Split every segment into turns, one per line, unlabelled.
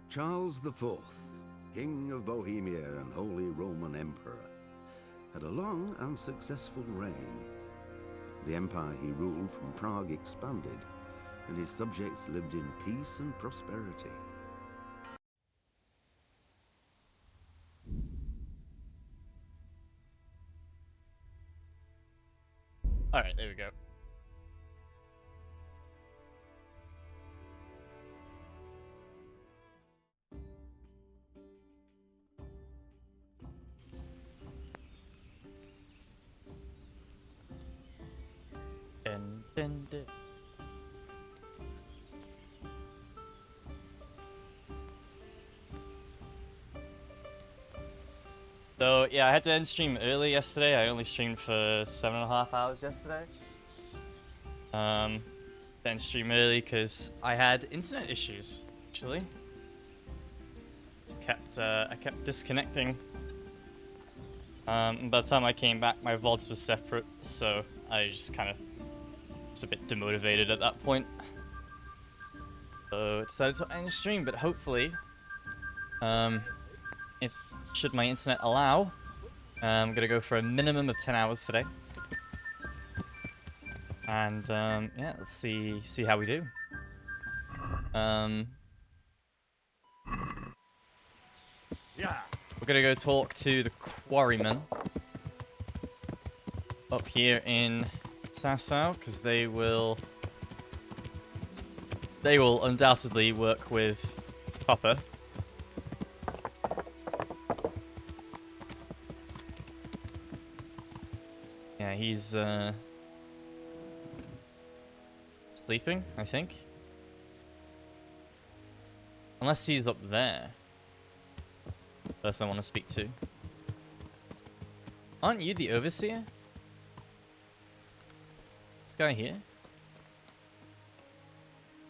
Charles IV, King of Bohemia and Holy Roman Emperor, had a long and successful reign. The empire he ruled from Prague expanded, and his subjects lived in peace and prosperity.
Alright, there we go. Dun, dun, dun. So yeah, I had to end stream early yesterday. I only streamed for 7.5 hours yesterday. Then stream early because I had internet issues. Actually, I kept disconnecting. By the time I came back, my VODs were separate, so I just kind of was a bit demotivated at that point. So I decided to end stream, but hopefully, if should my internet allow, I'm gonna go for a minimum of 10 hours today. And yeah, let's see how we do.
Yeah.
We're gonna go talk to the quarrymen up here in Sasau, because they will undoubtedly work with copper. Yeah, he's sleeping, I think. Unless he's up there. Person I want to speak to. Aren't you the overseer? This guy here?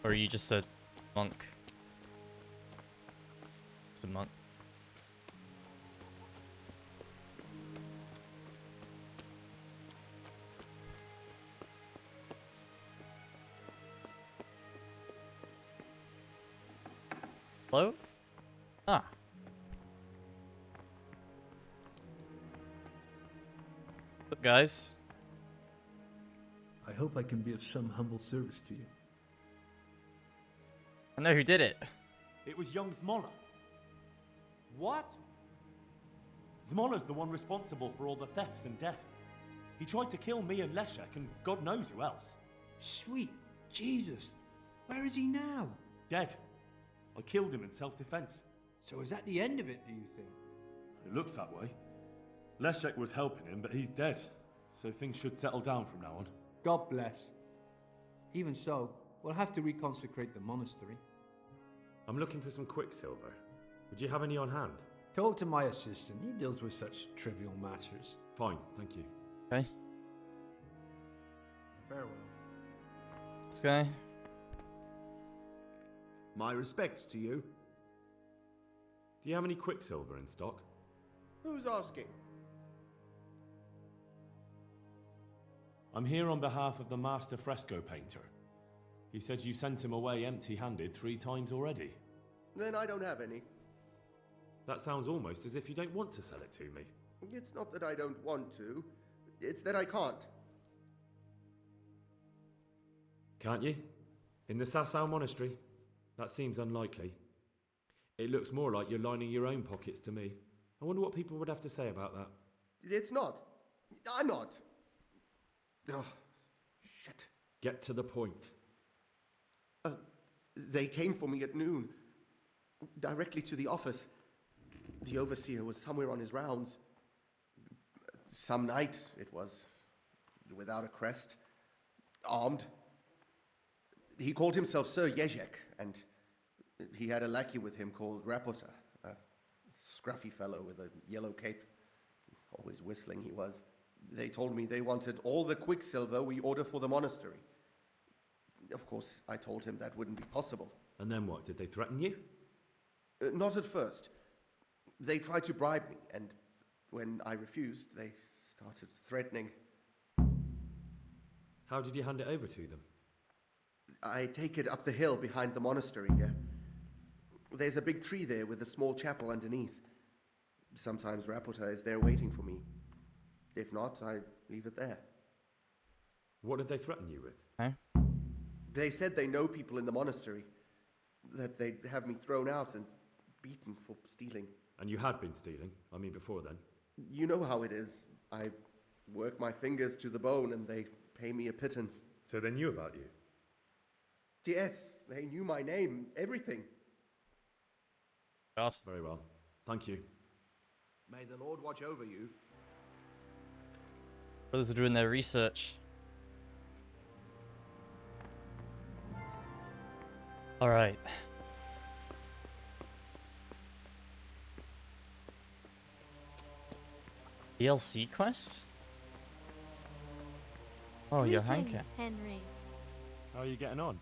Or are you just a monk? Just a monk. Hello? Ah. What's up, guys?
I hope I can be of some humble service to you.
I know who did it.
It was young Zmola. What? Zmola's the one responsible for all the thefts and death. He tried to kill me and Leszek and God knows who else.
Sweet Jesus. Where is he now?
Dead. I killed him in self-defense.
So is that the end of it, do you think?
It looks that way. Leszek was helping him, but he's dead. So things should settle down from now on.
God bless. Even so, we'll have to reconsecrate the monastery.
I'm looking for some quicksilver. Would you have any on hand?
Talk to my assistant. He deals with such trivial matters.
Fine, thank you.
Okay.
Farewell.
This guy.
My respects to you.
Do you have any quicksilver in stock?
Who's asking?
I'm here on behalf of the master fresco painter. He said you sent him away empty-handed 3 times already.
Then I don't have any.
That sounds almost as if you don't want to sell it to me.
It's not that I don't want to, it's that I can't.
Can't you? In the Sasau monastery? That seems unlikely. It looks more like you're lining your own pockets to me. I wonder what people would have to say about that.
It's not. I'm not. Oh, shit.
Get to the point.
They came for me at noon. Directly to the office. The overseer was somewhere on his rounds. Some night, it was. Without a crest. Armed. He called himself Sir Jezek, and he had a lackey with him called Rapota, a scruffy fellow with a yellow cape. Always whistling he was. They told me they wanted all the quicksilver we order for the monastery. Of course, I told him that wouldn't be possible.
And then what? Did they threaten you?
Not at first. They tried to bribe me, and when I refused, they started threatening.
How did you hand it over to them?
I take it up the hill behind the monastery. There's a big tree there with a small chapel underneath. Sometimes Rapota is there waiting for me. If not, I leave it there.
What did they threaten you with?
Okay.
They said they know people in the monastery, that they'd have me thrown out and beaten for stealing.
And you had been stealing? I mean, before then?
You know how it is. I work my fingers to the bone and they pay me a pittance.
So they knew about you?
Yes, they knew my name, everything.
God.
Very well. Thank you.
May the Lord watch over you.
Brothers are doing their research. Alright. DLC quest? Oh, Johanka.
Greetings, Henry.
How are you getting on?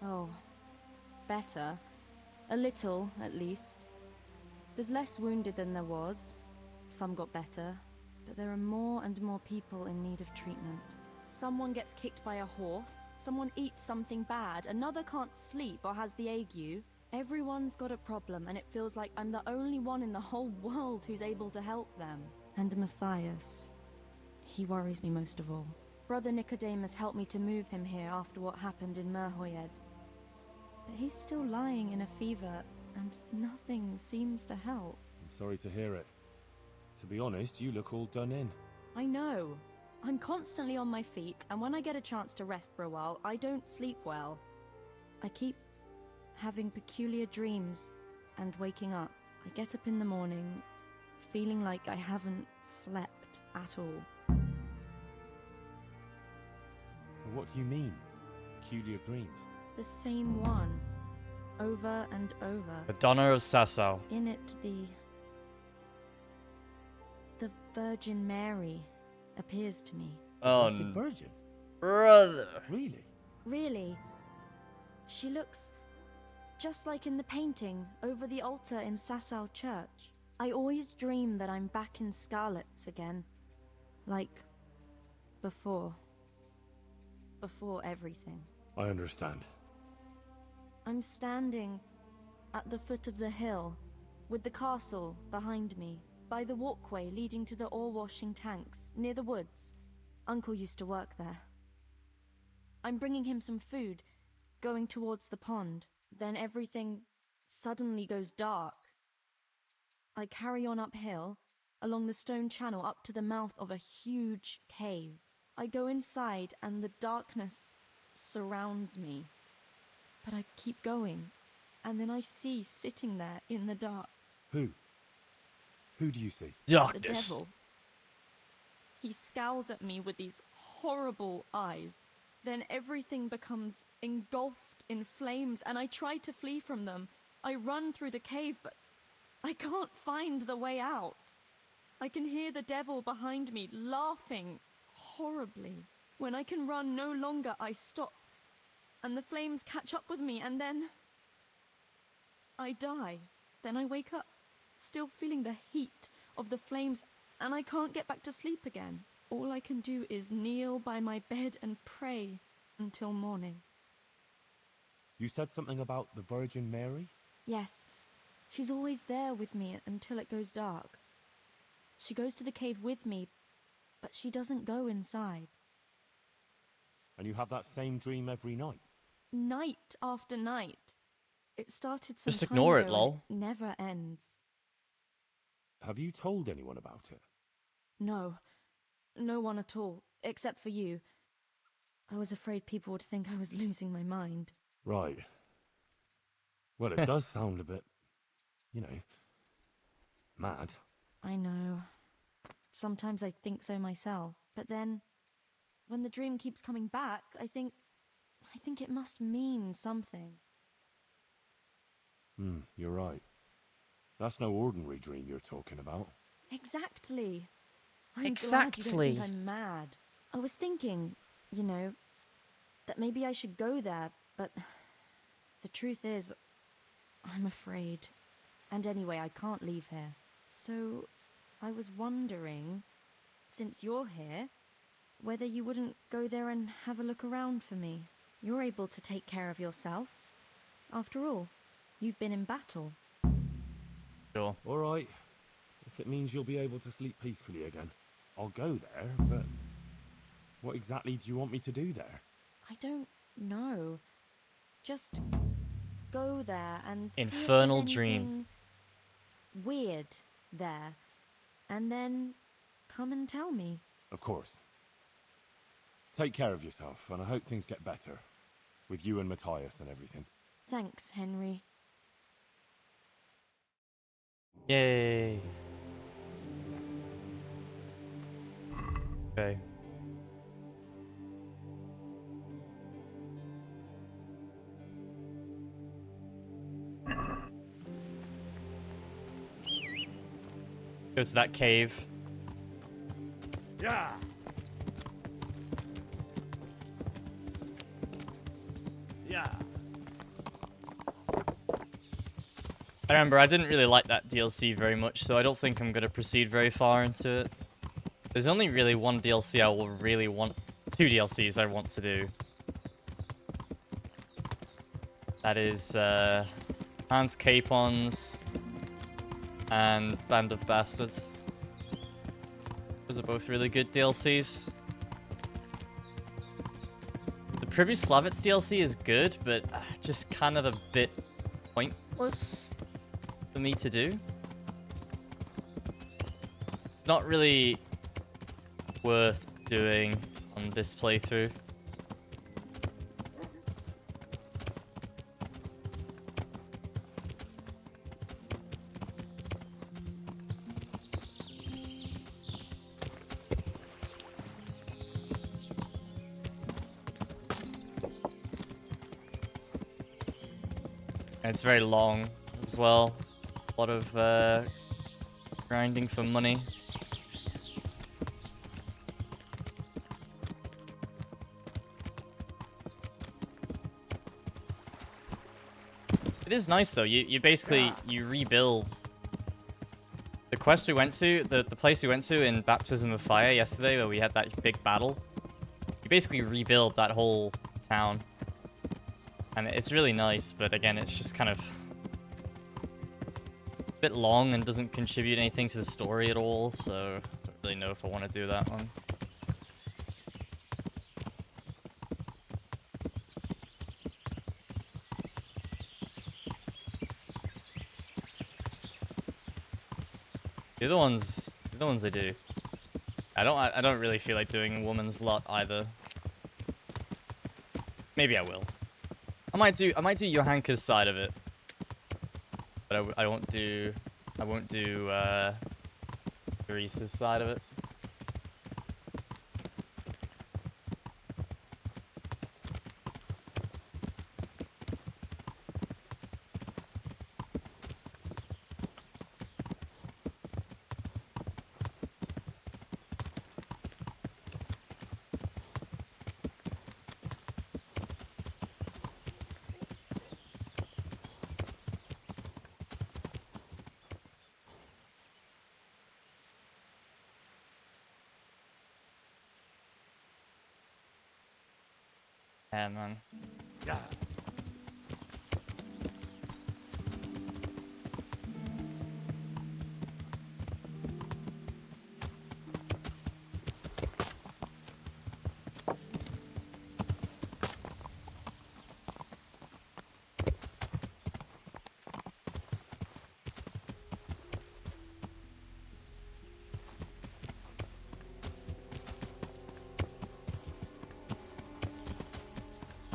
Oh, better. A little, at least. There's less wounded than there was. Some got better, but there are more and more people in need of treatment. Someone gets kicked by a horse, someone eats something bad, another can't sleep or has the ague. Everyone's got a problem, and it feels like I'm the only one in the whole world who's able to help them. And Matthias, he worries me most of all. Brother Nicodemus helped me to move him here after what happened in Merhoyed. But he's still lying in a fever, and nothing seems to help.
I'm sorry to hear it. To be honest, you look all done in.
I know. I'm constantly on my feet, and when I get a chance to rest for a while, I don't sleep well. I keep having peculiar dreams and waking up. I get up in the morning, feeling like I haven't slept at all.
What do you mean? Peculiar dreams?
The same one, over and over.
Madonna of Sasau.
In it, the Virgin Mary appears to me.
Oh,
Blessed Virgin?
brother.
Really?
Really? She looks just like in the painting over the altar in Sasau Church. I always dream that I'm back in Scarlet's again. Like before. Before everything.
I understand.
I'm standing at the foot of the hill, with the castle behind me, by the walkway leading to the ore-washing tanks, near the woods. Uncle used to work there. I'm bringing him some food, going towards the pond. Then everything suddenly goes dark. I carry on uphill, along the stone channel up to the mouth of a huge cave. I go inside and the darkness surrounds me. But I keep going, and then I see sitting there in the dark.
Who? Who do you see?
The
Darkness.
devil. He scowls at me with these horrible eyes. Then everything becomes engulfed in flames, and I try to flee from them. I run through the cave, but I can't find the way out. I can hear the devil behind me laughing horribly. When I can run no longer, I stop, and the flames catch up with me, and then I die. Then I wake up, still feeling the heat of the flames, and I can't get back to sleep again. All I can do is kneel by my bed and pray until morning.
You said something about the Virgin Mary?
Yes, she's always there with me until it goes dark. She goes to the cave with me, but she doesn't go inside.
And you have that same dream every night?
Night after night. It started some
Just
time
ignore it,
ago,
lol.
and it never ends.
Have you told anyone about it?
No. No one at all, except for you. I was afraid people would think I was losing my mind.
Right. Well, it does sound a bit, mad.
I know. Sometimes I think so myself. But then, when the dream keeps coming back, I think it must mean something.
You're right. That's no ordinary dream you're talking about.
Exactly. I'm
Exactly.
glad you don't think I'm mad. I was thinking, that maybe I should go there, but the truth is, I'm afraid. And anyway, I can't leave here. So, I was wondering, since you're here, whether you wouldn't go there and have a look around for me. You're able to take care of yourself, after all. You've been in battle.
Sure.
All right. If it means you'll be able to sleep peacefully again, I'll go there, but what exactly do you want me to do there?
I don't know. Just go there and
Infernal
see if there's
dream.
anything weird there. And then come and tell me.
Of course. Take care of yourself, and I hope things get better. With you and Matthias and everything.
Thanks, Henry.
Yay. Okay. Go to that cave.
Yeah! Yeah!
I remember I didn't really like that DLC very much, so I don't think I'm going to proceed very far into it. There's only really one DLC I will really want... 2 DLCs I want to do. That is, Hans Capons and Band of Bastards. Those are both really good DLCs. The Pribyslavitz DLC is good, but just kind of a bit pointless for me to do. It's not really worth doing on this playthrough. And it's very long as well. A lot of grinding for money. It is nice though. You basically you rebuild. The quest we went to, the place we went to in Baptism of Fire yesterday, where we had that big battle. You basically rebuild that whole town. And it's really nice, but again, it's just kind of a bit long and doesn't contribute anything to the story at all, so I don't really know if I want to do that one. The other ones I do. I don't really feel like doing Woman's Lot either. Maybe I will. I might do Johanka's side of it, but I won't do Therese's side of it. Yeah, man.
Yeah!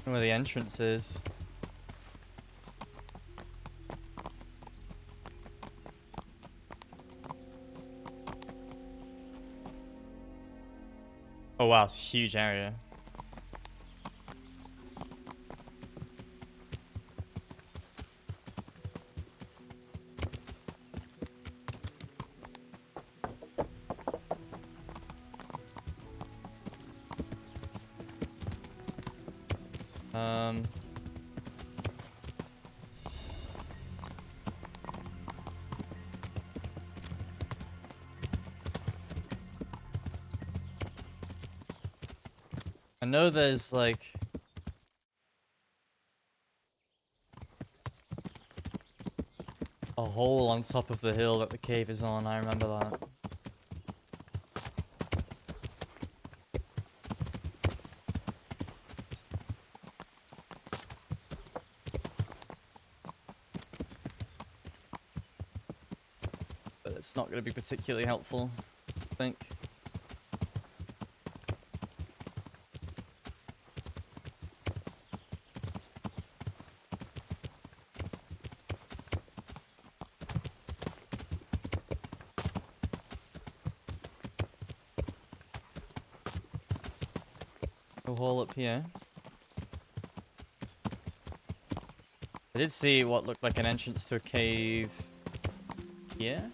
Where the entrance is. Oh wow, it's a huge area. I know there's like a hole on top of the hill that the cave is on. I remember that. But it's not going to be particularly helpful, I think. A hole up here. I did see what looked like an entrance to a cave here.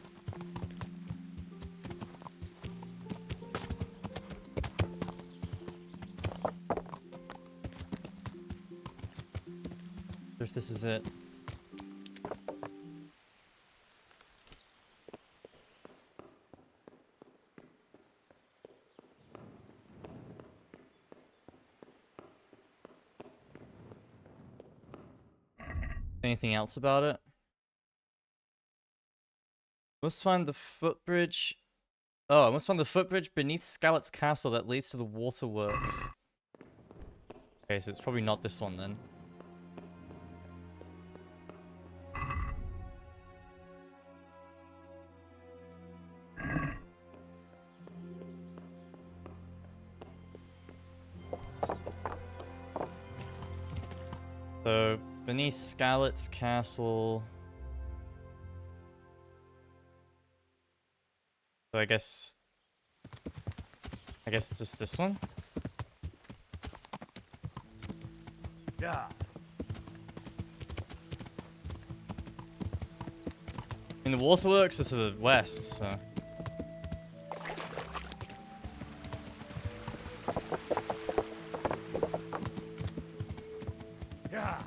If this is it. Anything else about it? Must find the footbridge. Oh, I must find the footbridge beneath Scarlet's castle that leads to the waterworks. Okay, so it's probably not this one then. So, beneath Scarlet's castle. So I guess just this one?
Yeah.
I mean, the waterworks are to the west, so...
Yeah.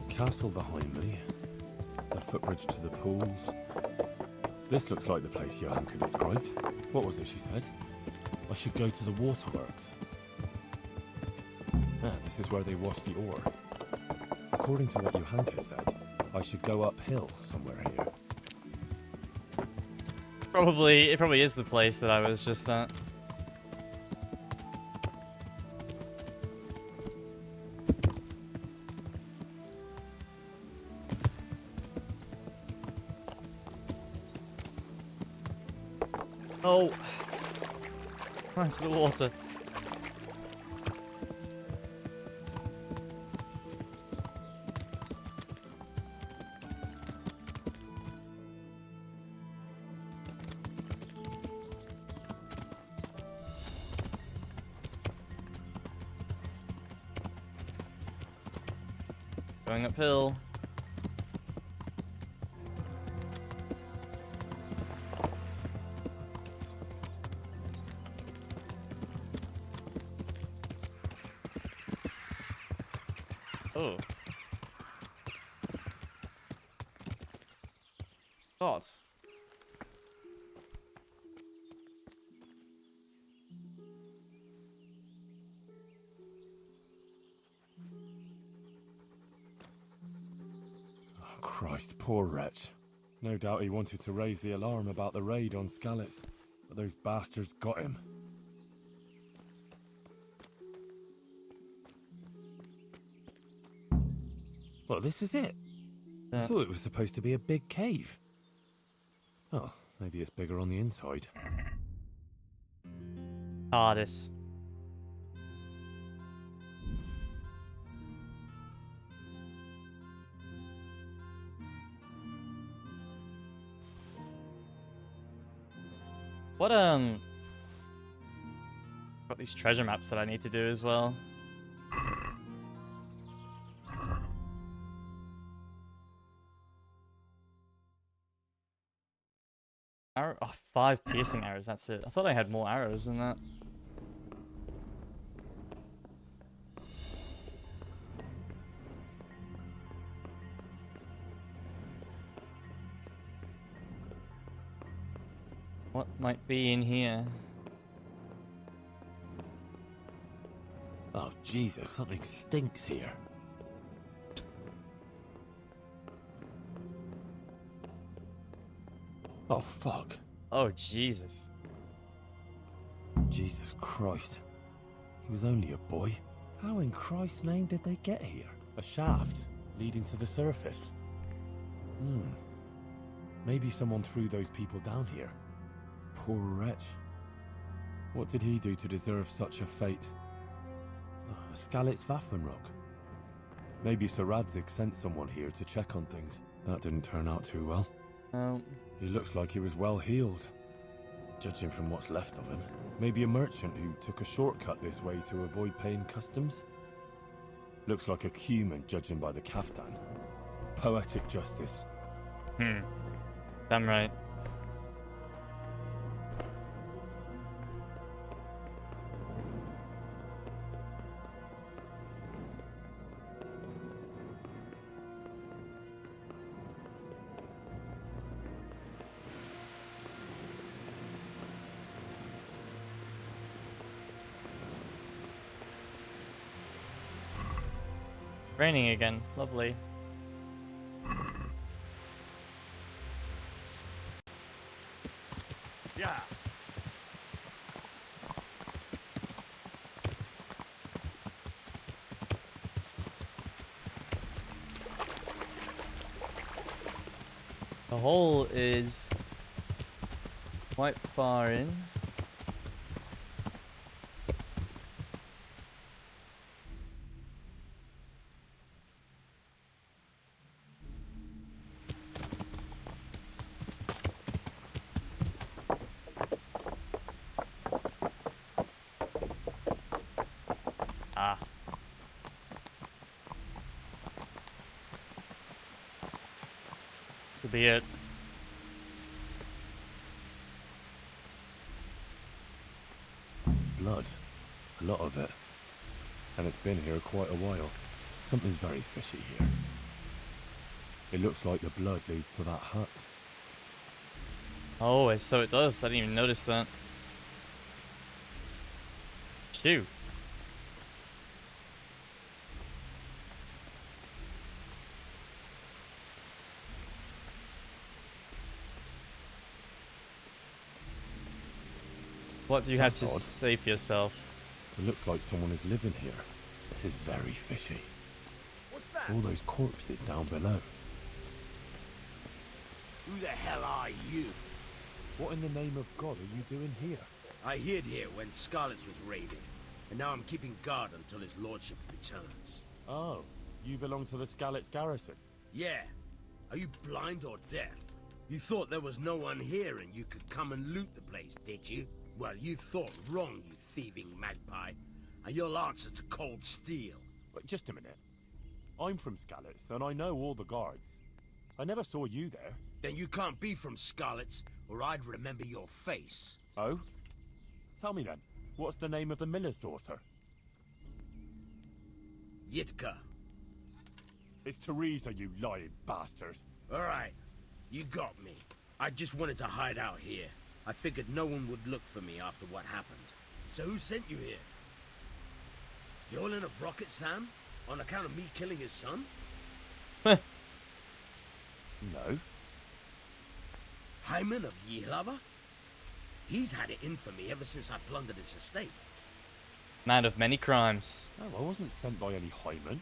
Castle behind me. The footbridge to the pools. This looks like the place Johanka described. What was it she said? I should go to the waterworks. Ah, this is where they wash the ore. According to what Johanka said, I should go uphill somewhere here.
It probably is the place that I was just at. Oh! Right to the water. Going uphill. Oh. God.
Oh, Christ, poor wretch. No doubt he wanted to raise the alarm about the raid on Skalitz, but those bastards got him. Well, this is it. I thought it was supposed to be a big cave. Oh, maybe it's bigger on the inside.
TARDIS. What, got these treasure maps that I need to do as well. Arrow, oh, 5 piercing arrows, that's it. I thought I had more arrows than that. What might be in here?
Oh, Jesus, something stinks here. Oh, fuck.
Oh, Jesus.
Jesus Christ. He was only a boy. How in Christ's name did they get here? A shaft leading to the surface. Maybe someone threw those people down here. Poor wretch. What did he do to deserve such a fate? A Skalitz Waffenrock. Maybe Sir Radzig sent someone here to check on things. That didn't turn out too well.
Oh.
He looks like he was well healed, judging from what's left of him. Maybe a merchant who took a shortcut this way to avoid paying customs? Looks like a human, judging by the kaftan. Poetic justice.
Damn right. Raining again. Lovely.
Yeah.
The hole is quite far in. Ah. This will be it.
Blood. A lot of it. And it's been here quite a while. Something's very fishy here. It looks like the blood leads to that hut.
Oh, so it does. I didn't even notice that. Shoot. What do you have to
That's odd.
say for yourself?
It looks like someone is living here. This is very fishy.
What's that?
All those corpses down below.
Who the hell are you?
What in the name of God are you doing here?
I hid here when Scarlet's was raided, and now I'm keeping guard until his lordship returns.
Oh, you belong to the Skalitz garrison.
Yeah. Are you blind or deaf? You thought there was no one here and you could come and loot the place, did you? Well, you thought wrong, you thieving magpie. And you'll answer to cold steel.
But just a minute. I'm from Skalitz, and I know all the guards. I never saw you there.
Then you can't be from Scarlet's, or I'd remember your face.
Oh? Tell me then, what's the name of the miller's daughter?
Yitka.
It's Teresa, you lying bastard.
Alright, you got me. I just wanted to hide out here. I figured no one would look for me after what happened. So who sent you here? You all in a rocket, Sam? On account of me killing his son?
No.
Hyman of Yihlava? He's had it in for me ever since I plundered his estate.
Man of many crimes.
No, I wasn't sent by any Hyman.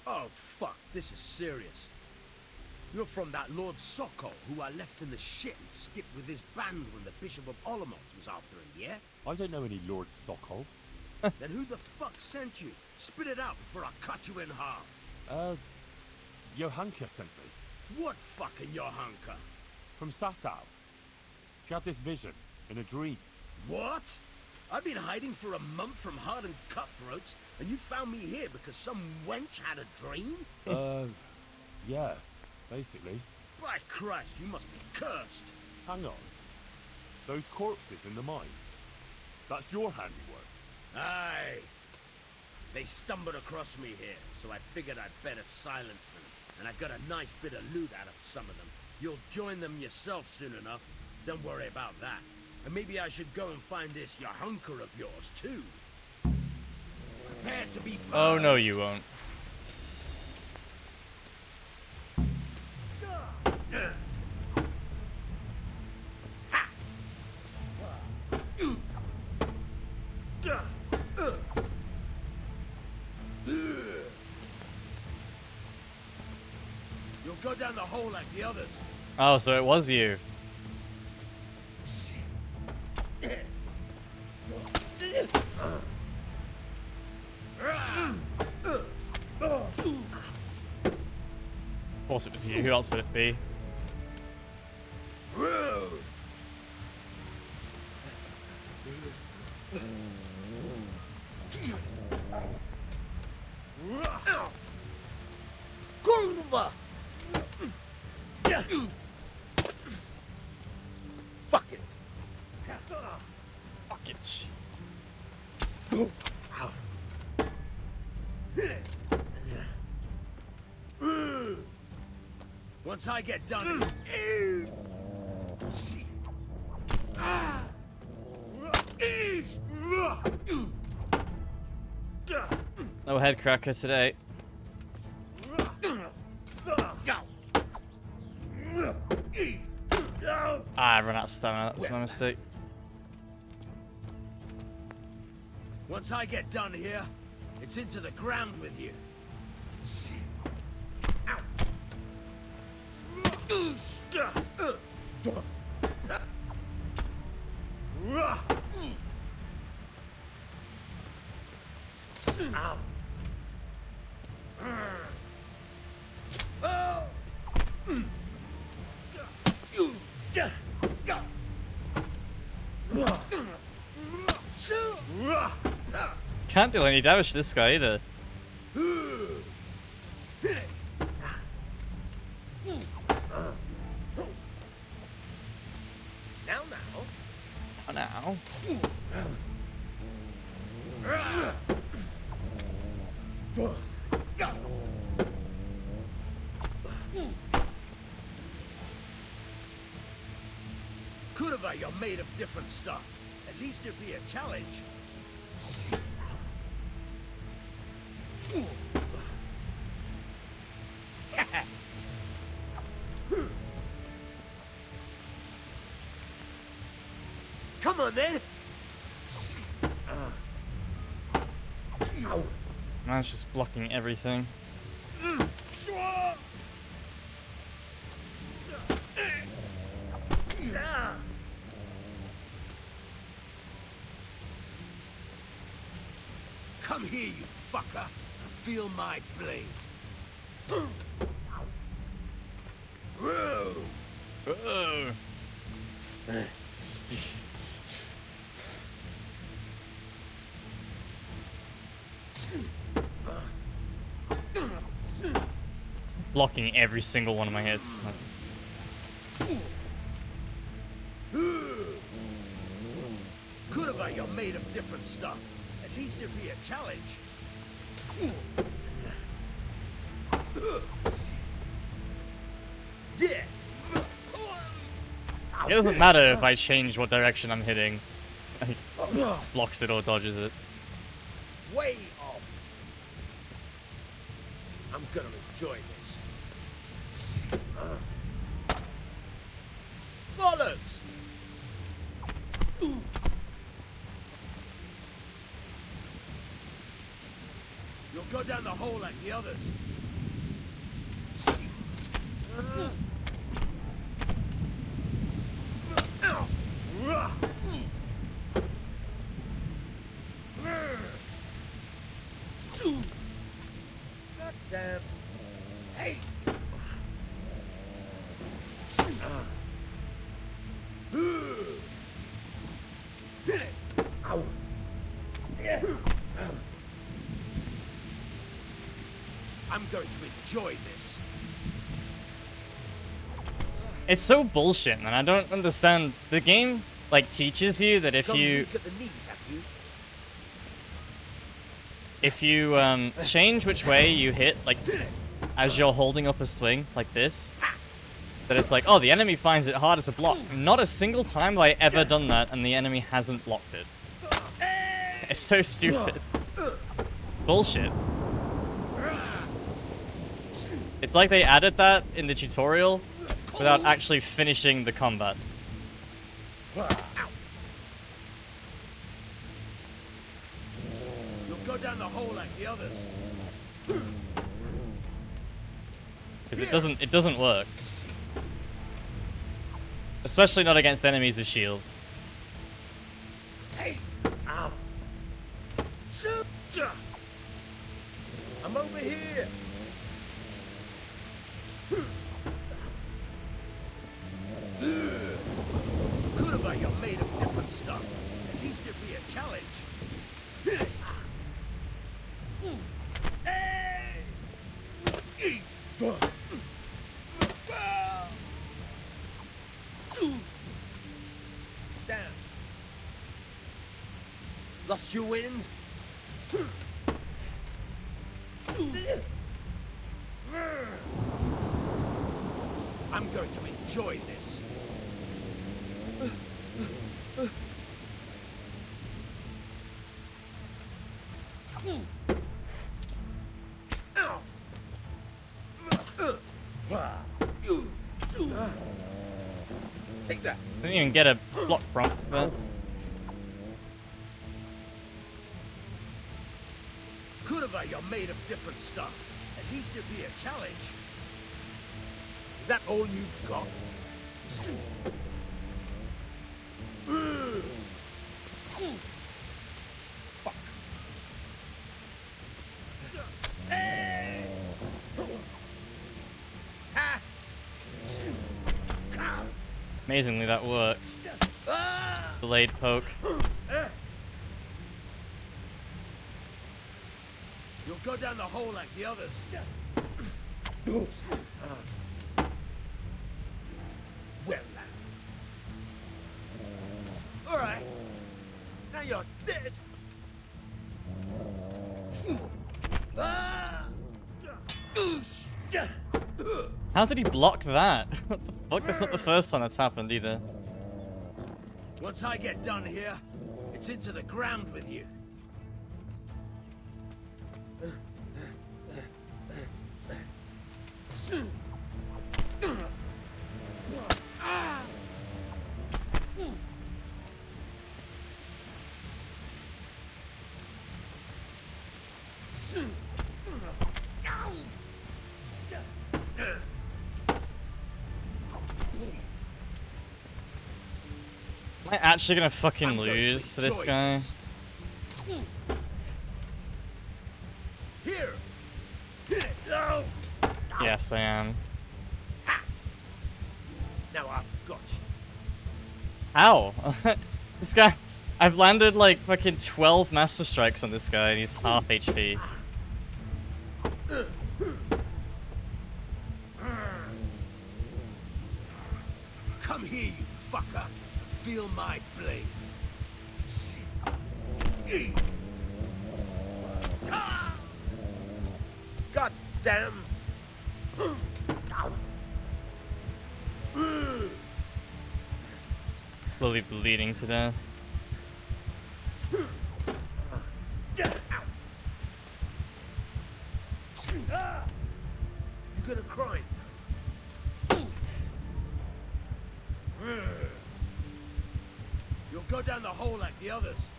Oh, fuck, this is serious. You're from that Lord Sokol, who I left in the shit and skipped with his band when the Bishop of Olomouc was after him, yeah?
I don't know any Lord Sokol.
Then who the fuck sent you? Spit it out before I cut you in half.
Johanka sent me.
What fucking Johanka?
From Sasau. She had this vision, in a dream.
What? I've been hiding for a month from hardened cutthroats, and you found me here because some wench had a dream?
Yeah, basically.
By Christ, you must be cursed.
Hang on. Those corpses in the mine. That's your handiwork.
Aye. They stumbled across me here, so I figured I'd better silence them. And I got a nice bit of loot out of some of them. You'll join them yourself soon enough. Don't worry about that. And maybe I should go and find this hunker of yours, too. Prepare to be burned.
Oh, no, you won't.
You'll go down the hole like the others.
Oh, so it was you. Of course it was you. Who else would it be?
Kurva! Fuck it.
Fuck it.
Once I get done,
No head cracker today. Ah, I ran out of stamina. That was my mistake.
once I get done here, it's into the ground with you.
Can't do any damage to this guy either. Oh, now.
Kurva, you're made of different stuff. At least it'd be a challenge. Come on, then.
Man's just blocking everything.
Come here, you fucker, and feel my blade.
Oh. Blocking every single one of my hits.
Kurva, you're made of different stuff. At least it'd be a challenge. Yeah.
It doesn't matter if I change what direction I'm hitting. It just blocks it or dodges it.
Way off. I'm gonna enjoy this. Bollocks! You'll go down the hole like the others. God damn. Hey! Ow. I'm going to enjoy this.
It's so bullshit, man. I don't understand. The game, like, teaches you that if you change which way you hit, like, as you're holding up a swing, like this, that it's like, oh, the enemy finds it harder to block. Not a single time have I ever done that and the enemy hasn't blocked it. It's so stupid. Bullshit. It's like they added that in the tutorial without actually finishing the combat.
You'll go down the hole like the others.
Because it doesn't work. Especially not against enemies with shields.
Hey! Ow! Shoot! I'm over here! Kurva, you're made of different stuff. At least it'd be a challenge. Hey! Damn. Lost your wind? I'm going to enjoy this. Take that.
Didn't even get a block prompt there.
Kurva, you're made of different stuff. At least it'd be a challenge. Is that all you've got? Fuck. Hey! Ha!
Amazingly, that worked. Delayed poke.
You'll go down the hole like the others. Well, all right. Now you're dead.
How did he block that? What the fuck? That's not the first time that's happened either.
Once I get done here, it's into the ground with you.
Am I actually gonna fucking lose to this guy?
Here.
Yes, I am.
Now I've got you.
How? This guy... I've landed like fucking 12 Master Strikes on this guy and he's half HP.
Come here, you fucker. Feel my blade. God damn.
Slowly bleeding to death.
You gonna cry? You'll go down the hole like the others.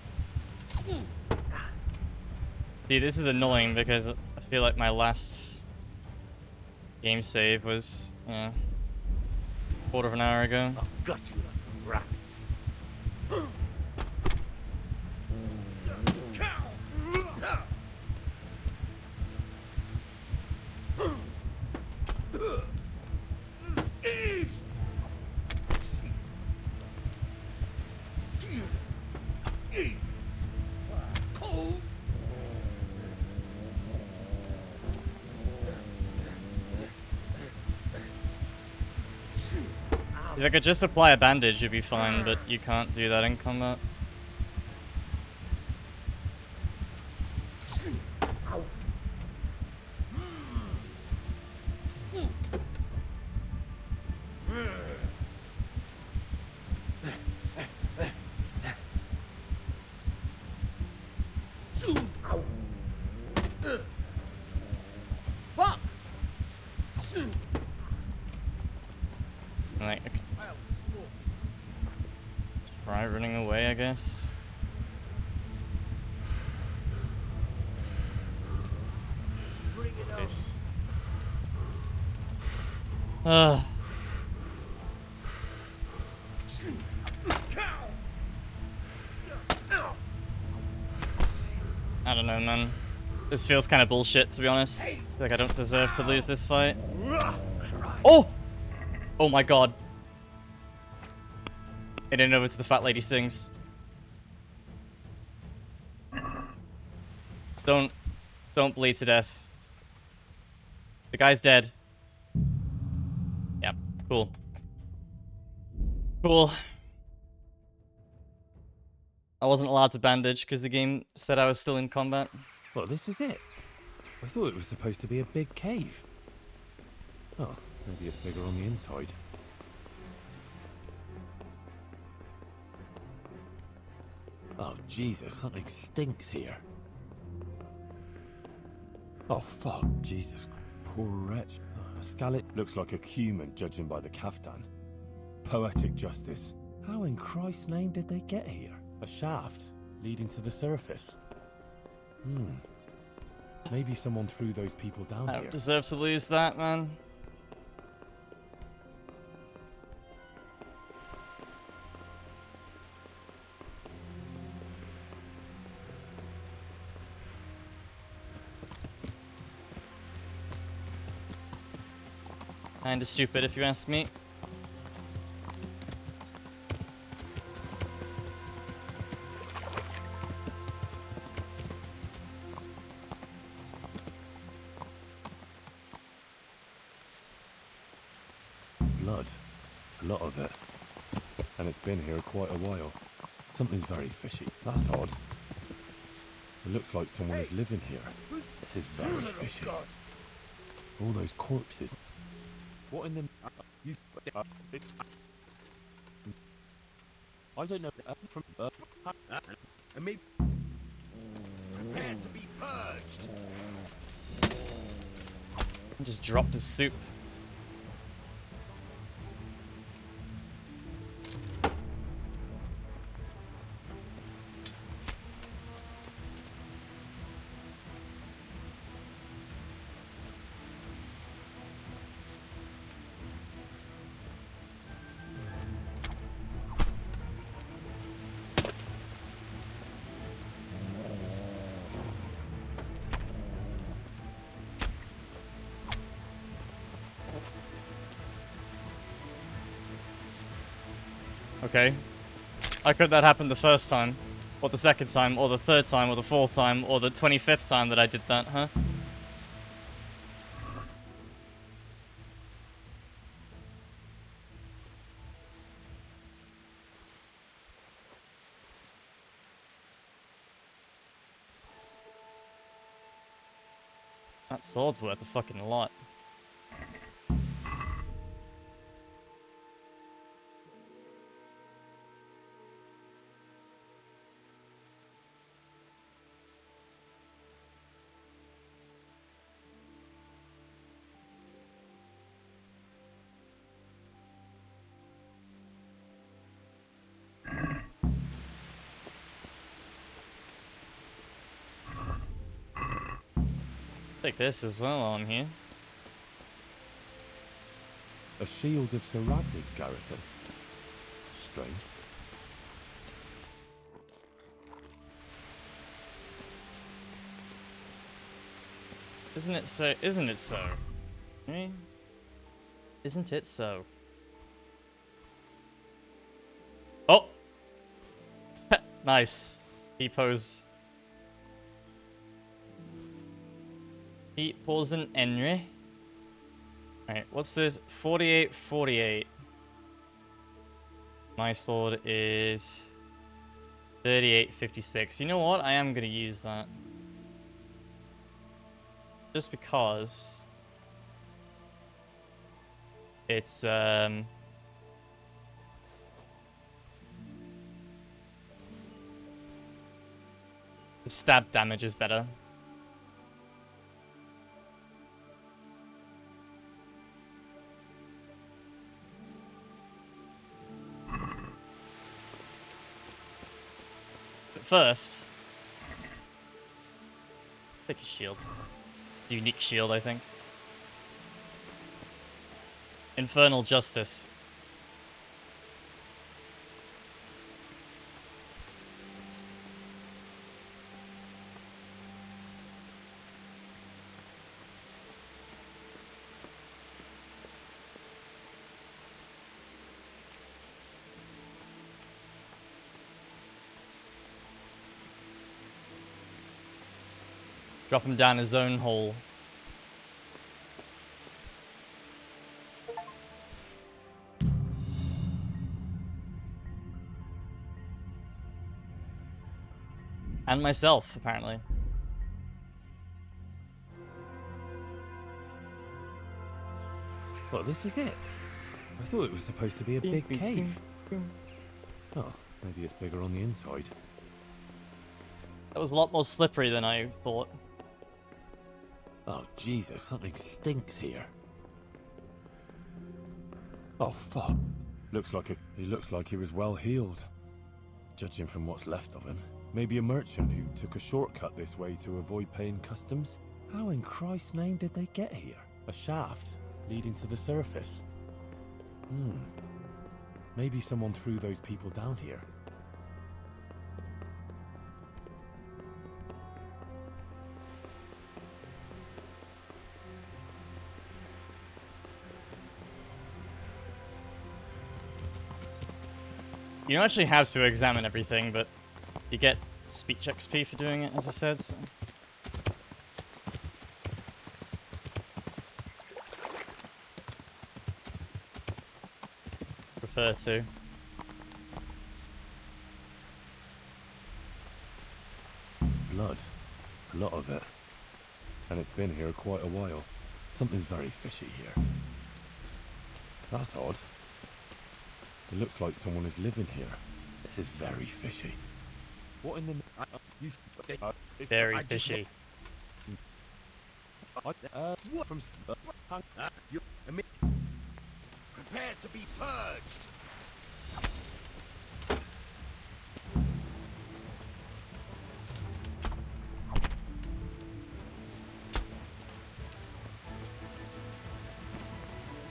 See, this is annoying because I feel like my last game save was, yeah, quarter of an hour ago.
I've got you like a rabbit.
If I could just apply a bandage, you'd be fine, but you can't do that in combat. Like, try running away, I guess. Nice. I don't know, man. This feels kind of bullshit, to be honest. Like I don't deserve to lose this fight. Oh! Oh my god. It ain't over to the fat lady sings. Don't bleed to death. The guy's dead. Yep, cool. Cool. I wasn't allowed to bandage because the game said I was still in combat.
Well, this is it. I thought it was supposed to be a big cave. Oh, maybe it's bigger on the inside. Oh, Jesus, something stinks here. Oh, fuck, Jesus, poor wretch. A skeleton looks like a human, judging by the kaftan. Poetic justice.
How in Christ's name did they get here?
A shaft leading to the surface. Maybe someone threw those people down
I
here.
don't deserve to lose that, man. Kinda stupid if you ask me.
Blood. A lot of it. And it's been here quite a while. Something's very fishy. That's odd. It looks like someone is living here. This is very fishy. All those corpses. What in the... I don't know.
And me prepared to be purged.
Just dropped his soup. Okay. How could that happen the first time? Or the second time, or the third time, or the fourth time, or the 25th time that I did that, huh? That sword's worth a fucking lot. Take this as well on here.
A shield of Sir Radzig's garrison. Strange.
Isn't it so? Isn't it so? Eh? Isn't it so? Oh! Nice. T-pose. T-pose and Henry. Alright, what's this? 48, 48. My sword is 38, 56. You know what? I am gonna use that. Just because it's the stab damage is better. But first, take his shield. It's a unique shield, I think. Infernal Justice. Drop him down his own hole. And myself, apparently.
Well, this is it. I thought it was supposed to be a big cave. Oh, maybe it's bigger on the inside.
That was a lot more slippery than I thought.
Oh, Jesus, something stinks here. Oh, fuck. He looks like he was well healed. Judging from what's left of him. Maybe a merchant who took a shortcut this way to avoid paying customs?
How in Christ's name did they get here?
A shaft leading to the surface. Maybe someone threw those people down here.
You don't actually have to examine everything, but you get speech XP for doing it, as I said. So. Prefer to.
Blood. A lot of it. And it's been here quite a while. Something's very fishy here. That's odd. It looks like someone is living here. This is very fishy. What in the...
Very fishy.
What from... Prepare to be purged.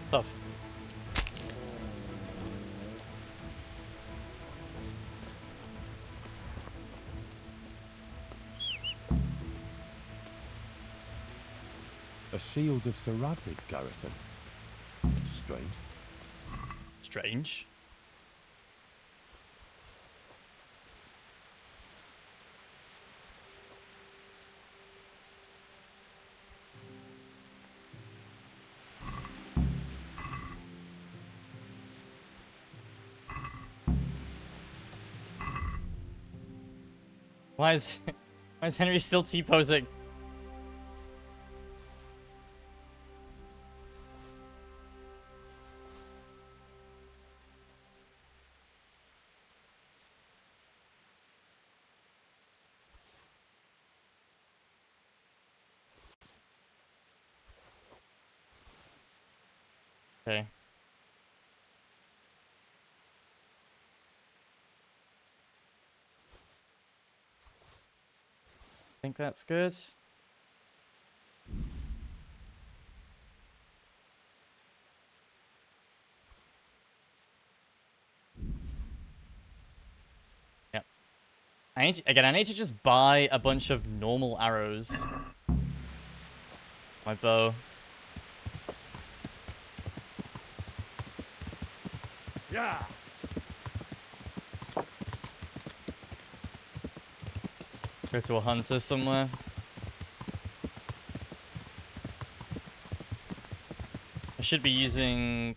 Stuff.
A shield of Sir Radzig's garrison. Strange.
Strange. Why is Henry still T-posing? Okay. Think that's good. Yep. I need to just buy a bunch of normal arrows. My bow.
Yeah.
Go to a hunter somewhere. I should be using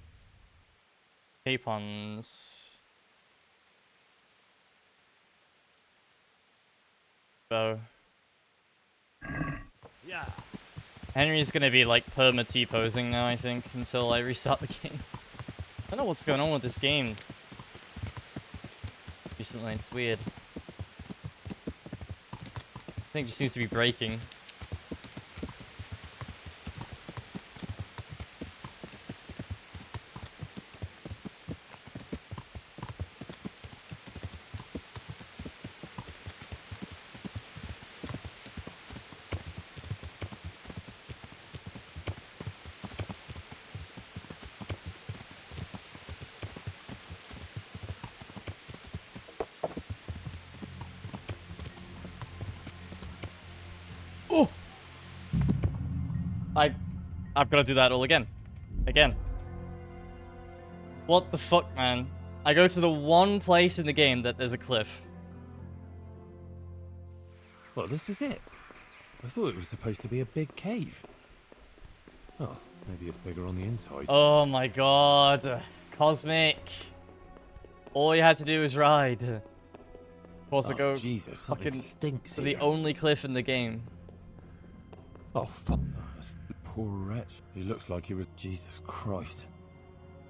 capons. Bow.
Yeah.
Henry's gonna be like perma T-posing now, I think, until I restart the game. I don't know what's going on with this game. Recently, it's weird. I think it just seems to be breaking. I've got to do that all again. Again. What the fuck, man? I go to the one place in the game that there's a cliff.
Well, this is it. I thought it was supposed to be a big cave. Oh, maybe it's bigger on the inside.
Oh my god. Cosmic. All you had to do was ride. Of course, I go
Jesus, something
fucking
stinks
to
here.
the only cliff in the game.
Oh, fuck. Poor wretch. He looks like he was... Jesus Christ.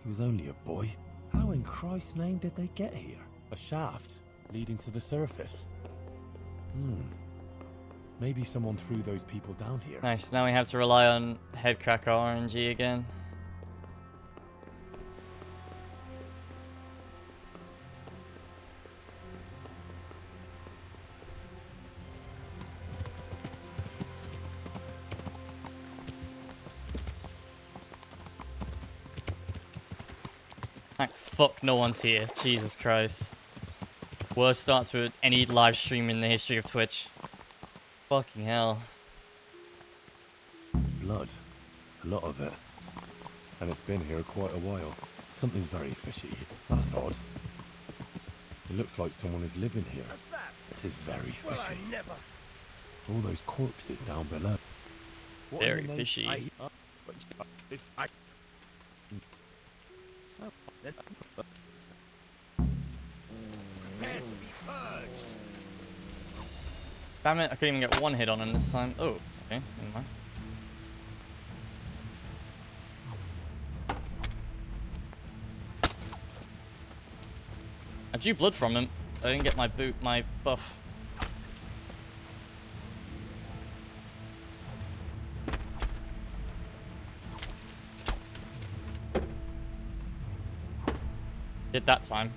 He was only a boy.
How in Christ's name did they get here?
A shaft leading to the surface. Maybe someone threw those people down here.
Nice, now we have to rely on Headcracker RNG again. Thank fuck no one's here. Jesus Christ. Worst start to any live stream in the history of Twitch. Fucking hell.
Blood. A lot of it. And it's been here quite a while. Something's very fishy. That's odd. It looks like someone is living here. This is very fishy. All those corpses down below.
Very fishy.
Prepare to be purged.
Damn it, I couldn't even get one hit on him this time. Oh, okay, never mind. I drew blood from him. I didn't get my buff. Did that time.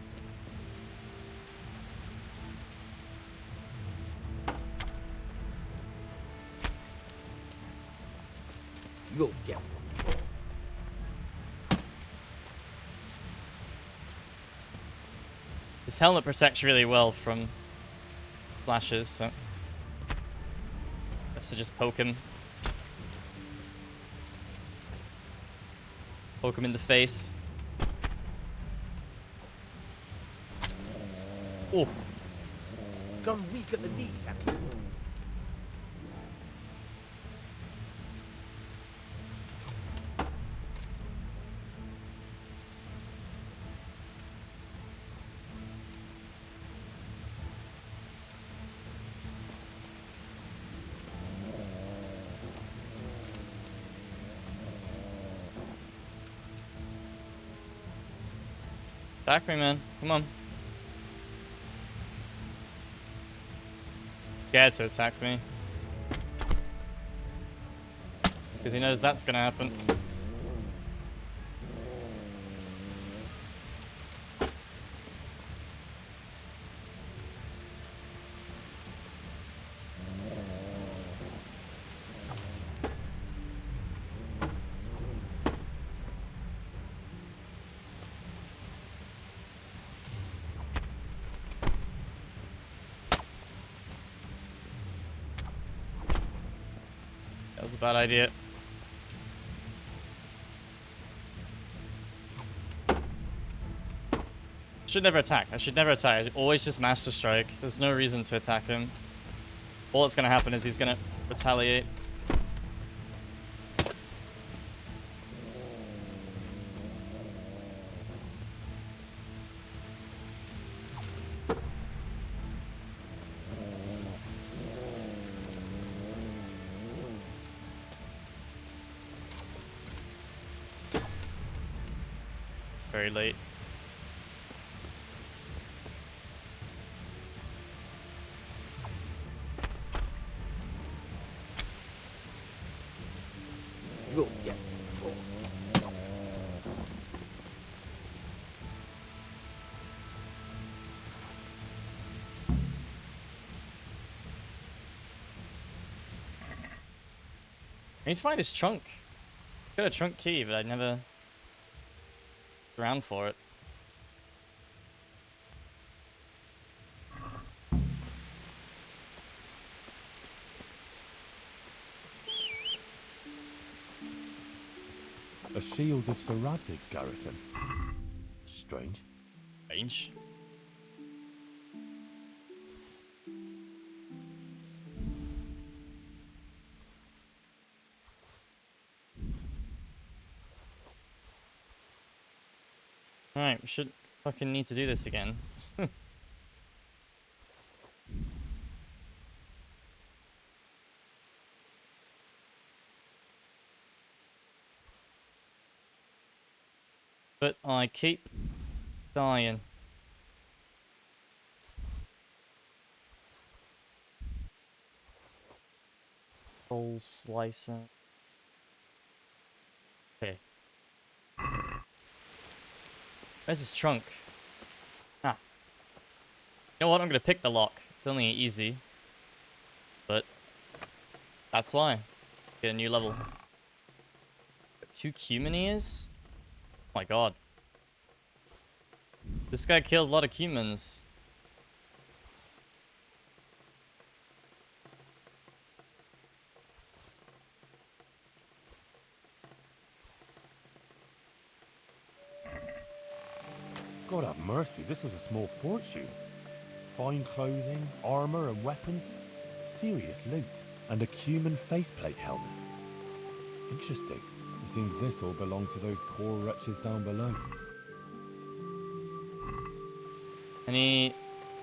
You'll get
His helmet protects really well from slashes, so best to just poke him. Poke him in the face. Oh.
gone weak at the knees, haven't you?
Attack me, man. Come on. Scared to attack me. Because he knows that's gonna happen. That was a bad idea. Should never attack. I should never attack. I should always just Master Strike. There's no reason to attack him. All that's gonna happen is he's gonna retaliate. Very late.
You'll get full.
I need to find his trunk. Got a trunk key, but I never around for it.
shield of Sir Radzig's garrison. Strange.
Range. Alright, we should fucking need to do this again. But I keep dying. Full slicer. Okay. Where's his trunk? Ah. You know what? I'm gonna pick the lock. It's only easy. But that's why. Get a new level. Got 2 cumin ears? Oh my god. This guy killed a lot of cumins.
God have mercy, this is a small fortune. Fine clothing, armor and weapons. Serious loot. And a cumin faceplate helmet. Interesting. It seems this all belonged to those poor wretches down below.
Any...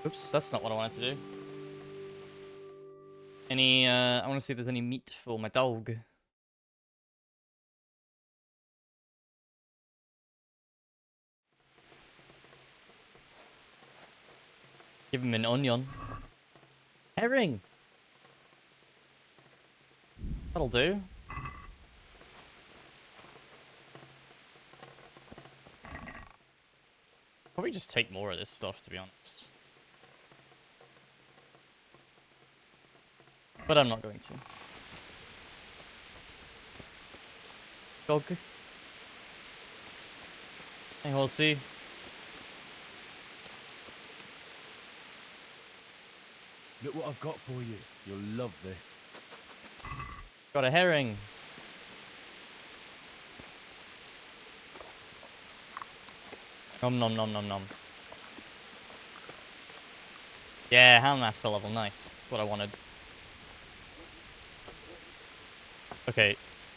Oops, that's not what I wanted to do. Any, I want to see if there's any meat for my dog. Give him an onion. Herring! That'll do. Probably just take more of this stuff, to be honest. But I'm not going to. Dog. Hey, horsey.
Look what I've got for you. You'll love this.
Got a herring. Nom nom nom nom nom. Yeah, Houndmaster level, nice. That's what I wanted. Okay,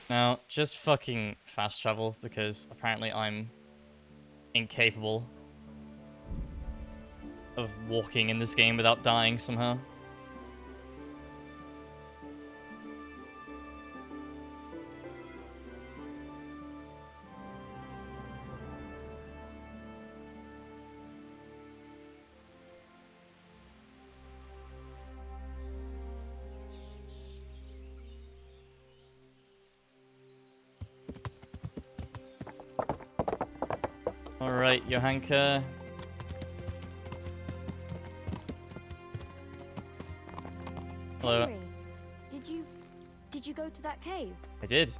now just fucking fast travel because apparently I'm incapable of walking in this game without dying somehow. Alright, Johanka. Hello.
Henry, did you go to that cave?
I did.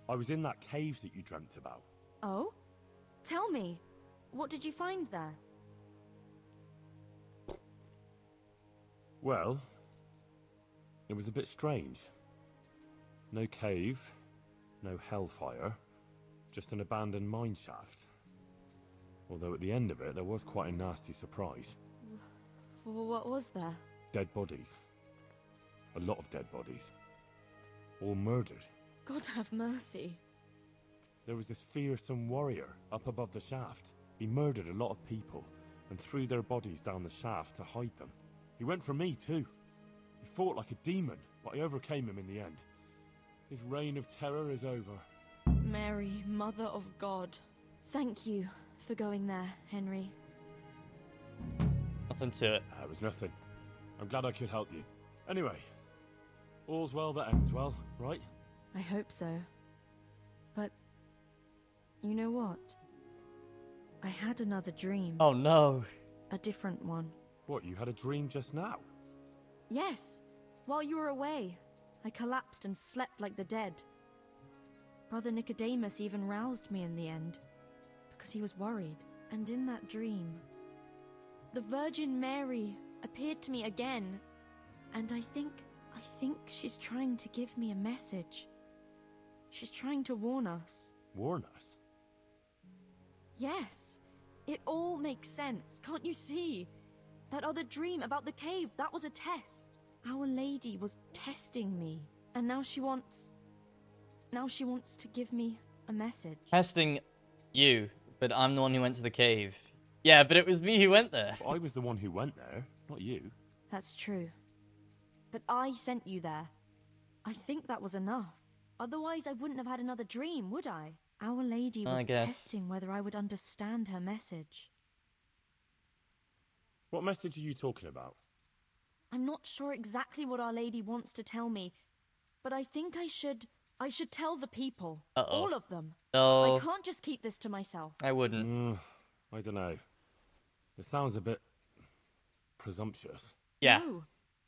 I was in that cave that you dreamt about.
Oh? Tell me, what did you find there?
Well, it was a bit strange. No cave, no hellfire, just an abandoned mine shaft. Although at the end of it, there was quite a nasty surprise.
What was there?
Dead bodies. A lot of dead bodies. All murdered.
God have mercy.
There was this fearsome warrior up above the shaft. He murdered a lot of people and threw their bodies down the shaft to hide them. He went for me too. He fought like a demon, but I overcame him in the end. His reign of terror is over.
Mary, Mother of God. Thank you for going there, Henry.
Nothing to it.
It was nothing. I'm glad I could help you. Anyway, all's well that ends well, right?
I hope so. But, you know what? I had another dream.
Oh no.
A different one.
What, you had a dream just now?
Yes. While you were away, I collapsed and slept like the dead. Brother Nicodemus even roused me in the end, because he was worried. And in that dream, the Virgin Mary appeared to me again, and I think she's trying to give me a message. She's trying to warn us.
Warn us?
Yes. It all makes sense, can't you see? That other dream about the cave, that was a test. Our Lady was testing me. And now she wants... Now she wants to give me a message.
Testing you, but I'm the one who went to the cave. Yeah, but it was me who went there.
But I was the one who went there, not you.
That's true. But I sent you there. I think that was enough. Otherwise, I wouldn't have had another dream, would I? Our Lady was testing whether I would understand her message.
What message are you talking about?
I'm not sure exactly what Our Lady wants to tell me, but I think I should tell the people. All of them.
No.
I can't just keep this to myself.
I wouldn't.
I don't know. It sounds a bit presumptuous.
Yeah.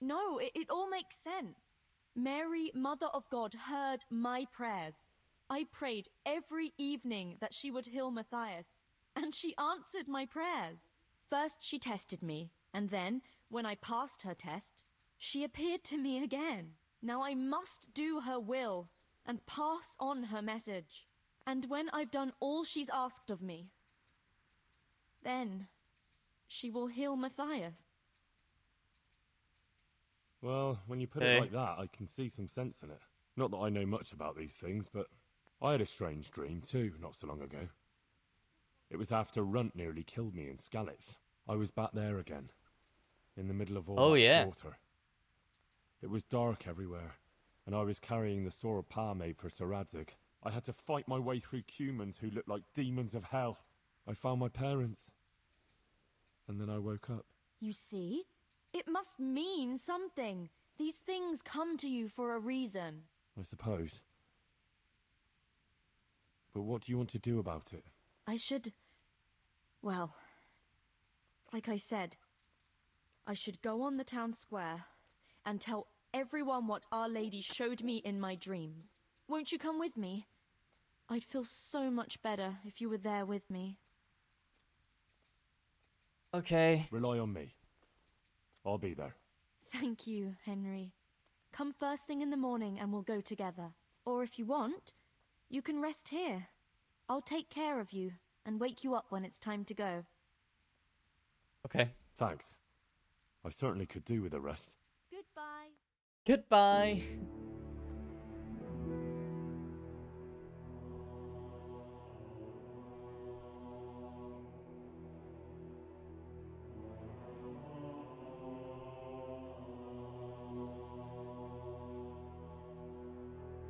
No, it all makes sense. Mary, Mother of God, heard my prayers. I prayed every evening that she would heal Matthias, and she answered my prayers. First she tested me, and then, when I passed her test, she appeared to me again. Now I must do her will, and pass on her message. And when I've done all she's asked of me, then she will heal Matthias.
Well, when you put it like that, I can see some sense in it. Not that I know much about these things, but I had a strange dream too, not so long ago. It was after Runt nearly killed me in Skalitz. I was back there again, in the middle of all that slaughter. It was dark everywhere, and I was carrying the sword Pa made for Sir Radzig. I had to fight my way through humans who looked like demons of hell. I found my parents, and then I woke up.
You see? It must mean something. These things come to you for a reason.
I suppose. But what do you want to do about it?
I should... Well, like I said, I should go on the town square and tell everyone what Our Lady showed me in my dreams. Won't you come with me? I'd feel so much better if you were there with me.
Okay.
Rely on me. I'll be there.
Thank you, Henry. Come first thing in the morning and we'll go together. Or if you want, you can rest here. I'll take care of you and wake you up when it's time to go.
Okay.
Thanks. I certainly could do with a rest.
Goodbye.
Goodbye.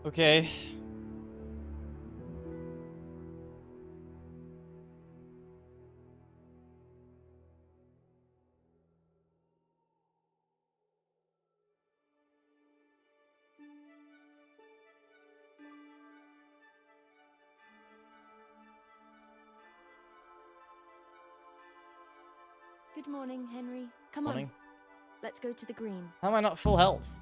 Okay.
Good morning, Henry. Come
Morning.
on. Let's go to the green.
How am I not full health?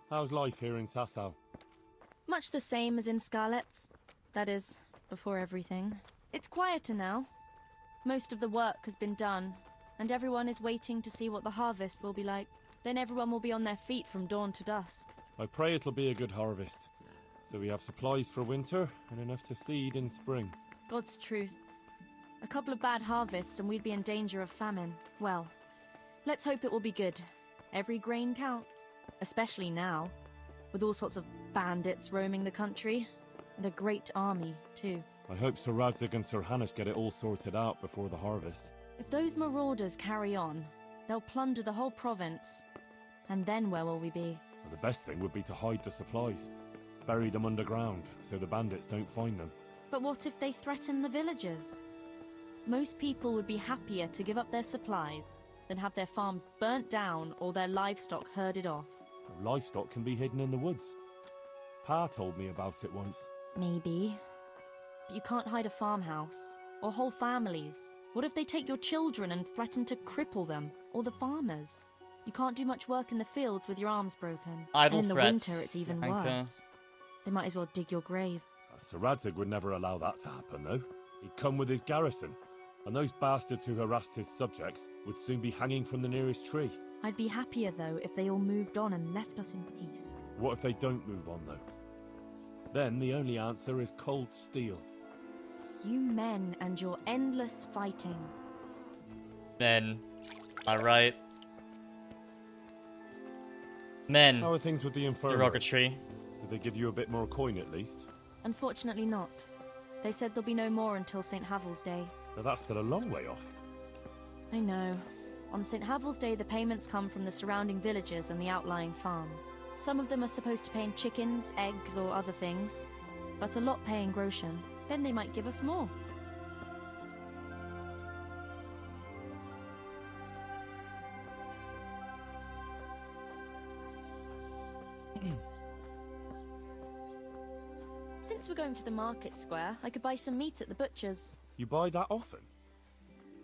How's life here in Sasau?
Much the same as in Skalitz. That is, before everything. It's quieter now. Most of the work has been done, and everyone is waiting to see what the harvest will be like. Then everyone will be on their feet from dawn to dusk.
I pray it'll be a good harvest, so we have supplies for winter and enough to seed in spring.
God's truth. A couple of bad harvests and we'd be in danger of famine. Well, let's hope it will be good. Every grain counts, especially now, with all sorts of bandits roaming the country, and a great army, too.
I hope Sir Radzig and Sir Hanush get it all sorted out before the harvest.
If those marauders carry on, they'll plunder the whole province. And then where will we be?
Well, the best thing would be to hide the supplies. Bury them underground, so the bandits don't find them.
But what if they threaten the villagers? Most people would be happier to give up their supplies than have their farms burnt down or their livestock herded off.
Livestock can be hidden in the woods. Pa told me about it once.
Maybe. But you can't hide a farmhouse, or whole families. What if they take your children and threaten to cripple them, or the farmers? You can't do much work in the fields with your arms broken.
Idle
and in
threats.
the winter it's even worse. They might as well dig your grave.
Sir Radzig would never allow that to happen, though. He'd come with his garrison. And those bastards who harassed his subjects would soon be hanging from the nearest tree.
I'd be happier, though, if they all moved on and left us in peace.
What if they don't move on, though? Then the only answer is cold steel.
You men and your endless fighting.
Men. Alright. Men.
How are things with the infirmary?
Derogatory.
Did they give you a bit more coin at least?
Unfortunately not. They said there'll be no more until St. Havel's Day.
But that's still a long way off.
I know. On St. Havel's Day, the payments come from the surrounding villages and the outlying farms. Some of them are supposed to pay in chickens, eggs, or other things, but a lot pay in groschen. Then they might give us more. Since we're going to the market square, I could buy some meat at the butcher's.
You buy that often?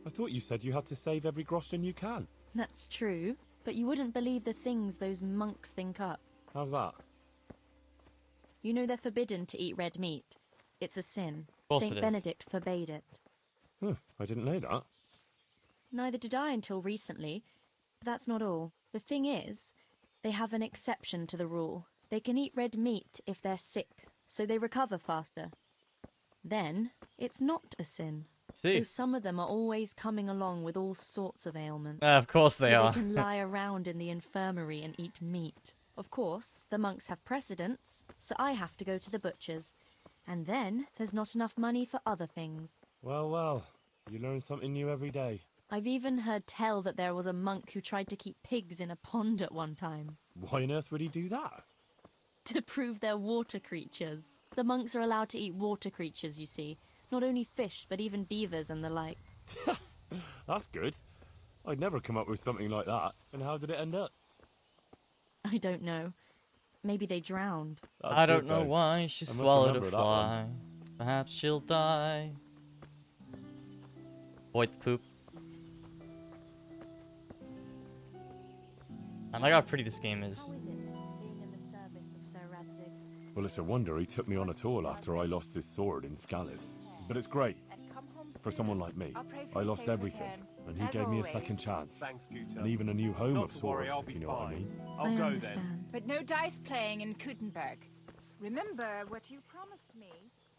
I thought you said you had to save every groschen you can.
That's true, but you wouldn't believe the things those monks think up.
How's that?
You know they're forbidden to eat red meat. It's a sin.
Course
Saint
it is.
Benedict forbade it.
I didn't know that.
Neither did I until recently. But that's not all. The thing is, they have an exception to the rule. They can eat red meat if they're sick, so they recover faster. Then, it's not a sin.
See.
So some of them are always coming along with all sorts of ailments.
Of course they
so
are.
They can lie around in the infirmary and eat meat. Of course, the monks have precedence, so I have to go to the butcher's. And then, there's not enough money for other things.
Well, well. You learn something new every day.
I've even heard tell that there was a monk who tried to keep pigs in a pond at one time.
Why on earth would he do that?
To prove they're water creatures. The monks are allowed to eat water creatures, you see. Not only fish, but even beavers and the like.
That's good. I'd never come up with something like that. And how did it end up?
I don't know. Maybe they drowned.
That's
I don't
good,
know
though.
why she
I must
swallowed a
remember that
fly.
one.
Perhaps she'll die. Avoid the poop. I like how pretty this game is.
How is it, being in the service of Sir Radzig?
Well, it's a wonder he took me on at all after I lost his sword in Scales. But it's great. For someone like me. I lost everything, and he gave me a second chance.
Thanks, Guta.
And even a new home
Not
of
to worry,
sorts,
I'll
if
be
you know what I
fine.
mean.
I'll
I
go
understand.
then.
But no dice playing in Kutenberg. Remember what you promised me.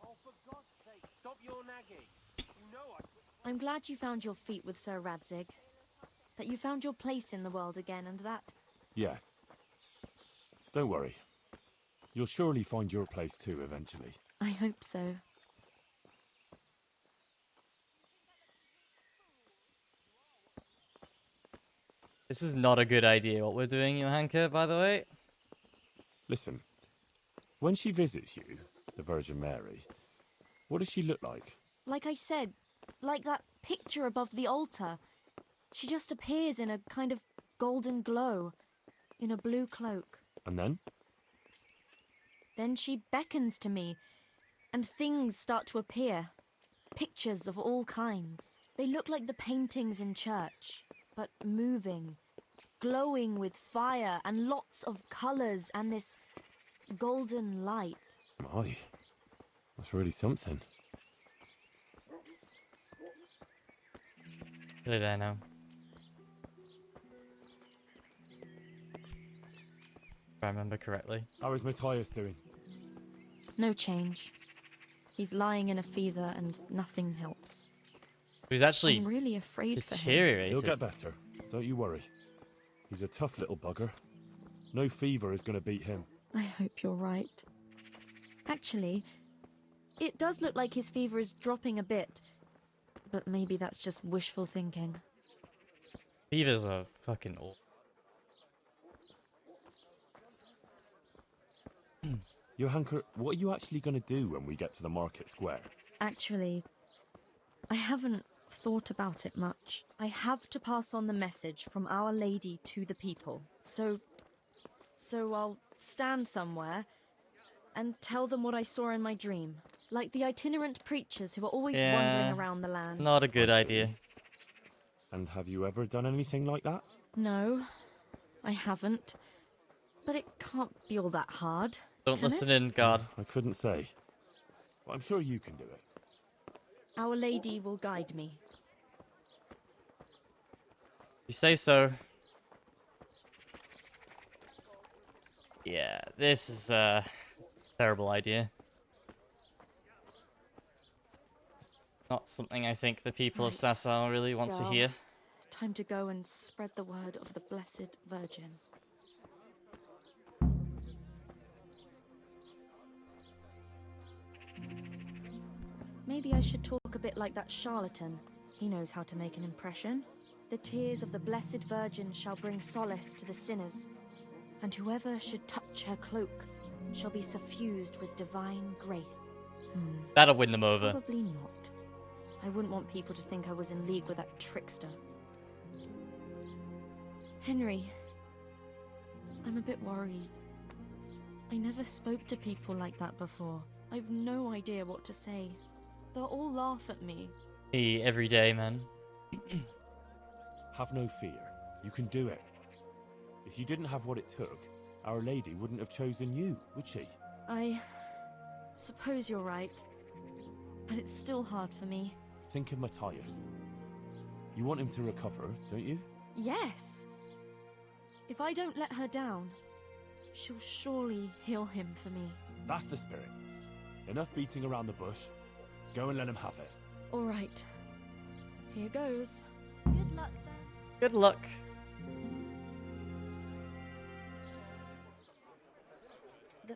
Oh, for God's sake, stop your nagging. You know I...
I'm glad you found your feet with Sir Radzig. That you found your place in the world again, and that...
Yeah. Don't worry. You'll surely find your place too, eventually.
I hope so.
This is not a good idea what we're doing, Johanka, by the way.
Listen, when she visits you, the Virgin Mary, what does she look like?
Like I said, like that picture above the altar. She just appears in a kind of golden glow, in a blue cloak.
And then?
Then she beckons to me, and things start to appear. Pictures of all kinds. They look like the paintings in church, but moving, glowing with fire and lots of colours and this golden light.
My, that's really something.
Really there now. If I remember correctly.
How is Matthias doing?
No change. He's lying in a fever and nothing helps.
He's actually
I'm really afraid for him.
deteriorated.
He'll get better. Don't you worry. He's a tough little bugger. No fever is going to beat him.
I hope you're right. Actually, it does look like his fever is dropping a bit. But maybe that's just wishful thinking.
Fevers are fucking awful.
Johanka, what are you actually going to do when we get to the market square?
Actually, I haven't thought about it much. I have to pass on the message from Our Lady to the people. So I'll stand somewhere and tell them what I saw in my dream. Like the itinerant preachers who are always wandering around the land.
Not a good idea.
And have you ever done anything like that?
No, I haven't. But it can't be all that hard.
Don't
can
listen
it?
in, God.
I couldn't say. But I'm sure you can do it.
Our Lady will guide me.
You say so. Yeah, this is a terrible idea. Not something I think the people of
Right.
Sasau really want to
Girl,
hear.
time to go and spread the word of the Blessed Virgin. Maybe I should talk a bit like that charlatan. He knows how to make an impression. The tears of the Blessed Virgin shall bring solace to the sinners, and whoever should touch her cloak shall be suffused with divine grace.
That'll win them over.
Probably not. I wouldn't want people to think I was in league with that trickster. Henry, I'm a bit worried. I never spoke to people like that before. I've no idea what to say. They'll all laugh at me.
Me every day, man.
Have no fear. You can do it. If you didn't have what it took, Our Lady wouldn't have chosen you, would she?
I suppose you're right. But it's still hard for me.
Think of Matthias. You want him to recover, don't you?
Yes. If I don't let her down, she'll surely heal him for me.
That's the spirit. Enough beating around the bush. Go and let him have it.
All right. Here goes. Good luck then.
Good luck.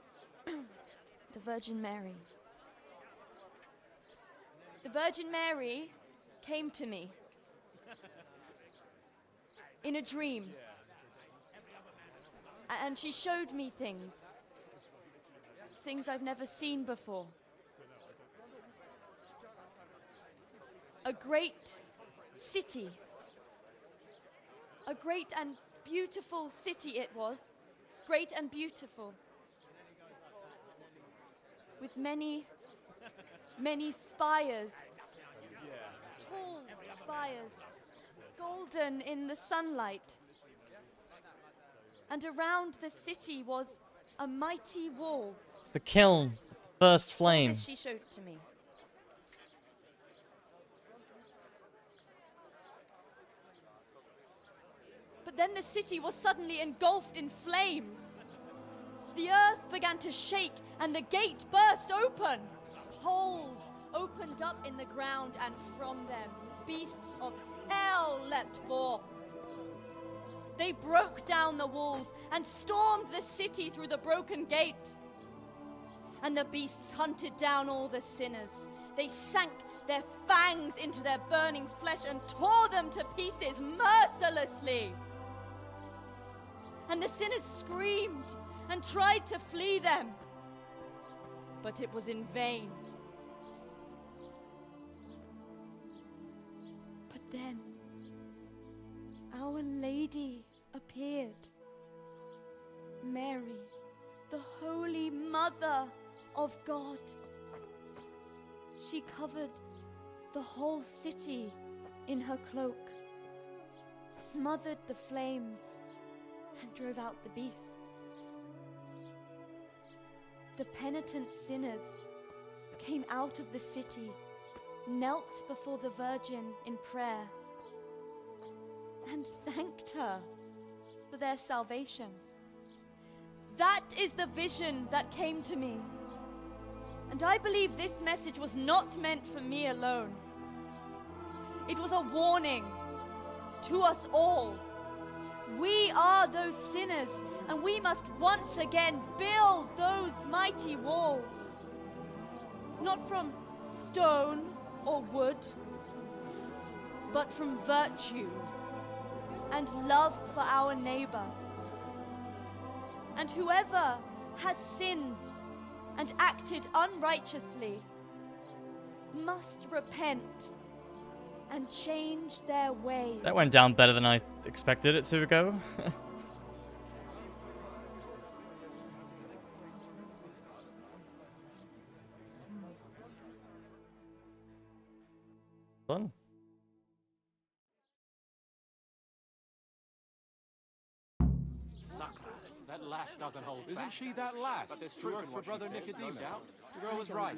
The Virgin Mary. The Virgin Mary came to me in a dream. And she showed me things. Things I've never seen before. A great city. A great and beautiful city it was. Great and beautiful. With many spires. Tall spires. Golden in the sunlight. And around the city was a mighty wall.
It's the kiln. First flame.
As she showed to me. But then the city was suddenly engulfed in flames. The earth began to shake and the gate burst open. Holes opened up in the ground and from them beasts of hell leapt forth. They broke down the walls and stormed the city through the broken gate. And the beasts hunted down all the sinners. They sank their fangs into their burning flesh and tore them to pieces mercilessly. And the sinners screamed and tried to flee them, but it was in vain. But then, Our Lady appeared. Mary, the Holy Mother of God. She covered the whole city in her cloak, smothered the flames, and drove out the beasts. The penitent sinners came out of the city, knelt before the Virgin in prayer, and thanked her for their salvation. That is the vision that came to me. And I believe this message was not meant for me alone. It was a warning to us all. We are those sinners, and we must once again build those mighty walls. Not from stone or wood, but from virtue and love for our neighbor. And whoever has sinned and acted unrighteously must repent and change their ways.
That went down better than I expected it to go. Fun.
That lass doesn't hold back. Isn't she that lass? But there's truth for Brother Nicodemus. No doubt. The girl was right.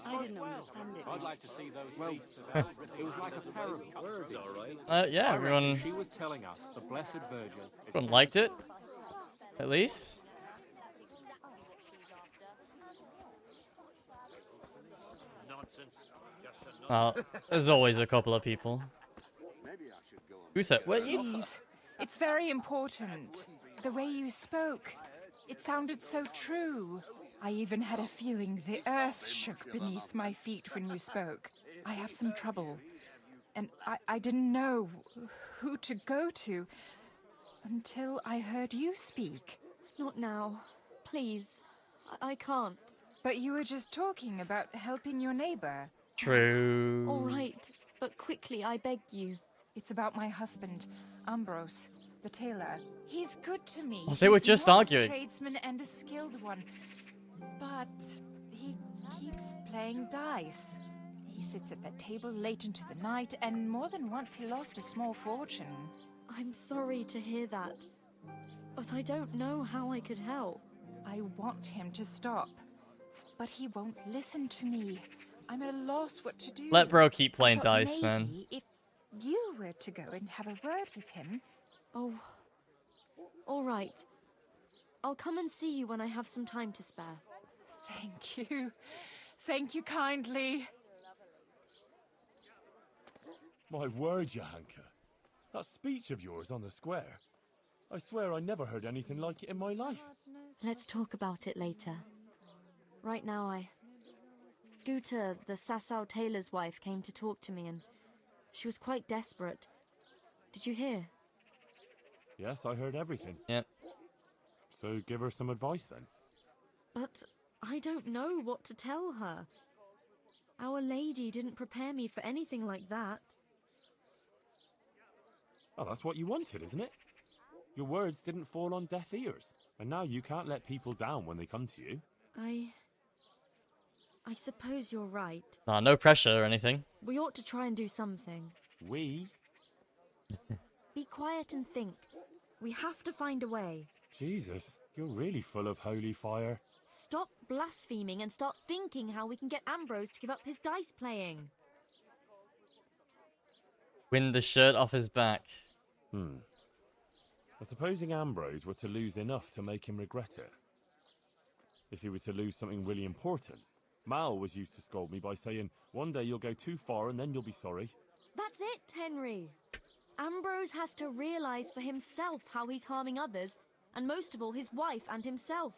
I didn't understand it. I'd like to see those beasts about. It was like a parable. Words, all right.
Yeah, everyone.
She was telling us the Blessed Virgin.
Everyone liked it, at least. Well, there's always a couple of people. Who said? What you?
Please, it's very important. The way you spoke, it sounded so true. I even had a feeling the earth shook beneath my feet when you spoke. I have some trouble, and I didn't know who to go to until I heard you speak.
Not now. Please. I can't.
But you were just talking about helping your neighbor.
True.
All right, but quickly, I beg you.
It's about my husband, Ambrose, the tailor. He's good to me.
Oh, they were
He's
just
an honest
arguing.
tradesman and a skilled one. But he keeps playing dice. He sits at that table late into the night, and more than once he lost a small fortune.
I'm sorry to hear that, but I don't know how I could help.
I want him to stop, but he won't listen to me. I'm at a loss what to do.
Let bro keep playing
I thought
dice, man.
maybe if you were to go and have a word with him.
Oh, all right. I'll come and see you when I have some time to spare.
Thank you. Thank you kindly.
My word, Johanka. That speech of yours on the square. I swear I never heard anything like it in my life.
Let's talk about it later. Right now, Guta, the Sasau tailor's wife, came to talk to me, and she was quite desperate. Did you hear?
Yes, I heard everything.
Yep.
So give her some advice then.
But I don't know what to tell her. Our Lady didn't prepare me for anything like that.
Oh, that's what you wanted, isn't it? Your words didn't fall on deaf ears, and now you can't let people down when they come to you.
I suppose you're right.
Nah, no pressure or anything.
We ought to try and do something.
We?
Be quiet and think. We have to find a way.
Jesus, you're really full of holy fire.
Stop blaspheming and start thinking how we can get Ambrose to give up his dice playing.
Win the shirt off his back.
Well, supposing Ambrose were to lose enough to make him regret it. If he were to lose something really important. Mal was used to scold me by saying, one day you'll go too far and then you'll be sorry.
That's it, Henry. Ambrose has to realize for himself how he's harming others, and most of all, his wife and himself.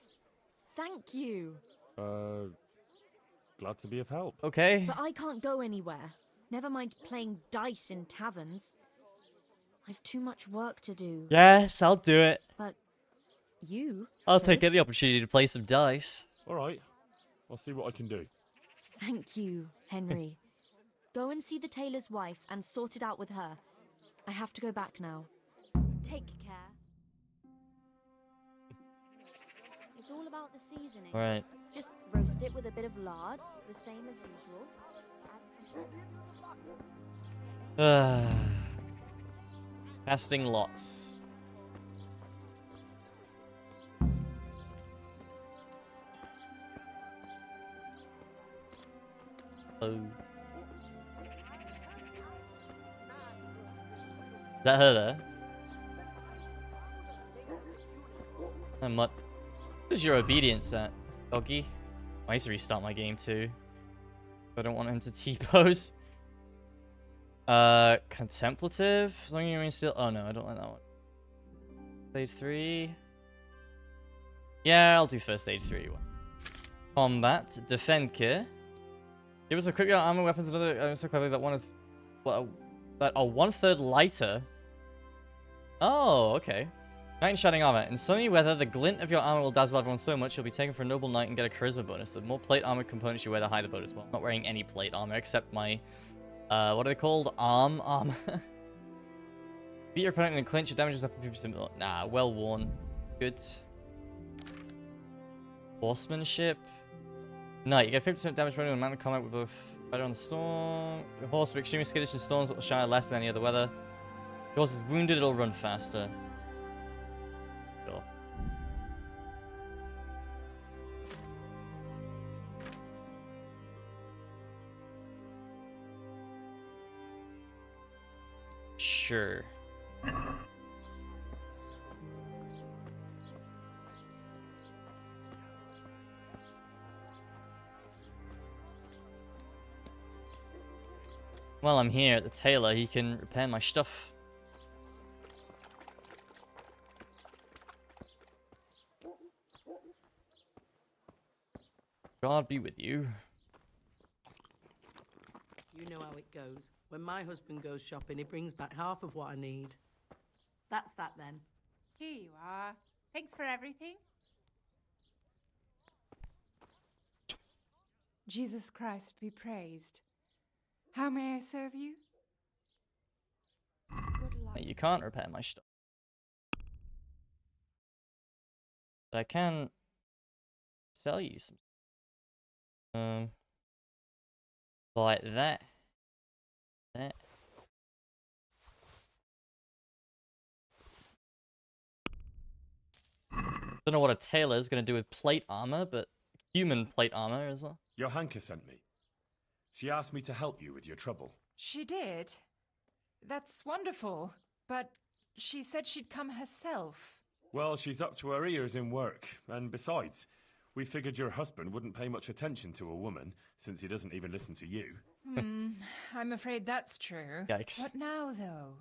Thank you.
Glad to be of help.
Okay.
But I can't go anywhere. Never mind playing dice in taverns. I've too much work to do.
Yes, I'll do it.
But you?
I'll take any opportunity to play some dice.
All right. I'll see what I can do.
Thank you, Henry. Go and see the tailor's wife and sort it out with her. I have to go back now. Take care. It's all about the seasoning.
Right.
Just roast it with a bit of lard, the same as usual. Add some
Casting lots. Oh. Is that her there? And what is your obedience at, doggy? I need to restart my game too. I don't want him to T-pose. Contemplative? As long as you remain still. Oh no, I don't like that one. Aid 3. Yeah, I'll do first aid 3. Combat. Defend care. Give us a quick armor, weapons, another. I'm so clever that one is. Well, that are 1/3 lighter. Oh, okay. Knight in shining armor. In sunny weather, the glint of your armor will dazzle everyone so much you'll be taken for a noble knight and get a charisma bonus. The more plate armor components you wear, the higher the bonus. Well, I'm not wearing any plate armor except my, what are they called? Armor. Beat your opponent in a clinch, your damage is up to 50%. Nah, well worn. Good. Horsemanship. Knight, you get 50% damage when in man of combat with both better on the storm. Your horse will be extremely skittish in storms, but will shine less than any other weather. Your horse is wounded, it'll run faster. Sure. Sure. While I'm here at the tailor, he can repair my stuff. God be with you.
You know how it goes. When my husband goes shopping, he brings back half of what I need. That's that then.
Here you are. Thanks for everything. Jesus Christ be praised. How may I serve you? Good luck.
You can't repair my stuff. But I can sell you some. Like that. That. Don't know what a tailor is going to do with plate armor, but human plate armor as well.
Johanka sent me. She asked me to help you with your trouble.
She did. That's wonderful. But she said she'd come herself.
Well, she's up to her ears in work, and besides, we figured your husband wouldn't pay much attention to a woman, since he doesn't even listen to you.
I'm afraid that's true.
Yikes.
What now, though?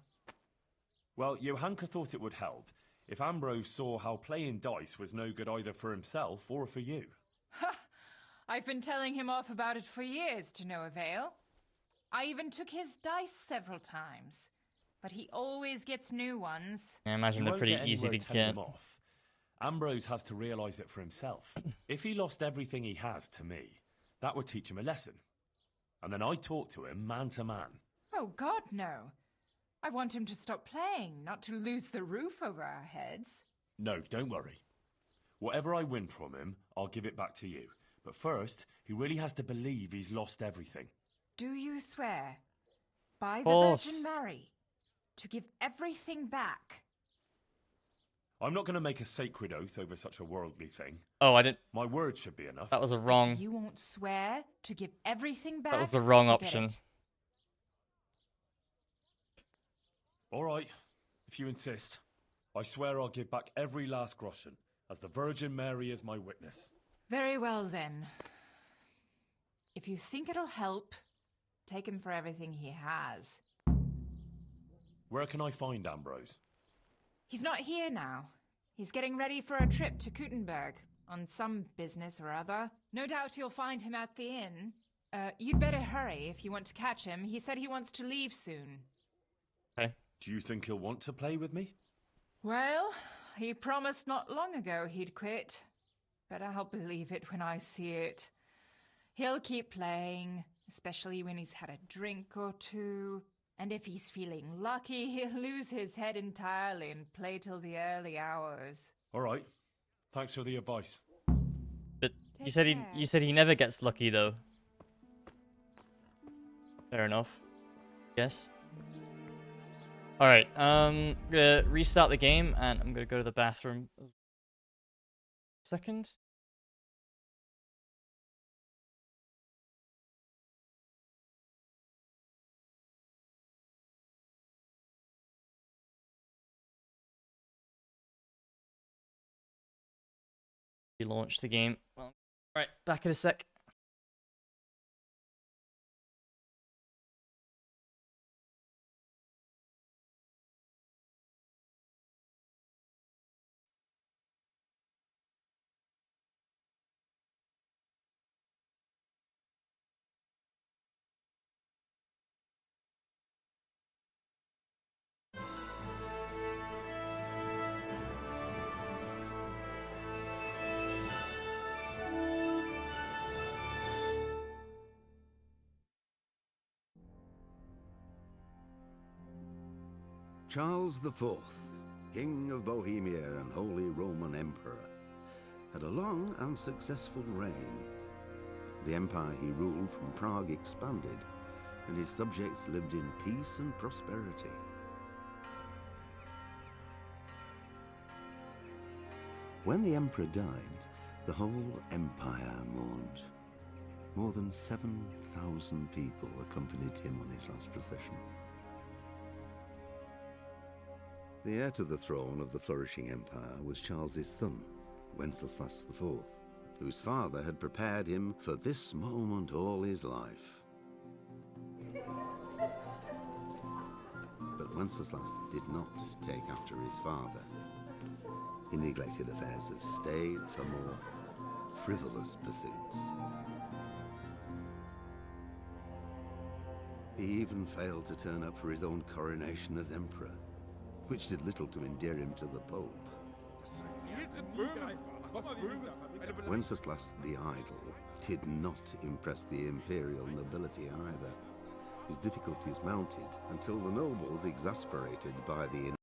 Well, Johanka thought it would help if Ambrose saw how playing dice was no good either for himself or for you.
Ha! I've been telling him off about it for years to no avail. I even took his dice several times, but he always gets new ones.
I imagine they're pretty easy to
telling
get.
him off. Ambrose has to realise it for himself. If he lost everything he has to me, that would teach him a lesson. And then I talk to him man to man.
Oh, God, no. I want him to stop playing, not to lose the roof over our heads.
No, don't worry. Whatever I win from him, I'll give it back to you. But first, he really has to believe he's lost everything.
Do you swear, by the
Course.
Virgin Mary, to give everything back?
I'm not going to make a sacred oath over such a worldly thing.
Oh, I didn't.
My word should be enough.
That was a wrong.
You won't swear to give everything back?
That was the wrong
Forget
option.
it.
All right, if you insist. I swear I'll give back every last groschen, as the Virgin Mary is my witness.
Very well, then. If you think it'll help, take him for everything he has.
Where can I find Ambrose?
He's not here now. He's getting ready for a trip to Kuttenberg, on some business or other. No doubt you'll find him at the inn. You'd better hurry if you want to catch him. He said he wants to leave soon.
Okay.
Do you think he'll want to play with me?
Well, he promised not long ago he'd quit. But I'll believe it when I see it. He'll keep playing, especially when he's had a drink or two. And if he's feeling lucky, he'll lose his head entirely and play till the early hours.
All right. Thanks for the advice.
But
Take
you said
care.
you said he never gets lucky though. Fair enough. Yes. All right. Gonna restart the game, and I'm gonna go to the bathroom. Second. Launch the game. Well, all right, back in a sec.
Charles IV, King of Bohemia and Holy Roman Emperor, had a long and successful reign. The empire he ruled from Prague expanded, and his subjects lived in peace and prosperity. When the emperor died, the whole empire mourned. More than 7,000 people accompanied him on his last procession. The heir to the throne of the flourishing empire was Charles's son, Wenceslas IV, whose father had prepared him for this moment all his life. But Wenceslas did not take after his father. He neglected affairs of state for more frivolous pursuits. He even failed to turn up for his own coronation as emperor, which did little to endear him to the Pope. Wenceslas the Idle did not impress the imperial nobility either. His difficulties mounted until the nobles, exasperated by the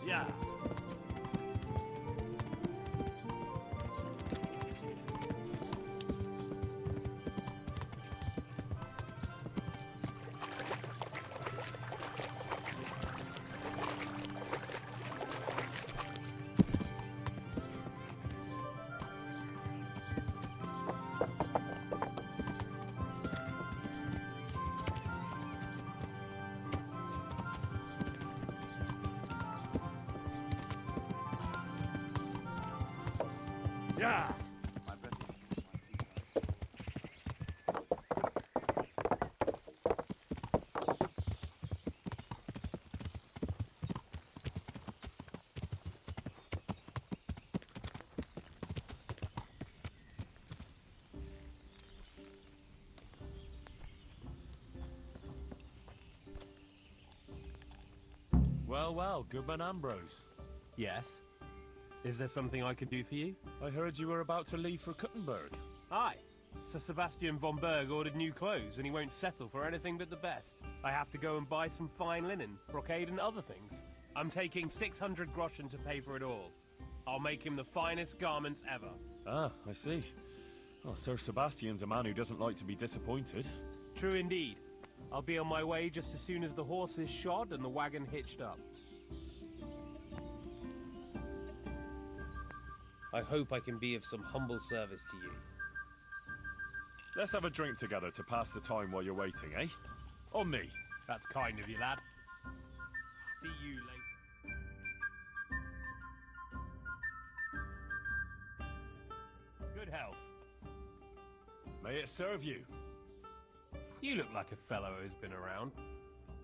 Yeah. Yeah.
Well, well, Goodman Ambrose.
Yes. Is there something I could do for you?
I heard you were about to leave for Kuttenberg.
Aye. Sir Sebastian von Berg ordered new clothes and he won't settle for anything but the best. I have to go and buy some fine linen, brocade and other things. I'm taking 600 groschen to pay for it all. I'll make him the finest garments ever.
Ah, I see. Well, Sir Sebastian's a man who doesn't like to be disappointed.
True indeed. I'll be on my way just as soon as the horse is shod and the wagon hitched up. I hope I can be of some humble service to you.
Let's have a drink together to pass the time while you're waiting, eh? On me.
That's kind of you, lad. See you later. Good health.
May it serve you.
You look like a fellow who's been around.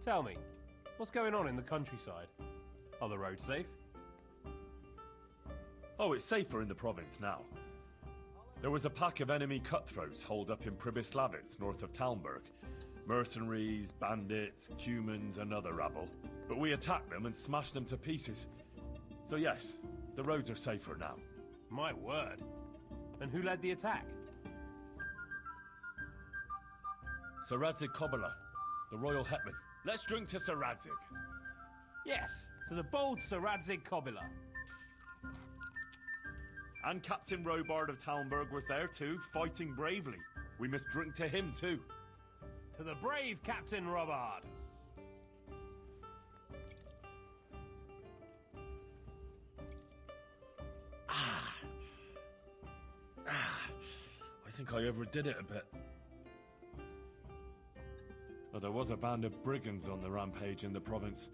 Tell me, what's going on in the countryside? Are the roads safe?
Oh, it's safer in the province now. There was a pack of enemy cutthroats holed up in Pribyslavitz, north of Talmberg. Mercenaries, bandits, humans, and other rabble. But we attacked them and smashed them to pieces. So yes, the roads are safer now.
My word. And who led the attack?
Sir Radzig Kobyla, the royal hetman. Let's drink to Sir Radzig.
Yes, to the bold Sir Radzig Kobyla.
And Captain Robard of Talmberg was there too, fighting bravely. We must drink to him too.
To the brave Captain Robard.
think I overdid it a bit. Well, there was a band of brigands on the rampage in the province.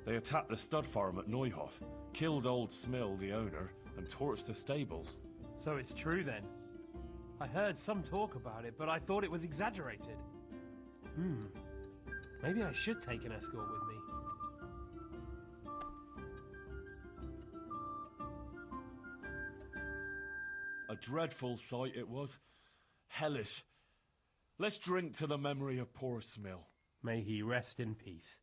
They attacked the stud farm at Neuhof, killed old Smill, the owner, and torched the stables.
So it's true then? I heard some talk about it, but I thought it was exaggerated. Maybe I should take an escort with me.
A dreadful sight it was. Hellish. Let's drink to the memory of poor Smill.
May he rest in peace.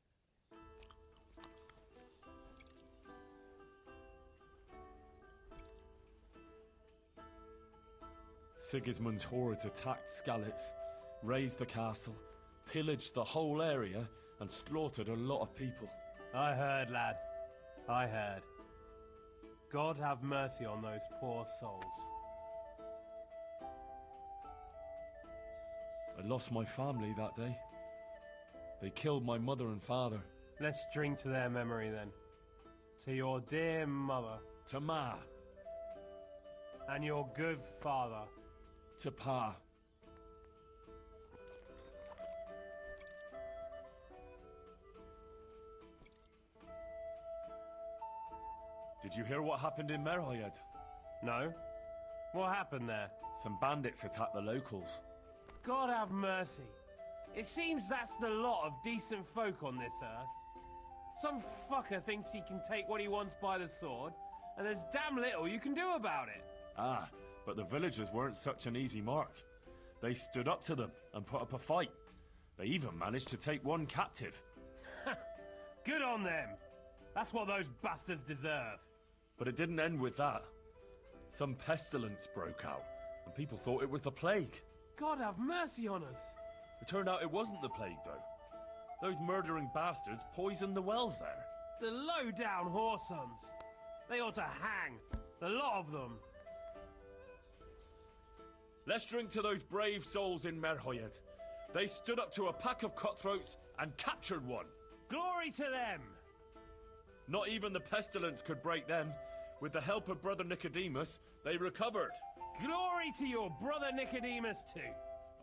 Sigismund's hordes attacked Skalitz, razed the castle, pillaged the whole area, and slaughtered a lot of people.
I heard, lad. I heard. God have mercy on those poor souls.
I lost my family that day. They killed my mother and father.
Let's drink to their memory then. To your dear mother.
To Ma.
And your good father.
To Pa. Did you hear what happened in Merhayed?
No? What happened there?
Some bandits attacked the locals.
God have mercy. It seems that's the lot of decent folk on this earth. Some fucker thinks he can take what he wants by the sword, and there's damn little you can do about it.
Ah, but the villagers weren't such an easy mark. They stood up to them and put up a fight. They even managed to take one captive.
Good on them. That's what those bastards deserve.
But it didn't end with that. Some pestilence broke out, and people thought it was the plague.
God have mercy on us.
It turned out it wasn't the plague, though. Those murdering bastards poisoned the wells there.
The low-down whoresons. They ought to hang. The lot of them.
Let's drink to those brave souls in Merhayed. They stood up to a pack of cutthroats and captured one.
Glory to them!
Not even the pestilence could break them. With the help of Brother Nicodemus, they recovered.
Glory to your brother Nicodemus too.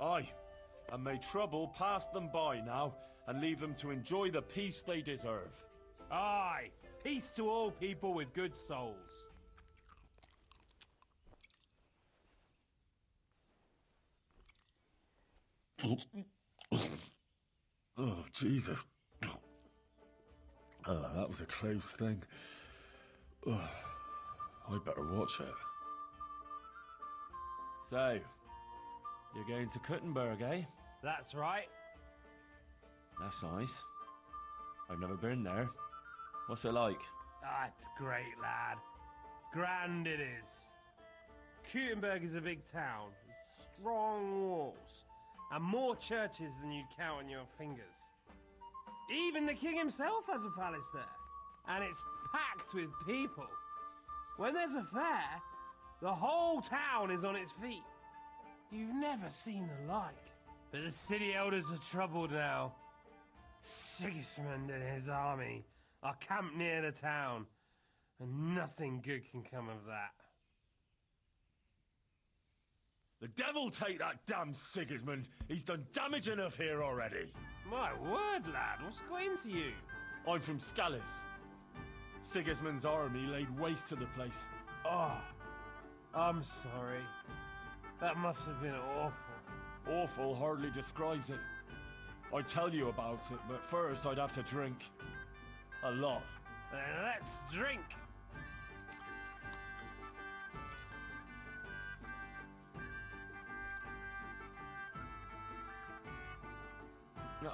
Aye, and may trouble pass them by now and leave them to enjoy the peace they deserve.
Aye, peace to all people with good souls.
Oh, Jesus. Oh, that was a close thing. Oh, I better watch it. So, you're going to Kuttenberg, eh?
That's right.
That's nice. I've never been there. What's it like?
Ah, it's great, lad. Grand it is. Kuttenberg is a big town, with strong walls, and more churches than you'd count on your fingers. Even the king himself has a palace there, and it's packed with people. When there's a fair, the whole town is on its feet. You've never seen the like. But the city elders are troubled now. Sigismund and his army are camped near the town, and nothing good can come of that.
The devil take that damn Sigismund! He's done damage enough here already!
My word, lad, what's got into you?
I'm from Skalitz. Sigismund's army laid waste to the place.
Oh, I'm sorry. That must have been awful.
Awful hardly describes it. I'd tell you about it, but first I'd have to drink. A lot.
Then let's drink.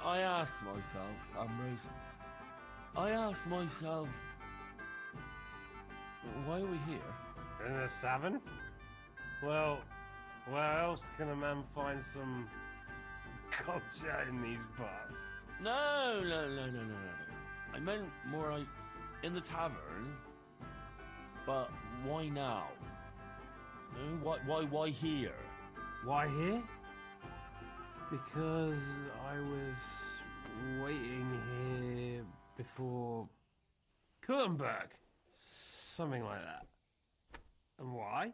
I asked myself, Ambrose, why are we here?
In the Savin? Well, where else can a man find some culture in these parts?
No. I meant more like in the tavern. But why now? No, why here?
Why here? Because I was waiting here before Kuttenberg. Something like that. And why?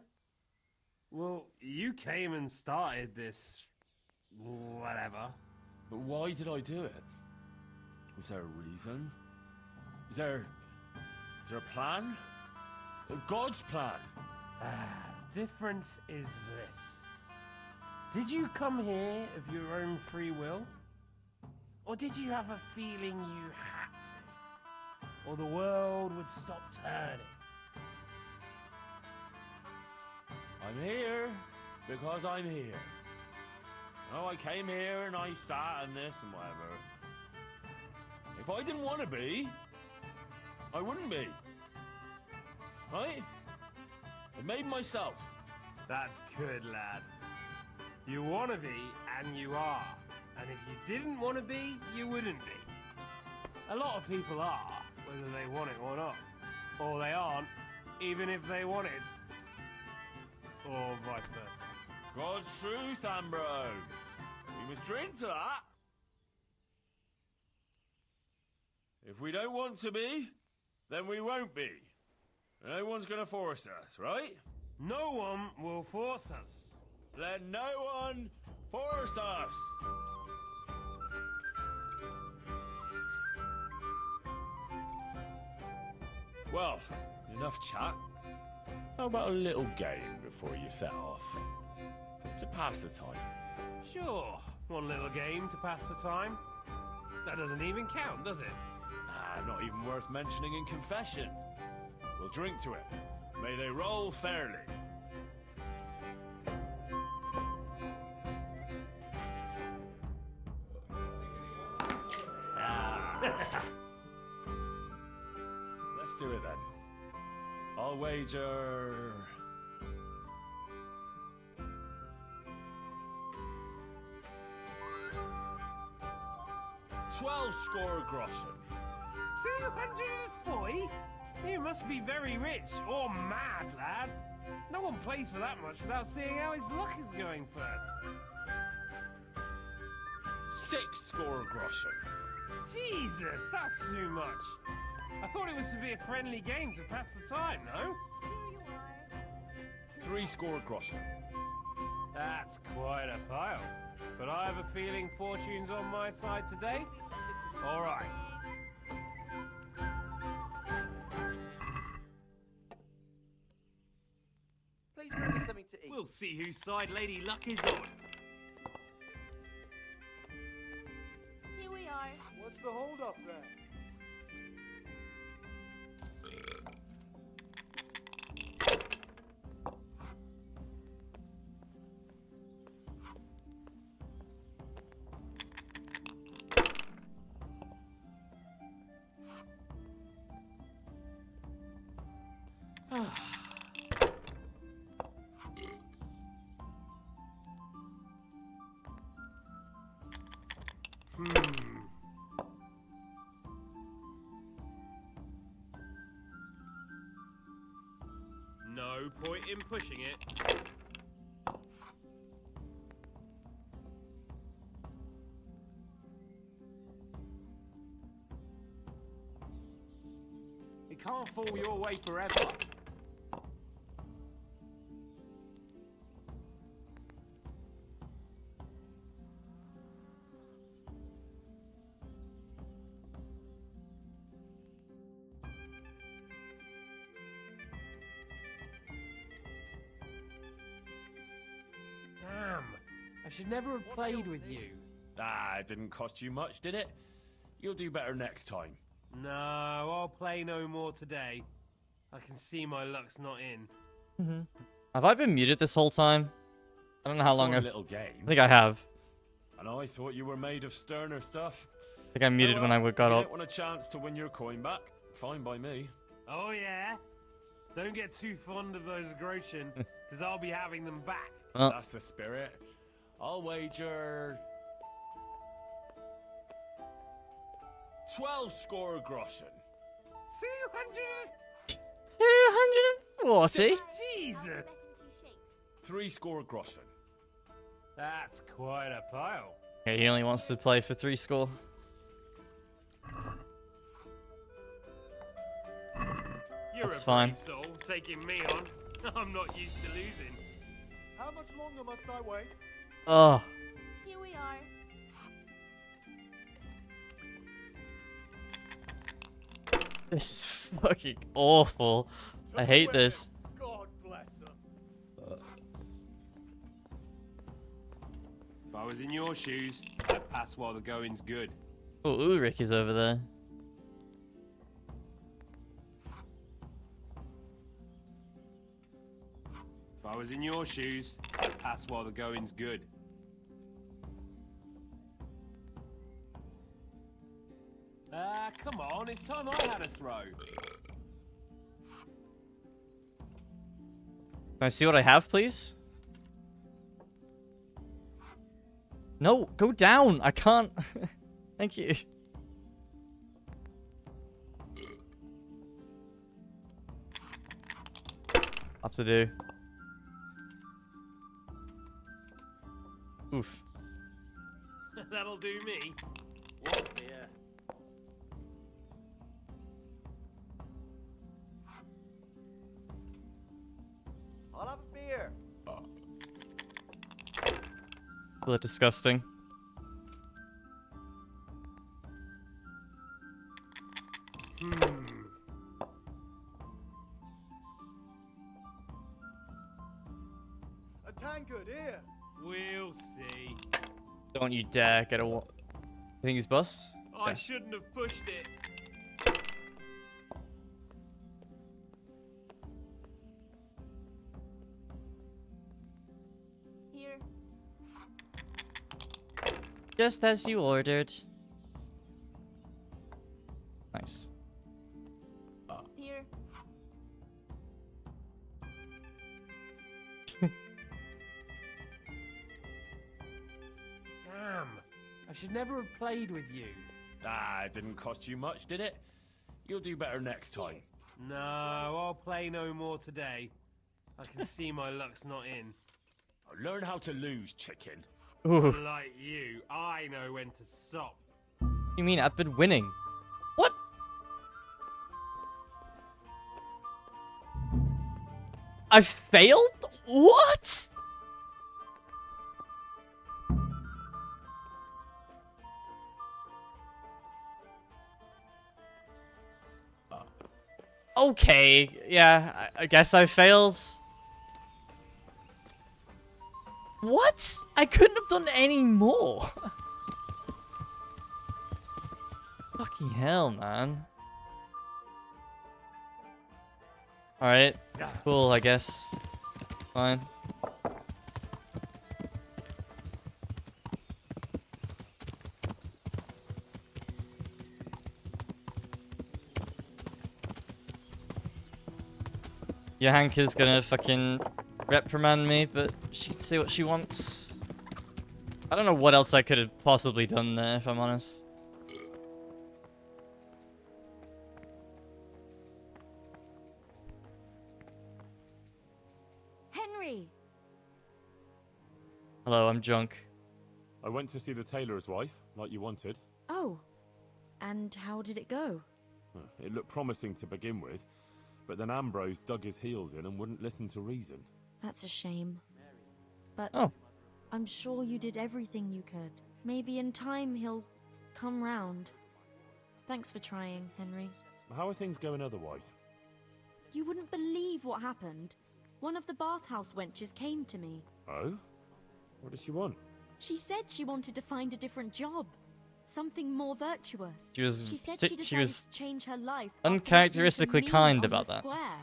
Well, you came and started this... whatever.
But why did I do it? Was there a reason? Is there a plan? God's plan?
The difference is this. Did you come here of your own free will? Or did you have a feeling you had to? Or the world would stop turning?
I'm here because I'm here. Oh, I came here and I sat and this and whatever. If I didn't want to be, I wouldn't be. Right? I made myself.
That's good, lad. You want to be, and you are. And if you didn't want to be, you wouldn't be. A lot of people are, whether they want it or not. Or they aren't, even if they want it. Or vice versa.
God's truth, Ambrose. We must drink to that. If we don't want to be, then we won't be. No one's gonna force us, right?
No one will force us.
Let no one force us. Well, enough chat. How about a little game before you set off? To pass the time.
Sure, one little game to pass the time. That doesn't even count, does it?
Not even worth mentioning in confession. We'll drink to it. May they roll fairly. Let's do it then. I'll wager... 12 score groschen.
240? You must be very rich or mad, lad. No one plays for that much without seeing how his luck is going first.
6 score groschen.
Jesus, that's too much. I thought it was to be a friendly game to pass the time, no?
3 score groschen.
That's quite a pile. But I have a feeling fortune's on my side today. All right.
Please bring me something to eat.
We'll see whose side Lady Luck is on.
Here we are.
What's the hold up then?
No point in pushing it. It can't fall your way forever. Damn, I should never have played with you.
It didn't cost you much, did it? You'll do better next time.
No, I'll play no more today. I can see my luck's not in.
Have I been muted this whole time? I don't know how long I've...
little game.
I think I have.
And I thought you were made of sterner stuff.
I think I muted when I got up.
You don't want a chance to win your coin back? Fine by me.
Oh yeah? Don't get too fond of those groschen, because I'll be having them back.
Oh.
That's the spirit. I'll wager... 12 score groschen.
240?
Jesus!
3 score groschen.
That's quite a pile.
Okay, he only wants to play for 3 score.
You're
That's
a
fine.
brave soul, taking me on. I'm not used to losing.
How much longer must I wait?
Oh.
Here we are.
This is fucking awful. I hate this.
God bless her.
If I was in your shoes, I'd pass while the going's good.
Oh, Ulrich is over there.
If I was in your shoes, I'd pass while the going's good. Ah, come on, it's time I had a throw.
Can I see what I have, please? No, go down. I can't. Thank you. Have to do. Oof.
That'll do me.
One beer. I'll have a beer.
A little disgusting.
A tankard here.
We'll see.
Don't you dare get a. You think he's bust?
I shouldn't have pushed it.
Here.
Just as you ordered. Nice.
Here.
Damn. I should never have played with you.
Ah, it didn't cost you much, did it? You'll do better next time.
No, I'll play no more today. I can see my luck's not in.
Learn how to lose, chicken.
Ooh.
Like you, I know when to stop.
You mean I've been winning? What? I failed? What? Okay, yeah, I guess I failed. What? I couldn't have done any more. Fucking hell, man. Alright, cool, I guess. Fine. Johanka's gonna fucking reprimand me, but she can say what she wants. I don't know what else I could have possibly done there, if I'm honest.
Henry!
Hello, I'm drunk.
I went to see the tailor's wife, like you wanted.
Oh. And how did it go?
It looked promising to begin with, but then Ambrose dug his heels in and wouldn't listen to reason.
That's a shame. But
Oh.
I'm sure you did everything you could. Maybe in time he'll come round. Thanks for trying, Henry.
How are things going otherwise?
You wouldn't believe what happened. One of the bathhouse wenches came to me.
Oh? What does she want?
She said she wanted to find a different job. Something more virtuous.
She
said
she
she decided
was
to change her life.
uncharacteristically kind about that.
Square.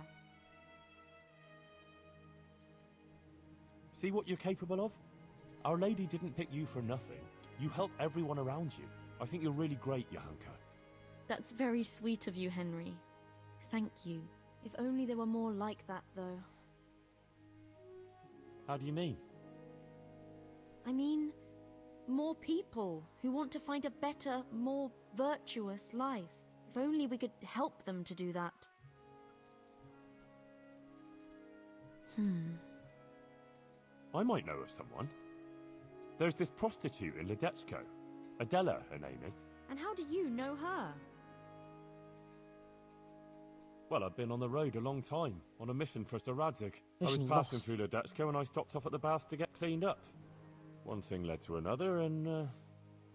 See what you're capable of? Our Lady didn't pick you for nothing. You help everyone around you. I think you're really great, Johanka.
That's very sweet of you, Henry. Thank you. If only there were more like that, though.
How do you mean?
I mean, more people who want to find a better, more virtuous life. If only we could help them to do that.
I might know of someone. There's this prostitute in Ledechko. Adela, her name is.
And how do you know her?
Well, I've been on the road a long time, on a mission for Sir Radzig. I was
Mission
passing
lost.
through Ledechko and I stopped off at the baths to get cleaned up. One thing led to another and,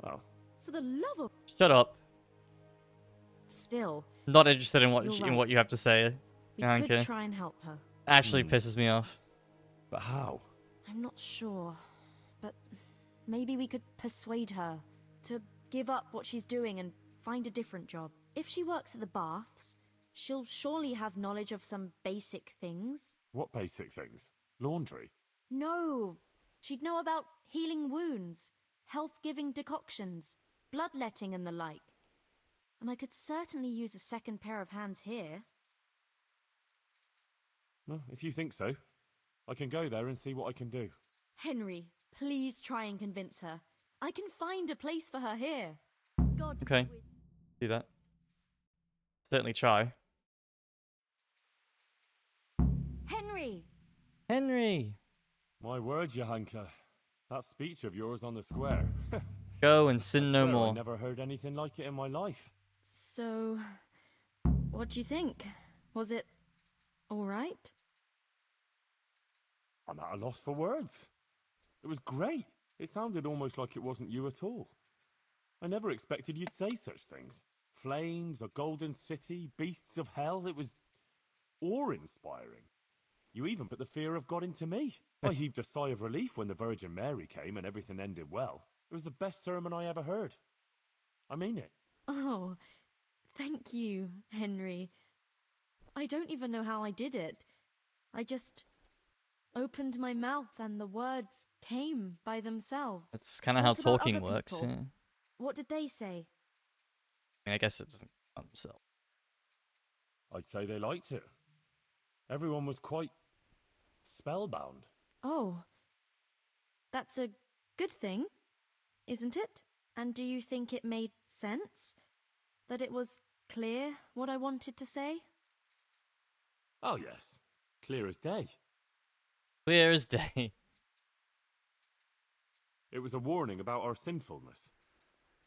well...
For the love of...
Shut up.
Still,
Not interested in
you're
what you have to say.
we
Yeah,
could
okay.
try and help her.
Actually pisses me off.
But how?
I'm not sure, but maybe we could persuade her to give up what she's doing and find a different job. If she works at the baths, she'll surely have knowledge of some basic things.
What basic things? Laundry?
No, she'd know about healing wounds, health-giving decoctions, bloodletting and the like. And I could certainly use a second pair of hands here.
Well, if you think so, I can go there and see what I can do.
Henry, please try and convince her. I can find a place for her here. God.
Okay. Do that. Certainly try.
Henry!
Henry!
My word, Johanka. That speech of yours on the square.
Go and sin no
I
more.
never heard anything like it in my life.
So, what do you think? Was it all right?
I'm at a loss for words. It was great. It sounded almost like it wasn't you at all. I never expected you'd say such things. Flames, a golden city, beasts of hell. It was awe-inspiring. You even put the fear of God into me. I heaved a sigh of relief when the Virgin Mary came and everything ended well. It was the best sermon I ever heard. I mean it.
Oh, thank you, Henry. I don't even know how I did it. I just opened my mouth and the words came by themselves.
That's kind of how
What about
talking
other
works,
people?
yeah.
What did they say?
I mean, I guess it doesn't come themselves.
I'd say they liked it. Everyone was quite spellbound.
Oh, that's a good thing, isn't it? And do you think it made sense? That it was clear what I wanted to say?
Oh, yes. Clear as day.
Clear as day.
It was a warning about our sinfulness.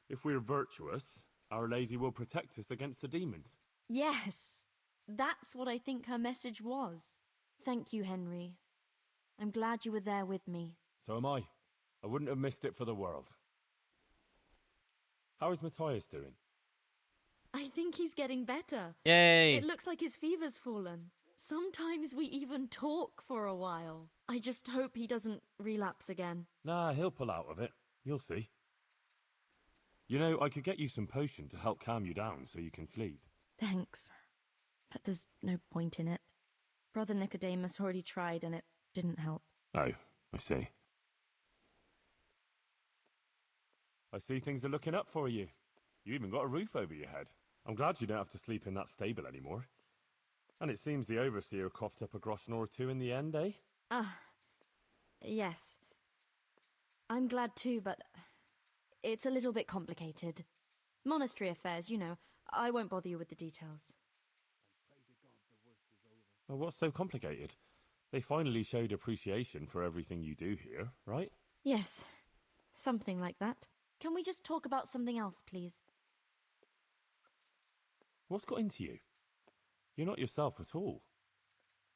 If we're virtuous, Our Lady will protect us against the demons.
Yes, that's what I think her message was. Thank you, Henry. I'm glad you were there with me.
So am I. I wouldn't have missed it for the world. How is Matthias doing?
I think he's getting better.
Yay!
It looks like his fever's fallen. Sometimes we even talk for a while. I just hope he doesn't relapse again.
Nah, he'll pull out of it. You'll see. You know, I could get you some potion to help calm you down so you can sleep.
Thanks. But there's no point in it. Brother Nicodemus already tried and it didn't help.
Oh, I see. I see things are looking up for you. You even got a roof over your head. I'm glad you don't have to sleep in that stable anymore. And it seems the overseer coughed up a groschen or two in the end, eh?
Yes. I'm glad too, but it's a little bit complicated. Monastery affairs, you know. I won't bother you with the details.
Well, what's so complicated? They finally showed appreciation for everything you do here, right?
Yes, something like that. Can we just talk about something else, please?
What's got into you? You're not yourself at all.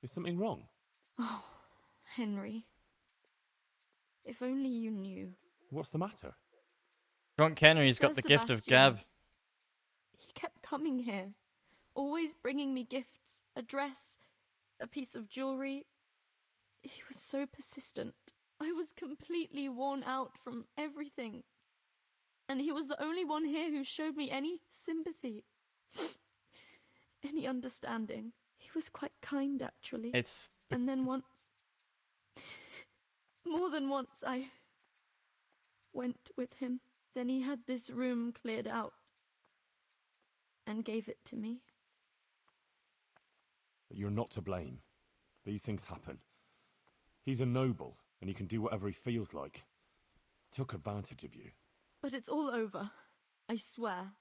Is something wrong?
Oh, Henry. If only you knew.
What's the matter?
Drunk Henry's got
Sir
the gift of
Sebastian.
gab.
He kept coming here, always bringing me gifts, a dress, a piece of jewelry. He was so persistent. I was completely worn out from everything. And he was the only one here who showed me any sympathy, any understanding. He was quite kind, actually. And then once, more than once, I went with him. Then he had this room cleared out and gave it to me.
But you're not to blame. These things happen. He's a noble, and he can do whatever he feels like. Took advantage of you.
But it's all over, I swear.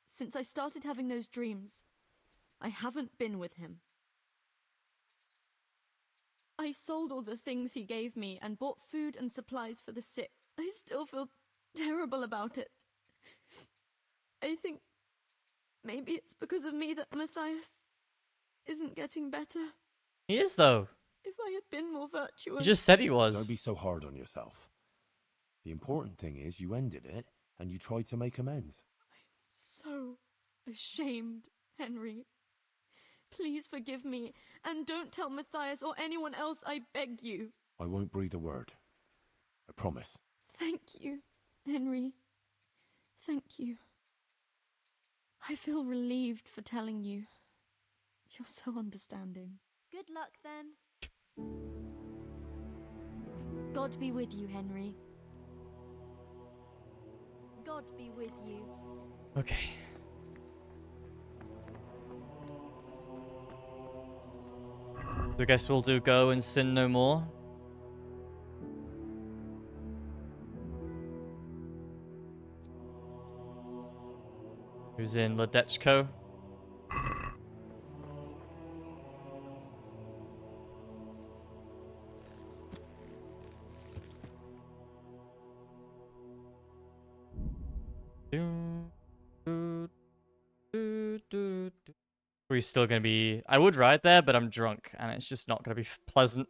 Since I started having those dreams, I haven't been with him. I sold all the things he gave me and bought food and supplies for the sick. I still feel terrible about it. I think maybe it's because of me that Matthias isn't getting better.
He is, though.
If I had been more virtuous...
He just said he was.
Don't be so hard on yourself. The important thing is you ended it, and you tried to make amends.
So ashamed, Henry. Please forgive me, and don't tell Matthias or anyone else, I beg you.
I won't breathe a word. I promise.
Thank you, Henry. Thank you. I feel relieved for telling you. You're so understanding.
Good luck then.
God be with you, Henry. God be with you.
Okay. So I guess we'll do go and sin no more. Who's in Ladechko? We're still gonna be... I would ride there, but I'm drunk, and it's just not gonna be pleasant.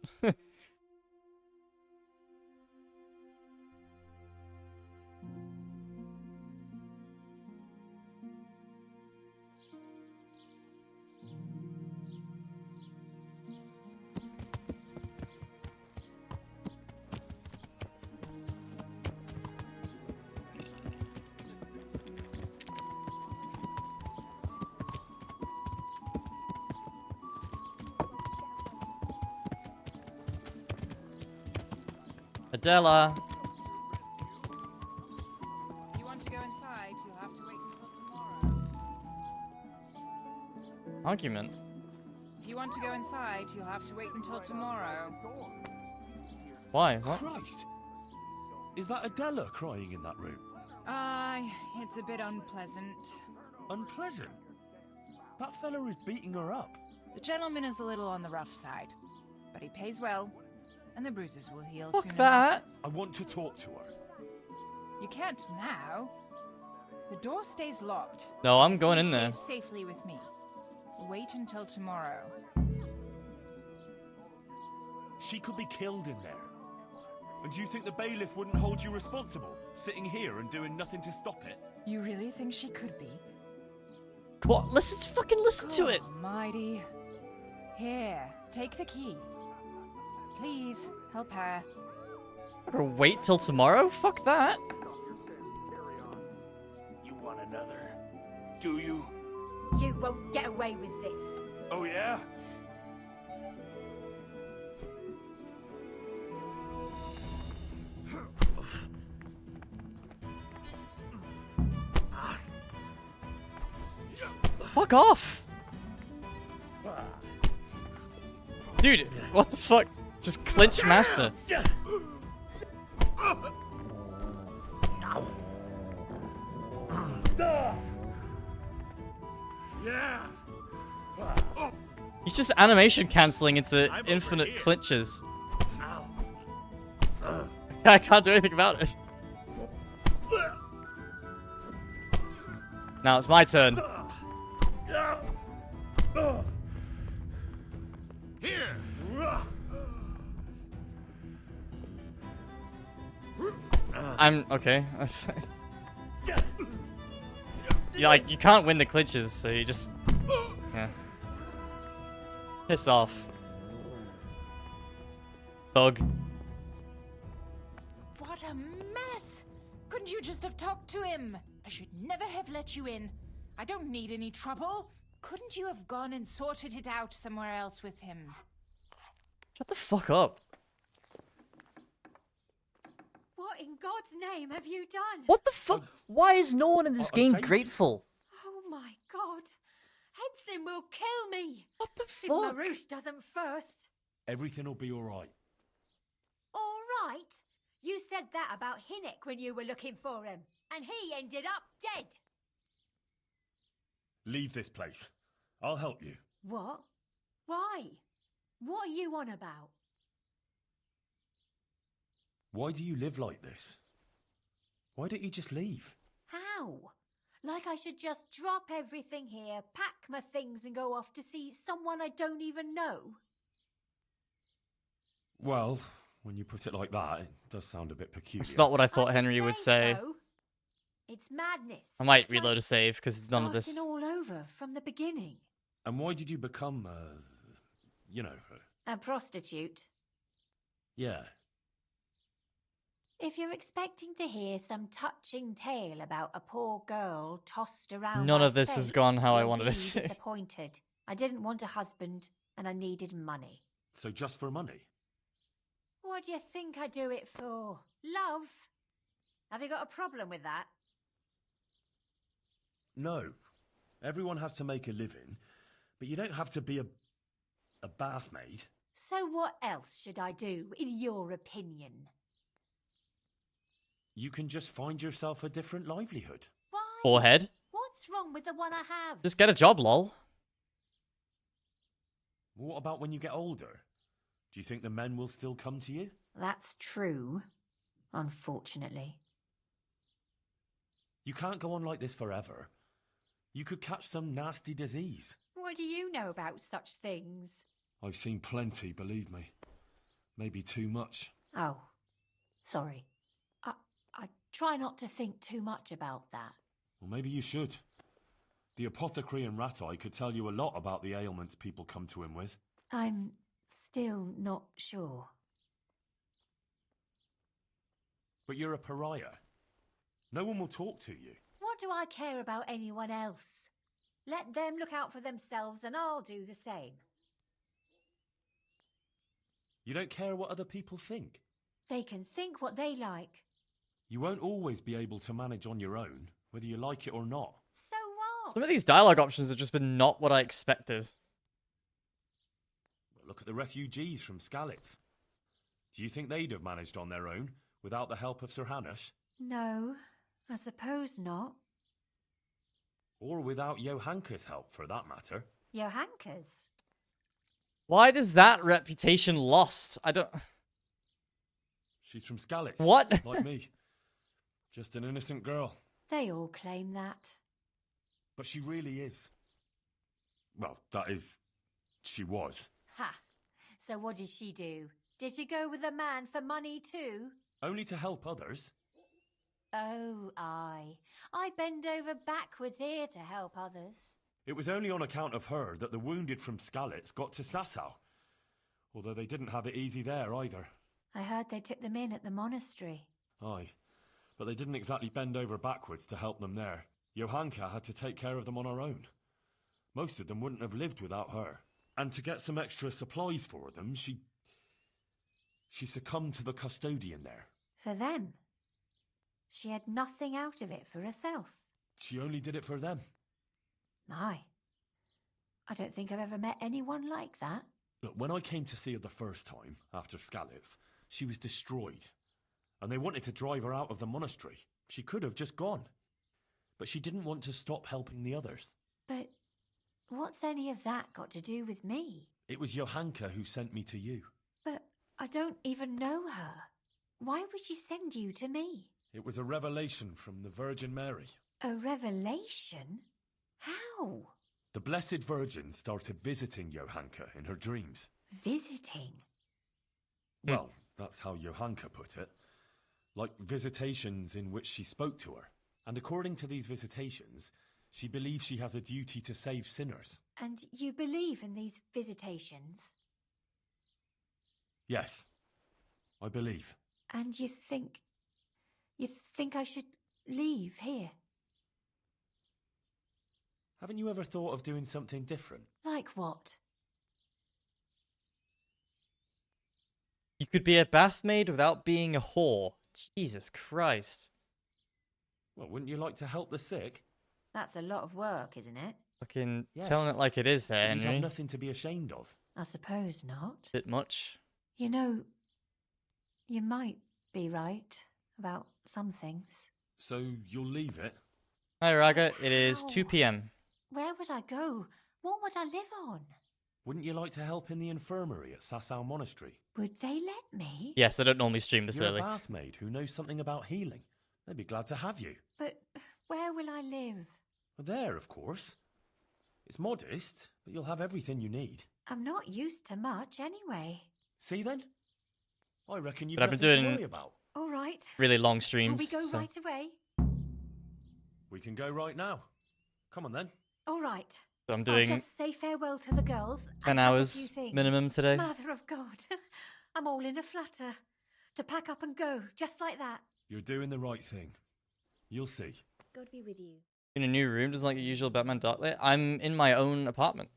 Adela.
If you want to go inside, you'll have to wait until tomorrow.
Argument.
If you want to go inside, you'll have to wait until tomorrow.
Why? What?
Christ! Is that Adela crying in that room?
It's a bit unpleasant.
Unpleasant? That fella is beating her up.
The gentleman is a little on the rough side, but he pays well, and the bruises will heal
Fuck
soon
that.
enough.
I want to talk to her.
You can't now. The door stays locked.
No, I'm going
Please
in there.
stay safely with me. Wait until tomorrow.
She could be killed in there. And you think the bailiff wouldn't hold you responsible, sitting here and doing nothing to stop it?
You really think she could be?
What? Fucking listen to it.
Almighty. Here, take the key. Please, help her.
I'm gonna wait till tomorrow? Fuck that.
You want another? Do you?
You won't get away with this.
Oh yeah?
Fuck off. Dude, what the fuck? Just clinch master.
Yeah.
He's just animation cancelling into infinite clinches. I can't do anything about it. Now it's my turn.
Here.
I'm okay. Yeah, like you can't win the clinches, so you just yeah. Piss off. Thug.
What a mess! Couldn't you just have talked to him? I should never have let you in. I don't need any trouble. Couldn't you have gone and sorted it out somewhere else with him?
Shut the fuck up.
What in God's name have you done?
What the fuck? Why is no one in this game grateful?
Oh my God. Hedslin will kill me.
What the
If Marouche doesn't first.
Everything will be all right.
All right. You said that about Hinnick when you were looking for him. And he ended up dead.
Leave this place. I'll help you.
What? Why? What are you on about?
Why do you live like this? Why don't you just leave?
How? Like I should just drop everything here, pack my things and go off to see someone I don't even know.
Well, when you put it like that, it does sound a bit peculiar.
It's not what I thought
should
Henry would say.
so. It's madness.
I might
It's
reload
like
a save because none of this.
starting all over from the beginning.
And why did you become,
A prostitute.
yeah.
If you're expecting to hear some touching tale about a poor girl tossed around
None
by
of this has
fate,
gone how I
you'll
wanted
be
it to.
disappointed. I didn't want a husband, and I needed money.
So just for money?
What do you think I do it for? Love? Have you got a problem with that?
No. Everyone has to make a living, but you don't have to be a bath maid.
So what else should I do, in your opinion?
You can just find yourself a different livelihood.
Why?
Forehead.
What's wrong with the one I have?
Just get a job, lol.
What about when you get older? Do you think the men will still come to you?
That's true, unfortunately.
You can't go on like this forever. You could catch some nasty disease.
What do you know about such things?
I've seen plenty, believe me. Maybe too much.
Oh, sorry. I try not to think too much about that.
Well, maybe you should. The apothecary in Rattay could tell you a lot about the ailments people come to him with.
I'm still not sure.
But you're a pariah. No one will talk to you.
What do I care about anyone else? Let them look out for themselves and I'll do the same.
You don't care what other people think.
They can think what they like.
You won't always be able to manage on your own, whether you like it or not.
So what?
Some of these dialogue options have just been not what I expected.
Look at the refugees from Skalitz. Do you think they'd have managed on their own, without the help of Sir Hanush?
No, I suppose not.
Or without Johanka's help, for that matter.
Johanka's?
Why does that reputation lost? I don't...
She's from Skalitz.
What?
Like me. Just an innocent girl.
They all claim that.
But she really is. Well, that is... she was.
Ha! So what did she do? Did she go with a man for money too?
Only to help others.
Oh, I bend over backwards here to help others.
It was only on account of her that the wounded from Skalitz got to Sasau. Although they didn't have it easy there either.
I heard they took them in at the monastery.
Aye, but they didn't exactly bend over backwards to help them there. Johanka had to take care of them on her own. Most of them wouldn't have lived without her. And to get some extra supplies for them, she succumbed to the custodian there.
For them? She had nothing out of it for herself.
She only did it for them.
My. I don't think I've ever met anyone like that.
Look, when I came to see her the first time, after Skalitz, she was destroyed. And they wanted to drive her out of the monastery. She could have just gone. But she didn't want to stop helping the others.
But what's any of that got to do with me?
It was Johanka who sent me to you.
But I don't even know her. Why would she send you to me?
It was a revelation from the Virgin Mary.
A revelation? How?
The Blessed Virgin started visiting Johanka in her dreams.
Visiting?
Well, that's how Johanka put it. Like visitations in which she spoke to her. And according to these visitations, she believes she has a duty to save sinners.
And you believe in these visitations?
Yes, I believe.
And you think I should leave here?
Haven't you ever thought of doing something different?
Like what?
You could be a bath maid without being a whore. Jesus Christ.
Well, wouldn't you like to help the sick?
That's a lot of work, isn't it?
Fucking
Yes.
telling it like it is there,
You'd
Henry.
have nothing to be ashamed of.
I suppose not.
Bit much.
You know, you might be right about some things.
So you'll leave it?
Hi, Raga. It is
Ow.
2 p.m.
Where would I go? What would I live on?
Wouldn't you like to help in the infirmary at Sasau Monastery?
Would they let me?
Yes, I don't normally stream this
You're
early.
a bath maid who knows something about healing. They'd be glad to have you.
But Where will I live?
There, of course. It's modest, but you'll have everything you need.
I'm not used to much anyway.
See then? I reckon you've
But I've been
nothing to
doing
worry about.
All right.
really long
Will
streams.
we go
so.
right away?
We can go right now. Come on then.
All right.
So I'm
I'll
doing
just say farewell to the girls.
10
and pack a
hours
few things.
minimum today.
Mother of God. I'm all in a flutter. To pack up and go, just like that.
You're doing the right thing. You'll see.
God be with you.
In a new room, doesn't like your usual Batman darklight. I'm in my own apartment.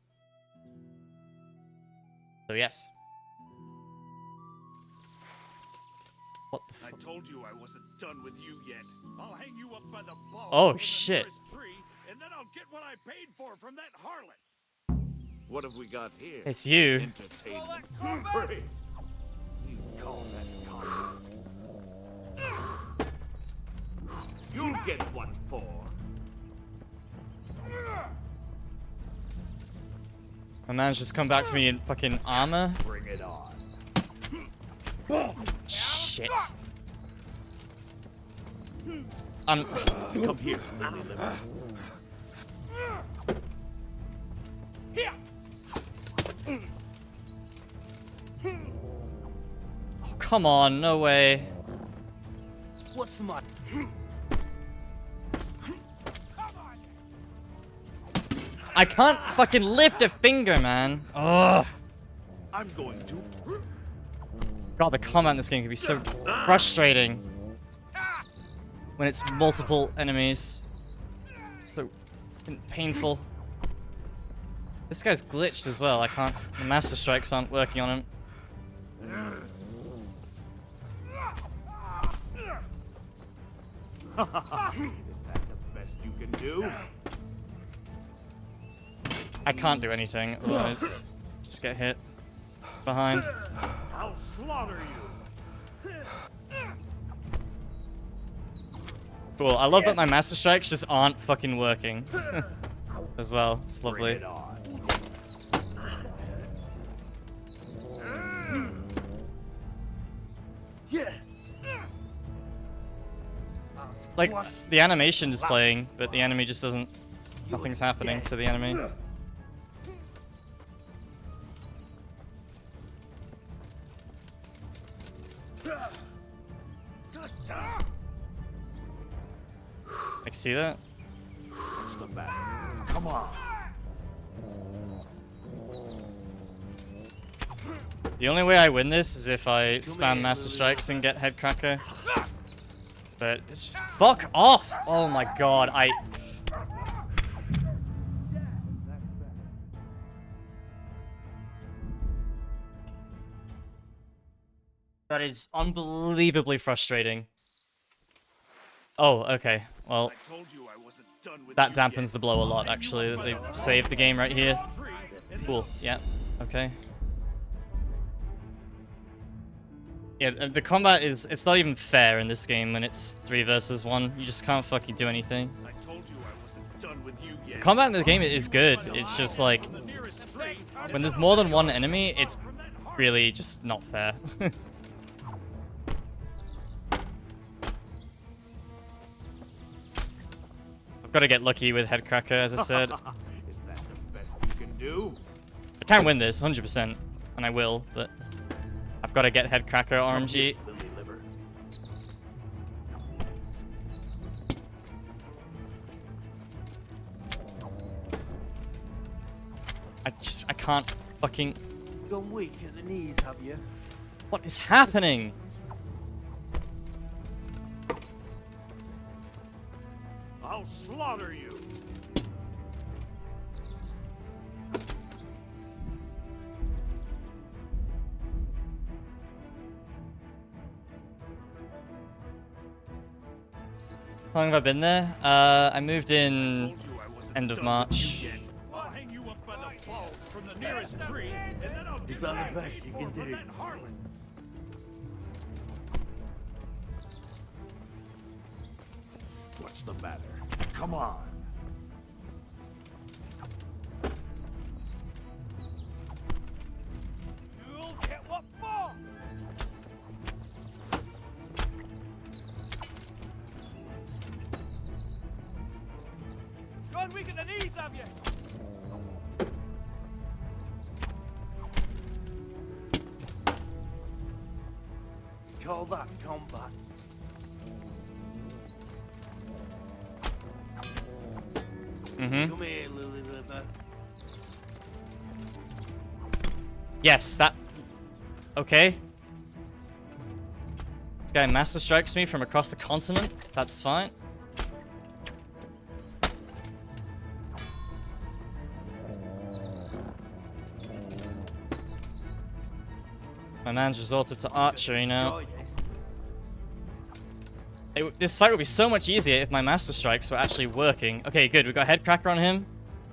So yes. What the
I told you I wasn't done with you yet. I'll hang you up by the balls.
Oh,
from the
shit.
nearest Tree, and then I'll get what I paid for from that harlot.
What have we got here?
It's you.
Entertainment. Great. You call that combat? You'll get what for.
My man's just come back to me in fucking armor.
Bring it on.
Shit.
Come here, lily liver.
Here.
Oh, come on, no way.
What's my...
I can't fucking lift a finger, man. Ugh.
I'm going to.
God, the combat in this game can be so frustrating when it's multiple enemies. So painful. This guy's glitched as well. I can't. The Master Strikes aren't working on him.
Is that the best you can do?
I can't do anything, otherwise just get hit behind.
I'll slaughter you.
Cool. I love that my Master Strikes just aren't fucking working as well. It's lovely. Like, the animation is playing, but the enemy just doesn't... Nothing's happening to the enemy. Like, see that?
What's the matter? Come on.
The only way I win this is if I spam Master Strikes and get Headcracker. But it's just... Fuck off! Oh my god, That is unbelievably frustrating. Oh, okay. Well, that dampens the blow a lot, actually. That they saved the game right here. Cool. Yeah. Okay. Yeah, the combat is... It's not even fair in this game when it's 3 versus 1. You just can't fucking do anything. The combat in the game is good. It's just like... When there's more than one enemy, it's really just not fair. I've got to get lucky with Headcracker, as I said.
Is that the best you can do?
I can win this, 100%. And I will, but... I've got to get Headcracker RNG. I can't fucking...
Gone weak at the knees, have you?
What is happening?
I'll slaughter you.
How long have I been there? I moved in end of March.
I'll hang you up by the balls from the nearest tree, and then I'll
Is that the best you can do?
that harlot.
What's the matter? Come on.
You'll get what for. call that combat?
Mm-hmm.
Come here, Lily Liver.
Yes, that... Okay. This guy master strikes me from across the continent. That's fine. My man's resorted to archery now. This fight would be so much easier if my master strikes were actually working. Okay, good. We got head cracker on him.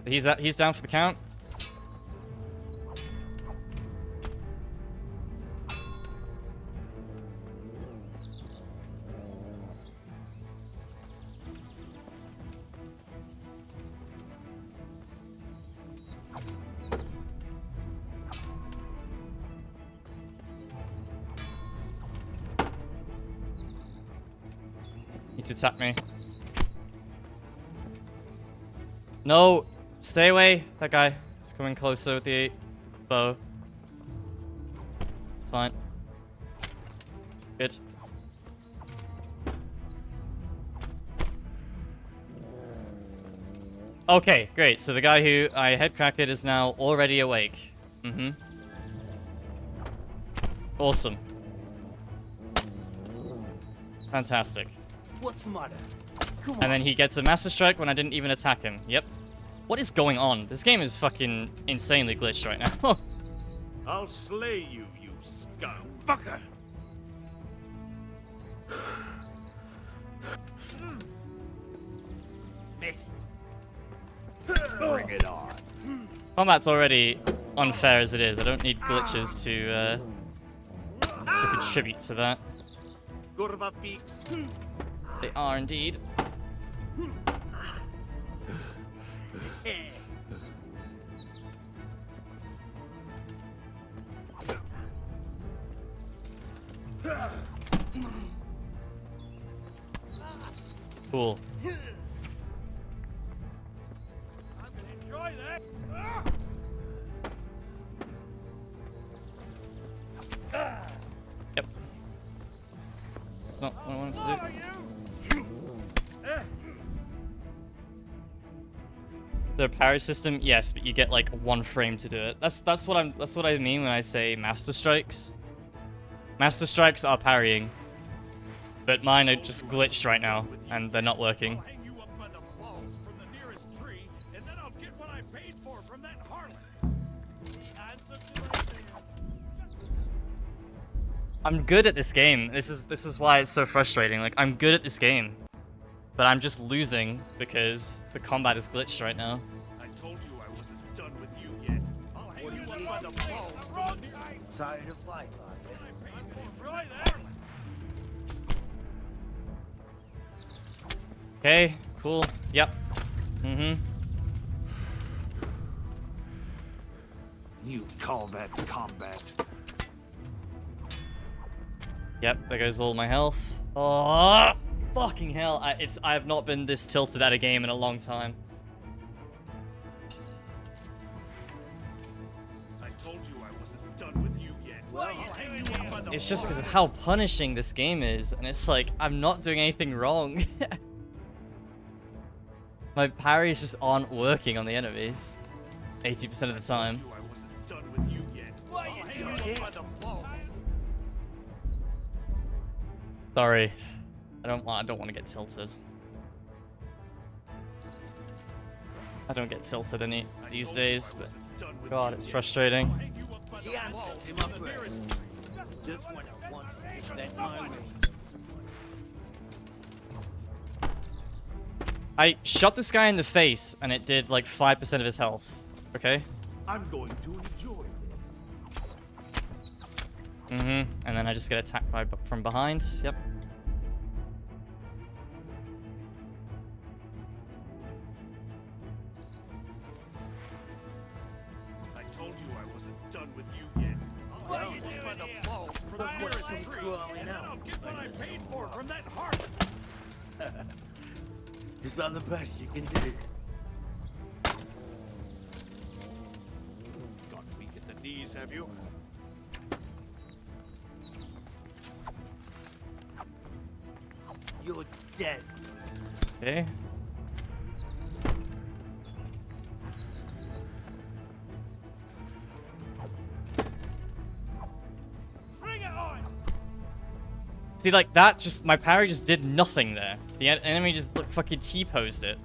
He's down for the count. Need to attack me. No! Stay away! That guy is coming closer with the bow. It's fine. Good. Okay, great. So the guy who I headcracked is now already awake. Mm-hmm. Awesome. Fantastic.
What's the matter?
And then he gets a master strike when I didn't even attack him. Yep. What is going on? This game is fucking insanely glitched right now.
I'll slay you, you scum fucker.
Missed. Bring it on.
Combat's already unfair as it is. I don't need glitches to contribute to that. They are indeed. Cool.
Enjoy that.
Yep. That's not what I wanted to do. The parry system, yes, but you get like 1 frame to do it. That's what I mean when I say master strikes. Master strikes are parrying, but mine are just glitched right now, and they're not working. I'm good at this game. This is why it's so frustrating. Like, I'm good at this game, but I'm just losing because the combat is glitched right now.
I told you I wasn't done with you yet. I'll hang you up by the balls from the nearest
Side of life.
Try that.
Okay, cool. Yep. Mm-hmm.
You call that combat?
Yep, there goes all my health. Oh, fucking hell. I have not been this tilted at a game in a long time.
I told you I wasn't done with you yet. I'll hang you up by the
It's just because of how punishing this game is, and it's like, I'm not doing anything wrong. My parries just aren't working on the enemies 80% of the time. Sorry. I don't want to get tilted. I don't get tilted any these days, but God, it's frustrating.
Just when I want to get that my way.
I shot this guy in the face, and it did like 5% of his health. Okay?
I'm going to enjoy this.
Mm-hmm. And then I just get attacked from behind. Yep.
I told you I wasn't done with you yet. I'll hang you up by the balls from the nearest tree, and then I'll get what I paid for from that harlot.
Is that the best you can do?
Got weak at the knees, have you?
You're dead.
Okay.
Bring it on!
See, like, that just... My parry just did nothing there. The enemy just, like, fucking T-posed it.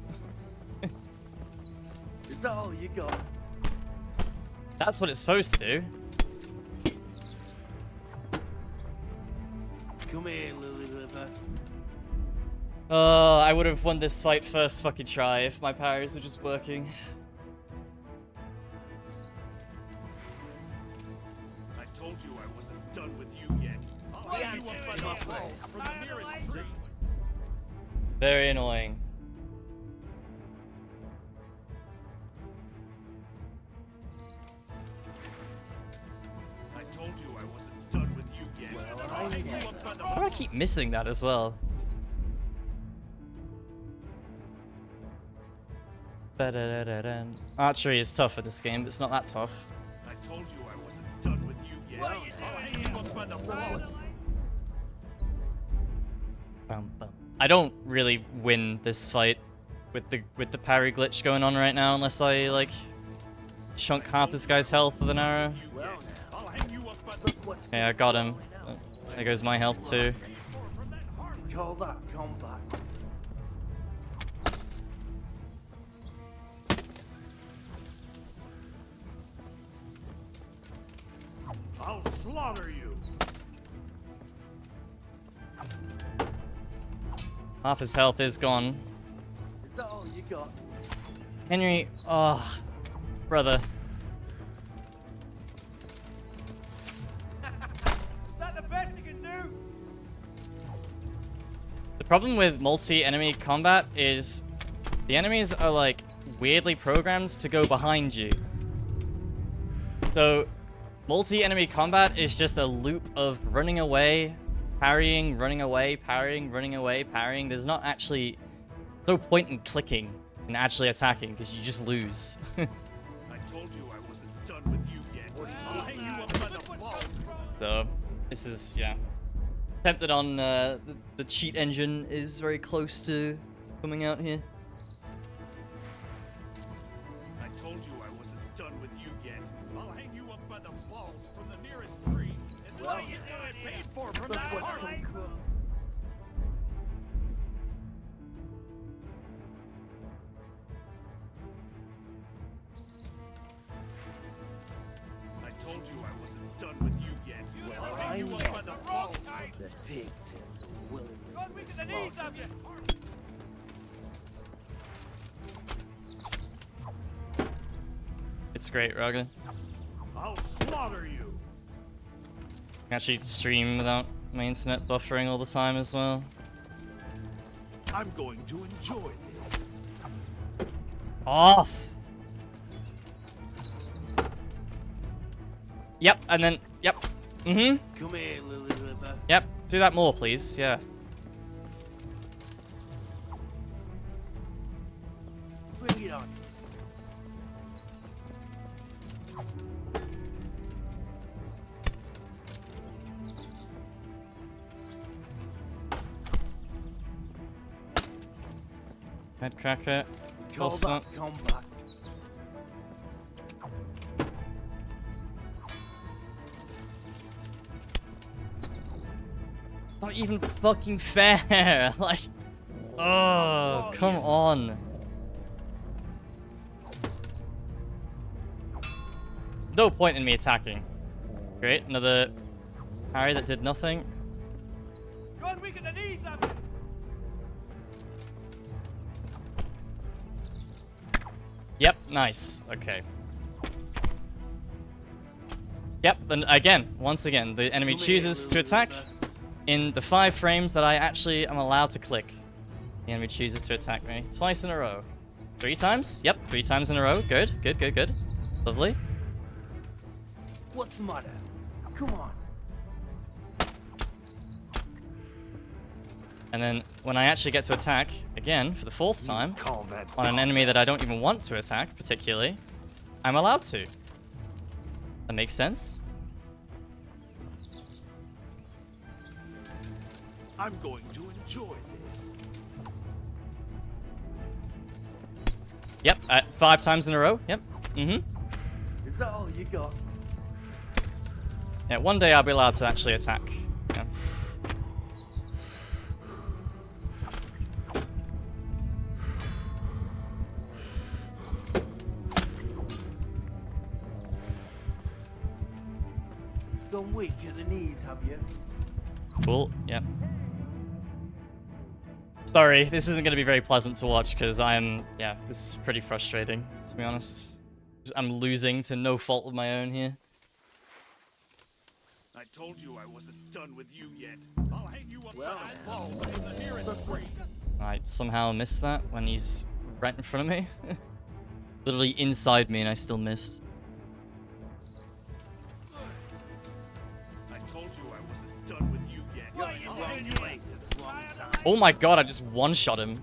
Is that all you got?
That's what it's supposed to do.
Come here, Lily Liver.
I would have won this fight first fucking try if my parries were just working.
I told you I wasn't done with you yet. I'll hang you up by the balls from the nearest tree.
Very annoying.
I told you I wasn't done with you yet.
Well,
I'll hang you up by the
Why do I keep missing that as well? Ba-da-da-da-dun. Archery is tough in this game, but it's not that tough.
I told you I wasn't done with you yet. I'll hang you up by the balls.
Bum, bum. I don't really win this fight with the parry glitch going on right now unless I like chunk half this guy's health with an arrow. Okay, I got him. There goes my health too.
Call that combat.
I'll slaughter you.
Half his health is gone.
Is that all you got?
Henry, oh, brother.
Is that the best you can do?
The problem with multi-enemy combat is the enemies are like weirdly programmed to go behind you. So multi-enemy combat is just a loop of running away, parrying, running away, parrying, running away, parrying. There's not actually no point in clicking and actually attacking because you just lose.
I told you I wasn't done with you yet. I'll hang you up by the balls.
So this is, yeah. Tempted on the cheat engine is very close to coming out here.
I told you I wasn't done with you yet. I'll hang you up by the balls from the nearest tree. And what do you think I paid for from that heart? I told you I wasn't done with you yet. I'll hang you up by the balls.
The pig will
God, we get the knees of you!
It's great, Raga.
I'll slaughter you.
I can actually stream without my internet buffering all the time as well.
I'm going to enjoy this.
Off! Yep, and then, yep. Mm-hmm.
Come here, Lily Liver.
Yep, do that more, please, yeah.
Bring it on.
Head cracker.
Call
Full
that combat.
It's not even fucking fair. Like, oh, come on. There's no point in me attacking. Great, another parry that did nothing.
God, we get the knees of you!
Yep, nice. Okay. Yep, and again, once again, the enemy chooses to attack in the 5 frames that I actually am allowed to click. The enemy chooses to attack me twice in a row. 3 times? Yep, 3 times in a row. Good, good, good, good. Lovely.
What's the matter? Come on.
And then when I actually get to attack, again, for the 4th time, on an enemy that I don't even want to attack, particularly, I'm allowed to. That makes sense.
I'm going to enjoy this.
Yep, 5 times in a row. Yep.
Is that all you got?
Yeah, one day I'll be allowed to actually attack. Yeah.
Gone weak at the knees, have you?
Cool, yep. Sorry, this isn't going to be very pleasant to watch because yeah, this is pretty frustrating, to be honest. I'm losing to no fault of my own here.
I told you I wasn't done with you yet. I'll hang you up by the balls from the nearest tree.
I somehow missed that when he's right in front of me. Literally inside me and I still missed.
I told you I wasn't done with you yet. You're in the wrong place at the wrong time.
Oh my god, I just one-shot him.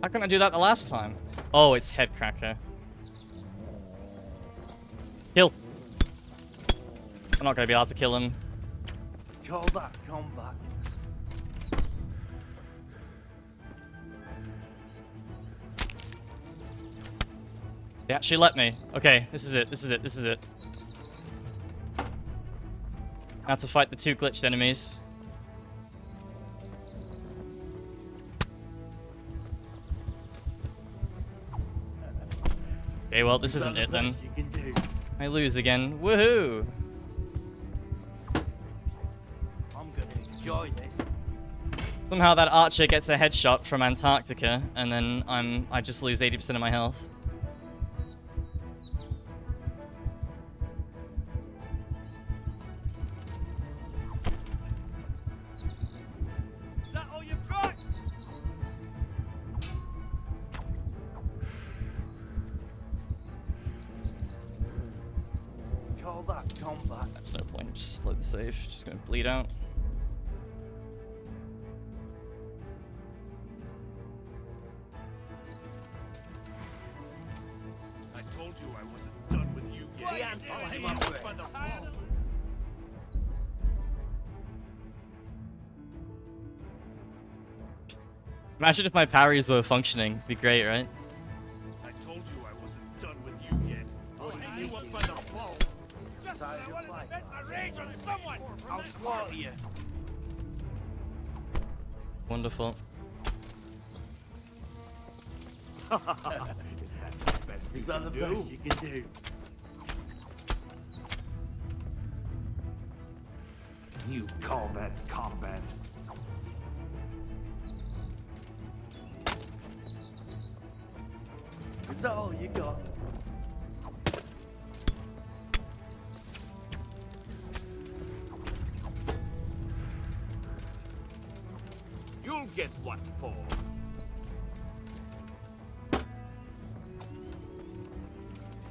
How can I do that the last time? Oh, it's Headcracker. Kill. I'm not gonna be allowed to kill him.
Call that combat.
They actually let me. Okay, this is it, this is it, this is it. I have to fight the 2 glitched enemies. Okay, well, this isn't it then. I lose again. Woohoo!
I'm gonna enjoy this.
Somehow that archer gets a headshot from Antarctica, and then I just lose 80% of my health.
Is that all you've got? Call that combat.
That's no point. Just load the save. Just gonna bleed out.
I told you I wasn't done with you yet. I'll hang you up by the balls.
Imagine if my parries were functioning. It'd be great, right?
I told you I wasn't done with you yet. I'll hang you up by the balls.
Just I wanted to vent my rage on someone. I'll slaughter you.
Wonderful.
Is that the best you can do? You call that combat? Is that all you got?
You'll get what for.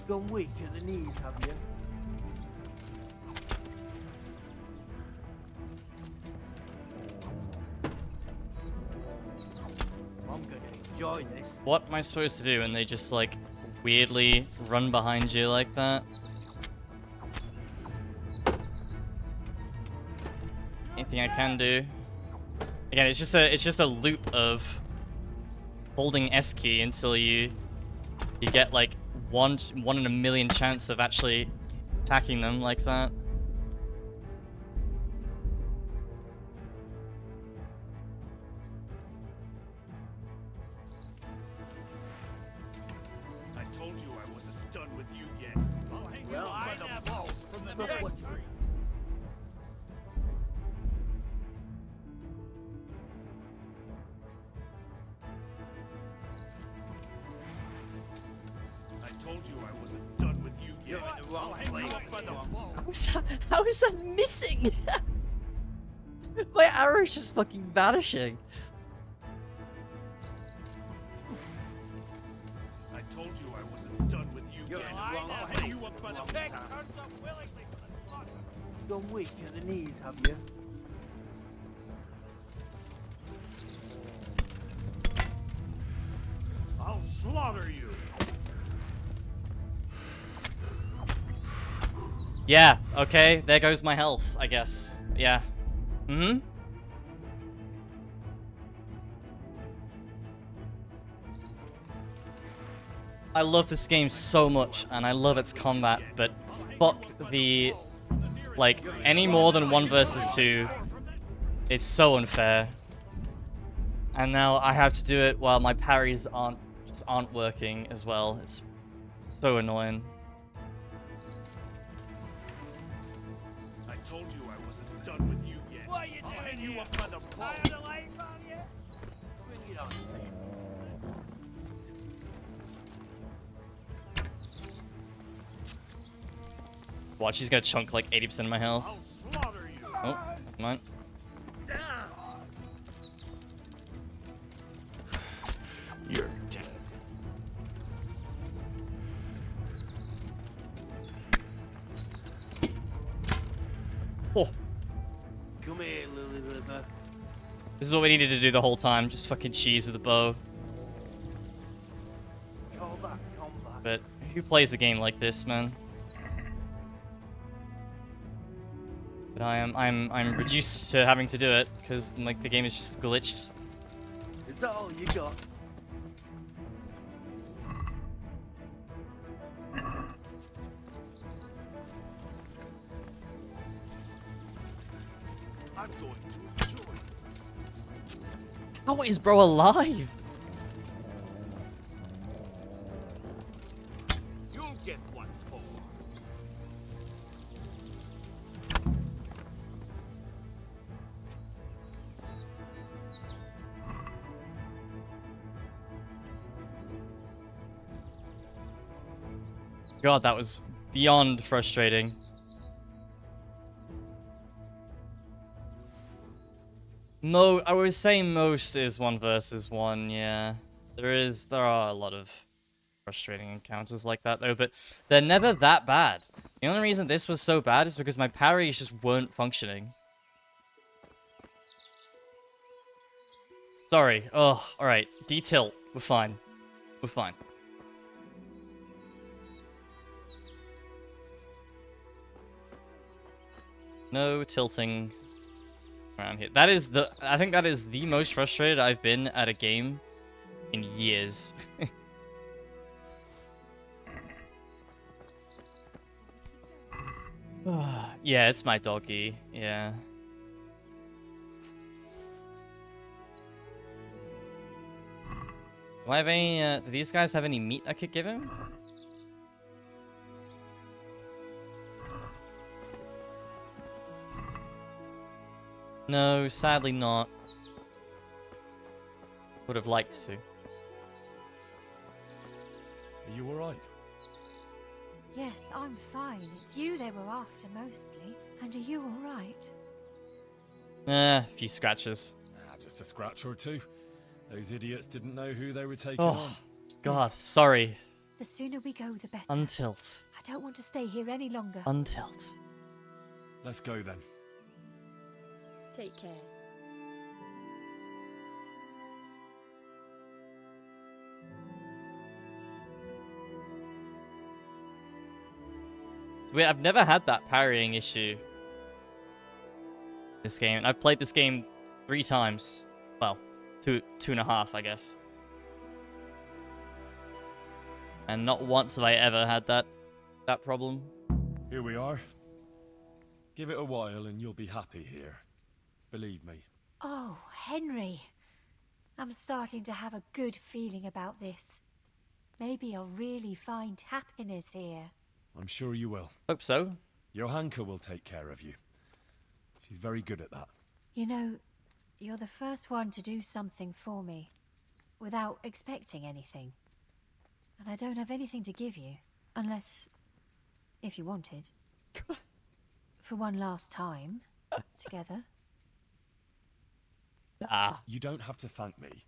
Gone weak at the knees, have you? I'm gonna enjoy this.
What am I supposed to do when they just, like, weirdly run behind you like that? Anything I can do? Again, it's just a loop of holding S key until you get like one in a million chance of actually attacking them like that.
I told you I wasn't done with you yet. I'll hang you up by the balls from the nearest tree. I told you I wasn't done with you yet. I'll hang you up by the balls.
How is that missing? My arrow's just fucking vanishing.
I told you I wasn't done with you yet. I'll hang you up by the balls.
Gone weak at the knees, have you?
I'll slaughter you.
Yeah, okay, there goes my health, I guess. Yeah. Mm-hmm. I love this game so much, and I love its combat, but fuck the... Like, any more than 1 versus 2, it's so unfair. And now I have to do it while my parries aren't working as well. It's so annoying.
I told you I wasn't done with you yet. What are you doing? Hang you up by the balls. Tired of lying on you? Bring it on.
Watch, he's gonna chunk like 80% of my health. Oh, come on.
You're dead.
Oh.
Come here, Lily Liver.
This is what we needed to do the whole time. Just fucking cheese with a bow.
Call that combat.
But who plays the game like this, man? But I'm reduced to having to do it because like the game is just glitched.
Is that all you got? I'm going to enjoy this.
How is bro alive?
You'll get one for.
God, that was beyond frustrating. I would say most is 1 versus 1, yeah. There are a lot of frustrating encounters like that though, but they're never that bad. The only reason this was so bad is because my parries just weren't functioning. Sorry. Oh, alright. D-tilt. We're fine. We're fine. No tilting around here. I think that is the most frustrated I've been at a game in years. Yeah, it's my doggy. Yeah. Do I have any, do these guys have any meat I could give him? No, sadly not. Would have liked to.
Are you alright?
Yes, I'm fine. It's you they were after mostly. And are you alright?
A few scratches.
Just a scratch or two. Those idiots didn't know who they were taking
Oh,
on.
God, sorry.
The sooner we go, the better.
Untilt.
I don't want to stay here any longer.
Untilt.
Let's go then.
Take care.
I've never had that parrying issue. This game. I've played this game 3 times. Well, 2.5, I guess. And not once have I ever had that problem.
Here we are. Give it a while and you'll be happy here. Believe me.
Oh, Henry. I'm starting to have a good feeling about this. Maybe I'll really find happiness here.
I'm sure you will.
Hope so.
Johanka will take care of you. She's very good at that.
You know, you're the first one to do something for me without expecting anything. And I don't have anything to give you, unless if you wanted. For one last time, together.
You don't have to thank me.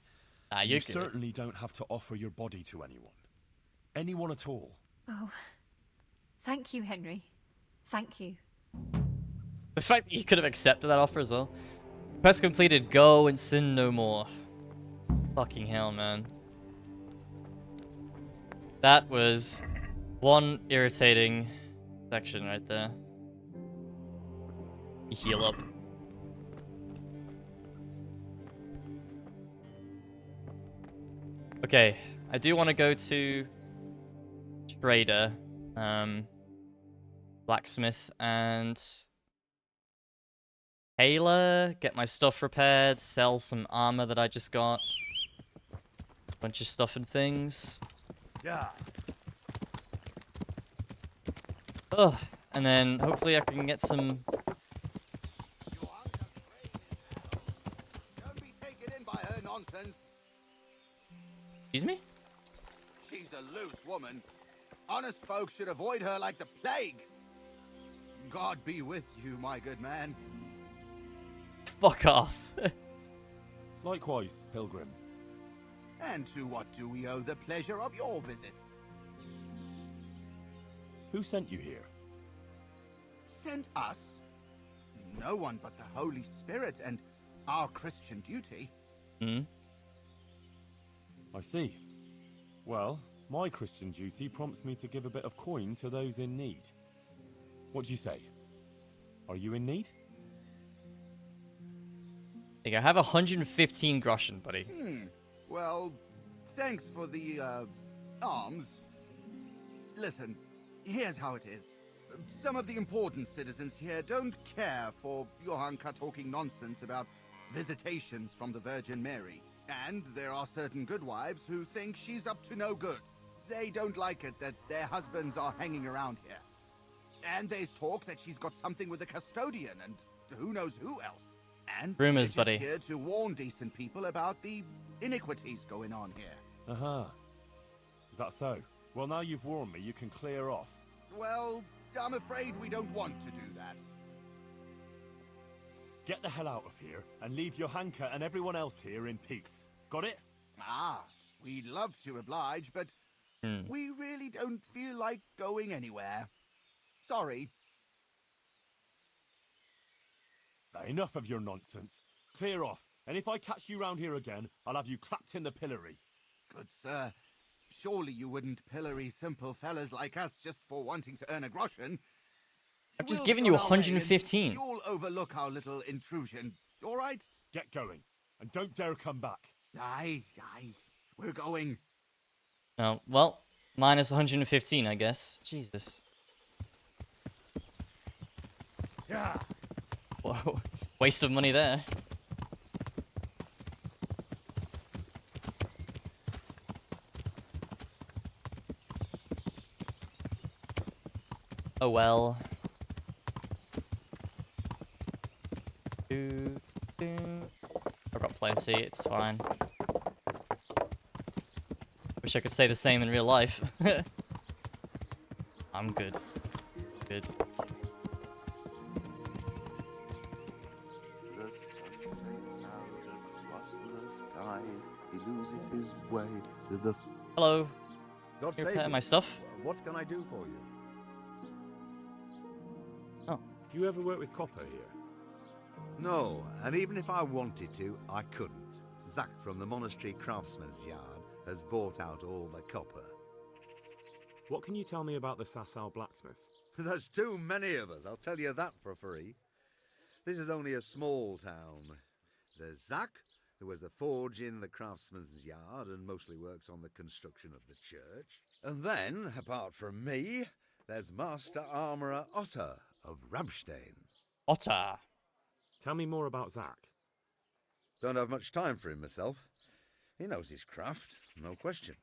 You
You certainly don't have to offer your body to anyone. Anyone at all.
Oh, thank you, Henry. Thank you.
The fact that you could have accepted that offer as well. Quest completed. Go and sin no more. Fucking hell, man. That was one irritating section right there. Heal up. Okay, I do want to go to trader, blacksmith, and tailor. Get my stuff repaired. Sell some armor that I just got. Bunch of stuff and things.
Yeah.
Ugh. And then hopefully I can get some.
Don't be taken in by her nonsense.
Excuse me?
She's a loose woman. Honest folk should avoid her like the plague. God be with you, my good man.
Fuck off.
Likewise, Pilgrim.
And to what do we owe the pleasure of your visit?
Who sent you here?
Sent us? No one but the Holy Spirit and our Christian duty.
Hmm?
I see. Well, my Christian duty prompts me to give a bit of coin to those in need. What do you say? Are you in need?
I think I have 115 groschen, buddy.
Well, thanks for the, alms. Listen, here's how it is. Some of the important citizens here don't care for Johanka talking nonsense about visitations from the Virgin Mary. And there are certain good wives who think she's up to no good. They don't like it that their husbands are hanging around here. And there's talk that she's got something with a custodian and who knows who else. And
rumors,
we're just
buddy.
here to warn decent people about the iniquities going on here.
Uh-huh. Is that so? Well, now you've warned me, you can clear off.
Well, I'm afraid we don't want to do that.
Get the hell out of here and leave Johanka and everyone else here in peace. Got it?
Ah, we'd love to oblige, but we really don't feel like going anywhere. Sorry.
Enough of your nonsense. Clear off, and if I catch you round here again, I'll have you clapped in the pillory.
Good sir, surely you wouldn't pillory simple fellas like us just for wanting to earn a groschen.
I've just given you
go our way and
115.
You'll overlook our little intrusion, all right?
Get going, and don't dare come back.
Aye, we're going.
Oh, well, minus 115, I guess. Jesus.
Yeah.
Whoa. Waste of money there. Oh well. I've got plenty, it's fine. Wish I could say the same in real life. I'm good. Good.
The sun sets out across the skies. He loses his way to the...
Hello.
God
Can you
save
repair
you.
my stuff?
What can I do for you?
Oh.
Do you ever work with copper here?
No, and even if I wanted to, I couldn't. Zach from the Monastery Craftsman's Yard has bought out all the copper.
What can you tell me about the Sasau blacksmiths?
There's too many of us, I'll tell you that for free. This is only a small town. There's Zach, who has a forge in the Craftsman's Yard and mostly works on the construction of the church. And then, apart from me, there's Master Armourer Otter of Ramstein.
Otter.
Tell me more about Zach.
Don't have much time for him myself. He knows his craft, no question.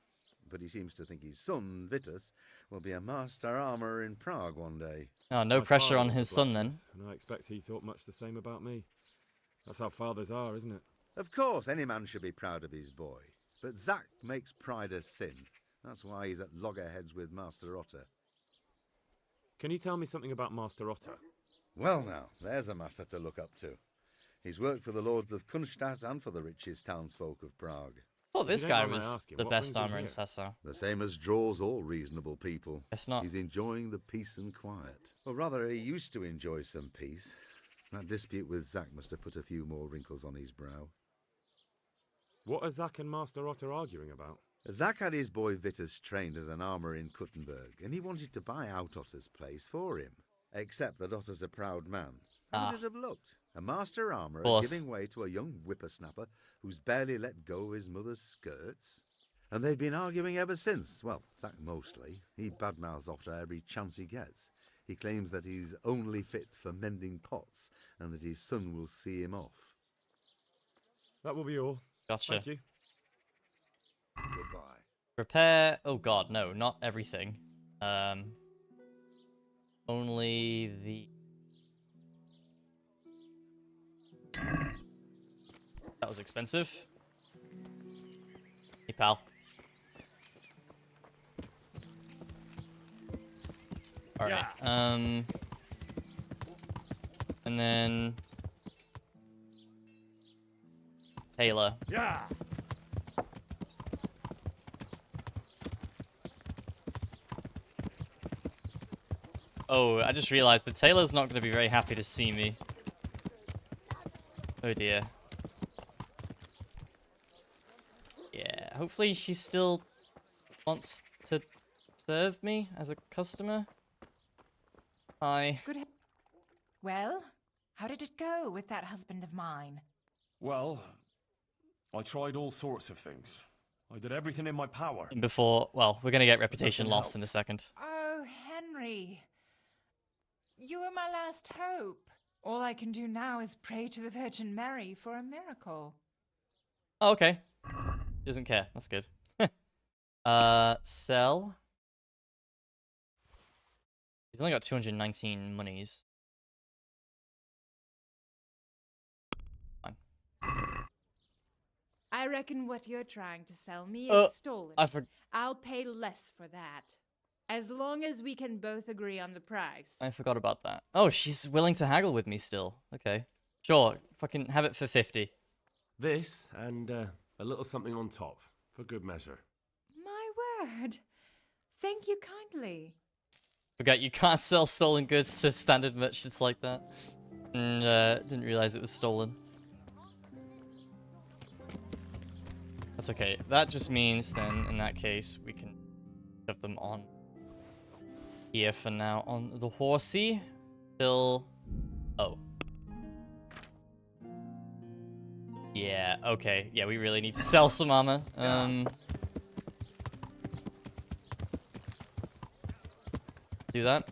But he seems to think his son, Vitus, will be a master armourer in Prague one day.
Oh, no
My
pressure
father
on
was a
his son then.
blacksmith, and I expect he thought much the same about me. That's how fathers are, isn't it?
Of course, any man should be proud of his boy. But Zach makes pride a sin. That's why he's at loggerheads with Master Otter.
Can you tell me something about Master Otter?
Well now, there's a master to look up to. He's worked for the lords of Kunstadt and for the richest townsfolk of Prague.
Oh, this
you
guy
don't mind my
was
asking,
the
what
best
brings him
armor in
here?
Sasau.
The same as draws all reasonable people.
Guess not.
He's enjoying the peace and quiet. Or rather, he used to enjoy some peace. That dispute with Zach must have put a few more wrinkles on his brow.
What are Zach and Master Otter arguing about?
Zach had his boy Vitus trained as an armourer in Kuttenberg, and he wanted to buy out Otter's place for him. Except that Otter's a proud man. How would it have looked? A master armourer
Boss.
giving way to a young whippersnapper who's barely let go of his mother's skirts? And they've been arguing ever since. Well, Zack mostly. He badmouths Otter every chance he gets. He claims that he's only fit for mending pots and that his son will see him off.
That will be all.
Gotcha.
Thank you.
Goodbye.
Repair. Oh god, no, not everything. Only the. That was expensive. Hey, pal. Alright, and then... Taylor.
Yeah.
Oh, I just realized that Taylor's not going to be very happy to see me. Oh dear. Yeah, hopefully she still wants to serve me as a customer. Hi.
Good. Well, how did it go with that husband of mine?
Well, I tried all sorts of things. I did everything in my power.
Before, well, we're going to get reputation lost in a second.
Oh, Henry. You are my last hope. All I can do now is pray to the Virgin Mary for a miracle.
Oh, okay. Doesn't care. That's good. Sell. He's only got 219 monies. Fine.
I reckon what you're trying to sell me is stolen. I'll pay less for that. As long as we can both agree on the price.
I forgot about that. Oh, she's willing to haggle with me still. Okay. Sure. Fucking have it for 50.
This, and a little something on top, for good measure.
My word. Thank you kindly.
Forgot you can't sell stolen goods to standard merchants like that. And didn't realize it was stolen. That's okay. That just means then, in that case, we can have them on here for now on the horsey till... Oh. Yeah, okay. Yeah, we really need to sell some armor. Do that.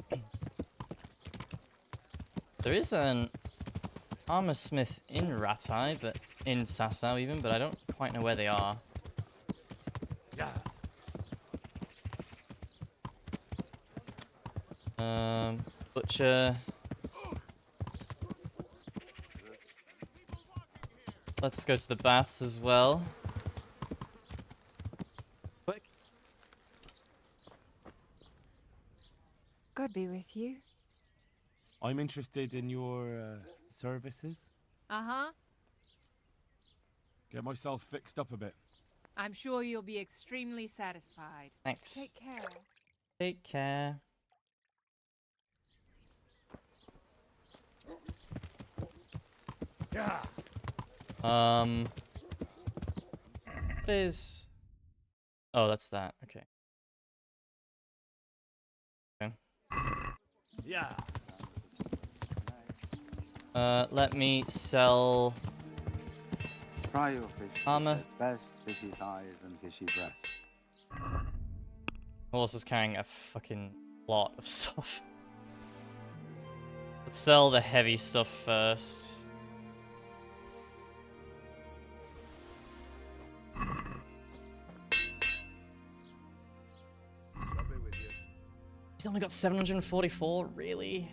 There is an armor smith in Ratai, but in Sasau even, but I don't quite know where they are. Butcher. Let's go to the baths as well. Quick.
God be with you.
I'm interested in your services.
Uh-huh.
Get myself fixed up a bit.
I'm sure you'll be extremely satisfied.
Thanks.
Take care.
Take care.
Yeah.
What is... Oh, that's that. Okay. Okay.
Yeah.
Let me sell...
Fry your fish.
Armor.
It's best fishy thighs and fishy breasts.
Horse is carrying a fucking lot of stuff. Let's sell the heavy stuff first. He's only got 744, really?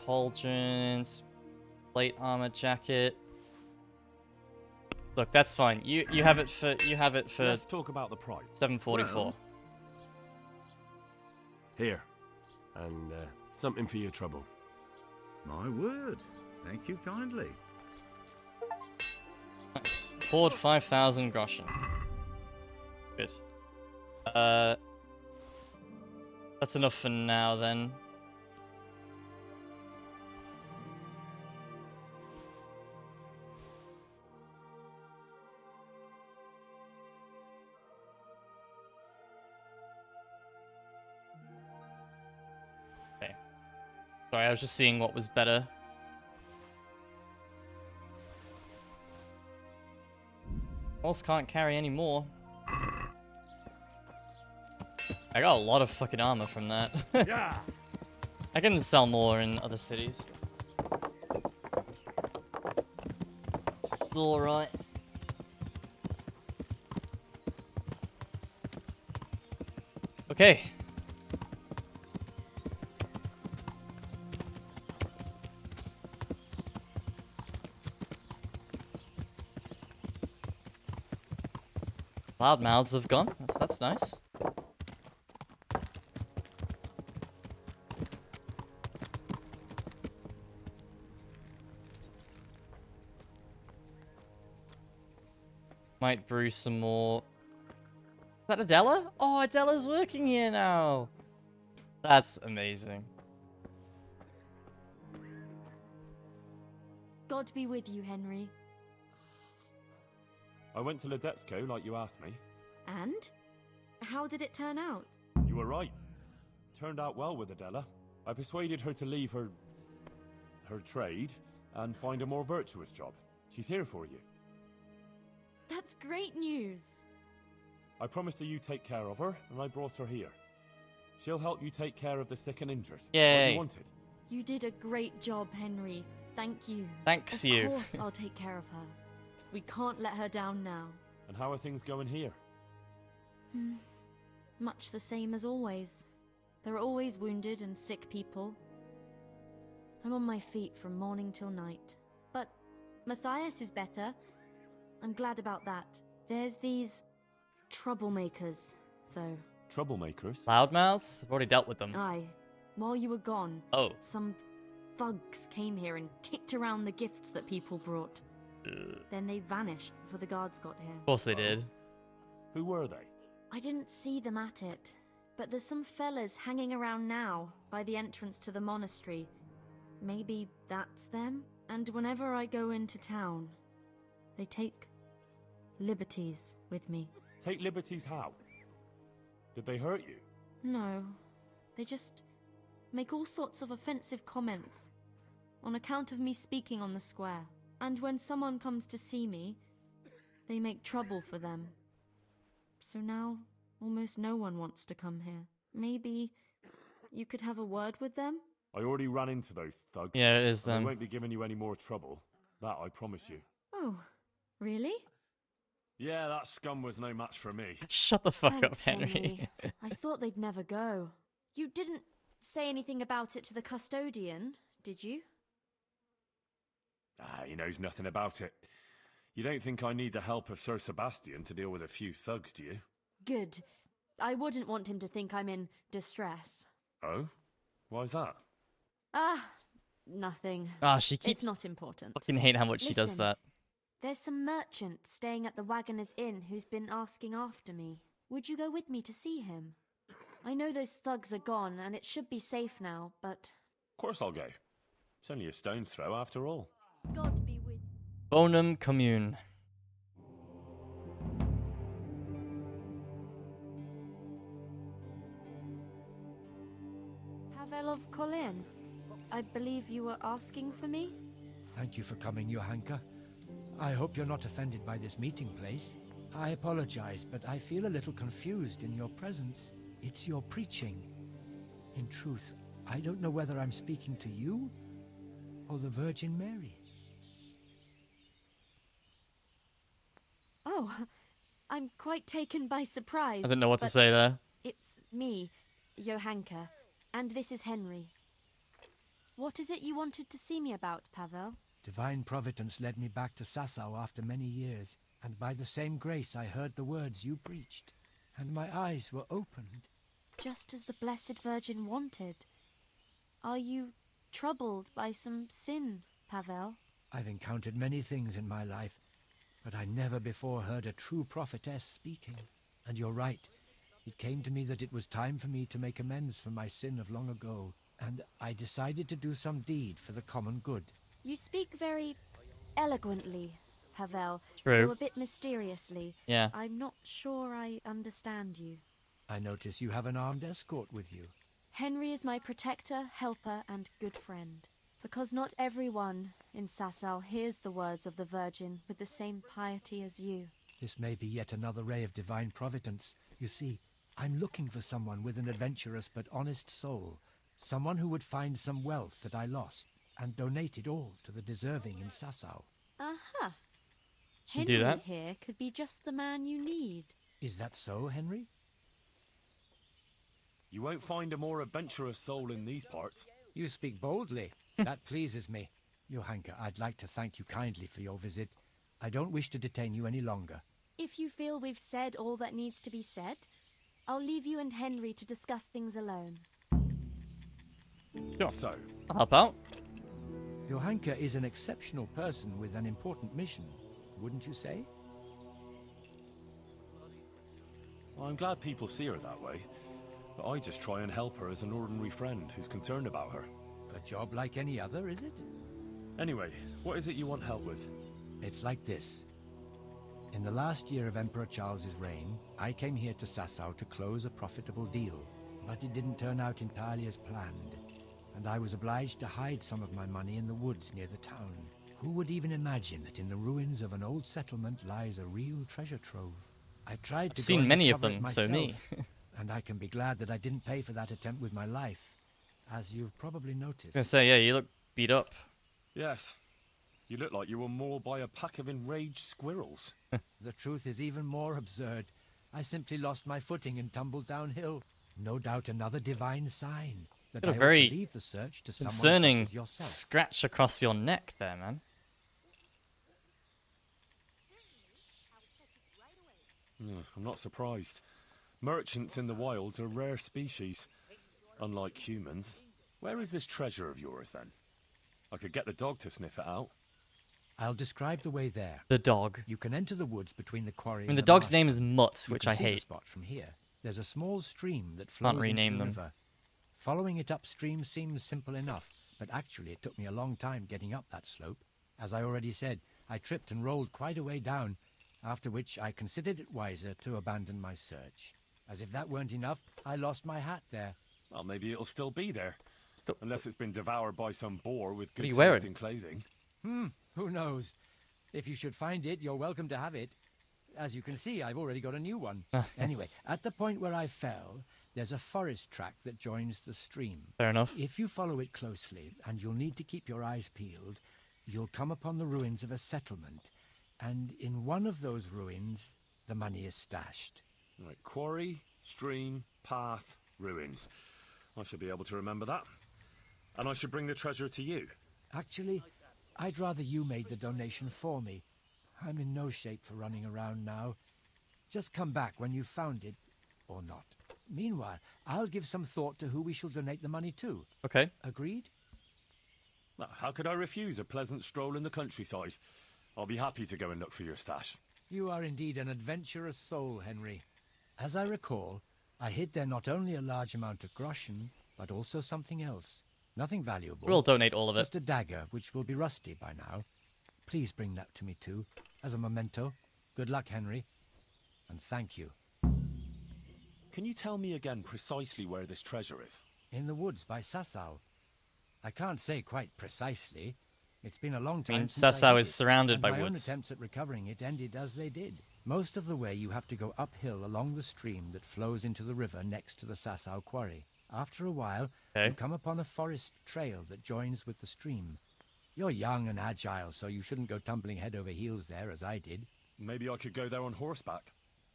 Pauldrons, plate armor jacket. Look, that's fine. You have it for
Let's talk about the price.
744.
Well, here, and something for your trouble.
My word. Thank you kindly.
Nice. Poured 5,000 groschen. Good. That's enough for now then. Okay. Sorry, I was just seeing what was better. Horse can't carry any more. I got a lot of fucking armor from that.
Yeah.
I can sell more in other cities. It's alright. Okay. Loudmouths have gone. That's nice. Might brew some more. Is that Adela? Oh, Adela's working here now. That's amazing.
God be with you, Henry.
I went to Ledetsko like you asked me.
And? How did it turn out?
You were right. Turned out well with Adela. I persuaded her to leave her trade and find a more virtuous job. She's here for you.
That's great news.
I promised her you take care of her, and I brought her here. She'll help you take care of the sick and injured.
Yay.
What you wanted.
You did a great job, Henry. Thank you.
Thanks, you.
Of course I'll take care of her. We can't let her down now.
And how are things going here?
Much the same as always. There are always wounded and sick people. I'm on my feet from morning till night. But Matthias is better. I'm glad about that. There's these troublemakers, though.
Troublemakers?
Loudmouths? I've already dealt with them.
Aye. While you were gone, some thugs came here and kicked around the gifts that people brought. Then they vanished before the guards got here.
Of course they did.
Who were they?
I didn't see them at it, but there's some fellas hanging around now by the entrance to the monastery. Maybe that's them? And whenever I go into town, they take liberties with me.
Take liberties how? Did they hurt you?
No, they just make all sorts of offensive comments on account of me speaking on the square. And when someone comes to see me, they make trouble for them. So now, almost no one wants to come here. Maybe you could have a word with them?
I already ran into those thugs.
Yeah, it is them.
I won't be giving you any more trouble. That I promise you.
Oh, really?
Yeah, that scum was no match for me.
Shut the fuck
Thanks,
up, Henry.
I thought they'd never go. You didn't say anything about it to the custodian, did you?
He knows nothing about it. You don't think I need the help of Sir Sebastian to deal with a few thugs, do you?
Good. I wouldn't want him to think I'm in distress.
Oh? Why's that?
Nothing.
She keeps...
It's not important.
Fucking hate how much she does that.
There's some merchant staying at the Wagoner's Inn who's been asking after me. Would you go with me to see him? I know those thugs are gone, and it should be safe now, but...
Of course I'll go. It's only a stone's throw after all.
God be with...
Bonum Commune.
Pavel of Colin, I believe you were asking for me?
Thank you for coming, Johanka. I hope you're not offended by this meeting place. I apologize, but I feel a little confused in your presence. It's your preaching. In truth, I don't know whether I'm speaking to you or the Virgin Mary.
Oh, I'm quite taken by surprise.
I didn't know what to say there.
It's me, Johanka, and this is Henry. What is it you wanted to see me about, Pavel?
Divine Providence led me back to Sasau after many years, and by the same grace I heard the words you preached, and my eyes were opened.
Just as the Blessed Virgin wanted. Are you troubled by some sin, Pavel?
I've encountered many things in my life, but I never before heard a true prophetess speaking. And you're right. It came to me that it was time for me to make amends for my sin of long ago, and I decided to do some deed for the common good.
You speak very eloquently, Pavel.
True.
Though a bit mysteriously.
Yeah.
I'm not sure I understand you.
I notice you have an armed escort with you.
Henry is my protector, helper, and good friend. Because not everyone in Sasau hears the words of the Virgin with the same piety as you.
This may be yet another ray of divine providence. You see, I'm looking for someone with an adventurous but honest soul. Someone who would find some wealth that I lost and donate it all to the deserving in Sasau.
Aha.
You do
Henry
that?
here could be just the man you need.
Is that so, Henry?
You won't find a more adventurous soul in these parts.
You speak boldly. That pleases me. Johanka, I'd like to thank you kindly for your visit. I don't wish to detain you any longer.
If you feel we've said all that needs to be said, I'll leave you and Henry to discuss things alone.
Sure.
So,
I'll help out.
Johanka is an exceptional person with an important mission, wouldn't you say?
I'm glad people see her that way. But I just try and help her as an ordinary friend who's concerned about her.
A job like any other, is it?
Anyway, what is it you want help with?
It's like this. In the last year of Emperor Charles's reign, I came here to Sasau to close a profitable deal, but it didn't turn out entirely as planned, and I was obliged to hide some of my money in the woods near the town. Who would even imagine that in the ruins of an old settlement lies a real treasure trove? I tried to
I've seen many of them, so
myself,
me.
and I can be glad that I didn't pay for that attempt with my life, as you've probably noticed.
I was gonna say, yeah, you look beat up.
Yes. You look like you were mauled by a pack of enraged squirrels.
The truth is even more absurd. I simply lost my footing and tumbled downhill. No doubt another divine sign that
Got a
I ought
very
to leave the search to someone
concerning
such as yourself.
scratch across your neck there, man.
I'm not surprised. Merchants in the wilds are rare species, unlike humans. Where is this treasure of yours, then? I could get the dog to sniff it out.
I'll describe the way there.
The dog.
You can enter the woods between the quarry
I mean,
and
the dog's
marsh.
name is Mutt,
You
which
can
I
see the
hate.
spot from here. There's a small stream that flows
Can't rename
into the
them.
river. Following it upstream seems simple enough, but actually it took me a long time getting up that slope. As I already said, I tripped and rolled quite a way down, after which I considered it wiser to abandon my search. As if that weren't enough, I lost my hat there.
Well, maybe it'll still be there. Unless it's been devoured by some boar with
What are
good
you wearing?
tasting clothing.
Who knows? If you should find it, you're welcome to have it. As you can see, I've already got a new one. Anyway, at the point where I fell, there's a forest track that joins the stream.
Fair enough.
If you follow it closely, and you'll need to keep your eyes peeled, you'll come upon the ruins of a settlement. And in one of those ruins, the money is stashed.
Right, quarry, stream, path, ruins. I should be able to remember that. And I should bring the treasure to you.
Actually, I'd rather you made the donation for me. I'm in no shape for running around now. Just come back when you've found it, or not. Meanwhile, I'll give some thought to who we shall donate the money to.
Okay.
Agreed?
Well, how could I refuse a pleasant stroll in the countryside? I'll be happy to go and look for your stash.
You are indeed an adventurous soul, Henry. As I recall, I hid there not only a large amount of groschen, but also something else. Nothing valuable.
We'll donate all of it.
Just a dagger, which will be rusty by now. Please bring that to me too, as a memento. Good luck, Henry. And thank you.
Can you tell me again precisely where this treasure is?
In the woods by Sasau. I can't say quite precisely. It's been a long time since
Sasau
I did
is
it,
surrounded
and
by
my own
woods.
attempts at recovering it ended as they did. Most of the way you have to go uphill along the stream that flows into the river next to the Sasau quarry. After a while, you come upon a forest trail that joins with the stream. You're young and agile, so you shouldn't go tumbling head over heels there as I did.
Maybe I could go there on horseback.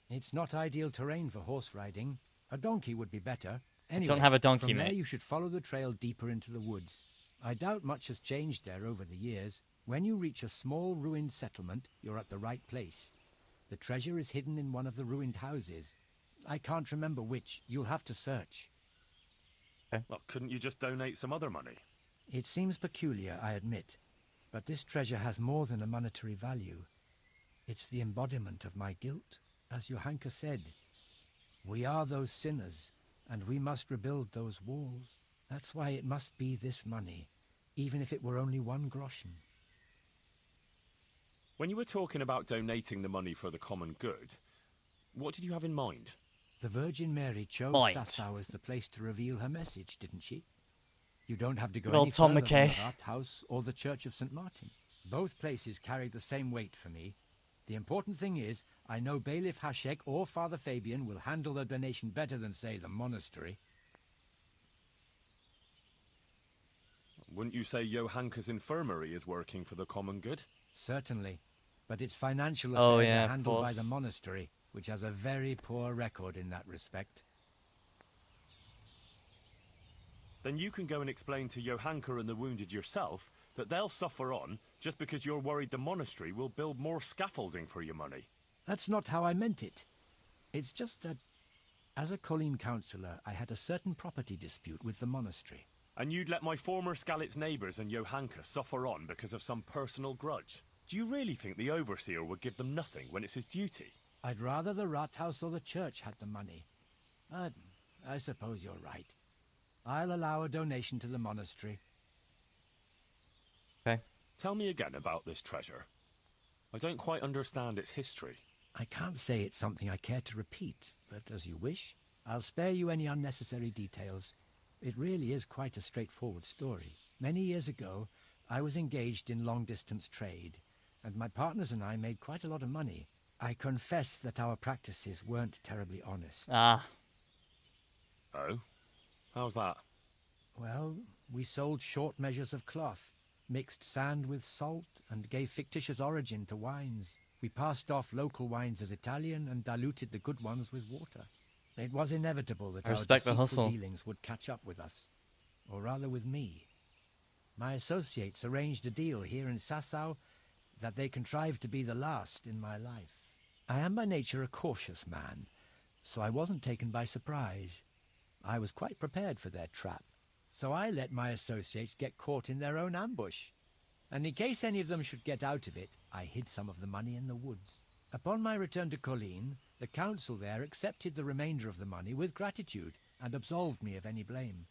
It's not ideal terrain for horse riding. A donkey would be better. Anyway,
don't have a donkey,
from there
mate.
you should follow the trail deeper into the woods. I doubt much has changed there over the years. When you reach a small ruined settlement, you're at the right place. The treasure is hidden in one of the ruined houses. I can't remember which. You'll have to search.
Well, couldn't you just donate some other money?
It seems peculiar, I admit, but this treasure has more than a monetary value. It's the embodiment of my guilt, as Johanka said. We are those sinners, and we must rebuild those walls. That's why it must be this money, even if it were only 1 groschen.
When you were talking about donating the money for the common good, what did you have in mind?
The Virgin Mary chose
Point.
Sasau as the place to reveal her message, didn't she? You don't have to go
Well,
any
Tom
further than
McKay.
the Rat House or the Church of St. Martin. Both places carry the same weight for me. The important thing is, I know Bailiff Hashek or Father Fabian will handle the donation better than, say, the monastery.
Wouldn't you say Johanka's infirmary is working for the common good?
Certainly. But its financial
Oh,
affairs
yeah,
are
of
handled by the
course.
monastery, which has a very poor record in that respect.
Then you can go and explain to Johanka and the wounded yourself that they'll suffer on just because you're worried the monastery will build more scaffolding for your money.
That's not how I meant it. It's just that, as a Colleen councillor, I had a certain property dispute with the monastery.
And you'd let my former Skalitz neighbours and Johanka suffer on because of some personal grudge? Do you really think the overseer would give them nothing when it's his duty?
I'd rather the Rathaus or the church had the money. But I suppose you're right. I'll allow a donation to the monastery.
Okay.
Tell me again about this treasure. I don't quite understand its history.
I can't say it's something I care to repeat, but as you wish, I'll spare you any unnecessary details. It really is quite a straightforward story. Many years ago, I was engaged in long-distance trade, and my partners and I made quite a lot of money. I confess that our practices weren't terribly honest.
Ah.
Oh? How's that?
Well, we sold short measures of cloth, mixed sand with salt, and gave fictitious origin to wines. We passed off local wines as Italian and diluted the good ones with water. It was inevitable that
I
our
respect the
deceitful
hustle.
dealings would catch up with us, or rather with me. My associates arranged a deal here in Sasau that they contrived to be the last in my life. I am by nature a cautious man, so I wasn't taken by surprise. I was quite prepared for their trap, so I let my associates get caught in their own ambush. And in case any of them should get out of it, I hid some of the money in the woods. Upon my return to Colleen, the council there accepted the remainder of the money with gratitude and absolved me of any blame.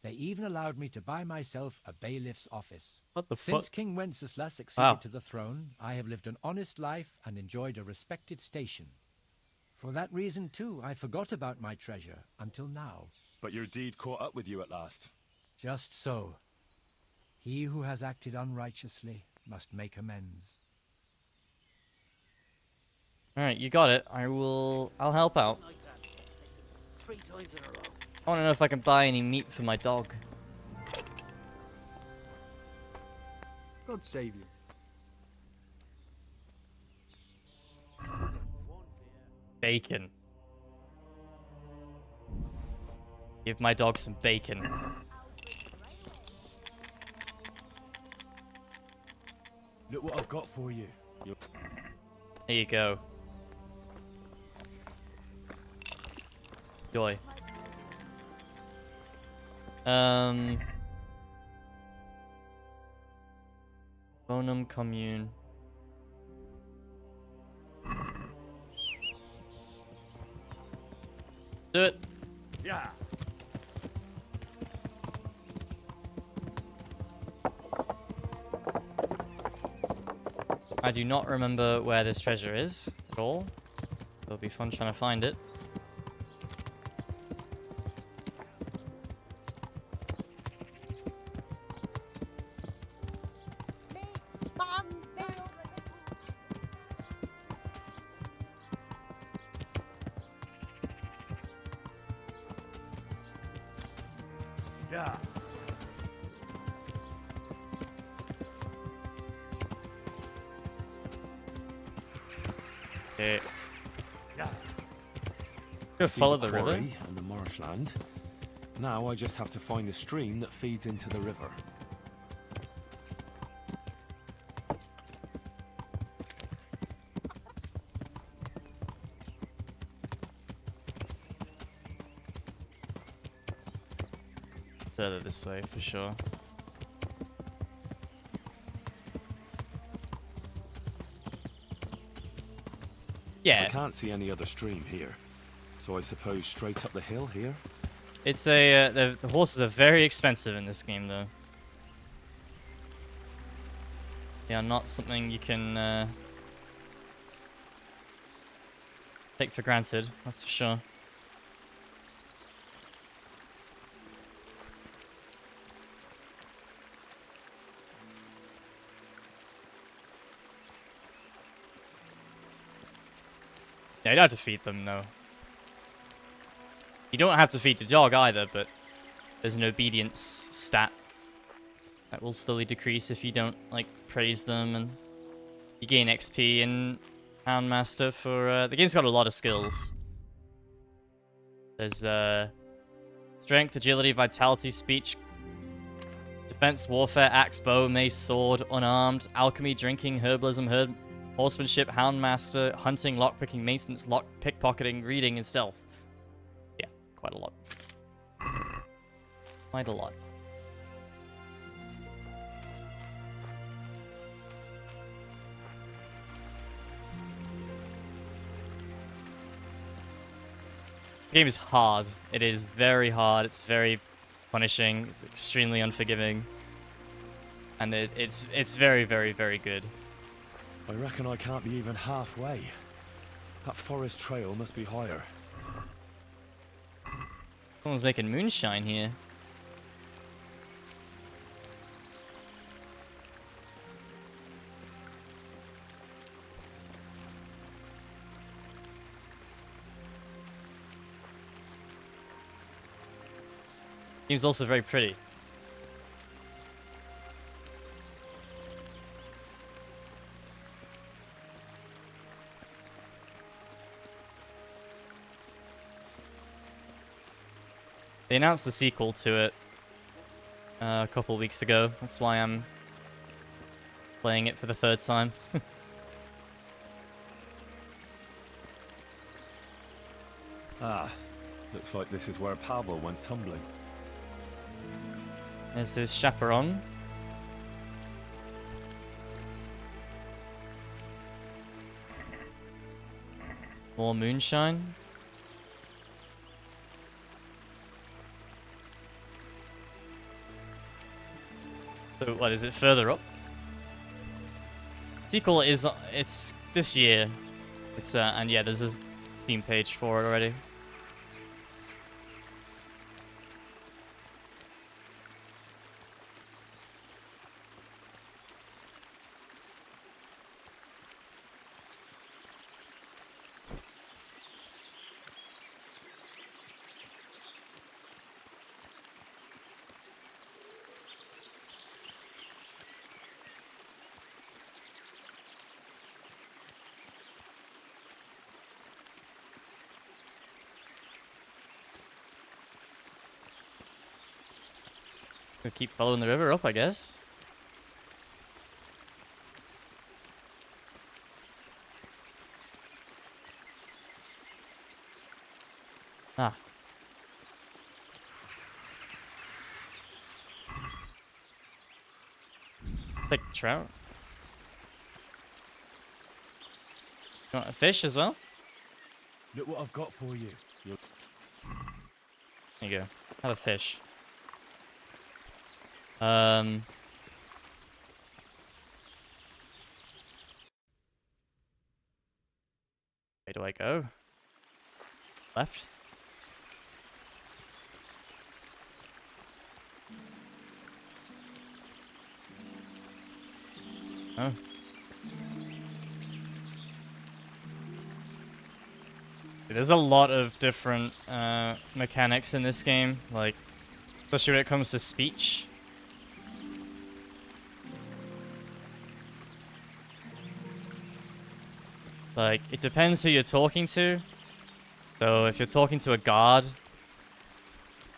They even allowed me to buy myself a bailiff's office.
What the
Since
fuck?
King Wenceslas succeeded
Wow.
to the throne, I have lived an honest life and enjoyed a respected station. For that reason, too, I forgot about my treasure until now.
But your deed caught up with you at last.
Just so. He who has acted unrighteously must make amends.
Alright, you got it. I'll help out.
3 times in a row.
I want to know if I can buy any meat for my dog.
God save you.
Bacon. Give my dog some bacon.
Look what I've got for you.
There you go. Joy. Bonum commune. Do it.
Yeah.
I do not remember where this treasure is at all. It'll be fun trying to find it.
Yeah.
Okay.
Yeah.
Go
See
follow the river.
quarry and the marshland. Now I just have to find the stream that feeds into the river.
Further this way for sure. Yeah.
I can't see any other stream here. So I suppose straight up the hill here?
It's a the horses are very expensive in this game though. Yeah, not something you can take for granted, that's for sure. you don't have to feed them, though. You don't have to feed your dog either, but there's an obedience stat that will slowly decrease if you don't, like, praise them, and you gain XP in Houndmaster for, the game's got a lot of skills. There's, strength, agility, vitality, speech, defense, warfare, axe, bow, mace, sword, unarmed, alchemy, drinking, herbalism, horsemanship, houndmaster, hunting, lockpicking, maintenance, pickpocketing, reading, and stealth. Yeah, quite a lot. Quite a lot. This game is hard. It is very hard. It's very punishing. It's extremely unforgiving. And it's very, very, very good.
I reckon I can't be even halfway. That forest trail must be higher.
Someone's making moonshine here. Game's also very pretty. They announced the sequel to it a couple weeks ago. That's why I'm playing it for the third time.
Ah, looks like this is where Pavel went tumbling.
There's his chaperone. More moonshine. So what, is it further up? Sequel is, it's this year. It's, and yeah, there's a Steam page for it already. We'll keep following the river up, I guess. Ah. Take the trout. You want a fish as well?
Look what I've got for you.
There you go. Have a fish. Where do I go? Left? Oh. There's a lot of different mechanics in this game, like, especially when it comes to speech. Like, it depends who you're talking to. So if you're talking to a guard,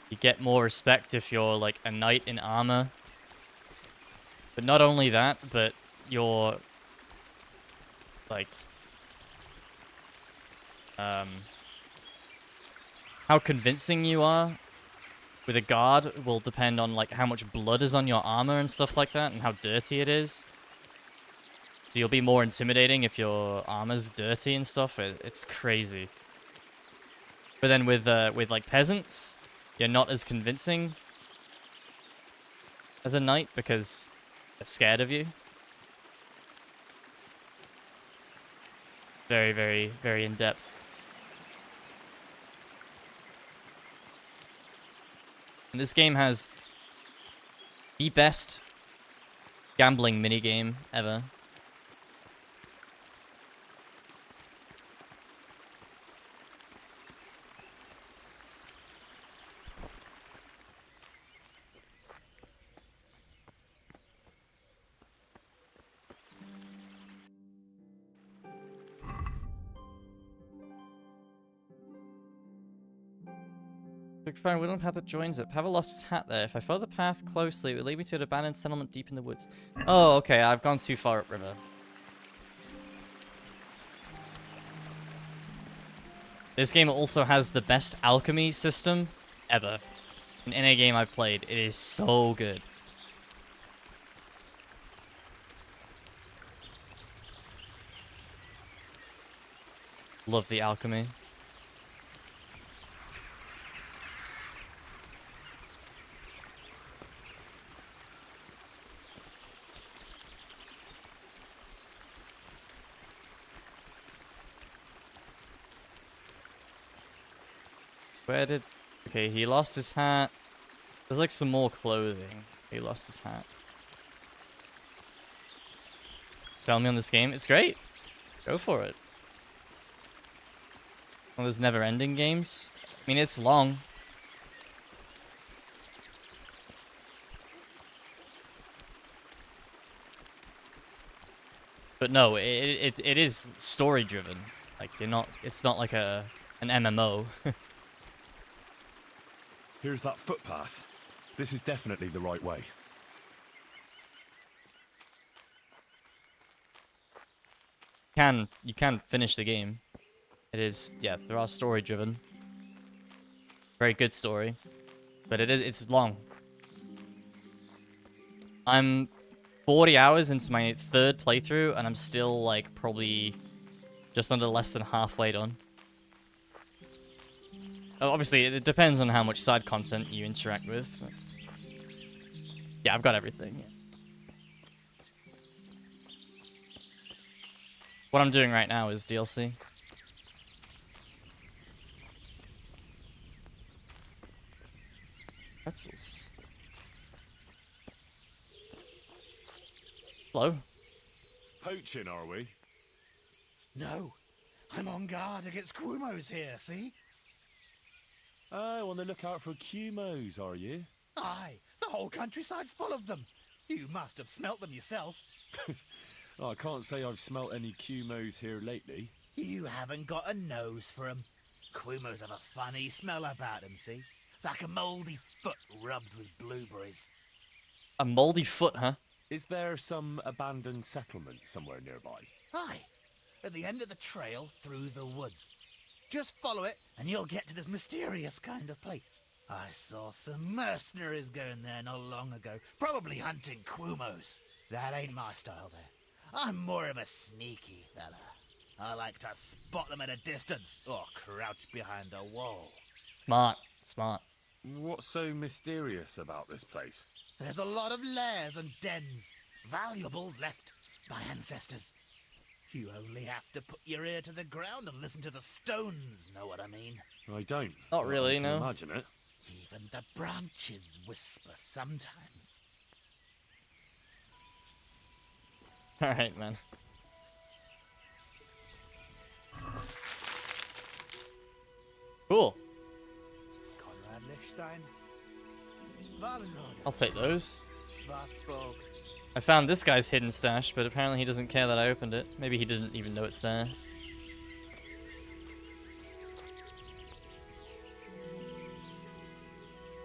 you get more respect if you're, like, a knight in armor. But not only that, but you're, like, how convincing you are with a guard will depend on, like, how much blood is on your armor and stuff like that, and how dirty it is. So you'll be more intimidating if your armor's dirty and stuff. It's crazy. But then with like peasants, you're not as convincing as a knight because they're scared of you. Very, very, very in depth. And this game has the best gambling minigame ever. Big fire wooden path that joins it. Pavel lost his hat there. If I follow the path closely, it would lead me to an abandoned settlement deep in the woods. Oh, okay. I've gone too far upriver. This game also has the best alchemy system ever. In any game I've played, it is so good. Love the alchemy. Where did... Okay, he lost his hat. There's like some more clothing. He lost his hat. Sell me on this game. It's great. Go for it. Well, there's never-ending games. I mean, it's long. But no, it is story-driven. Like, you're not... It's not like an MMO.
Here's that footpath. This is definitely the right way.
You can finish the game. It is, yeah, there are story driven. Very good story. But it's long. I'm 40 hours into my 3rd playthrough and I'm still like probably just under less than halfway done. Obviously, it depends on how much side content you interact with. But yeah, I've got everything. Yeah. What I'm doing right now is DLC. Pretzels. Hello.
Poaching, are we?
No. I'm on guard against Quumos here, see?
Oh, on the lookout for Cumos, are you?
Aye, the whole countryside's full of them. You must have smelt them yourself.
Oh, I can't say I've smelt any Cumos here lately.
You haven't got a nose for 'em. Quumos have a funny smell about 'em, see? Like a mouldy foot rubbed with blueberries.
A moldy foot, huh?
Is there some abandoned settlement somewhere nearby?
Aye, at the end of the trail through the woods. Just follow it and you'll get to this mysterious kind of place. I saw some mercenaries going there not long ago, probably hunting Quumos. That ain't my style there. I'm more of a sneaky fella. I like to spot them at a distance or crouch behind a wall.
Smart, smart.
What's so mysterious about this place?
There's a lot of lairs and dens, valuables left by ancestors. You only have to put your ear to the ground and listen to the stones, know what I mean?
I don't.
Not really,
I can
no.
imagine it.
Even the branches whisper sometimes.
Alright, man. Cool.
Conrad Lichstein. Valenod.
I'll take those.
Schwarzburg.
I found this guy's hidden stash, but apparently he doesn't care that I opened it. Maybe he didn't even know it's there.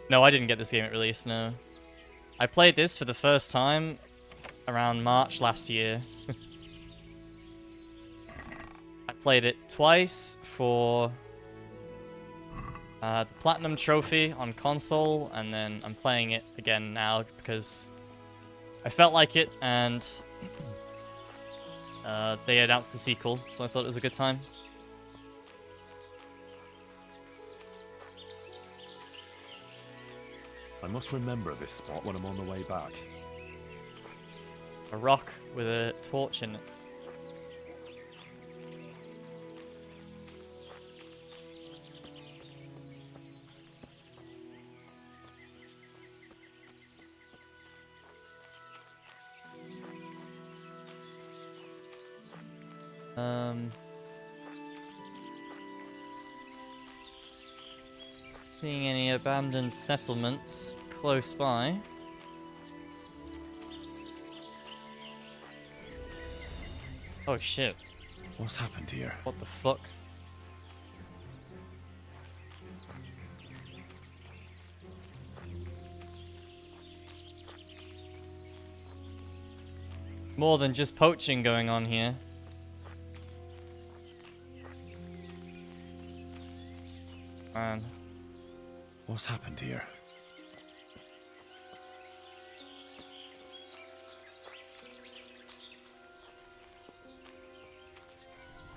No, I didn't get this game at release, no. I played this for the first time around March last year. I played it twice for the Platinum Trophy on console, and then I'm playing it again now because I felt like it, and they announced the sequel, so I thought it was a good time.
I must remember this spot when I'm on the way back.
A rock with a torch in it. Seeing any abandoned settlements close by. Oh shit.
What's happened here?
What the fuck? More than just poaching going on here. Man.
What's happened here?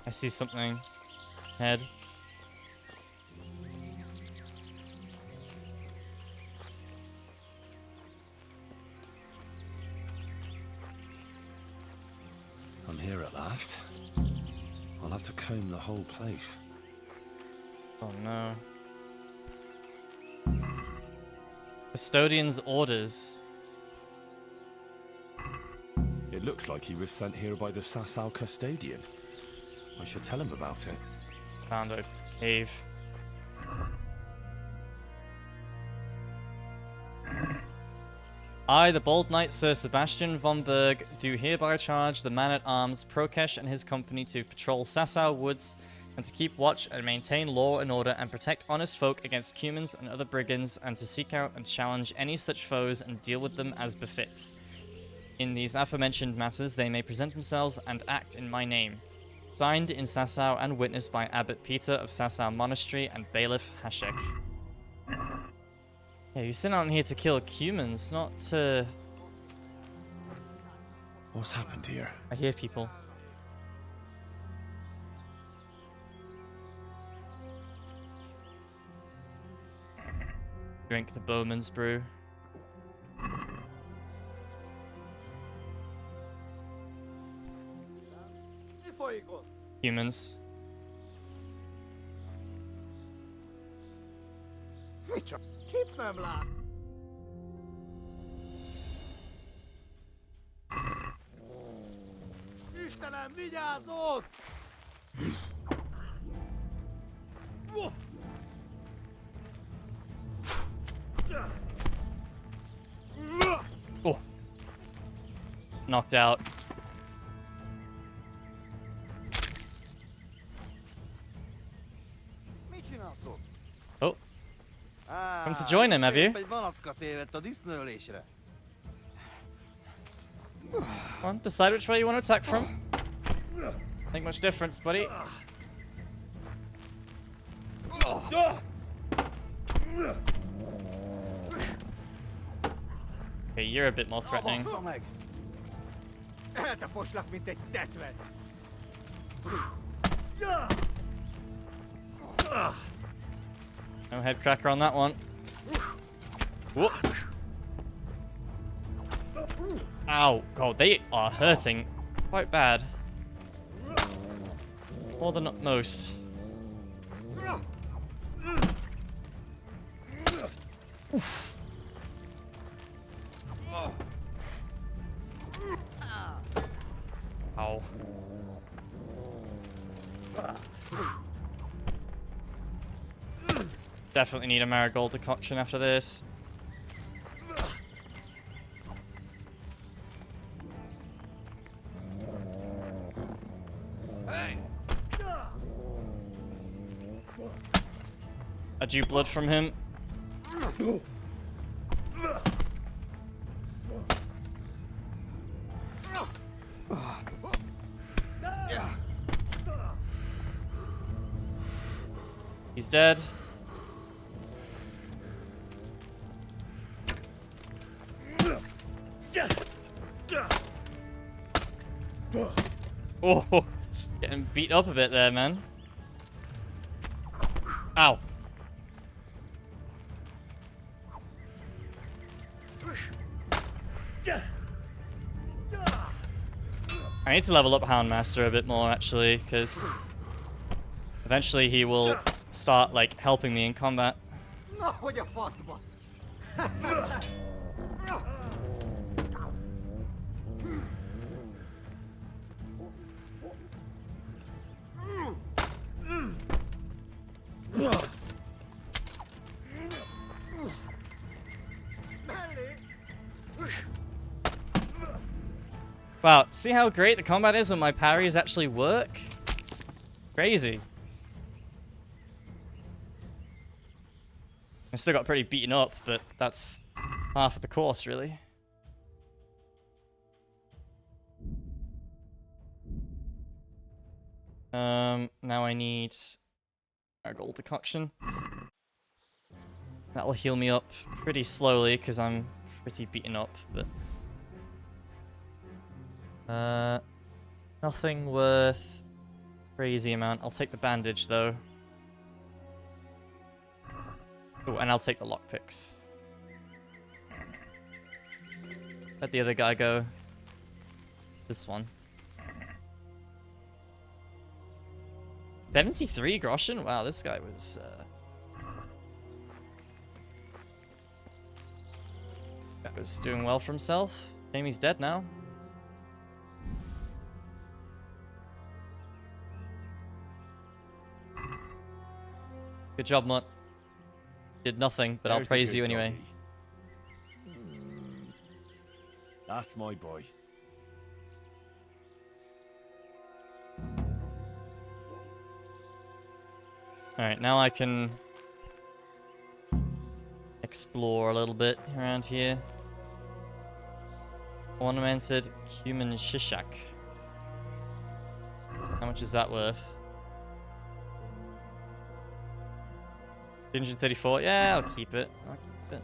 I see something. Head.
I'm here at last. I'll have to comb the whole place.
Oh no. Custodian's orders.
It looks like he was sent here by the Sasau custodian. I should tell him about it.
Found a cave. I, the bold knight Sir Sebastian von Berg, do hereby charge the man-at-arms Prokesh and his company to patrol Sasau woods and to keep watch and maintain law and order and protect honest folk against humans and other brigands, and to seek out and challenge any such foes and deal with them as befits. In these aforementioned matters they may present themselves and act in my name. Signed in Sasau and witnessed by Abbot Peter of Sasau Monastery and Bailiff Hashek. Yeah, you sent out here to kill humans, not to...
What's happened here?
I hear people. Drink the bowman's brew. Humans.
Keep them, lad. Istenem, vigyázz ott!
Oh. Knocked out. Oh. Come to join him, have you? Come on, decide which way you want to attack from. Ain't much difference, buddy. Okay, you're a bit more threatening.
Eltaposlak, mint egy tetvet.
No head cracker on that one. Whoop. Ow. God, they are hurting quite bad. More than most. Oof. Ow. Definitely need a marigold decoction after this. I drew blood from him. He's dead. Oh, getting beat up a bit there, man. Ow. I need to level up Houndmaster a bit more, actually, because eventually he will start, like, helping me in combat.
Na, hogy a faszba!
Wow, see how great the combat is when my parries actually work? Crazy. I still got pretty beaten up, but that's half of the course, really. Now I need a gold decoction. That will heal me up pretty slowly because I'm pretty beaten up, but nothing worth crazy amount. I'll take the bandage though. Oh, and I'll take the lockpicks. Let the other guy go. This one. 73 groschen? Wow, this guy was doing well for himself. Amy's dead now. Good job, Mutt. Did nothing, but I'll
There's a
praise
good
you anyway.
doggy. That's my boy.
Alright, now I can explore a little bit around here. Ornamented human shishak. How much is that worth? 234? Yeah, I'll keep it. I'll keep it.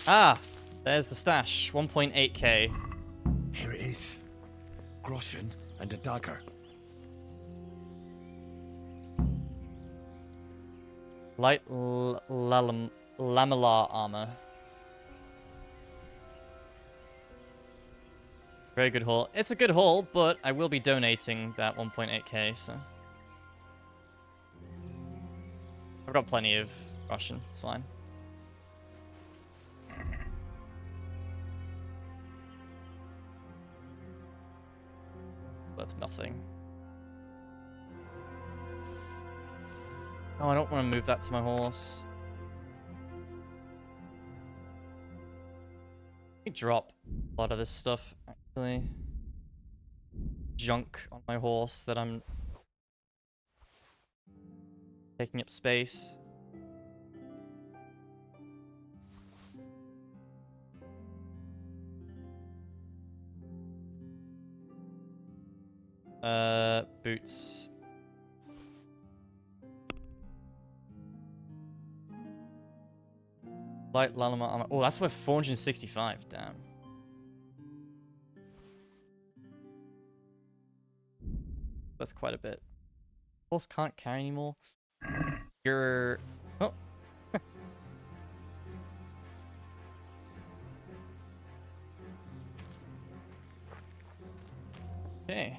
Ah! There's the stash. 1.8k.
Here it is. Groschen and a dagger.
Light lamellar armor. Very good haul. It's a good haul, but I will be donating that 1.8k, so. I've got plenty of Russian, it's fine. Worth nothing. Oh, I don't want to move that to my horse. Let me drop a lot of this stuff, actually. Junk on my horse that I'm taking up space. Boots. Light Lalama armor. Oh, that's worth 465. Damn. Worth quite a bit. Horse can't carry anymore. You're. Oh. Okay.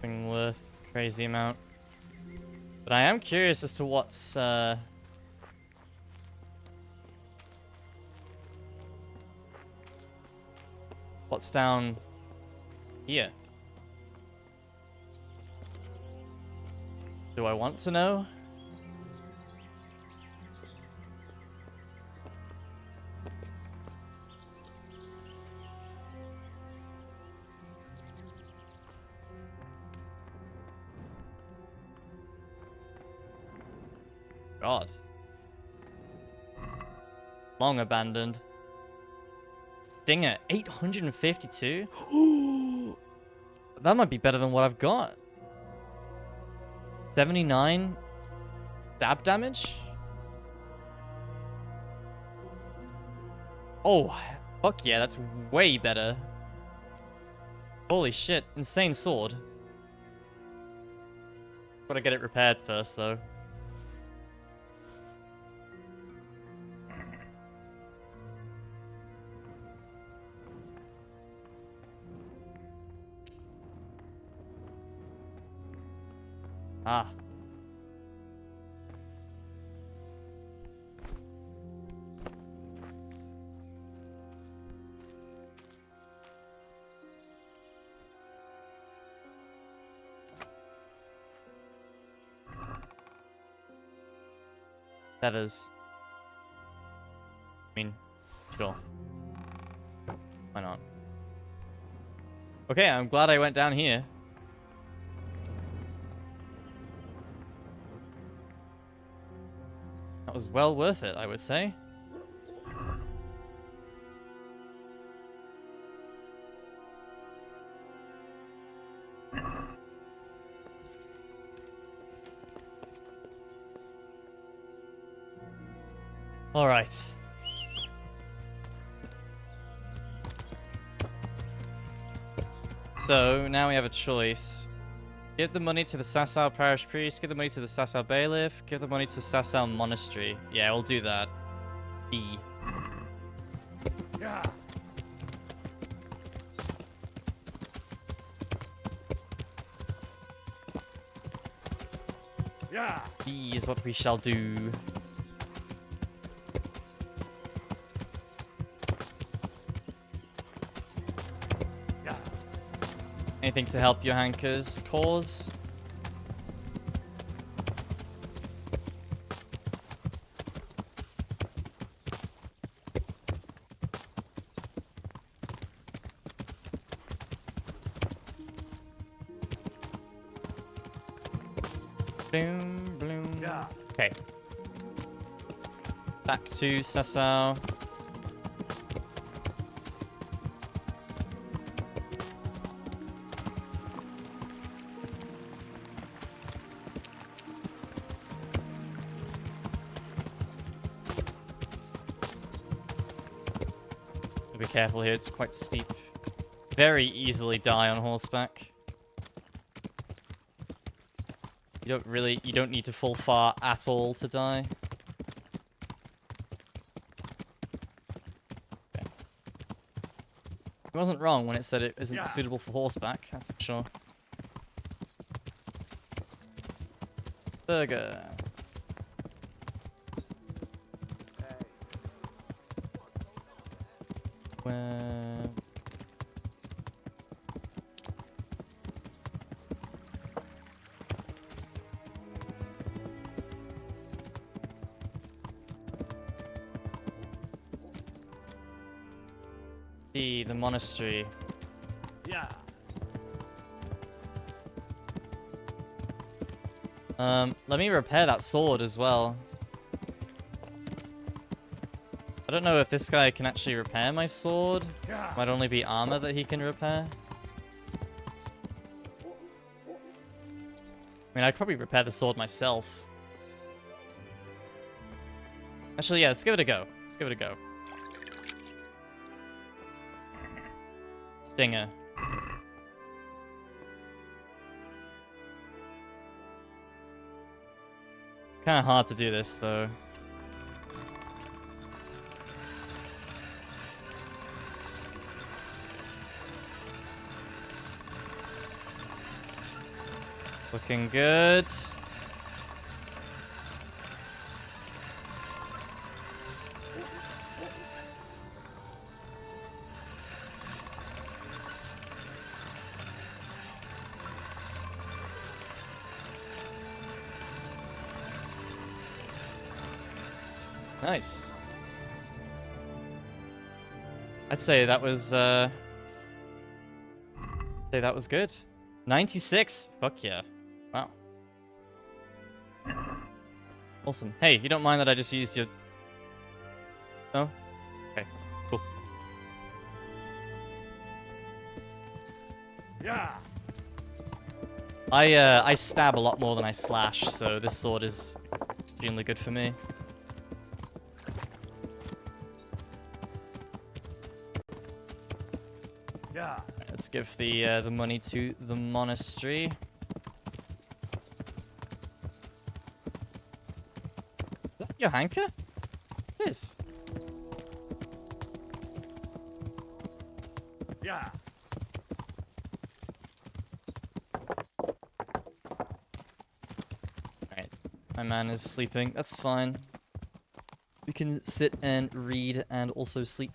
Nothing worth crazy amount. But I am curious as to what's down here. Do I want to know? God. Long abandoned. Stinger, 852? That might be better than what I've got. 79 stab damage? Oh, fuck yeah, that's way better. Holy shit, insane sword. Gotta get it repaired first, though. Ah. Feathers. I mean, sure. Why not? Okay, I'm glad I went down here. That was well worth it, I would say. All right. So now we have a choice. Give the money to the Sasau Parish Priest, give the money to the Sasau Bailiff, give the money to Sasau Monastery. Yeah, we'll do that. E.
Yeah. Yeah.
E is what we shall do. Anything to help Johanka's cause? Bloom, bloom.
Yeah.
Okay. Back to Sasau. Be careful here, it's quite steep. Very easily die on horseback. You don't need to fall far at all to die. Okay. It wasn't wrong when it said it isn't suitable for horseback, that's for sure. Burger. Where... the monastery.
Yeah.
Let me repair that sword as well. I don't know if this guy can actually repair my sword. Might only be armor that he can repair. I mean, I'd probably repair the sword myself. Actually, yeah, let's give it a go. Let's give it a go. Stinger. It's kind of hard to do this, though. Looking good. Nice. I'd say that was good. 96. Fuck yeah. Wow. Awesome. Hey, you don't mind that I just used your... No? Okay, cool.
Yeah.
I stab a lot more than I slash, so this sword is extremely good for me.
Yeah.
Right, let's give the money to the monastery. Is that Johanka? It is.
Yeah.
Alright. My man is sleeping. That's fine. We can sit and read and also sleep.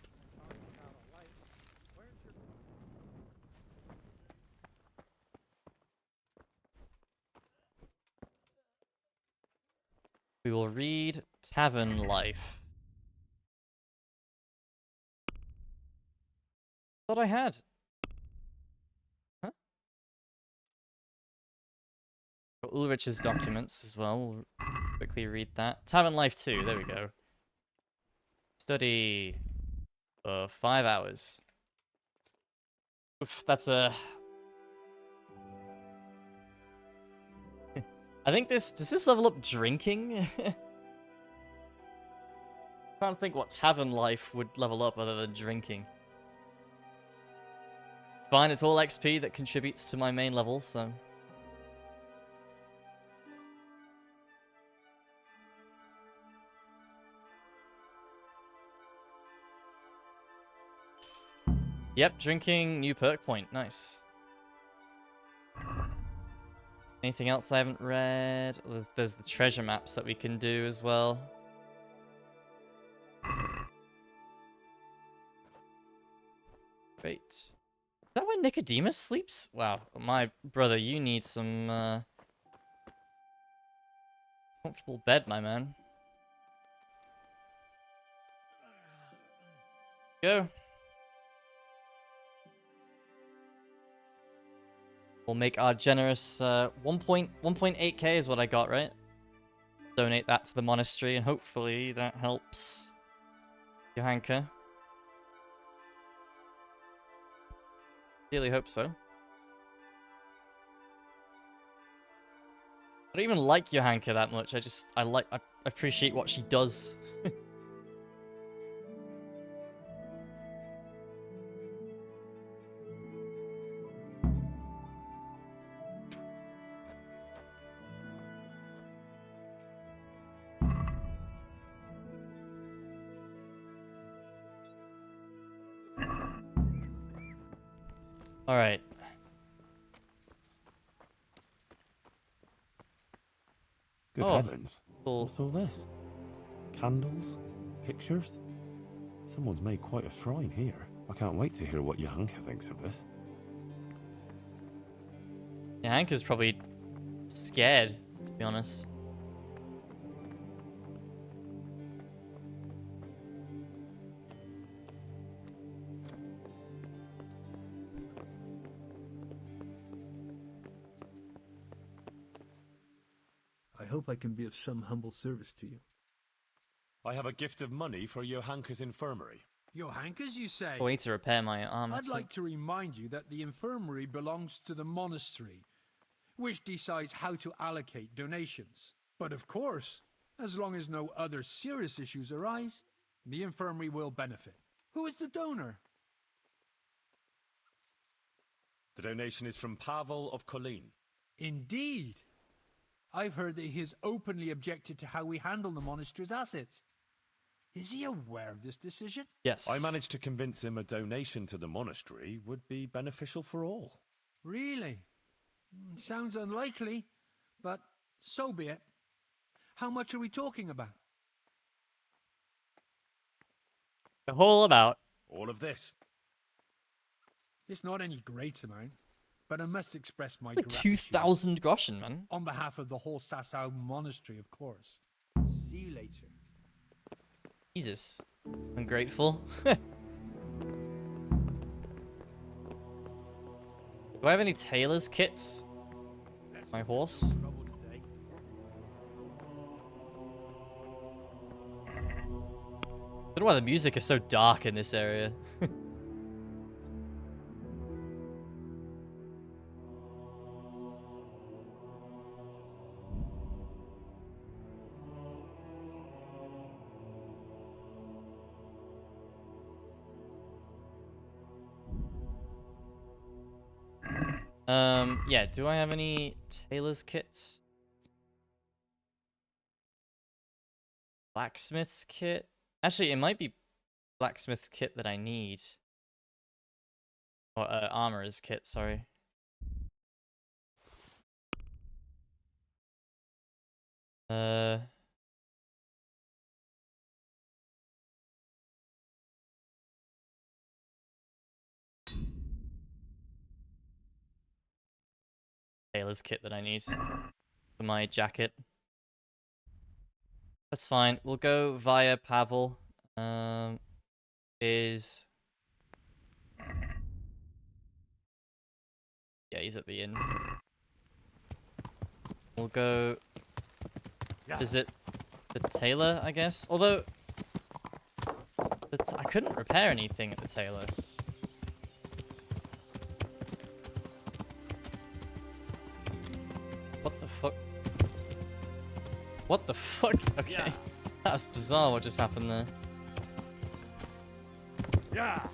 We will read Tavern Life. Thought I had. Huh? Got Ulrich's documents as well. We'll quickly read that. Tavern Life 2, there we go. Study for 5 hours. Oof, that's a... I think does this level up drinking? Trying to think what Tavern Life would level up other than drinking. It's fine, it's all XP that contributes to my main level, so... Yep, drinking, new perk point. Nice. Anything else I haven't read? There's the treasure maps that we can do as well. Great. Is that where Nicodemus sleeps? Wow, my brother, you need some comfortable bed, my man. Go. We'll make our generous 1.8k is what I got, right? Donate that to the monastery, and hopefully that helps Johanka. Really hope so. I don't even like Johanka that much. I appreciate what she does. All right.
Good heavens. What's all this? Candles? Pictures? Someone's made quite a shrine here. I can't wait to hear what Johanka thinks of this.
Johanka's probably scared, to be honest.
I hope I can be of some humble service to you.
I have a gift of money for Johanka's infirmary.
Johanka's, you say?
I need to repair my armor.
I'd like to remind you that the infirmary belongs to the monastery, which decides how to allocate donations. But of course, as long as no other serious issues arise, the infirmary will benefit. Who is the donor?
The donation is from Pavel of Colleen.
Indeed. I've heard that he has openly objected to how we handle the monastery's assets. Is he aware of this decision?
Yes.
I managed to convince him a donation to the monastery would be beneficial for all.
Really? Sounds unlikely, but so be it. How much are we talking about?
The whole about.
All of this.
It's not any great amount, but I must express my
Like
gratitude.
2,000 groschen, man.
On behalf of the whole Sasau monastery, of course. See you later.
Jesus. Ungrateful. Do I have any tailor's kits? My horse? I don't know why the music is so dark in this area. Yeah, do I have any tailor's kits? Blacksmith's kit? Actually, it might be blacksmith's kit that I need. Or armorer's kit, sorry. Tailor's kit that I need for my jacket. That's fine. We'll go via Pavel. Yeah, he's at the inn. We'll go visit the tailor, I guess. Although, I couldn't repair anything at the tailor. What the fuck? What the fuck? Okay.
Yeah.
That was bizarre what just happened there.
Yeah.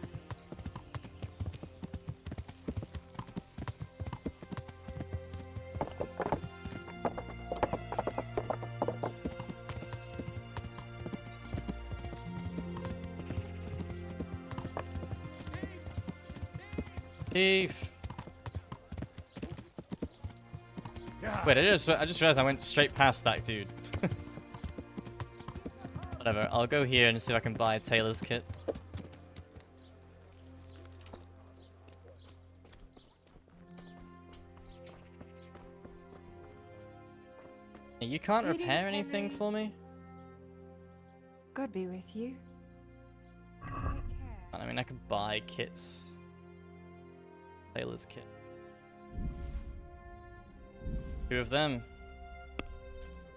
Thief. Wait, I just realized I went straight past that dude. Whatever, I'll go here and see if I can buy a tailor's kit. You can't
Greetings,
repair anything
Henry.
for me?
God be with you.
I mean, I could buy kits. Tailor's kit. 2 of them.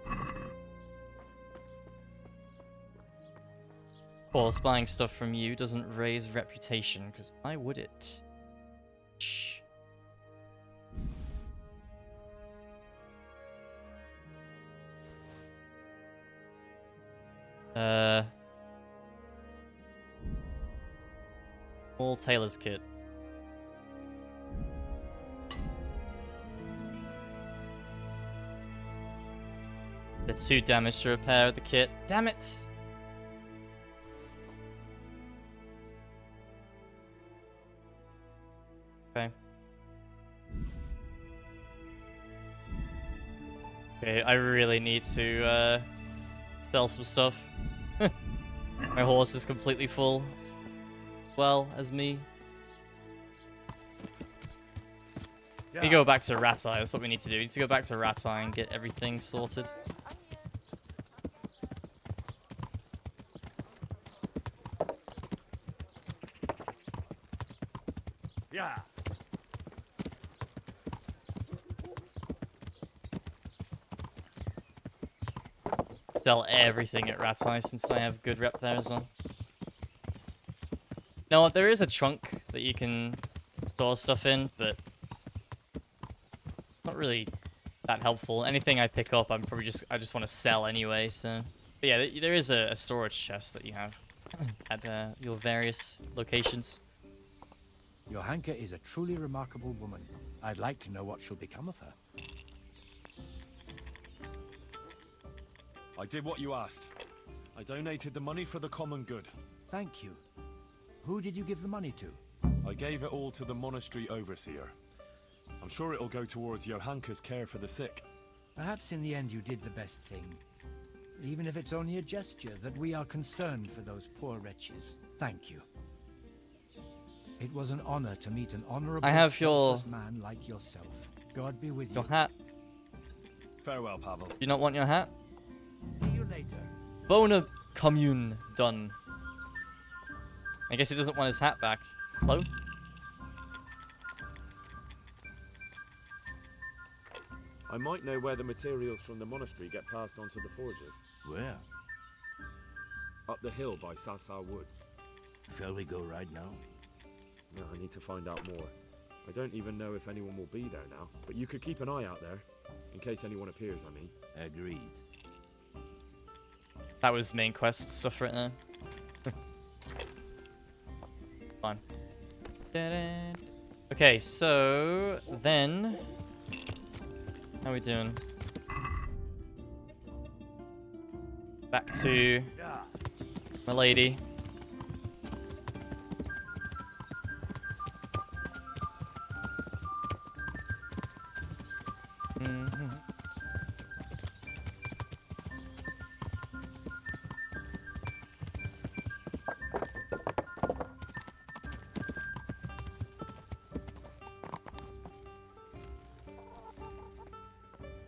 Of course, buying stuff from you doesn't raise reputation, because why would it? Shh. Small tailor's kit. It's too damaged to repair the kit. Damn it! Okay. Okay, I really need to sell some stuff. My horse is completely full. Well, as me. We go back to Ratai, that's what we need to do. We need to go back to Ratai and get everything sorted.
Yeah.
Sell everything at Ratai since I have good rep there as well. No, there is a trunk that you can store stuff in, but not really that helpful. Anything I pick up, I'm probably I just want to sell anyway. So, but yeah, there is a storage chest that you have at your various locations.
Johanka is a truly remarkable woman. I'd like to know what shall become of her.
I did what you asked. I donated the money for the common good.
Thank you. Who did you give the money to?
I gave it all to the monastery overseer. I'm sure it'll go towards Johanka's care for the sick.
Perhaps in the end you did the best thing. Even if it's only a gesture that we are concerned for those poor wretches. Thank you. It was an honor to meet an honorable,
I have
selfless man like yourself. God be with
your
you.
hat.
Farewell, Pavel.
Do you not want your hat?
See you later.
Bona commune done. I guess he doesn't want his hat back. Hello?
I might know where the materials from the monastery get passed on to the forgers.
Where?
Up the hill by Sasar Woods.
Shall we go right now?
No, I need to find out more. I don't even know if anyone will be there now, but you could keep an eye out there, in case anyone appears, I mean.
Agreed.
That was main quest stuff right there. Fine. Okay, so then how are we doing? Back to my lady.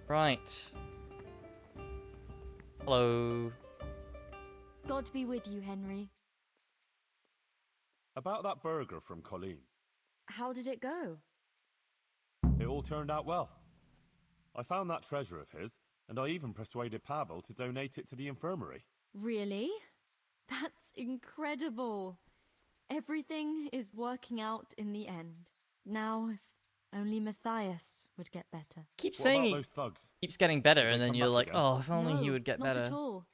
Right. Hello.
God be with you, Henry.
About that burger from Colleen.
How did it go?
It all turned out well. I found that treasure of his, and I even persuaded Pavel to donate it to the infirmary.
Really? That's incredible. Everything is working out in the end. Now, if only Matthias would get better.
Keep
What
saying
about
he
those thugs?
keeps getting better,
Did they
and then
come
you're
back
like,
again?
oh, if only he
No,
would get
not
better.
at all.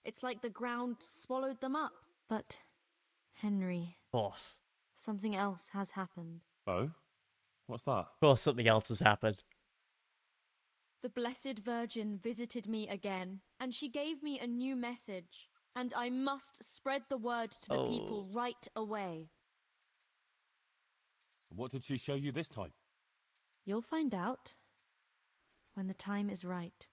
It's like the ground swallowed them up. But, Henry,
Of course.
something else has happened.
Oh? What's that?
Of course, something else has happened.
The Blessed Virgin visited me again, and she gave me a new message. And I must spread the word to the people right away.
What did she show you this time?
You'll find out when the time is right.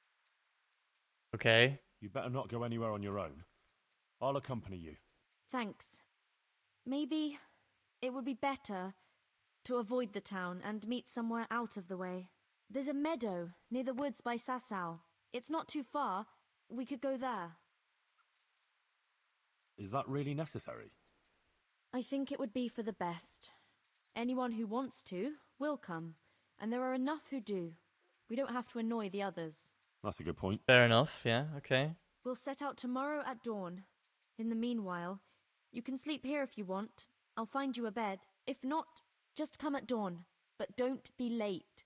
Okay.
You better not go anywhere on your own. I'll accompany you.
Thanks. Maybe it would be better to avoid the town and meet somewhere out of the way. There's a meadow near the woods by Sasau. It's not too far. We could go there.
Is that really necessary?
I think it would be for the best. Anyone who wants to will come, and there are enough who do. We don't have to annoy the others.
That's a good point.
Fair enough, yeah, okay.
We'll set out tomorrow at dawn. In the meanwhile, you can sleep here if you want. I'll find you a bed. If not, just come at dawn. But don't be late.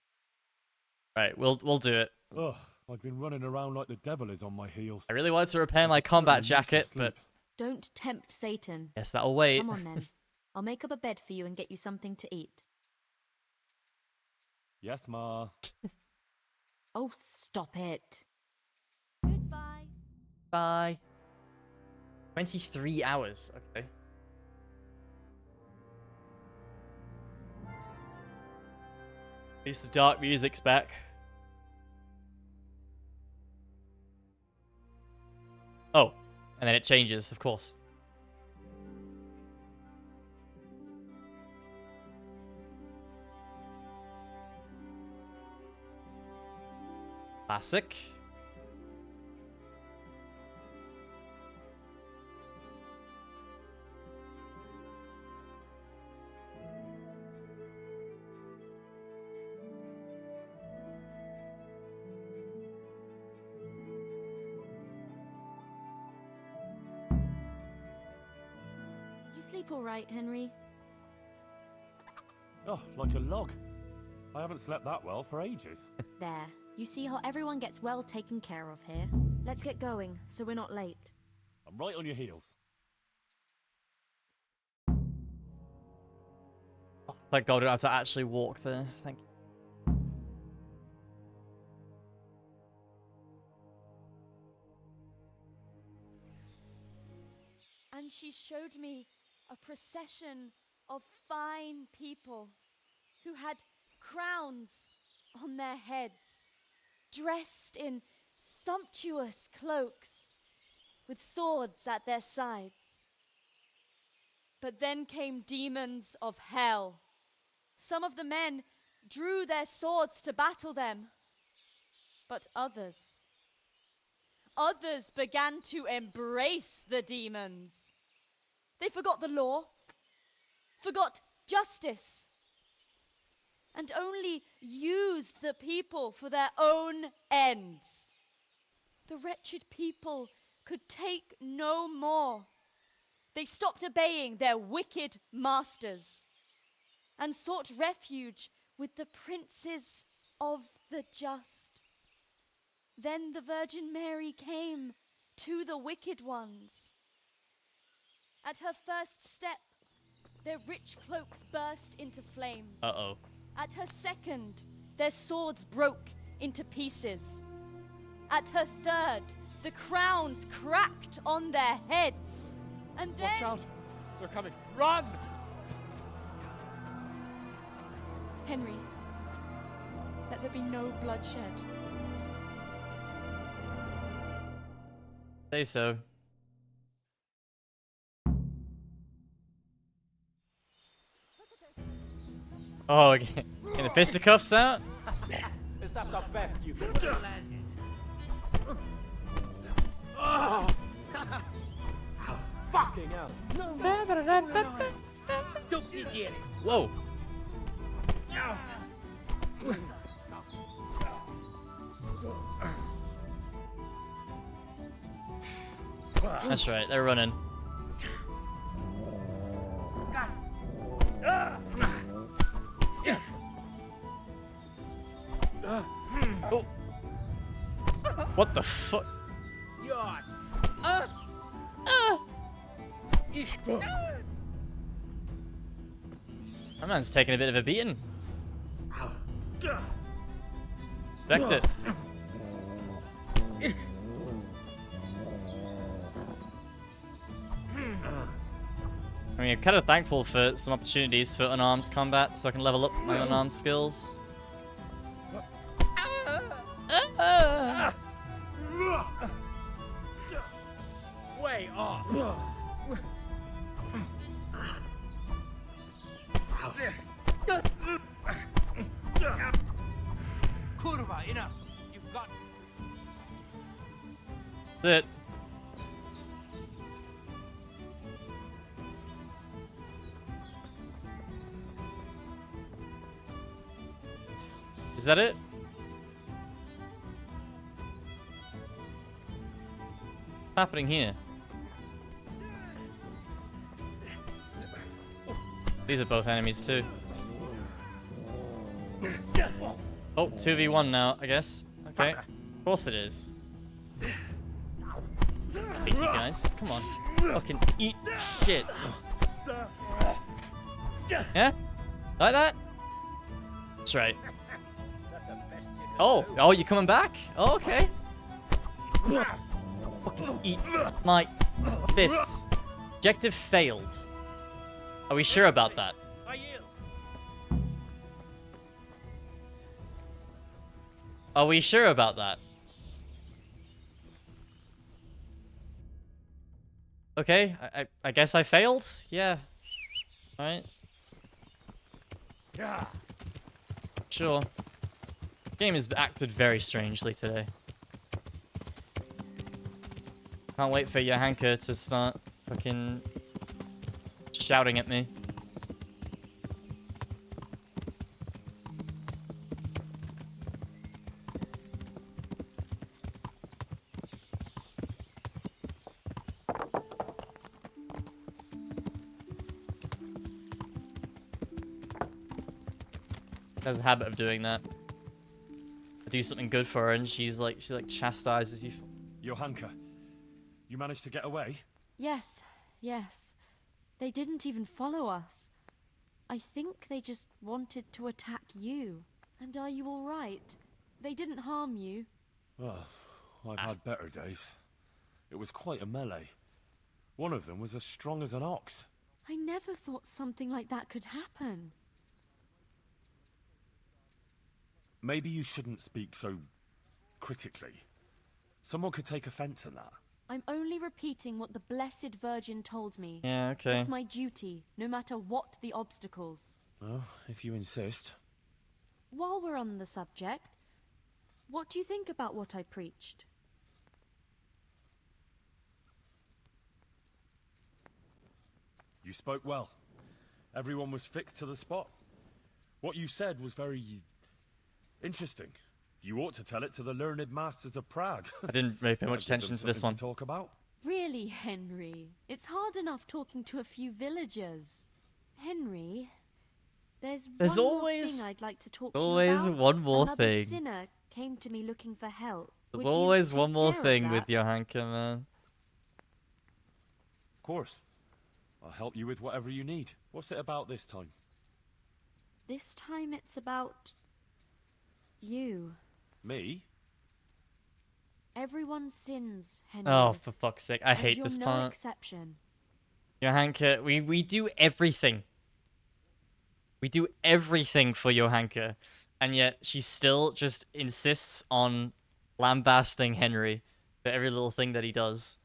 Right, we'll do it.
Ugh, I've been running around like the devil is on my heels.
I really wanted to repair my combat jacket, but...
Don't tempt Satan.
Yes, that'll wait.
Come on then. I'll make up a bed for you and get you something to eat.
Yes, Ma.
Oh, stop it. Goodbye.
Bye. 23 hours, okay. At least the dark music's back. Oh, and then it changes, of course. Classic.
Did you sleep all right, Henry?
Oh, like a log. I haven't slept that well for ages.
There. You see how everyone gets well taken care of here. Let's get going, so we're not late.
I'm right on your heels.
Oh, thank God I don't have to actually walk there. Thank you.
And she showed me a procession of fine people who had crowns on their heads, dressed in sumptuous cloaks, with swords at their sides. But then came demons of hell. Some of the men drew their swords to battle them, but others began to embrace the demons. They forgot the law, forgot justice, and only used the people for their own ends. The wretched people could take no more. They stopped obeying their wicked masters and sought refuge with the princes of the just. Then the Virgin Mary came to the wicked ones. At her first step, their rich cloaks burst into flames.
Uh-oh.
At her second, their swords broke into pieces. At her third, the crowns cracked on their heads. And then...
Watch out! They're coming. Run!
Henry, let there be no bloodshed.
Say so. Oh, okay. Get the fisticuffs out?
Is that the best you can landed?
Oh!
Fucking hell!
Whoa! That's right, they're running. Oh. What the fuck? That man's taking a bit of a beating. Expect it. I mean, I'm kind of thankful for some opportunities for unarmed combat so I can level up my unarmed skills.
Way off.
Kurva, enough. You've got.
That's it. Is that it? What's happening here? These are both enemies too. Oh, 2v1 now, I guess. Okay. Of course it is. Hate you guys. Come on. Fucking eat shit. Yeah? Like that? That's right. Oh, you coming back? Oh, okay. Fucking eat my fists. Objective failed. Are we sure about that? Are we sure about that? Okay, I guess I failed? Yeah. Alright. Sure. Game has acted very strangely today. Can't wait for Johanka to start fucking shouting at me. Has a habit of doing that. I do something good for her and she chastises you.
Johanka, you managed to get away?
Yes. They didn't even follow us. I think they just wanted to attack you. And are you all right? They didn't harm you.
Well, I've had better days. It was quite a melee. One of them was as strong as an ox.
I never thought something like that could happen.
Maybe you shouldn't speak so critically. Someone could take offense in that.
I'm only repeating what the Blessed Virgin told me.
Yeah, okay.
It's my duty, no matter what the obstacles.
Well, if you insist.
While we're on the subject, what do you think about what I preached?
You spoke well. Everyone was fixed to the spot. What you said was very interesting. You ought to tell it to the learned masters of Prague.
I didn't really pay much attention to this one.
To talk about.
Really, Henry? It's hard enough talking to a few villagers. Henry, there's one more thing I'd like to talk to you about.
Always one more
Another
thing.
sinner came to me looking for help.
There's
Would you
always
take
one more
care of
thing with
that?
Johanka, man.
Of course. I'll help you with whatever you need. What's it about this time?
This time it's about you.
Me?
Everyone sins, Henry.
Oh, for fuck's sake. I
and
hate
you're
this
no
part.
exception.
Johanka, we do everything. We do everything for Johanka. And yet she still just insists on lambasting Henry for every little thing that he does.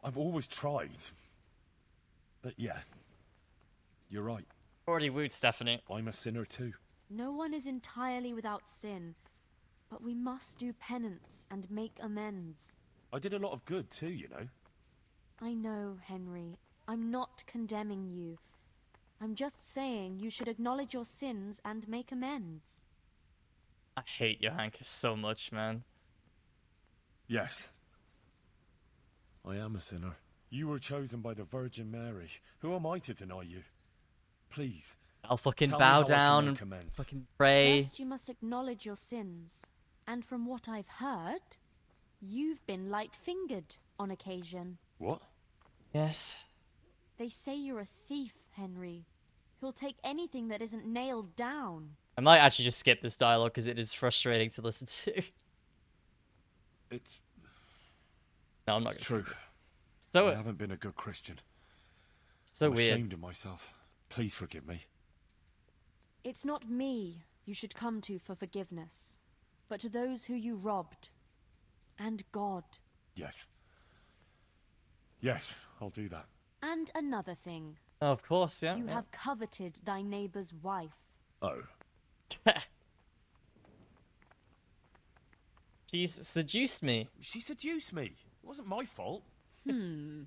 I've always tried. But yeah, you're right.
Already wooed Stephanie.
I'm a sinner too.
No one is entirely without sin, but we must do penance and make amends.
I did a lot of good too, you know.
I know, Henry. I'm not condemning you. I'm just saying you should acknowledge your sins and make amends.
I hate Johanka so much, man.
Yes. I am a sinner. You were chosen by the Virgin Mary. Who am I to deny you? Please.
I'll fucking
tell me
bow
how I can
down
make
and
amends.
fucking pray.
First, you must acknowledge your sins. And from what I've heard, you've been light-fingered on occasion.
What?
Yes.
They say you're a thief, Henry, who'll take anything that isn't nailed down.
I might actually just skip this dialogue because it is frustrating to listen to.
It's...
No, I'm not
It's
gonna
true.
So
I haven't been a good Christian.
So
I'm
weird.
ashamed of myself. Please forgive me.
It's not me you should come to for forgiveness, but to those who you robbed. And God.
Yes. Yes, I'll do that.
And another thing.
Oh, of course, yeah.
You
yeah.
have coveted thy neighbor's wife.
Oh.
She's seduced me.
She seduced me. It wasn't my fault.
Hmm.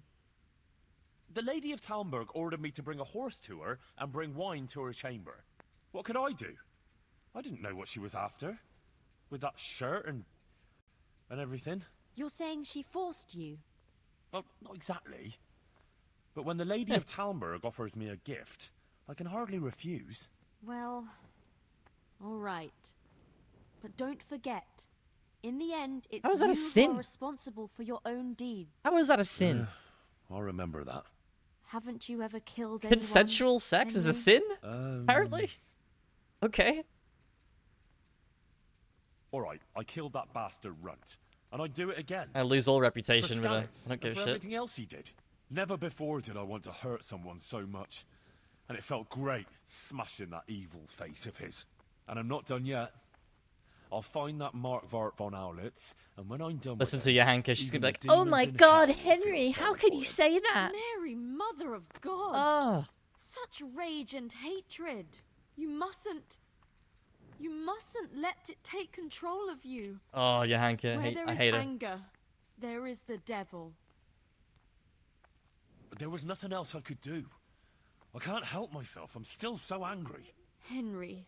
The Lady of Talmberg ordered me to bring a horse to her and bring wine to her chamber.
What could I do? I didn't know what she was after. With that shirt and everything.
You're saying she forced you?
Well, not exactly. But when the Lady of Talmberg offers me a gift, I can hardly refuse.
Well, all right. But don't forget, in the end, it's
How is that a
you
sin?
who are responsible for your own deeds.
How is that a sin?
I'll remember that.
Haven't you ever killed anyone?
Consensual sex is a
Henry?
sin? Apparently. Okay.
Alright, I killed that bastard runt. And I'd do it again.
I lose all reputation
For
with her.
Skalitz,
I don't give
and
a
for
shit.
everything else he did. Never before did I want to hurt someone so much. And it felt great smashing that evil face of his. And I'm not done yet. I'll find that Markvart von Aulitz, and when I'm done
Listen
with
to
him,
your Hanka, she's
even
gonna be like,
the
"Oh
demons
my
in
god,
hell will feel
Henry,
sorry
how could
for
you
him."
say that?"
Mary, mother of God!
Oh.
Such rage and hatred. You mustn't let it take control of you.
Oh, your Hanka,
Where there
I
is
hate her.
anger, there is the devil.
There was nothing else I could do. I can't help myself. I'm still so angry.
Henry,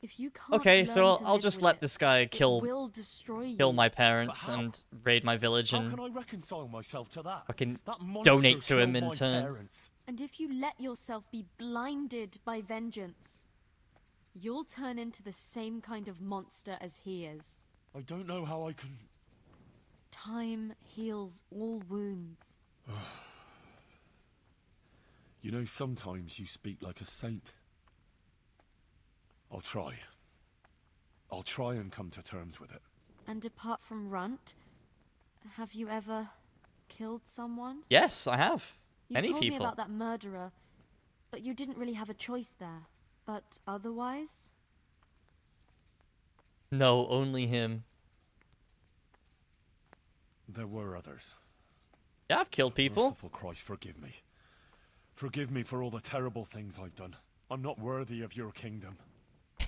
if you can't
Okay, so
learn to
I'll
live
just
with
let
it,
this guy
it
kill
will destroy
kill
you.
my parents
But how?
and raid my village
How
and
can I reconcile myself to that?
fucking
That monster
donate to him
killed
in
my
turn.
parents.
And if you let yourself be blinded by vengeance, you'll turn into the same kind of monster as he is.
I don't know how I can...
Time heals all wounds.
You know, sometimes you speak like a saint. I'll try. I'll try and come to terms with it.
And apart from Runt, have you ever killed someone?
Yes, I have.
You
Many
told
people.
me about that murderer, but you didn't really have a choice there. But otherwise?
No, only him.
There were others.
Yeah, I've killed people.
Merciful Christ, forgive me. Forgive me for all the terrible things I've done. I'm not worthy of your kingdom.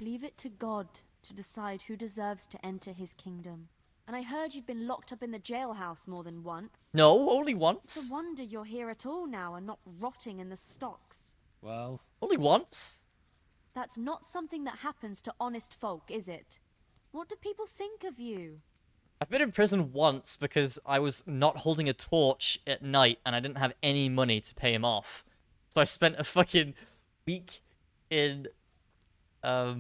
Leave it to God to decide who deserves to enter his kingdom. And I heard you've been locked up in the jailhouse more than once.
No, only once.
It's a wonder you're here at all now and not rotting in the stocks.
Well...
Only once?
That's not something that happens to honest folk, is it? What do people think of you?
I've been in prison once because I was not holding a torch at night and I didn't have any money to pay him off. So I spent a fucking week in, a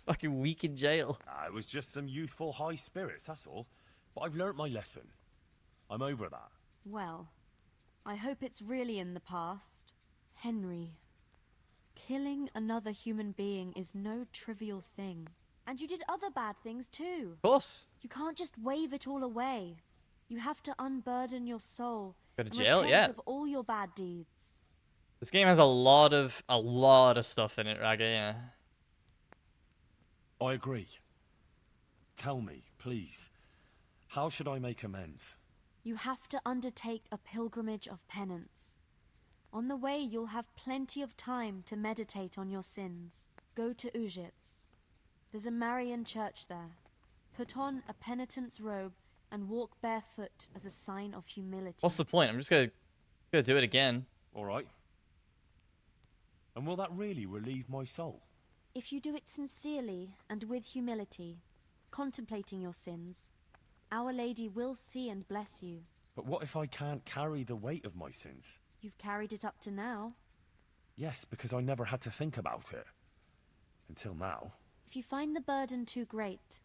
fucking week in jail.
It was just some youthful high spirits, that's all. But I've learnt my lesson. I'm over that.
Well, I hope it's really in the past. Henry, killing another human being is no trivial thing. And you did other bad things too.
Of course.
You can't just wave it all away. You have to unburden your soul.
Go to
and
jail,
repent
yeah.
of all your bad deeds.
This game has a lot of stuff in it, Raga, yeah.
I agree. Tell me, please, how should I make amends?
You have to undertake a pilgrimage of penance. On the way, you'll have plenty of time to meditate on your sins. Go to Ujits. There's a Marian church there. Put on a penitent's robe and walk barefoot as a sign of humility.
What's the point? I'm just gonna do it again.
All right. And will that really relieve my soul?
If you do it sincerely and with humility, contemplating your sins, Our Lady will see and bless you.
But what if I can't carry the weight of my sins?
You've carried it up to now.
Yes, because I never had to think about it. Until now.
If you find the burden too great,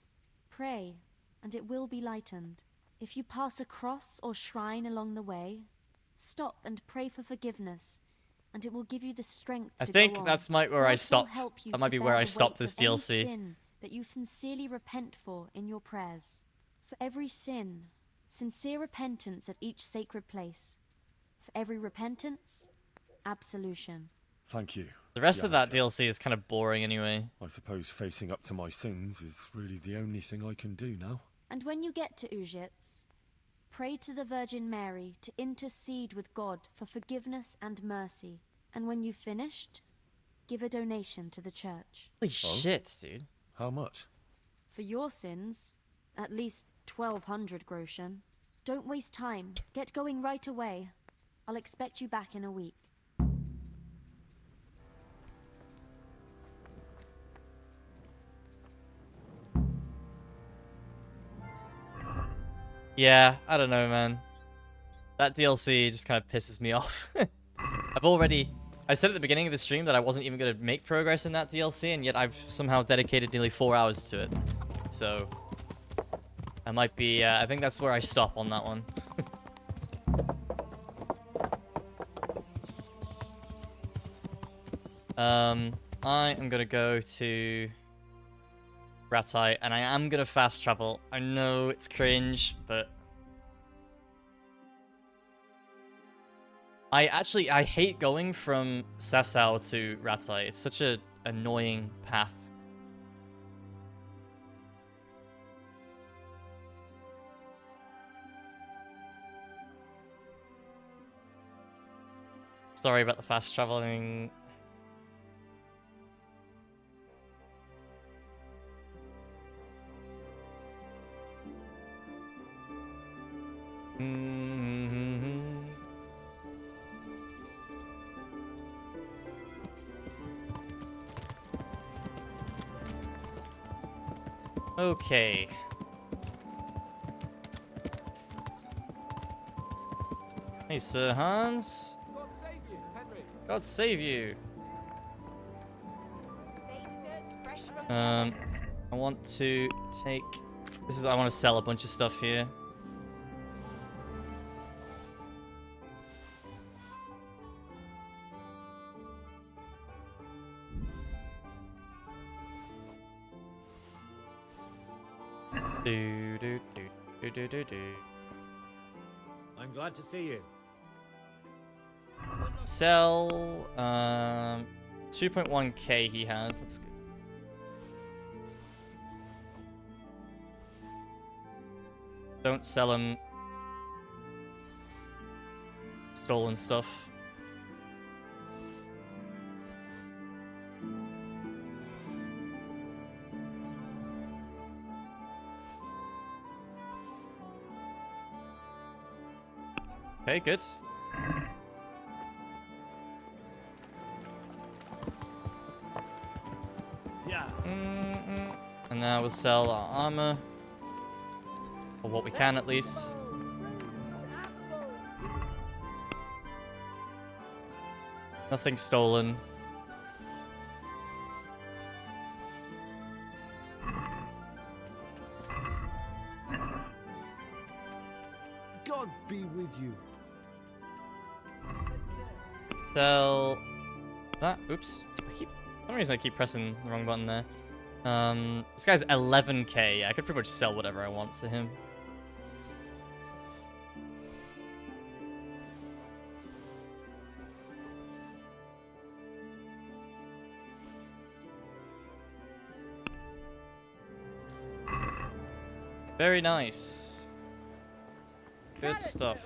pray, and it will be lightened. If you pass a cross or shrine along the way, stop and pray for forgiveness, and it will give you the strength to go on.
I think that's where I stop. That might be where I stop this DLC.
Sin that you sincerely repent for in your prayers. For every sin, sincere repentance at each sacred place. For every repentance, absolution.
Thank you.
The rest of that DLC is kind of boring anyway.
I suppose facing up to my sins is really the only thing I can do now.
And when you get to Uzhitz, pray to the Virgin Mary to intercede with God for forgiveness and mercy. And when you've finished, give a donation to the church.
Holy shit, dude.
How much?
For your sins, at least 1,200 groschen. Don't waste time. Get going right away. I'll expect you back in a week.
Yeah, I don't know, man. That DLC just kind of pisses me off. I said at the beginning of the stream that I wasn't even going to make progress in that DLC, and yet I've somehow dedicated nearly 4 hours to it. So, I might be, I think that's where I stop on that one. I am going to go to Ratai, and I am going to fast travel. I know it's cringe, but I hate going from Sasau to Ratai. It's such a annoying path. Sorry about the fast traveling. Okay. Hey, Sir Hans. God save you. I want to take... I want to sell a bunch of stuff here.
I'm glad to see you.
Sell 2.1k he has. That's good. Don't sell him stolen stuff. Okay, good.
Yeah.
And now we'll sell our armor. Or what we can, at least. Nothing stolen.
God be with you.
Sell that. Oops. For some reason I keep pressing the wrong button there. This guy's 11k. I could pretty much sell whatever I want to him. Very nice. Good stuff.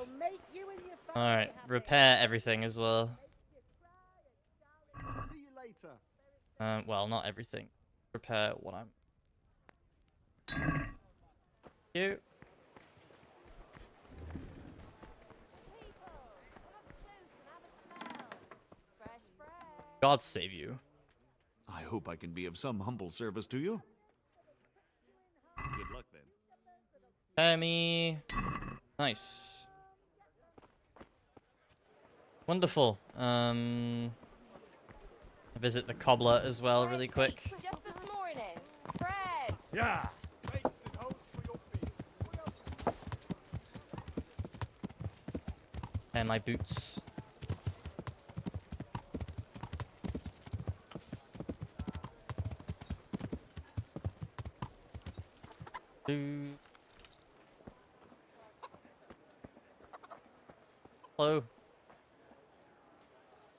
Alright, repair everything as well.
See you later.
Well, not everything. Repair what I'm... You. God save you.
I hope I can be of some humble service to you. Good luck then.
Repair me. Nice. Wonderful. Visit the cobbler as well, really quick.
Just this morning. Bread.
Yeah.
And my boots. Hello.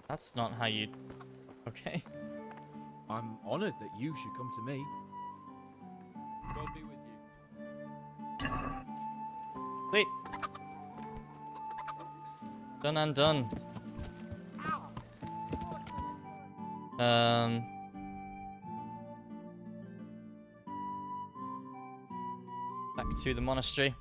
That's not how you... Okay.
I'm honored that you should come to me. God be with you.
Wait. Done and done. Back to the monastery.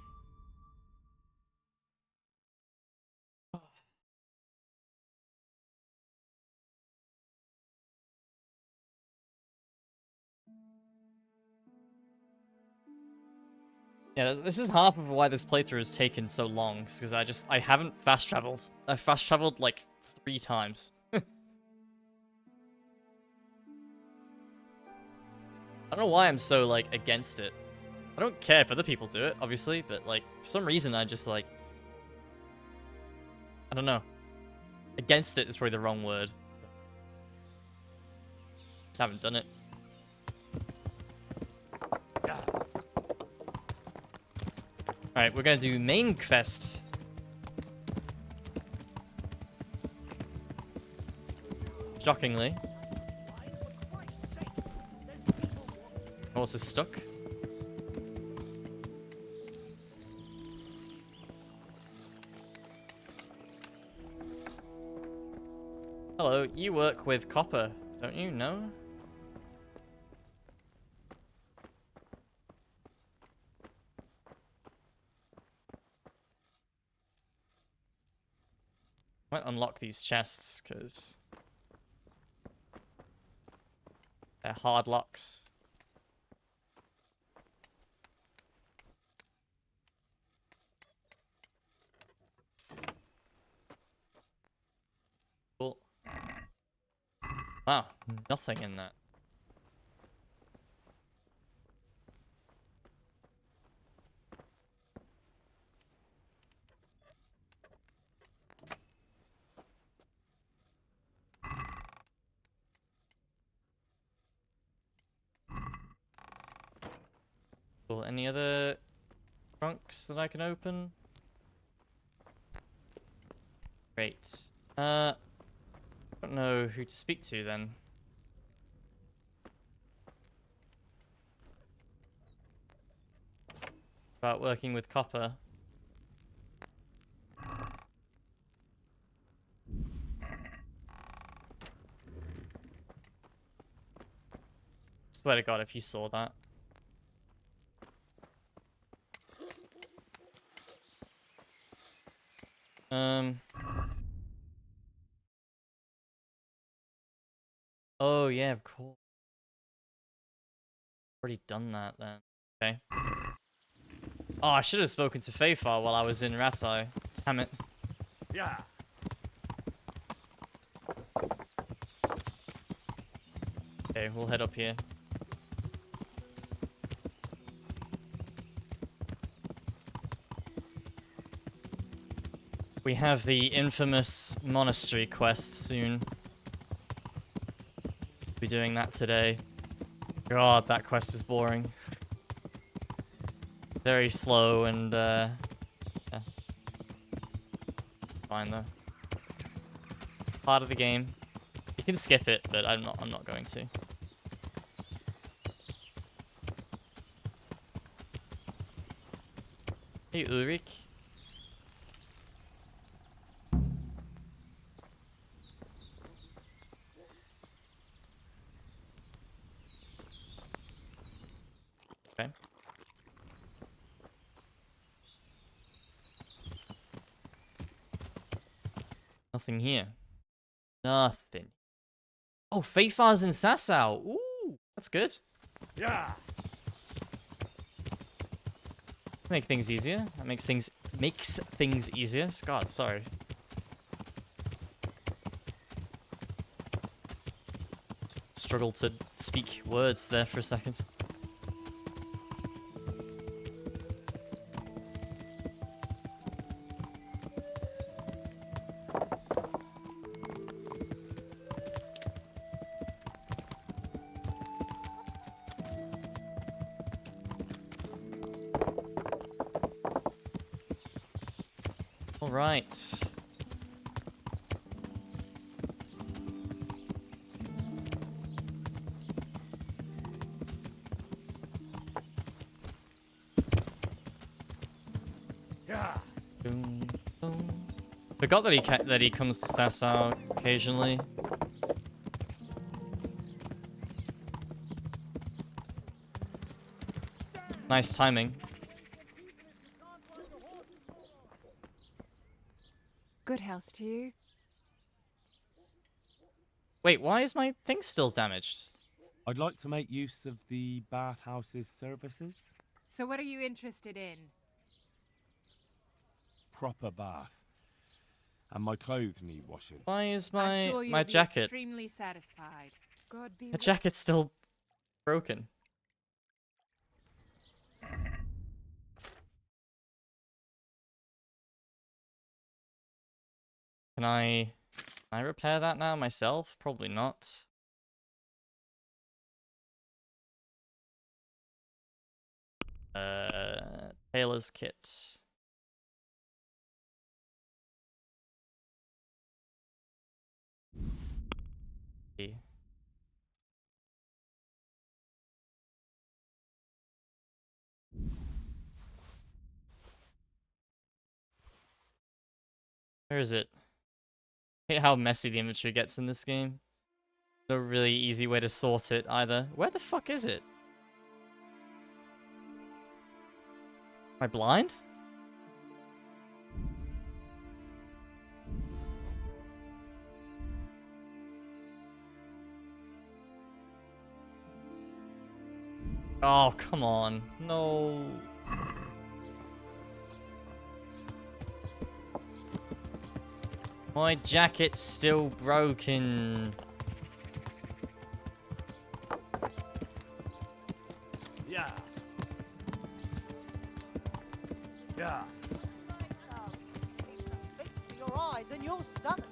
Yeah, this is half of why this playthrough has taken so long, because I haven't fast traveled. I've fast traveled like 3 times. I don't know why I'm so like against it. I don't care if other people do it, obviously, but like for some reason I just like I don't know. Against it is probably the wrong word. Just haven't done it. Alright, we're gonna do main quest. Shockingly. Horse is stuck. Hello, you work with copper, don't you? No? Might unlock these chests, because they're hard locks. Cool. Wow, nothing in that. Cool. Any other trunks that I can open? Great. I don't know who to speak to then. About working with copper. Swear to God, if you saw that. Oh yeah, of course. Already done that then. Okay. Oh, I should have spoken to Fafar while I was in Ratai. Damn it.
Yeah.
Okay, we'll head up here. We have the infamous monastery quest soon. Be doing that today. God, that quest is boring. Very slow and yeah. It's fine though. Part of the game. You can skip it, but I'm not going to. Hey Ulrich. Okay. Nothing here. Nothing. Oh, Fayfar's in Sasau. Ooh, that's good.
Yeah.
Make things easier. That makes things easier. God, sorry. struggled to speak words there for a second. All right. Boom, boom. Forgot that he comes to Sasau occasionally. Nice timing.
Good health to you.
Wait, why is my thing still damaged?
I'd like to make use of the bathhouse's services.
So what are you interested in?
Proper bath. And my clothes need washing.
Why is
I'm sure
my
you'll be
jacket?
extremely satisfied. God be
My jacket's still broken. Can I repair that now myself? Probably not. Tailor's kit. Where is it? I hate how messy the inventory gets in this game. No really easy way to sort it either. Where the fuck is it? Am I blind? Oh, come on. No. My jacket's still broken.
Yeah. Yeah.
Fix for your eyes and your stomach.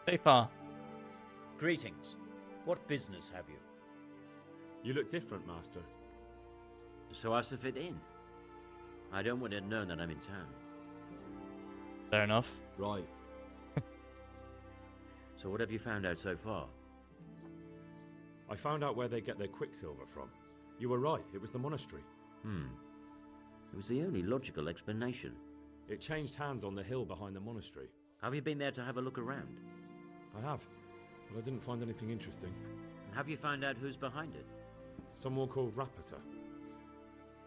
Stay far.
Greetings. What business have you?
You look different, Master.
So as to fit in. I don't want it known that I'm in town.
Fair enough.
Right.
So what have you found out so far?
I found out where they get their quicksilver from. You were right, it was the monastery.
It was the only logical explanation.
It changed hands on the hill behind the monastery.
Have you been there to have a look around?
I have, but I didn't find anything interesting.
And have you found out who's behind it?
Someone called Rapita.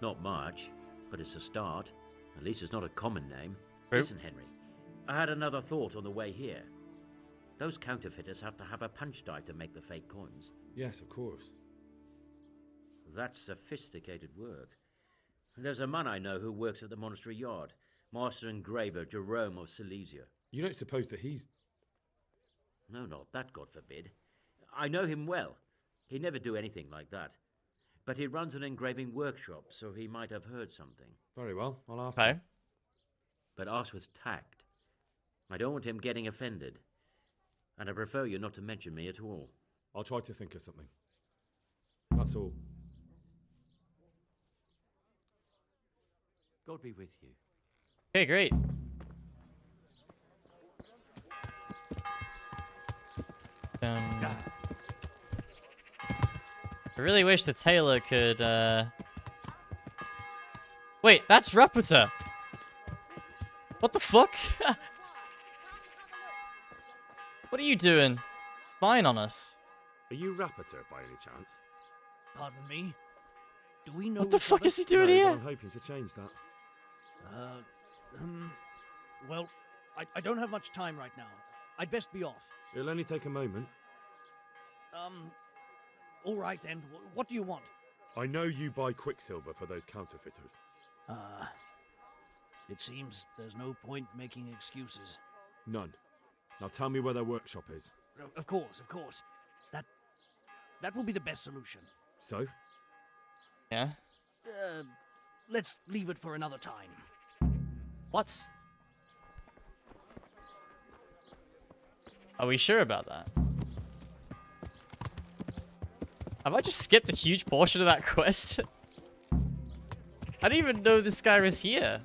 Not much, but it's a start. At least it's not a common name.
Who?
Listen, Henry, I had another thought on the way here. Those counterfeiters have to have a punch die to make the fake coins.
Yes, of course.
That's sophisticated work. And there's a man I know who works at the monastery yard, Master Engraver Jerome of Silesia.
You don't suppose that he's...
No, not that, God forbid. I know him well. He'd never do anything like that. But he runs an engraving workshop, so he might have heard something.
Very well, I'll ask
Okay.
him.
But ask with tact. I don't want him getting offended. And I prefer you not to mention me at all.
I'll try to think of something. That's all.
God be with you.
Okay, great. I really wish the tailor could, Wait, that's Rapita! What the fuck? What are you doing? Spying on us.
Are you Rapita by any chance?
Pardon me? Do we know
What the
each
fuck
other?
is he doing
No,
here?
but I'm hoping to change that.
Well, I don't have much time right now. I'd best be off.
It'll only take a moment.
All right then. What do you want?
I know you buy quicksilver for those counterfeiters.
It seems there's no point making excuses.
None. Now tell me where their workshop is.
Of course, of course. That will be the best solution.
So?
Yeah?
Let's leave it for another time.
What? Are we sure about that? Have I just skipped a huge portion of that quest? I didn't even know this guy was here.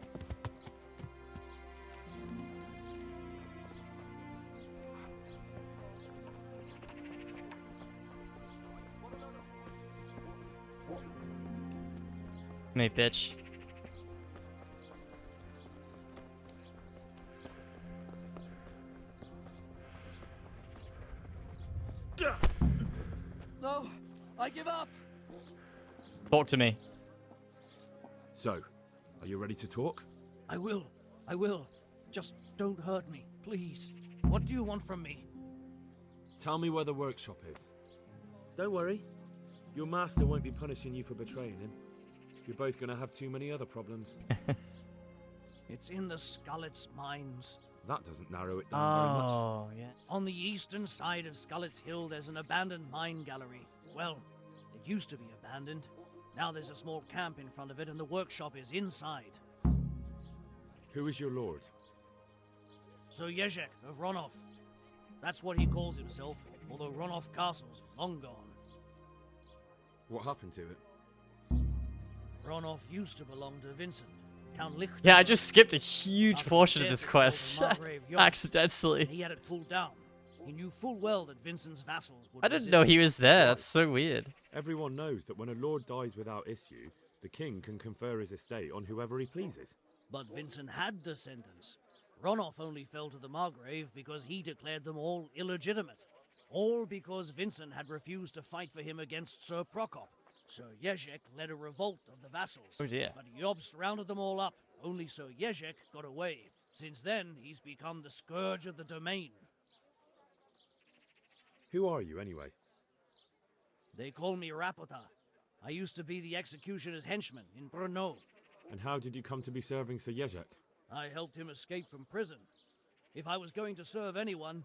Mate, bitch.
No, I give up.
Talk to me.
So, are you ready to talk?
I will. Just don't hurt me, please. What do you want from me?
Tell me where the workshop is. Don't worry. Your master won't be punishing you for betraying him. You're both gonna have too many other problems.
It's in the Skullet's mines.
That doesn't narrow it down very much.
Oh, yeah.
On the eastern side of Skullet's Hill, there's an abandoned mine gallery. Well, it used to be abandoned. Now there's a small camp in front of it, and the workshop is inside.
Who is your lord?
Sir Jezek of Ronov. That's what he calls himself, although Ronov Castle's long gone.
What happened to it?
Ronov used to belong to Vincent, Count Lichter.
Yeah, I just skipped a huge portion of this quest. Accidentally.
He had it pulled down. He knew full well that Vincent's vassals would
I didn't know he was there. That's so weird.
Everyone knows that when a lord dies without issue, the king can confer his estate on whoever he pleases.
But Vincent had descendants. Ronov only fell to the Margrave because he declared them all illegitimate. All because Vincent had refused to fight for him against Sir Prokop. Sir Jezek led a revolt of the vassals.
Oh dear.
But Jobst rounded them all up. Only Sir Jezek got away. Since then, he's become the scourge of the domain.
Who are you, anyway?
They call me Rapota. I used to be the executioner's henchman in Brno.
And how did you come to be serving Sir Jezek?
I helped him escape from prison. If I was going to serve anyone,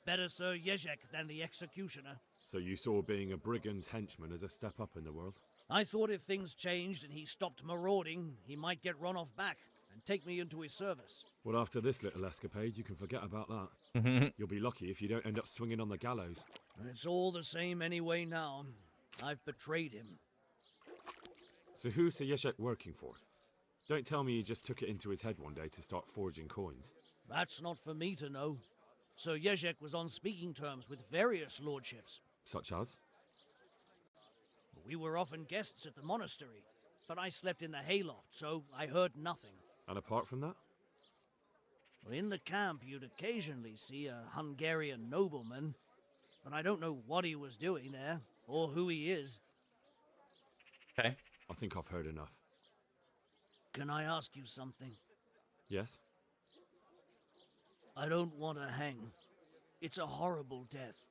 better Sir Jezek than the executioner.
So you saw being a brigand's henchman as a step up in the world?
I thought if things changed and he stopped marauding, he might get run off back and take me into his service.
Well, after this little escapade, you can forget about that. You'll be lucky if you don't end up swinging on the gallows.
It's all the same anyway now. I've betrayed him.
So who's Sir Jezek working for? Don't tell me he just took it into his head one day to start forging coins.
That's not for me to know. Sir Jezek was on speaking terms with various lordships.
Such as?
We were often guests at the monastery, but I slept in the hayloft, so I heard nothing.
And apart from that?
In the camp, you'd occasionally see a Hungarian nobleman, but I don't know what he was doing there, or who he is.
Okay.
I think I've heard enough.
Can I ask you something?
Yes?
I don't want to hang. It's a horrible death.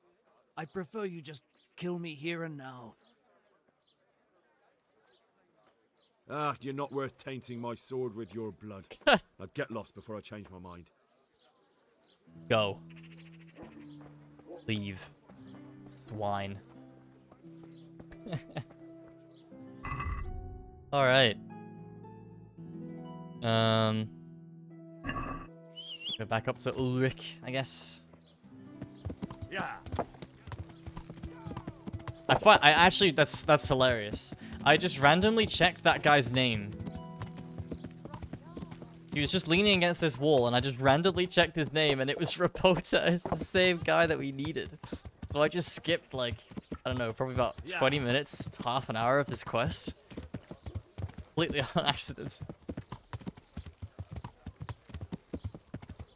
I prefer you just kill me here and now.
Ah, you're not worth tainting my sword with your blood. Now get lost before I change my mind.
Go. Leave. Swine. Alright. Go back up to Ulrich, I guess.
Yeah.
I actually, that's hilarious. I just randomly checked that guy's name. He was just leaning against this wall, and I just randomly checked his name, and it was Rapota. It's the same guy that we needed. So I just skipped, like, I don't know, probably about 20 minutes, half an hour of this quest. Completely on accident.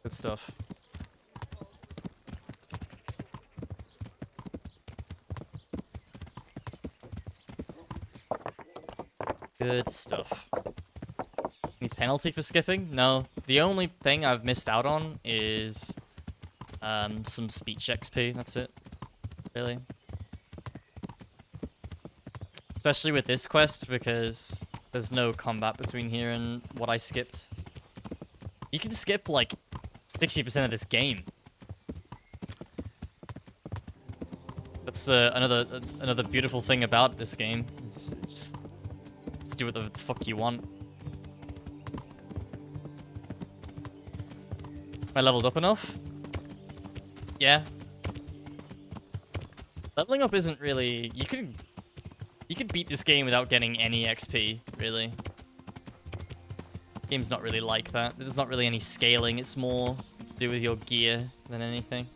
Good stuff. Good stuff. Any penalty for skipping? No. The only thing I've missed out on is some speech XP. That's it. Really. Especially with this quest, because there's no combat between here and what I skipped. You can skip like 60% of this game. That's another beautiful thing about this game. It's just do what the fuck you want. Am I leveled up enough? Yeah. Leveling up isn't really... You could beat this game without getting any XP, really. Game's not really like that. There's not really any scaling. It's more to do with your gear than anything.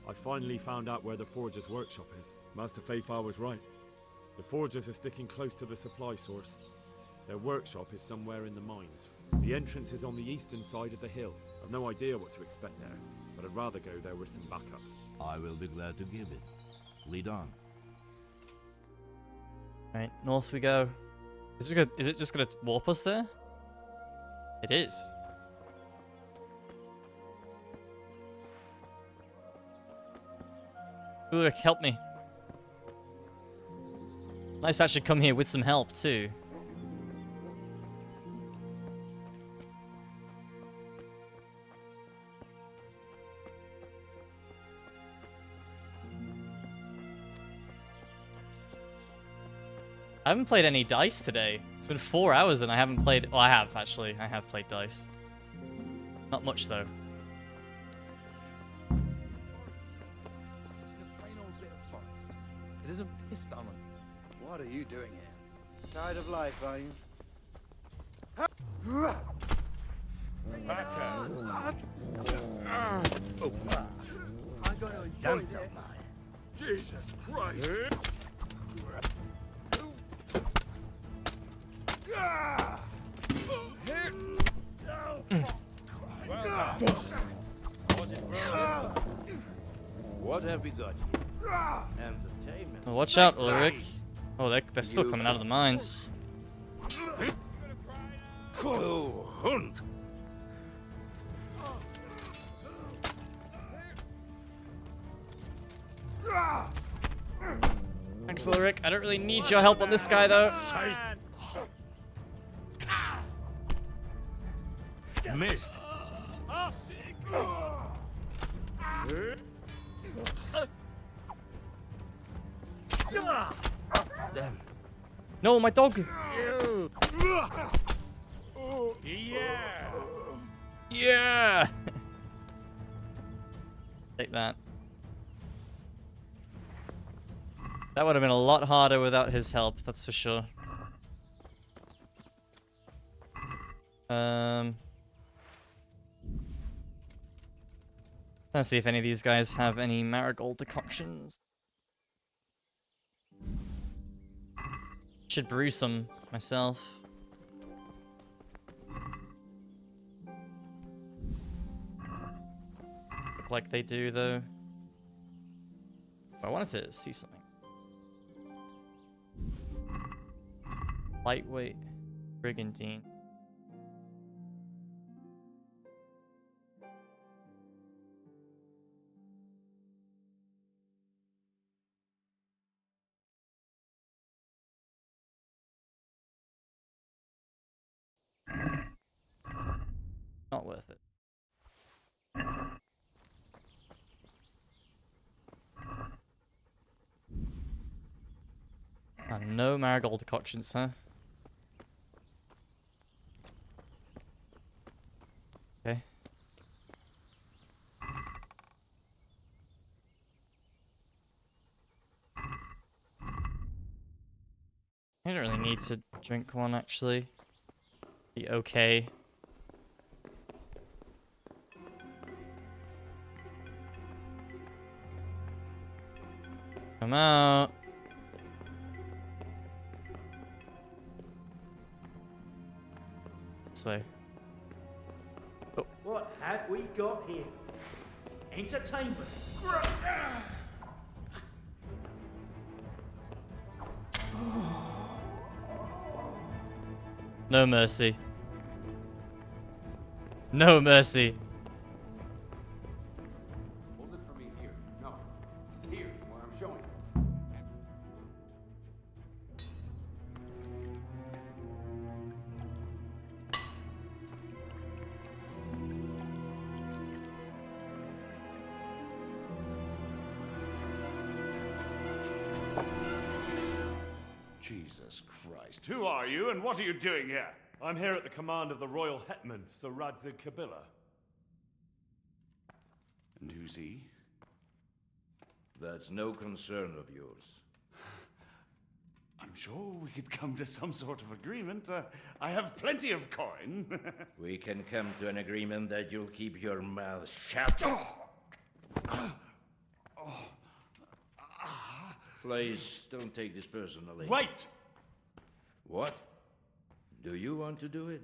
I finally found out where the Forger's workshop is. Master Faithfar was right. The Forgers are sticking close to the supply source. Their workshop is somewhere in the mines. The entrance is on the eastern side of the hill. I've no idea what to expect there, but I'd rather go there with some backup.
I will be glad to give it. Lead on.
Right, north we go. Is it just gonna warp us there? It is. Ulrich, help me. Nice to actually come here with some help too. I haven't played any dice today. It's been 4 hours and I haven't played... Oh, I have, actually. I have played dice. Not much, though.
It isn't pissed on him. What are you doing here? Tired of life, are you? I'm going to enjoy this.
Jesus Christ!
What have we got here? Entertainment.
Oh, watch out, Ulrich. Oh, they're still coming out of the mines.
Go hunt.
Thanks, Ulrich. I don't really need your help on this guy, though.
Missed.
Damn. No, my dog.
Yeah.
Yeah. Take that. That would have been a lot harder without his help, that's for sure. Let's see if any of these guys have any marigold decoctions. Should brew some myself. Look like they do, though. I wanted to see something. Lightweight brigandine. Not worth it. No marigold decoctions, huh? Okay. I don't really need to drink one, actually. Be okay. Come out. This way. Oh.
What have we got here? Entertainment.
No mercy. No mercy.
Hold it for me here. No. Here, where I'm showing.
Jesus Christ. Who are you and what are you doing here?
I'm here at the command of the royal hetman, Sir Radzig Kabila.
And who's he?
That's no concern of yours.
I'm sure we could come to some sort of agreement. I have plenty of coin.
We can come to an agreement that you'll keep your mouth shut. Please, don't take this personally.
Wait!
What? Do you want to do it?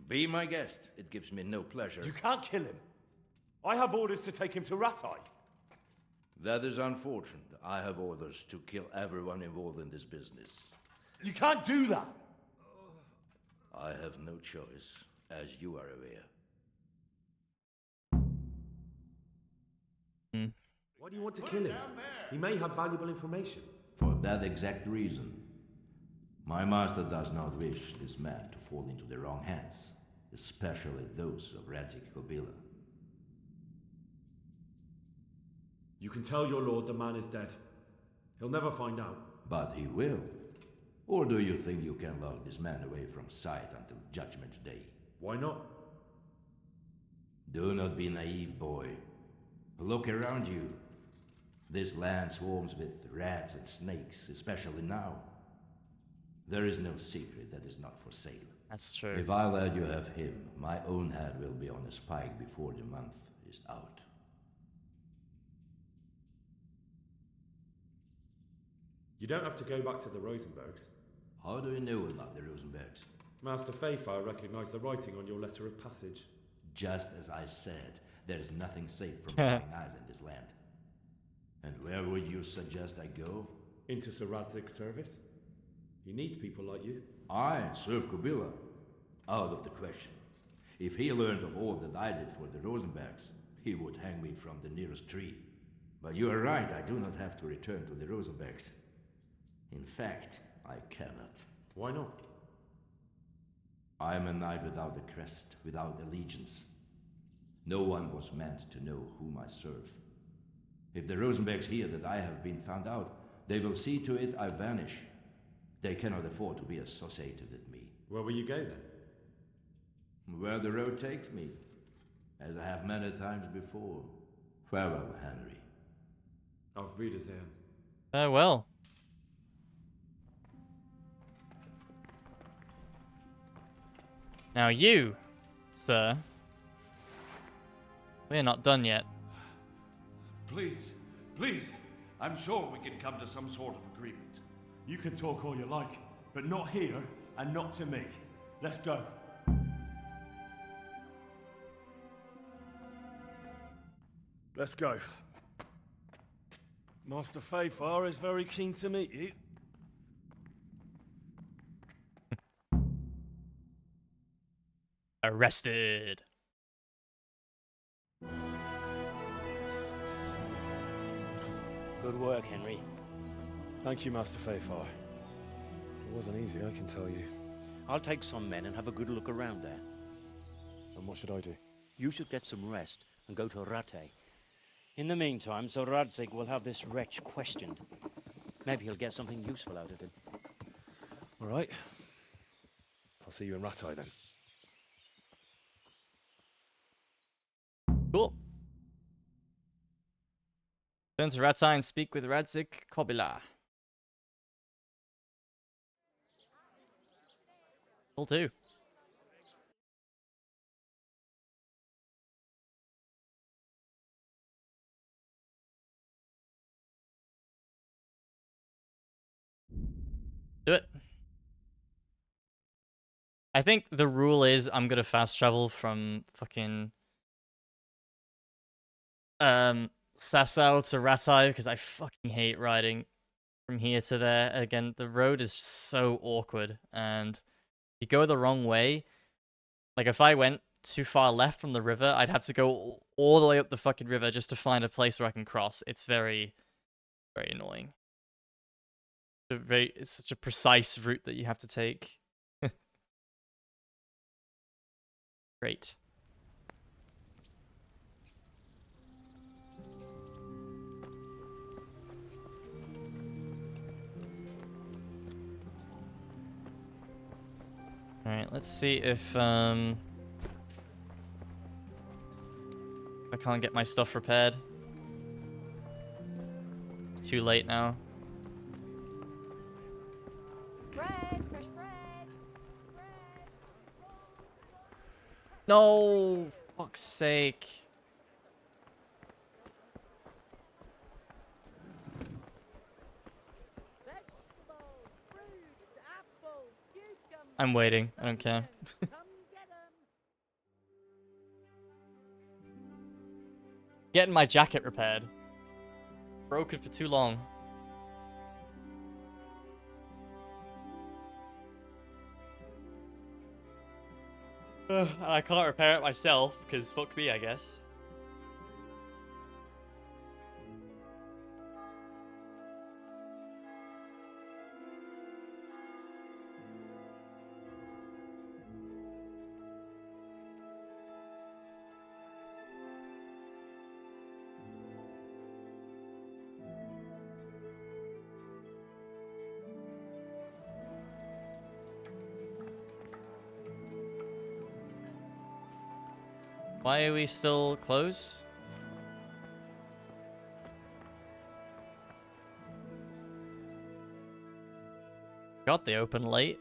Be my guest. It gives me no pleasure.
You can't kill him. I have orders to take him to Rattay.
That is unfortunate. I have orders to kill everyone involved in this business.
You can't do that!
I have no choice, as you are aware.
Why do you want to kill him? He may have valuable information.
For that exact reason. My master does not wish this man to fall into the wrong hands, especially those of Radzig Kabila.
You can tell your lord the man is dead. He'll never find out.
But he will. Or do you think you can lock this man away from sight until Judgment Day?
Why not?
Do not be naive, boy. Look around you. This land swarms with rats and snakes, especially now. There is no secret that is not for sale.
That's true.
If I let you have him, my own head will be on a spike before the month is out.
You don't have to go back to the Rosenbergs.
How do you know about the Rosenbergs?
Master Fayfire recognized the writing on your letter of passage.
Just as I said, there is nothing safe from prying eyes in this land. And where would you suggest I go?
Into Sir Radzig's service. He needs people like you.
I serve Kabila. Out of the question. If he learned of all that I did for the Rosenbergs, he would hang me from the nearest tree. But you are right, I do not have to return to the Rosenbergs. In fact, I cannot.
Why not?
I am a knight without a crest, without allegiance. No one was meant to know whom I serve. If the Rosenbergs hear that I have been found out, they will see to it I vanish. They cannot afford to be associated with me.
Where will you go then?
Where the road takes me, as I have many times before. Farewell, Henry.
Auf Wiedersehen.
Farewell. Now you, sir, we're not done yet.
Please, please, I'm sure we can come to some sort of agreement.
You can talk all you like, but not here and not to me. Let's go. Let's go. Master Fayfire is very keen to meet you.
Arrested.
Good work, Henry.
Thank you, Master Fayfire. It wasn't easy, I can tell you.
I'll take some men and have a good look around there.
And what should I do?
You should get some rest and go to Rattay. In the meantime, Sir Radzig will have this wretch questioned. Maybe he'll get something useful out of him.
All right. I'll see you in Rattay then.
Cool. Turn to Rattay and speak with Radzig Kabila. Will do. Do it. I think the rule is I'm gonna fast travel from fucking Sasau to Rattay because I fucking hate riding from here to there. Again, the road is so awkward, and you go the wrong way. Like if I went too far left from the river, I'd have to go all the way up the fucking river just to find a place where I can cross. It's very, very annoying. It's such a precise route that you have to take. Great. Alright, let's see if I can't get my stuff repaired. It's too late now.
Bread, fresh bread.
No! Fuck's sake. I'm waiting. I don't care. Getting my jacket repaired. Broke it for too long. I can't repair it myself, because fuck me, I guess. Why are we still closed? God, they open late.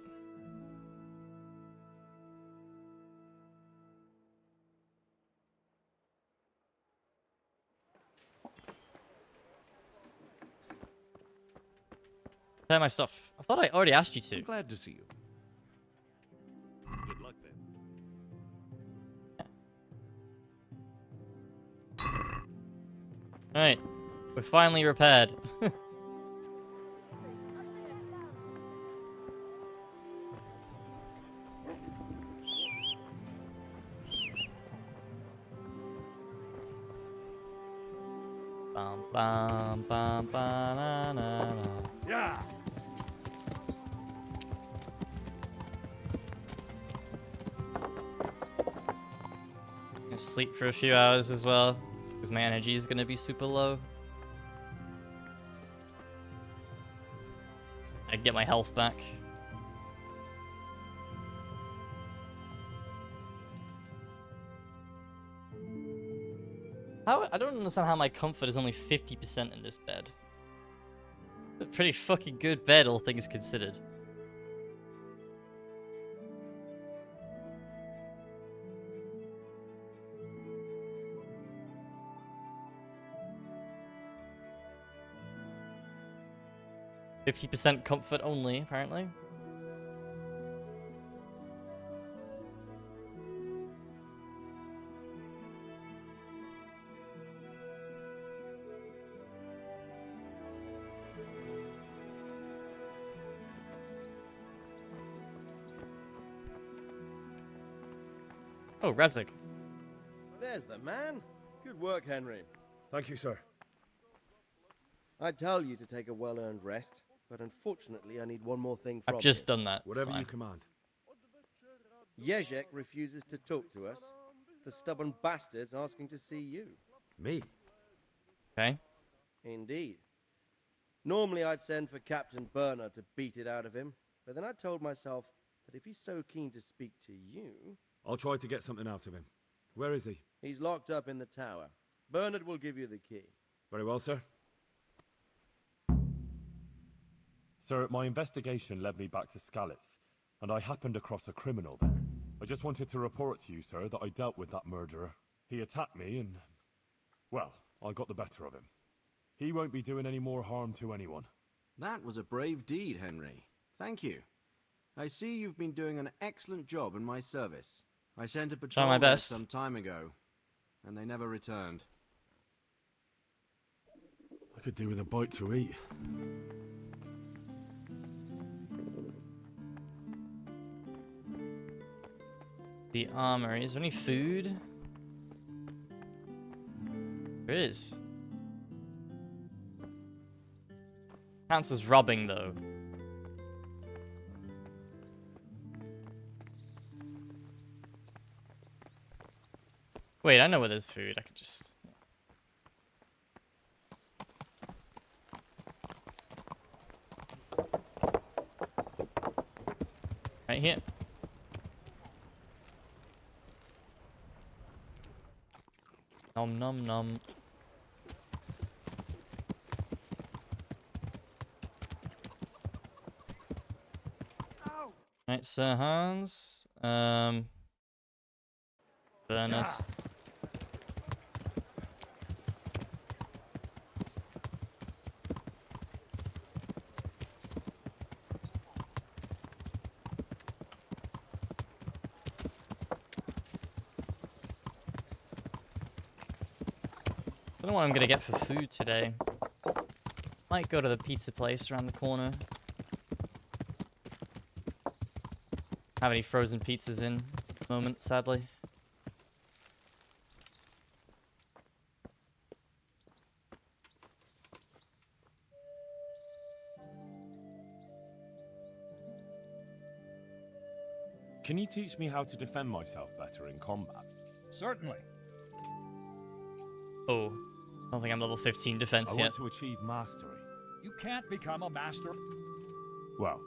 Repair my stuff. I thought I already asked you to.
Glad to see you. Good luck then.
Alright, we're finally repaired. Bum, bum, bum, ba, na, na, na.
Yeah.
Gonna sleep for a few hours as well, because my energy is gonna be super low. I get my health back. I don't understand how my comfort is only 50% in this bed. It's a pretty fucking good bed, all things considered. %50 comfort only, apparently. Oh, Razik.
There's the man. Good work, Henry.
Thank you, sir.
I tell you to take a well-earned rest, but unfortunately I need one more thing from
I've just
you.
done that.
Whatever you command.
Jezek refuses to talk to us. The stubborn bastard's asking to see you.
Me?
Okay.
Indeed. Normally I'd send for Captain Burner to beat it out of him, but then I told myself that if he's so keen to speak to you...
I'll try to get something out of him. Where is he?
He's locked up in the tower. Bernard will give you the key.
Very well, sir.
Sir, my investigation led me back to Skalitz, and I happened across a criminal there. I just wanted to report to you, sir, that I dealt with that murderer. He attacked me and... well, I got the better of him. He won't be doing any more harm to anyone.
That was a brave deed, Henry. Thank you. I see you've been doing an excellent job in my service. I sent a patrol
my
there
best.
some time ago, and they never returned.
I could do with a bite to eat.
The armory. Is there any food? There is. Counts as robbing, though. Wait, I know where there's food. I could just... Right here. Nom nom nom. Right, Sir Hans. Bernard. I don't know what I'm gonna get for food today. Might go to the pizza place around the corner. Have any frozen pizzas in at the moment, sadly.
Can you teach me how to defend myself better in combat?
Certainly.
Oh, I don't think I'm level 15 defense
I
yet.
want to achieve mastery.
You can't become a master.
Well,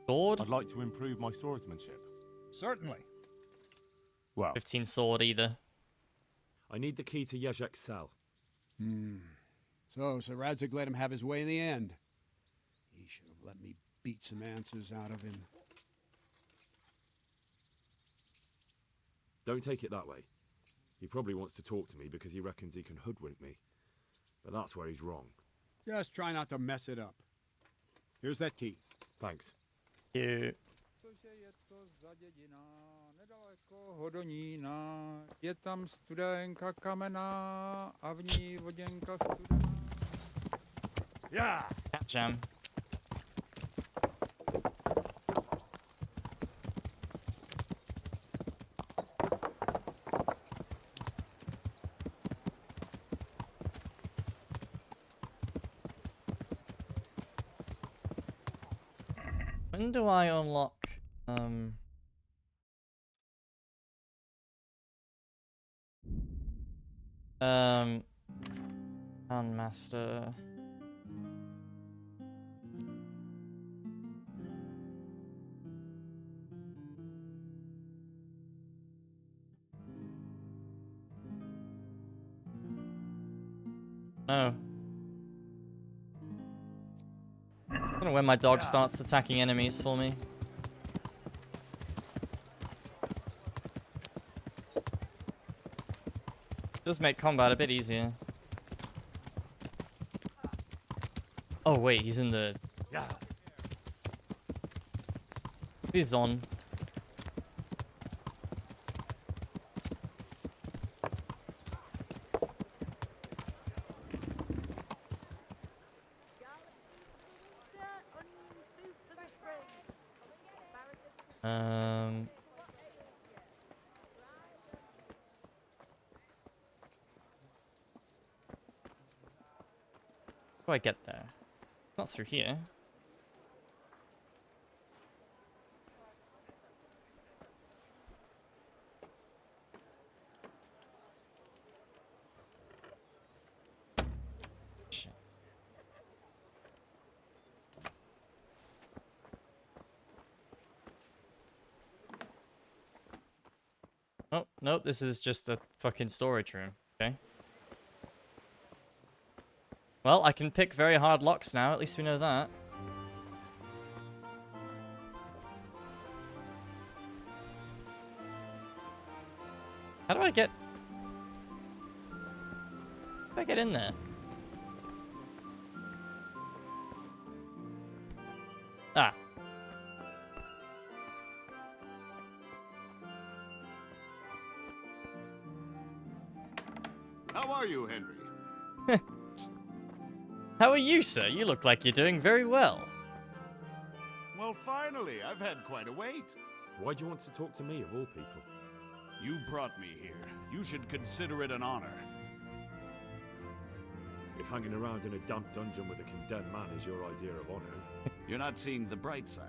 sword?
I'd like to improve my swordsmanship.
Certainly.
Well,
15 sword either.
I need the key to Yezhek's cell.
So Sir Radzig let him have his way in the end. He should have let me beat some answers out of him.
Don't take it that way. He probably wants to talk to me because he reckons he can hoodwink me. But that's where he's wrong.
Just try not to mess it up. Here's that key.
Thanks.
You.
Je tam studenka kamená a v ní voděnka studená.
Yeah.
Catch him. When do I unlock Master? No. I don't know when my dog starts attacking enemies for me. Does make combat a bit easier. Oh wait, he's in the... He's on. How do I get there? Not through here. Shit. Oh, nope, this is just a fucking storage room. Okay. Well, I can pick very hard locks now, at least we know that. How do I get... How do I get in there? Ah.
How are you, Henry?
How are you, sir? You look like you're doing very well.
Well, finally, I've had quite a wait.
Why do you want to talk to me, of all people?
You brought me here. You should consider it an honor.
If hanging around in a damp dungeon with a condemned man is your idea of honor...
You're not seeing the bright side.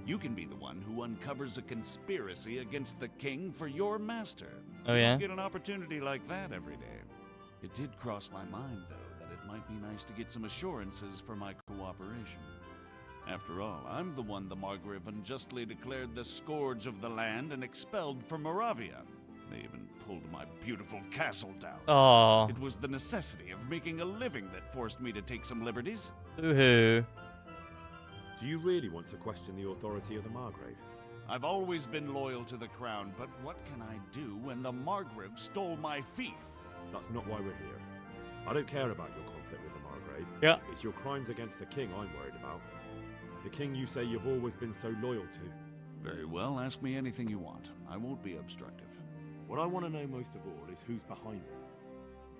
You can be the one who uncovers a conspiracy against the king for your master.
Oh, yeah?
You don't get an opportunity like that every day. It did cross my mind, though, that it might be nice to get some assurances for my cooperation. After all, I'm the one the Margrave unjustly declared the scourge of the land and expelled from Moravia. They even pulled my beautiful castle down.
Oh.
It was the necessity of making a living that forced me to take some liberties.
Woohoo.
Do you really want to question the authority of the Margrave?
I've always been loyal to the crown, but what can I do when the Margrave stole my fief?
That's not why we're here. I don't care about your conflict with the Margrave.
Yeah.
It's your crimes against the king I'm worried about. The king you say you've always been so loyal to.
Very well, ask me anything you want. I won't be obstructive.
What I want to know most of all is who's behind them.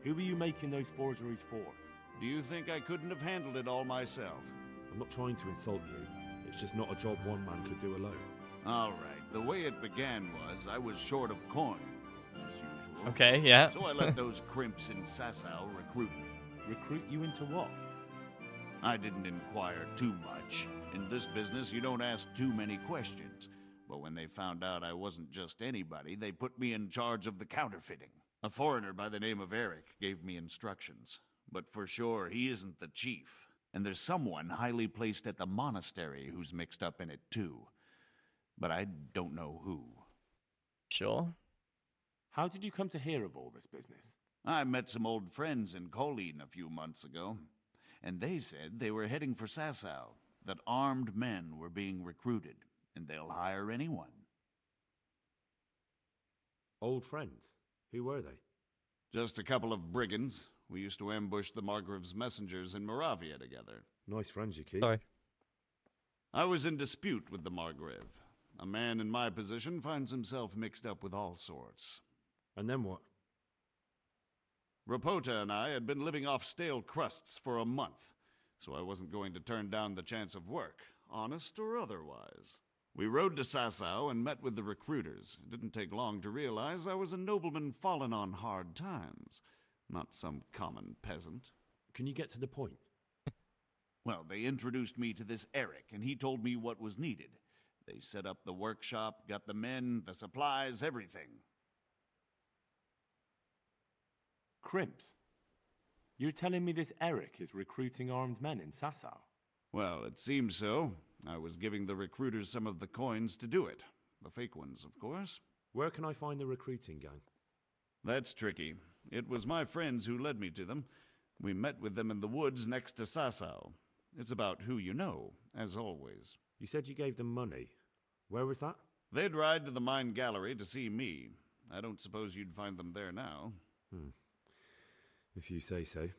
Who were you making those forgeries for?
Do you think I couldn't have handled it all myself?
I'm not trying to insult you. It's just not a job one man could do alone.
All right, the way it began was I was short of coin, as usual.
Okay, yeah.
So I let those crimps in Sasau recruit me.
Recruit you into what?
I didn't inquire too much. In this business, you don't ask too many questions. But when they found out I wasn't just anybody, they put me in charge of the counterfeiting. A foreigner by the name of Eric gave me instructions. But for sure, he isn't the chief. And there's someone highly placed at the monastery who's mixed up in it too. But I don't know who.
Sure.
How did you come to hear of all this business?
I met some old friends in Colleen a few months ago, and they said they were heading for Sasau, that armed men were being recruited, and they'll hire anyone.
Old friends? Who were they?
Just a couple of brigands. We used to ambush the Margrave's messengers in Moravia together.
Nice friends you keep.
Sorry.
I was in dispute with the Margrave. A man in my position finds himself mixed up with all sorts.
And then what?
Rapota and I had been living off stale crusts for a month, so I wasn't going to turn down the chance of work, honest or otherwise. We rode to Sasau and met with the recruiters. It didn't take long to realize I was a nobleman fallen on hard times, not some common peasant.
Can you get to the point?
Well, they introduced me to this Eric, and he told me what was needed. They set up the workshop, got the men, the supplies, everything.
Crimps? You're telling me this Eric is recruiting armed men in Sasau?
Well, it seems so. I was giving the recruiters some of the coins to do it. The fake ones, of course.
Where can I find the recruiting gang?
That's tricky. It was my friends who led me to them. We met with them in the woods next to Sasau. It's about who you know, as always.
You said you gave them money. Where was that?
They'd ride to the mine gallery to see me. I don't suppose you'd find them there now.
If you say so.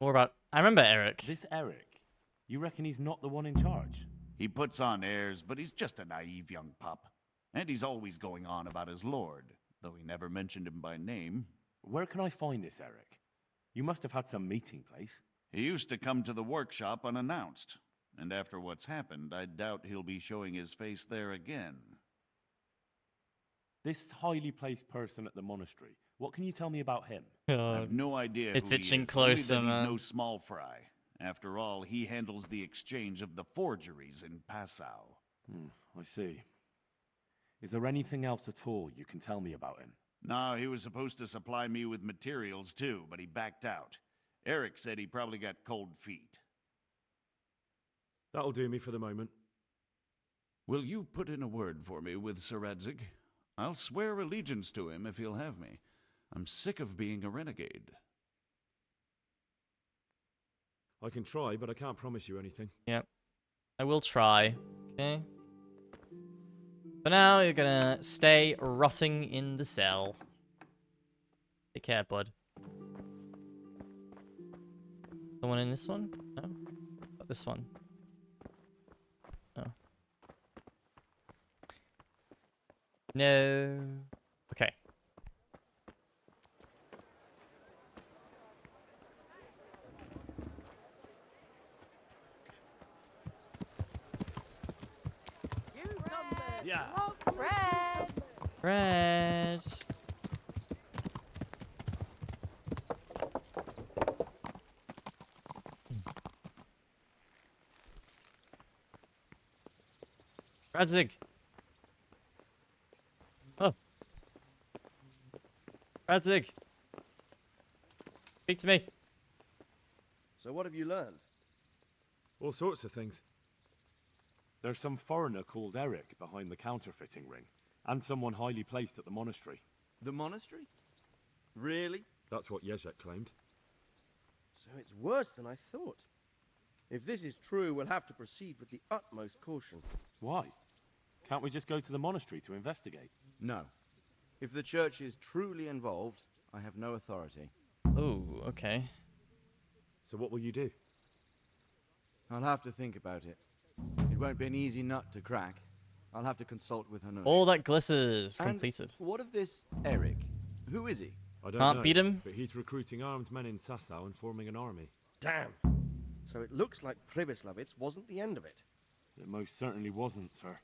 More about... I remember Eric.
This Eric? You reckon he's not the one in charge?
He puts on airs, but he's just a naive young pup. And he's always going on about his lord, though he never mentioned him by name.
Where can I find this Eric? You must have had some meeting place.
He used to come to the workshop unannounced. And after what's happened, I doubt he'll be showing his face there again.
This highly placed person at the monastery, what can you tell me about him?
I have no idea
It's
who he
itching
is,
closer,
only that
man.
he's no small fry. After all, he handles the exchange of the forgeries in Passau.
I see. Is there anything else at all you can tell me about him?
No, he was supposed to supply me with materials too, but he backed out. Eric said he probably got cold feet.
That'll do me for the moment.
Will you put in a word for me with Sir Radzig? I'll swear allegiance to him if he'll have me. I'm sick of being a renegade.
I can try, but I can't promise you anything.
Yep. I will try. Okay. For now, you're gonna stay rotting in the cell. Take care, bud. Someone in this one? No? Not this one. No. No. Okay.
Yeah.
Fred!
Fred! Radzig! Oh. Radzig! Speak to me.
So what have you learned?
All sorts of things.
There's some foreigner called Eric behind the counterfeiting ring.
And someone highly placed at the monastery.
The monastery? Really?
That's what Yezhek claimed.
So it's worse than I thought. If this is true, we'll have to proceed with the utmost caution.
Why? Can't we just go to the monastery to investigate?
No. If the church is truly involved, I have no authority.
Oh, okay.
So what will you do?
I'll have to think about it. It won't be an easy nut to crack. I'll have to consult with Hanush.
All that glitters
And
completed.
what of this Eric? Who is he?
I don't
Can't
know,
beat him.
but he's recruiting armed men in Sasau and forming an army.
Damn. So it looks like Pribyslavitz wasn't the end of it.
It most certainly wasn't, sir.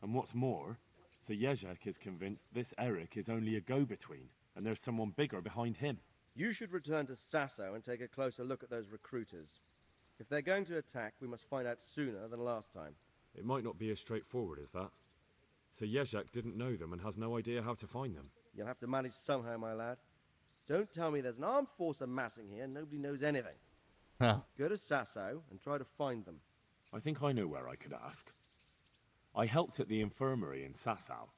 And what's more, Sir Yezhek is convinced this Eric is only a go-between, and there's someone bigger behind him.
You should return to Sasau and take a closer look at those recruiters. If they're going to attack, we must find out sooner than last time.
It might not be as straightforward as that. Sir Yezhek didn't know them and has no idea how to find them.
You'll have to manage somehow, my lad. Don't tell me there's an armed force amassing here and nobody knows anything.
Huh.
Go to Sasau and try to find them.
I think I know where I could ask. I helped at the infirmary in Sasau,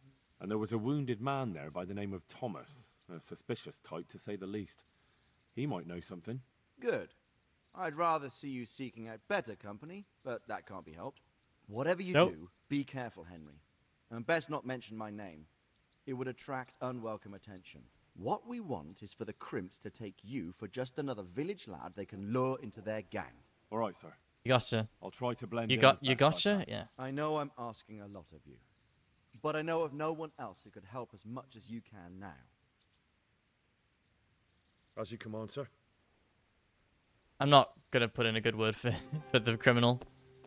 and there was a wounded man there by the name of Thomas, a suspicious type to say the least. He might know something.
Good. I'd rather see you seeking out better company, but that can't be helped. Whatever you do, be careful, Henry. And best not mention my name. It would attract unwelcome attention. What we want is for the crimps to take you for just another village lad they can lure into their gang.
All right, sir.
You gotcha.
I'll try to blend
You
in
got.
as
You
best I
gotcha.
can.
Yeah.
I know I'm asking a lot of you, but I know of no one else who could help as much as you can now.
As you command, sir.
I'm not gonna put in a good word for for the criminal.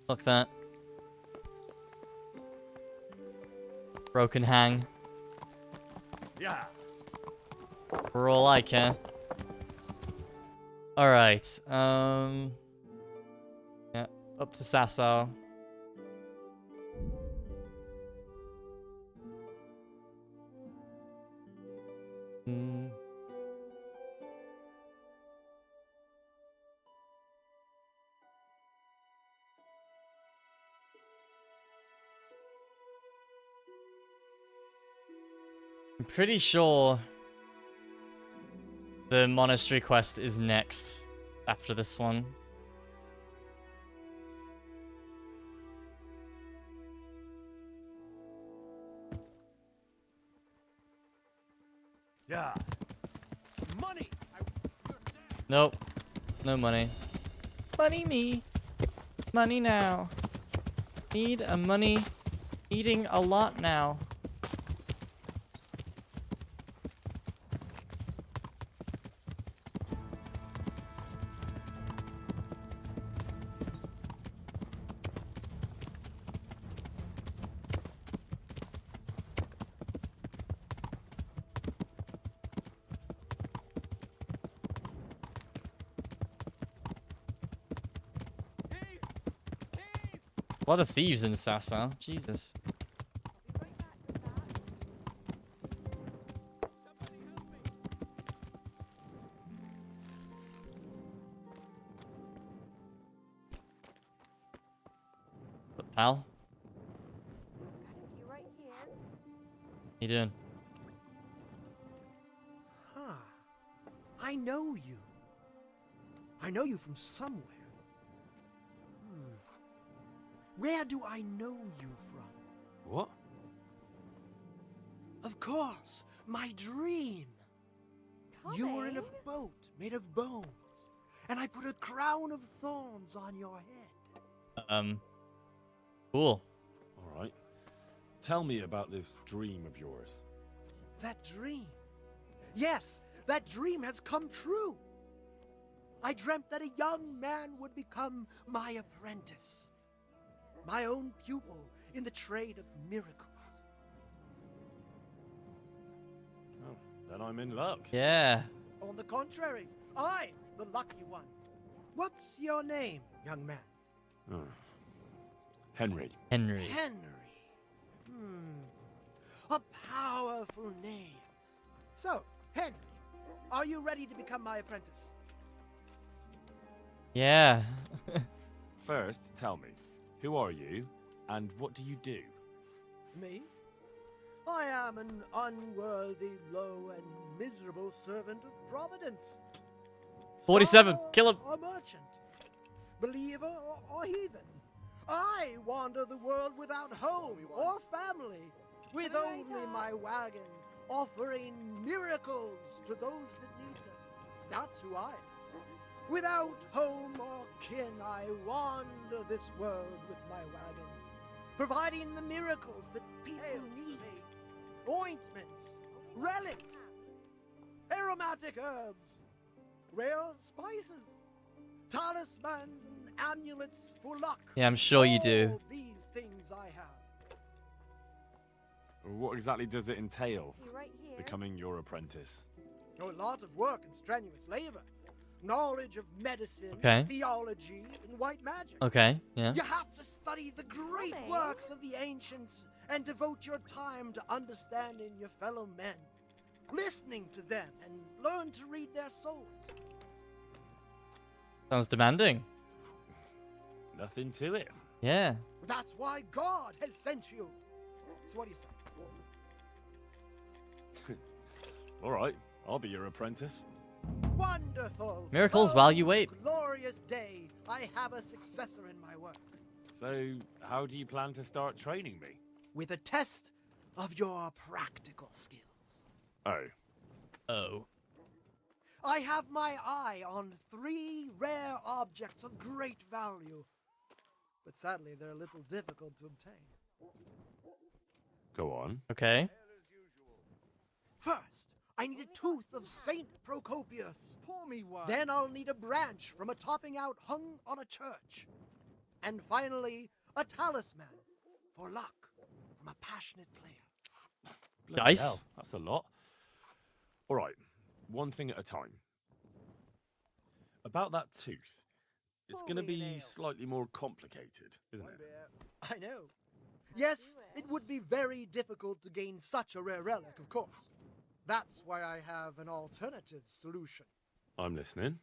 Fuck that. Broken hang.
Yeah.
For all I care. All right. Yeah. Up to Sasau. Hmm. I'm pretty sure the monastery quest is next after this one.
Yeah. Money.
Nope. No money. Money me. Money now. Need a money. Eating a lot now. A lot of thieves in Sasau. Jesus. But pal,
You right here.
you doing?
Huh. I know you. I know you from somewhere. Where do I know you from?
What?
Of course, my dream. You were in a boat made of bones, and I put a crown of thorns on your head.
Cool.
All right. Tell me about this dream of yours.
That dream. Yes, that dream has come true. I dreamt that a young man would become my apprentice. My own pupil in the trade of miracles.
Oh, then I'm in luck.
Yeah.
On the contrary, I'm the lucky one. What's your name, young man?
Oh. Henry.
Henry.
Henry. A powerful name. So, Henry, are you ready to become my apprentice?
Yeah.
First, tell me, who are you, and what do you do?
Me? I am an unworthy, low, and miserable servant of Providence.
47.
Scholar
Kill him.
or merchant, believer or heathen. I wander the world without home or family, with only my wagon, offering miracles to those that need them. That's who I am. Without home or kin, I wander this world with my wagon, providing the miracles that people need. Ointments, relics, aromatic herbs, rare spices, talismans and amulets for luck.
Yeah, I'm sure you do.
All these things I have.
What exactly does it entail,
Right here.
becoming your apprentice?
A lot of work and strenuous labor. Knowledge of medicine,
Okay.
theology, and white magic.
Okay, yeah.
You have to study the great works of the ancients and devote your time to understanding your fellow men, listening to them, and learn to read their souls.
Sounds demanding.
Nothing to it.
Yeah.
That's why God has sent you. So what do you say?
All right, I'll be your apprentice.
Wonderful.
Miracles
Oh,
while you wait.
Glorious day. I have a successor in my work.
So, how do you plan to start training me?
With a test of your practical skills.
Oh.
I have my eye on 3 rare objects of great value. But sadly, they're a little difficult to obtain.
Go on.
Okay.
First, I need a tooth of Saint Procopius.
Pour me one.
Then I'll need a branch from a topping out hung on a church. And finally, a talisman for luck from a passionate player.
Bloody
Nice.
hell, that's a lot. All right, one thing at a time. About that tooth, it's going to be slightly more complicated, isn't it?
I know. Yes, it would be very difficult to gain such a rare relic, of course. That's why I have an alternative solution.
I'm listening.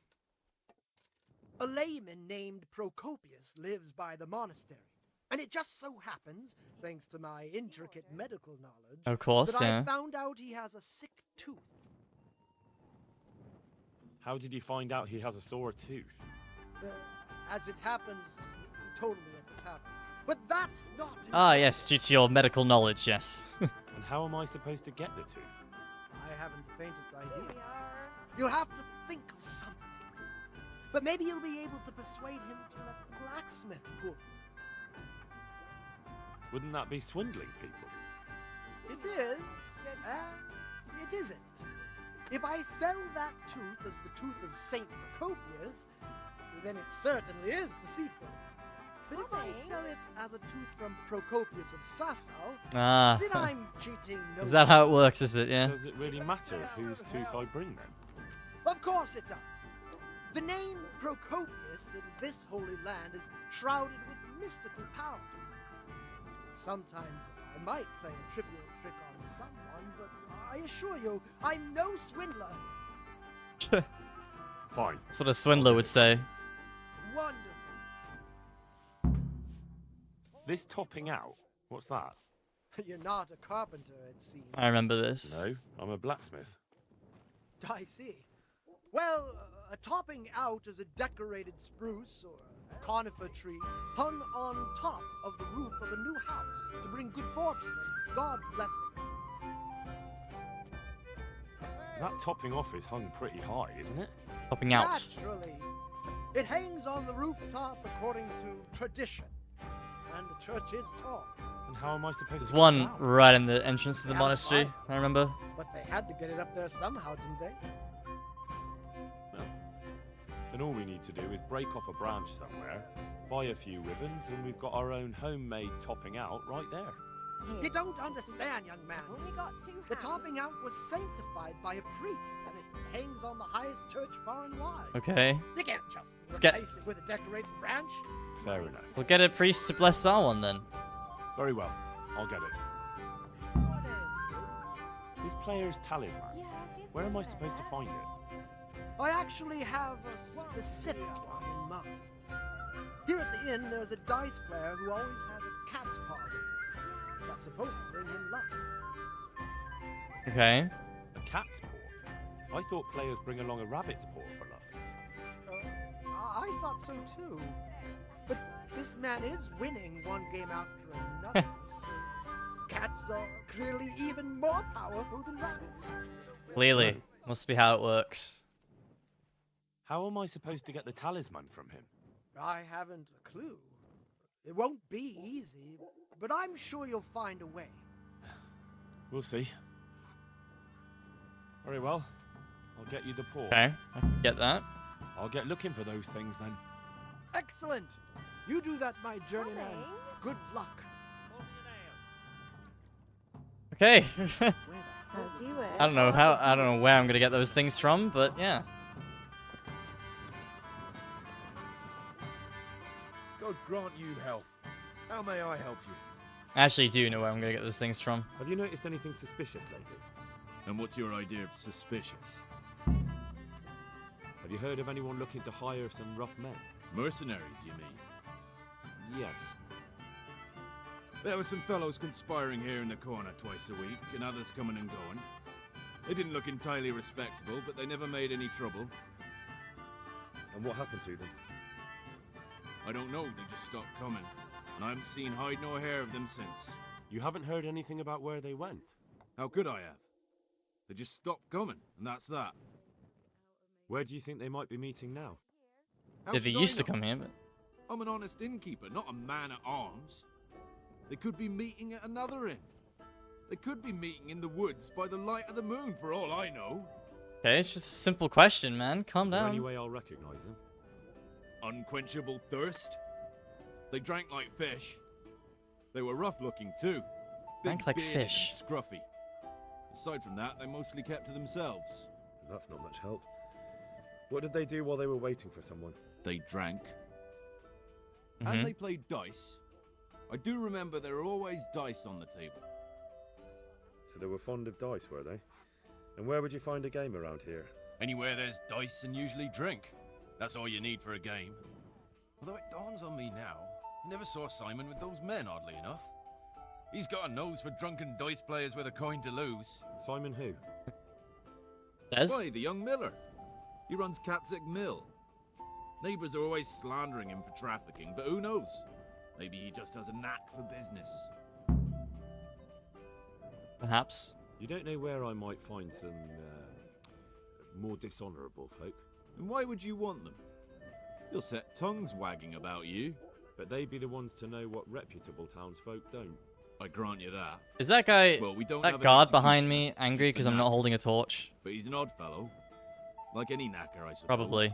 A layman named Procopius lives by the monastery. And it just so happens, thanks to my intricate medical knowledge,
Of course,
that
yeah.
I found out he has a sick tooth.
How did you find out he has a sore tooth?
As it happens, he told me at the tavern. But that's not...
Ah, yes, due to your medical knowledge, yes.
And how am I supposed to get the tooth?
I haven't the faintest idea. You'll have to think of something. But maybe you'll be able to persuade him to let the blacksmith pull it.
Wouldn't that be swindling people?
It is, and it isn't. If I sell that tooth as the tooth of Saint Procopius, then it certainly is deceitful. But if I sell it as a tooth from Procopius of Sasau,
Ah.
then I'm cheating no
Is that how it works, is it? Yeah.
Does it really matter whose tooth I bring then?
Of course it does. The name Procopius in this holy land is shrouded with mystical powers. Sometimes I might play a trivial trick on someone, but I assure you, I'm no swindler.
Fine.
That's what a swindler would say.
Wonderful.
This topping out, what's that?
You're not a carpenter, it seems.
I remember this.
No, I'm a blacksmith.
I see. Well, a topping out is a decorated spruce or a conifer tree hung on top of the roof of a new house to bring good fortune and God's blessing.
That topping off is hung pretty high, isn't it?
Topping out.
Naturally. It hangs on the rooftop according to tradition. And the church is tall.
And how am I supposed
There's
to
one
get it down?
right in the entrance to the
Yeah,
monastery,
fine.
I remember.
But they had to get it up there somehow, didn't they?
Then all we need to do is break off a branch somewhere, buy a few ribbons, and we've got our own homemade topping out right there.
You don't understand, young man. The topping out was sanctified by a priest, and it hangs on the highest church far and wide.
Okay.
You can't just
Let's get-
replace it with a decorated branch.
Fair enough.
We'll get a priest to bless our one then.
Very well, I'll get it. This player's talisman. Where am I supposed to find it?
I actually have a specific one in mind. Here at the inn, there's a dice player who always has a cat's paw with him. That's supposed to bring him luck.
Okay.
A cat's paw? I thought players bring along a rabbit's paw for luck.
I thought so too. But this man is winning one game after another, so cats are clearly even more powerful than rabbits.
Clearly. Must be how it works.
How am I supposed to get the talisman from him?
I haven't a clue. It won't be easy, but I'm sure you'll find a way.
We'll see. Very well. I'll get you the paw.
Okay, I can get that.
I'll get looking for those things then.
Excellent! You do that, my journeyman. Good luck.
Okay.
As you wish.
I don't know where I'm gonna get those things from, but yeah.
God grant you health. How may I help you?
I actually do know where I'm gonna get those things from.
Have you noticed anything suspicious lately?
And what's your idea of suspicious?
Have you heard of anyone looking to hire some rough men?
Mercenaries, you mean?
Yes.
There were some fellows conspiring here in the corner twice a week, and others coming and going. They didn't look entirely respectable, but they never made any trouble.
And what happened to them?
I don't know, they just stopped coming. And I haven't seen hide nor hair of them since.
You haven't heard anything about where they went?
How could I have? They just stopped coming, and that's that.
Where do you think they might be meeting now?
How
Yeah, they
should I
used to
know?
come here, but...
I'm an honest innkeeper, not a man at arms. They could be meeting at another inn. They could be meeting in the woods by the light of the moon, for all I know.
Okay, it's just a simple question, man. Calm
Is there
down.
any way I'll recognize them?
Unquenchable thirst. They drank like fish. They were rough looking too.
Drank like
Big-bearded
fish.
and scruffy. Aside from that, they mostly kept to themselves.
That's not much help. What did they do while they were waiting for someone?
They drank.
Mhm.
And they played dice. I do remember there were always dice on the table.
So they were fond of dice, were they? And where would you find a game around here?
Anywhere there's dice and usually drink. That's all you need for a game. Although it dawns on me now, I never saw Simon with those men, oddly enough. He's got a nose for drunken dice players with a coin to lose.
Simon who?
Des?
Why, the young miller. He runs Katzig Mill. Neighbours are always slandering him for trafficking, but who knows? Maybe he just has a knack for business.
Perhaps.
You don't know where I might find some more dishonourable folk?
And why would you want them? You'll set tongues wagging about you.
But they'd be the ones to know what reputable townsfolk don't.
I grant you that.
Is that guy,
Well, we don't
that
have an
guard behind
executioner.
me, angry because I'm not holding a torch?
But he's an odd fellow. Like any knacker, I suppose.
Probably.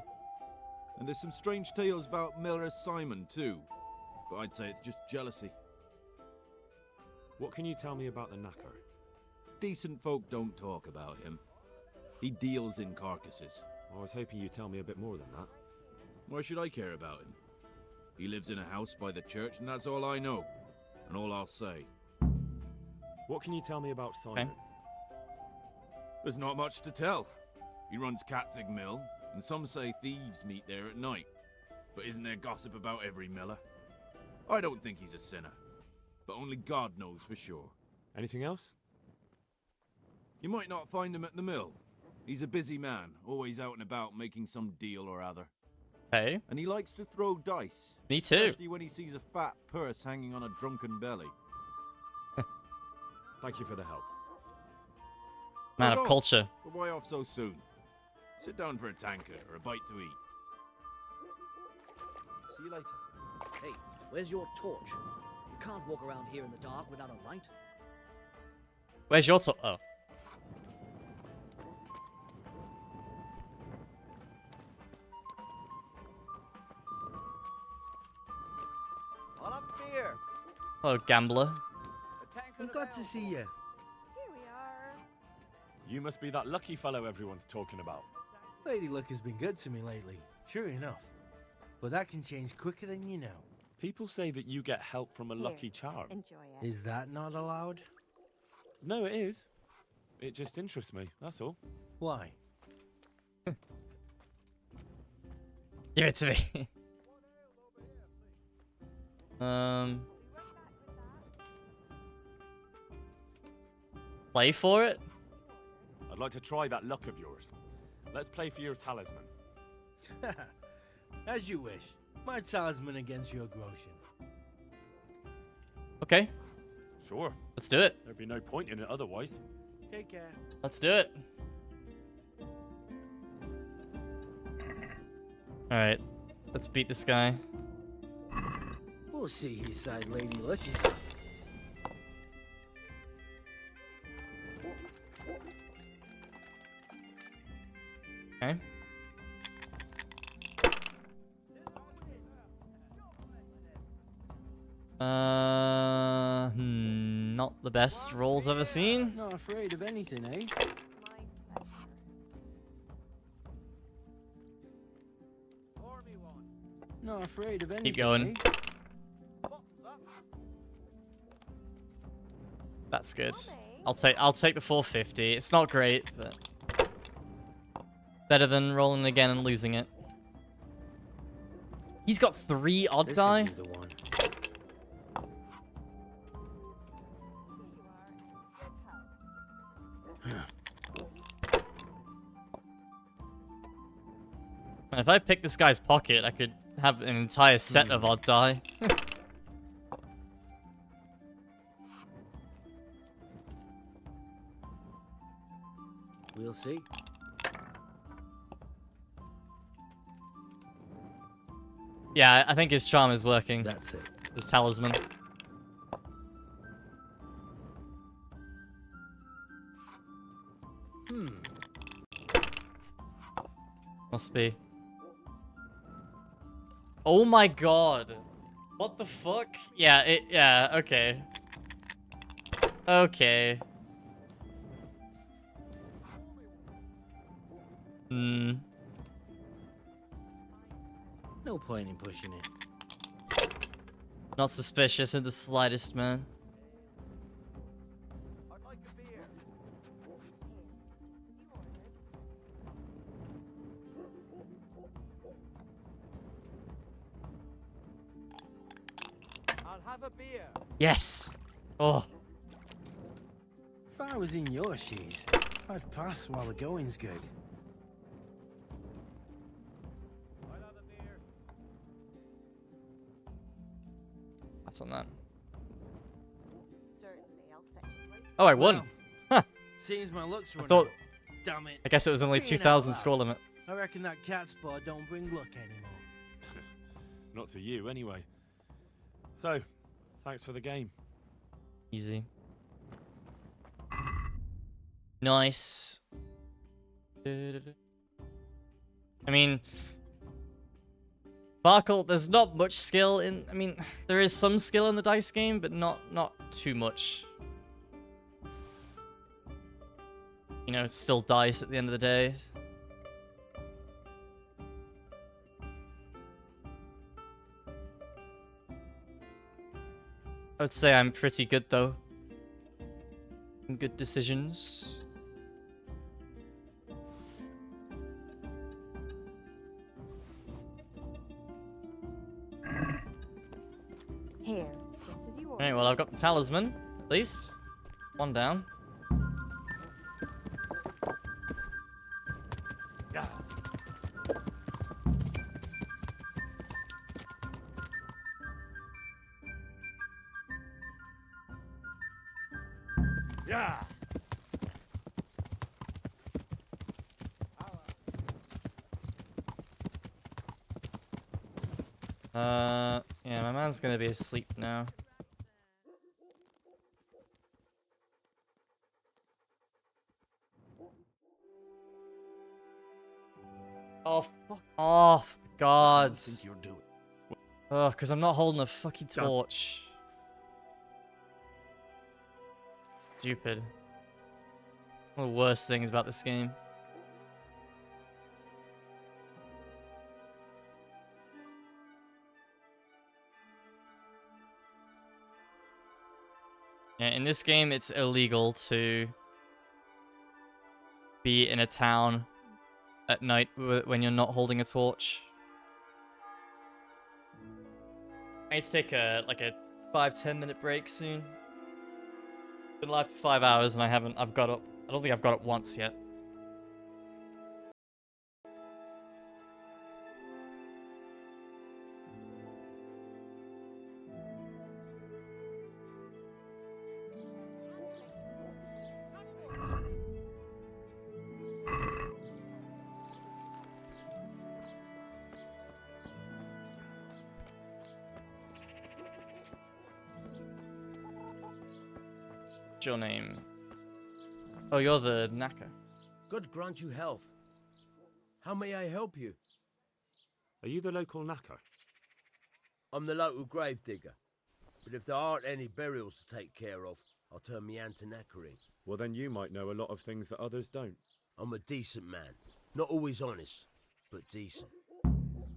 And there's some strange tales about Miller Simon, too. But I'd say it's just jealousy.
What can you tell me about the knacker?
Decent folk don't talk about him. He deals in carcasses.
I was hoping you'd tell me a bit more than that.
Why should I care about him? He lives in a house by the church, and that's all I know. And all I'll say.
What can you tell me about Simon?
There's not much to tell. He runs Katzig Mill, and some say thieves meet there at night. But isn't there gossip about every miller? I don't think he's a sinner. But only God knows for sure.
Anything else?
You might not find him at the mill. He's a busy man, always out and about making some deal or other.
Hey.
And he likes to throw dice.
Me too.
Especially when he sees a fat purse hanging on a drunken belly.
Thank you for the help.
Man
Right
of
off.
culture.
But why off so soon? Sit down for a tankard or a bite to eat.
See you later. Hey, where's your torch? You can't walk around here in the dark without a light.
Where's your torch? Oh.
All up here.
Hello, gambler.
I'm glad to see you.
Here we are.
You must be that lucky fellow everyone's talking about.
Lady Luck has been good to me lately, sure enough. But that can change quicker than you know.
People say that you get help from a lucky charm.
Enjoy it.
Is that not allowed?
No, it is. It just interests me, that's all.
Why?
Give it to me. Play for it?
I'd like to try that luck of yours. Let's play for your talisman.
As you wish. My talisman against your Groshin.
Okay.
Sure.
Let's do it.
There'd be no point in it otherwise.
Take care.
Let's do it. Alright. Let's beat this guy.
We'll see his side, Lady Lucky.
Okay. Not the best rolls I've ever seen.
Not afraid of anything, eh? Not afraid of anything.
Keep going.
Eh?
That's good. I'll take the 450. It's not great, but better than rolling again and losing it. He's got 3 odd die.
This'll be the one.
And if I pick this guy's pocket, I could have an entire set of odd die.
We'll see.
Yeah, I think his charm is working.
That's it.
His talisman. Must be. Oh my god. What the fuck? Yeah, okay. Okay.
No point in pushing it.
Not suspicious in the slightest, man.
I'll have a beer.
Yes. Oh.
If I was in your shoes, I'd pass while the going's good.
That's on that. Oh, I won. Huh.
Seems my luck's
I
run
thought.
out. Damn it.
I guess it was only
Seeing
2,000
out
score
loud,
limit.
I reckon that cat's paw don't bring luck anymore.
Not to you, anyway. So, thanks for the game.
Easy. Nice. I mean, Sparkle, there's not much skill in... I mean, there is some skill in the dice game, but not too much. You know, it's still dice at the end of the day. I would say I'm pretty good, though. Good decisions.
Here, just as you ordered.
Alright, well, I've got the talisman, at least. One down.
Yeah.
Yeah, my man's gonna be asleep now. Oh, fuck off, gods.
You're doing.
Oh, because I'm not holding a fucking torch. Stupid. One of the worst things about this game. Yeah, in this game, it's illegal to be in a town at night when you're not holding a torch. I need to take a 5-10 minute break soon. Been live for 5 hours and I've got up. I don't think I've got up once yet. your name? Oh, you're the knacker.
God grant you health. How may I help you?
Are you the local knacker?
I'm the local grave digger. But if there aren't any burials to take care of, I'll turn me hand to knackering.
Well, then you might know a lot of things that others don't.
I'm a decent man. Not always honest, but decent.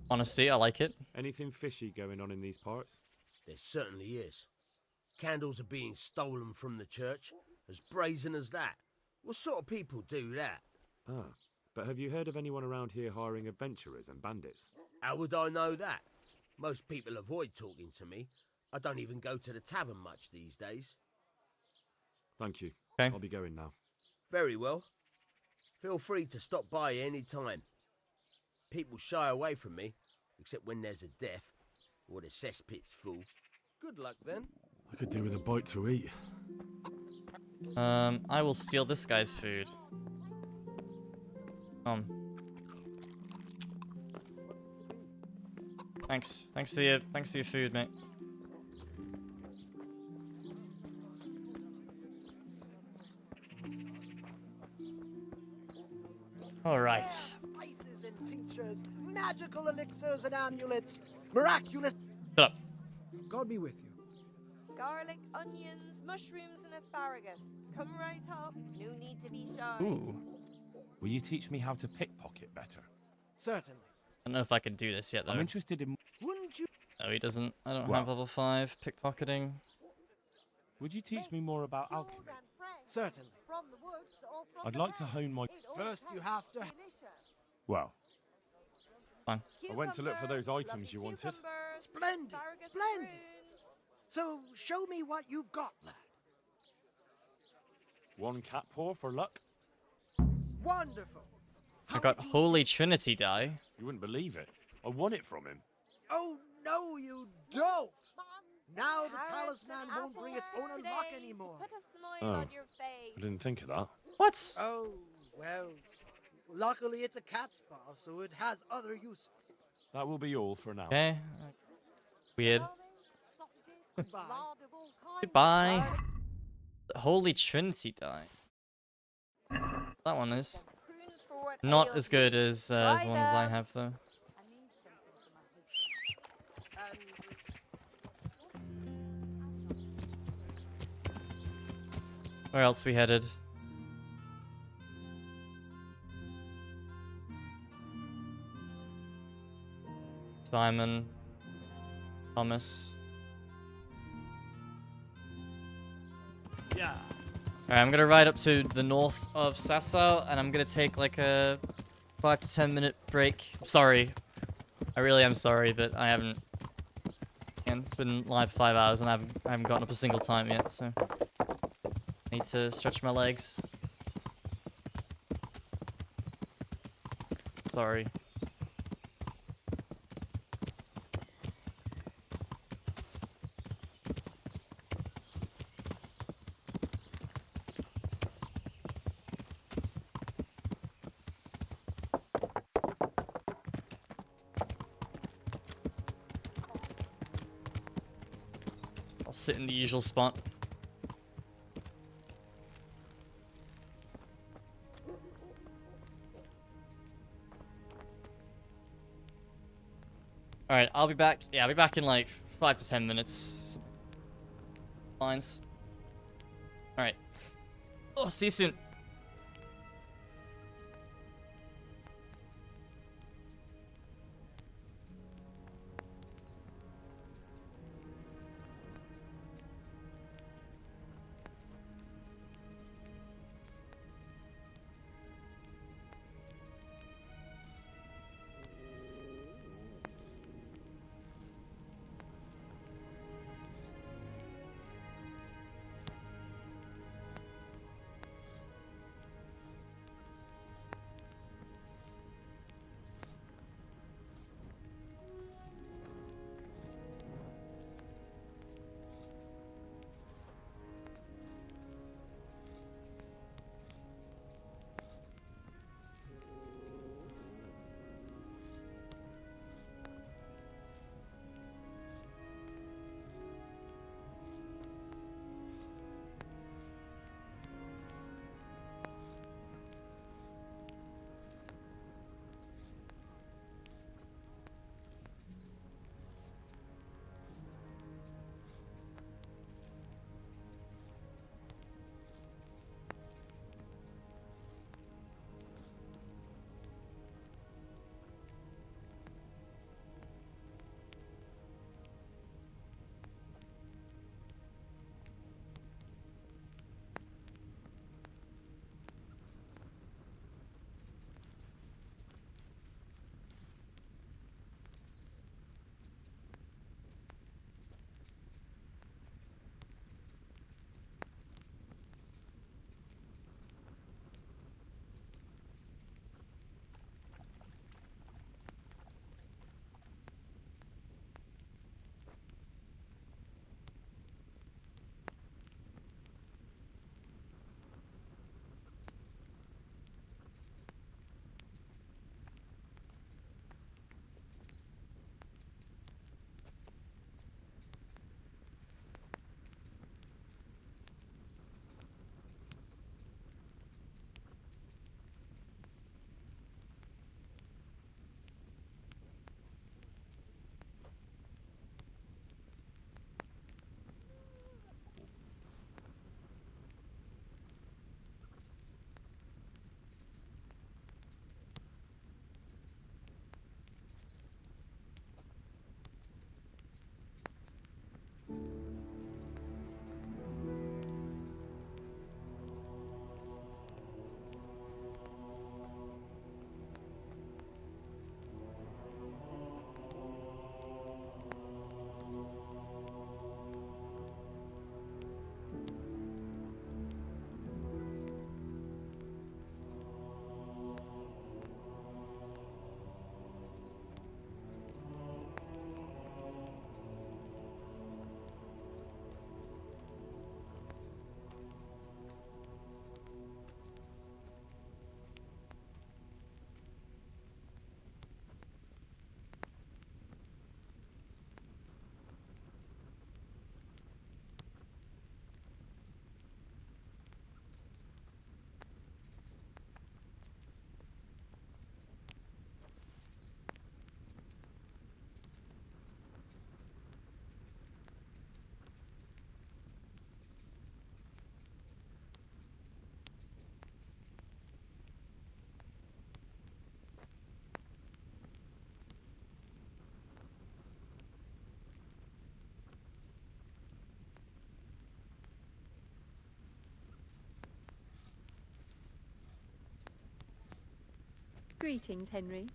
Honesty, I like it.
Anything fishy going on in these parts?
There certainly is. Candles are being stolen from the church, as brazen as that. What sort of people do that?
Ah, but have you heard of anyone around here hiring adventurers and bandits?
How would I know that? Most people avoid talking to me. I don't even go to the tavern much these days.
Thank you.
Okay.
I'll be going now.
Very well. Feel free to stop by any time. People shy away from me, except when there's a death, or the cesspit's full. Good luck then.
I could do with a bite to eat.
I will steal this guy's food. Thanks for your food, mate. All right.
Spices and tinctures, magical elixirs and amulets, miraculous.
Shut up.
God be with you.
Garlic, onions, mushrooms, and asparagus. Come right up. No need to be shy.
Ooh.
Will you teach me how to pickpocket better?
Certainly.
I don't know if I can do this yet, though.
I'm interested in...
Wouldn't you?
No, he doesn't. I don't have level 5 pickpocketing.
Would you teach me more about alchemy?
Certainly.
I'd like to hone my...
First, you have to.
Well,
Fine.
I went to look for those items you wanted.
Splendid. Splendid. So, show me what you've got, lad.
1 cat paw for luck.
Wonderful.
I got Holy Trinity die.
You wouldn't believe it. I won it from him.
Oh, no, you don't. Now the talisman won't bring its own luck anymore.
Put a smile
Oh,
on your face.
I didn't think of that.
What?
Oh, well. Luckily, it's a cat's paw, so it has other uses.
That will be all for now.
Okay. Weird.
Goodbye.
Goodbye. Holy Trinity die. That one is not as good as the ones I have, though. Where else we headed? Simon. Thomas.
Yeah.
Alright, I'm gonna ride up to the north of Sasau, and I'm gonna take like a 5 to 10 minute break. Sorry. I really am sorry, but I haven't... Again, it's been live for 5 hours, and I haven't gotten up a single time yet, so... Need to stretch my legs. Sorry. I'll sit in the usual spot. Alright, I'll be back. Yeah, I'll be back in like 5 to 10 minutes. Lines. Alright. Oh, see you soon.
Greetings, Henry.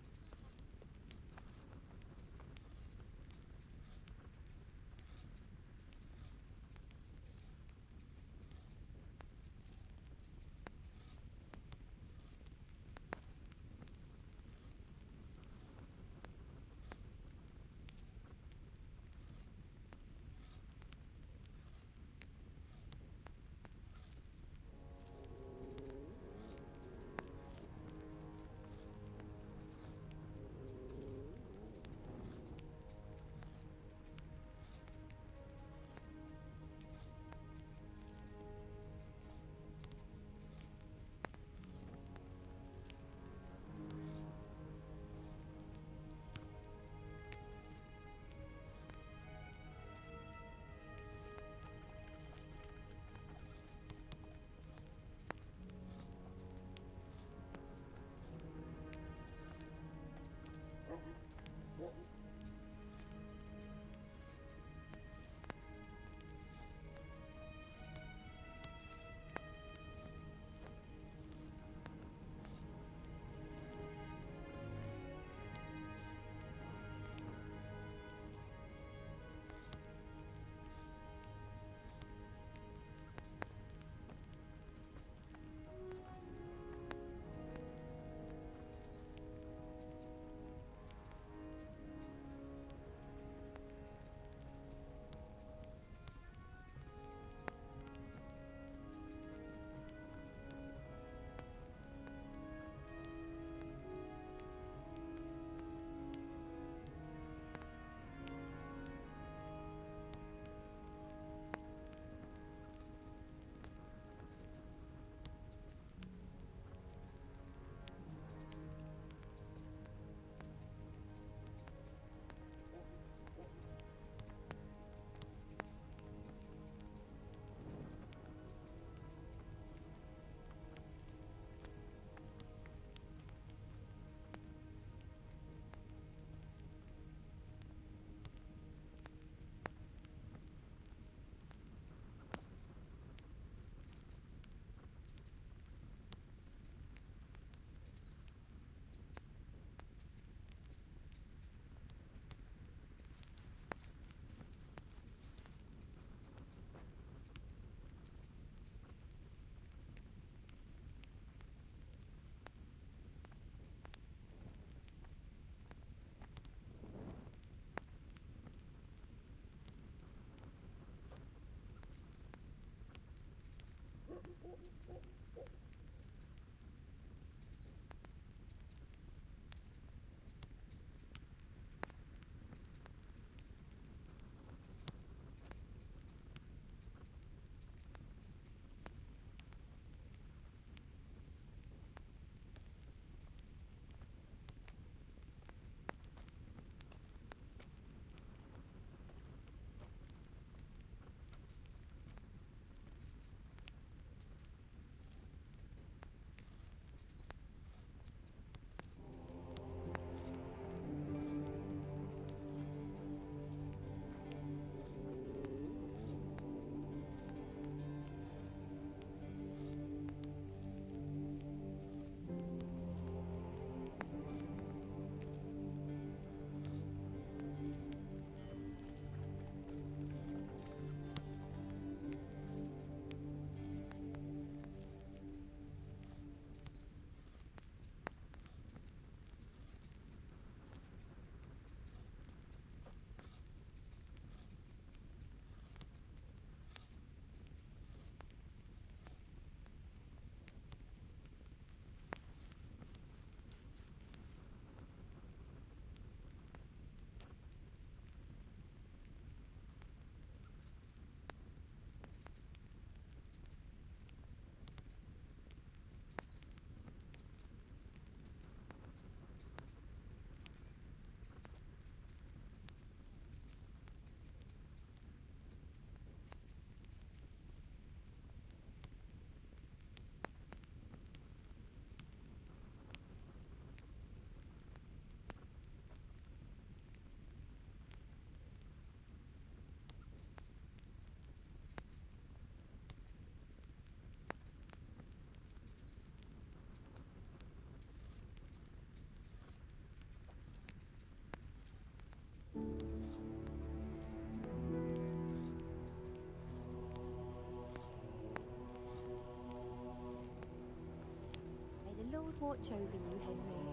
watch over you, Henry.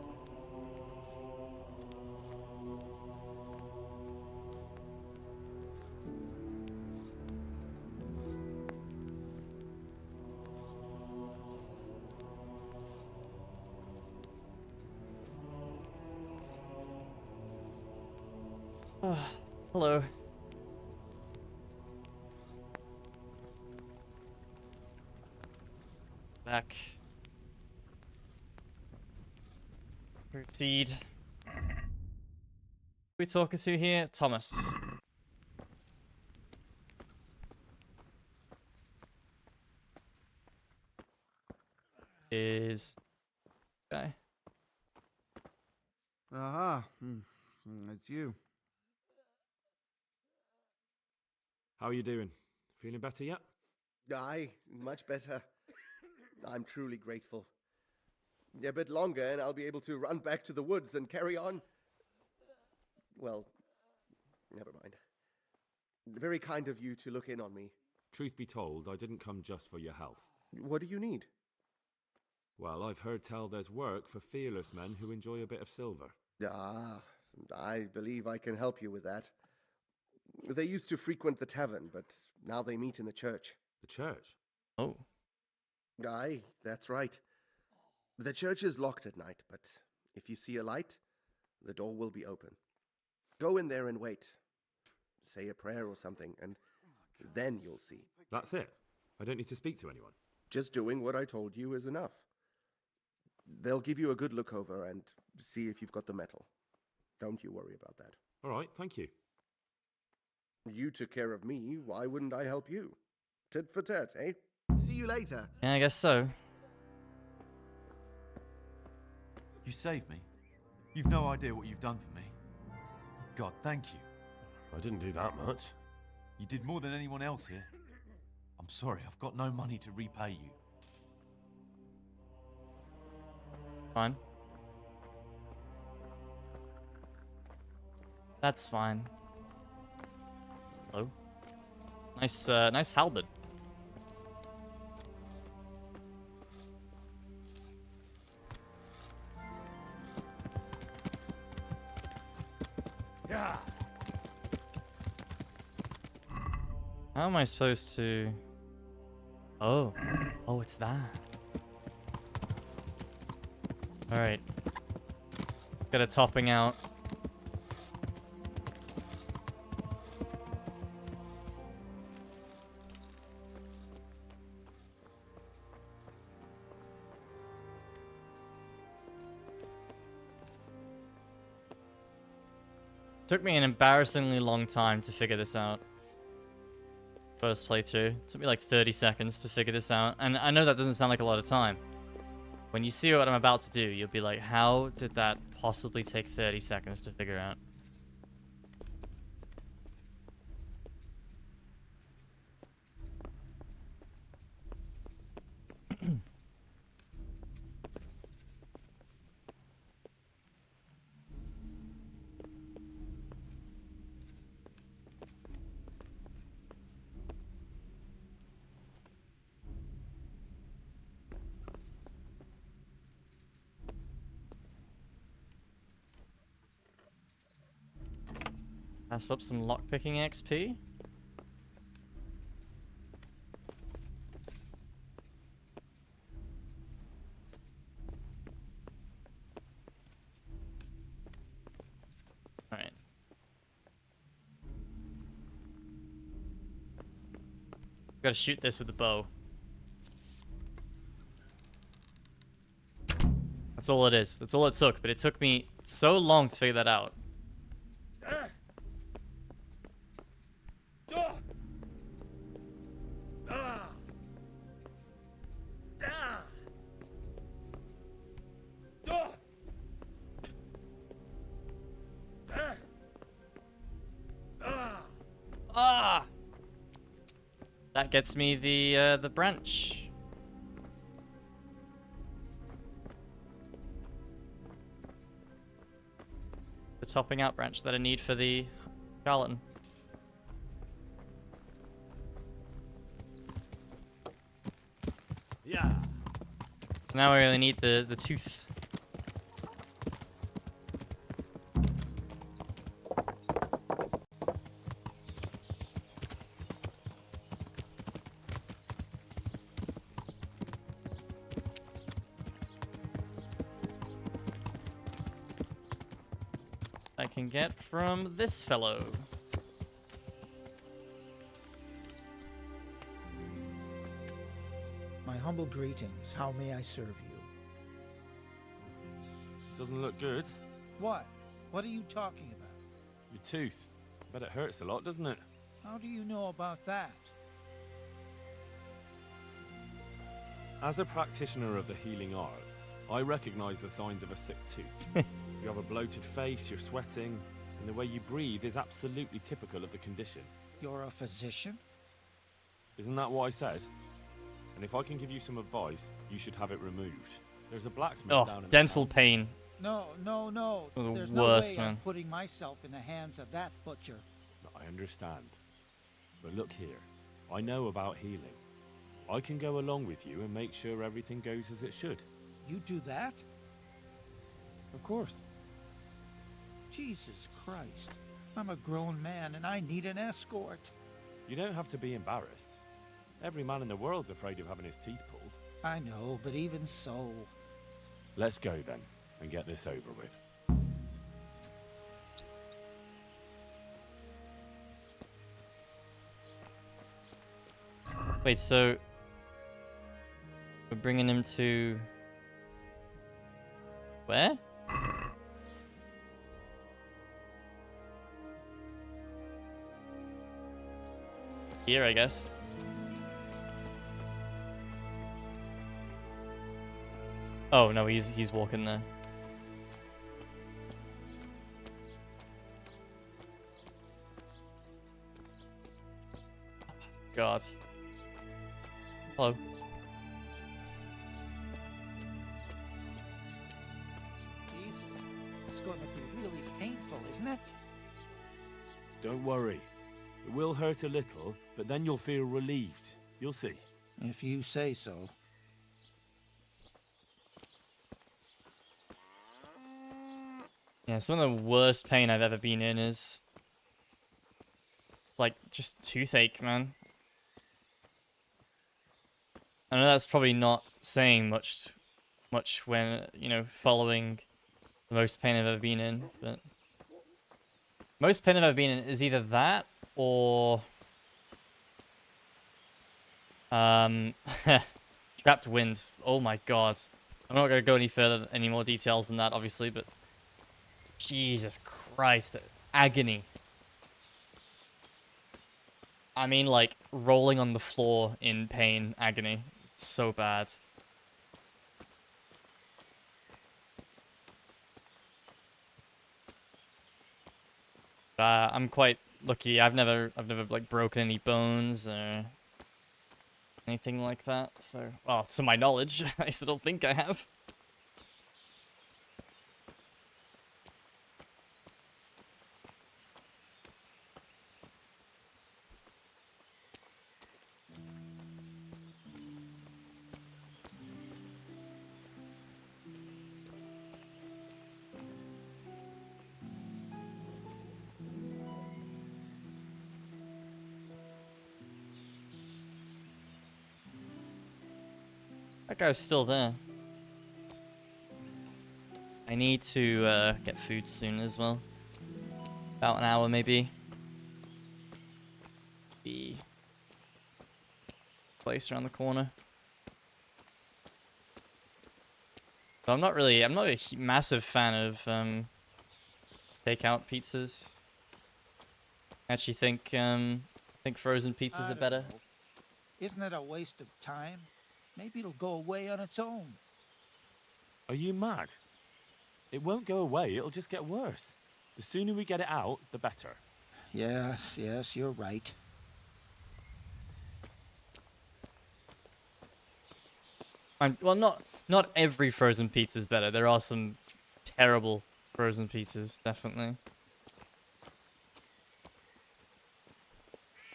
Hello. Back. Proceed. Who are we talking to here? Thomas. Is guy.
Aha. It's you.
How are you doing? Feeling better yet?
Aye, much better. I'm truly grateful. A bit longer and I'll be able to run back to the woods and carry on. Well, never mind. Very kind of you to look in on me.
Truth be told, I didn't come just for your health.
What do you need?
Well, I've heard tell there's work for fearless men who enjoy a bit of silver.
Ah, I believe I can help you with that. They used to frequent the tavern, but now they meet in the church.
The church?
Oh.
Aye, that's right. The church is locked at night, but if you see a light, the door will be open. Go in there and wait. Say a prayer or something, and then you'll see.
That's it? I don't need to speak to anyone?
Just doing what I told you is enough. They'll give you a good look over and see if you've got the metal. Don't you worry about that.
All right, thank you.
You took care of me, why wouldn't I help you? Tit for tat, eh? See you later.
Yeah, I guess so.
You saved me. You've no idea what you've done for me. God, thank you.
I didn't do that much.
You did more than anyone else here. I'm sorry, I've got no money to repay you.
Fine. That's fine. Hello. Nice halberd.
Yeah.
How am I supposed to... Oh. Oh, it's that. Alright. Get a topping out. Took me an embarrassingly long time to figure this out. First playthrough. Took me like 30 seconds to figure this out. And I know that doesn't sound like a lot of time. When you see what I'm about to do, you'll be like, how did that possibly take 30 seconds to figure out? Pass up some lockpicking XP. Alright. Gotta shoot this with the bow. That's all it is. That's all it took, but it took me so long to figure that out. Ah! That gets me the branch. The topping out branch that I need for the charlatan.
Yeah.
Now I really need the tooth. I can get from this fellow.
My humble greetings. How may I serve you?
Doesn't look good.
What? What are you talking about?
Your tooth. Bet it hurts a lot, doesn't it?
How do you know about that?
As a practitioner of the healing arts, I recognize the signs of a sick tooth. You have a bloated face, you're sweating, and the way you breathe is absolutely typical of the condition.
You're a physician?
Isn't that what I said? And if I can give you some advice, you should have it removed. There's a blacksmith down in the
dental
town.
pain.
No, no, no.
The
There's
worst,
no way I'm
man.
putting myself in the hands of that butcher.
I understand. But look here, I know about healing. I can go along with you and make sure everything goes as it should.
You do that?
Of course.
Jesus Christ. I'm a grown man and I need an escort.
You don't have to be embarrassed. Every man in the world's afraid of having his teeth pulled.
I know, but even so.
Let's go then, and get this over with.
Wait, so we're bringing him to where? Here, I guess. Oh no, he's walking there. God. Hello.
Jesus, it's going to be really painful, isn't it?
Don't worry. It will hurt a little, but then you'll feel relieved. You'll see.
If you say so.
Yeah, some of the worst pain I've ever been in is it's like just toothache, man. I know that's probably not saying much when, you know, following the most pain I've ever been in, but most pain I've ever been in is either that or trapped winds. Oh my god. I'm not gonna go any more details than that, obviously, but Jesus Christ, agony. I mean, like, rolling on the floor in pain, agony. It's so bad. I'm quite lucky. I've never like broken any bones or anything like that. So, well, to my knowledge, I still don't think I have. That guy's still there. I need to get food soon as well. About an hour, maybe. The place around the corner. But I'm not a massive fan of takeout pizzas. I actually think frozen pizzas are better.
Know. Isn't it a waste of time? Maybe it'll go away on its own.
Are you mad? It won't go away, it'll just get worse. The sooner we get it out, the better.
Yes, you're right.
Well, not every frozen pizza is better. There are some terrible frozen pizzas, definitely.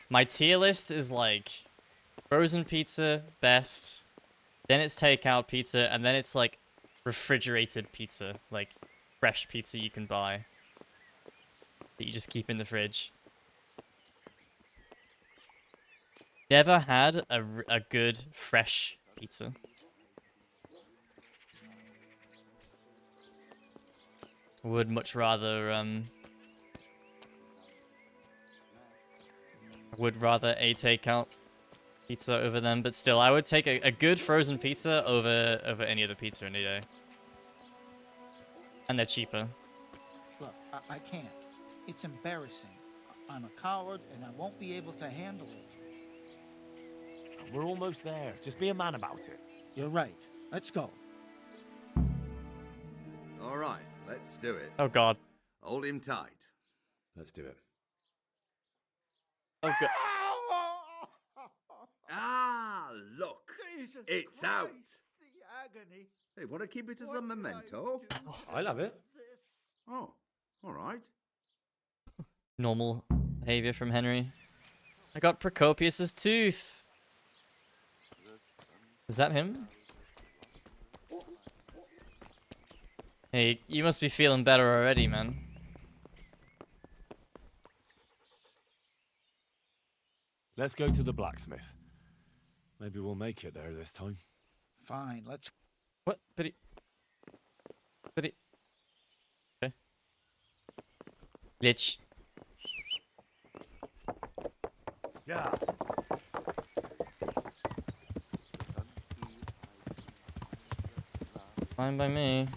My tier list is like frozen pizza, best, then it's takeout pizza, and then it's like refrigerated pizza, like fresh pizza you can buy that you just keep in the fridge. Never had a good fresh pizza. Would much rather would rather a takeout pizza over them, but still I would take a good frozen pizza over any other pizza any day. And they're cheaper.
Look, I can't. It's embarrassing. I'm a coward and I won't be able to handle it.
We're almost there. Just be a man about it.
You're right. Let's go.
All right, let's do it.
Oh god.
Hold him tight.
Let's do it.
Oh god.
Ah, look.
Jesus
It's
Christ,
out.
The agony.
Hey, want to keep it as a memento?
I love it.
Oh, all right.
Normal behavior from Henry. I got Procopius's tooth. Is that him? Hey, you must be feeling better already, man.
Let's go to the blacksmith. Maybe we'll make it there this time.
Fine, let's...
What? But he... Okay. Let's...
Yeah.
Fine by me.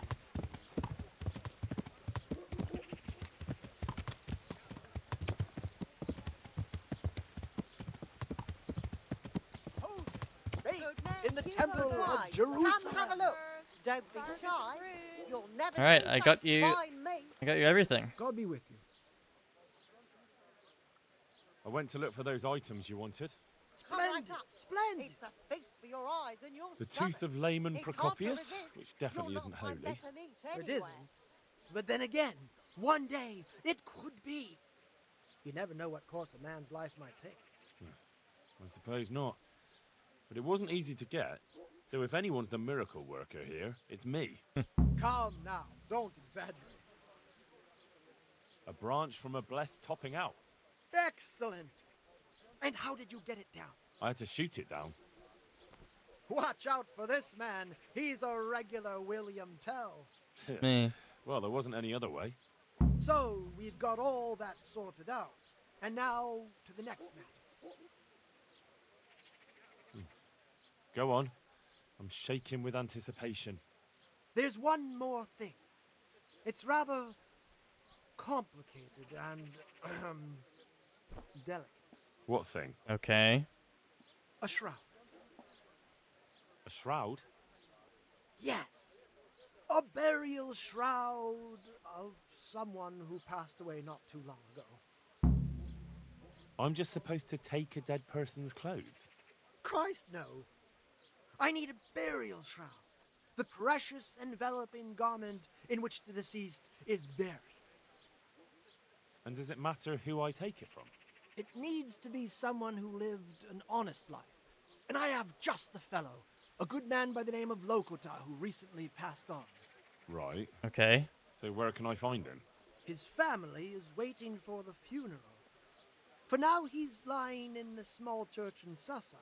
In the temple of
Come
Jerusalem.
have a look. Don't be shy. You'll never
All right,
see
I got
such
you.
fine meat.
I got you everything.
God be with you.
I went to look for those items you wanted.
Come right
Splendid,
up.
splendid.
It's a feast for your eyes and your
The
stomach.
tooth of layman
It's hard to
Procopius,
resist.
which definitely
You'll
isn't
not find
holy.
better meat
It
anywhere.
isn't. But then again, one day it could be. You never know what course a man's life might take.
I suppose not. But it wasn't easy to get. So if anyone's the miracle worker here, it's me.
Calm now. Don't exaggerate.
A branch from a blessed topping out.
Excellent. And how did you get it down?
I had to shoot it down.
Watch out for this man. He's a regular William Tell.
Me.
Well, there wasn't any other way.
So we've got all that sorted out. And now to the next matter.
Go on. I'm shaking with anticipation.
There's one more thing. It's rather complicated and delicate.
What thing?
Okay.
A shroud.
A shroud?
Yes. A burial shroud of someone who passed away not too long ago.
I'm just supposed to take a dead person's clothes?
Christ, no. I need a burial shroud. The precious enveloping garment in which the deceased is buried.
And does it matter who I take it from?
It needs to be someone who lived an honest life. And I have just the fellow. A good man by the name of Lokota who recently passed on.
Right.
Okay.
So where can I find him?
His family is waiting for the funeral. For now, he's lying in the small church in Sasa.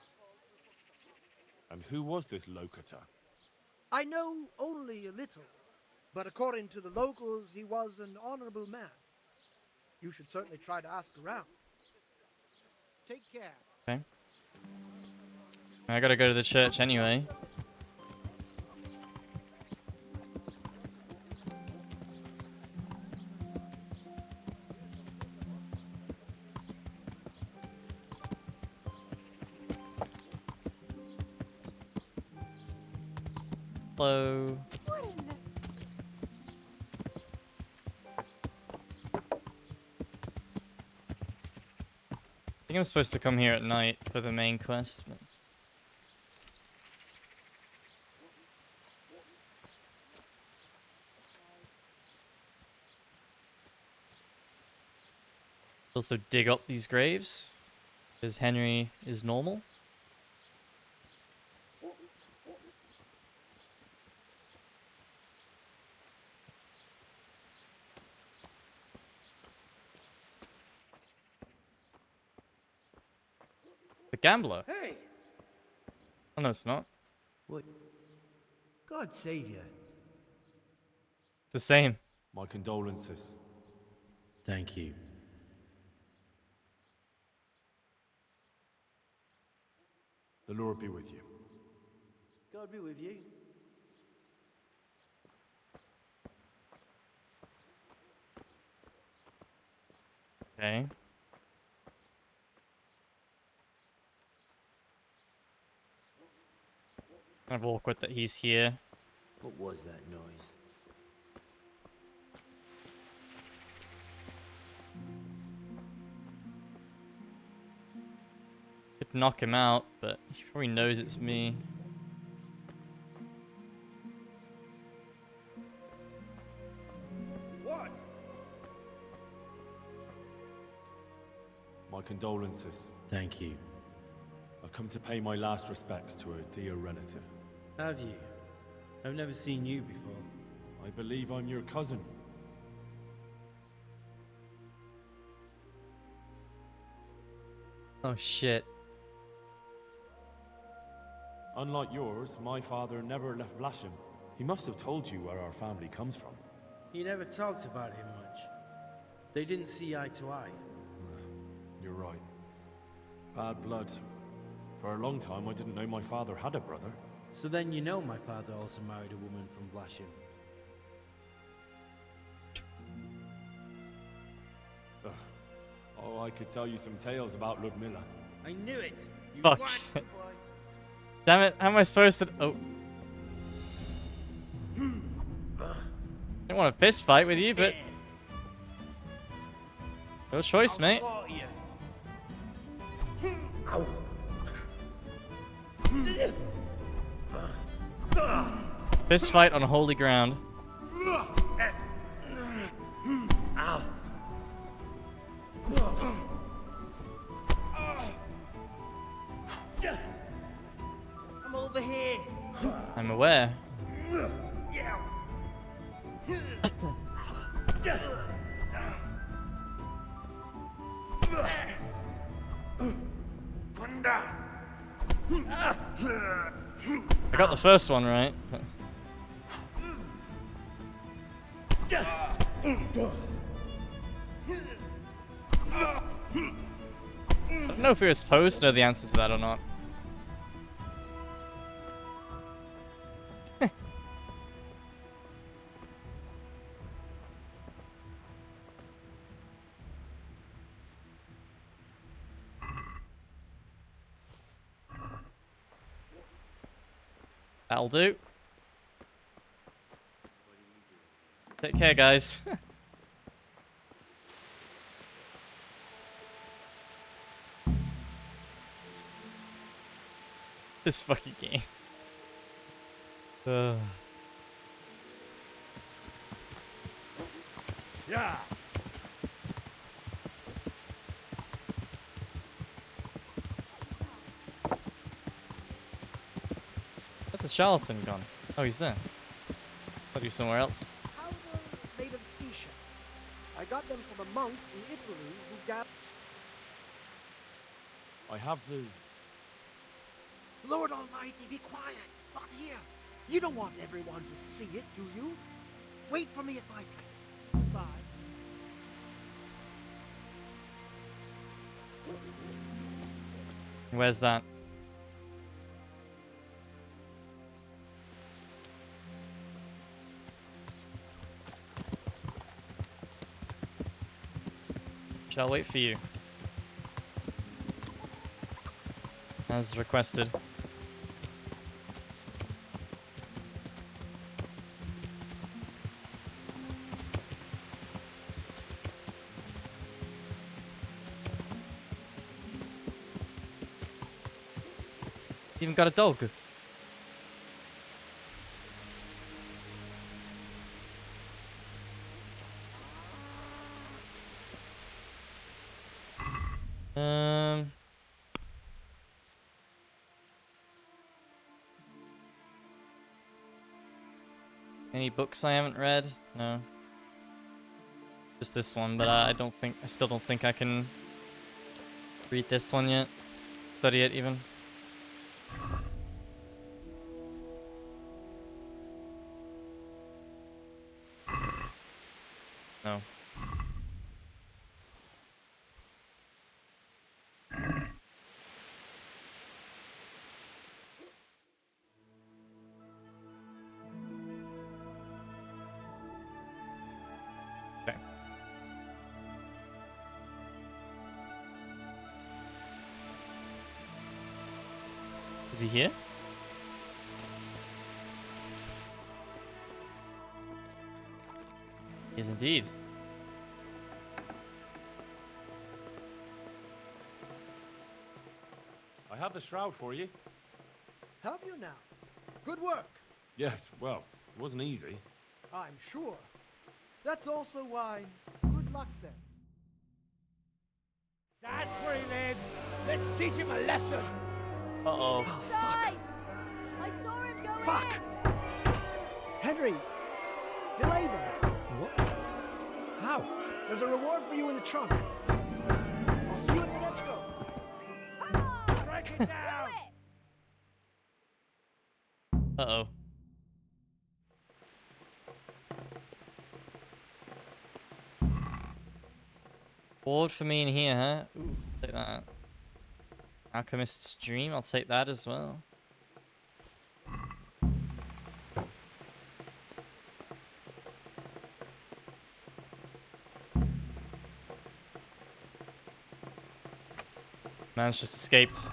And who was this Lokota?
I know only a little, but according to the locals, he was an honorable man. You should certainly try to ask around. Take care.
Okay. I gotta go to the church anyway. Hello. I think I'm supposed to come here at night for the main quest, but... Also dig up these graves, because Henry is normal. The gambler?
Hey!
Oh, no, it's not.
What? God save you.
It's the same.
My condolences.
Thank you.
The Lord be with you.
God be with you.
Okay. Kind of awkward that he's here.
What was that noise?
Could knock him out, but he probably knows it's me.
What?
My condolences.
Thank you.
I've come to pay my last respects to a dear relative.
Have you? I've never seen you before.
I believe I'm your cousin.
Oh shit.
Unlike yours, my father never left Vlashim. He must have told you where our family comes from.
He never talked about him much. They didn't see eye to eye.
You're right. Bad blood. For a long time, I didn't know my father had a brother.
So then you know my father also married a woman from Vlashim.
Ugh. Oh, I could tell you some tales about Ludmilla.
I knew it! You
Fuck.
whacked the boy.
Damn it, how am I supposed to... Oh. I don't want a fist fight with you, but... Your choice, mate.
Ow.
Fist fight on holy ground.
Ow.
I'm over here!
I'm aware. I got the first one right. But... I don't know if we were supposed to know the answer to that or not. That'll do. Take care, guys. This fucking game.
Yeah.
Where's the charlatan gone? Oh, he's there. Thought he was somewhere else.
Powder made of seashell. I got them from a monk in Italy who got...
I have the...
Lord Almighty, be quiet! Not here! You don't want everyone to see it, do you? Wait for me at my place. Bye.
Where's that? Shall wait for you. As requested. Even got a dog. Any books I haven't read? No. Just this one, but I still don't think I can read this one yet. It's study it even. No. Okay. Is he here? He is indeed.
I have the shroud for you.
Have you now? Good work.
Yes, well, it wasn't easy.
I'm sure. That's also why. Good luck then.
That's free, lads. Let's teach him a lesson.
Uh-oh.
Oh, fuck.
I saw him go
Fuck! Henry! Delay them! What? How? There's a reward for you in the trunk. I'll see you in Ledechko.
Break it down.
Uh-oh. Board for me in here, huh? Ooh, take that. Alchemist's Dream, I'll take that as well. Man's just escaped.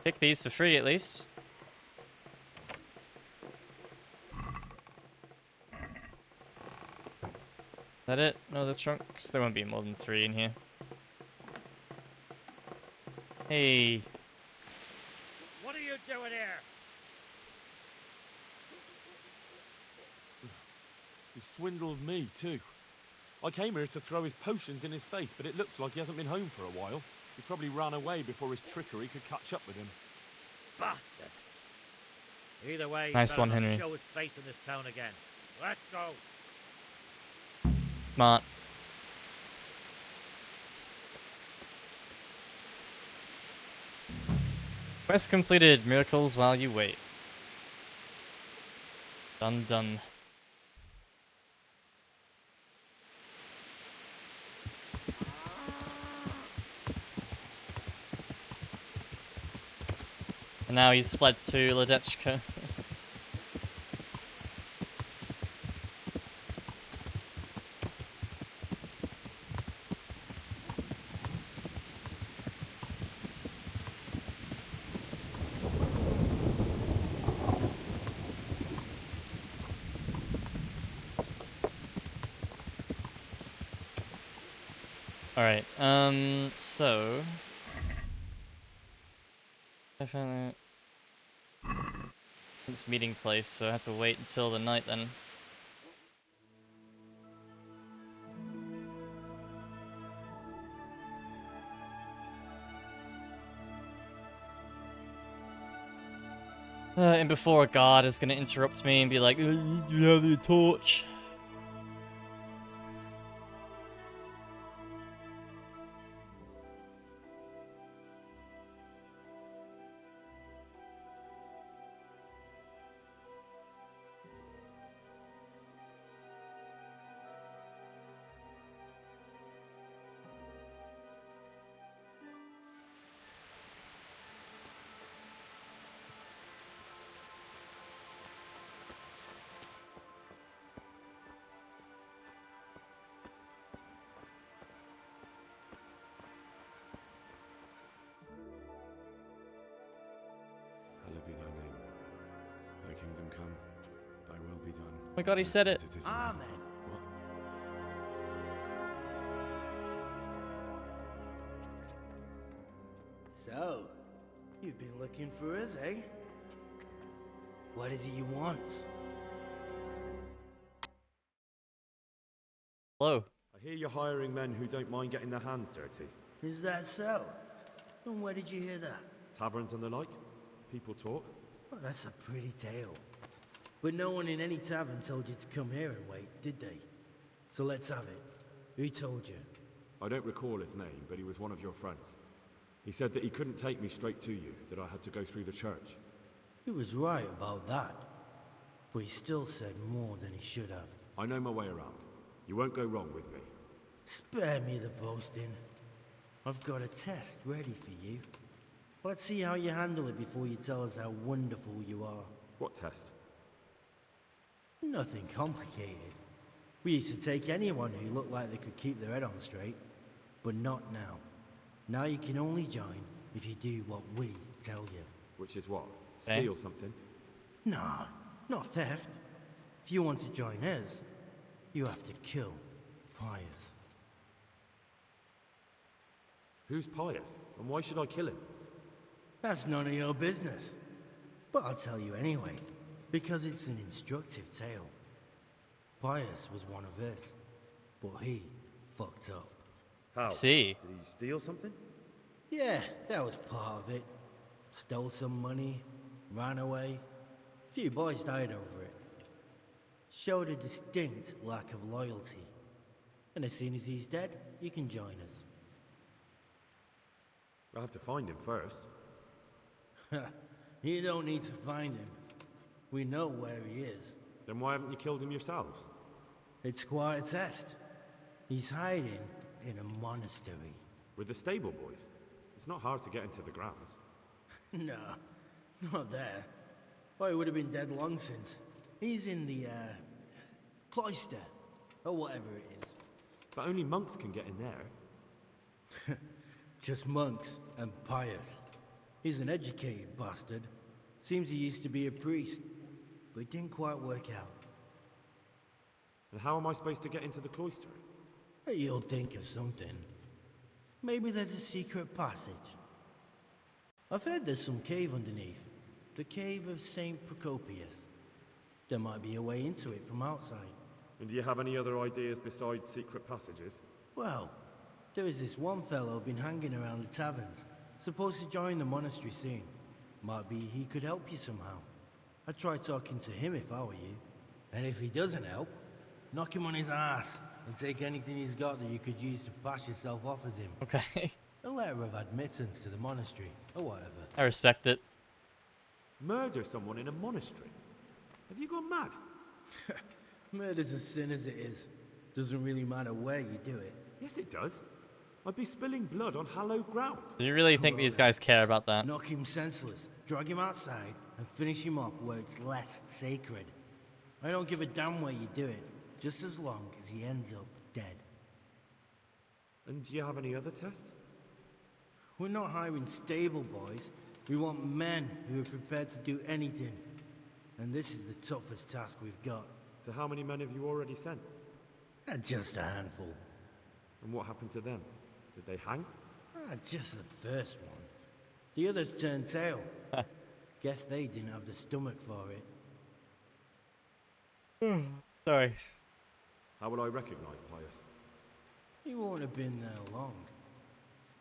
Pick these for free at least. That it? No other trunks? There won't be more than 3 in here. Hey.
What are you doing here?
He swindled me, too. I came here to throw his potions in his face, but it looks like he hasn't been home for a while. He probably ran away before his trickery could catch up with him.
Bastard. Either way,
Nice
he
one,
better not
Henry.
show his face in this town again. Let's go.
Smart. Quest completed. Miracles while you wait. Done, done. And now he's fled to Ledechka. Alright, so... Definitely... This meeting place, so I have to wait until the night then. And before a guard is gonna interrupt me and be like, you have the torch.
Hallowed be thy name. Thy kingdom come, thy will be done.
Oh my god, he said it.
Amen.
What?
So, you've been looking for us, eh? What is it you want?
Hello.
I hear you're hiring men who don't mind getting their hands dirty.
Is that so? And where did you hear that?
Taverns and the like. People talk.
Oh, that's a pretty tale. But no one in any tavern told you to come here and wait, did they? So let's have it. Who told you?
I don't recall his name, but he was one of your friends. He said that he couldn't take me straight to you, that I had to go through the church.
He was right about that. But he still said more than he should have.
I know my way around. You won't go wrong with me.
Spare me the boasting. I've got a test ready for you. Let's see how you handle it before you tell us how wonderful you are.
What test?
Nothing complicated. We used to take anyone who looked like they could keep their head on straight. But not now. Now you can only join if you do what we tell you.
Which is what? Steal something?
Nah, not theft. If you want to join us, you have to kill Pius.
Who's Pius? And why should I kill him?
That's none of your business. But I'll tell you anyway, because it's an instructive tale. Pius was one of us, but he fucked up.
How?
See.
Did he steal something?
Yeah, that was part of it. Stole some money, ran away. A few boys died over it. Showed a distinct lack of loyalty. And as soon as he's dead, you can join us.
I have to find him first.
You don't need to find him. We know where he is.
Then why haven't you killed him yourselves?
It's quite a test. He's hiding in a monastery.
With the stable boys? It's not hard to get into the grounds.
No, not there. Well, he would have been dead long since. He's in the, cloister, or whatever it is.
But only monks can get in there.
Just monks and Pius. He's an educated bastard. Seems he used to be a priest, but it didn't quite work out.
And how am I supposed to get into the cloister?
You'll think of something. Maybe there's a secret passage. I've heard there's some cave underneath. The cave of St. Procopius. There might be a way into it from outside.
And do you have any other ideas besides secret passages?
Well, there is this one fellow been hanging around the taverns. Supposed to join the monastery soon. Might be he could help you somehow. I'd try talking to him if I were you. And if he doesn't help, knock him on his ass and take anything he's got that you could use to pass yourself off as him.
Okay.
A letter of admittance to the monastery, or whatever.
I respect it.
Murder someone in a monastery? Have you gone mad?
Murder's a sin as it is. Doesn't really matter where you do it.
Yes, it does. I'd be spilling blood on hallowed ground.
Do you really think these guys care about that?
Knock him senseless, drag him outside, and finish him off where it's less sacred. I don't give a damn where you do it, just as long as he ends up dead.
And do you have any other tests?
We're not hiring stable boys. We want men who are prepared to do anything. And this is the toughest task we've got.
So how many men have you already sent?
Just a handful.
And what happened to them? Did they hang?
Just the first one. The others turned tail. Guess they didn't have the stomach for it.
Sorry.
How will I recognize Pius?
He won't have been there long.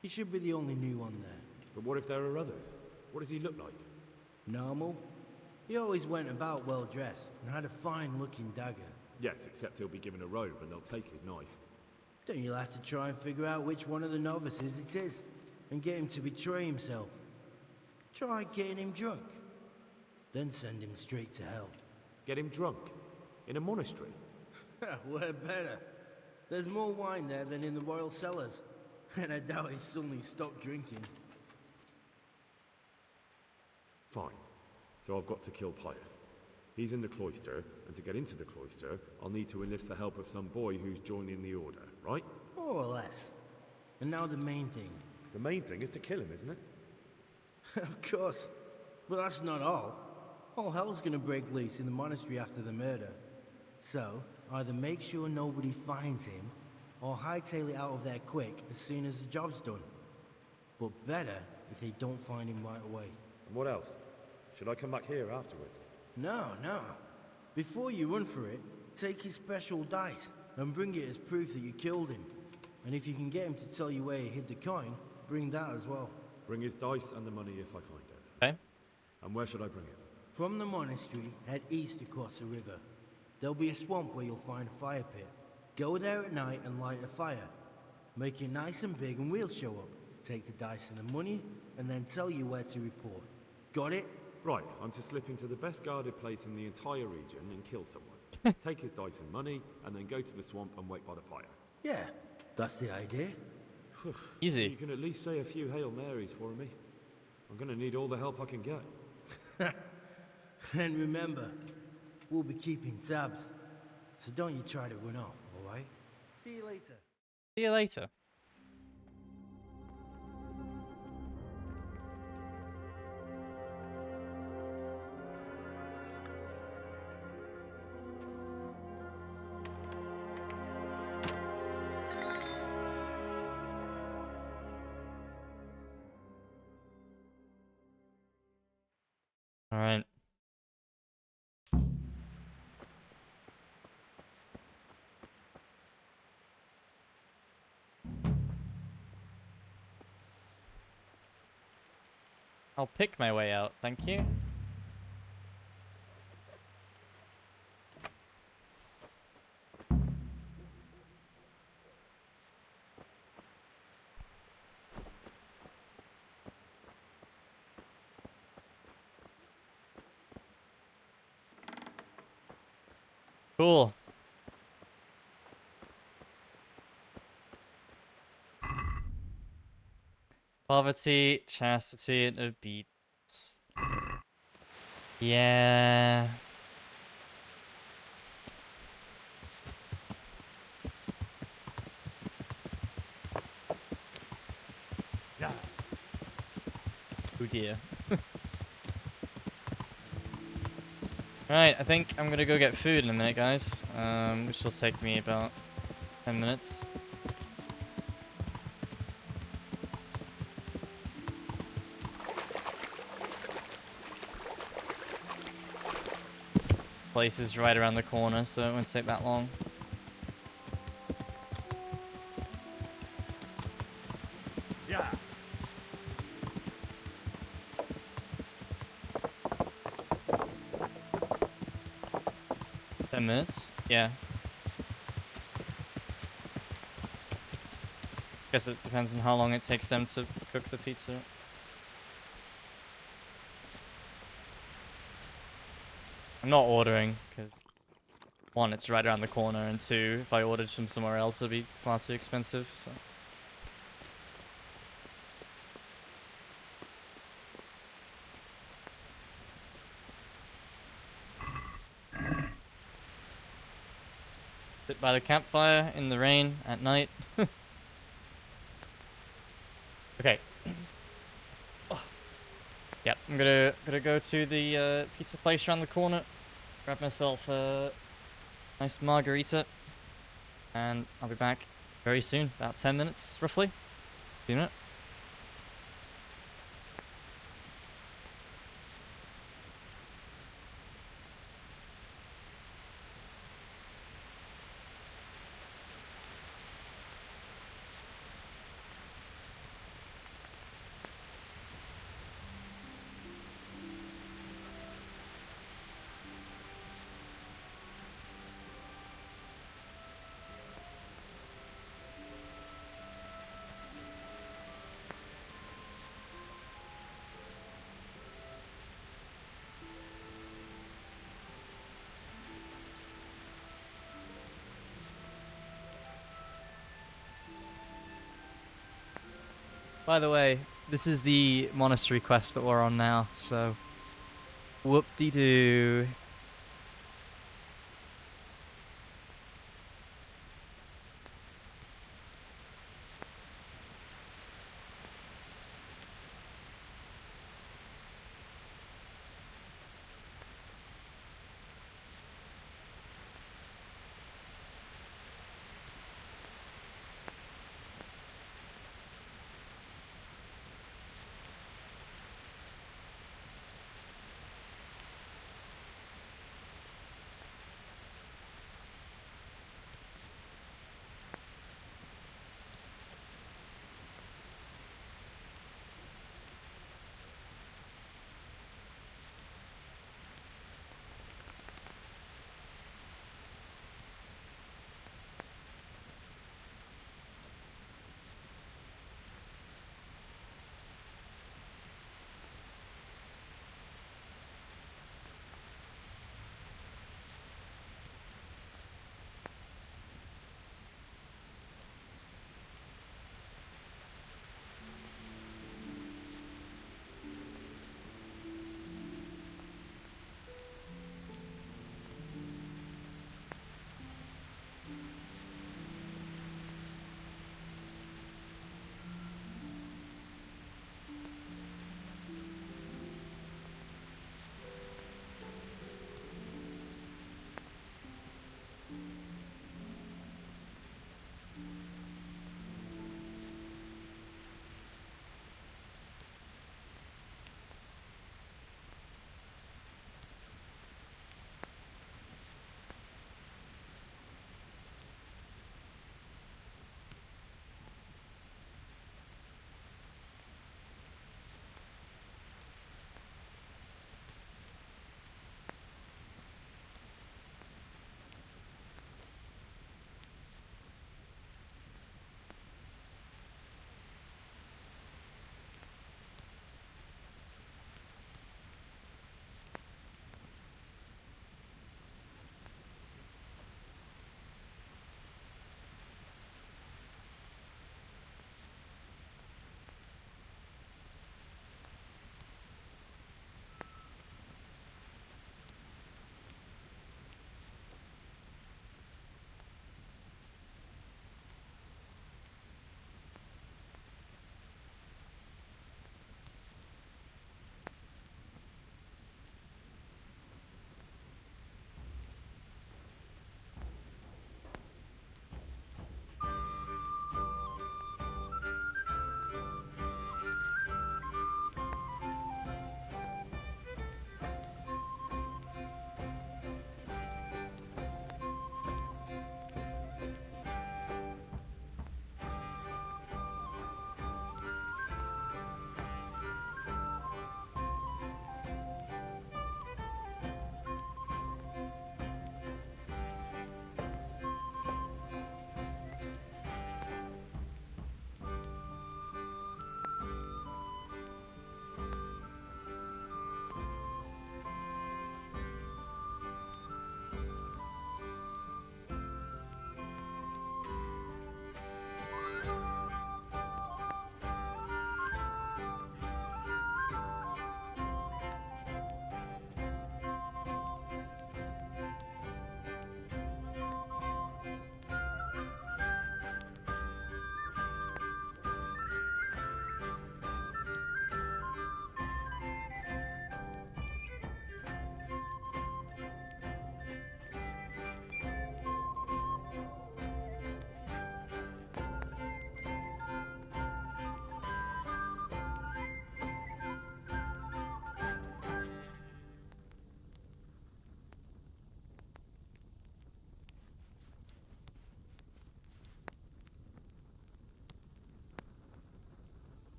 He should be the only new one there.
But what if there are others? What does he look like?
Normal. He always went about well dressed and had a fine-looking dagger.
Yes, except he'll be given a robe and they'll take his knife.
Then you'll have to try and figure out which one of the novices it is, and get him to betray himself. Try getting him drunk, then send him straight to hell.
Get him drunk? In a monastery?
Where better? There's more wine there than in the royal cellars, and I doubt he suddenly stopped drinking.
Fine. So I've got to kill Pius. He's in the cloister, and to get into the cloister, I'll need to enlist the help of some boy who's joining the order, right?
More or less. And now the main thing.
The main thing is to kill him, isn't it?
Of course. But that's not all. All hell's gonna break loose in the monastery after the murder. So, either make sure nobody finds him, or hightail it out of there quick as soon as the job's done. But better if they don't find him right away.
And what else? Should I come back here afterwards?
No. Before you run for it, take his special dice and bring it as proof that you killed him. And if you can get him to tell you where he hid the coin, bring that as well.
Bring his dice and the money if I find it.
Okay.
And where should I bring it?
From the monastery, head east across the river. There'll be a swamp where you'll find a fire pit. Go there at night and light a fire. Make it nice and big and we'll show up. Take the dice and the money, and then tell you where to report. Got it?
Right, I'm to slip into the best guarded place in the entire region and kill someone. Take his dice and money, and then go to the swamp and wait by the fire.
Yeah, that's the idea.
Easy.
You can at least say a few Hail Marys for me. I'm gonna need all the help I can get.
And remember, we'll be keeping tabs. So don't you try to run off, alright? See you later.
See you later. All right. I'll pick my way out, thank you. Cool. Poverty, chastity, and obedience. Yeah.
Yeah.
Oh dear. Right, I think I'm gonna go get food in a minute, guys. Which will take me about 10 minutes. Place is right around the corner, so it won't take that long.
Yeah.
Minutes? Yeah. Guess it depends on how long it takes them to cook the pizza. I'm not ordering, because one, it's right around the corner, and two, if I ordered from somewhere else, it'd be far too expensive, so. Sit by the campfire in the rain at night. Okay. Oh. Yep, I'm gonna go to the pizza place around the corner, grab myself a nice margarita, and I'll be back very soon, about 10 minutes roughly. See you in a minute. By the way, this is the monastery quest that we're on now, so whoop-de-doo.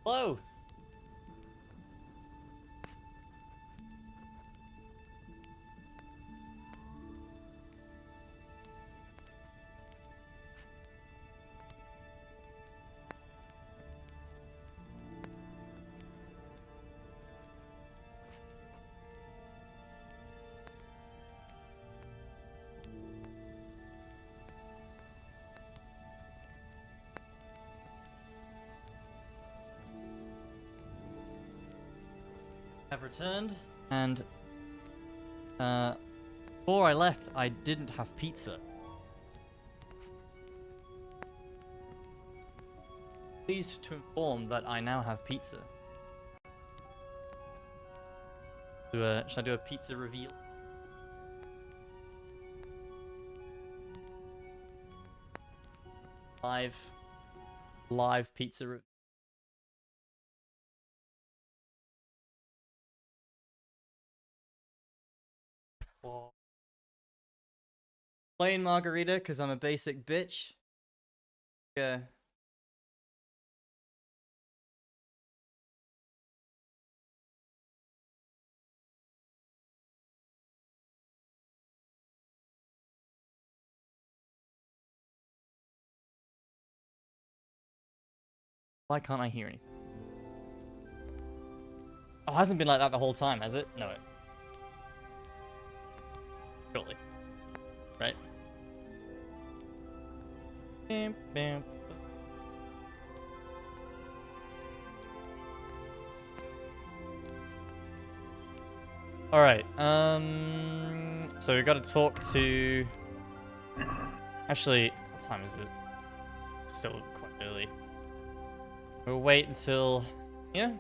Hello. I've returned, and before I left, I didn't have pizza. Pleased to inform that I now have pizza. Should I do a pizza reveal? Live pizza reveal. Plain margarita, because I'm a basic bitch. Yeah. Why can't I hear anything? Oh, it hasn't been like that the whole time, has it? No. Surely. Right? Bam, bam. Alright, so we gotta talk to... Actually, what time is it? It's still quite early. We'll wait until... Yeah?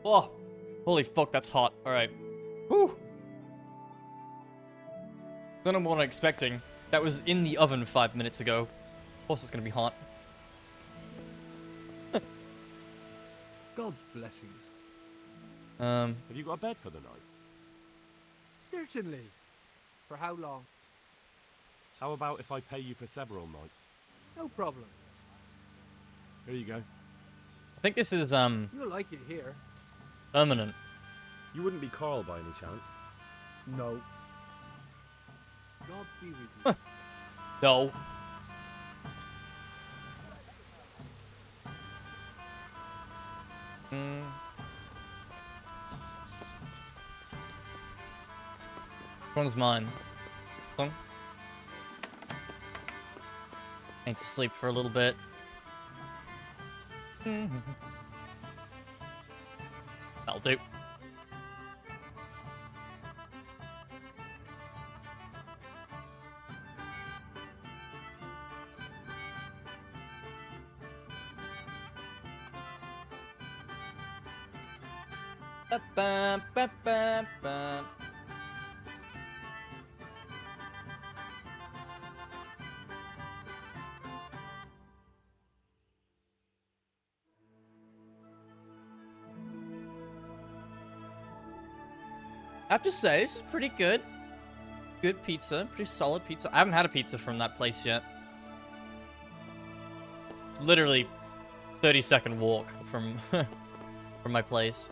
Oh, holy fuck, that's hot. Alright. Whew. Don't know what I'm expecting. That was in the oven 5 minutes ago. Of course it's gonna be hot.
God's blessings.
Have you got a bed for the night?
Certainly. For how long?
How about if I pay you for several nights?
No problem.
Here you go.
I think this is,
You'll like it here.
permanent.
You wouldn't be Carl by any chance?
No. God be with you.
No. Which one's mine? This one? I need to sleep for a little bit. That'll do. Ba-ba-ba-ba-ba. I have to say, this is pretty good. Good pizza. Pretty solid pizza. I haven't had a pizza from that place yet. It's literally 30-second walk from from my place.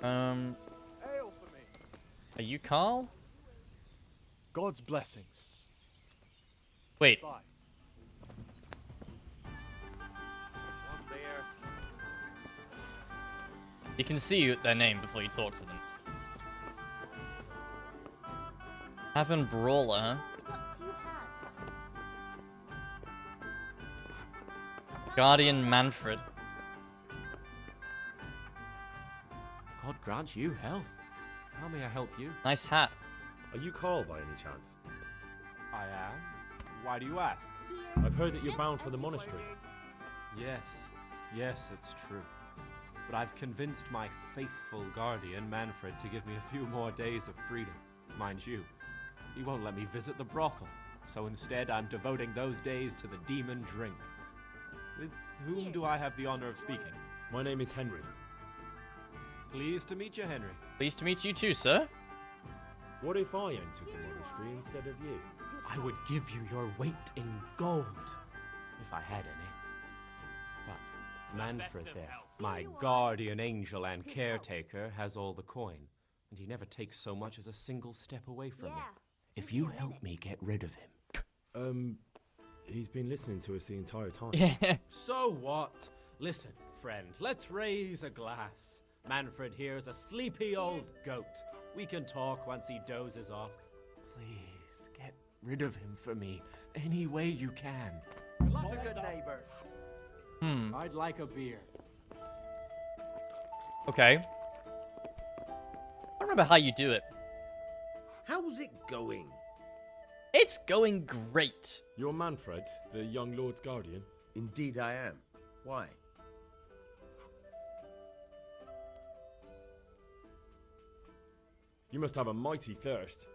Ale for me.
Are you Carl?
God's blessings.
Wait.
Bye.
You can see their name before you talk to them. Haven Brawler, huh? Guardian Manfred.
God grant you health. How may I help you?
Nice hat.
Are you Carl by any chance?
I am. Why do you ask?
I've heard that you're bound for the monastery.
Yes. Yes, it's true. but I've convinced my faithful guardian, Manfred, to give me a few more days of freedom. Mind you, he won't let me visit the brothel, so instead I'm devoting those days to the demon drink. With whom do I have the honor of speaking?
My name is Henry.
Pleased to meet you, Henry.
Pleased to meet you too, sir.
What if I entered the monastery instead of you?
I would give you your weight in gold, if I had any. But Manfred there, my guardian angel and caretaker, has all the coin, and he never takes so much as a single step away from me. If you help me get rid of him...
He's been listening to us the entire time.
Yeah.
So what? Listen, friend, let's raise a glass. Manfred here's a sleepy old goat. We can talk once he dozes off. Please, get rid of him for me, any way you can.
Not a good neighbor.
I'd like a beer.
Okay. I don't remember how you do it.
How's it going?
It's going great.
You're Manfred, the young lord's guardian?
Indeed I am. Why?
You must have a mighty thirst.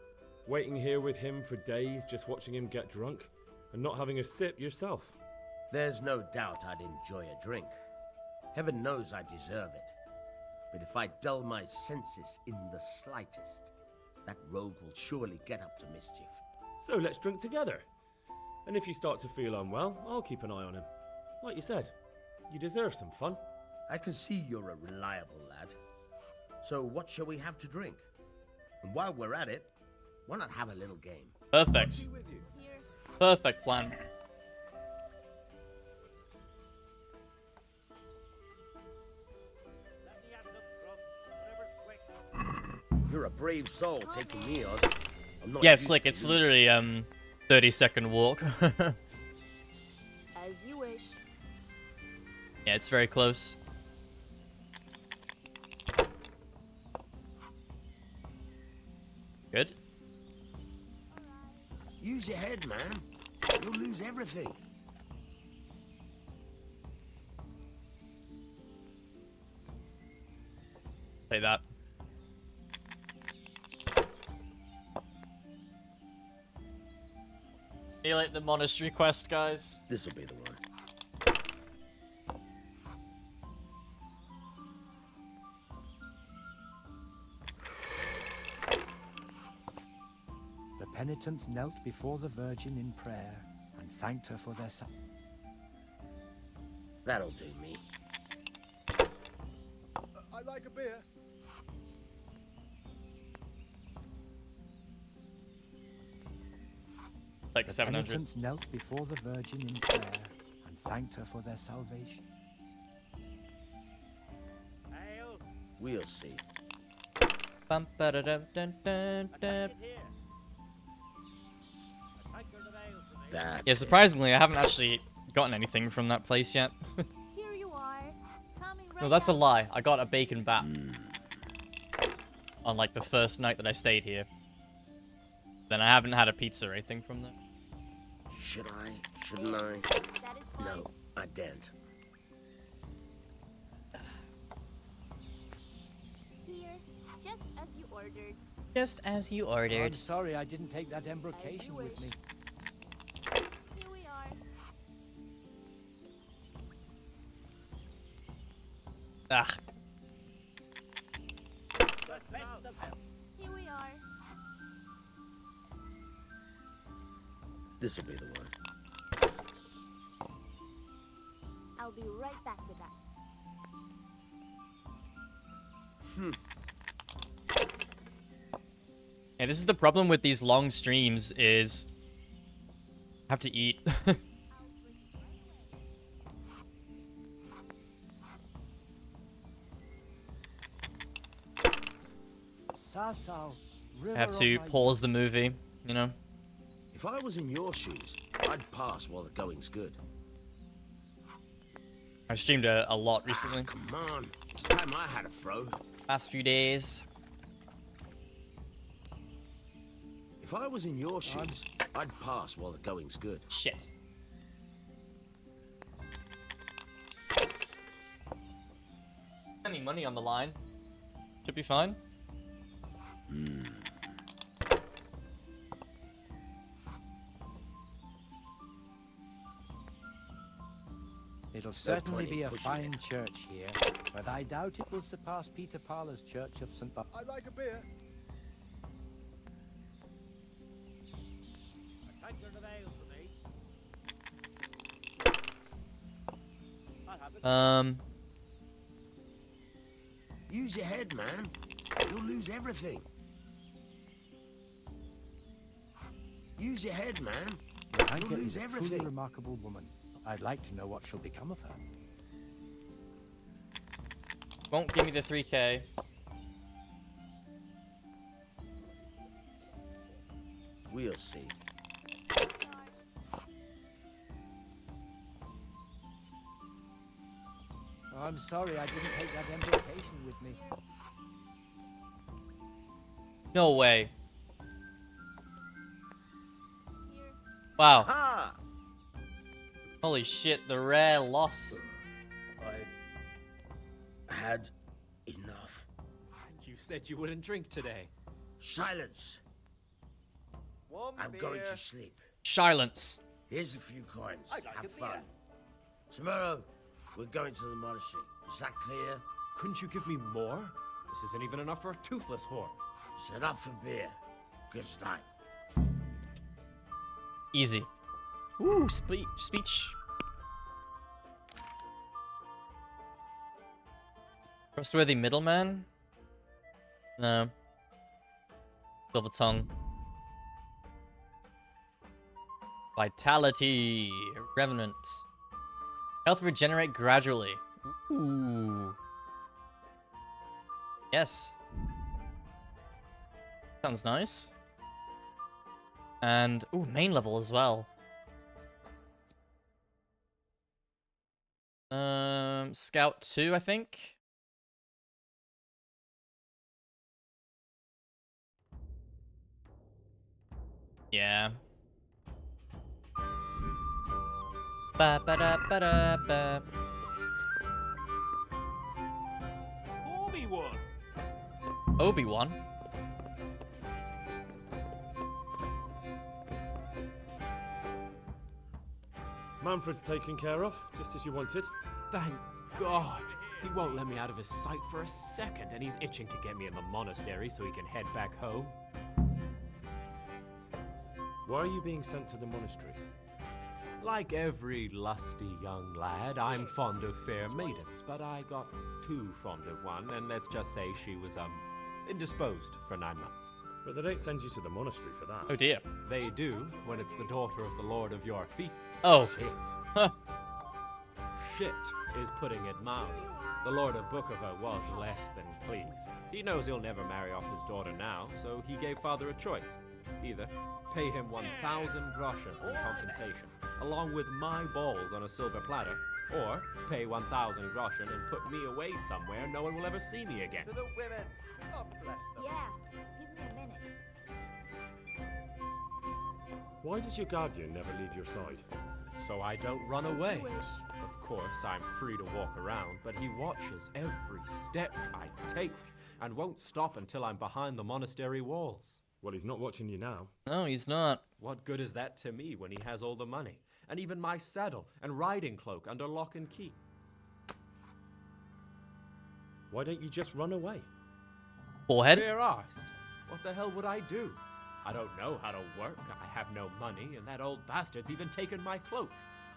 Waiting here with him for days, just watching him get drunk, and not having a sip yourself.
There's no doubt I'd enjoy a drink. Heaven knows I deserve it. But if I dull my senses in the slightest, that rogue will surely get up to mischief.
So let's drink together. And if you start to feel unwell, I'll keep an eye on him. Like you said, you deserve some fun.
I can see you're a reliable lad. So what shall we have to drink? And while we're at it, why not have a little game?
Perfect. Perfect plan.
You're a brave soul taking me on. I'm not
Yeah,
used
Slick,
to
it's
losing.
literally 30-second walk.
As you wish.
Yeah, it's very close. Good.
Use your head, man. You'll lose everything.
Say that. Feel like the monastery quest, guys.
This'll be the one.
The penitents knelt before the Virgin in prayer and thanked her for their son.
That'll do me.
I'd like a beer.
Like
The
700.
penitents knelt before the Virgin in prayer and thanked her for their salvation.
We'll see.
Bum, ba-da-dum, dun, dun, dun. Yeah, surprisingly, I haven't actually gotten anything from that place yet.
Here you are. Coming right
No, that's a
out.
lie. I got a bacon bat on like the first night that I stayed here. Then I haven't had a pizza or anything from them.
Should I? Shouldn't I? No, I daren't.
Here, just as you ordered.
Just as you ordered.
I'm sorry I didn't take that embrocation with me.
Here we are.
Ugh.
Here we are.
This'll be the one.
I'll be right back with that.
Yeah, this is the problem with these long streams is I have to eat.
Sasau,
I have to pause the movie, you know?
If I was in your shoes, I'd pass while the going's good.
I've streamed a lot recently.
Come on, it's time I had a throw.
Last few days.
If I was in your shoes, I'd pass while the going's good.
Shit. any money on the line. Should be fine.
It'll certainly be a fine church here, but I doubt it will surpass Peter Parler's Church of St.
I'd like a beer.
A tankard of ale for me.
Use your head, man. You'll lose everything. Use your head, man.
Hanker
You'll
is
lose
a truly
everything.
remarkable woman. I'd like to know what shall become of her.
Won't give me the 3K.
We'll see.
Oh, I'm sorry I didn't take that invocation with me.
No way. Wow.
Ha!
Holy shit, the rare loss.
I had enough.
And you said you wouldn't drink today.
Silence. I'm going to sleep.
Silence.
Here's a few coins.
I'd like
Have
a
fun.
beer.
Tomorrow, we're going to the monastery. Is that clear?
Couldn't you give me more? This isn't even enough for a toothless whore.
Set up for beer. Good night.
Easy. Ooh, speech. Trustworthy middleman? No. Silver tongue. Vitality. Revenant. Health regenerate gradually. Ooh. Yes. Sounds nice. And, ooh, main level as well. Scout 2, I think. Yeah. Ba ba da ba da ba.
Obi-Wan.
Obi-Wan.
Manfred's taken care of, just as you wanted.
Thank God. He won't let me out of his sight for a second, and he's itching to get me in the monastery so he can head back home.
Why are you being sent to the monastery?
Like every lusty young lad, I'm fond of fair maidens, but I got too fond of one, and let's just say she was, indisposed for 9 months.
But they don't send you to the monastery for that.
Oh dear.
They do, when it's the daughter of the Lord of your feet.
Oh.
Shit.
Shit is putting it mildly. The Lord of Bookover was less than pleased. He knows he'll never marry off his daughter now, so he gave father a choice. Either pay him 1,000 groschen in compensation, along with my balls on a silver platter, or pay 1,000 groschen and put me away somewhere no one will ever see me again.
To the women. God bless them.
Yeah, give me a minute.
Why does your guardian never leave your side?
So I don't run away. Of course, I'm free to walk around, but he watches every step I take and won't stop until I'm behind the monastery walls.
Well, he's not watching you now.
No, he's not.
What good is that to me when he has all the money, and even my saddle and riding cloak under lock and key?
Why don't you just run away?
Forehead?
Fair asked. What the hell would I do? I don't know how to work, I have no money, and that old bastard's even taken my cloak.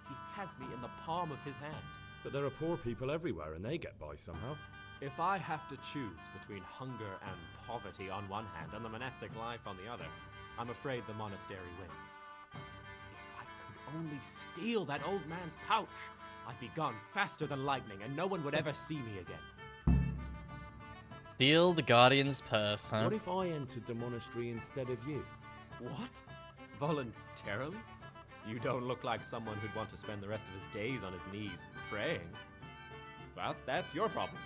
He has me in the palm of his hand.
But there are poor people everywhere and they get by somehow.
If I have to choose between hunger and poverty on one hand and the monastic life on the other, I'm afraid the monastery wins. If I could only steal that old man's pouch, I'd be gone faster than lightning and no one would ever see me again.
Steal the Guardian's purse, huh?
What if I entered the monastery instead of you?
What? Voluntarily? You don't look like someone who'd want to spend the rest of his days on his knees praying. Well, that's your problem.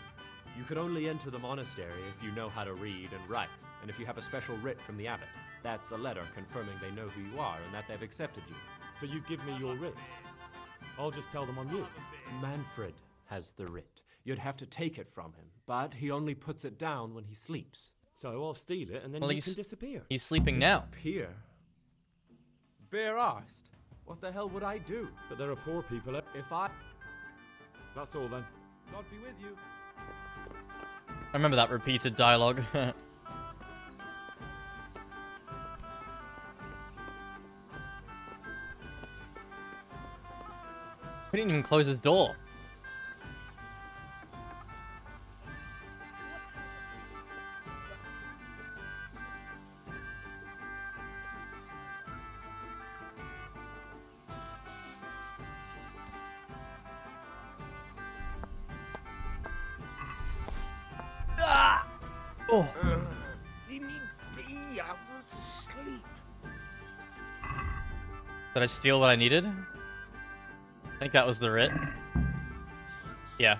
You could only enter the monastery if you know how to read and write, and if you have a special writ from the abbot. That's a letter confirming they know who you are and that they've accepted you.
So you give me your writ? I'll just tell them I'm you.
Manfred has the writ. You'd have to take it from him, but he only puts it down when he sleeps.
So I'll steal it and then
Well,
you can disappear.
He's sleeping now.
Disappear? Bare-arsed? What the hell would I do?
But there are poor people.
If I...
That's all then.
God be with you.
I remember that repeated dialogue. He didn't even close his door. Oh.
Leave me be. I want to sleep.
Did I steal what I needed? I think that was the writ. Yeah.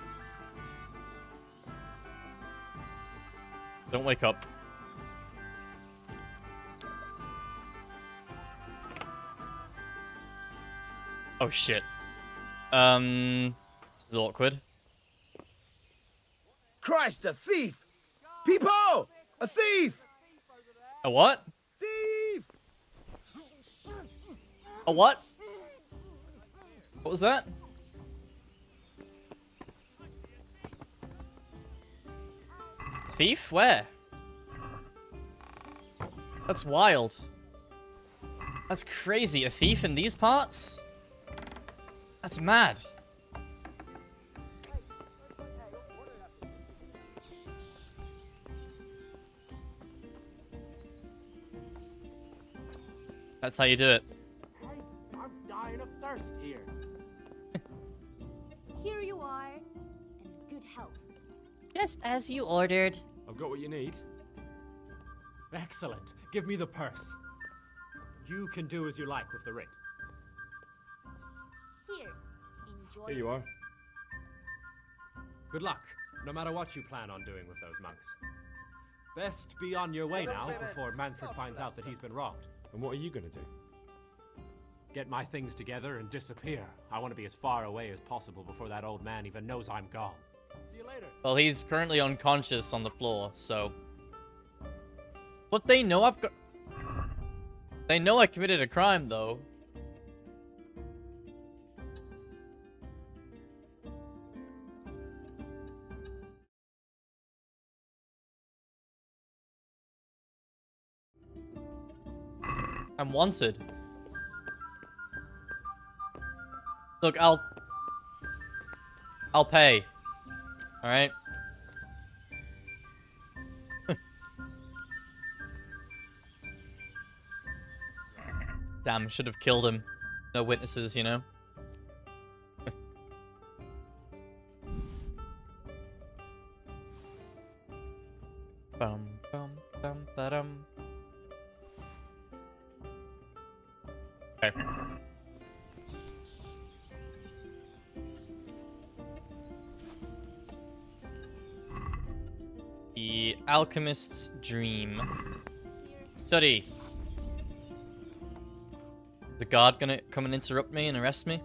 Don't wake up. Oh shit. This is awkward.
Christ, a thief! People! A thief!
A what?
Thief!
A what? What was that? Thief? Where? That's wild. That's crazy. A thief in these parts? That's mad. That's how you do it.
Hey, I'm dying of thirst here.
Here you are, in good health.
Just as you ordered.
I've got what you need.
Excellent. Give me the purse. You can do as you like with the writ.
Here, enjoy.
Here you are.
Good luck, no matter what you plan on doing with those monks. Best be on your way now before Manfred finds out that he's been robbed.
And what are you gonna do?
Get my things together and disappear. I want to be as far away as possible before that old man even knows I'm gone. See you later.
Well, he's currently unconscious on the floor, so... But they know I've got... They know I committed a crime, though. I'm wanted. Look, I'll pay. All right. Damn, should have killed him. No witnesses, you know. Bum bum bum ba-dum. Okay. The Alchemist's Dream. Study. Is the guard gonna come and interrupt me and arrest me?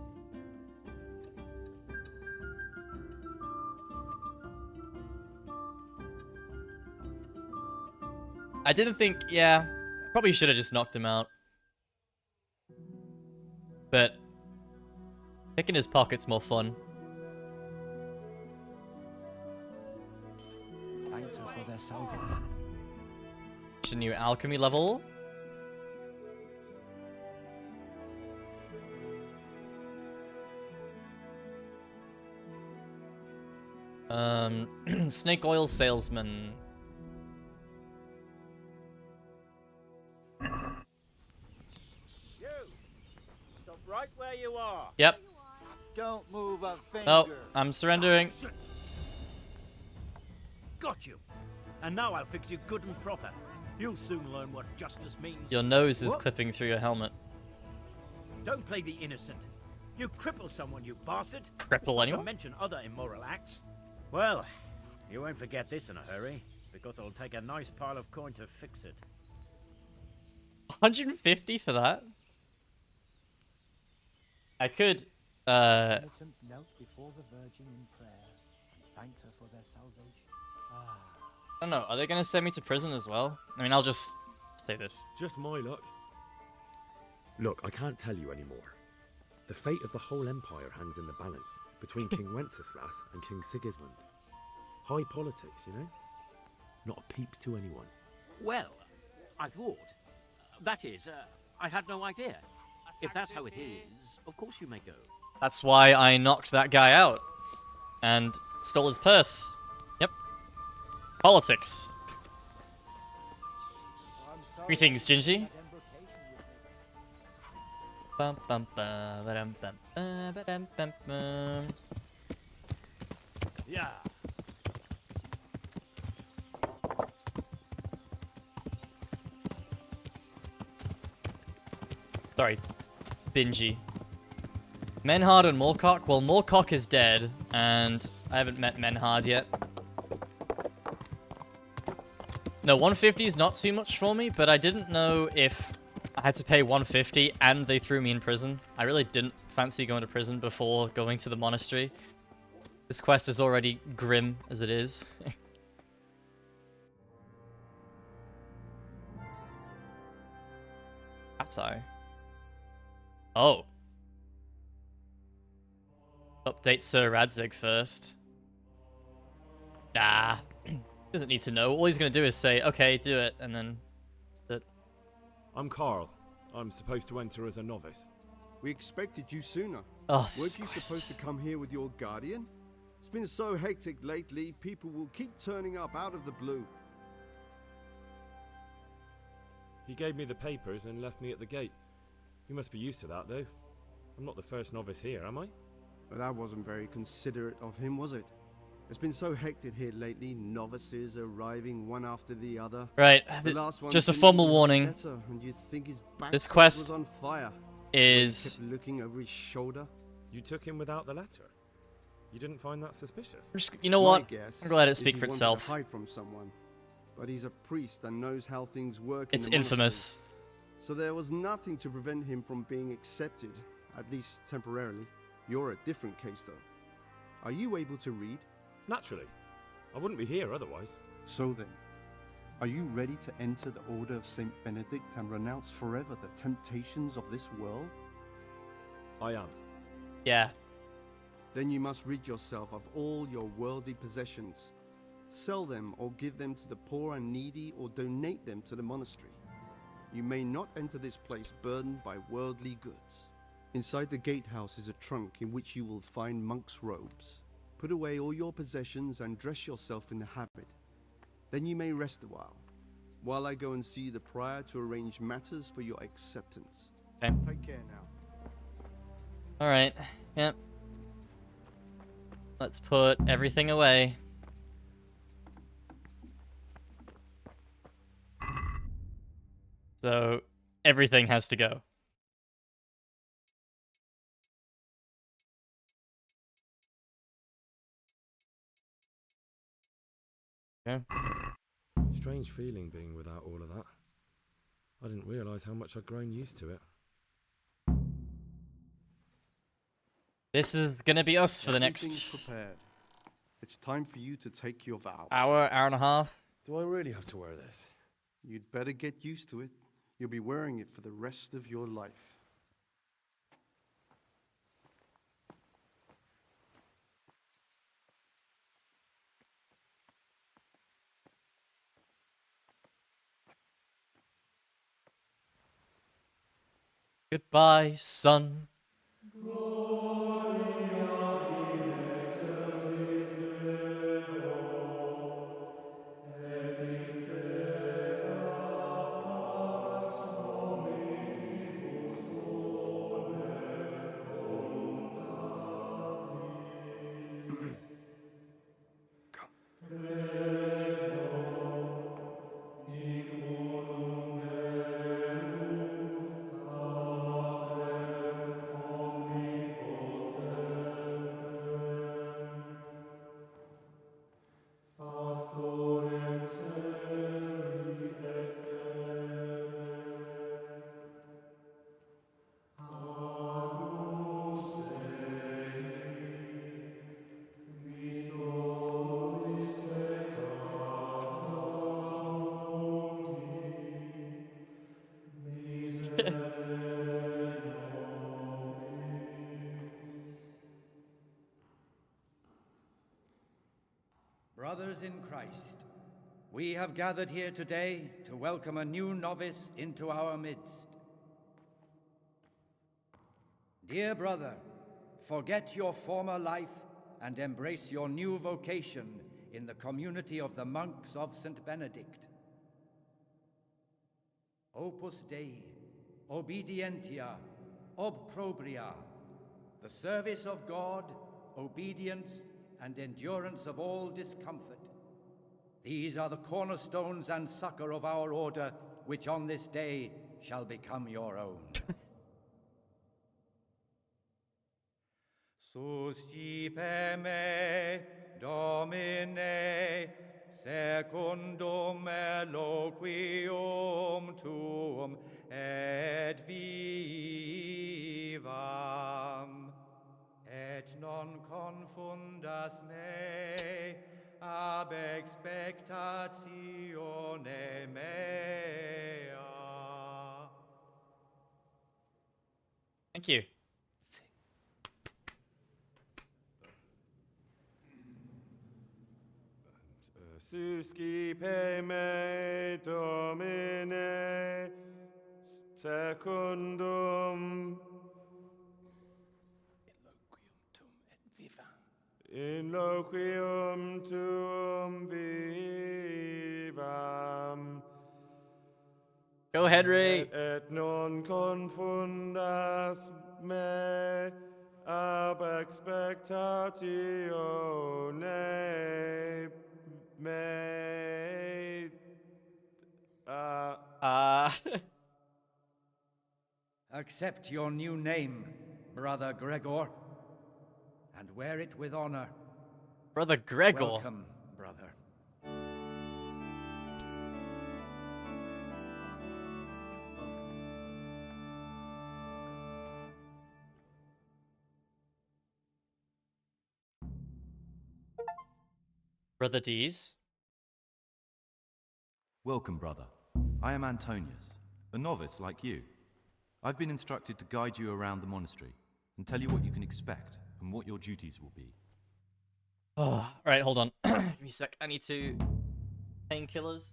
I didn't think, yeah. Probably should have just knocked him out. But picking his pocket's more fun.
Thanked her for their salvation.
A new alchemy level. Snake oil salesman.
You! Stop right where you are.
Yep.
Don't move a finger.
No, I'm surrendering.
Got you. And now I'll fix you good and proper. You'll soon learn what justice means.
Your nose is
What?
clipping through your helmet.
Don't play the innocent. You cripple someone, you bastard.
Cripple
Not
anyone?
to mention other immoral acts. Well, you won't forget this in a hurry, because it'll take a nice pile of coin to fix it.
150 for that? I could,
Penitents knelt before the Virgin in prayer and thanked her for their salvation.
I don't know. Are they going to send me to prison as well? I mean, I'll just say this.
Just my luck. Look, I can't tell you anymore. The fate of the whole empire hangs in the balance between King Wenceslas and King Sigismund. High politics, you know? Not a peep to anyone.
Well, I thought. That is, I had no idea. If that's how it is, of course you may go.
That's why I knocked that guy out and stole his purse. Yep. Politics. Greetings, Gingy. Bum, bum, bum, ba-dum, bum, ba-dum, bum, bum.
Yeah.
Sorry, Bingy. Menhard and Morcock? Well, Morcock is dead, and I haven't met Menhard yet. No, 150 is not too much for me, but I didn't know if I had to pay 150 and they threw me in prison. I really didn't fancy going to prison before going to the monastery. This quest is already grim as it is. That's I. Oh. Update Sir Radzig first. Nah. Doesn't need to know. All he's going to do is say, okay, do it, and then...
I'm Carl. I'm supposed to enter as a novice.
We expected you sooner.
Oh,
Weren't you
Christ.
supposed to come here with your guardian? It's been so hectic lately, people will keep turning up out of the blue.
He gave me the papers and left me at the gate. You must be used to that, though. I'm not the first novice here, am I?
But that wasn't very considerate of him, was it? It's been so hectic here lately, novices arriving one after the other.
Right,
The last one
just a
didn't
formal
even have
warning.
letter, and you'd think his
This
backside
quest
was on fire.
is...
He kept looking over his shoulder.
You took him without the letter? You didn't find that suspicious?
You know
My
what?
guess
I'm gonna let it
is
speak
he
for
wanted
itself.
to hide from someone, but he's a priest and knows how things work.
It's
in the monastery.
infamous.
So there was nothing to prevent him from being accepted, at least temporarily. You're a different case, though. Are you able to read?
Naturally. I wouldn't be here otherwise.
So then, are you ready to enter the Order of Saint Benedict and renounce forever the temptations of this world?
I am.
Yeah.
Then you must rid yourself of all your worldly possessions. Sell them or give them to the poor and needy or donate them to the monastery. You may not enter this place burdened by worldly goods. Inside the gatehouse is a trunk in which you will find monk's robes. Put away all your possessions and dress yourself in the habit. Then you may rest a while I go and see the prior to arrange matters for your acceptance.
Okay.
Take care now.
Alright, yep. Let's put everything away. So, everything has to go. Okay.
Strange feeling being without all of that. I didn't realise how much I'd grown used to it.
This is gonna be us for the next
Everything's prepared. It's time for you to take your vows.
hour and a half.
Do I really have to wear this? You'd better get used to it. You'll be wearing it for the rest of your life.
Goodbye, son.
in Christ, we have gathered here today to welcome a new novice into our midst. Dear brother, forget your former life and embrace your new vocation in the community of the monks of St. Benedict. Opus Dei, obedientia, obprobria, the service of God, obedience, and endurance of all discomfort. These are the cornerstones and succor of our order, which on this day shall become your own. Suscipe me, Domine, secundum eloquium tuum, et vivam, et non confundas me ab expectatione mea.
Thank you.
Suscipe me, Domine, secundum in loquium tuum vivam.
Go, Henry.
Et non confundas me ab expectatione me.
Accept your new name, Brother Gregor, and wear it with honor.
Brother Gregor.
Welcome, brother.
Brother D's.
Welcome, brother. I am Antonius, a novice like you. I've been instructed to guide you around the monastery and tell you what you can expect and what your duties will be.
Oh, right, hold on. Give me a sec. I need to... Painkillers.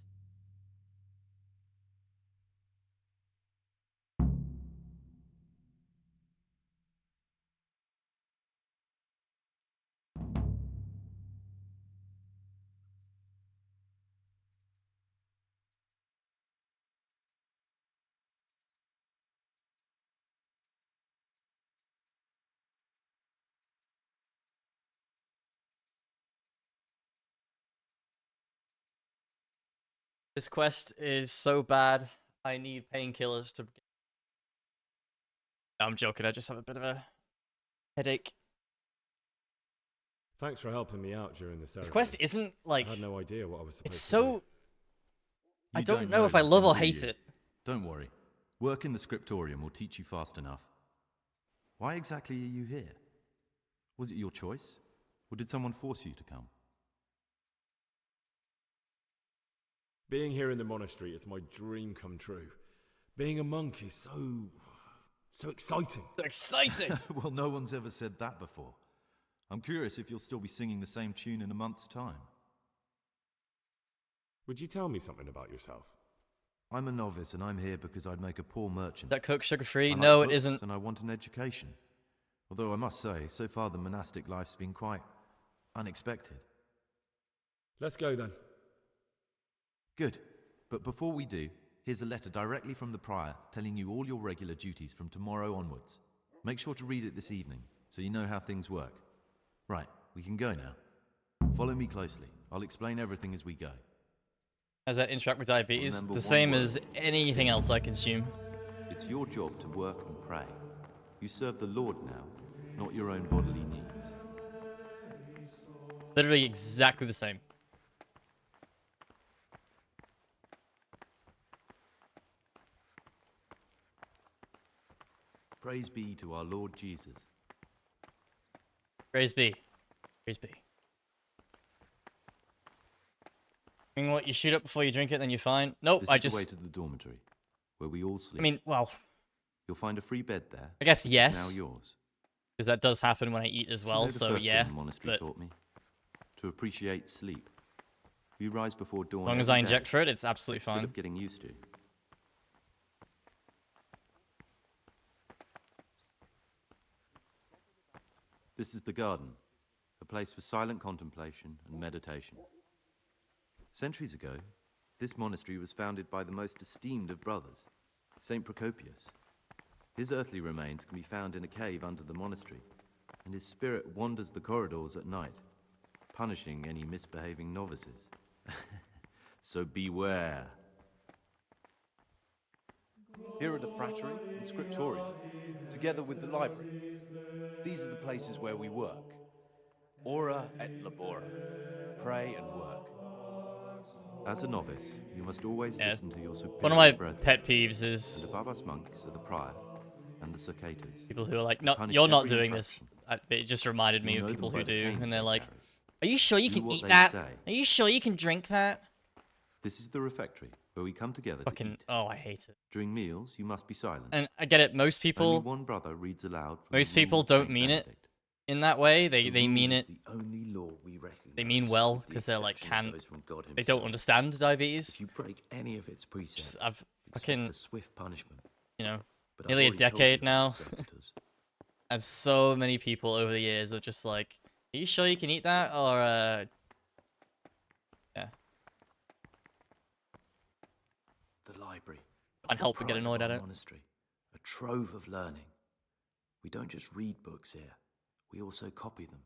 This quest is so bad, I need painkillers to... No, I'm joking, I just have a bit of a headache.
Thanks for helping me out during the ceremony.
This quest isn't, like...
I had no idea what I was supposed
it's
to do.
so... I
You
don't know if I love or hate it.
Don't worry. Work in the scriptorium will teach you fast enough. Why exactly are you here? Was it your choice? Or did someone force you to come?
Being here in the monastery is my dream come true. Being a monk is so exciting.
Exciting!
Well, no one's ever said that before. I'm curious if you'll still be singing the same tune in a month's time.
Would you tell me something about yourself?
I'm a novice and I'm here because I'd make a poor merchant.
That Coke sugar-free?
I like
No, it
books
isn't.
And I want an education. Although I must say, so far the monastic life's been quite unexpected.
Let's go then.
Good. But before we do, here's a letter directly from the prior telling you all your regular duties from tomorrow onwards. Make sure to read it this evening so you know how things work. Right, we can go now. Follow me closely. I'll explain everything as we go.
As that interact with diabetes,
Remember
the
one
same
word.
as anything else I consume.
It's your job to work and pray. You serve the Lord now, not your own bodily needs.
Literally exactly the same.
Praise be to our Lord Jesus.
Praise be. Praise be. I mean, what, you shoot up before you drink it, then you're fine? Nope,
This
I
is
just...
the way to the dormitory, where we all sleep.
I mean, well...
You'll find a free bed there.
I guess
It's
yes.
now yours.
Because that does happen when I eat as
Do you
well,
know the
so
first
yeah.
thing the monastery taught me? To appreciate sleep. We rise before dawn.
As long as
every
I inject
day.
for it, it's absolutely
It's a bit
fine.
of getting used to. This is the garden, a place for silent contemplation and meditation. Centuries ago, this monastery was founded by the most esteemed of brothers, Saint Procopius. His earthly remains can be found in a cave under the monastery, and his spirit wanders the corridors at night, punishing any misbehaving novices. So beware. Here are the frattery and scriptorium, together with the library. These are the places where we work. Ora et labora. Pray and work. As a novice, you must always listen to your superior
One of my
brethren.
pet peeves is
And above us monks are the prior and the cicatas.
people who are like,
who
"No,
punish
you're not
every
doing this."
infraction.
It just reminded me
You'll
of
know
people
them
who
by the
do,
canes
and they're
they
like,
carry.
"Are you sure you
Do
can
what
eat
they
that?
say.
Are you sure you can drink that?"
This is the refectory, where we come together to
Fucking,
eat.
oh, I hate it.
During meals, you must be silent.
And I get it. Most
Only
people,
one brother reads aloud from
most
the rule
people
of
don't
Saint
mean it
Benedict.
in that way. They
The
mean
rule
it.
is the only law we recognize,
They mean well
with the
because they're like
exception of
can't.
those from God
They don't
himself.
understand diabetes.
If you break any of its precepts,
I've
expect
fucking,
a swift punishment.
you know,
But I've
nearly a
already told
decade
you
now,
about the servitors.
and so many people over the years are just like, "Are you sure you can eat that?" Or yeah.
The library.
Can't
the
help but get
pride of
annoyed
our
at it.
Monastery, a trove of learning. We don't just read books here; we also copy them.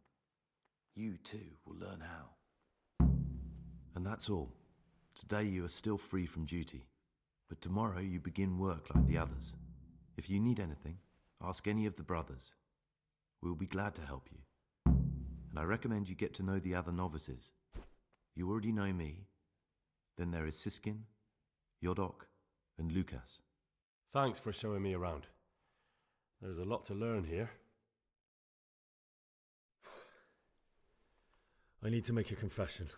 You too will learn how. And that's all. Today you are still free from duty, but tomorrow you begin work like the others. If you need anything, ask any of the brothers. We'll be glad to help you. And I recommend you get to know the other novices. You already know me. Then there is Siskin, Yodok, and Lucas.
Thanks for showing me around. There's a lot to learn here. I need to make a confession.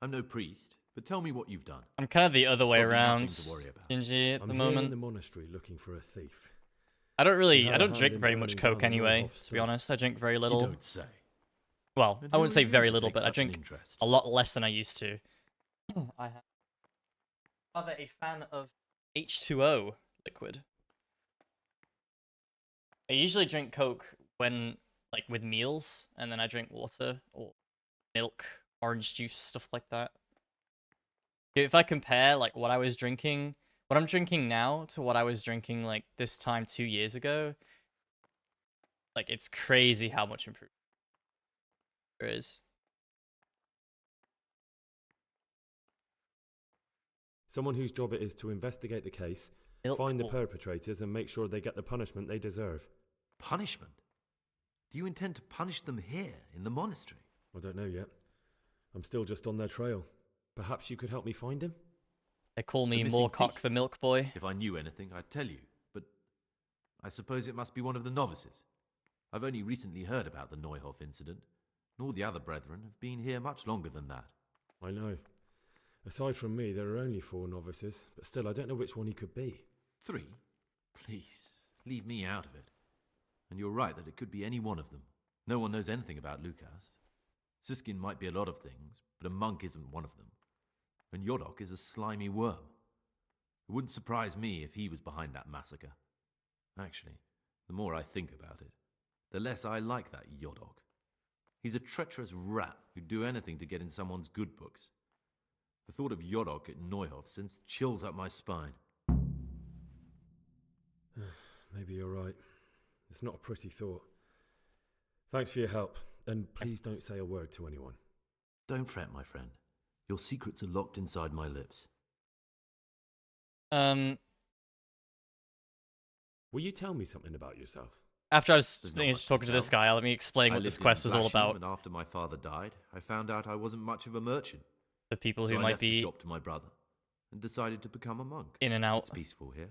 I'm no priest, but tell me what you've done.
I'm kind of the other way
Probably
around,
nothing to worry about.
Gingy, at
I'm
the
here
moment.
in the monastery looking for a thief.
I don't
He had
I
a
don't
hand
drink
in
very much
burning
coke
down the
anyway,
Neuhof
to be honest. I drink very
You
little.
don't say.
Well,
And
I
who
wouldn't
are
say
you
very
to
little,
take
but I
such an
drink
interest?
a lot less than I used to. I have rather a fan of H2O liquid. I usually drink Coke when, like, with meals, and then I drink water or milk, orange juice, stuff like that. If I compare, like, what I'm drinking now to what I was drinking, like, this time 2 years ago, like, it's crazy how much improvement there is.
Someone whose job it is to investigate the case,
Milk
find the
or-
perpetrators, and make sure they get the punishment they deserve.
Punishment? Do you intend to punish them here, in the monastery?
I don't know yet. I'm still just on their trail. Perhaps you could help me find him?
They call me
The missing
Moorcock
thief.
the Milk Boy.
If I knew anything, I'd tell you, but I suppose it must be one of the novices. I've only recently heard about the Neuhof incident, and all the other brethren have been here much longer than that.
I know. Aside from me, there are only 4 novices, but still, I don't know which one he could be.
3? Please, leave me out of it. And you're right that it could be any one of them. No one knows anything about Lucas. Siskin might be a lot of things, but a monk isn't one of them. And Yodok is a slimy worm. It wouldn't surprise me if he was behind that massacre. Actually, the more I think about it, the less I like that Yodok. He's a treacherous rat who'd do anything to get in someone's good books. The thought of Yodok at Neuhof sends chills up my spine.
Maybe you're right. It's not a pretty thought. Thanks for your help, and please don't say a word to anyone.
Don't fret, my friend. Your secrets are locked inside my lips.
Will you tell me something about yourself?
After I was
There's not
finished
much
talking to this
tell.
guy, let me explain
I
what this
lived in
quest is all
Blasham,
about.
And after my father died, I found out I wasn't much of a merchant.
The people
So
who
I
might
left the
be
shop to my brother and decided to become a monk.
in and out.
It's peaceful here.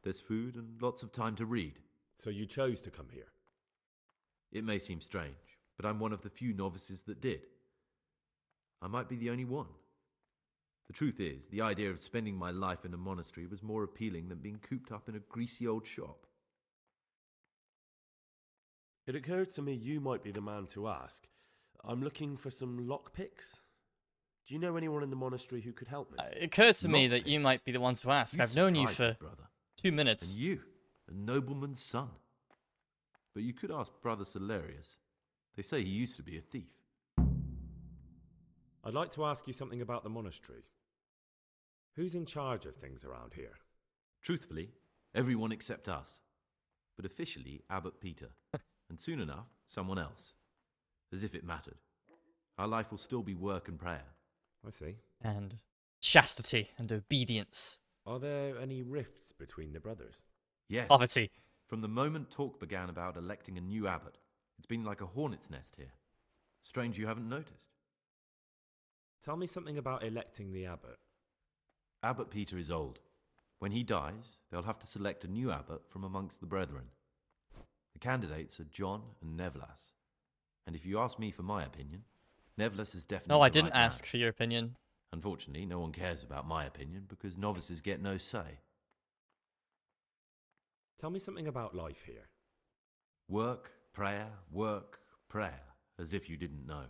There's food and lots of time to read.
So you chose to come here?
It may seem strange, but I'm one of the few novices that did. I might be the only one. The truth is, the idea of spending my life in a monastery was more appealing than being cooped up in a greasy old shop.
It occurs to me you might be the man to ask. I'm looking for some lockpicks.
Do you know anyone in the monastery who could help me?
It occurred to me
Not
that you
pigs.
might be the one to ask.
You
I've known you
surprised me,
for
brother.
2 minutes.
And you, a nobleman's son. But you could ask Brother Solarius. They say he used to be a thief.
I'd like to ask you something about the monastery. Who's in charge of things around here?
Truthfully, everyone except us. But officially, Abbot Peter. And soon enough, someone else. As if it mattered. Our life will still be work and prayer.
I see.
And chastity and obedience.
Are there any rifts between the brothers?
Yes.
Poverty.
From the moment talk began about electing a new abbot, it's been like a hornet's nest here. Strange you haven't noticed.
Tell me something about electing the abbot.
Abbot Peter is old. When he dies, they'll have to select a new abbot from amongst the brethren. The candidates are John and Nevlas. And if you ask me for my opinion, Nevlas is definitely
No, I
the
didn't
right man.
ask for your opinion.
Unfortunately, no one cares about my opinion because novices get no say.
Tell me something about life here.
Work, prayer, as if you didn't know.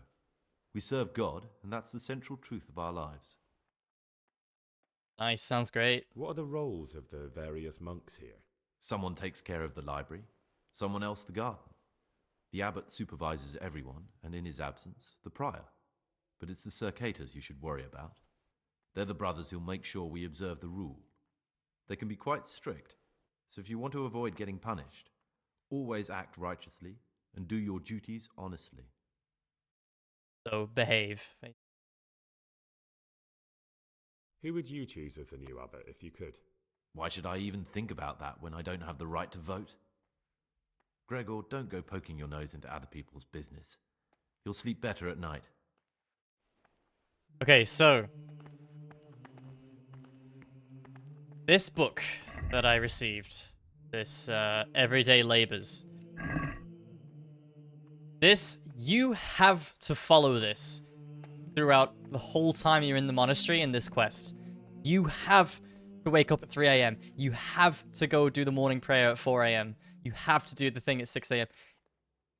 We serve God, and that's the central truth of our lives.
Nice, sounds great.
What are the roles of the various monks here?
Someone takes care of the library, someone else the garden. The abbot supervises everyone, and in his absence, the prior. But it's the circators you should worry about. They're the brothers who'll make sure we observe the rule. They can be quite strict, so if you want to avoid getting punished, always act righteously and do your duties honestly.
So behave.
Who would you choose as the new abbot if you could?
Why should I even think about that when I don't have the right to vote? Gregor, don't go poking your nose into other people's business. You'll sleep better at night.
Okay, so this book that I received, this Everyday Labors, this, you have to follow this throughout the whole time you're in the monastery in this quest. You have to wake up at 3 a.m. You have to go do the morning prayer at 4 a.m. You have to do the thing at 6 a.m.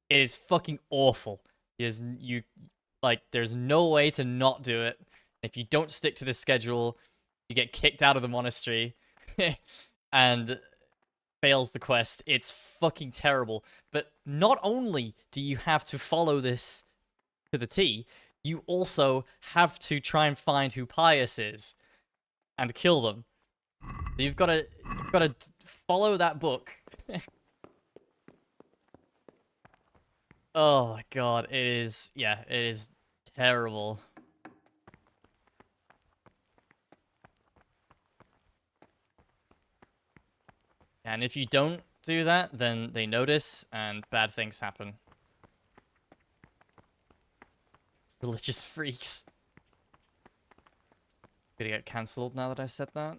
It is fucking awful. There's no way to not do it. If you don't stick to this schedule, you get kicked out of the monastery and fails the quest. It's fucking terrible. But not only do you have to follow this to the T, you also have to try and find who Pius is and kill them. So you've got to follow that book. Oh my god, it is terrible. And if you don't do that, then they notice and bad things happen. Religious freaks. Gonna get cancelled now that I said that.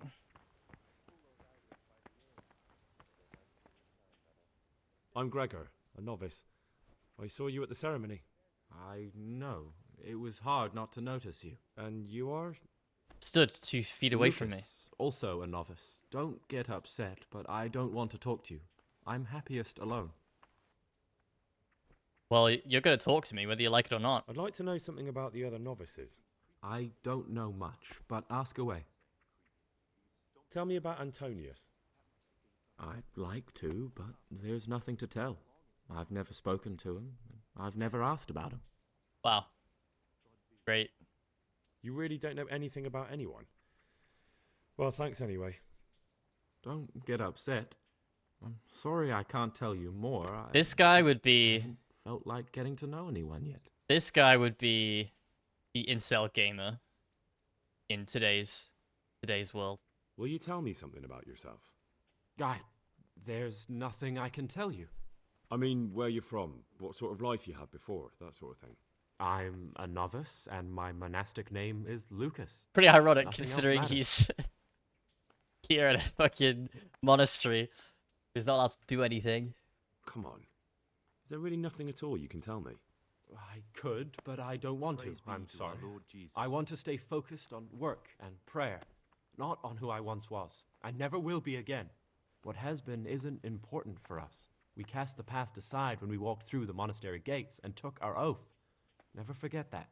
I'm Gregor, a novice. I saw you at the ceremony.
I know. It was hard not to notice you.
And you are?
Stood 2 feet away from me.
Lucas, also a novice. Don't get upset, but I don't want to talk to you. I'm happiest alone.
Well, you're gonna talk to me whether you like it or not.
I'd like to know something about the other novices.
I don't know much, but ask away.
Tell me about Antonius.
I'd like to, but there's nothing to tell. I've never spoken to him. I've never asked about him.
Wow. Great.
You really don't know anything about anyone? Well, thanks anyway.
Don't get upset. I'm sorry I can't tell you more.
This guy would be...
haven't felt like getting to know anyone yet.
This guy would be the incel gamer in today's world.
Will you tell me something about yourself?
There's nothing I can tell you.
I mean, where you're from, what sort of life you had before, that sort of thing.
I'm a novice, and my monastic name is Lucas.
Pretty ironic,
Nothing
considering he's here at a fucking monastery. He's not allowed to do anything.
Come on. Is there really nothing at all you can tell me?
I could, but I don't want to. I'm sorry. I want to stay focused on work and prayer, not on who I once was. I never will be again. What has been isn't important for us. We cast the past aside when we walked through the monastery gates and took our oath. Never forget that.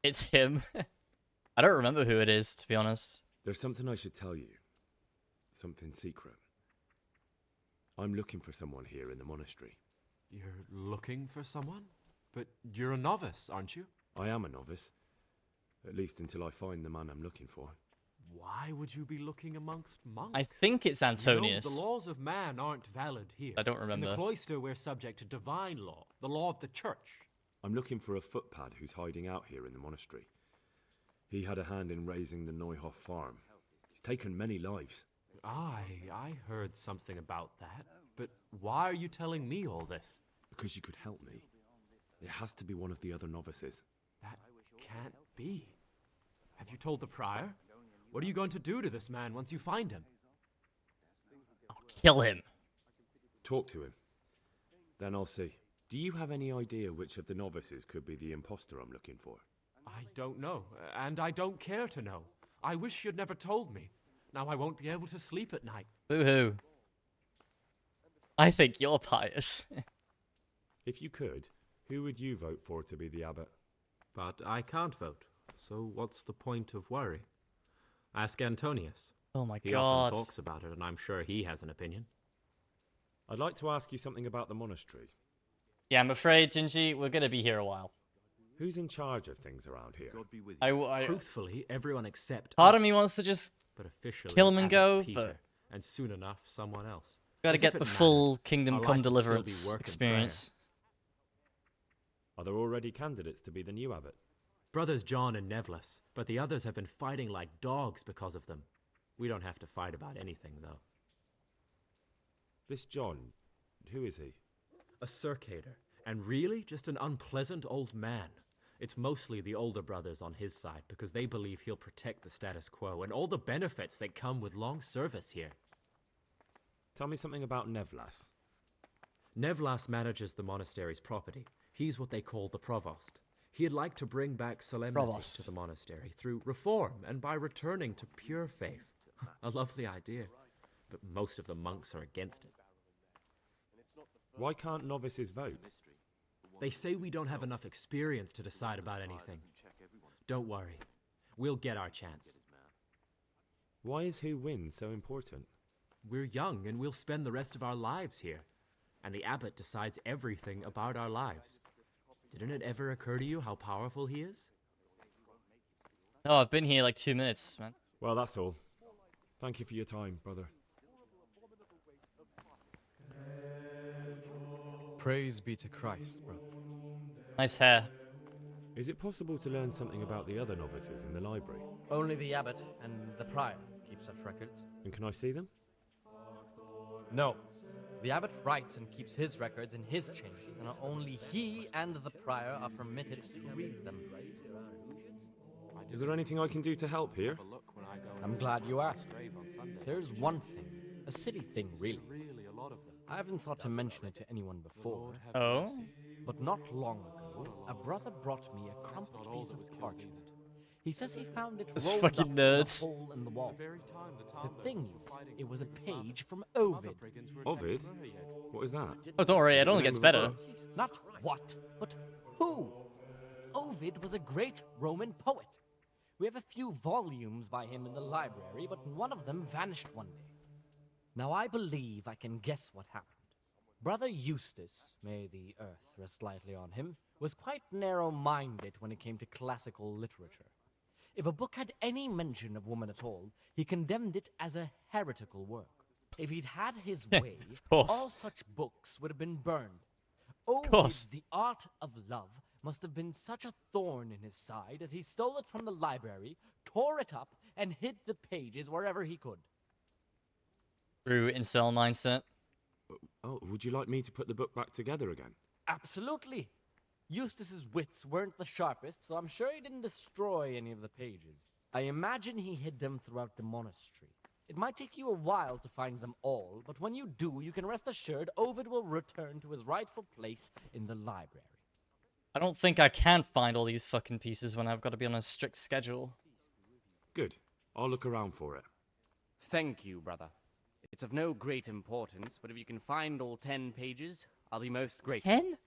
It's him. I don't remember who it is, to be honest.
There's something I should tell you. Something secret. I'm looking for someone here in the monastery.
You're looking for someone? But you're a novice, aren't you?
I am a novice. At least until I find the man I'm looking for.
Why would you be looking amongst monks?
I think it's Antonius.
You know, the laws of man aren't valid here.
I don't remember.
In the cloister, we're subject to divine law, the law of the church.
I'm looking for a footpad who's hiding out here in the monastery. He had a hand in raising the Neuhoff farm. He's taken many lives.
I heard something about that. But why are you telling me all this?
Because you could help me. It has to be one of the other novices.
That can't be. Have you told the prior? What are you going to do to this man once you find him?
Kill him.
Talk to him. Then I'll see. Do you have any idea which of the novices could be the imposter I'm looking for?
I don't know, and I don't care to know. I wish you'd never told me. Now I won't be able to sleep at night.
Boo-hoo. I think you're pious.
If you could, who would you vote for to be the abbot?
But I can't vote, so what's the point of worry? Ask Antonius.
Oh my
He
god.
often talks about it, and I'm sure he has an opinion.
I'd like to ask you something about the monastery.
Yeah, I'm afraid, Gingy, we're gonna be here a while.
Who's in charge of things around here?
Truthfully, everyone except
part
us.
of me wants to just
But officially,
kill him and
Abbot
go,
Peter,
but
and soon enough, someone else.
gotta
As
get
if
the
it
full
mattered.
Kingdom
Our
Come
life would still be
Deliverance
work and
experience.
Are there already candidates to be the new abbot?
Brothers John and Nevlas, but the others have been fighting like dogs because of them. We don't have to fight about anything, though.
This John, who is he?
A circator, and really just an unpleasant old man. It's mostly the older brothers on his side because they believe he'll protect the status quo and all the benefits that come with long service here.
Tell me something about Nevlas.
Nevlas manages the monastery's property. He's what they call the provost. He'd like to bring back solemnity to the monastery through reform and by returning to pure faith. A lovely idea, but most of the monks are against it.
Why can't novices vote?
They say we don't have enough experience to decide about anything. Don't worry. We'll get our chance.
Why is who wins so important?
We're young and we'll spend the rest of our lives here. And the abbot decides everything about our lives. Didn't it ever occur to you how powerful he is?
Oh, I've been here like 2 minutes, man.
Well, that's all. Thank you for your time, brother.
Praise be to Christ, brother.
Nice hair.
Is it possible to learn something about the other novices in the library?
Only the abbot and the prior keep such records.
And can I see them?
No. The abbot writes and keeps his records in his chambers, and only he and the prior are permitted to read them.
Is there anything I can do to help here?
I'm glad you asked. There's one thing, a silly thing really. I haven't thought to mention it to anyone before.
Oh?
But not long ago, a brother brought me a crumpled piece of parchment. He says he found it
Those
rolled
fucking
up
nerds.
in a hole in the wall. The thing is, it was a page from Ovid.
Ovid? What is that?
Oh, don't worry, it only gets better.
Not what, but who. Ovid was a great Roman poet. We have a few volumes by him in the library, but one of them vanished one day. Now I believe I can guess what happened. Brother Eustace, may the earth rest lightly on him, was quite narrow-minded when it came to classical literature. If a book had any mention of woman at all, he condemned it as a heretical work. If he'd had his way, all such books would have been burned. Ovid's The Art of Love must have been such a thorn in his side that he stole it from the library, tore it up, and hid the pages wherever he could.
True incel mindset.
Oh, would you like me to put the book back together again?
Absolutely. Eustace's wits weren't the sharpest, so I'm sure he didn't destroy any of the pages. I imagine he hid them throughout the monastery. It might take you a while to find them all, but when you do, you can rest assured Ovid will return to his rightful place in the library.
I don't think I can find all these fucking pieces when I've got to be on a strict schedule.
Good. I'll look around for it.
Thank you, brother. It's of no great importance, but if you can find all 10 pages, I'll be most grateful.
10?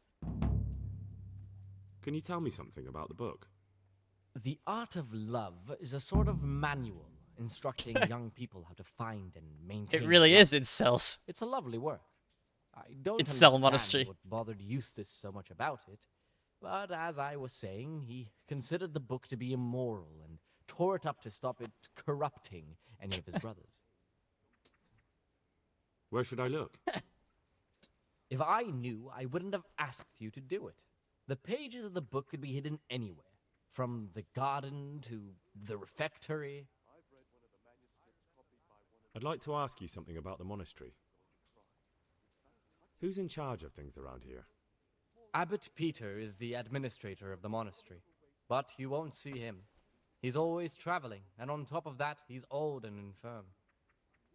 Can you tell me something about the book?
The art of love is a sort of manual instructing young people how to find and maintain.
It really
love.
is Incels.
It's a lovely work. I don't
Incel
understand
monastery.
what bothered Eustace so much about it, but as I was saying, he considered the book to be immoral and tore it up to stop it corrupting any of his brothers.
Where should I look?
If I knew, I wouldn't have asked you to do it. The pages of the book could be hidden anywhere, from the garden to the refectory.
I'd like to ask you something about the monastery. Who's in charge of things around here?
Abbot Peter is the administrator of the monastery, but you won't see him. He's always traveling, and on top of that, he's old and infirm.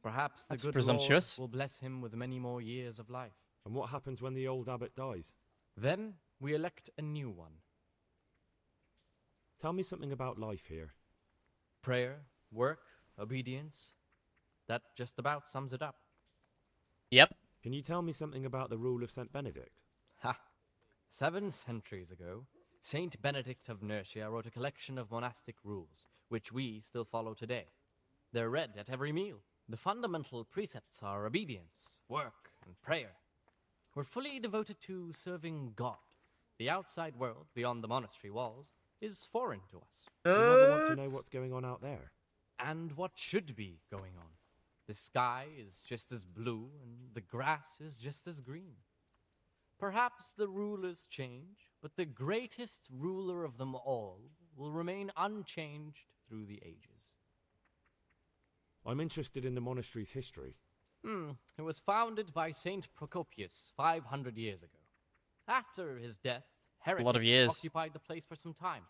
Perhaps the
That's
good
presumptuous.
Lord will bless him with many more years of life.
And what happens when the old abbot dies?
Then we elect a new one.
Tell me something about life here.
Prayer, work, obedience. That just about sums it up.
Yep.
Can you tell me something about the rule of St. Benedict?
Ha! 7 centuries ago, Saint Benedict of Nursia wrote a collection of monastic rules, which we still follow today. They're read at every meal. The fundamental precepts are obedience, work, and prayer. We're fully devoted to serving God. The outside world, beyond the monastery walls, is foreign to us.
You never want to know what's going on out there.
And what should be going on. The sky is just as blue, and the grass is just as green. Perhaps the rulers change, but the greatest ruler of them all will remain unchanged through the ages.
I'm interested in the monastery's history.
It was founded by Saint Procopius 500 years ago. After his death, heretics
lot of years.
occupied the place for some time.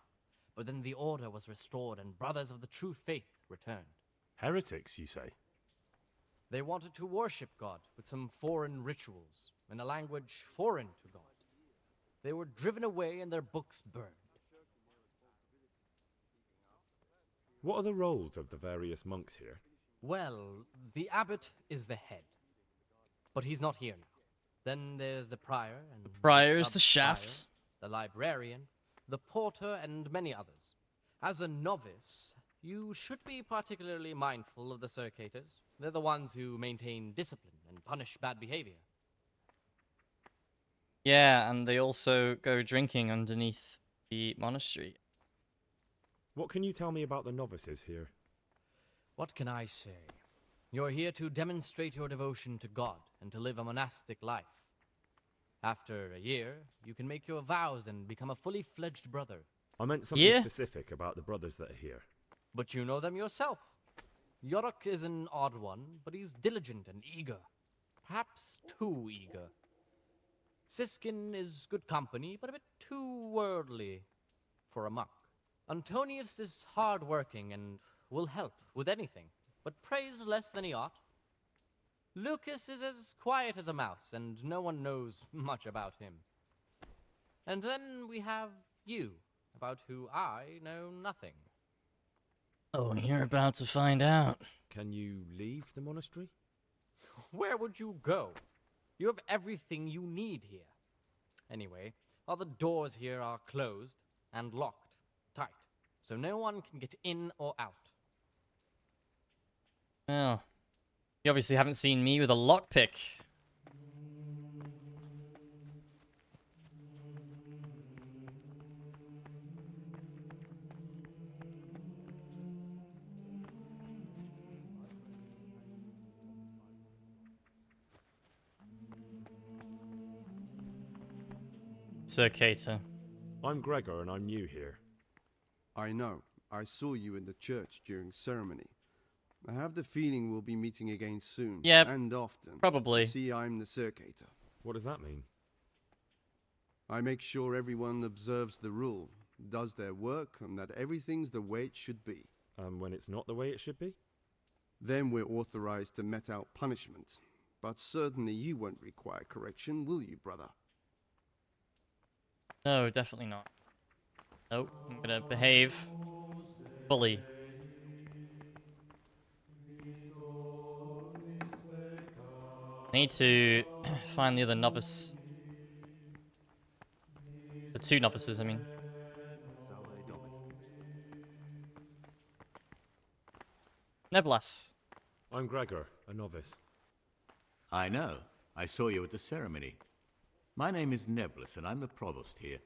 But then the order was restored and brothers of the true faith returned.
Heretics, you say?
They wanted to worship God with some foreign rituals in a language foreign to God. They were driven away and their books burned.
What are the roles of the various monks here?
Well, the abbot is the head. But he's not here now. Then there's the prior and
The prior is the
sub-prior,
shaft.
the librarian, the porter, and many others. As a novice, you should be particularly mindful of the circators. They're the ones who maintain discipline and punish bad behavior.
Yeah, and they also go drinking underneath the monastery.
What can you tell me about the novices here?
What can I say? You're here to demonstrate your devotion to God and to live a monastic life. After a year, you can make your vows and become a fully fledged brother.
I meant something specific about the brothers that are here.
But you know them yourself. Yorick is an odd one, but he's diligent and eager. Perhaps too eager. Siskin is good company, but a bit too worldly for a monk. Antonius is hard-working and will help with anything, but prays less than he ought. Lucas is as quiet as a mouse, and no one knows much about him. And then we have you, about who I know nothing.
Oh, you're about to find out.
Can you leave the monastery?
Where would you go? You have everything you need here. Anyway, all the doors here are closed and locked tight, so no one can get in or out.
Well, you obviously haven't seen me with a lockpick. Sir Cater.
I'm Gregor and I'm new here.
I know. I saw you in the church during ceremony. I have the feeling we'll be meeting again soon.
Yep,
and often.
probably.
See, I'm the circator.
What does that mean?
I make sure everyone observes the rule, does their work, and that everything's the way it should be.
When it's not the way it should be?
Then we're authorized to mete out punishment. But certainly you won't require correction, will you, brother?
No, definitely not. Nope, I'm gonna behave fully. I need to find the other novice. The 2 novices, I mean. Neblas.
I'm Gregor, a novice.
I know. I saw you at the ceremony. My name is Neblas, and I'm the provost here.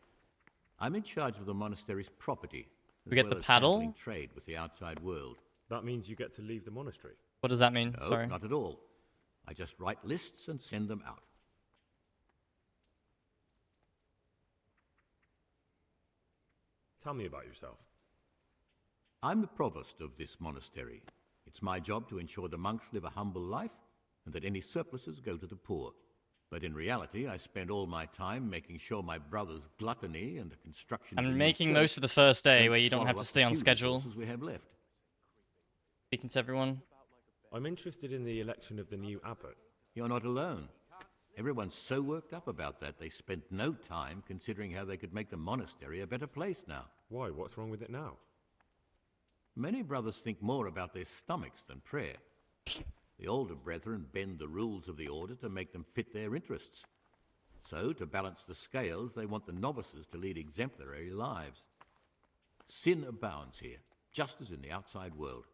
I'm in charge of the monastery's property,
We get the
as
paddle?
handling trade with the outside world.
That means you get to leave the monastery?
What does that mean?
No,
Sorry.
not at all. I just write lists and send them out.
Tell me about yourself.
I'm the provost of this monastery. It's my job to ensure the monks live a humble life and that any surpluses go to the poor. But in reality, I spend all my time making sure my brother's gluttony and the construction of a
I'm
new
making
church
most of the first day
don't
where you don't
swallow
have to
up
stay
the
on
few
schedule.
resources we have left.
Speaking to everyone.
I'm interested in the election of the new abbot.
You're not alone. Everyone's so worked up about that, they spent no time considering how they could make the monastery a better place now.
Why? What's wrong with it now?
Many brothers think more about their stomachs than prayer. The older brethren bend the rules of the order to make them fit their interests. So, to balance the scales, they want the novices to lead exemplary lives. Sin abounds here, just as in the outside world.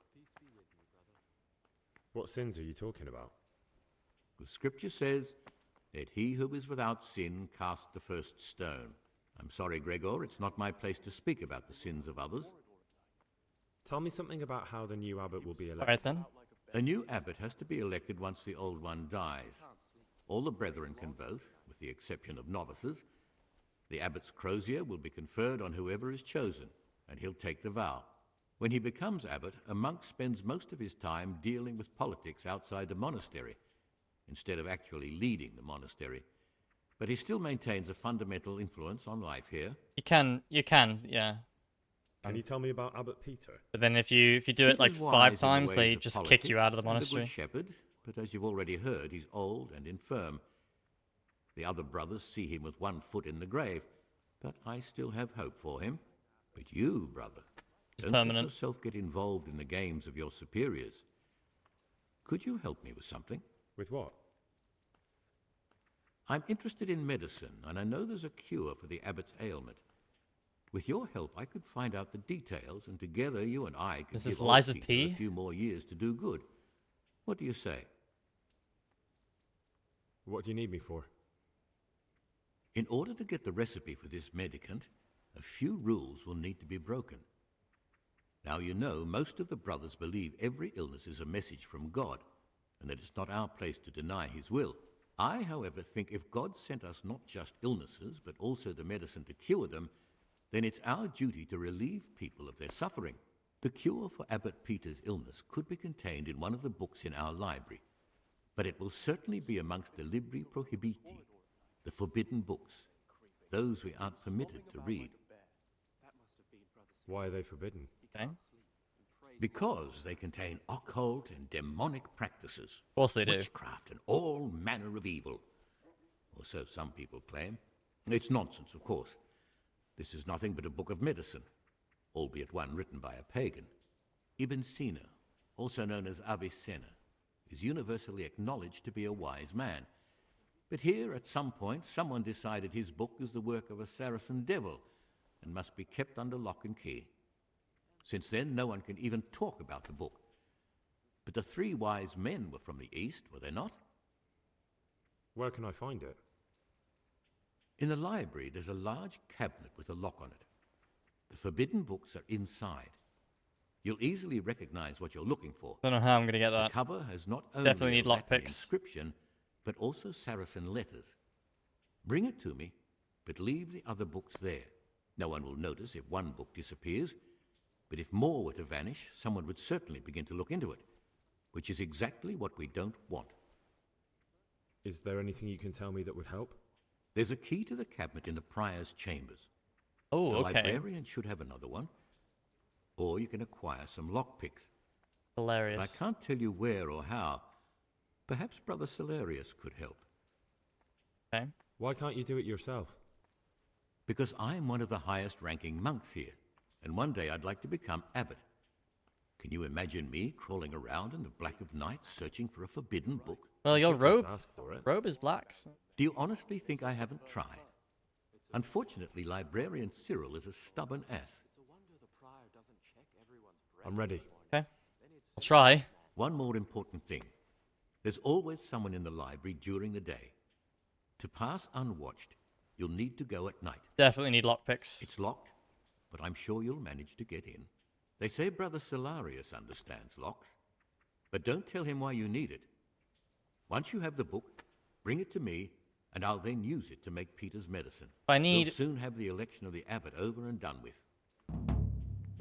What sins are you talking about?
The scripture says, "Let he who is without sin cast the first stone." I'm sorry, Gregor, it's not my place to speak about the sins of others.
Tell me something about how the new abbot will be elected.
All right then.
A new abbot has to be elected once the old one dies. All the brethren can vote, with the exception of novices. The abbot's crozier will be conferred on whoever is chosen, and he'll take the vow. When he becomes abbot, a monk spends most of his time dealing with politics outside the monastery, instead of actually leading the monastery. But he still maintains a fundamental influence on life here.
You can, yeah.
Can you tell me about Abbot Peter?
But then if you do it like
Peter's wise
5
in the
times,
ways
they
of
just kick you out of the
politics and
monastery.
a good shepherd, but as you've already heard, he's old and infirm. The other brothers see him with one foot in the grave, but I still have hope for him. But you, brother, don't let yourself get involved in the games of your superiors. Could you help me with something?
With what?
I'm interested in medicine, and I know there's a cure for the abbot's ailment. With your help, I could find out the details, and together you and I could
This is
give old
Liza
Peter
P?
a few more years to do good. What do you say?
What do you need me for?
In order to get the recipe for this medicament, a few rules will need to be broken. Now you know most of the brothers believe every illness is a message from God, and that it's not our place to deny his will. I, however, think if God sent us not just illnesses, but also the medicine to cure them, then it's our duty to relieve people of their suffering. The cure for Abbot Peter's illness could be contained in one of the books in our library, but it will certainly be amongst the Libri Prohibiti, the forbidden books, those we aren't permitted to read.
Why are they forbidden?
Okay.
Because they contain occult and demonic practices.
Of course they do.
Witchcraft and all manner of evil. Or so some people claim. It's nonsense, of course. This is nothing but a book of medicine, albeit one written by a pagan. Ibn Sina, also known as Avicenna, is universally acknowledged to be a wise man. But here, at some point, someone decided his book is the work of a Saracen devil and must be kept under lock and key. Since then, no one can even talk about the book. But the 3 wise men were from the East, were they not?
Where can I find it?
In the library, there's a large cabinet with a lock on it. The forbidden books are inside. You'll easily recognize what you're looking for.
Don't know how I'm gonna get that.
The cover has not only
Definitely need
a Latin
lockpicks.
inscription, but also Saracen letters. Bring it to me, but leave the other books there. No one will notice if one book disappears, but if more were to vanish, someone would certainly begin to look into it, which is exactly what we don't want.
Is there anything you can tell me that would help?
There's a key to the cabinet in the prior's chambers.
Oh,
the
okay.
librarian should have another one. Or you can acquire some lockpicks.
Hilarious.
But I can't tell you where or how. Perhaps Brother Salarius could help.
Okay.
Why can't you do it yourself?
Because I'm one of the highest-ranking monks here, and one day I'd like to become abbot. Can you imagine me crawling around in the black of night searching for a forbidden book?
Well, your robe
it.
robe is black. So.
Do you honestly think I haven't tried? Unfortunately, Librarian Cyril is a stubborn ass.
I'm ready.
Okay. I'll try.
One more important thing. There's always someone in the library during the day. To pass unwatched, you'll need to go at night.
Definitely need lockpicks.
It's locked, but I'm sure you'll manage to get in. They say Brother Solarius understands locks, but don't tell him why you need it. Once you have the book, bring it to me, and I'll then use it to make Peter's medicine.
I need...
We'll soon have the election of the abbot over and done with.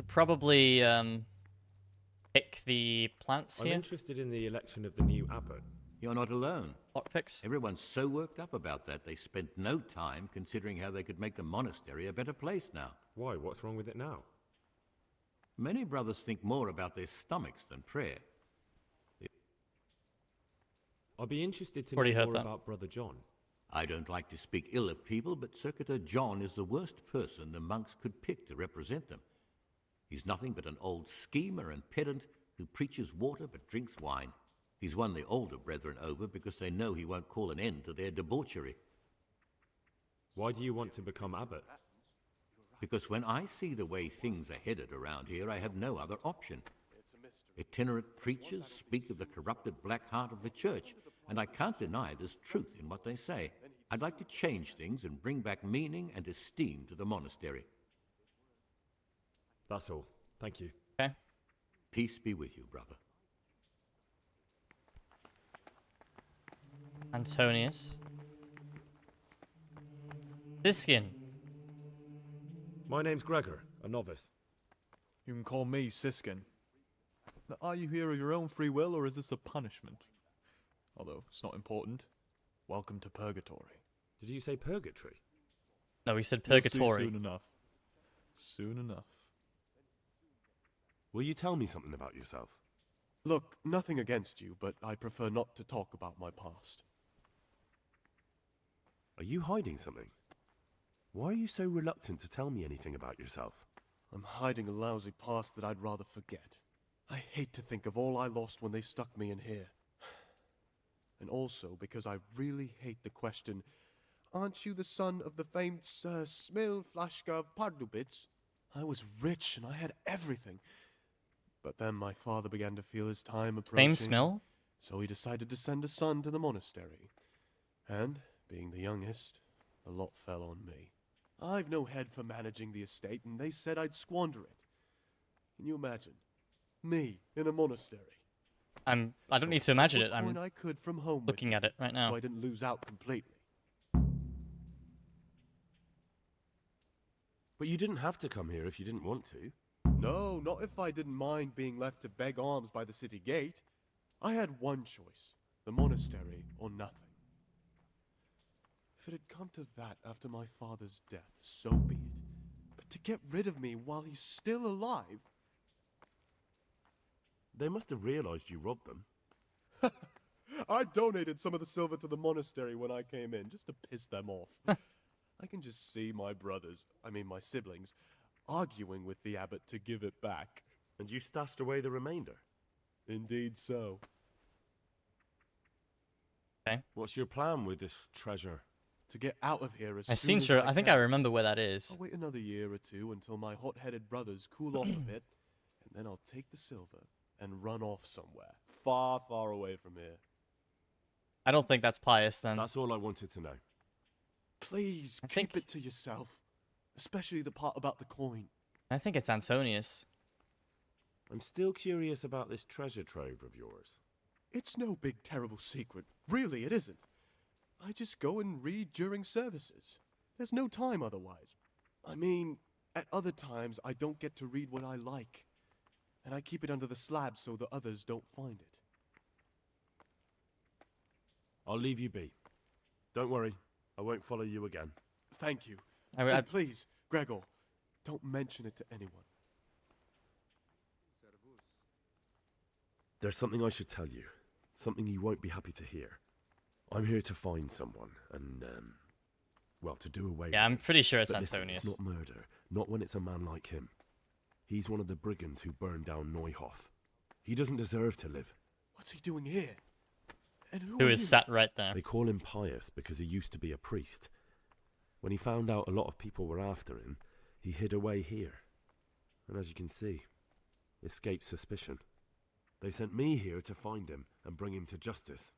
Probably pick the plants
I'm
here.
interested in the election of the new abbot.
You're not alone.
Lockpicks.
Everyone's so worked up about that they spent no time considering how they could make the monastery a better place now.
Why? What's wrong with it now?
Many brothers think more about their stomachs than prayer.
I'd be interested to
Already
know
heard
more
that.
about Brother John.
I don't like to speak ill of people, but Circuitor John is the worst person the monks could pick to represent them. He's nothing but an old schemer and pedant who preaches water but drinks wine. He's won the older brethren over because they know he won't call an end to their debauchery.
Why do you want to become abbot?
Because when I see the way things are headed around here, I have no other option. Itinerant preachers speak of the corrupted black heart of the church, and I can't deny there's truth in what they say. I'd like to change things and bring back meaning and esteem to the monastery.
That's all. Thank you.
Okay.
Peace be with you, brother.
Antonius. Siskin.
My name's Gregor, a novice.
You can call me Siskin. Now, are you here of your own free will, or is this a punishment? Although, it's not important. Welcome to Purgatory.
Did you say purgatory?
No, we said
You'll see
purgatory.
soon enough. Soon enough.
Will you tell me something about yourself?
Look, nothing against you, but I prefer not to talk about my past.
Are you hiding something? Why are you so reluctant to tell me anything about yourself?
I'm hiding a lousy past that I'd rather forget. I hate to think of all I lost when they stuck me in here. And also because I really hate the question, aren't you the son of the famed Sir Smil Flashka of Pardubitz? I was rich and I had everything. But then my father began to feel his time approaching.
Name Smil?
So he decided to send a son to the monastery. And, being the youngest, the lot fell on me. I've no head for managing the estate, and they said I'd squander it. Can you imagine? Me, in a monastery.
I don't need to imagine it.
I
I'm
could from home
looking at it right now.
So I didn't lose out completely.
But you didn't have to come here if you didn't want to.
No, not if I didn't mind being left to beg alms by the city gate. I had one choice, the monastery or nothing. If it had come to that after my father's death, so be it. But to get rid of me while he's still alive...
They must have realized you robbed them.
I donated some of the silver to the monastery when I came in, just to piss them off. I can just see my brothers, my siblings, arguing with the abbot to give it back.
And you stashed away the remainder?
Indeed so.
Okay.
What's your plan with this treasure?
To get out of here as
I
soon as
I think I remember where that is.
I'll wait another year or two until my hot-headed brothers cool off a bit, and then I'll take the silver and run off somewhere, far, far away from here.
I don't think that's pious then.
That's all I wanted to know.
Please, keep it to yourself. Especially the part about the coin.
I think it's Antonius.
I'm still curious about this treasure trove of yours.
It's no big, terrible secret. Really, it isn't. I just go and read during services. There's no time otherwise. At other times, I don't get to read what I like. And I keep it under the slab so the others don't find it.
I'll leave you be. Don't worry, I won't follow you again.
Thank you. And please, Gregor, don't mention it to anyone.
There's something I should tell you. Something you won't be happy to hear. I'm here to find someone and, to do away with.
Yeah, I'm pretty sure it's
But listen,
Antonius.
it's not murder. Not when it's a man like him. He's one of the brigands who burned down Neuhof. He doesn't deserve to live.
What's he doing here? And
Who is sat right there?
They call him pious because he used to be a priest. When he found out a lot of people were after him, he hid away here. And as you can see, escaped suspicion. They sent me here to find him and bring him to justice.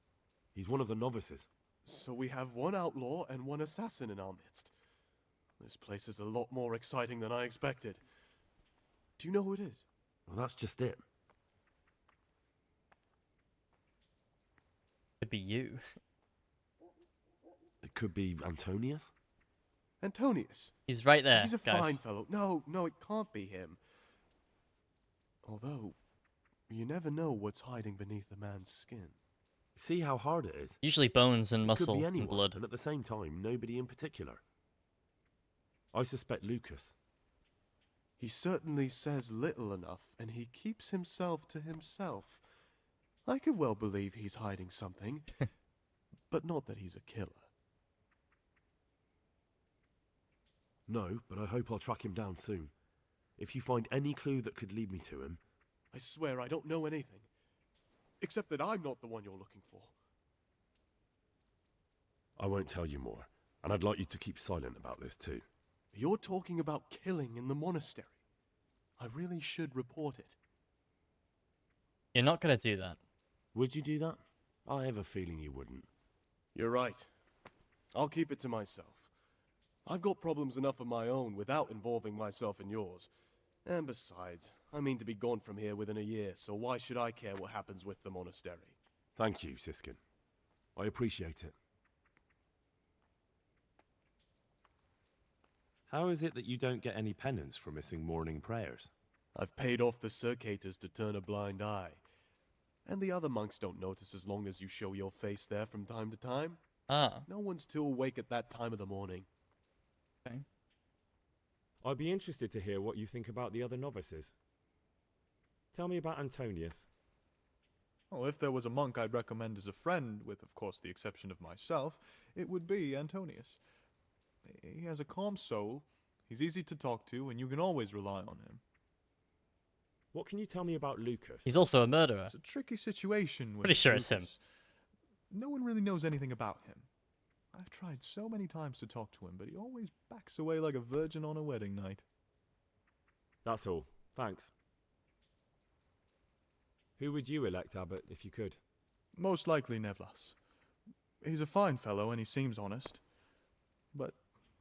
He's one of the novices.
So we have one outlaw and one assassin in our midst. This place is a lot more exciting than I expected. Do you know who it is?
Well, that's just it.
Could be you.
It could be Antonius?
Antonius?
He's right there,
He's a
guys.
fine fellow. No, it can't be him. Although, you never know what's hiding beneath a man's skin.
See how hard it is?
Usually bones and
It
muscle
could be anyone,
and blood.
and at the same time, nobody in particular. I suspect Lucas.
He certainly says little enough, and he keeps himself to himself. I could well believe he's hiding something, but not that he's a killer.
No, but I hope I'll track him down soon. If you find any clue that could lead me to him...
I swear I don't know anything. Except that I'm not the one you're looking for.
I won't tell you more, and I'd like you to keep silent about this too.
You're talking about killing in the monastery. I really should report it.
You're not gonna do that.
Would you do that? I have a feeling you wouldn't.
You're right. I'll keep it to myself. I've got problems enough of my own without involving myself in yours. And besides, I mean to be gone from here within a year, so why should I care what happens with the monastery?
Thank you, Siskin. I appreciate it. How is it that you don't get any penance for missing morning prayers?
I've paid off the circators to turn a blind eye. And the other monks don't notice as long as you show your face there from time to time.
Ah.
No one's too awake at that time of the morning.
Okay.
I'd be interested to hear what you think about the other novices. Tell me about Antonius.
Oh, if there was a monk I'd recommend as a friend, with of course the exception of myself, it would be Antonius. He has a calm soul, he's easy to talk to, and you can always rely on him.
What can you tell me about Lucas?
He's also a murderer.
It's a tricky situation with
Pretty sure it's him.
Lucas. No one really knows anything about him. I've tried so many times to talk to him, but he always backs away like a virgin on a wedding night.
That's all. Thanks. Who would you elect, Abbot, if you could?
Most likely Nevlas. He's a fine fellow and he seems honest. But,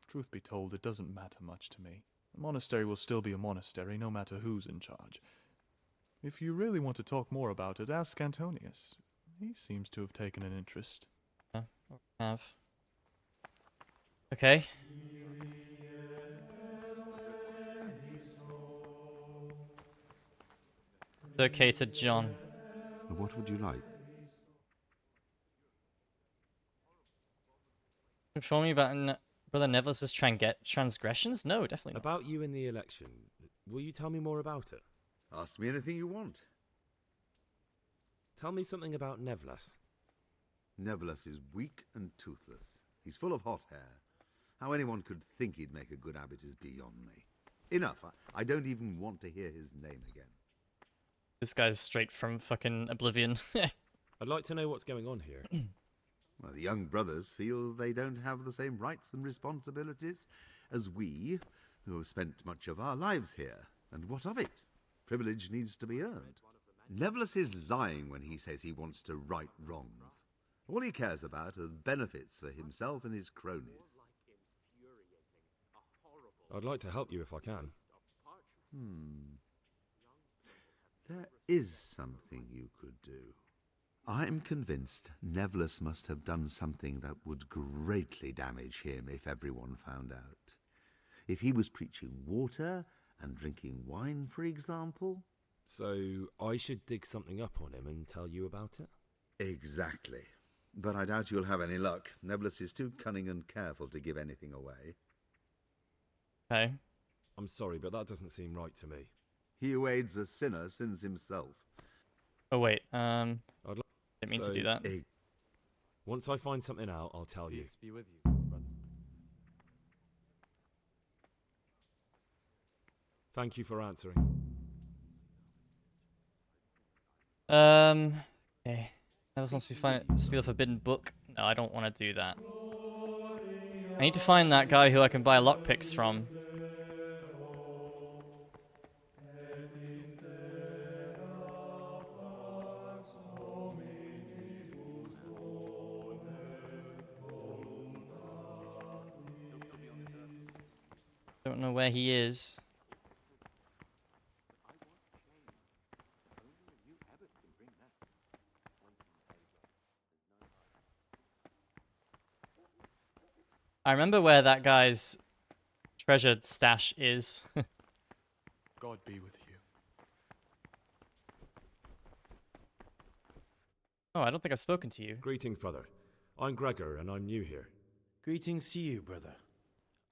truth be told, it doesn't matter much to me. The monastery will still be a monastery, no matter who's in charge. If you really want to talk more about it, ask Antonius. He seems to have taken an interest.
Have. Okay. Okay to John.
What would you like?
Inform me about Brother Neville's transgressions? No, definitely not.
About you in the election. Will you tell me more about it?
Ask me anything you want.
Tell me something about Nevlas.
Nevlas is weak and toothless. He's full of hot hair. How anyone could think he'd make a good abbot is beyond me. Enough. I don't even want to hear his name again.
This guy's straight from fucking Oblivion.
I'd like to know what's going on here.
Well, the young brothers feel they don't have the same rights and responsibilities as we, who have spent much of our lives here. And what of it? Privilege needs to be earned. Nevlas is lying when he says he wants to right wrongs. All he cares about are benefits for himself and his cronies.
I'd like to help you if I can.
There is something you could do. I'm convinced Nevlas must have done something that would greatly damage him if everyone found out. If he was preaching water and drinking wine, for example.
So I should dig something up on him and tell you about it?
Exactly. But I doubt you'll have any luck. Nevlas is too cunning and careful to give anything away.
Okay.
I'm sorry, but that doesn't seem right to me.
He who aids a sinner sins himself.
Oh wait, didn't mean to do that.
Once I find something out, I'll tell you.
Peace be with you, brother.
Thank you for answering.
Okay. Neville wants to steal a forbidden book. No, I don't want to do that. I need to find that guy who I can buy lockpicks from. Don't know where he is. I remember where that guy's treasured stash is.
God be with you.
Oh, I don't think I've spoken to you.
Greetings, brother. I'm Gregor, and I'm new here.
Greetings to you, brother.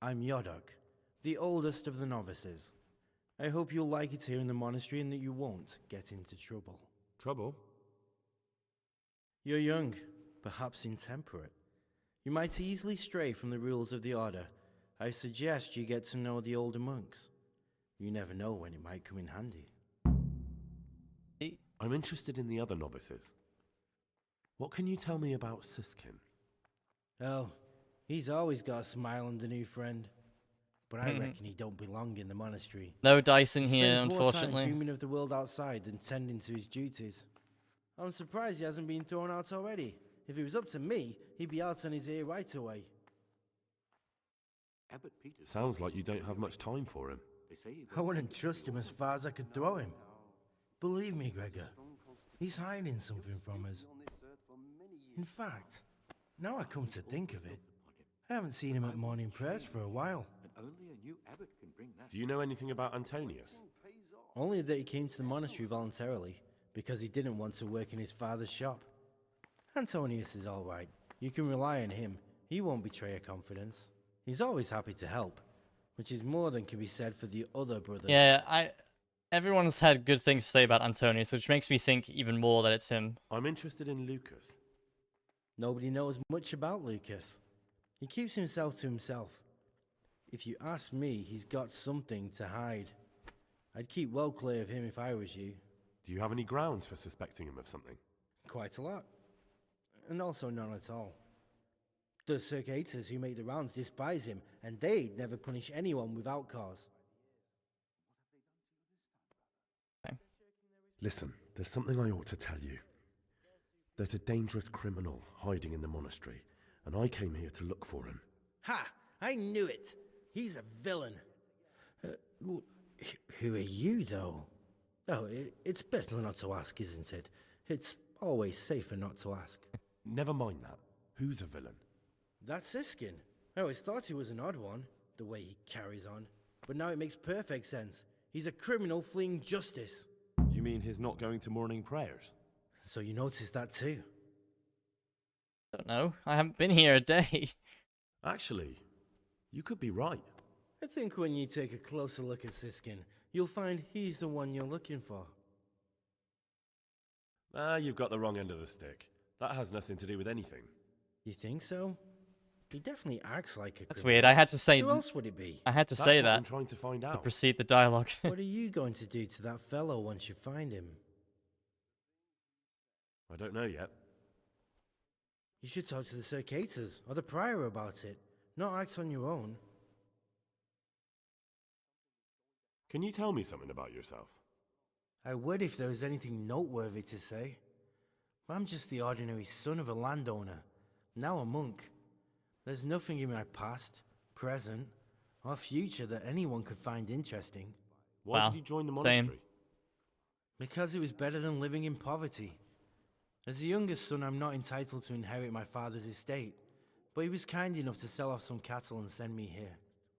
I'm Yodok, the oldest of the novices. I hope you'll like it here in the monastery and that you won't get into trouble.
Trouble?
You're young, perhaps intemperate. You might easily stray from the rules of the order. I suggest you get to know the older monks. You never know when it might come in handy.
I'm interested in the other novices. What can you tell me about Siskin?
Oh, he's always got a smile on the new friend. But I reckon he don't belong in the monastery.
No dice in
He
here,
spends more time
unfortunately.
dreaming of the world outside than tending to his duties. I'm surprised he hasn't been thrown out already. If it was up to me, he'd be out on his ear right away.
Abbot Peter.
Sounds like you don't have much time for him.
I wouldn't trust him as far as I could throw him. Believe me, Gregor, he's hiding something from us. In fact, now I come to think of it, I haven't seen him at morning prayers for a while.
Only a new abbot can bring that.
Do you know anything about Antonius?
Only that he came to the monastery voluntarily, because he didn't want to work in his father's shop. Antonius is all right. You can rely on him. He won't betray your confidence. He's always happy to help, which is more than can be said for the other brothers.
Yeah, everyone's had good things to say about Antonius, which makes me think even more that it's him.
I'm interested in Lucas.
Nobody knows much about Lucas. He keeps himself to himself. If you ask me, he's got something to hide. I'd keep well clear of him if I was you.
Do you have any grounds for suspecting him of something?
Quite a lot. And also none at all. The circators who make the rounds despise him, and they'd never punish anyone without cause.
Listen, there's something I ought to tell you. There's a dangerous criminal hiding in the monastery, and I came here to look for him.
Ha! I knew it! He's a villain. Who are you, though? Oh, it's better not to ask, isn't it? It's always safer not to ask.
Never mind that. Who's a villain?
That's Siskin. I always thought he was an odd one, the way he carries on. But now it makes perfect sense. He's a criminal fleeing justice.
You mean his not going to morning prayers?
So you noticed that too?
Don't know. I haven't been here a day.
Actually, you could be right.
I think when you take a closer look at Siskin, you'll find he's the one you're looking for.
You've got the wrong end of the stick. That has nothing to do with anything.
You think so? He definitely acts like a
That's
criminal.
weird. I had to say.
Who else would it be?
I had to
That's
say
what
that
I'm trying to find
to
out.
proceed the dialogue.
What are you going to do to that fellow once you find him?
I don't know yet.
You should talk to the circators or the prior about it, not act on your own.
Can you tell me something about yourself?
I would if there was anything noteworthy to say. I'm just the ordinary son of a landowner, now a monk. There's nothing in my past, present, or future that anyone could find interesting.
Why did you join the monastery?
Because it was better than living in poverty. As the youngest son, I'm not entitled to inherit my father's estate, but he was kind enough to sell off some cattle and send me here.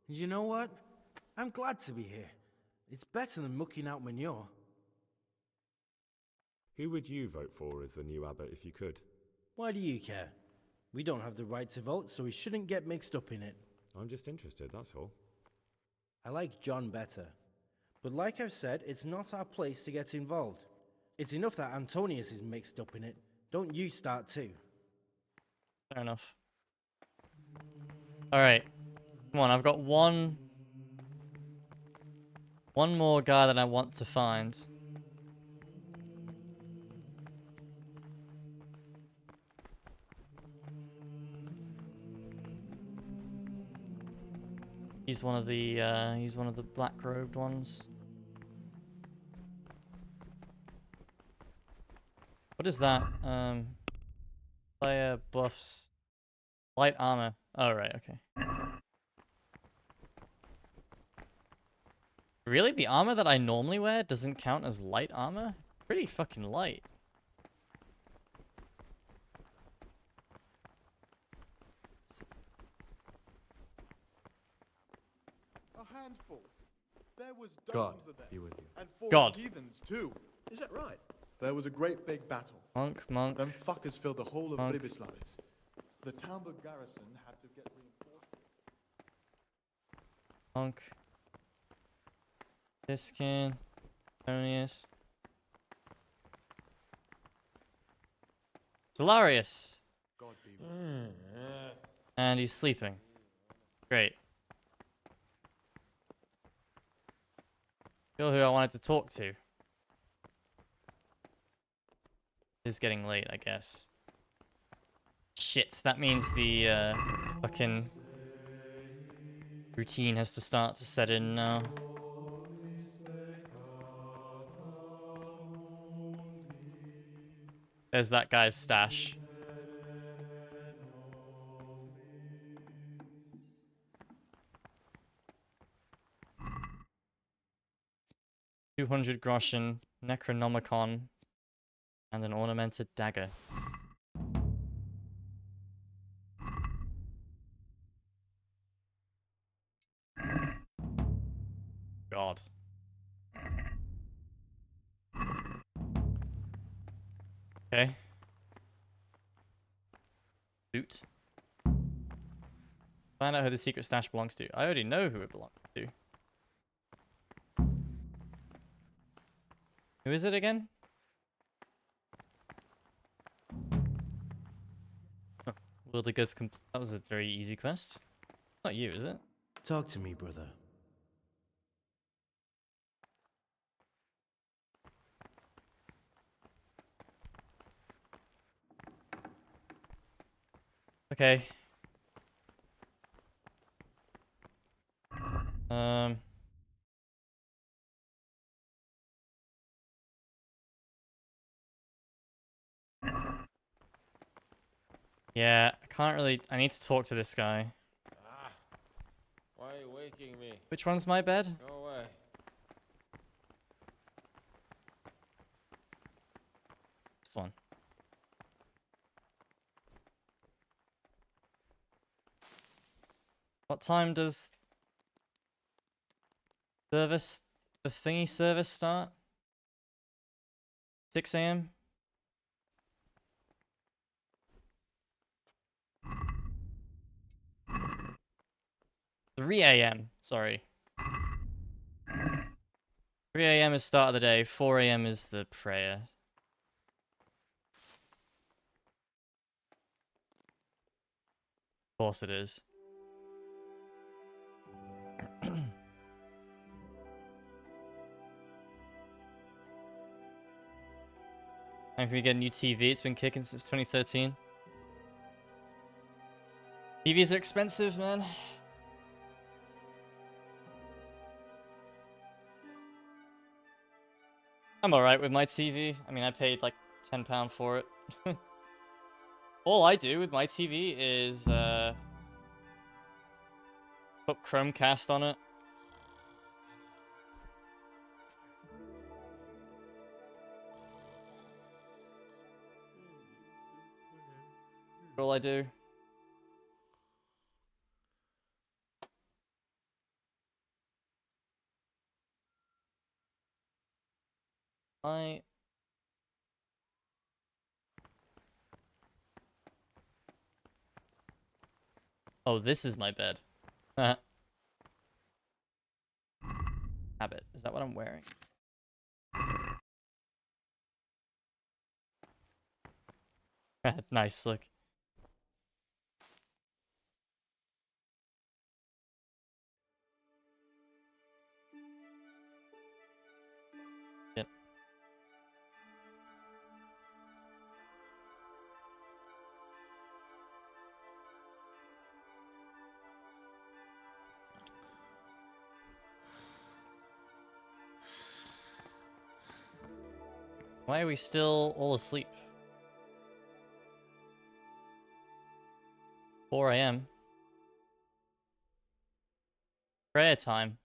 And you know what? I'm glad to be here. It's better than mucking out manure.
Who would you vote for as the new abbot if you could?
Why do you care? We don't have the right to vote, so we shouldn't get mixed up in it.
I'm just interested, that's all.
I like John better. But like I've said, it's not our place to get involved. It's enough that Antonius is mixed up in it. Don't you start too.
Fair enough. Alright. Come on, I've got one more guy that I want to find. He's one of the black-robed ones. What is that? Player buffs. Light armor. Oh, right, okay. Really? The armor that I normally wear doesn't count as light armor? It's pretty fucking light.
A handful. There was
God
dozens of them.
be with you.
And 4
God.
heathens too.
Is that right?
There was a great big battle.
Monk, monk.
Them fuckers filled the whole of
Monk.
Bribislavitz. The Talmud garrison had to get reinforced.
Monk. Tiskin. Tonius. Solarius.
God be with you.
And he's sleeping. Great. You're who I wanted to talk to. It's getting late, I guess. Shit, that means the fucking routine has to start to set in now. There's that guy's stash. $200 groschen, Necronomicon, and an ornamented dagger. God. Okay. Boot. Find out who the secret stash belongs to. I already know who it belongs to. Who is it again? Oh, will the goods that was a very easy quest. Not you, is it?
Talk to me, brother.
Okay. Yeah, I can't really... I need to talk to this guy.
Why are you waking me?
Which one's my bed?
Go away.
This one. What time does the thingy service start? 6 a.m.? 3 a.m. Sorry. 3 a.m. is start of the day. 4 a.m. is the prayer. Of course it is. Time for me to get a new TV. It's been kicking since 2013. TVs are expensive, man. I'm alright with my TV. I mean, I paid like £10 for it. All I do with my TV is put Chromecast on it. All I do. Oh, this is my bed. Habit. Is that what I'm wearing? Nice, look. Yep. Why are we still all asleep? 4 a.m. Prayer time.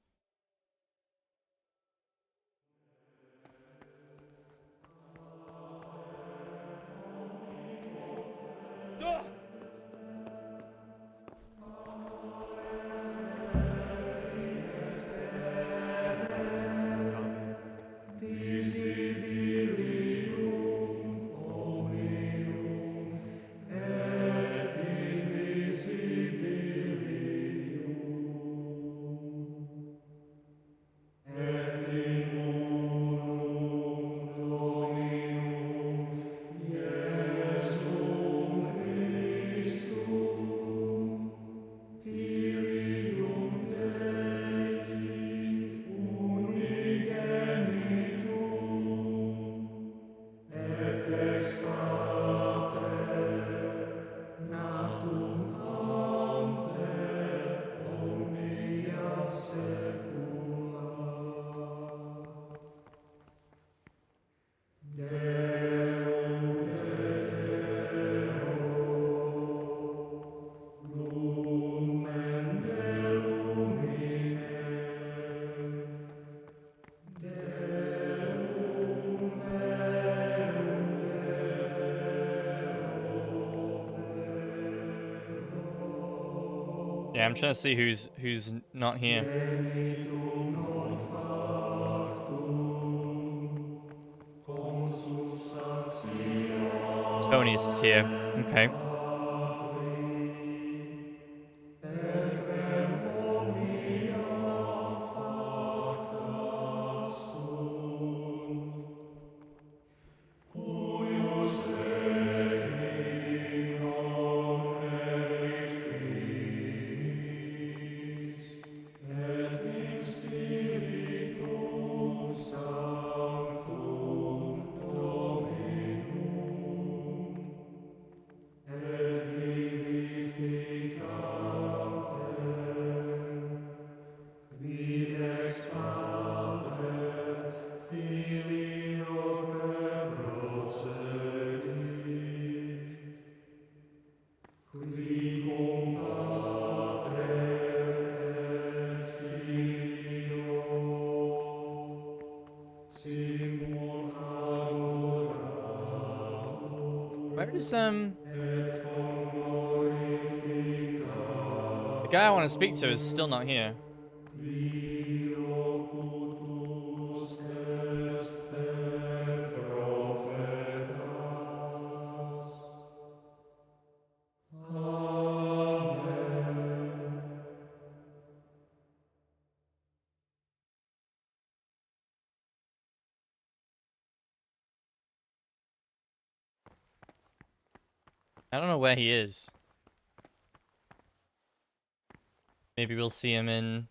Yeah, I'm trying to see who's not here. Tonius is here. Okay. Where is the guy I want to speak to is still not here. I don't know where he is. Maybe we'll see him in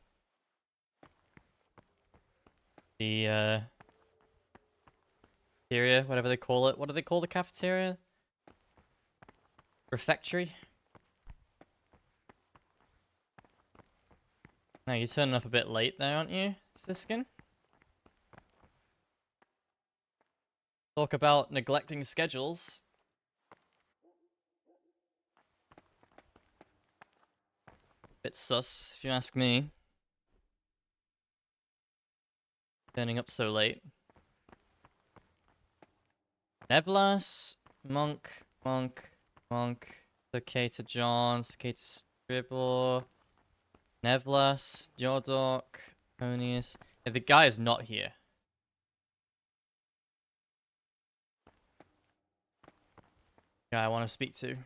the cafeteria, whatever they call it. What do they call the cafeteria? Refectory? Now you're turning up a bit late there, aren't you, Siskin? Talk about neglecting schedules. Bit sus, if you ask me. Turning up so late. Nevlas, Monk, Cicada John, Cicada Stribble, Nevlas, Jordok, Conius. Yeah, the guy is not here. Guy I want to speak to.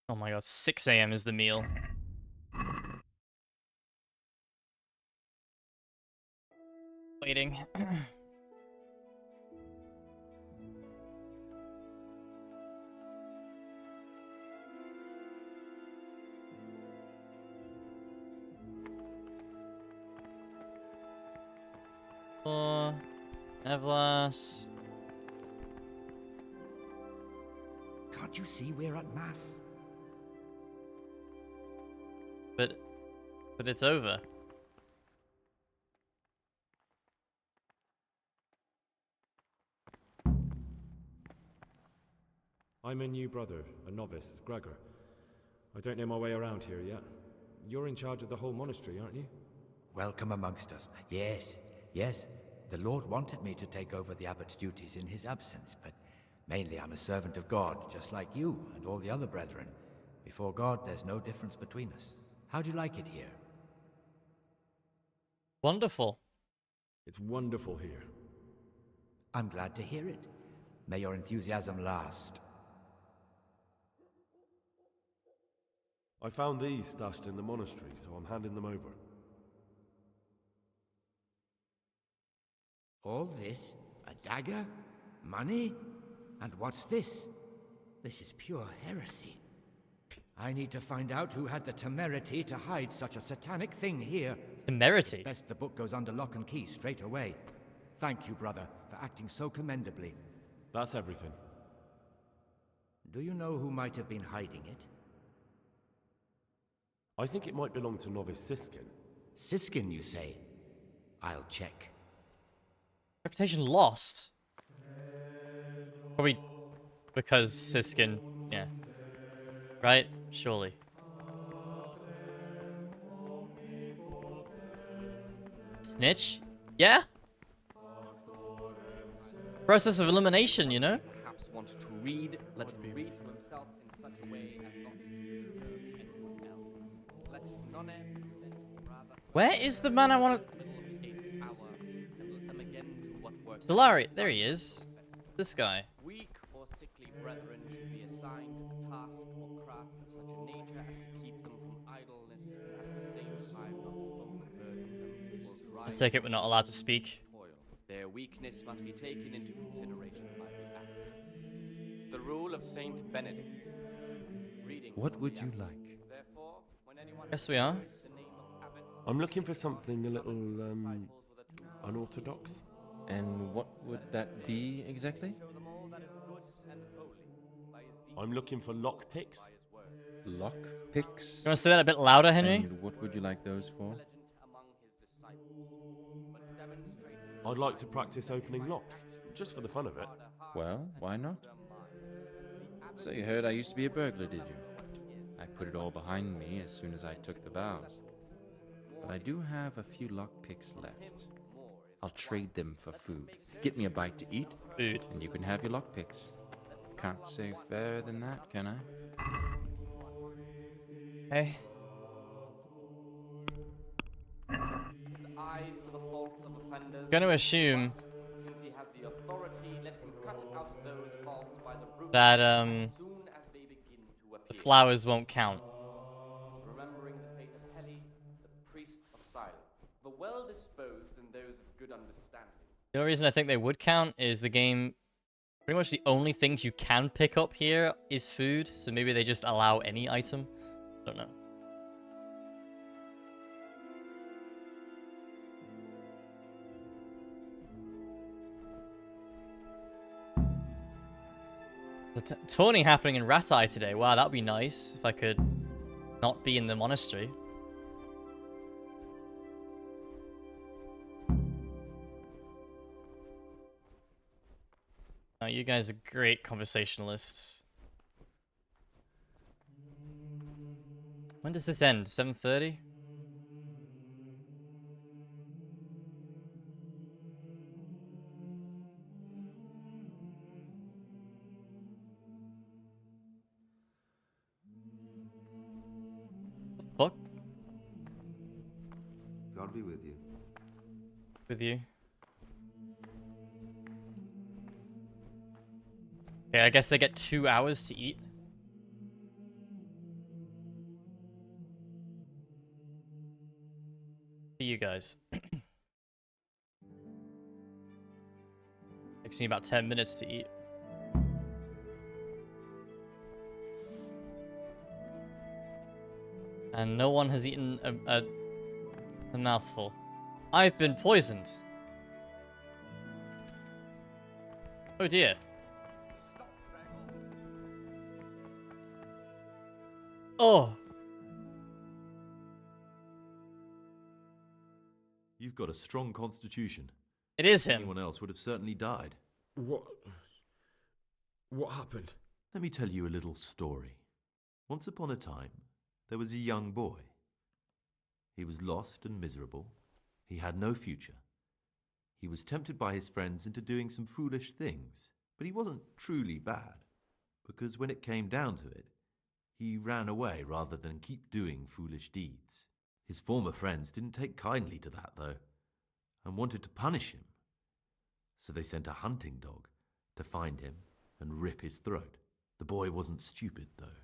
Oh my god, 6 AM is the meal. Waiting. Nevlas.
Can't you see we're at mass?
But it's over.
I'm a new brother, a novice, Gregor. I don't know my way around here yet. You're in charge of the whole monastery, aren't you?
Welcome amongst us. Yes, yes. The Lord wanted me to take over the abbot's duties in his absence, but mainly I'm a servant of God, just like you and all the other brethren. Before God, there's no difference between us. How do you like it here?
Wonderful.
It's wonderful here.
I'm glad to hear it. May your enthusiasm last.
I found these stashed in the monastery, so I'm handing them over.
All this? A dagger? Money? And what's this? This is pure heresy. I need to find out who had the temerity to hide such a satanic thing here.
Temerity?
It's best the book goes under lock and key straight away. Thank you, brother, for acting so commendably.
That's everything.
Do you know who might have been hiding it?
I think it might belong to novice Siskin.
Siskin, you say? I'll check.
Reputation lost. Probably because Siskin, yeah. Right? Surely. Snitch? Yeah? Process of elimination, you know?
Perhaps wanted to read, let him read to himself in such a way as not to disturb anyone else. Let none send rather.
Where is the man I want to... Solari, there he is. This guy.
Weak or sickly brethren should be assigned a task or craft of such a nature as to keep them from idleness and at the same time not to overburden them or drive
I take it we're not allowed to speak.
toil. Their weakness must be taken into consideration by the abbot. The rule of Saint Benedict. Reading
what would you like?
Therefore, when anyone
Yes, we are.
I'm looking for something a little, unorthodox.
And what would that be exactly?
I'm looking for lockpicks.
Lockpicks?
You want to say that a bit louder, Henry?
And what would you like those for?
I'd like to practice opening locks, just for the fun of it.
Well, why not? So you heard I used to be a burglar, did you? I put it all behind me as soon as I took the vows. But I do have a few lockpicks left. I'll trade them for food. Get me a bite to eat,
food,
and you can have your lockpicks. Can't say fairer than that, can I?
Hey.
Eyes to the faults of offenders.
Gonna assume
Since he has the authority, let him cut out those faults by the root
that
as soon as they begin to
the
appear.
flowers won't count.
Remembering the fate of Heli, the priest of silence, the well-disposed and those of good understanding.
The only reason I think they would count is the game. Pretty much the only things you can pick up here is food, so maybe they just allow any item. I don't know. The tourney happening in Ratai today. Wow, that'd be nice if I could not be in the monastery. Oh, you guys are great conversationalists. When does this end? 7:30? Fuck
God be with you.
with you. Okay, I guess they get 2 hours to eat. For you guys. Takes me about 10 minutes to eat. And no one has eaten a mouthful. I've been poisoned. Oh dear. Oh.
You've got a strong constitution.
It is him.
Anyone else would have certainly died.
What happened?
Let me tell you a little story. Once upon a time, there was a young boy. He was lost and miserable. He had no future. He was tempted by his friends into doing some foolish things, but he wasn't truly bad, because when it came down to it, he ran away rather than keep doing foolish deeds. His former friends didn't take kindly to that, though, and wanted to punish him. So they sent a hunting dog to find him and rip his throat. The boy wasn't stupid, though,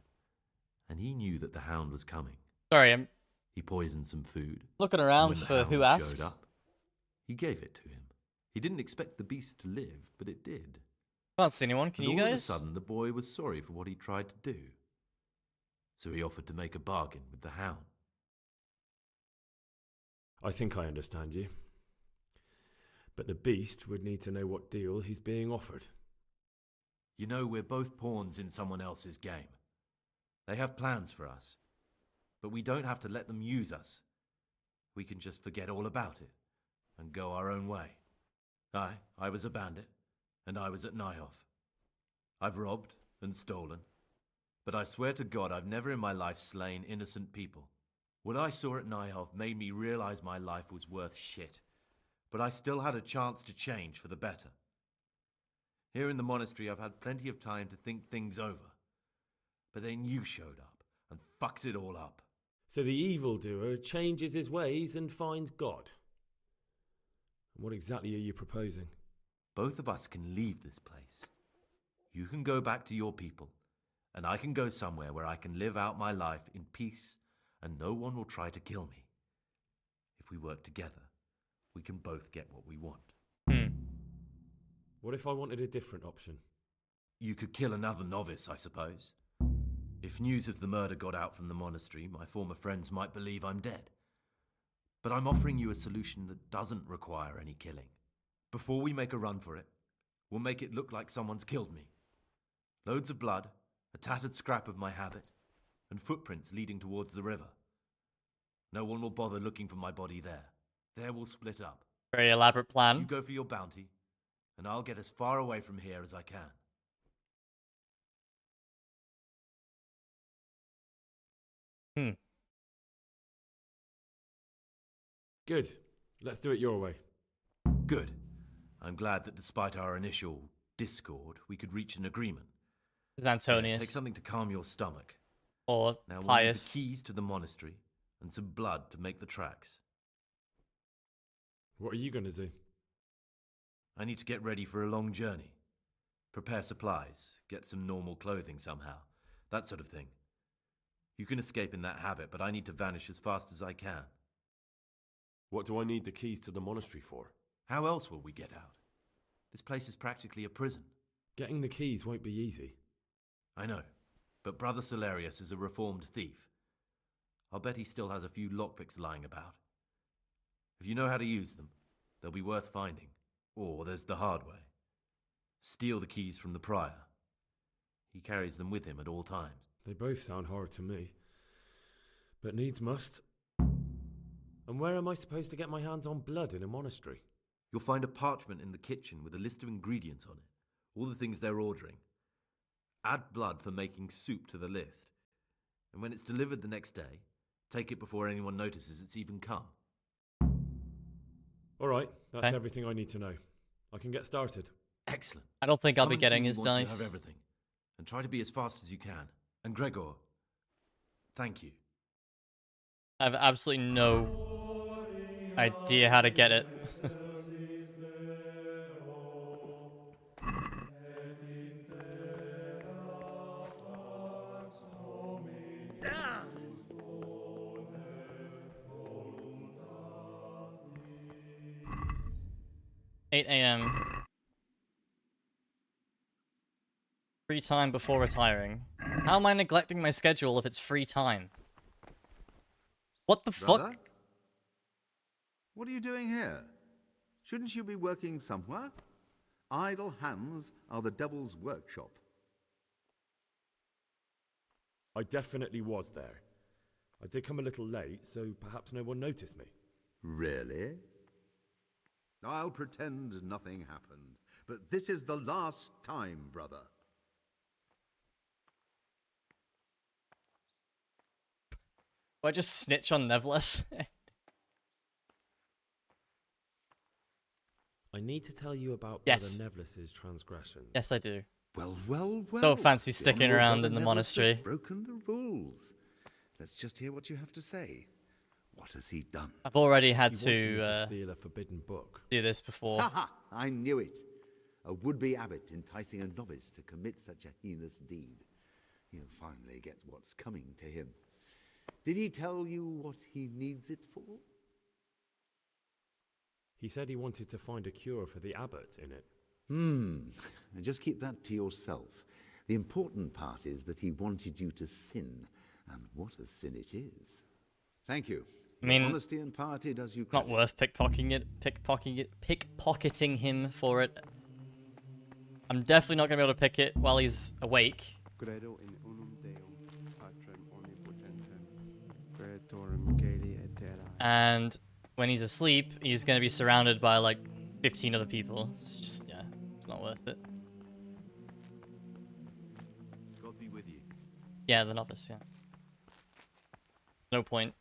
and he knew that the hound was coming.
Sorry,
He poisoned some food.
looking
and
around
when the
for who
hound
asked.
showed up, he gave it to him. He didn't expect the beast to live, but it did.
Can't see anyone. Can
and
you
all
guys?
of a sudden, the boy was sorry for what he tried to do. So he offered to make a bargain with the hound.
I think I understand you. But the beast would need to know what deal he's being offered.
You know, we're both pawns in someone else's game. They have plans for us, but we don't have to let them use us. We can just forget all about it and go our own way. I was a bandit, and I was at Nyhoff. I've robbed and stolen, but I swear to God I've never in my life slain innocent people. What I saw at Nyhoff made me realize my life was worth shit, but I still had a chance to change for the better. Here in the monastery I've had plenty of time to think things over, but then you showed up and fucked it all up.
So the evildoer changes his ways and finds God. And what exactly are you proposing?
Both of us can leave this place. You can go back to your people, and I can go somewhere where I can live out my life in peace and no one will try to kill me. If we work together, we can both get what we want.
What if I wanted a different option?
You could kill another novice, I suppose. If news of the murder got out from the monastery, my former friends might believe I'm dead. But I'm offering you a solution that doesn't require any killing. Before we make a run for it, we'll make it look like someone's killed me. Loads of blood, a tattered scrap of my habit, and footprints leading towards the river. No one will bother looking for my body there. There we'll split up.
Very elaborate plan.
You go for your bounty, and I'll get as far away from here as I can.
Good. Let's do it your way.
Good. I'm glad that despite our initial discord, we could reach an agreement.
This is Antonius.
Take something to calm your stomach.
Or
now we'll
Pius.
need the keys to the monastery and some blood to make the tracks.
What are you going to do?
I need to get ready for a long journey. Prepare supplies, get some normal clothing somehow, that sort of thing. You can escape in that habit, but I need to vanish as fast as I can.
What do I need the keys to the monastery for?
How else will we get out? This place is practically a prison.
Getting the keys won't be easy.
I know, but Brother Solarius is a reformed thief. I'll bet he still has a few lockpicks lying about. If you know how to use them, they'll be worth finding. Or there's the hard way. Steal the keys from the prior. He carries them with him at all times.
They both sound hard to me. But needs must. And where am I supposed to get my hands on blood in a monastery?
You'll find a parchment in the kitchen with a list of ingredients on it. All the things they're ordering. Add blood for making soup to the list. And when it's delivered the next day, take it before anyone notices it's even come.
All right, that's everything I need to know. I can get started.
Excellent.
I don't think I'll be
Come and
getting
see me
his
once you
dice.
have everything. And try to be as fast as you can. And Gregor, thank you.
I have absolutely no idea how to get it.
Ah!
8 a.m. Free time before retiring. How am I neglecting my schedule if it's free time? What the
Brother?
fuck?
What are you doing here? Shouldn't you be working somewhere? Idle hands are the devil's workshop.
I definitely was there. I did come a little late, so perhaps no one noticed me.
Really? I'll pretend nothing happened, but this is the last time, brother.
I just snitch on Nevles?
I need to tell you about
Yes.
Brother Nevles's transgression.
Yes, I do.
Well, well, well.
Don't fancy
The
sticking
Honourable
around
Brother
in the
Neville's
monastery.
just broken the rules. Let's just hear what you have to say. What has he done?
I've already had
He wanted me
to
steal a forbidden book.
do this before.
Ha ha! I knew it. A would-be abbot enticing a novice to commit such a heinous deed. He'll finally get what's coming to him. Did he tell you what he needs it for?
He said he wanted to find a cure for the abbot in it.
Just keep that to yourself. The important part is that he wanted you to sin, and what a sin it is. Thank you.
I mean,
Your honesty and piety does you
not
credit.
worth pickpocketing him for it. I'm definitely not gonna be able to pick it while he's awake.
Credo in unum Deum, Patrem omnipotentem, Creatorem caeli et terrae.
And when he's asleep, he's gonna be surrounded by like 15 other people. It's just, yeah, it's not worth it.
God be with you.
Yeah, the novice, yeah. No point.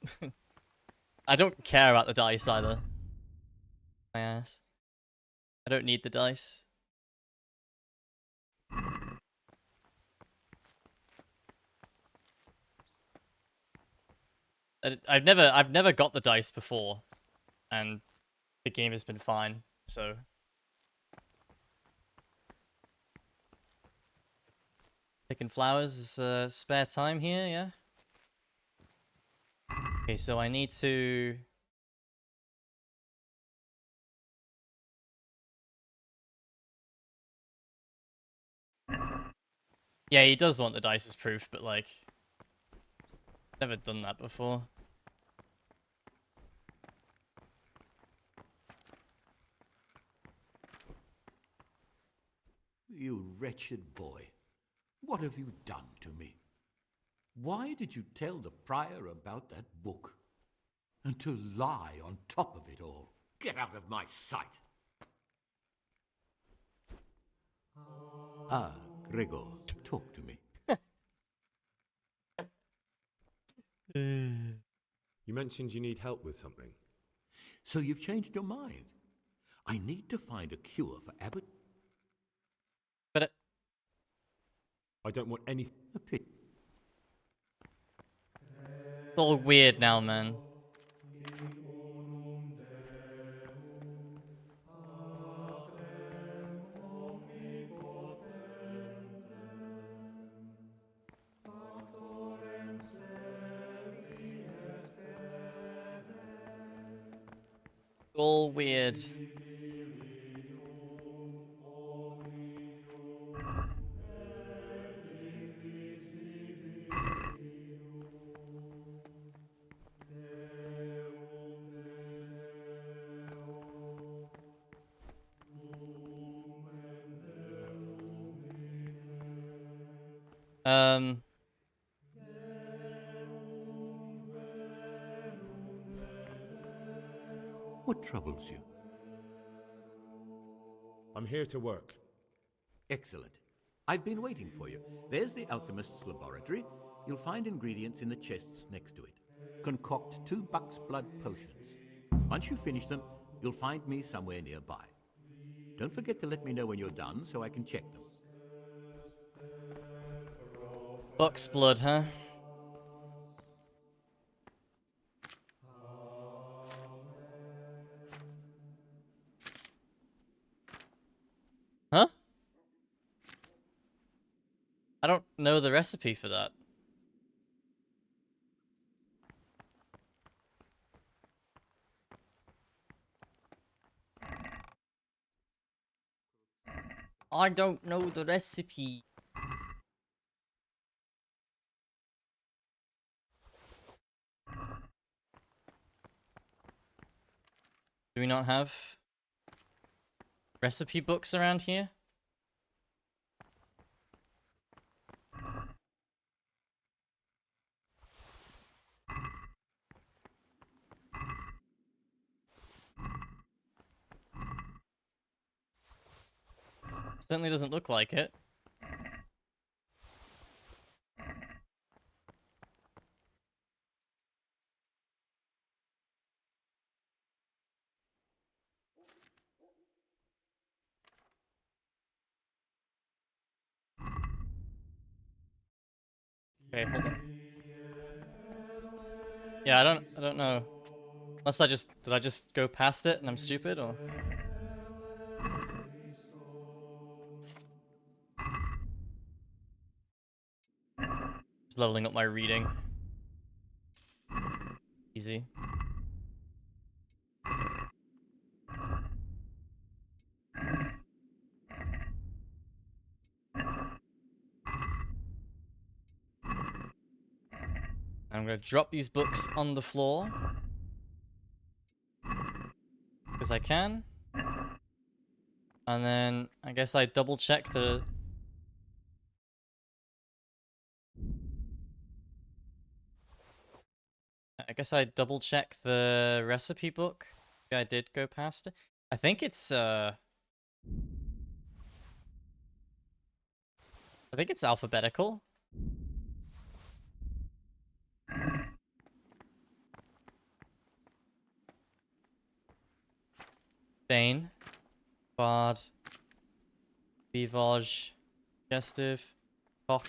I don't care about the dice either. My ass. I don't need the dice. I've never got the dice before, and the game has been fine. So picking flowers is spare time here, yeah. Okay, so I need to. Yeah, he does want the dice as proof, but like, never done that before.
You wretched boy, what have you done to me? Why did you tell the prior about that book? And to lie on top of it all. Get out of my sight! Ah, Gregor, talk to me.
You mentioned you need help with something.
So you've changed your mind? I need to find a cure for Abbot.
But
I don't want any.
A pit.
It's all weird now, man. All weird.
What troubles you?
I'm here to work.
Excellent. I've been waiting for you. There's the alchemist's laboratory. You'll find ingredients in the chests next to it. Concoct 2 buck's blood potions. Once you finish them, you'll find me somewhere nearby. Don't forget to let me know when you're done so I can check them.
Buck's blood, huh? Huh? I don't know the recipe for that. I don't know the recipe. Do we not have recipe books around here? Certainly doesn't look like it. Okay, hold on. Yeah, I don't know. Unless did I just go past it and I'm stupid, or? Just leveling up my reading. Easy. I'm gonna drop these books on the floor. Because I can. And then I guess I double check the... I guess I double check the recipe book. Maybe I did go past it. I think it's alphabetical. Bane, Bard, Vivage, Digestive, Cock,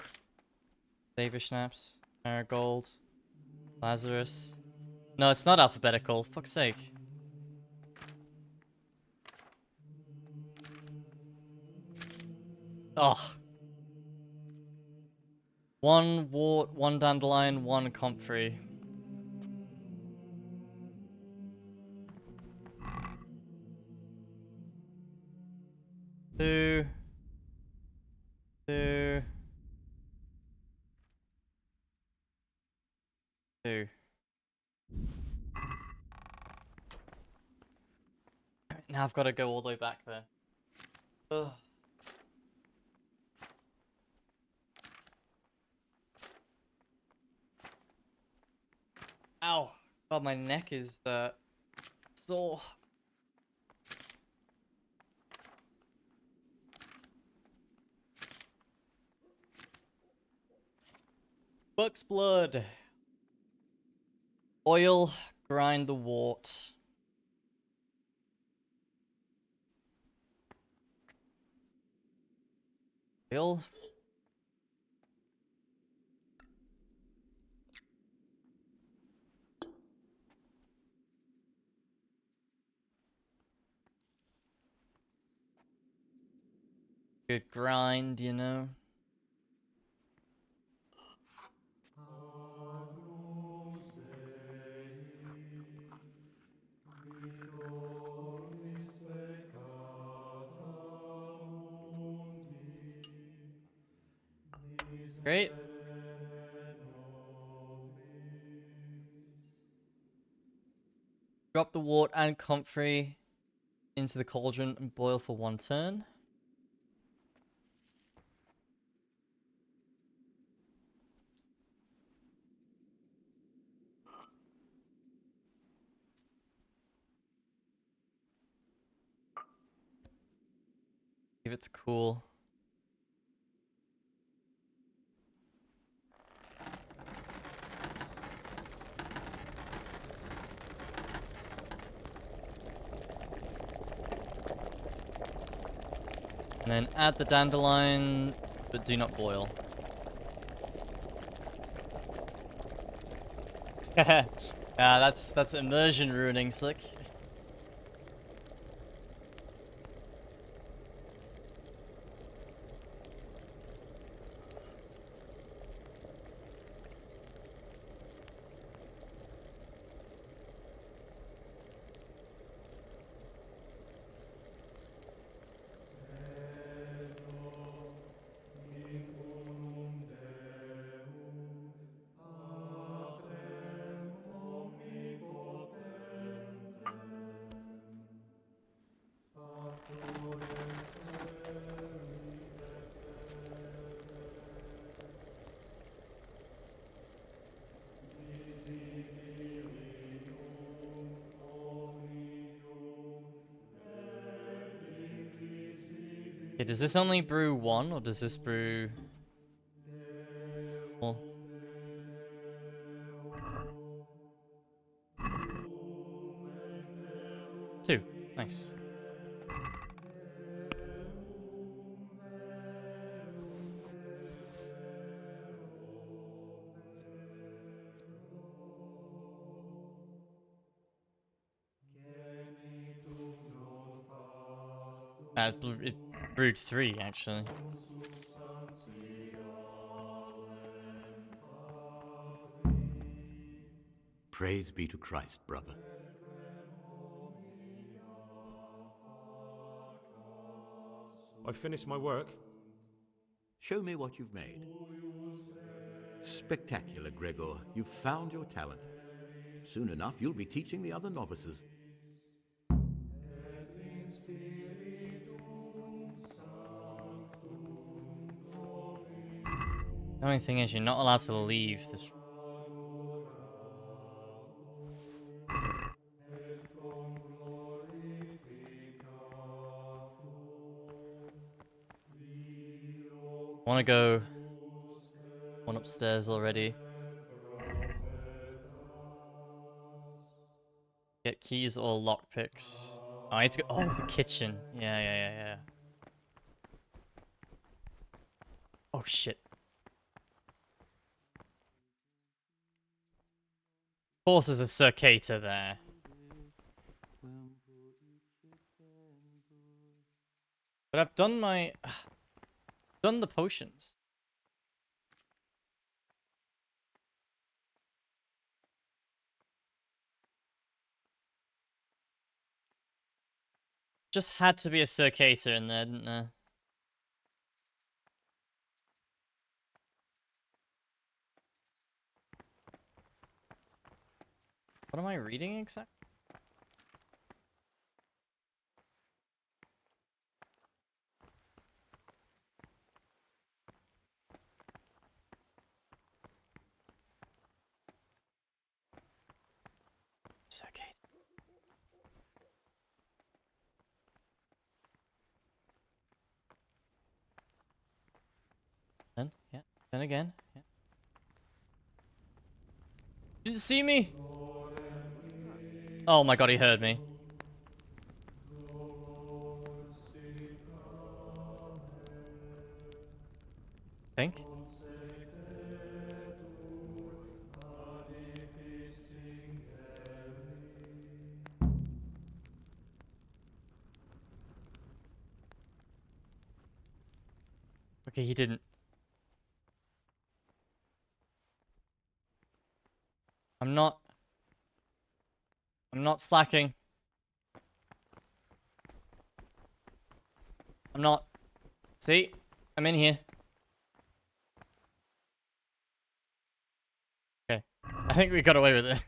Saber Schnapps, Marigold, Lazarus. No, it's not alphabetical. Fuck's sake. Ugh. One wart, one dandelion, one comfrey. Two. Two. Two. Now I've got to go all the way back there. Ugh. Ow. God, my neck is sore. Buck's blood. Oil, grind the wart. Oil. Good grind, you know. Great. Drop the wart and comfrey into the cauldron and boil for 1 turn. If it's cool. And then add the dandelion, but do not boil. That's immersion ruining, Slick. Okay, does this only brew 1, or does this brew... Well... 2. Nice. It brewed 3, actually.
Praise be to Christ, brother.
I've finished my work.
Show me what you've made. Spectacular, Gregor. You've found your talent. Soon enough, you'll be teaching the other novices.
The only thing is, you're not allowed to leave this. Want to go one upstairs already. Get keys or lockpicks. Oh, I need to go. Oh, the kitchen. Yeah. Oh, shit. Of course, there's a circator there. But I've done my... done the potions. Just had to be a circator in there, didn't there? What am I reading exactly? Circator. Then again. Yeah. Didn't see me. Oh my god, he heard me. Think. Okay, he didn't. I'm not slacking. I'm not. See? I'm in here. Okay. I think we got away with it.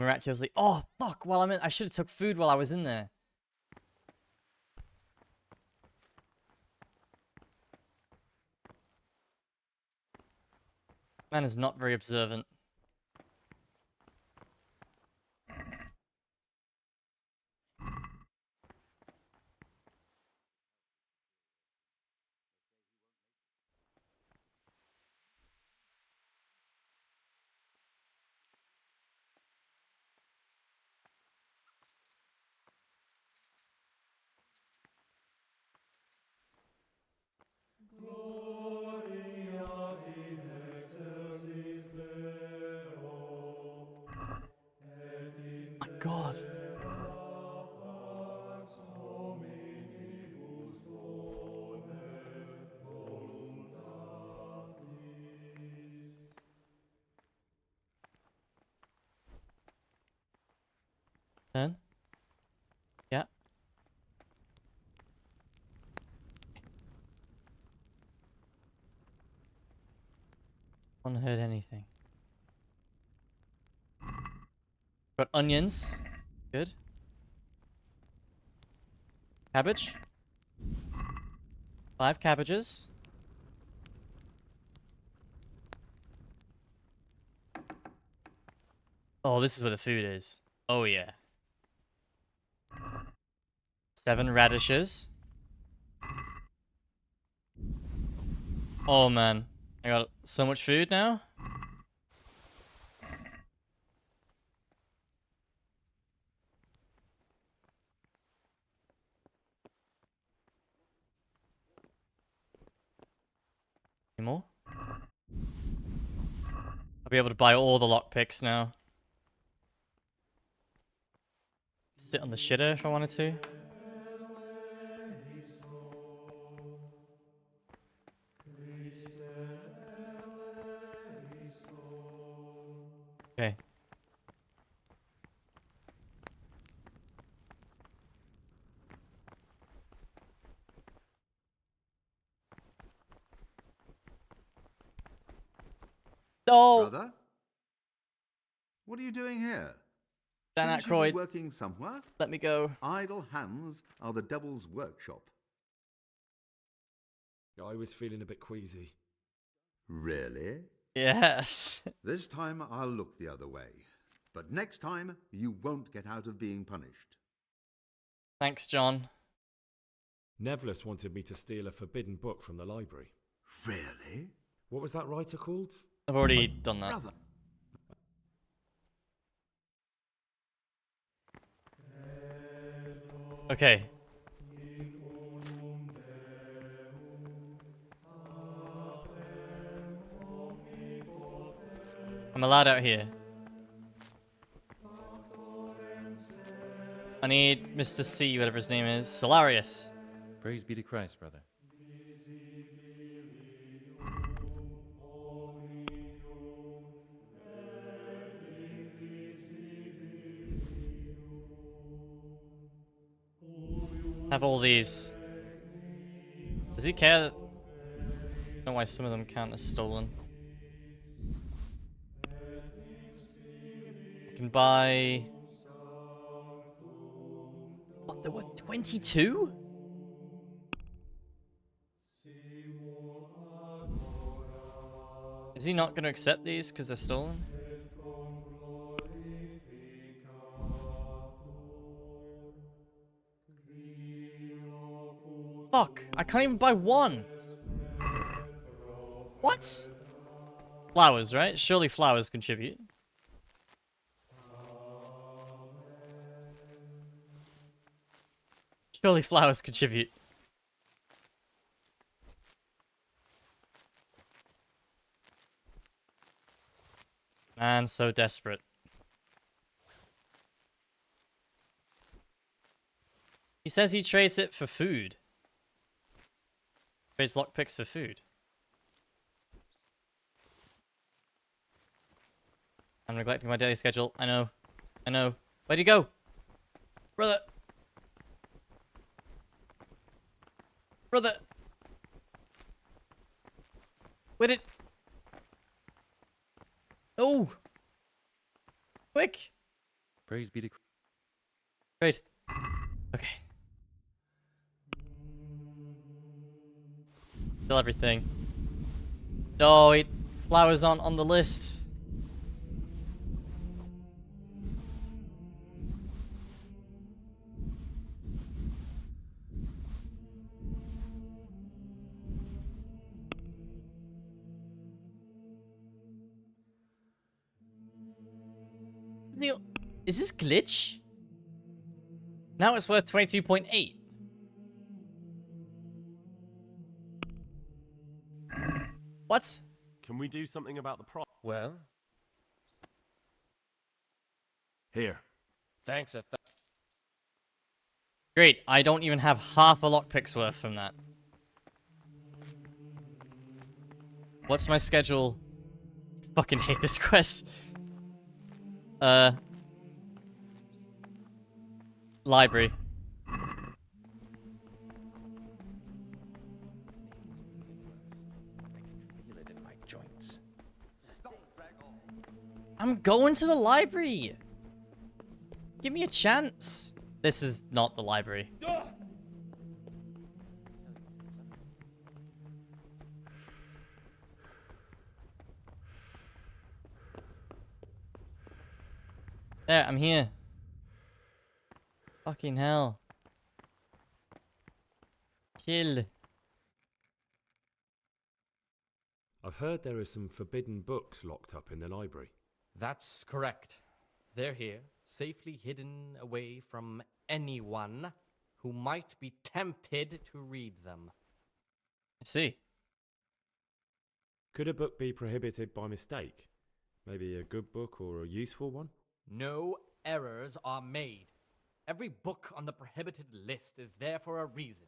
Miraculously. Oh, fuck. While I'm in... I should have took food while I was in there. Man is not very observant. My god. Then? Yeah. Haven't heard anything. Got onions. Good. Cabbage. 5 cabbages. Oh, this is where the food is. Oh, yeah. 7 radishes. Oh, man. I got so much food now. Any more? I'll be able to buy all the lockpicks now. Sit on the shitter if I wanted to. Okay. No!
Brother? What are you doing here?
Dan
Shouldn't you be
Aykroyd.
working somewhere?
Let me go.
Idle hands are the devil's workshop.
I was feeling a bit queasy.
Really?
Yes.
This time I'll look the other way. But next time, you won't get out of being punished.
Thanks, John.
Nevlis wanted me to steal a forbidden book from the library.
Really?
What was that writer called?
I've already done that.
Brother.
Okay. I'm allowed out here. I need Mr. C, whatever his name is. Solarius.
Praise be to Christ, brother.
Have all these. Does he care? I don't know why some of them count as stolen. I can buy... What, there were 22? Is he not going to accept these because they're stolen? Fuck, I can't even buy one. What? Flowers, right? Surely flowers contribute. Surely flowers contribute. Man, so desperate. He says he trades it for food. Trades lockpicks for food. I'm neglecting my daily schedule. I know. I know. Where'd you go? Brother! Brother! Where did... Oh! Quick!
Praise be to Christ.
Great. Okay. Kill everything. No, wait. Flowers aren't on the list. Is this glitch? Now it's worth 22.8. What?
Can we do something about the price?
Well?
Here.
Thanks at that.
Great, I don't even have half a lockpick's worth from that. What's my schedule? Fucking hate this quest. Library.
Feel it in my joints.
I'm going to the library. Give me a chance. This is not the library. There, I'm here. Fucking hell. Chill.
I've heard there are some forbidden books locked up in the library.
That's correct. They're here, safely hidden away from anyone who might be tempted to read them.
I see.
Could a book be prohibited by mistake? Maybe a good book or a useful one?
No errors are made. Every book on the prohibited list is there for a reason.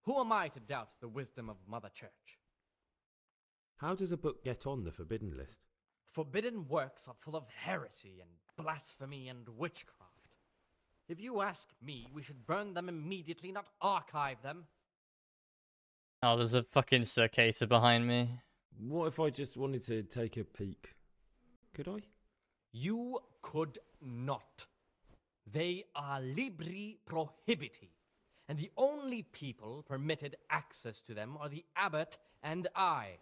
Who am I to doubt the wisdom of Mother Church?
How does a book get on the forbidden list?
Forbidden works are full of heresy and blasphemy and witchcraft. If you ask me, we should burn them immediately, not archive them.
Oh, there's a fucking circator behind me.
What if I just wanted to take a peek? Could I?
You could not. They are libri prohibiti, and the only people permitted access to them are the abbot and I.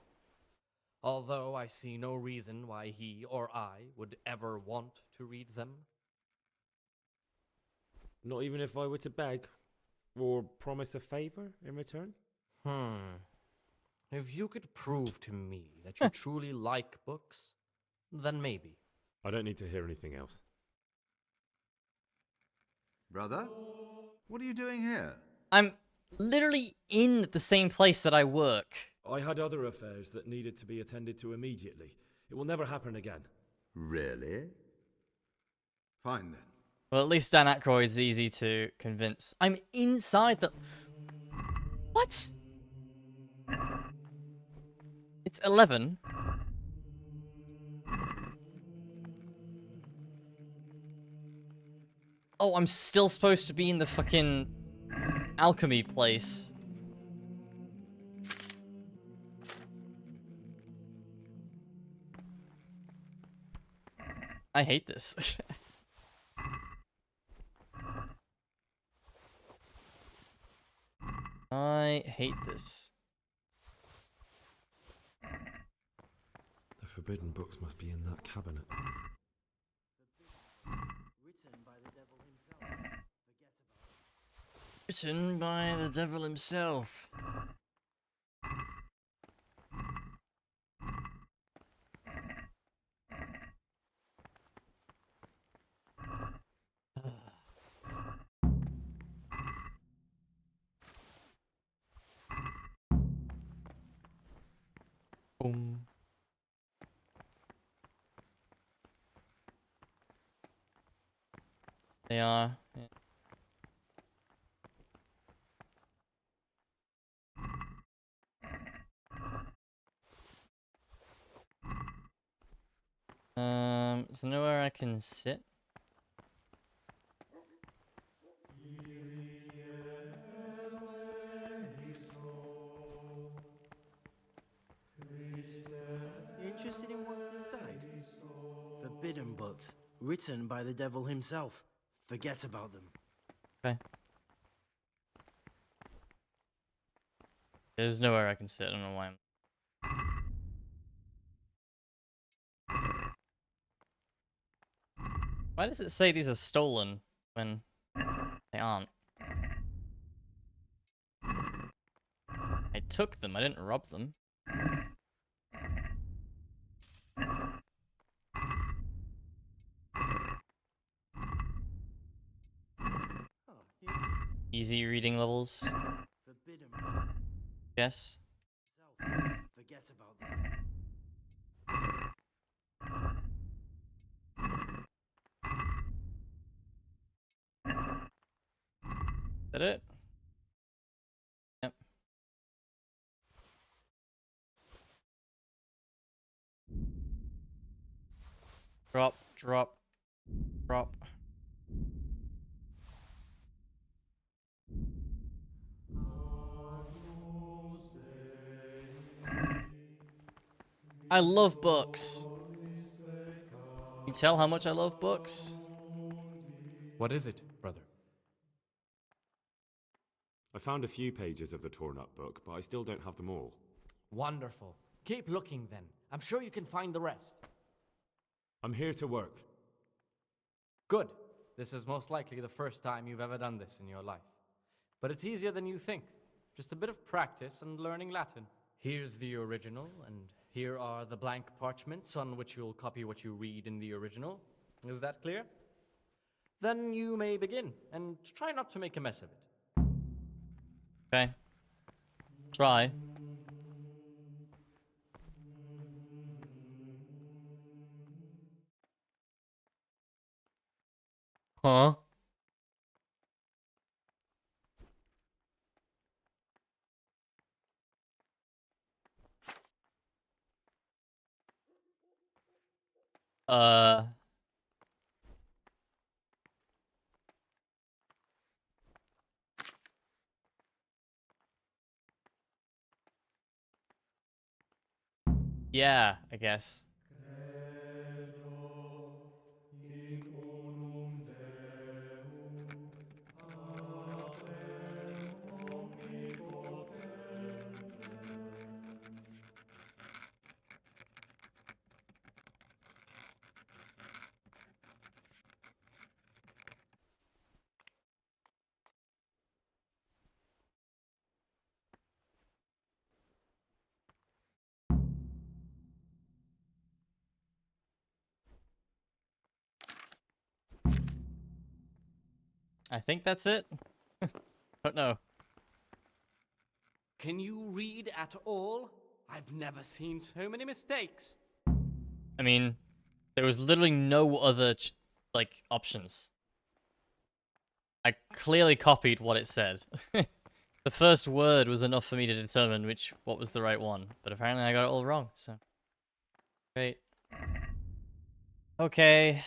Although I see no reason why he or I would ever want to read them.
Not even if I were to beg? Or promise a favour in return?
If you could prove to me that you truly like books, then maybe.
I don't need to hear anything else.
Brother, what are you doing here?
I'm literally in the same place that I work.
I had other affairs that needed to be attended to immediately. It will never happen again.
Really? Fine then.
Well, at least Dan Aykroyd's easy to convince. I'm inside the... What? It's 11. Oh, I'm still supposed to be in the fucking alchemy place. I hate this. I hate this.
The forbidden books must be in that cabinet.
Written by the devil himself. Boom. They are. Yeah. Is there nowhere I can sit?
You're interested in what's inside? Forbidden books, written by the devil himself. Forget about them.
Okay. There's nowhere I can sit. I don't know why I'm... Why does it say these are stolen when they aren't? I took them. I didn't rob them. Easy reading levels.
Forbidden.
Yes.
Forget about them.
Is that it? Yep. Drop, drop, drop. I love books. You tell how much I love books?
What is it, brother?
I found a few pages of the torn up book, but I still don't have them all.
Wonderful. Keep looking then. I'm sure you can find the rest.
I'm here to work.
Good. This is most likely the first time you've ever done this in your life. But it's easier than you think. Just a bit of practice and learning Latin. Here's the original, and here are the blank parchments on which you'll copy what you read in the original. Is that clear? Then you may begin, and try not to make a mess of it.
Okay. Try. Huh? Uh... Yeah, I guess. I think that's it. Don't know.
Can you read at all? I've never seen so many mistakes.
I mean, there was literally no other, like, options. I clearly copied what it said. The first word was enough for me to determine what was the right one, but apparently I got it all wrong, so... Great. Okay,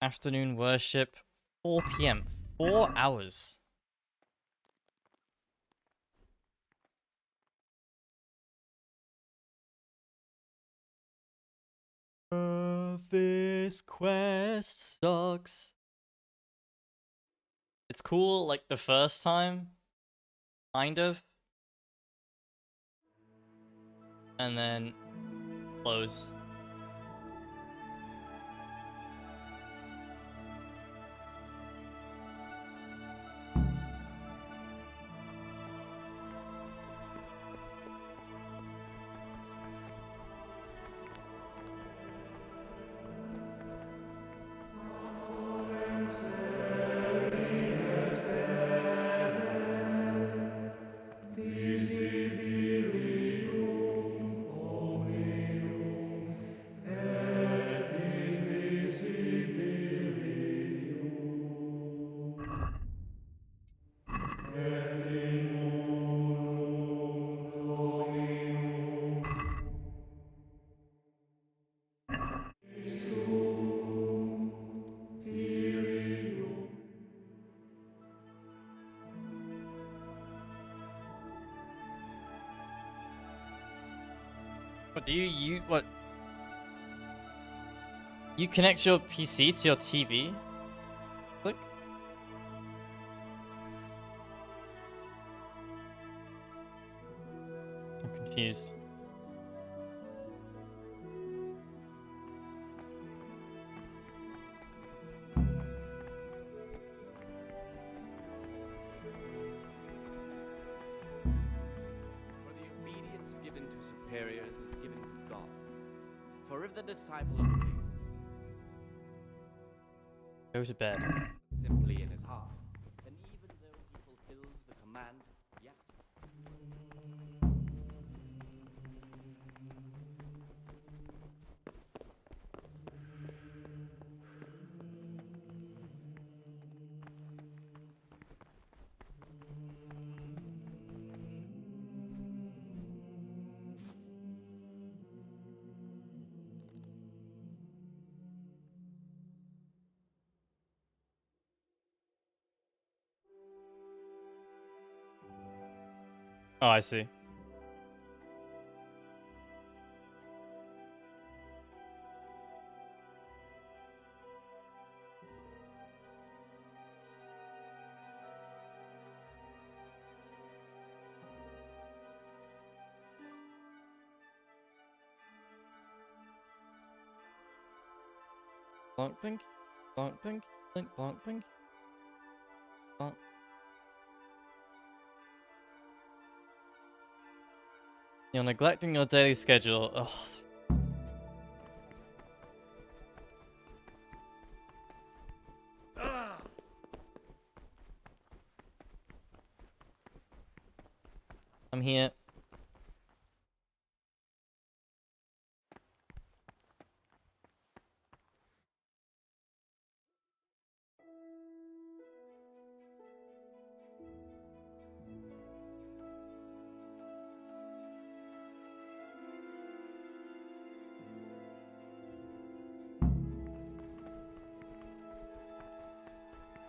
afternoon worship, 4 p.m. 4 hours. This quest sucks. It's cool, like, the first time. Kind of. And then... close. What do you what? You connect your PC to your TV? Click. I'm confused.
For the obedience given to superiors is given to God. For if the disciple obey
Go to bed.
simply in his heart, then even though he fulfills the command, yet
Oh, I see. Bonk pink, bonk pink, blink bonk pink. Bonk. You're neglecting your daily schedule. Ugh. I'm here.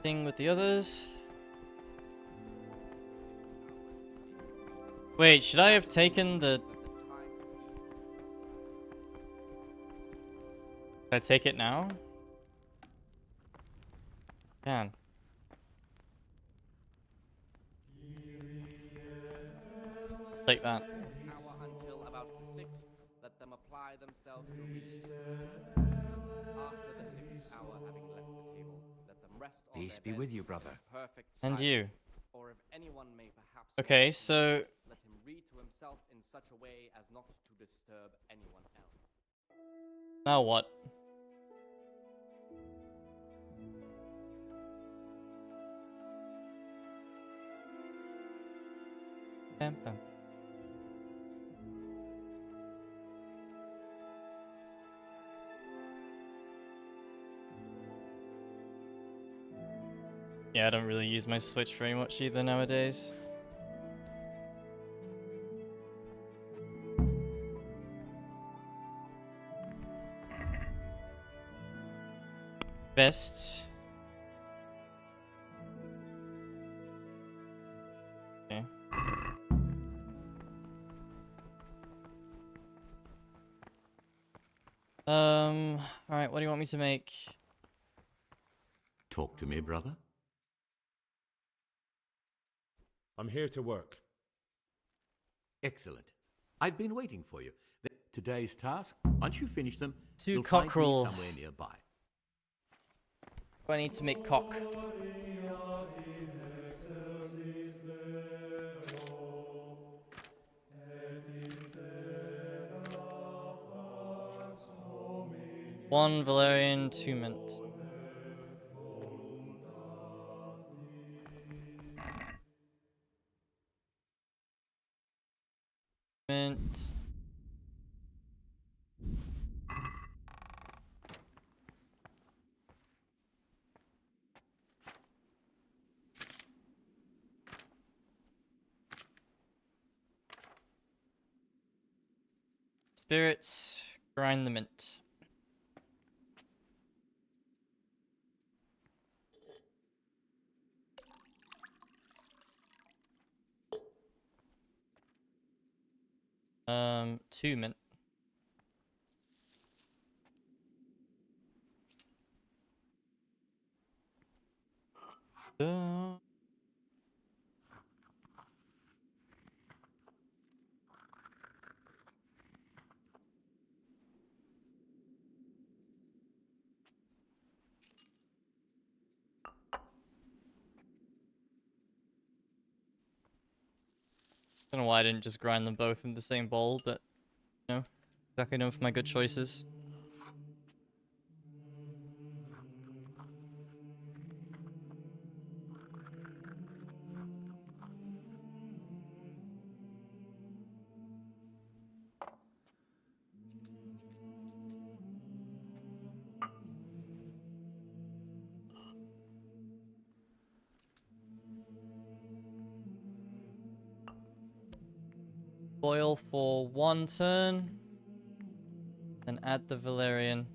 thing with the others. Wait, should I have taken the... Should I take it now? Can. Take that.
Hour until about the 6th, let them apply themselves to reach. After the 6th hour, having left the table, let them rest on
Peace
their
be
beds
with you, brother.
in perfect
And
silence.
you.
Or if anyone may perhaps
Okay,
want to
so...
read, let him read to himself in such a way as not to disturb anyone else.
Now what? Bam, bam. Yeah, I don't really use my Switch very much either nowadays. Best. Okay. Alright, what do you want me to make?
Talk to me, brother.
I'm here to work.
Excellent. I've been waiting for you. Today's task, once you finish them,
2
you'll find me
cockerel.
somewhere nearby.
I need to make cock. One Valerian, 2 mint. Mint. Spirits, grind the mint. Two mint. Don't know why I didn't just grind them both in the same bowl, but you know, exactly known for my good choices. Boil for 1 turn, then add the Valerian.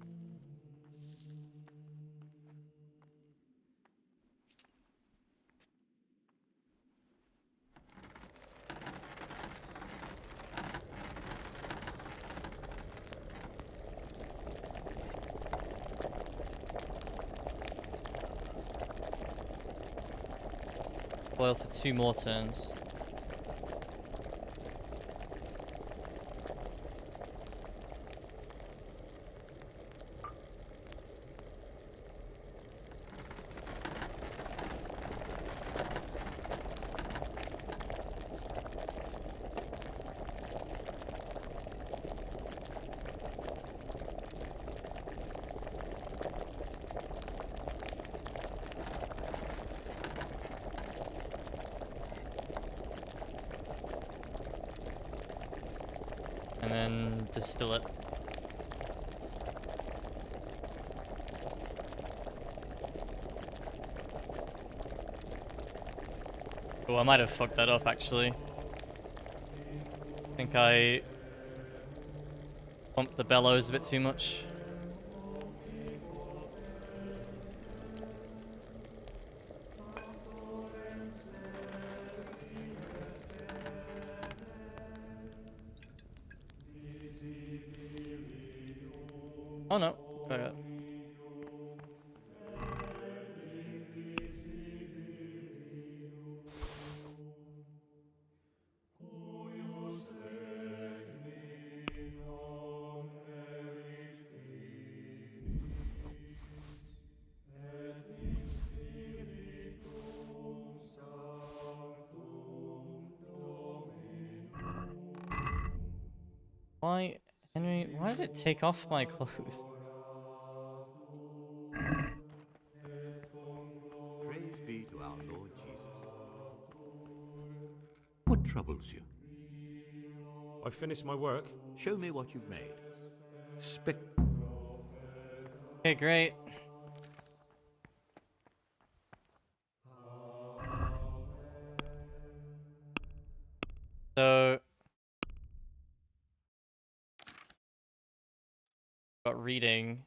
Boil for 2 more turns. And then distill it. Oh, I might have fucked that up actually. I think I pumped the bellows a bit too much. Oh no. Okay. Why, Henry, why did it take off my clothes?
Praise be to our Lord Jesus. What troubles you?
I finished my work.
Show me what you've made.
Okay, great. So, got reading.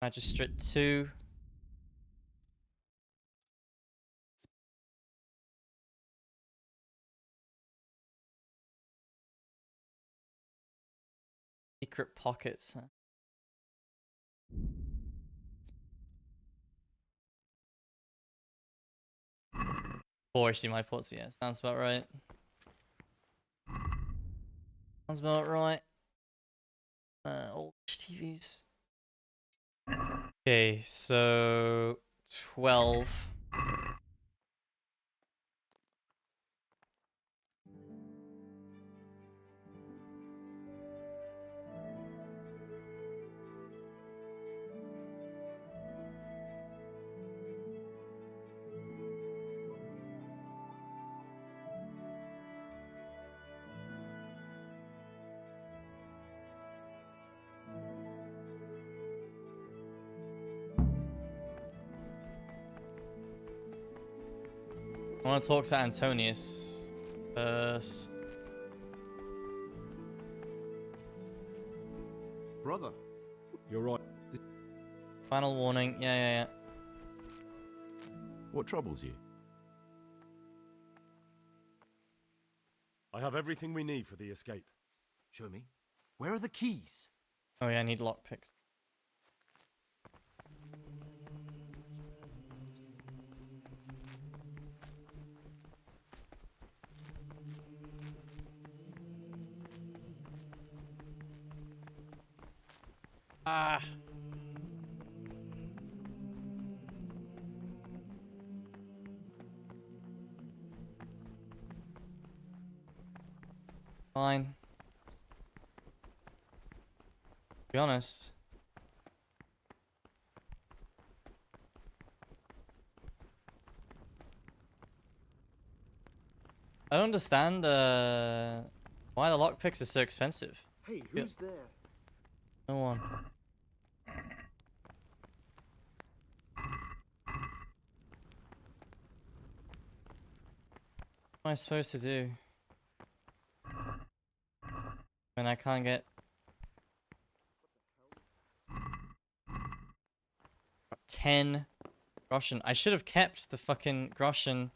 Magistrate 2. Secret pockets. Four HDMI ports, yeah. Sounds about right. Sounds about right. Old TVs. Okay, so 12. I want to talk to Antonius first.
Brother.
You're right.
Final warning. Yeah.
What troubles you?
I have everything we need for the escape.
Show me. Where are the keys?
Oh yeah, I need lockpicks. Ah. Fine. To be honest. I don't understand why the lockpicks are so expensive.
Hey, who's there?
No one. What am I supposed to do? When I can't get... 10 groschen. I should have kept the fucking groschen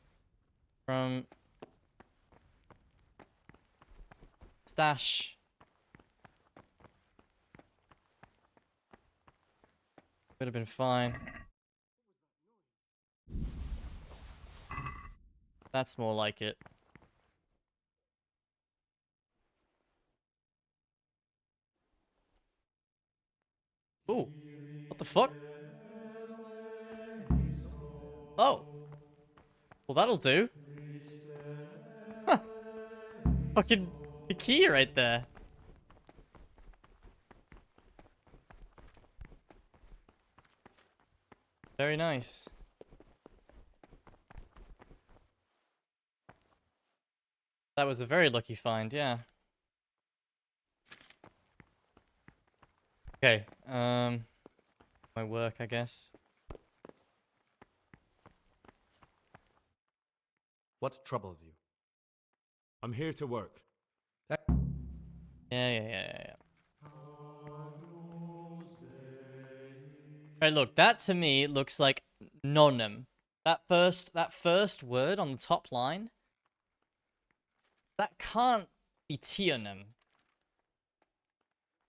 from stash. Would have been fine. That's more like it. Ooh. What the fuck? Oh. Well, that'll do. Huh. Fucking the key right there. Very nice. That was a very lucky find, yeah. Okay, my work, I guess.
What troubles you?
I'm here to work.
Yeah. Right, look, that to me looks like nonem. That first word on the top line. That can't be Tionim.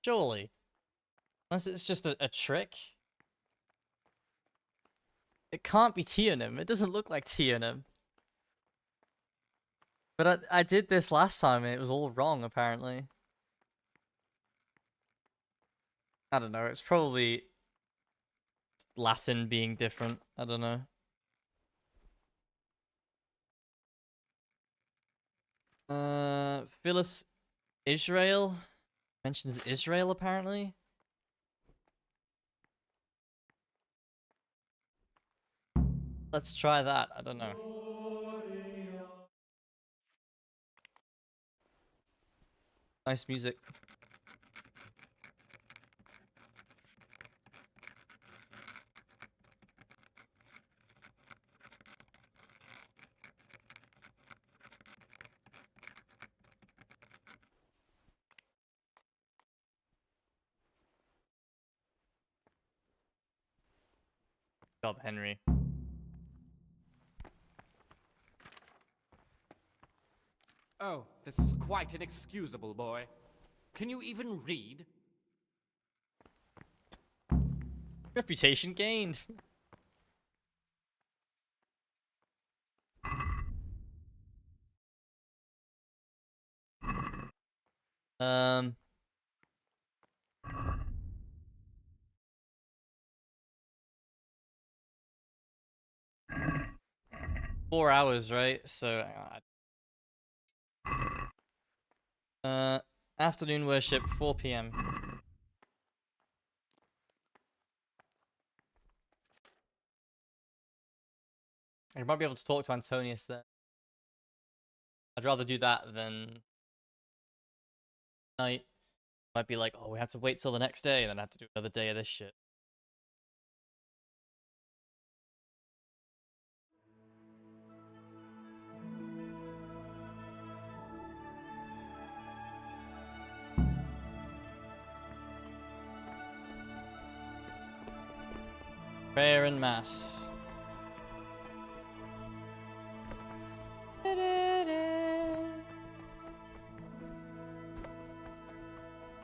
Surely. Unless it's just a trick. It can't be Tionim. It doesn't look like Tionim. But I did this last time and it was all wrong, apparently. I don't know. It's probably Latin being different. I don't know. Phyllis Israel mentions Israel apparently. Let's try that. I don't know. Nice music. Good job, Henry.
Oh, this is quite inexcusable, boy. Can you even read?
Reputation gained. Um. 4 hours, right? So, afternoon worship, 4 p.m. I might be able to talk to Antonius then. I'd rather do that than night. Might be like, oh, we have to wait till the next day, and then I have to do another day of this shit. Prayer and mass.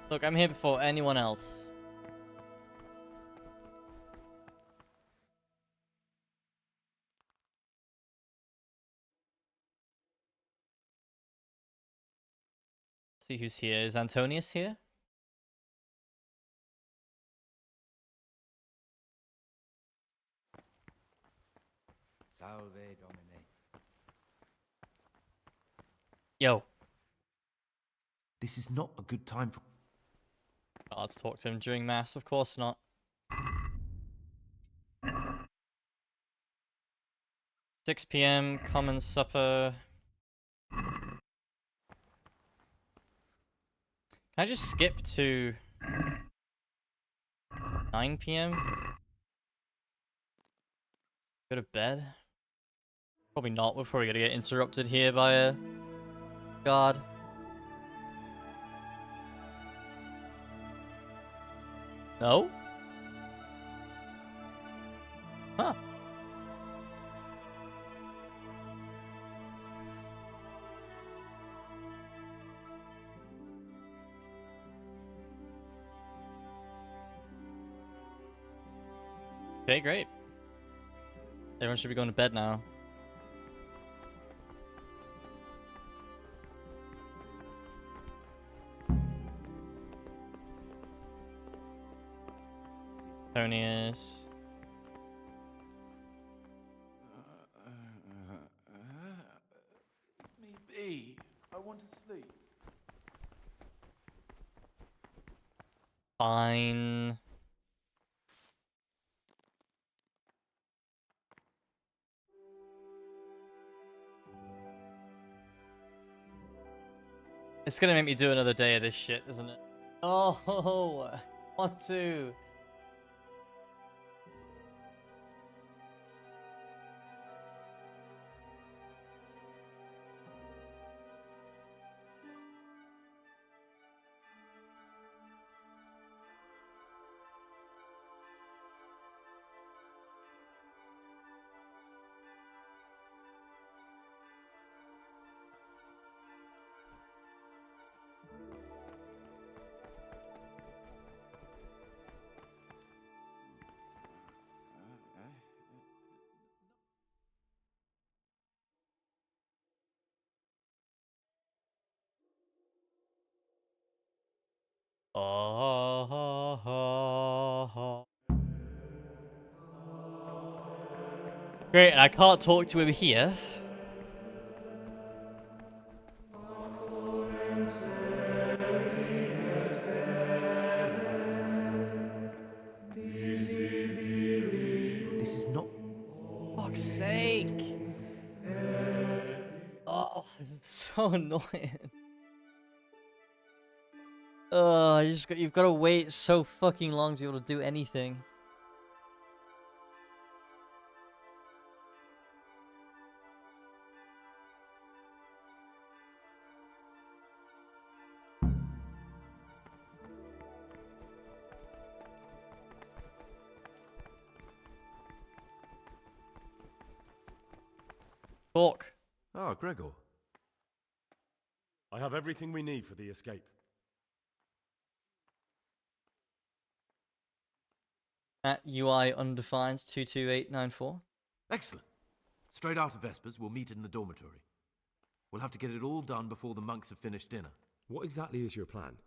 Look, I'm here before anyone else. See who's here. Is Antonius here?
Salve Domine.
Yo.
This is not a good time for...
Oh, let's talk to him during mass. Of course not. 6 p.m. Common supper. Can I just skip to 9 p.m.? Go to bed? Probably not. We're probably gonna get interrupted here by a guard. No? Huh. Okay, great. Everyone should be going to bed now. Antonius.
Me be. I want to sleep.
Fine. It's gonna make me do another day of this shit, isn't it? Oh, want to. Oh. Great, and I can't talk to him here.
This is not.
Fuck's sake. Oh, this is so annoying. Oh, you've got to wait so fucking long to be able to do anything. Talk.
Ah, Gregor. I have everything we need for the escape.
At UI undefined 22894.
Excellent. Straight after Vespers, we'll meet in the dormitory. We'll have to get it all done before the monks have finished dinner.
What exactly is your plan?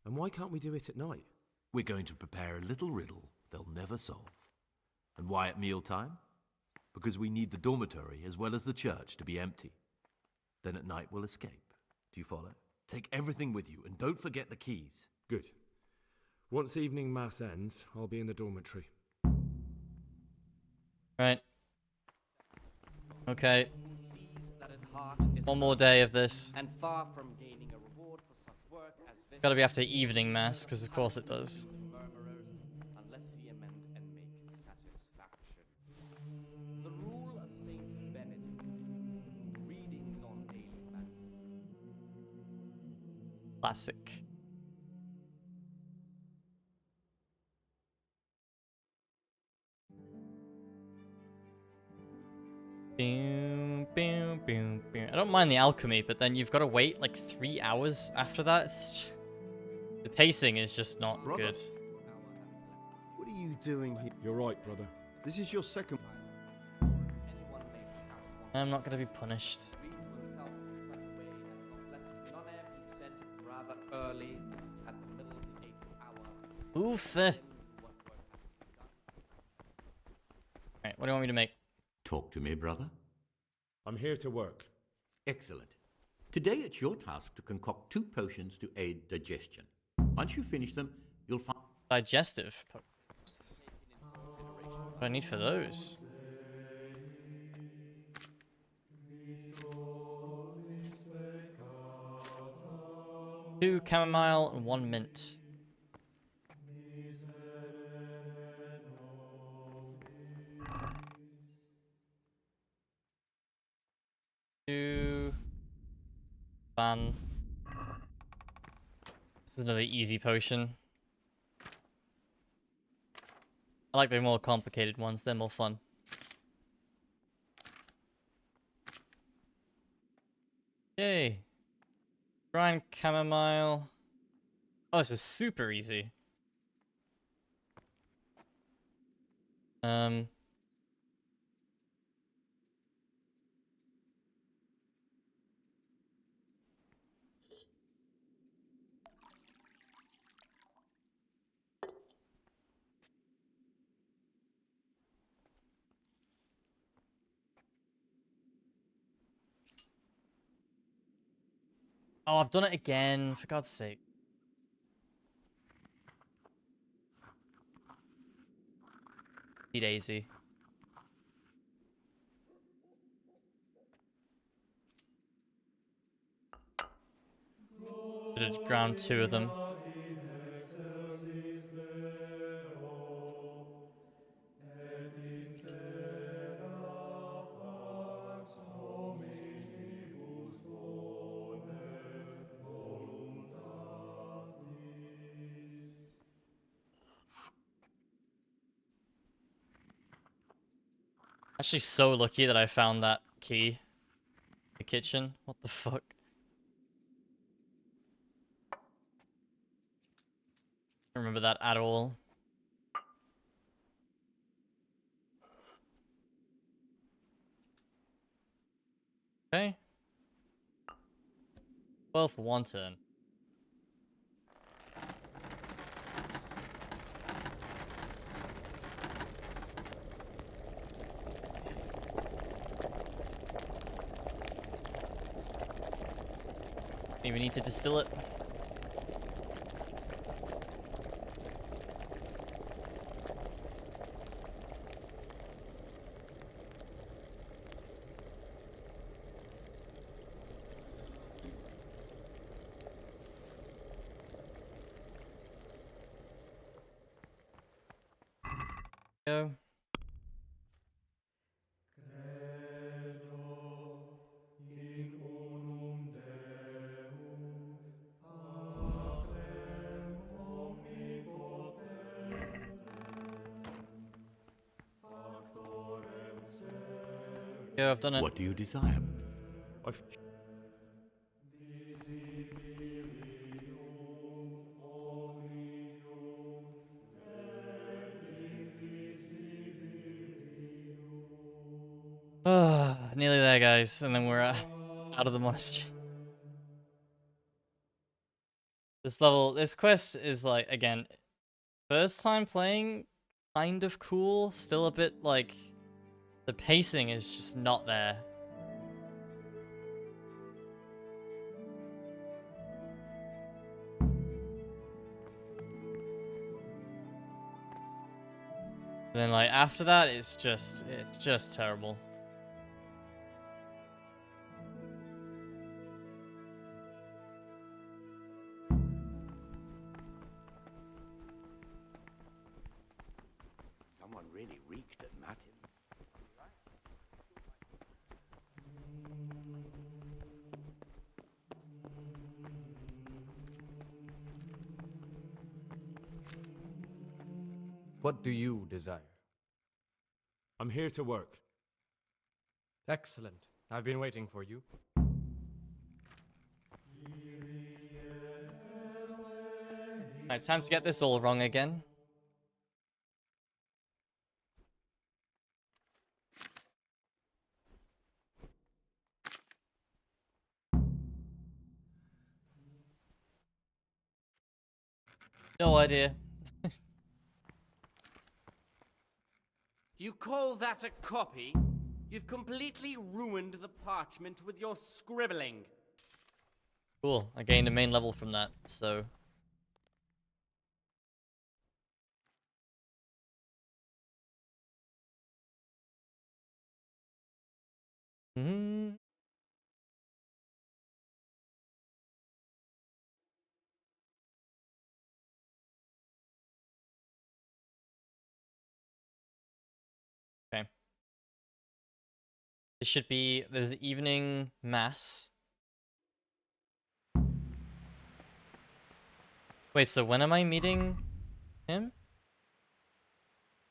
And why can't we do it at night?
We're going to prepare a little riddle they'll never solve. And why at mealtime? Because we need the dormitory as well as the church to be empty. Then at night we'll escape. Do you follow? Take everything with you and don't forget the keys.
Good. Once evening mass ends, I'll be in the dormitory.
Right. Okay. One more day of this.
And far from gaining a reward for such work as this,
Gotta be after evening mass, because of course it does.
murmurers, unless ye amend and make satisfaction. The rule of Saint Benedict. Readings on daily matter.
Classic. Boom, boom, boom, boom. I don't mind the alchemy, but then you've got to wait like 3 hours after that. The pacing is just not good.
What are you doing here?
You're right, brother.
This is your second.
I'm not going to be punished.
Read to himself in such a way as not let none ere be said rather early at the middle of the 8th hour.
Oof. Alright, what do you want me to make?
Talk to me, brother.
I'm here to work.
Excellent. Today it's your task to concoct 2 potions to aid digestion. Once you finish them, you'll find...
Digestive potions. What do I need for those? 2 chamomile and 1 mint. Fun. This is another easy potion. I like the more complicated ones, they're more fun. Yay. Grind chamomile. Oh, this is super easy. Oh, I've done it again, for God's sake. Daisy. Should have ground 2 of them. Actually so lucky that I found that key in the kitchen. What the fuck? Don't remember that at all. Okay. 12 for 1 turn. Even need to distill it. Go. Yeah, I've done it.
What do you desire?
Nearly there, guys, and then we're out of the monastery. This quest is like, again, first time playing, kind of cool, still a bit like, the pacing is just not there. And then like after that, it's just terrible.
Someone really reeked at Matins.
What do you desire?
I'm here to work.
Excellent. I've been waiting for you.
Alright, time to get this all wrong again. No idea.
You call that a copy? You've completely ruined the parchment with your scribbling.
Cool, I gained a main level from that, so... Okay. This should be, there's the evening mass. Wait, so when am I meeting him?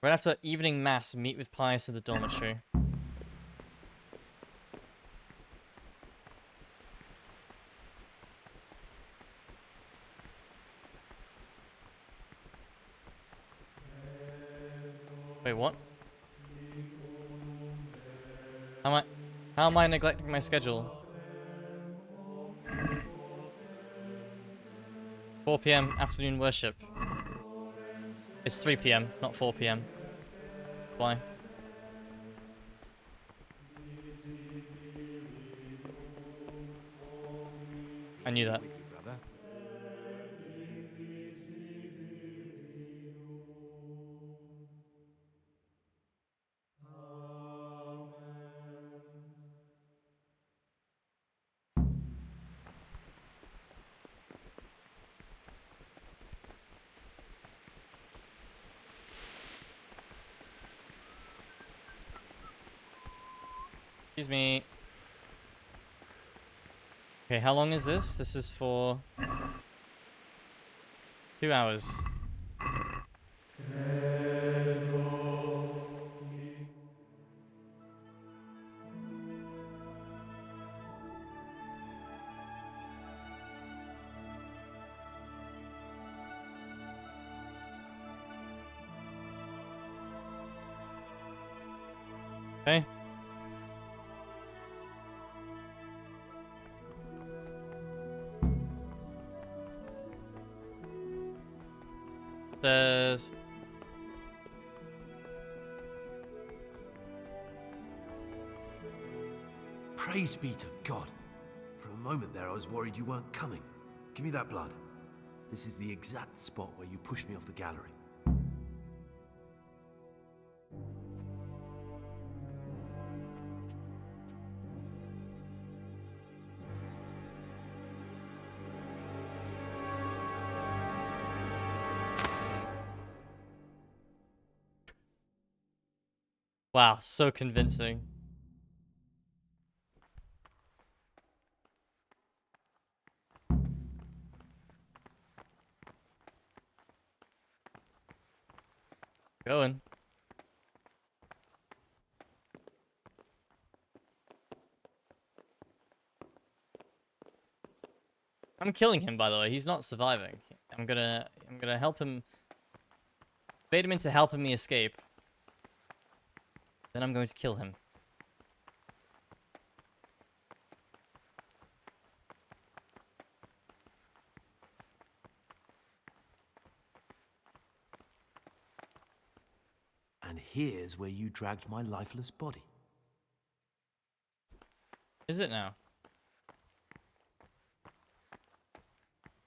Right after evening mass, meet with Pius in the dormitory. Wait, what? How am I neglecting my schedule? 4 PM afternoon worship. It's 3 PM, not 4 PM. Why? I knew that. Excuse me. Okay, how long is this? This is for 2 hours. Okay. Says
Praise be to God. For a
moment there, I was worried you weren't coming. Give me that blood. This is the exact spot where you pushed me off the gallery.
Wow, so convincing. Going. I'm killing him, by the way. He's not surviving. I'm gonna help him. Bait him into helping me escape. Then I'm going to kill him.
And here's where you dragged my lifeless body.
Is it now?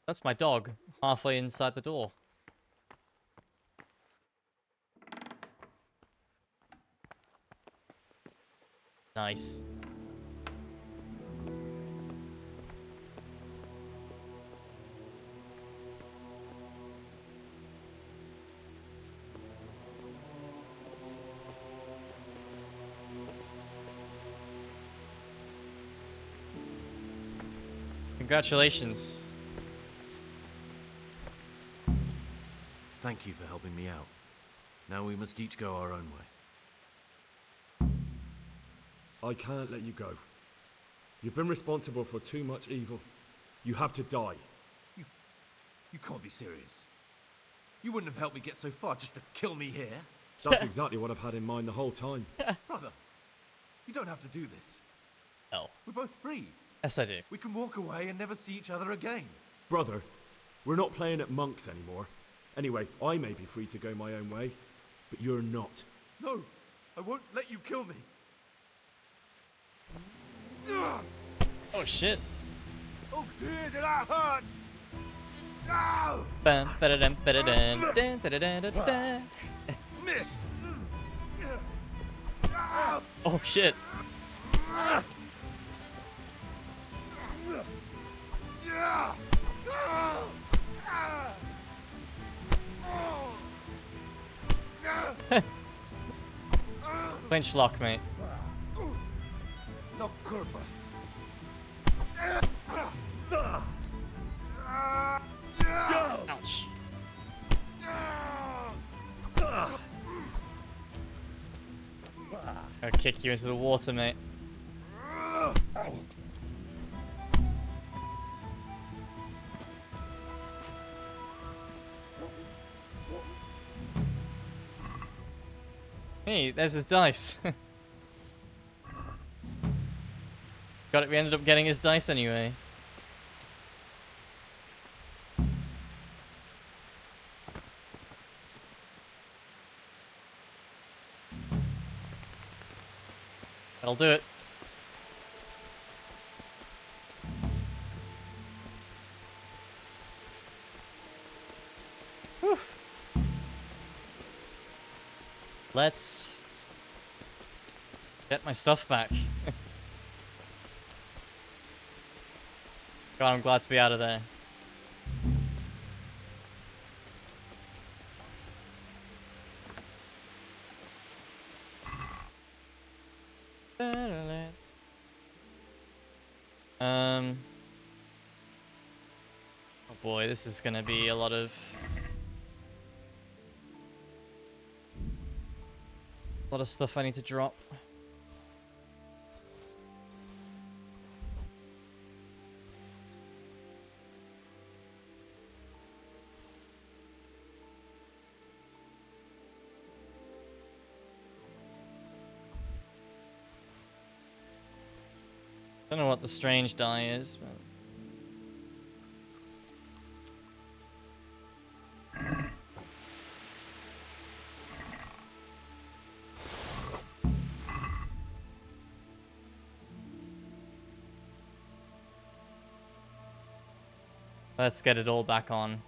That's my dog, halfway inside the door. Nice. Congratulations.
Thank you for helping me out. Now we must each go our own way.
I can't let you go. You've been responsible for too much evil. You have to die.
You can't be serious. You wouldn't have helped me get so far just to kill me here.
That's exactly what I've had in mind the whole time.
Brother, you don't have to do this.
No.
We're both free.
Yes, I do.
We can walk away and never see each other again.
Brother, we're not playing at monks anymore. Anyway, I may be free to go my own way, but you're not.
No, I won't let you kill me.
Oh shit.
Oh dear, that hurts. No!
Bam, ba-da-dum, ba-da-dum, dun, da-da-da-da-da.
Missed.
Oh shit. Clinch lock, mate.
No curva.
Ouch. I'll kick you into the water, mate. Hey, there's his dice. Got it, we ended up getting his dice anyway. That'll do it. Whew. Let's get my stuff back. God, I'm glad to be out of there. Oh boy, this is gonna be a lot of stuff I need to drop. Don't know what the strange die is, but Let's get it all back on.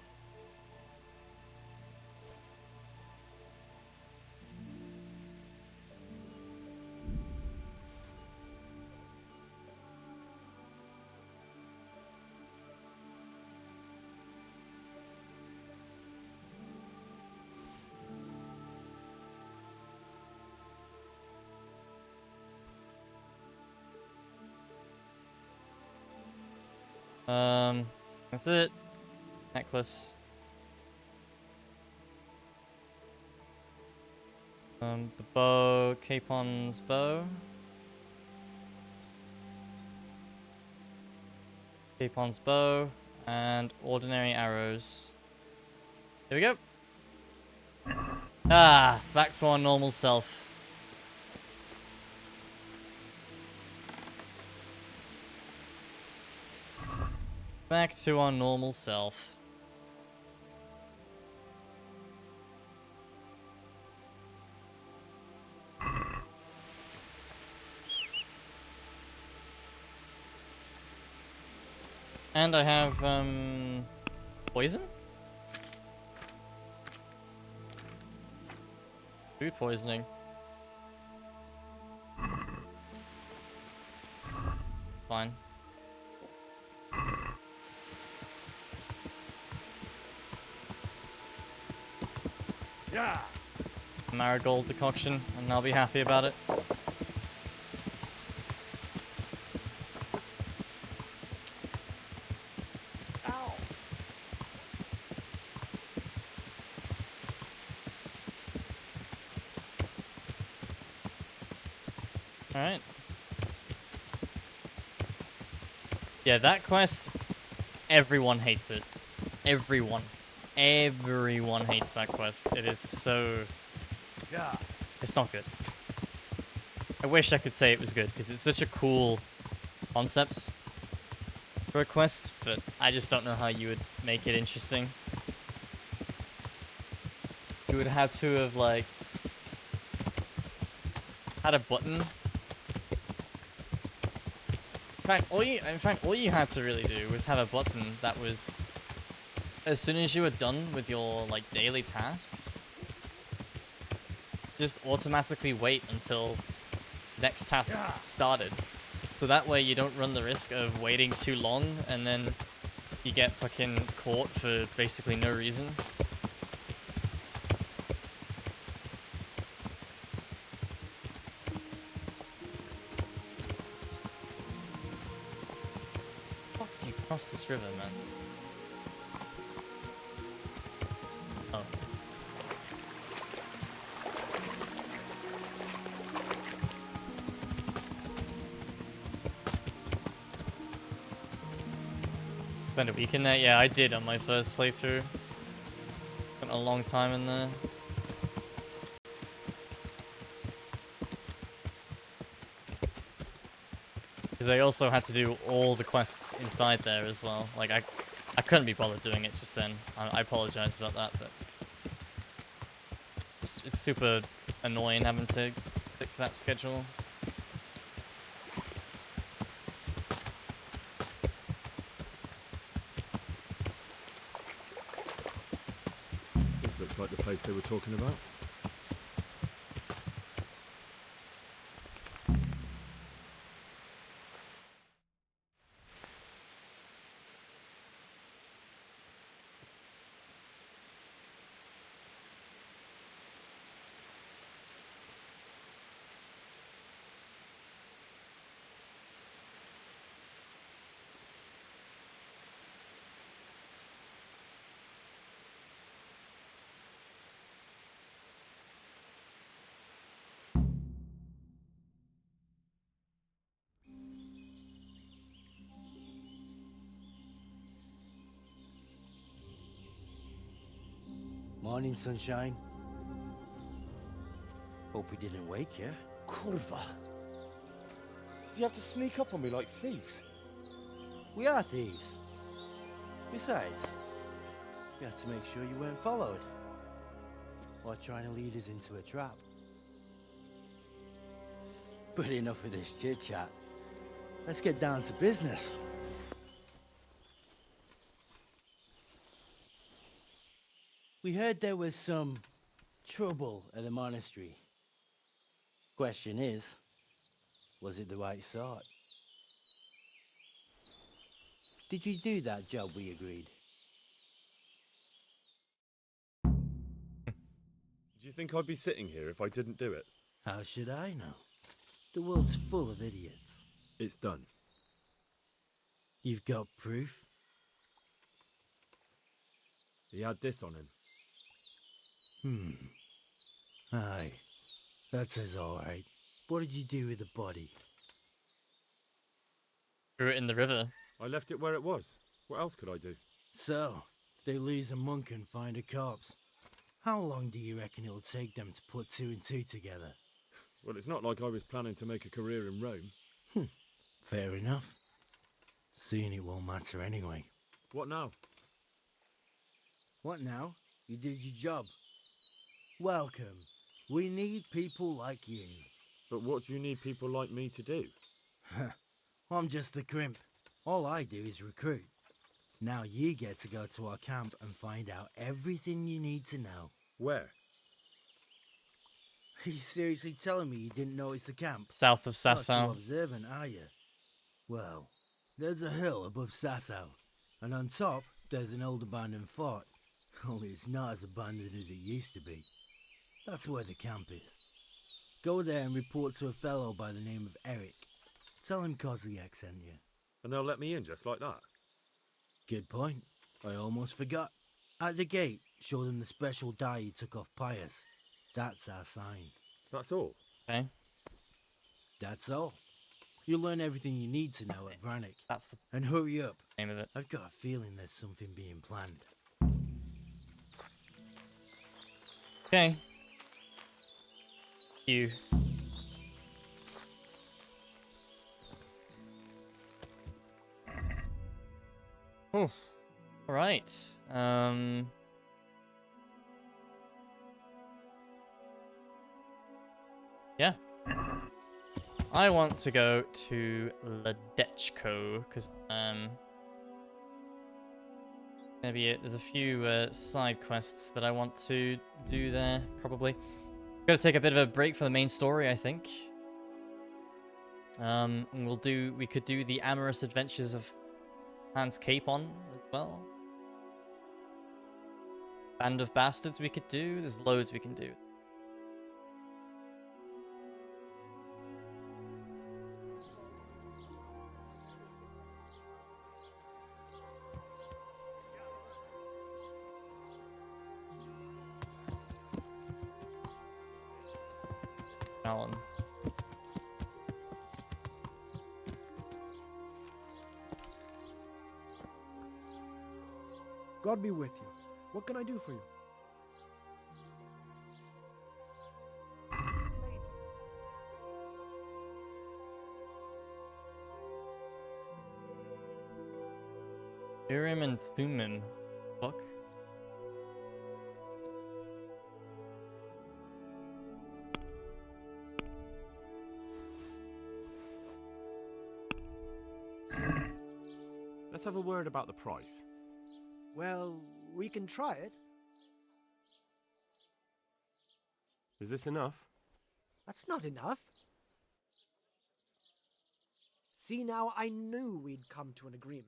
That's it. Necklace. The bow, Capon's bow. Capon's bow, and ordinary arrows. Here we go. Ah, back to our normal self. Back to our normal self. And I have, poison? Food poisoning. It's fine.
Yeah.
Marigold decoction, and I'll be happy about it.
Ow.
Alright. Yeah, that quest, everyone hates it. Everyone. Everyone hates that quest. It is so...
Yeah.
It's not good. I wish I could say it was good, because it's such a cool concept for a quest, but I just don't know how you would make it interesting. You would have to have, like, had a button. In fact, all you had to really do was have a button that was, as soon as you were done with your, like, daily tasks, just automatically wait until next task started. So that way you don't run the risk of waiting too long and then you get fucking caught for basically no reason. Fuck do you cross this river, man? Oh. Spent a week in there? Yeah, I did on my first playthrough. Spent a long time in there. Because I also had to do all the quests inside there as well. Like, I couldn't be bothered doing it just then. I apologize about that, but... It's super annoying having to fix that schedule.
This looks like the place they were talking about.
Morning, sunshine. Hope we didn't wake you.
Kurva. Did you have to sneak up on me like thieves?
We are thieves. Besides, we had to make sure you weren't followed. Or trying to lead us into a trap. But enough of this chit-chat. Let's get down to business. We heard there was some trouble at the monastery. Question is, was it the right sort? Did you do that job we agreed?
Do you think I'd be sitting here if I didn't do it?
How should I know? The world's full of idiots.
It's done.
You've got proof?
He had this on him.
Aye. That says alright. What did you do with the body?
Threw it in the river.
I left it where it was. What else could I do?
So, they lose a monk and find a corpse. How long do you reckon it'll take them to put two and two together?
Well, it's not like I was planning to make a career in Rome.
Fair enough. Soon it won't matter anyway.
What now?
What now? You did your job. Welcome. We need people like you.
But what do you need people like me to do?
I'm just a crimp. All I do is recruit. Now you get to go to our camp and find out everything you need to know.
Where?
Are you seriously telling me you didn't notice the camp?
South of
Not
Sasau.
so observant, are you? Well, there's a hill above Sasau, and on top there's an old abandoned fort. Only it's not as abandoned as it used to be. That's where the camp is. Go there and report to a fellow by the name of Eric. Tell him Kozliak sent you.
And they'll let me in just like that?
Good point. I almost forgot. At the gate, show them the special dye you took off Pius. That's our sign.
That's all?
Okay.
That's all. You'll learn everything you need to know at Vranik.
That's the
And hurry up.
name of it.
I've got a feeling there's something being planned.
Okay. You. Oh. All right. Yeah. I want to go to Ledechko because maybe there's a few side quests that I want to do there. Probably. Gotta take a bit of a break from the main story, I think. And we could do the amorous adventures of Hans Capon as well. Band of Bastards we could do. There's loads we can do. Alan.
God be with you. What can I do for you?
Urim and Thummim book.
Let's have a word about the price.
Well, we can try it.
Is this enough?
That's not enough. See now, I knew we'd come to an agreement.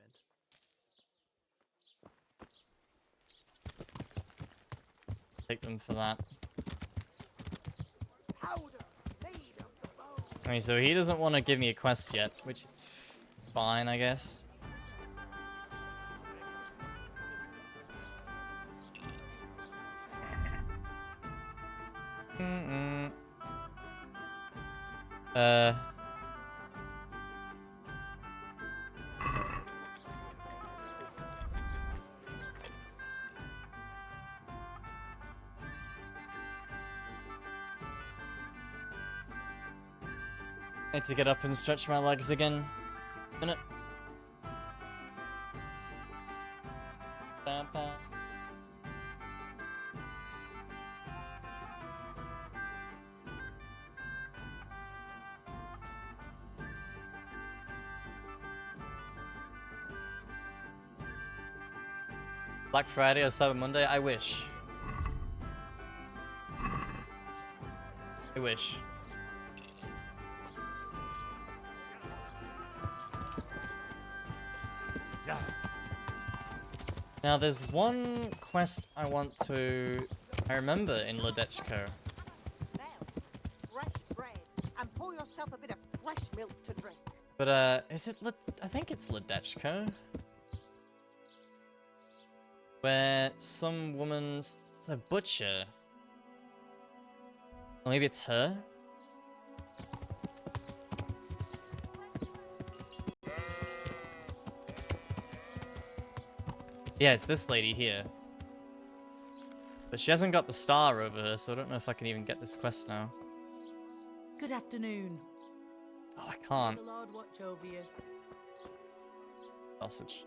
Take them for that. Okay, so he doesn't want to give me a quest yet, which is fine, I guess. Need to get up and stretch my legs again. Minute. Bam, bam. Black Friday or Cyber Monday? I wish. I wish. Now, there's one quest I want to... I remember in Ledechko.
Fresh bread, and pour yourself a bit of fresh milk to drink.
But, is it... I think it's Ledechko. Where some woman's... It's a butcher. Or maybe it's her? Yeah, it's this lady here. But she hasn't got the star over her, so I don't know if I can even get this quest now.
Good afternoon.
Oh, I can't.
The Lord watch over you.
Sausage.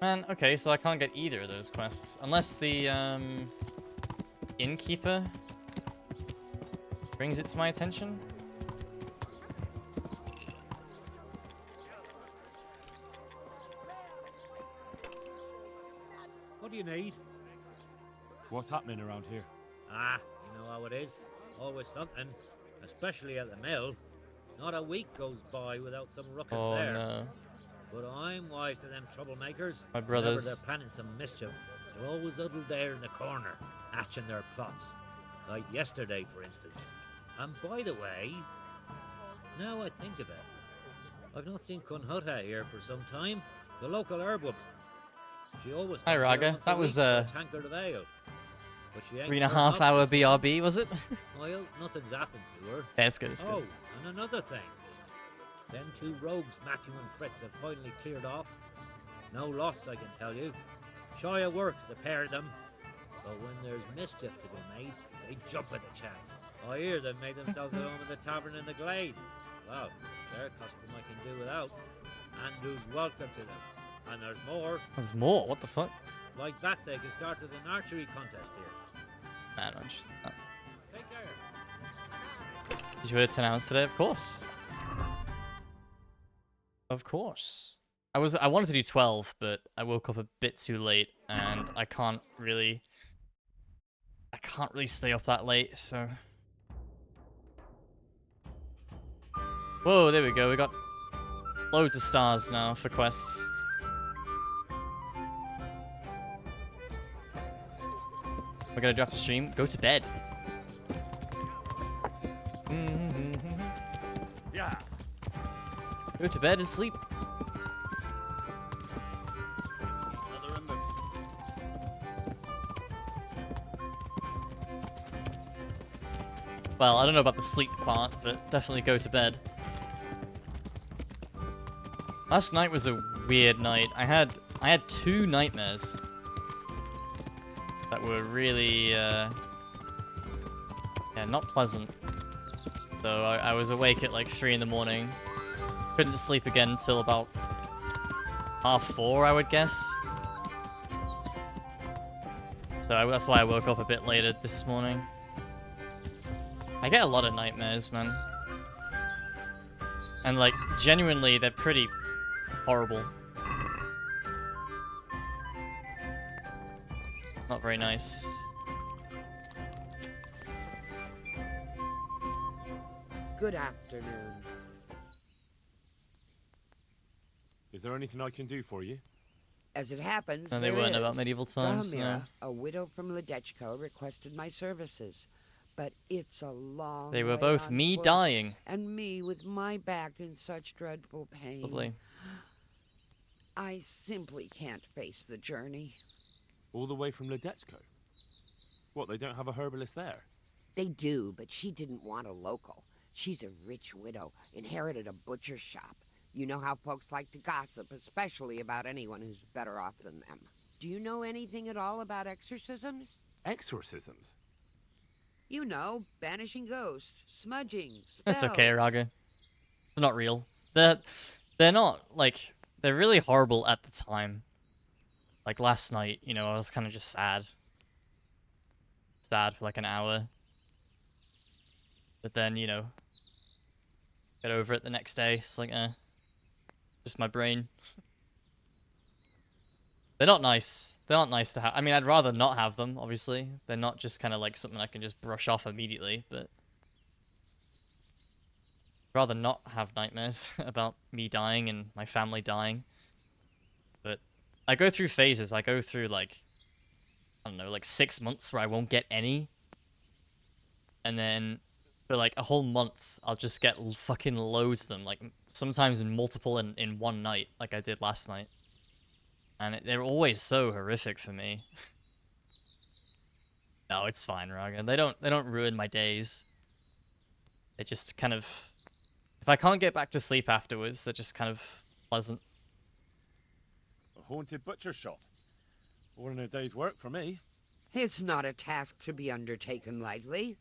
Man, okay, so I can't get either of those quests. Unless the, innkeeper brings it to my attention.
What do you need?
What's happening around here?
Ah, you know how it is. Always something, especially at the mill. Not a week goes by without some ruckus
Oh,
there.
no.
But I'm wise to them troublemakers.
My
Whenever
brothers.
they're planning some mischief, they're always huddled there in the corner, hatching their plots. Like yesterday, for instance. And by the way, now I think of it, I've not seen Kunhuta here for some time. The local herb woman. She always
Hi,
comes here
Raga.
once a
That
week
was,
for a tankard of ale. But she ain't
3.5
turned
hour
up this
BRB, was it?
Well, nothing's happened to her.
Yeah, it's good, it's
Oh,
good.
and another thing. Them two rogues, Matthew and Fritz, have finally cleared off. No loss, I can tell you. Shy of work, the pair of them. But when there's mischief to be made, they jump at the chance. I hear they've made themselves at home in the tavern in the glade. Well, their custom I can do without. Andrew's welcome to them. And there's more.
There's more? What the fuck?
Like that sake has started an archery contest here.
Man, I'm just...
Take care.
Did you hit 10 hours today? Of course. Of course. I wanted to do 12, but I woke up a bit too late, and I can't really stay up that late, so... Whoa, there we go. We got loads of stars now for quests. We're gonna do after stream. Go to bed.
Yeah.
Go to bed and sleep. Well, I don't know about the sleep part, but definitely go to bed. Last night was a weird night. I had 2 nightmares that were really, yeah, not pleasant. So I was awake at like 3 in the morning. Couldn't sleep again until about 4:30, I would guess. So that's why I woke up a bit later this morning. I get a lot of nightmares, man. And like, genuinely, they're pretty horrible. Not very nice.
Good afternoon.
Is there anything I can do for you?
As it happens,
No, they
there
weren't
is.
about medieval times, no.
Drahmira, a widow from Ledechko, requested my services. But it's a long
They were
way
both
on
me
foot,
dying.
and me with my back in such dreadful pain.
Lovely.
I simply can't face the journey.
All the way from Ledechko? What, they don't have a herbalist there?
They do, but she didn't want a local. She's a rich widow, inherited a butcher's shop. You know how folks like to gossip, especially about anyone who's better off than them. Do you know anything at all about exorcisms?
Exorcisms?
You know, banishing ghosts, smudging, spells.
That's okay, Raga. They're not real. They're not, like, they're really horrible at the time. Like last night, you know, I was kind of just sad. Sad for like an hour. But then, you know, get over it the next day. It's like, just my brain. They're not nice. They're not nice to have. I mean, I'd rather not have them, obviously. They're not just kind of like something I can just brush off immediately, but... I'd rather not have nightmares about me dying and my family dying. But I go through phases. I go through, like, I don't know, like 6 months where I won't get any. And then for, like, a whole month, I'll just get fucking loads of them. Like, sometimes multiple in one night, like I did last night. And they're always so horrific for me. No, it's fine, Raga. They don't ruin my days. They just kind of... If I can't get back to sleep afterwards, they're just kind of pleasant.
A haunted butcher shop. More than a day's work for me.
It's not a task to be undertaken lightly.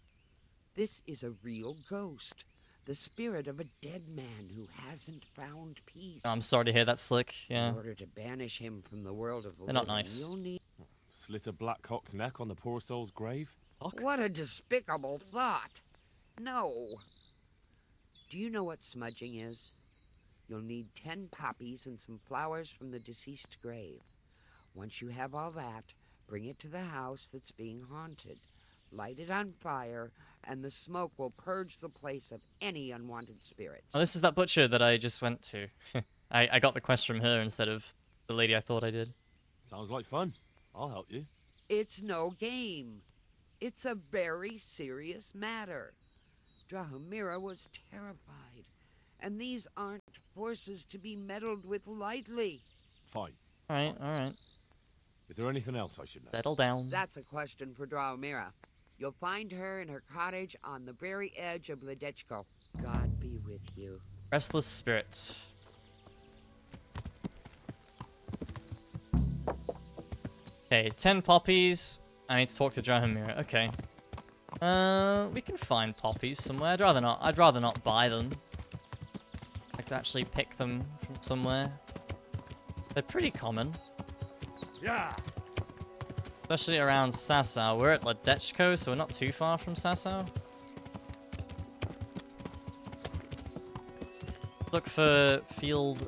This is a real ghost. The spirit of a dead man who hasn't found peace.
I'm sorry to hear that, Slick. Yeah.
In order to banish him from the world of the
They're not
living,
nice.
you'll need...
Slit a black cock's neck on the poor soul's grave?
What a despicable thought. No. Do you know what smudging is? You'll need 10 poppies and some flowers from the deceased grave. Once you have all that, bring it to the house that's being haunted. Light it on fire, and the smoke will purge the place of any unwanted spirits.
Oh, this is that butcher that I just went to. I got the quest from her instead of the lady I thought I did.
Sounds like fun. I'll help you.
It's no game. It's a very serious matter. Drahomira was terrified, and these aren't forces to be meddled with lightly.
Fine.
Alright.
Is there anything else I should know?
Settle down.
That's a question for Drahomira. You'll find her in her cottage on the very edge of Ledechko. God be with you.
Restless spirits. Okay, 10 poppies. I need to talk to Drahomira. Okay. We can find poppies somewhere. I'd rather not buy them. I'd like to actually pick them from somewhere. They're pretty common.
Yeah.
Especially around Sasau. We're at Ledechko, so we're not too far from Sasau. Look for field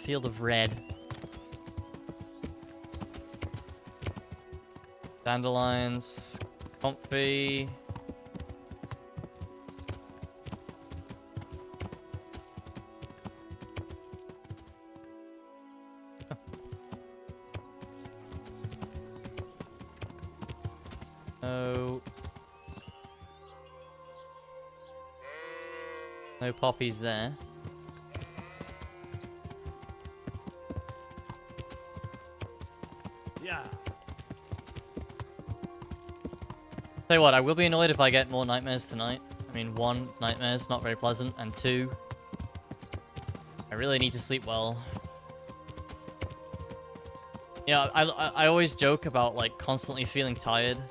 of red. Dandelions, comfy. No poppies there.
Yeah.
Tell you what, I will be annoyed if I get more nightmares tonight. I mean, 1, nightmares, not very pleasant, and 2, I really need to sleep well. Yeah, I always joke about, like, constantly feeling tired.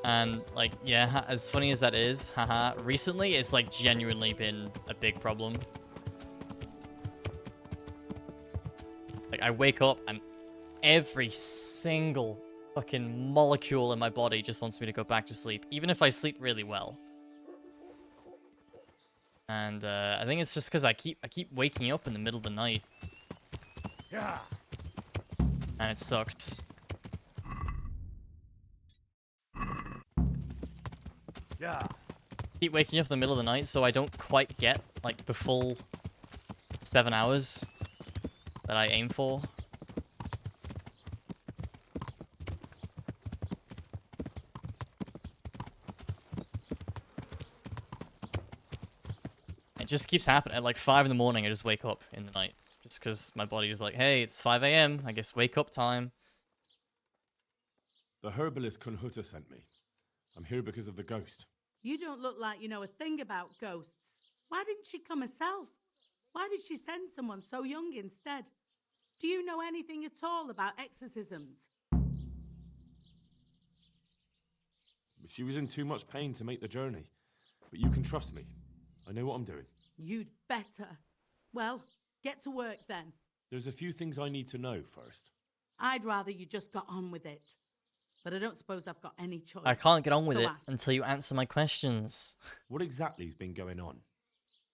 And, like, yeah, as funny as that is, haha, recently it's, like, genuinely been a big problem. Like, I wake up and every single fucking molecule in my body just wants me to go back to sleep, even if I sleep really well. And, I think it's just because I keep waking up in the middle of the night.
Yeah.
And it sucks.
Yeah.
Keep waking up in the middle of the night, so I don't quite get, like, the full 7 hours that I aim for. It just keeps happening. At, like, 5 in the morning, I just wake up in the night. Just because my body is like, hey, it's 5 a.m. I guess wake up time.
The herbalist Kunhuta sent me. I'm here because of the ghost.
You don't look like you know a thing about ghosts. Why didn't she come herself? Why did she send someone so young instead? Do you know anything at all about exorcisms?
She was in too much pain to make the journey. But you can trust me. I know what I'm doing.
You'd better. Well, get to work then.
There's a few things I need to know first.
I'd rather you just got on with it. But I don't suppose I've got any choice.
I can't get on with
So
it
ask.
until you answer my questions.
What exactly's been going on?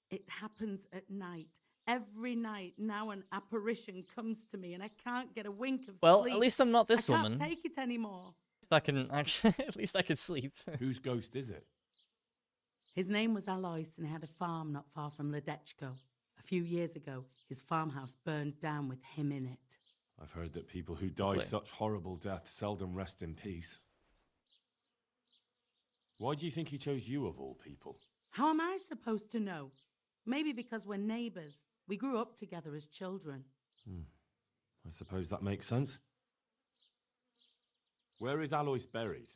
It happens at night, Every night now an apparition comes to me and I can't get a wink of
Well,
sleep.
at least I'm not this
I
woman.
can't take it anymore.
At least I can actually, at least I can sleep.
Whose ghost is it?
His name was Alois and had a farm not far from Ledechko. A few years ago, his farmhouse burned down with him in it.
I've heard that people who die such horrible deaths seldom rest in peace. Why do you think he chose you of all people?
How am I supposed to know? Maybe because we're neighbors. We grew up together as children.
I suppose that makes sense. Where is Alois buried?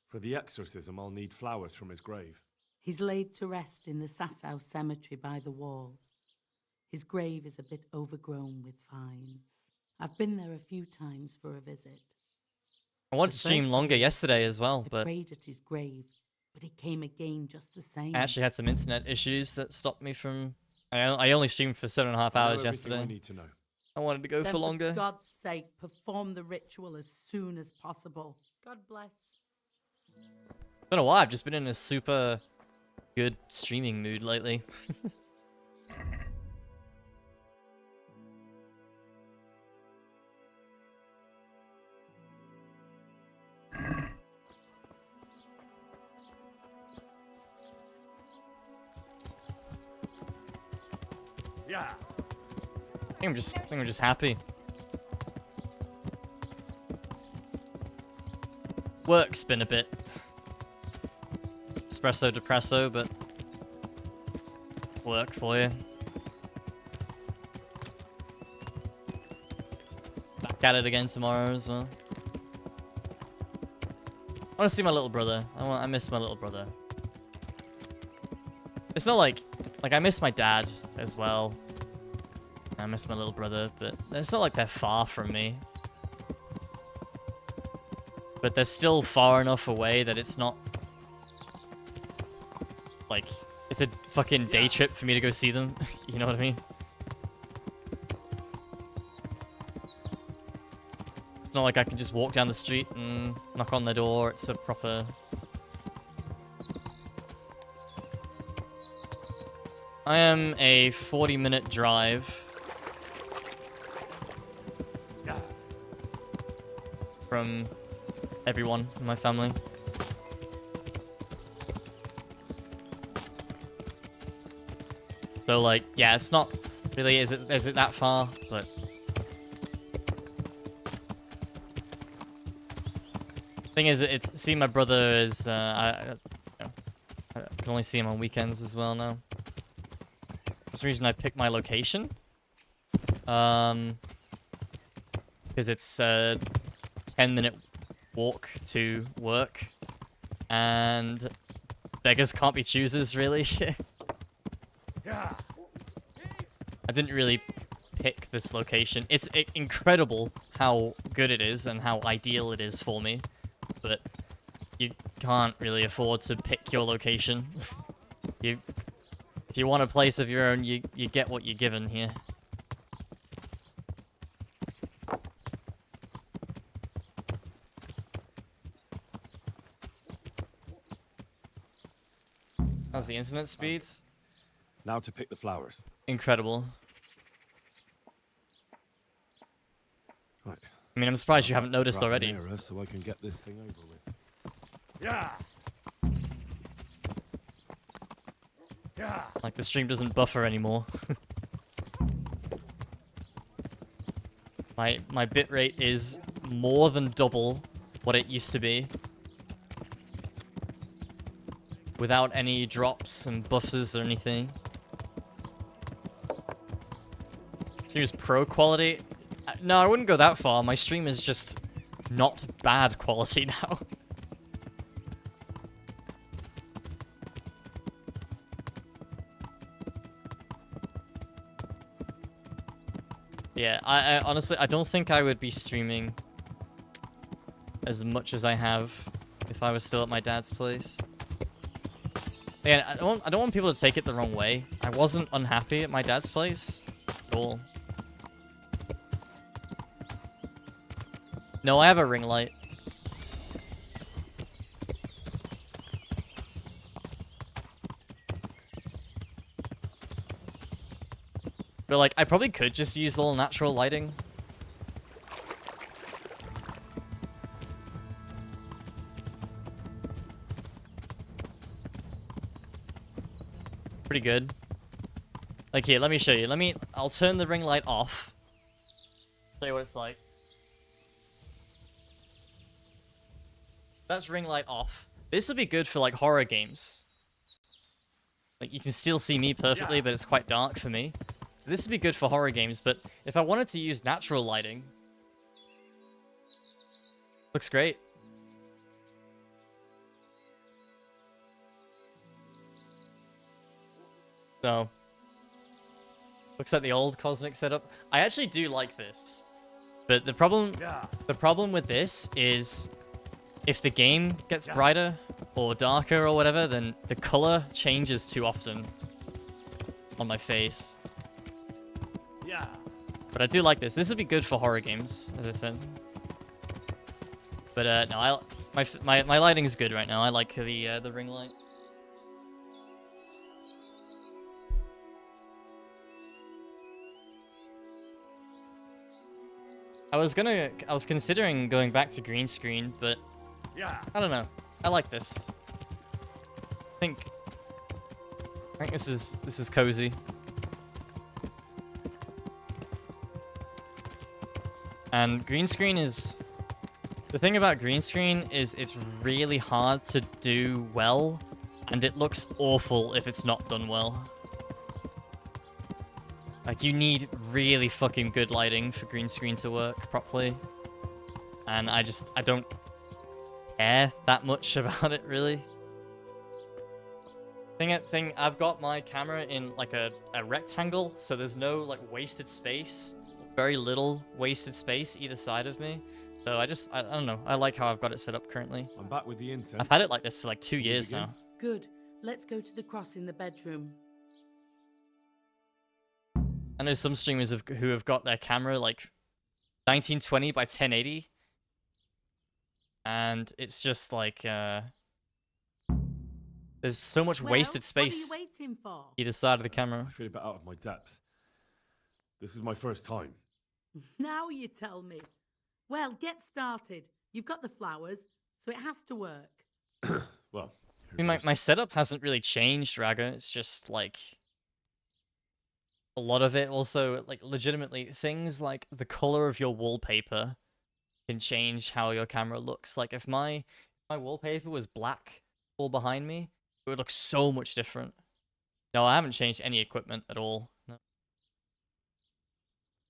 For the exorcism, I'll need flowers from his grave.
He's laid to rest in the Sasau cemetery by the wall. His grave is a bit overgrown with vines. I've been there a few times for a visit.
I wanted to stream longer yesterday as well,
I
but
prayed at his grave, but he came again just the same.
I actually had some internet issues that stopped me from... I only streamed for 7.5 hours yesterday.
I need to know.
I wanted to go
Then
for longer.
For God's sake, perform the ritual as soon as possible. God bless.
Don't know why, I've just been in a super good streaming mood lately.
Yeah.
I think I'm just happy. Work's been a bit espresso depresso, but it's work for you. Back at it again tomorrow as well. I want to see my little brother. I miss my little brother. It's not like I miss my dad as well. I miss my little brother, but it's not like they're far from me. But they're still far enough away that it's not... like, it's a fucking day trip for me to go see them. You know what I mean? It's not like I can just walk down the street and knock on their door. It's a proper... I am a 40-minute drive from everyone in my family. So like, yeah, it's not really, is it that far? But thing is, seeing my brother is I can only see him on weekends as well now. That's the reason I picked my location. Because it's a 10-minute walk to work, and beggars can't be choosers, really. I didn't really pick this location. It's incredible how good it is and how ideal it is for me, but you can't really afford to pick your location. If you want a place of your own, you get what you're given here. How's the internet speeds?
Now to pick the flowers.
Incredible.
Right.
I mean, I'm surprised you haven't noticed already.
Nearer so I can get this thing over with. Yeah. Yeah.
Like the stream doesn't buffer anymore. My bitrate is more than double what it used to be. Without any drops and buffers or anything. Stream's pro quality? No, I wouldn't go that far. My stream is just not bad quality now. Yeah, I honestly, I don't think I would be streaming as much as I have if I was still at my dad's place. Again, I don't want people to take it the wrong way. I wasn't unhappy at my dad's place at all. No, I have a ring light. But like, I probably could just use all natural lighting. Pretty good. Like here, let me show you. I'll turn the ring light off. Show you what it's like. That's ring light off. This would be good for like horror games. Like you can still see me perfectly, but it's quite dark for me. So this would be good for horror games, but if I wanted to use natural lighting, looks great. So, looks like the old Cosmic setup. I actually do like this, but the problem with this is if the game gets brighter or darker or whatever, then the color changes too often on my face.
Yeah.
But I do like this. This would be good for horror games, as I said. But no, my lighting is good right now. I like the ring light. I was considering going back to green screen, but I don't know. I like this. I think this is cozy. And green screen is the thing about green screen is it's really hard to do well, and it looks awful if it's not done well. Like, you need really fucking good lighting for green screen to work properly. And I don't care that much about it, really. I've got my camera in, like, a rectangle, so there's no, like, wasted space. Very little wasted space either side of me. So I don't know. I like how I've got it set up currently.
I'm back with the incense.
I've had it like this for, like, 2 years now.
Good. Let's go to the cross in the bedroom.
I know some streamers who have got their camera like 1920 by 1080, and it's just like there's so much wasted space
What are you waiting for?
either side of the camera.
I feel a bit out of my depth. This is my first time.
Now you tell me. Well, get started. You've got the flowers, so it has to work.
Well,
I mean, my setup hasn't really changed, Raga. It's just like a lot of it also, like, legitimately, things like the color of your wallpaper can change how your camera looks. Like, if my wallpaper was black all behind me, it would look so much different. No, I haven't changed any equipment at all. No.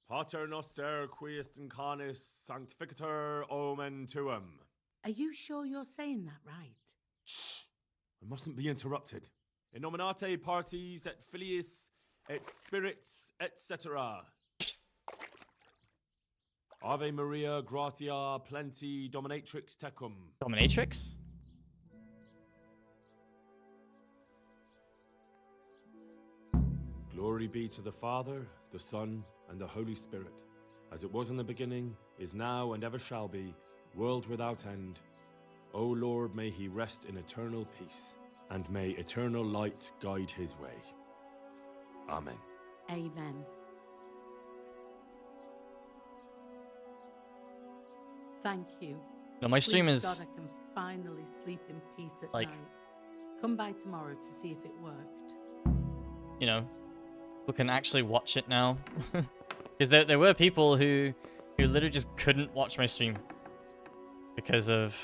Pater noster quies incarnis sanctificator omen tuum.
Are you sure you're saying that right?
Shh! I mustn't be interrupted. In nominate parties et filiis et spirits, etc. Ave Maria, gratia, plenty, dominatrix tecum.
Dominatrix?
Glory be to the Father, the Son, and the Holy Spirit, as it was in the beginning, is now, and ever shall be, world without end. O Lord, may he rest in eternal peace, and may eternal light guide his way. Amen.
Amen. Thank you.
No, my stream
Please
is
God, I can finally sleep in peace at
like,
night. Come by tomorrow to see if it worked.
you know, people can actually watch it now. Because there were people who literally just couldn't watch my stream because of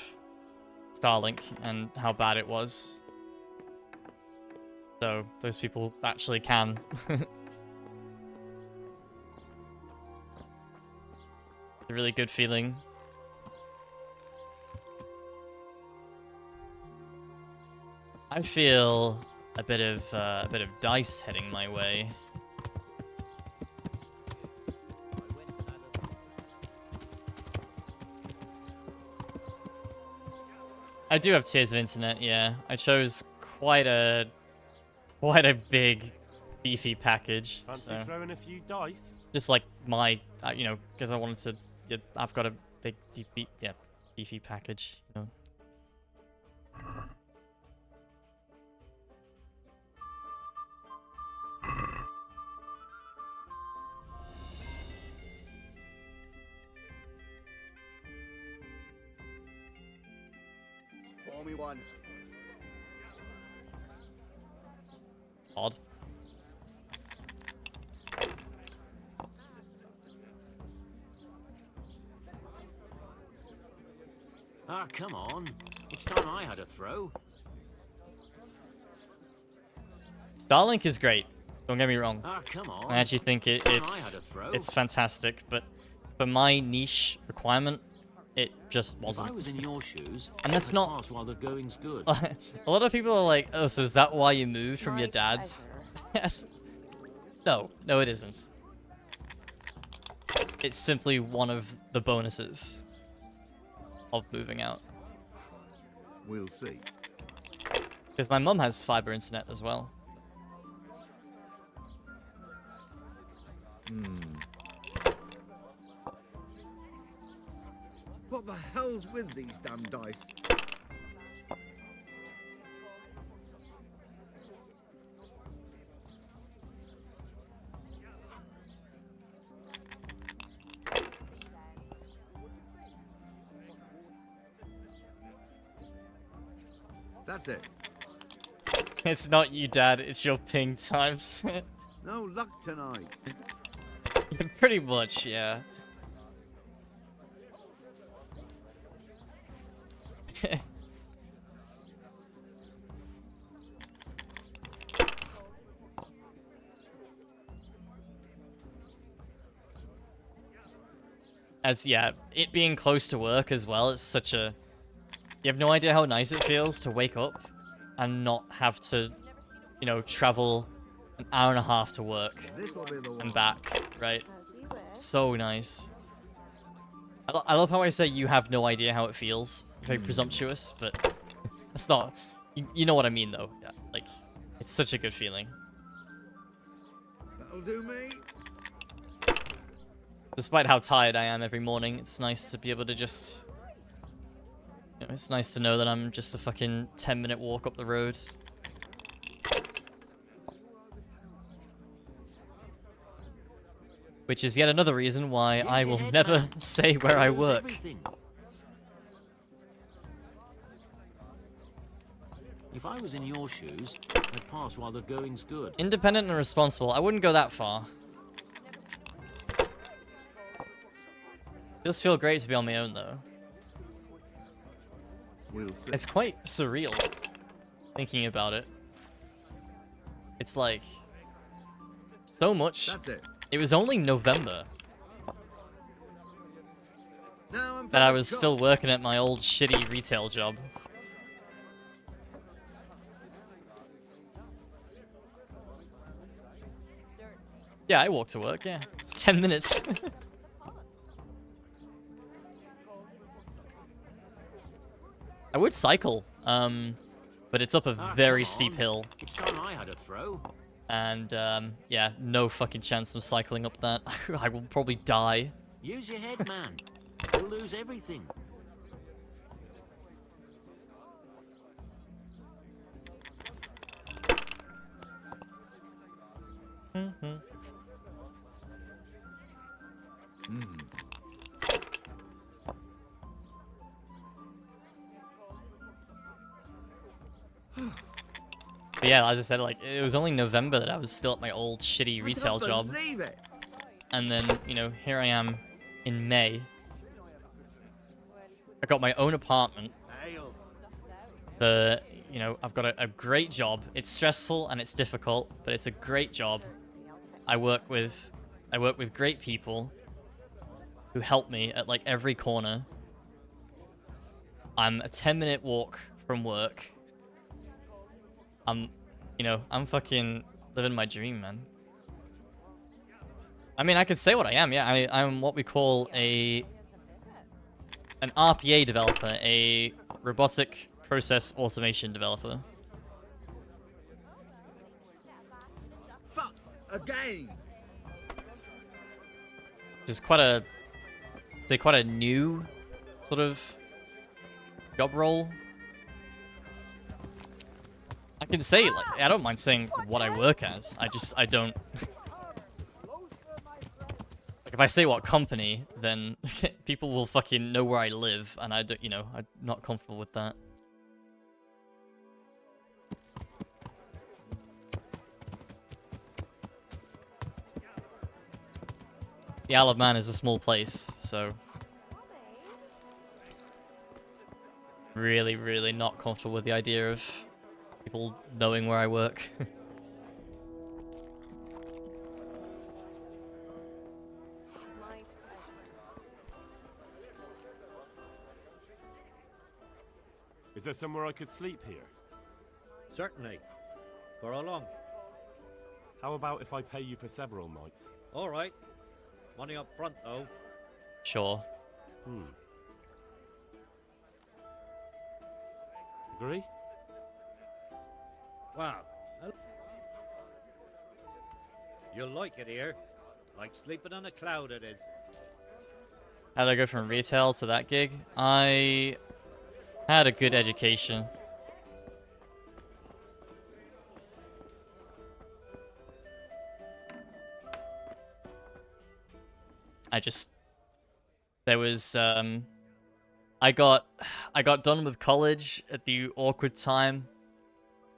Starlink and how bad it was. So those people actually can. It's a really good feeling. I feel a bit of dice heading my way. I do have tiers of internet, yeah. I chose quite a big, beefy package.
Fancy
So.
throwing a few dice?
Just like my, you know, because I wanted to. Yeah, I've got a big, beefy package. You know.
me one.
Odd.
Ah, come on. It's time I had a throw.
Starlink is great. Don't get me wrong.
Ah, come on.
I actually think
It's time I had a
it's
throw.
fantastic, but for my niche requirement, it just
If I
wasn't.
was in your shoes,
And that's
I'd
not-
pass while the going's good.
A lot of people are like, "Oh, so is that why you moved from your dad's?" Yes. No, no, it isn't. It's simply one of the bonuses of moving out.
We'll see.
Because my mum has fiber internet as well.
What the hell's with these damn dice? That's it.
It's not you, Dad. It's your ping times.
No luck tonight.
Pretty much, yeah. As yeah, it being close to work as well, it's such a... You have no idea how nice it feels to wake up and not have to, you know, travel an hour and a half to work
This'll be the one.
and back, right? So nice. I love how I say you have no idea how it feels. Very presumptuous, but that's not... You know what I mean, though. Yeah, like, it's such a good feeling.
That'll do me.
Despite how tired I am every morning, it's nice to be able to just... You know, it's nice to know that I'm just a fucking 10-minute walk up the road. Which is yet another reason why I will never say where I work.
If I was in your shoes, I'd pass while the going's good.
Independent and responsible. I wouldn't go that far. Does feel great to be on my own, though.
We'll see.
It's quite surreal, thinking about it. It's like... So much...
That's it.
It was only November
Now I'm
that I was still working at my old shitty retail job. Yeah, I walk to work, yeah. It's 10 minutes. I would cycle, but it's up a very steep hill.
It's time I had a throw.
And, yeah, no fucking chance I'm cycling up that. I will probably die.
Use your head, man. You'll lose everything.
But yeah, as I said, like, it was only November that I was still at my old shitty retail job.
Believe it.
And then, you know, here I am in May. I got my own apartment. You know, I've got a great job. It's stressful and it's difficult, but it's a great job. I work with great people who help me at like every corner. I'm a 10-minute walk from work. I'm fucking living my dream, man. I mean, I could say what I am, yeah. I'm what we call an RPA developer, a robotic process automation developer.
Fuck again.
Which is quite a new sort of job role. I can say, like, I don't mind saying what I work as. I don't... Like, if I say what company, then people will fucking know where I live, and I don't, you know, I'm not comfortable with that. the Isle of Man is a small place, so really, really not comfortable with the idea of people knowing where I work.
Is there somewhere I could sleep here?
Certainly. For how long?
How about if I pay you for several nights?
All right. Money up front, though.
Sure.
Agree?
Wow. You'll like it here. Like sleeping on a cloud it is.
How did I go from retail to that gig? I had a good education. There was I got done with college at the awkward time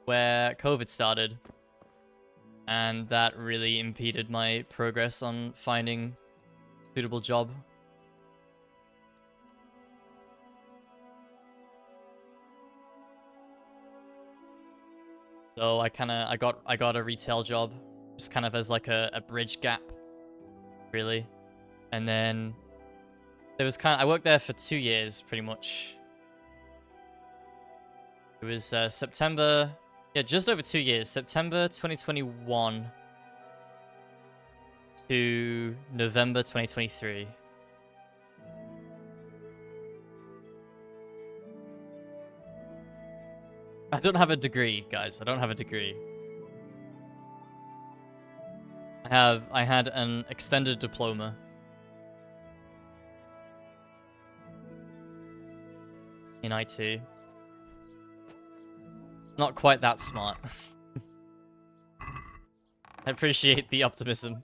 where COVID started, and that really impeded my progress on finding a suitable job. So I got a retail job, just kind of as like a bridge gap, really. And then there was I worked there for 2 years, pretty much. It was September, yeah, just over 2 years, September 2021 to November 2023. I don't have a degree, guys. I don't have a degree. I had an extended diploma. In IT. Not quite that smart. I appreciate the optimism.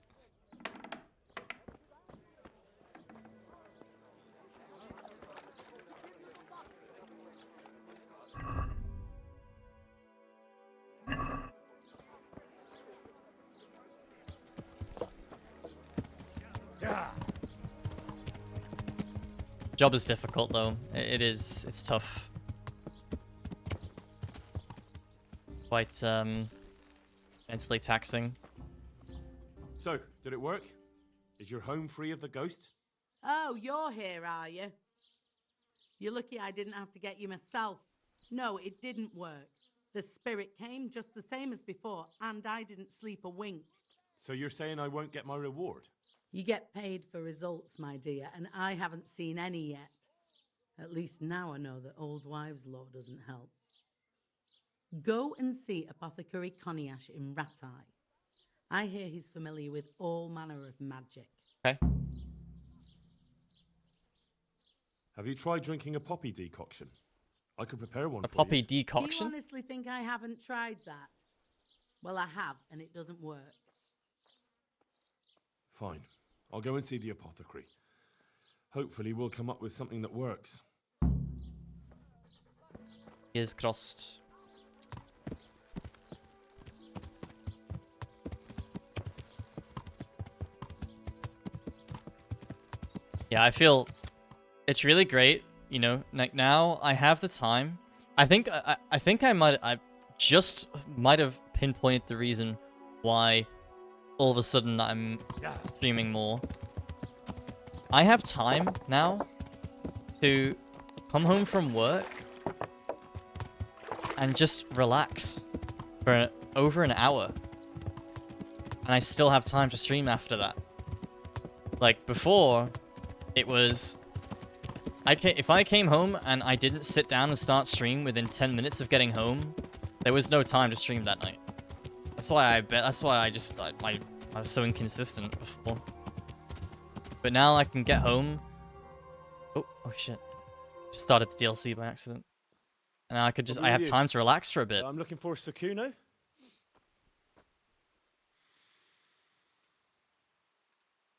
Job is difficult though. It's tough. Quite mentally taxing.
So, did it work? Is your home free of the ghost?
Oh, you're here, are you? You're lucky I didn't have to get you myself. No, it didn't work. The spirit came just the same as before, and I didn't sleep a wink.
So you're saying I won't get my reward?
You get paid for results, my dear, and I haven't seen any yet. At least now I know that old wives' law doesn't help. Go and see Apothecary Coniash in Ratai. I hear he's familiar with all manner of magic.
Okay.
Have you tried drinking a poppy decoction? I could prepare one
A
for
poppy
you.
decoction?
Do you honestly think I haven't tried that? Well, I have, and it doesn't work.
Fine. I'll go and see the apothecary. Hopefully we'll come up with something that works.
Is crossed. Yeah, I feel it's really great, you know, like now I have the time. I think I just might have pinpointed the reason why all of a sudden I'm streaming more. I have time now to come home from work and just relax for over an hour. And I still have time to stream after that. Like before, it was if I came home and I didn't sit down and start stream within 10 minutes of getting home, there was no time to stream that night. That's why I was so inconsistent before. But now I can get home. Oh shit. Just started the DLC by accident. And now I have time to relax for a bit.
I'm looking for Sakuno.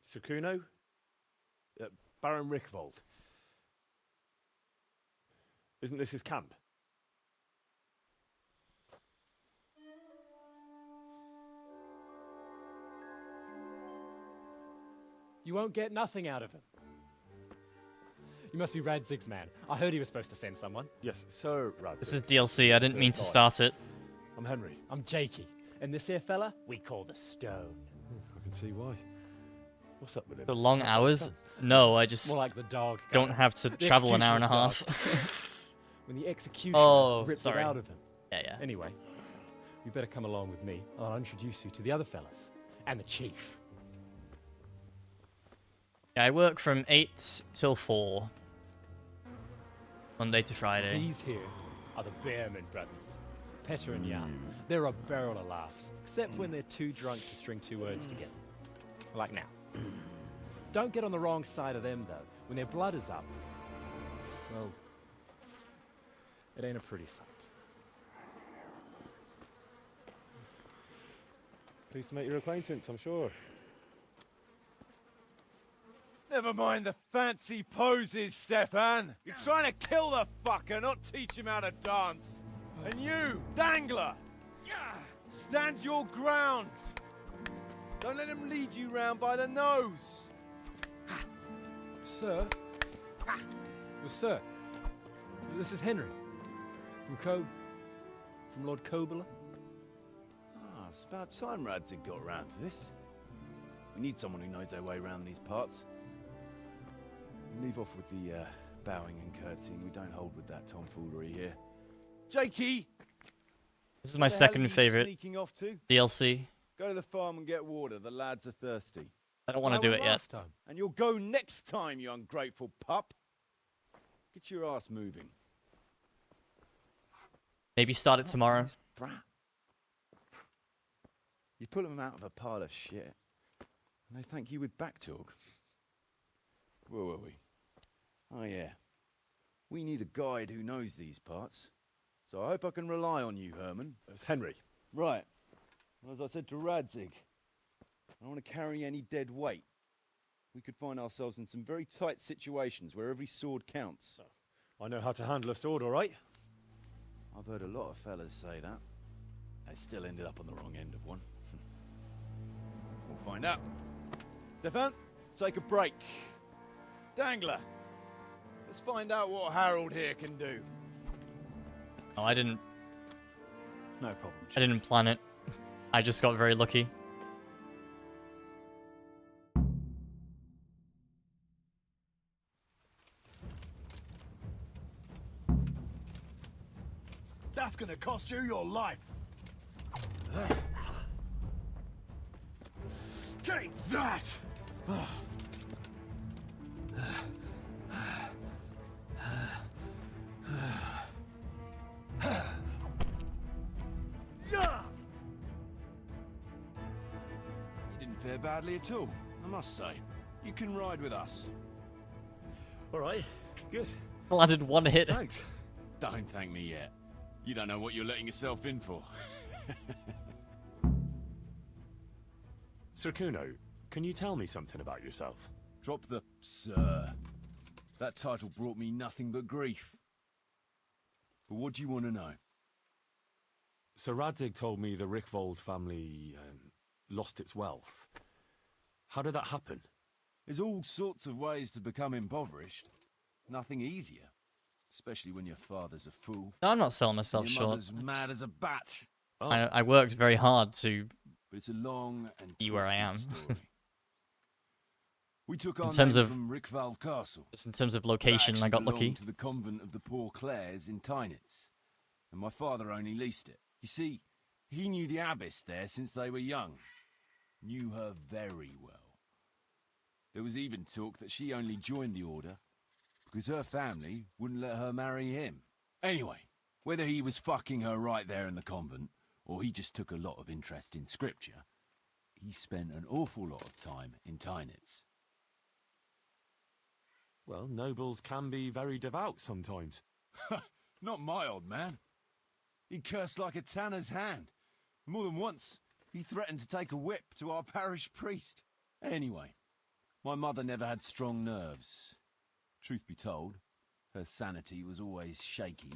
Sakuno? Baron Rickvold. Isn't this his camp?
You won't get nothing out of him. You must be Radzig's man. I heard he was supposed to send someone.
Yes, Sir Radzig.
This is DLC. I didn't mean to start it.
I'm Henry.
I'm Jakey. And this here fella, we call the Stone.
I can see why. What's up with him?
The long hours? No, I just
More like the dog.
don't have to
The
travel an hour and a
executioner's
half.
When the executioner ripped
sorry.
it out of him.
Yeah.
Anyway, you better come along with me. I'll introduce you to the other fellas. And the chief.
Yeah, I work from 8 till 4. Monday to Friday.
These here are the Bearman brothers. Petter and Jan. They're a barrel of laughs, except when they're too drunk to string two words together. Like now. Don't get on the wrong side of them, though. When their blood is up, well, it ain't a pretty sight.
Pleased to make your acquaintance, I'm sure.
Never mind the fancy poses, Stefan. You're trying to kill the fucker, not teach him how to dance. And you, Dangler, stand your ground. Don't let him lead you round by the nose.
Sir? Well, sir, this is Henry. From Lord Kobler.
Ah, it's about time Radzig got around to this. We need someone who knows their way around these parts. Leave off with the bowing and curtsying. We don't hold with that tomfoolery here. Jakey!
This is my second favorite
Sneaking off to?
DLC.
Go to the farm and get water. The lads are thirsty.
I don't want to do it yet.
And you'll go next time, you ungrateful pup. Get your ass moving.
Maybe start it tomorrow.
Brat. You pull them out of a pile of shit, and they thank you with back talk. Where were we? Oh yeah. We need a guide who knows these parts. So I hope I can rely on you, Herman.
It's Henry.
Right. Well, as I said to Radzig, I don't want to carry any dead weight. We could find ourselves in some very tight situations where every sword counts.
I know how to handle a sword, all right?
I've heard a lot of fellas say that. They still ended up on the wrong end of one. We'll find out. Stefan, take a break. Dangler, let's find out what Harold here can do.
No, I didn't.
No problem.
I didn't plan it. I just got very lucky.
That's gonna cost you your life. Take that!
You didn't fare badly at all, I must say. You can ride with us.
All right, good.
Landed one hit.
Thanks.
Don't thank me yet. You don't know what you're letting yourself in for.
Sir Kuno, can you tell me something about yourself?
Drop the sir. That title brought me nothing but grief. But what do you want to know?
Sir Radzig told me the Rickvold family lost its wealth. How did that happen?
There's all sorts of ways to become impoverished. Nothing easier. Especially when your father's a fool.
No, I'm not selling myself
and your
short.
mother's mad as a bat.
I worked very hard to
But it's a long and
be where I am.
story. We took our
In terms
name
of-
from Rickval Castle.
Just in terms of location,
That
I got
actually
lucky.
belonged to the convent of the Poor Clares in Tynitz, and my father only leased it. You see, he knew the abbess there since they were young. Knew her very well. There was even talk that she only joined the order because her family wouldn't let her marry him. Anyway, whether he was fucking her right there in the convent, or he just took a lot of interest in scripture, he spent an awful lot of time in Tynitz.
Well, nobles can be very devout sometimes.
Not my old man. He cursed like a tanner's hand. More than once, he threatened to take a whip to our parish priest. Anyway, my mother never had strong nerves. Truth be told, her sanity was always shaky.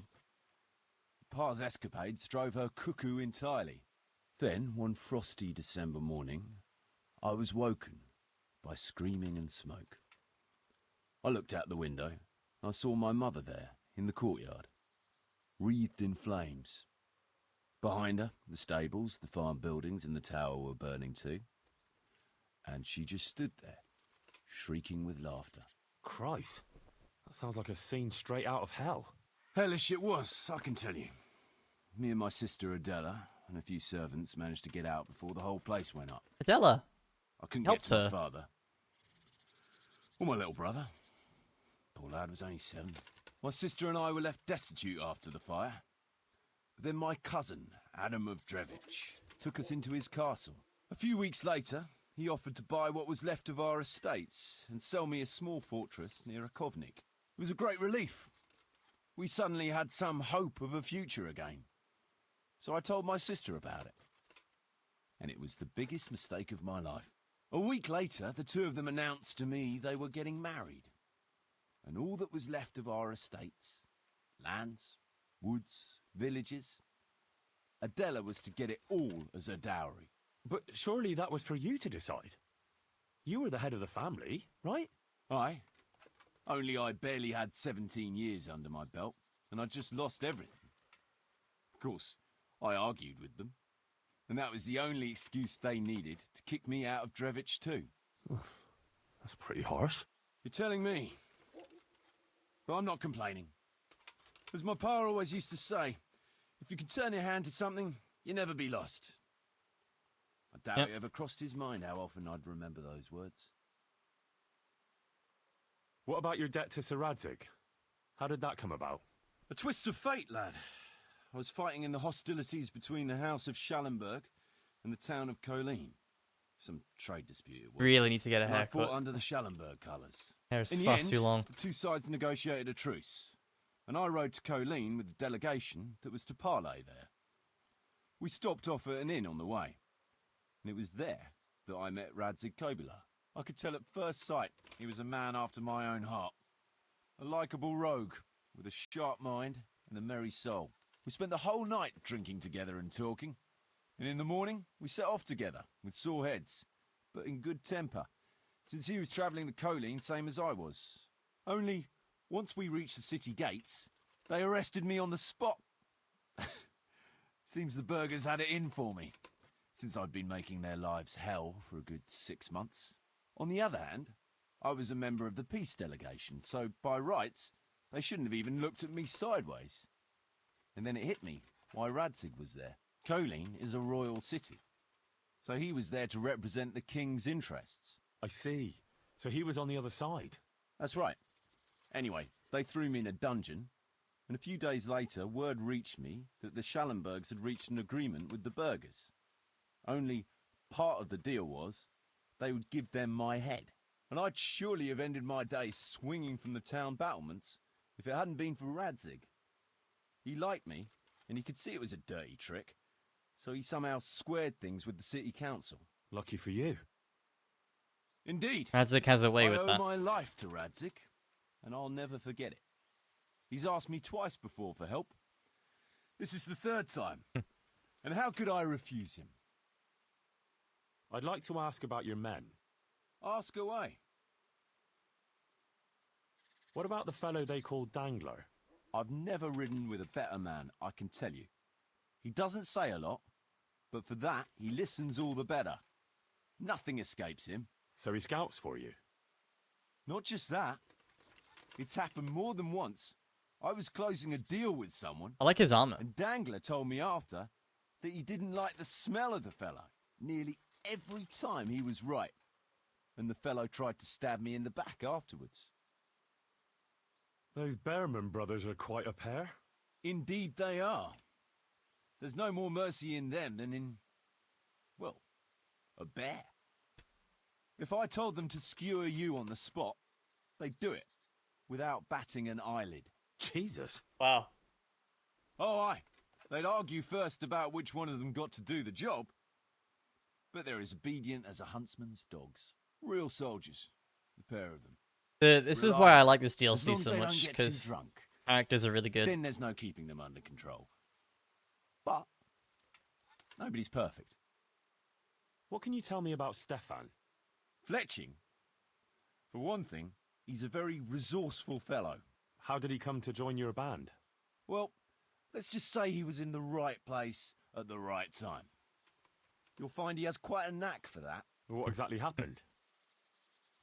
Pa's escapades drove her cuckoo entirely. Then, one frosty December morning, I was woken by screaming and smoke. I looked out the window. I saw my mother there, in the courtyard, wreathed in flames. Behind her, the stables, the farm buildings, and the tower were burning too. And she just stood there, shrieking with laughter.
Christ, that sounds like a scene straight out of hell.
Hellish it was, I can tell you. Me and my sister Adela and a few servants managed to get out before the whole place went up.
Adela?
I couldn't
Helped
get to
her.
my father. Or my little brother. Poor lad was only 7. My sister and I were left destitute after the fire. But then my cousin, Adam of Drevich, took us into his castle. A few weeks later, he offered to buy what was left of our estates and sell me a small fortress near Akovnik. It was a great relief. We suddenly had some hope of a future again. So I told my sister about it. And it was the biggest mistake of my life. A week later, the two of them announced to me they were getting married. And all that was left of our estates, lands, woods, villages, Adela was to get it all as a dowry.
But surely that was for you to decide. You were the head of the family, right?
Aye. Only I barely had 17 years under my belt, and I'd just lost everything. Of course, I argued with them, and that was the only excuse they needed to kick me out of Drevich too.
That's pretty harsh.
You're telling me. But I'm not complaining. As my pa always used to say, if you can turn your hand to something, you never be lost. I doubt it ever crossed his mind how often I'd remember those words.
What about your debt to Sir Radzig? How did that come about?
A twist of fate, lad. I was fighting in the hostilities between the House of Schallenberg and the town of Colleen. Some trade dispute it was.
Really need to get a
And I
haircut.
fought under the Schallenberg colours.
Hair's
In the
far
end,
too long.
the two sides negotiated a truce, and I rode to Colleen with a delegation that was to parley there. We stopped off at an inn on the way, and it was there that I met Radzig Kobyla. I could tell at first sight he was a man after my own heart. A likeable rogue, with a sharp mind and a merry soul. We spent the whole night drinking together and talking, and in the morning we set off together, with sore heads, but in good temper, since he was travelling the Colleen same as I was. Only, once we reached the city gates, they arrested me on the spot. Seems the burghers had it in for me, since I'd been making their lives hell for a good 6 months. On the other hand, I was a member of the peace delegation, so by rights, they shouldn't have even looked at me sideways. And then it hit me why Radzig was there. Colleen is a royal city, so he was there to represent the king's interests.
I see. So he was on the other side.
That's right. Anyway, they threw me in a dungeon, and a few days later, word reached me that the Schallenbergs had reached an agreement with the burghers. Only part of the deal was they would give them my head. And I'd surely have ended my days swinging from the town battlements if it hadn't been for Radzig. He liked me, and he could see it was a dirty trick, so he somehow squared things with the city council.
Lucky for you.
Indeed.
Radzig has a way
I
with
owe
that.
my life to Radzig, and I'll never forget it. He's asked me twice before for help. This is the 3rd time. And how could I refuse him?
I'd like to ask about your men.
Ask away.
What about the fellow they call Dangler?
I've never ridden with a better man, I can tell you. He doesn't say a lot, but for that, he listens all the better. Nothing escapes him.
So he scouts for you?
Not just that. It's happened more than once. I was closing a deal with someone.
I like his armor.
And Dangler told me after that he didn't like the smell of the fellow. Nearly every time he was right. And the fellow tried to stab me in the back afterwards.
Those Behrman brothers are quite a pair.
Indeed they are. There's no more mercy in them than in, well, a bear. If I told them to skewer you on the spot, they'd do it, without batting an eyelid.
Jesus.
Wow.
Oh, aye. They'd argue first about which one of them got to do the job. But they're as obedient as a huntsman's dogs. Real soldiers, the pair of them.
This is why I like this
As long
DLC
as
so
they don't
much,
get too
because
drunk,
characters are really good.
then there's no keeping them under control. But nobody's perfect.
What can you tell me about Stefan?
Fletching? For one thing, he's a very resourceful fellow.
How did he come to join your band?
Well, let's just say he was in the right place at the right time. You'll find he has quite a knack for that.
What exactly happened?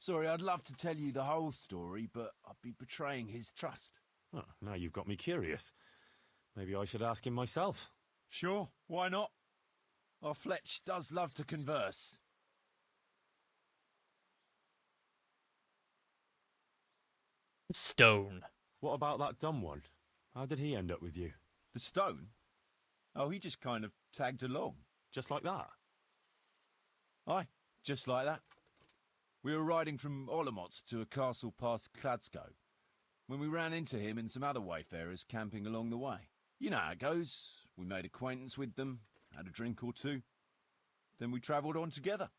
Sorry, I'd love to tell you the whole story, but I'd be betraying his trust.
Oh, now you've got me curious. Maybe I should ask him myself.
Sure, why not? Our Fletch does love to converse.
Stone.
What about that dumb one? How did he end up with you?
The stone? Oh, he just kind of tagged along.
Just like that?
Aye, just like that. We were riding from Olomouc to a castle past Kladsko, when we ran into him and some other wayfarers camping along the way. You know how it goes. We made acquaintance with them, had a drink or two. Then we travelled on together.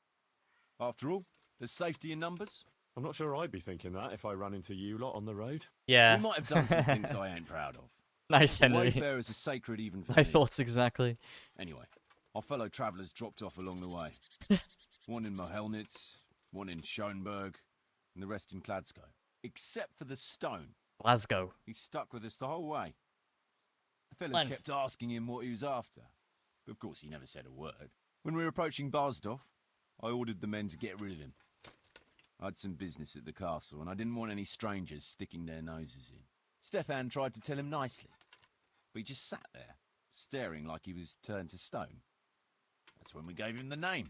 After all, there's safety in numbers.
I'm not sure I'd be thinking that if I ran into you lot on the road.
Yeah.
We might have done some things I ain't proud of.
Nice, Henry.
Wayfarers are sacred even for
My
me.
thoughts exactly.
Anyway, our fellow travellers dropped off along the way. One in Mohelnitz, one in Schoenberg, and the rest in Kladsko. Except for the stone.
Glasgow.
He stuck with us the whole way. The fellas
Fun.
kept asking him what he was after. But of course he never said a word. When we were approaching Barsdorf, I ordered the men to get rid of him. I had some business at the castle, and I didn't want any strangers sticking their noses in. Stefan tried to tell him nicely, but he just sat there, staring like he was turned to stone. That's when we gave him the name.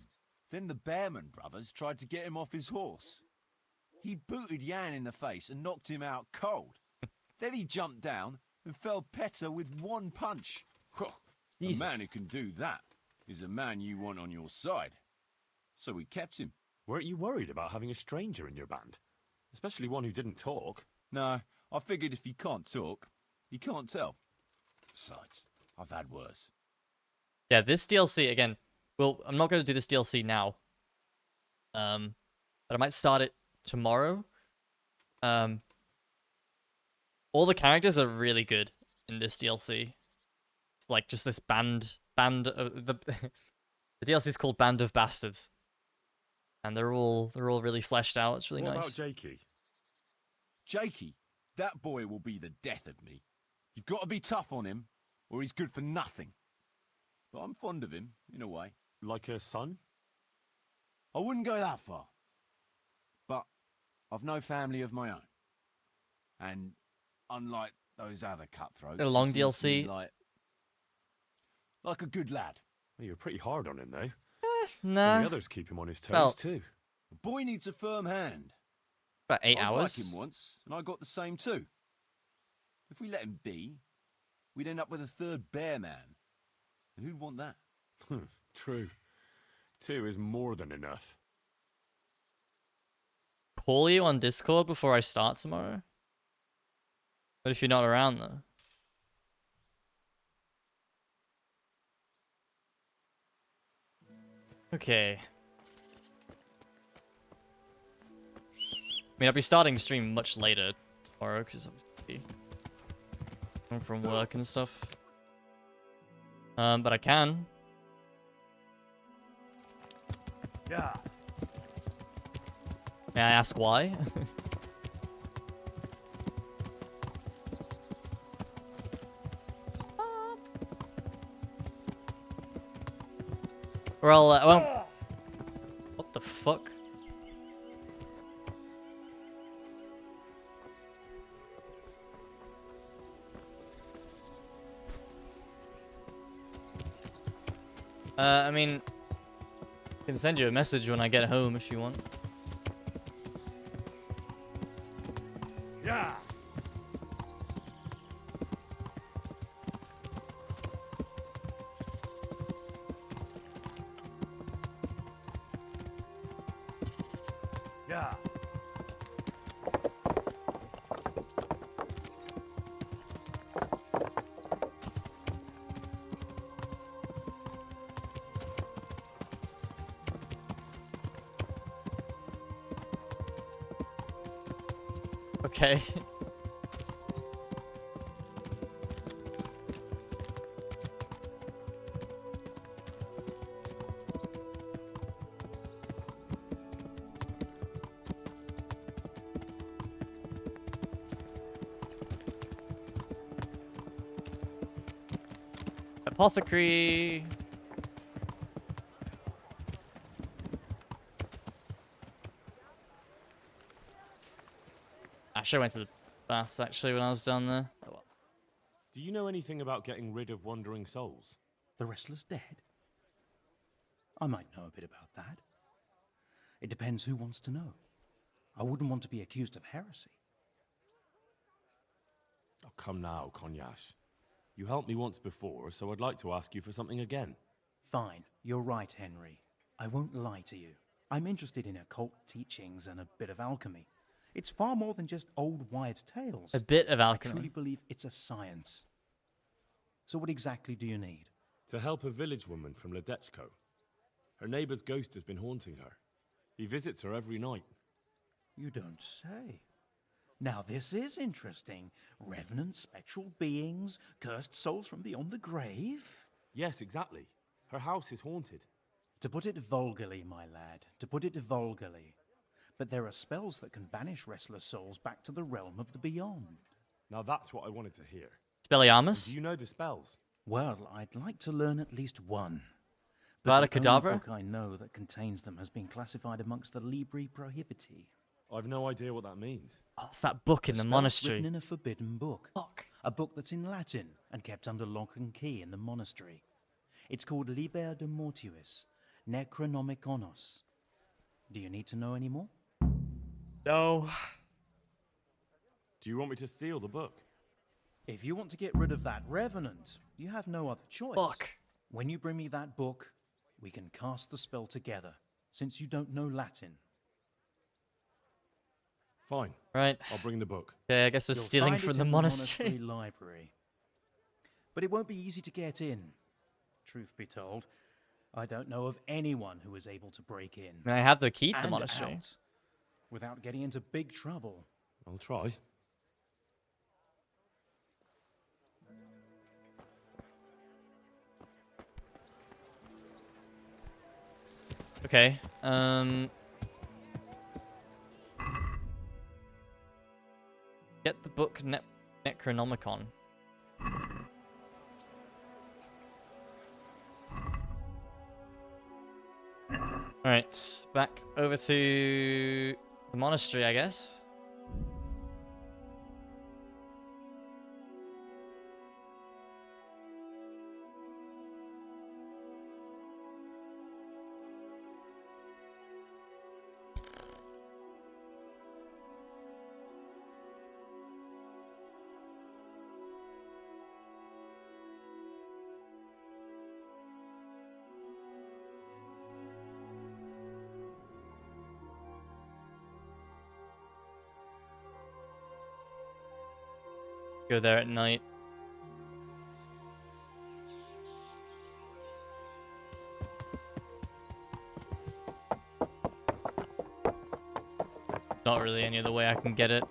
Then the Bearman brothers tried to get him off his horse. He booted Jan in the face and knocked him out cold. Then he jumped down and felled Petter with one punch. A man who can do that is a man you want on your side. So we kept him.
Weren't you worried about having a stranger in your band? Especially one who didn't talk.
No, I figured if he can't talk, he can't tell. Besides, I've had worse.
Yeah, this DLC, again, well, I'm not going to do this DLC now. But I might start it tomorrow. All the characters are really good in this DLC. It's like just this band of the the DLC is called Band of Bastards. And they're all really fleshed out. It's really
What
nice.
about Jakey?
Jakey, that boy will be the death of me. You've got to be tough on him, or he's good for nothing. But I'm fond of him, in a way.
Like a son?
I wouldn't go that far. But I've no family of my own. And unlike those other cutthroats...
A long
he seems to me
DLC?
like a good lad.
Well, you're pretty hard on him, though.
No.
And the others keep him on his toes,
Well-
too.
The boy needs a firm hand.
About 8
I was
hours.
like him once, and I got the same too. If we let him be, we'd end up with a third bear man. And who'd want that?
True. 2 is more than enough.
Call you on Discord before I start tomorrow? What if you're not around, though? Okay. I mean, I'll be starting stream much later tomorrow, because I'll be home from work and stuff. But I can.
Yeah.
May I ask why? Well, well, what the fuck? I mean, I can send you a message when I get home if you want.
Yeah. Yeah.
Okay. apothecary. I should have went to the baths actually when I was down there. Oh, well.
Do you know anything about getting rid of wandering souls?
The Wrestler's dead? I might know a bit about that. It depends who wants to know. I wouldn't want to be accused of heresy.
Oh, come now, Konyash. You helped me once before, so I'd like to ask you for something again.
Fine, you're right, Henry. I won't lie to you. I'm interested in occult teachings and a bit of alchemy. It's far more than just old wives' tales.
A bit of alchemy.
I truly believe it's a science. So what exactly do you need?
To help a village woman from Ledechko. Her neighbour's ghost has been haunting her. He visits her every night.
You don't say. Now this is interesting. Revenant spectral beings, cursed souls from beyond the grave?
Yes, exactly. Her house is haunted.
To put it vulgarly, my lad, to put it vulgarly. But there are spells that can banish restless souls back to the realm of the beyond.
Now that's what I wanted to hear.
Spelliarmus?
Do you know the spells?
Well, I'd like to learn at least one.
Vada
But the only
Kedavra?
book I know that contains them has been classified amongst the Libri Prohibiti.
I've no idea what that means.
Oh, it's that book in the
Spells
monastery.
written in a forbidden book.
Fuck.
A book that's in Latin and kept under lock and key in the monastery. It's called Liber de Mortuis, Necronomiconos. Do you need to know any more?
No.
Do you want me to steal the book?
If you want to get rid of that revenant, you have no other choice.
Fuck.
When you bring me that book, we can cast the spell together, since you don't know Latin.
Fine.
Right.
I'll bring the book.
Okay,
I guess we're
You'll
stealing
find
from
it
the
in
monastery.
library. But it won't be easy to get in. Truth be told, I don't know of anyone who is able to break in.
I mean, I have the key to the
and
monastery.
out without getting into big trouble.
I'll try.
Okay. Get the book Necronomicon. Alright, back over to the monastery, I guess. Go there at night. Not really any other way I can get it.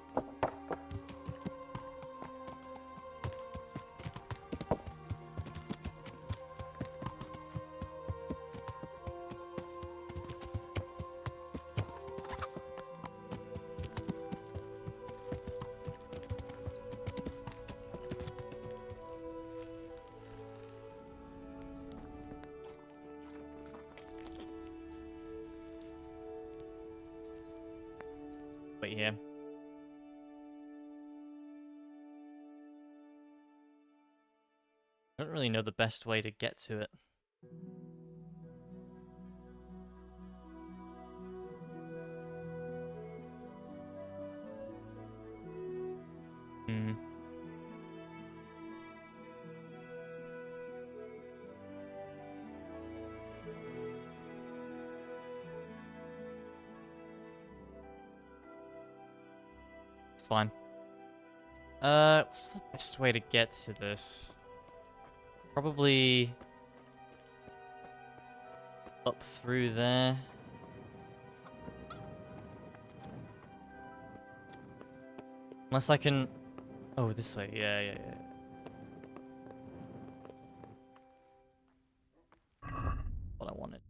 Wait here. I don't really know the best way to get to it. Hmm. It's fine. What's the best way to get to this? Probably up through there. Unless I can... Oh, this way. Yeah. What I wanted.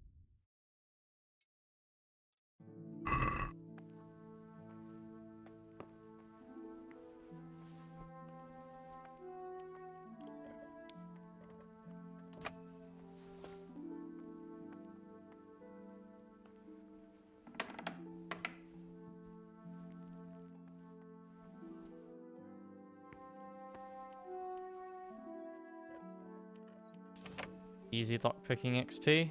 easy lockpicking XP.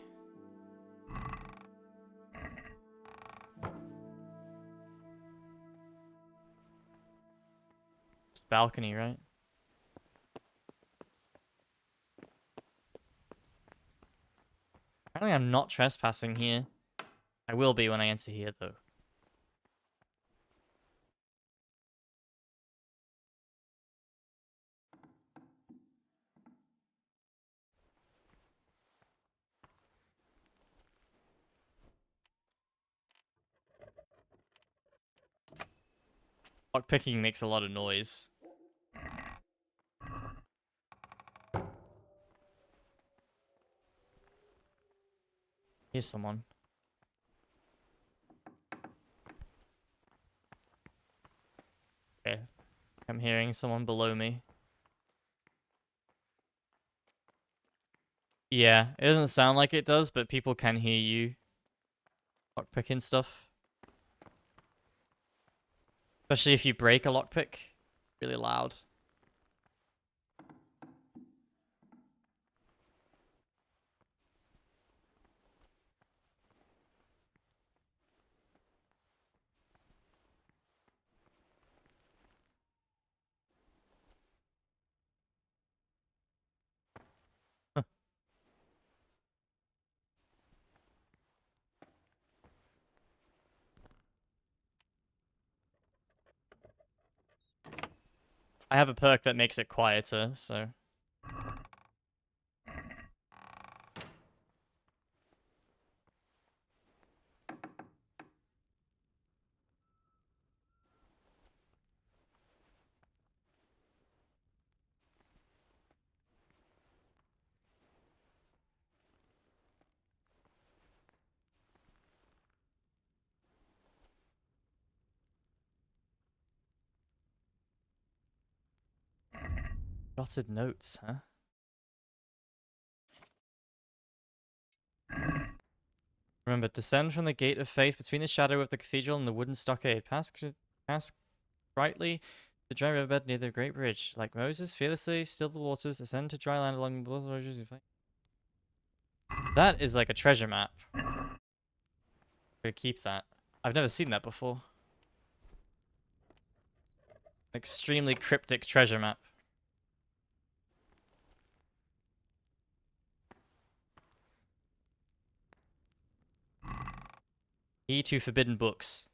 It's balcony, right? Apparently I'm not trespassing here. I will be when I enter here, though. Lockpicking makes a lot of noise. Here's someone. Okay. I'm hearing someone below me. Yeah, it doesn't sound like it does, but people can hear you lockpicking stuff. Especially if you break a lockpick. Really loud. I have a perk that makes it quieter, so... Jotted notes, huh? Remember, descend from the gate of faith between the shadow of the cathedral and the wooden stockade. Pass brightly the dry riverbed near the great bridge. Like Moses, fearlessly still the waters, ascend to dry land along the rivers you fight. That is like a treasure map. I'm gonna keep that. I've never seen that before. Extremely cryptic treasure map. Key to forbidden books.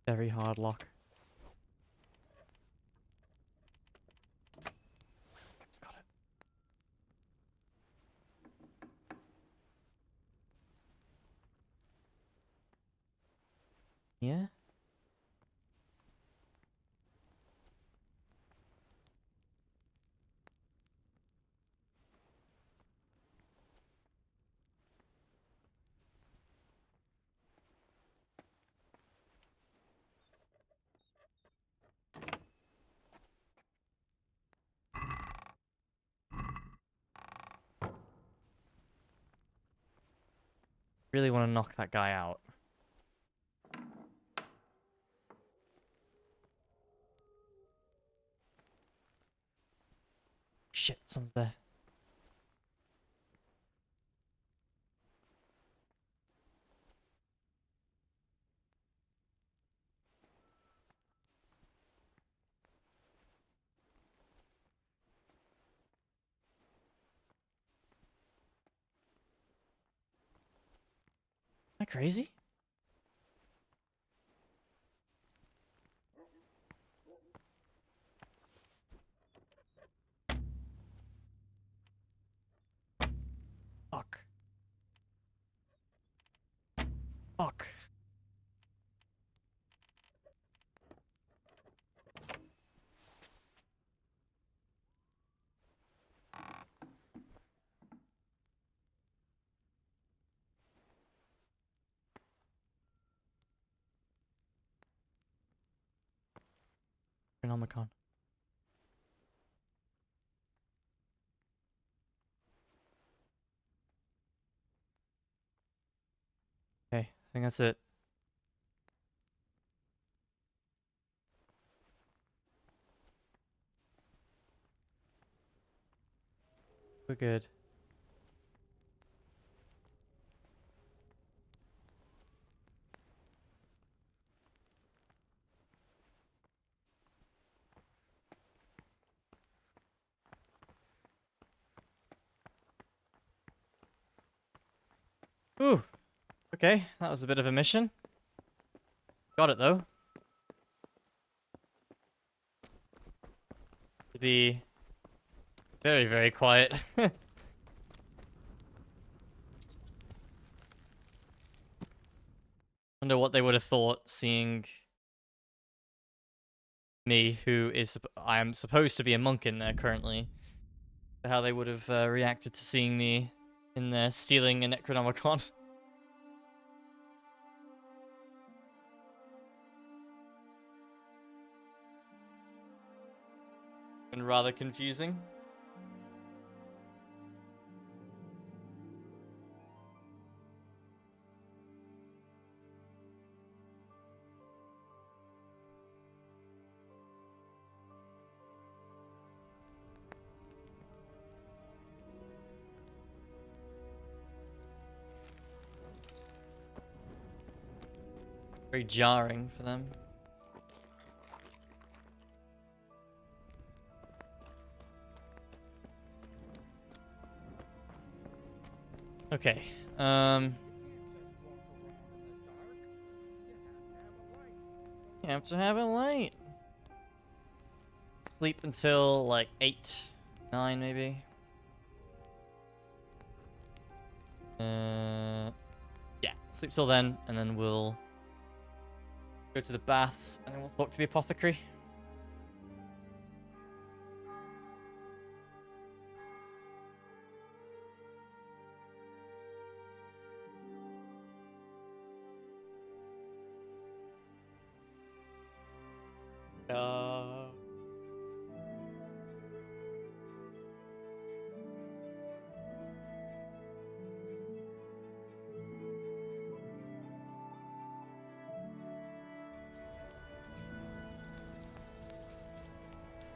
Very hard lock. Got it. Yeah? Really want to knock that guy out. Shit, someone's there. Am I crazy? Fuck. Fuck. Necronomicon. Okay, I think that's it. We're good. Ooh. Okay, that was a bit of a mission. Got it though. To be very, very quiet. Wonder what they would have thought seeing me, who is I am supposed to be a monk in there currently. How they would have reacted to seeing me in there stealing a Necronomicon. And rather confusing. Very jarring for them. Okay. You have to have a light. Sleep until like 8, 9 maybe. Yeah, sleep till then, and then we'll go to the baths, and then we'll talk to the apothecary.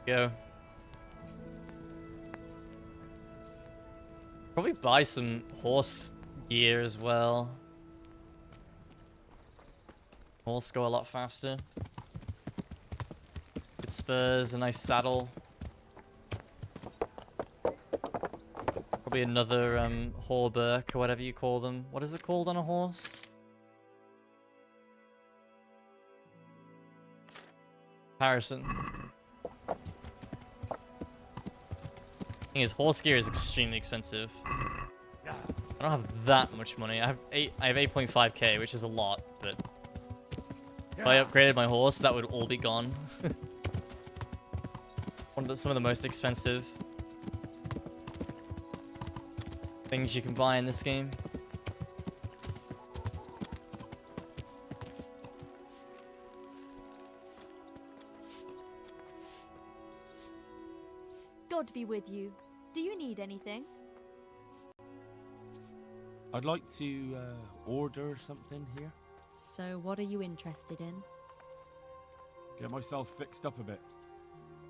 Go. Probably buy some horse gear as well. Horse go a lot faster. Good spurs, a nice saddle. Probably another hauberk or whatever you call them. What is it called on a horse? Harrison. Thing is, horse gear is extremely expensive. I don't have that much money. I have 8.5k, which is a lot, but if I upgraded my horse, that would all be gone. Some of the most expensive things you can buy in this game.
God be with you. Do you need anything?
I'd like to order something here.
So what are you interested in?
Get myself fixed up a bit.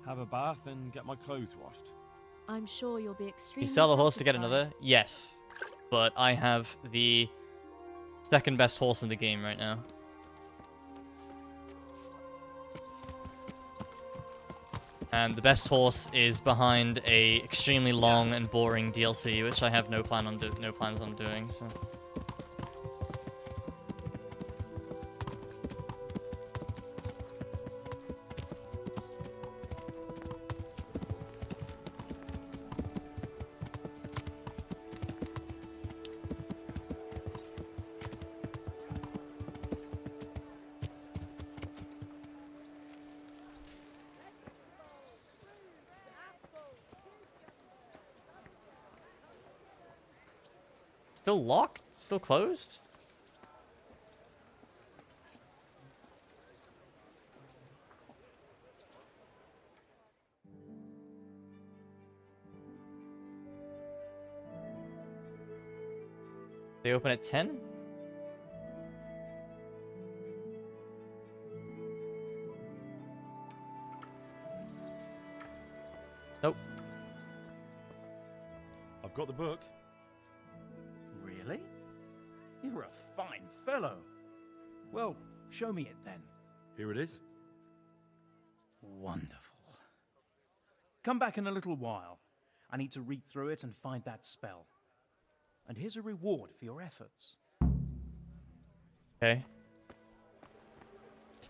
Have a bath and get my clothes washed.
I'm sure you'll be extremely
You sell the horse to get
satisfied.
another? Yes. But I have the second best horse in the game right now. And the best horse is behind a extremely long and boring DLC, which I have no plans on doing. So. Still locked? Still closed? They open at 10? Nope.
I've got the book.
Really? You're a fine fellow. Well, show me it then.
Here it is.
Wonderful. Come back in a little while. I need to read through it and find that spell. And here's a reward for your efforts.
Okay.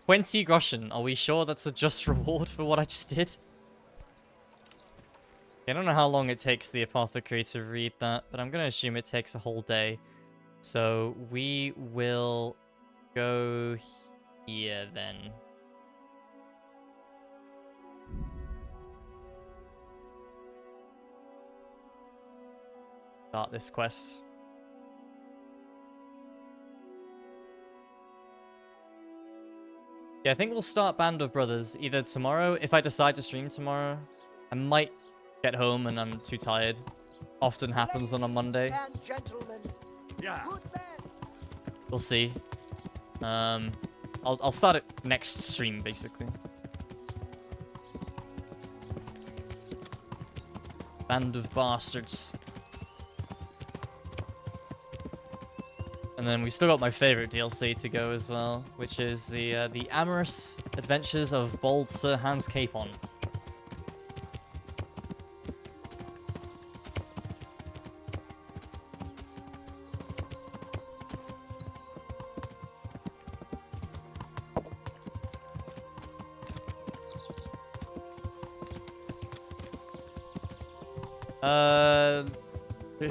20 groschen. Are we sure that's a just reward for what I just did? I don't know how long it takes the apothecary to read that, but I'm going to assume it takes a whole day. So we will go here then. Start this quest. Yeah, I think we'll start Band of Brothers either tomorrow. If I decide to stream tomorrow, I might get home and I'm too tired. Often happens on a Monday.
And gentlemen,
Yeah.
We'll see. I'll start it next stream basically. Band of Bastards. And then we still got my favorite DLC to go as well, which is the amorous adventures of bold Sir Hans Capon.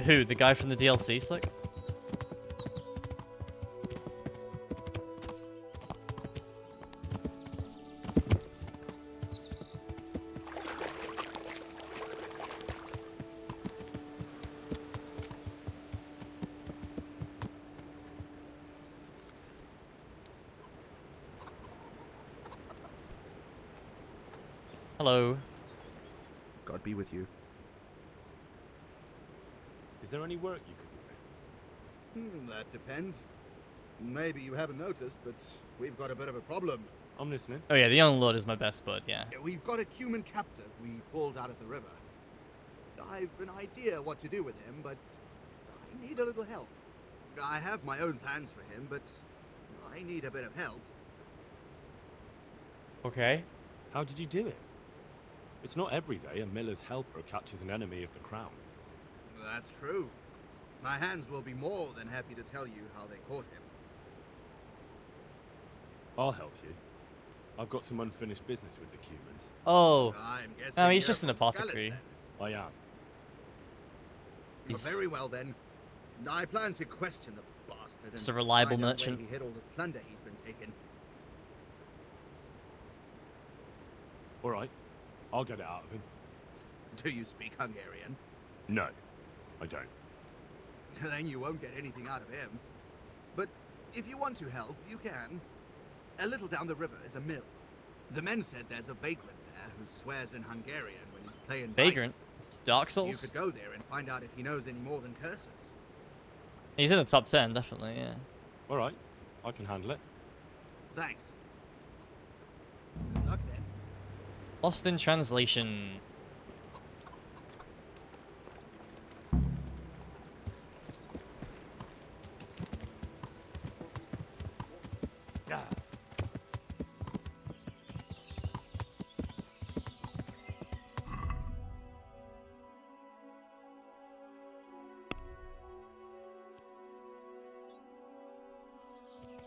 Who? The guy from the DLC, Slick? Hello.
God be with you.
Is there any work you could do?
That depends. Maybe you haven't noticed, but we've got a bit of a problem.
I'm listening.
Oh yeah, the young lord is my best bud, yeah.
We've got a human captive we pulled out of the river. I've an idea what to do with him, but I need a little help. I have my own plans for him, but I need a bit of help.
Okay.
How did you do it? It's not every day a miller's helper catches an enemy of the crown.
That's true. My hands will be more than happy to tell you how they caught him.
I'll help you. I've got some unfinished business with the humans.
Oh.
I'm guessing
No, he's
you're
just an
from
apothecary.
Skalitz,
I am.
then. Very well then. I plan to question the bastard.
Just a
and
reliable
find out
merchant.
where he hid all the plunder he's been taking.
All right. I'll get it out of him.
Do you speak Hungarian?
No, I don't.
Then you won't get anything out of him. But if you want to help, you can. A little down the river is a mill. The men said there's a vagrant there who swears in Hungarian when he's playing
Vagrant?
dice.
It's Dark
You
Souls?
could go there and find out if he knows any more than curses.
He's in the top 10, definitely, yeah.
All right. I can handle it.
Thanks. Good luck then.
Lost in translation.
Yeah.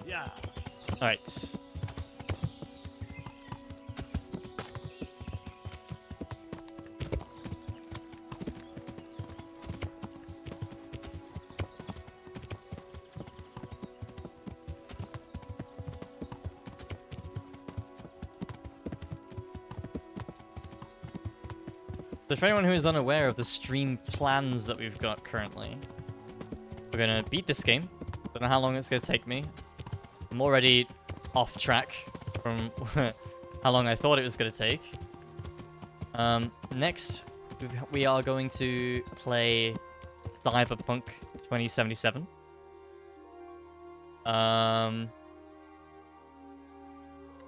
Yeah.
Alright. So for anyone who is unaware of the stream plans that we've got currently, we're gonna beat this game. Don't know how long it's gonna take me. I'm already off track from how long I thought it was gonna take. Next, we are going to play Cyberpunk 2077.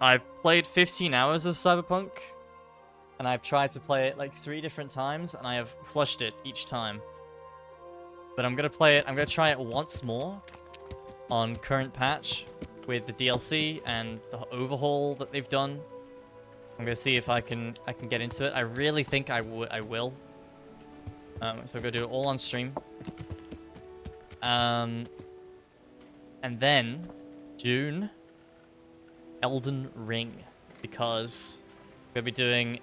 I've played 15 hours of Cyberpunk, and I've tried to play it like 3 different times, and I have flushed it each time. But I'm gonna try it once more on current patch with the DLC and the overhaul that they've done. I'm gonna see if I can get into it. I really think I will. So I'm gonna do it all on stream. And then June, Elden Ring, because we're gonna be doing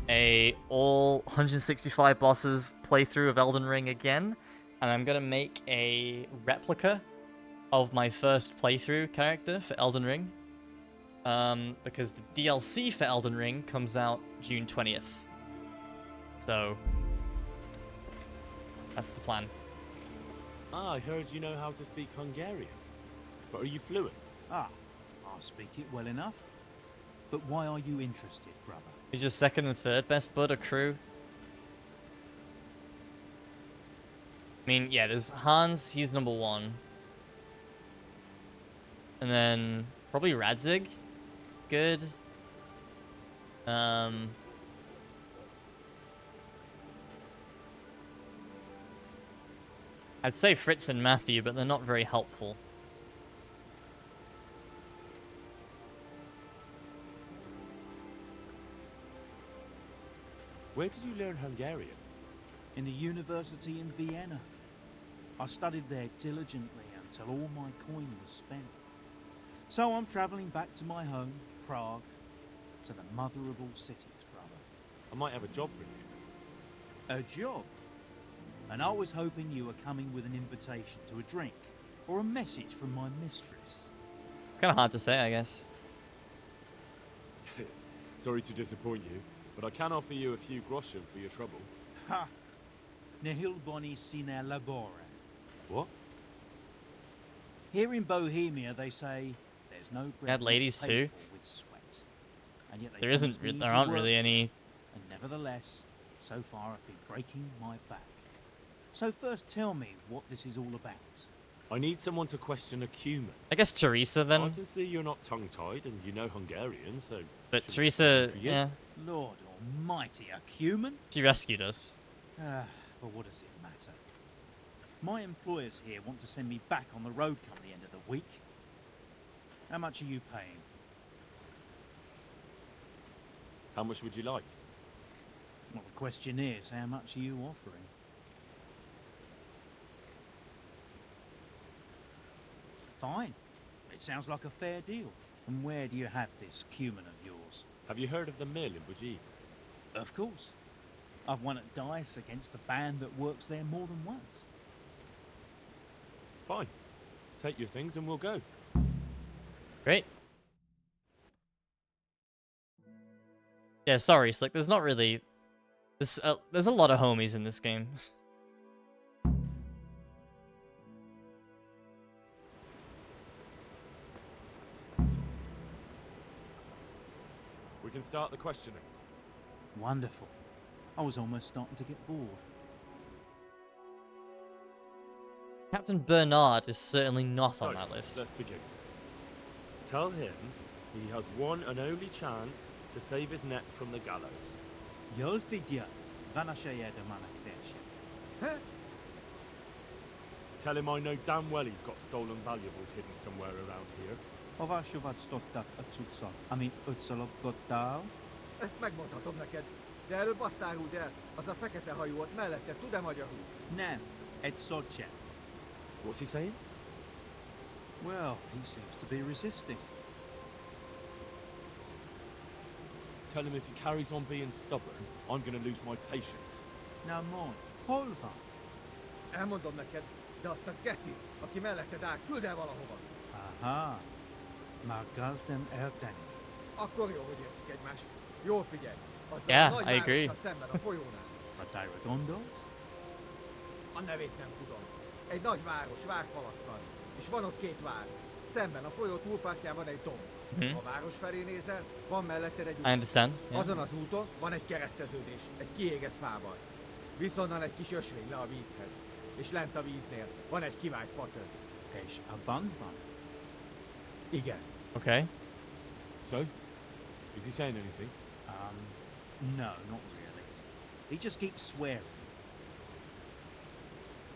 a all 165 bosses playthrough of Elden Ring again, and I'm gonna make a replica of my first playthrough character for Elden Ring, because the DLC for Elden Ring comes out June 20th. So that's the plan.
Ah, I heard you know how to speak Hungarian. But are you fluent?
Ah, I speak it well enough. But why are you interested, brother?
Is your second and third best bud a crew? I mean, yeah, there's Hans, he's number 1. And then probably Radzig. It's good. I'd say Fritz and Matthew, but they're not very helpful.
Where did you learn Hungarian?
In the university in Vienna. I studied there diligently until all my coin was spent. So I'm travelling back to my home, Prague, to the mother of all cities, brother.
I might have a job for you.
A job? And I was hoping you were coming with an invitation to a drink, or a message from my mistress.
It's kind of hard to say, I guess.
Sorry to disappoint you, but I can offer you a few groschen for your trouble.
Ha! Nihil boni sine labore.
What?
Here in Bohemia, they say there's no bread
Had ladies
not
too.
paid for with sweat. And yet they
There
promise
isn't.
me
There
easy
aren't
work,
really any.
And nevertheless, so far I've been breaking my back. So first tell me what this is all about.
I need someone to question a cumin.
I guess Teresa
I
then.
can see you're not tongue-tied and you know Hungarian, so...
But
shouldn't be
Teresa,
a problem for you.
yeah,
Lord almighty, a human?
she rescued us.
But what does it matter? My employers here want to send me back on the road come the end of the week. How much are you paying?
How much would you like?
Well, the question is, how much are you offering? Fine. It sounds like a fair deal. And where do you have this cumin of yours?
Have you heard of the mill in Buji?
Of course. I've won at dice against a band that works there more than once.
Fine. Take your things and we'll go.
Great. Yeah, sorry, Slick. There's not really. There's a lot of homies in this game.
We can start the questioning.
Wonderful. I was almost starting to get bored.
Captain Bernard is certainly not
So,
on that list.
let's begin. Tell him he has one and only chance to save his neck from the gallows.
Jolfidja, vanashaya de manakdesha.
Tell him I know damn well he's got stolen valuables hidden somewhere around here.
Avásovat stottak a cuccon, amit ötszalok gottál.
Ezt megmondhatom neked, de előbb azt áruld el, az a fekete hajú ott mellette tud-e magyarul?
Nem, egy szocse.
What's he saying?
Well, he seems to be resisting.
Tell him if he carries on being stubborn, I'm gonna lose my patience.
Now, mon, hol van?
Elmondom neked, de azt a geci, aki melletted áll, küld el valahova.
Aha, már gazdem eltenni.
Akkor jó, hogy értjük egymást. Jól figyelj, azzal
Yeah,
a nagy
I agree.
várossal szemben a folyónál.
A Diragondos?
A nevét nem tudom. Egy nagy város, várfalakkal. És van ott 2 vár. Szemben a folyó túlpartján van egy domb.
Mhm.
A város felé nézel, van melletted egy út.
I understand, yeah.
Azon az úton van egy kereszteződés, egy kiégett fával. Viszonnan egy kis ösvény le a vízhez. És lent a víznél van egy kivált fatör.
És a bankban? Igen.
Okay.
So? Is he saying anything?
No, not really. He just keeps swearing.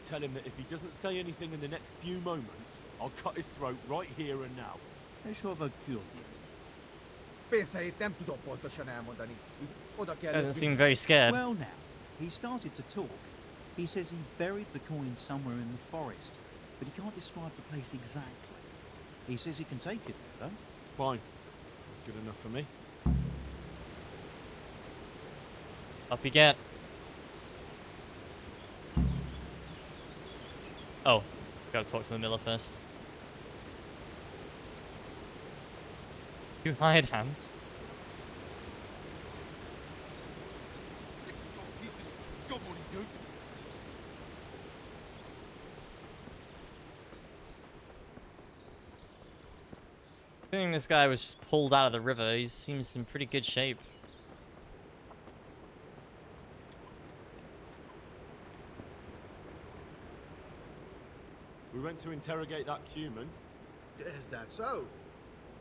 Tell him that if he doesn't say anything in the next few moments, I'll cut his throat right here and now.
És hova küldjön?
Pénzeit nem tudom pontosan elmondani. Így oda kell
Doesn't
lépni.
seem very scared.
Well now, he started to talk. He says he buried the coin somewhere in the forest, but he can't describe the place exactly. He says he can take it there, though.
Fine. That's good enough for me.
Up you get. Oh, gotta talk to the miller first. You hired hands. Considering this guy was just pulled out of the river, he seems in pretty good shape.
We went to interrogate that human.
Is that so?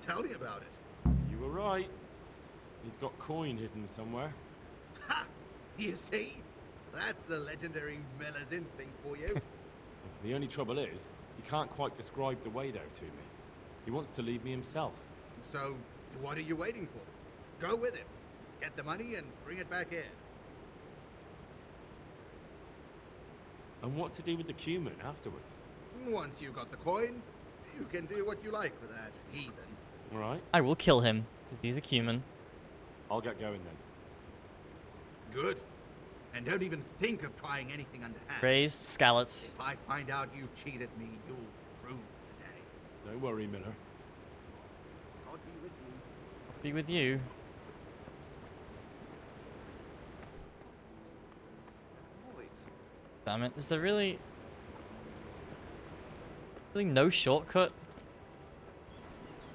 Tell me about it.
You were right. He's got coin hidden somewhere.
Ha! You see? That's the legendary miller's instinct for you.
The only trouble is, he can't quite describe the way there to me. He wants to leave me himself.
So, what are you waiting for? Go with him. Get the money and bring it back in.
And what to do with the cumin afterwards?
Once you got the coin, you can do what you like with that heathen.
All right.
I will kill him, because he's a human.
I'll get going then.
Good. And don't even think of trying anything underhand.
Raised scallots.
If I find out you've cheated me, you'll rue the day.
Don't worry, Miller.
God be with you.
Be with you. Damn it. Is there really no shortcut?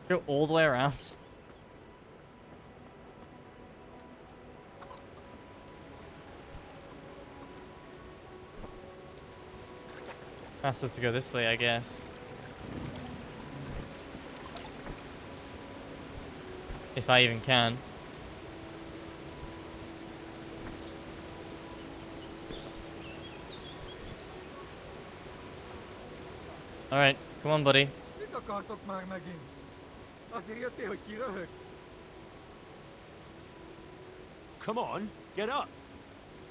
Go all the way around. Faster to go this way, I guess. If I even can. Alright, come on, buddy.
Mit akartok már megint? Azért jöttél, hogy kiröhög?
Come on, get up.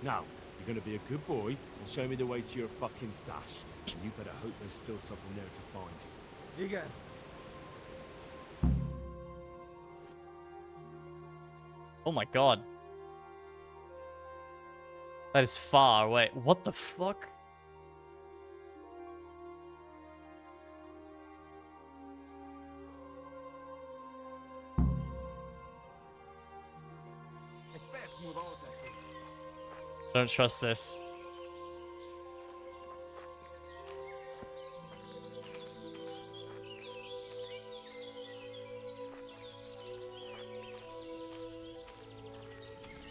Now, you're gonna be a good boy and show me the way to your fucking stash. And you better hope there's still something there to find.
Igen.
Oh my god. That is far away. What the fuck? Don't trust this.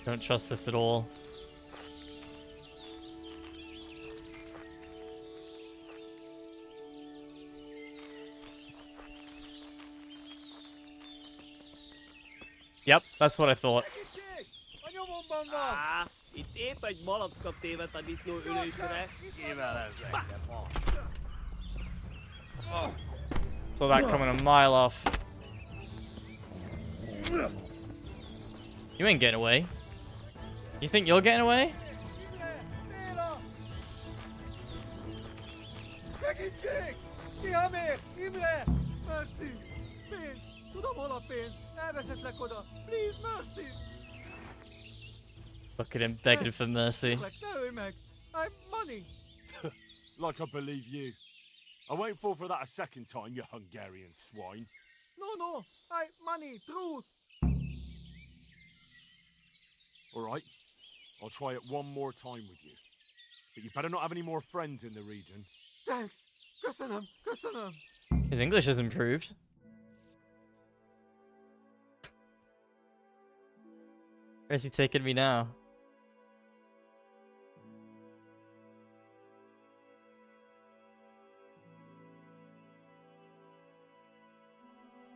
Don't trust this at all. Yep, that's what I thought.
A nyomomban van!
Itt épp egy malackat tévedt a disznó ülésre.
Kivel ez nekem van?
Saw that coming a mile off. You ain't getting away. You think you're getting away?
Segítség! Ki hamér? Imre! Merci! Pénz! Tudom, hol a pénz! Elvezetlek oda! Please, merci!
Look at him begging for mercy.
Ne ölj meg! I money!
Like I believe you. I won't fall for that a second time, you Hungarian swine.
No! I money! Truth!
Alright, I'll try it one more time with you. But you better not have any more friends in the region.
Thanks! Köszönöm! Köszönöm!
His English has improved. Where's he taking me now?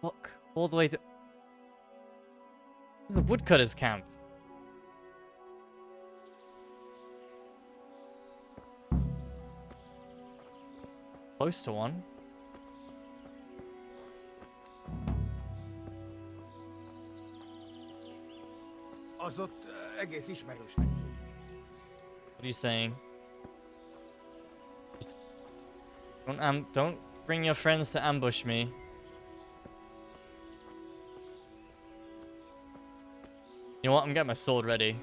Walk all the way to... This is a woodcutter's camp. Close to one.
Az ott egész ismerősnek tűnik.
What are you saying? Just don't bring your friends to ambush me. You know what? I'm getting my sword ready.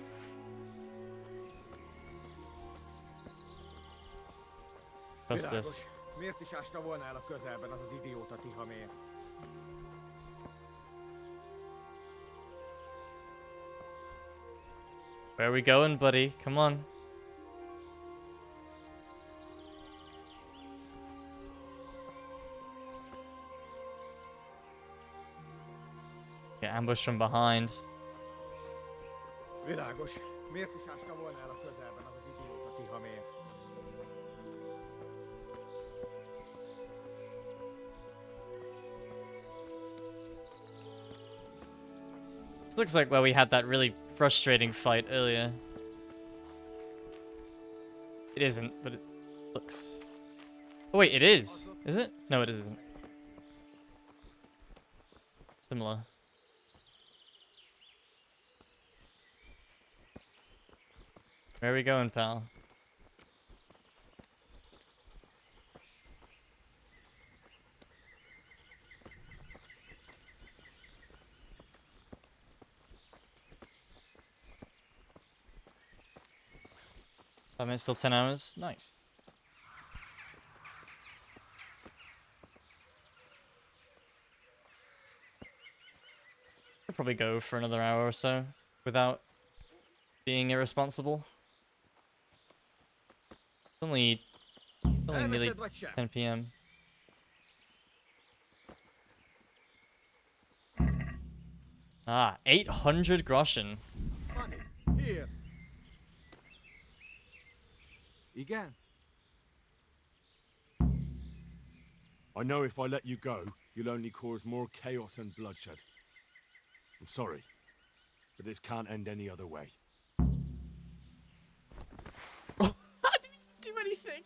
What's this?
Világos. Miért is ásta volna el a közelben az az idióta Tihamér?
Where are we going, buddy? Come on. Get ambushed from behind.
Világos. Miért is ásta volna el a közelben az az idióta Tihamér?
This looks like where we had that really frustrating fight earlier. It isn't, but it looks... Oh wait, it is. Is it? No, it isn't. Similar. Where are we going, pal? I mean, still 10 hours. Nice. Could probably go for another hour or so without being irresponsible. It's only nearly 10 p.m. Ah, 800 groschen.
Money. Here. Igen?
I know if I let you go, you'll only cause more chaos and bloodshed. I'm sorry, but this can't end any other way.
I didn't do anything.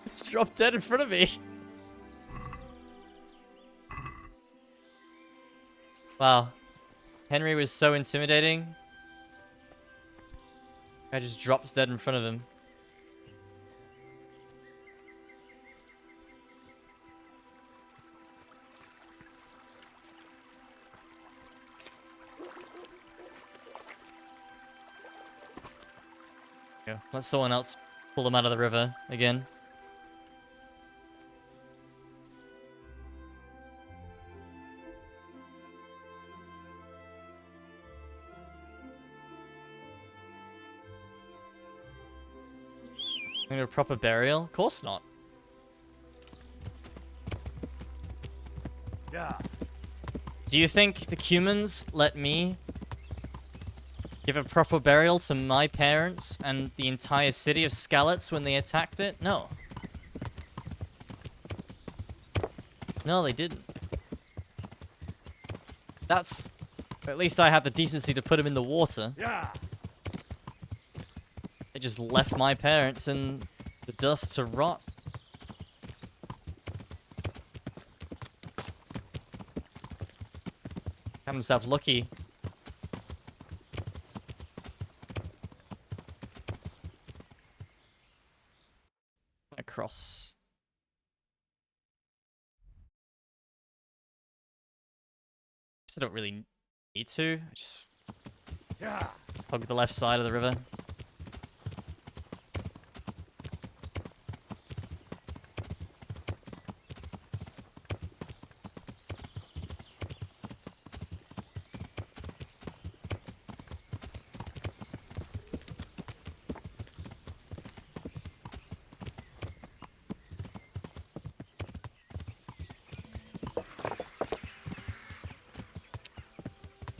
Just dropped dead in front of me. Wow. Henry was so intimidating. Guy just drops dead in front of him. Yeah, let someone else pull them out of the river again. Need a proper burial? Of course not.
Yeah.
Do you think the humans let me give a proper burial to my parents and the entire city of Skalitz when they attacked it? No. No, they didn't. That's... At least I had the decency to put him in the water.
Yeah.
They just left my parents in the dust to rot. Had himself lucky. Across. I don't really need to. Just hug the left side of the river.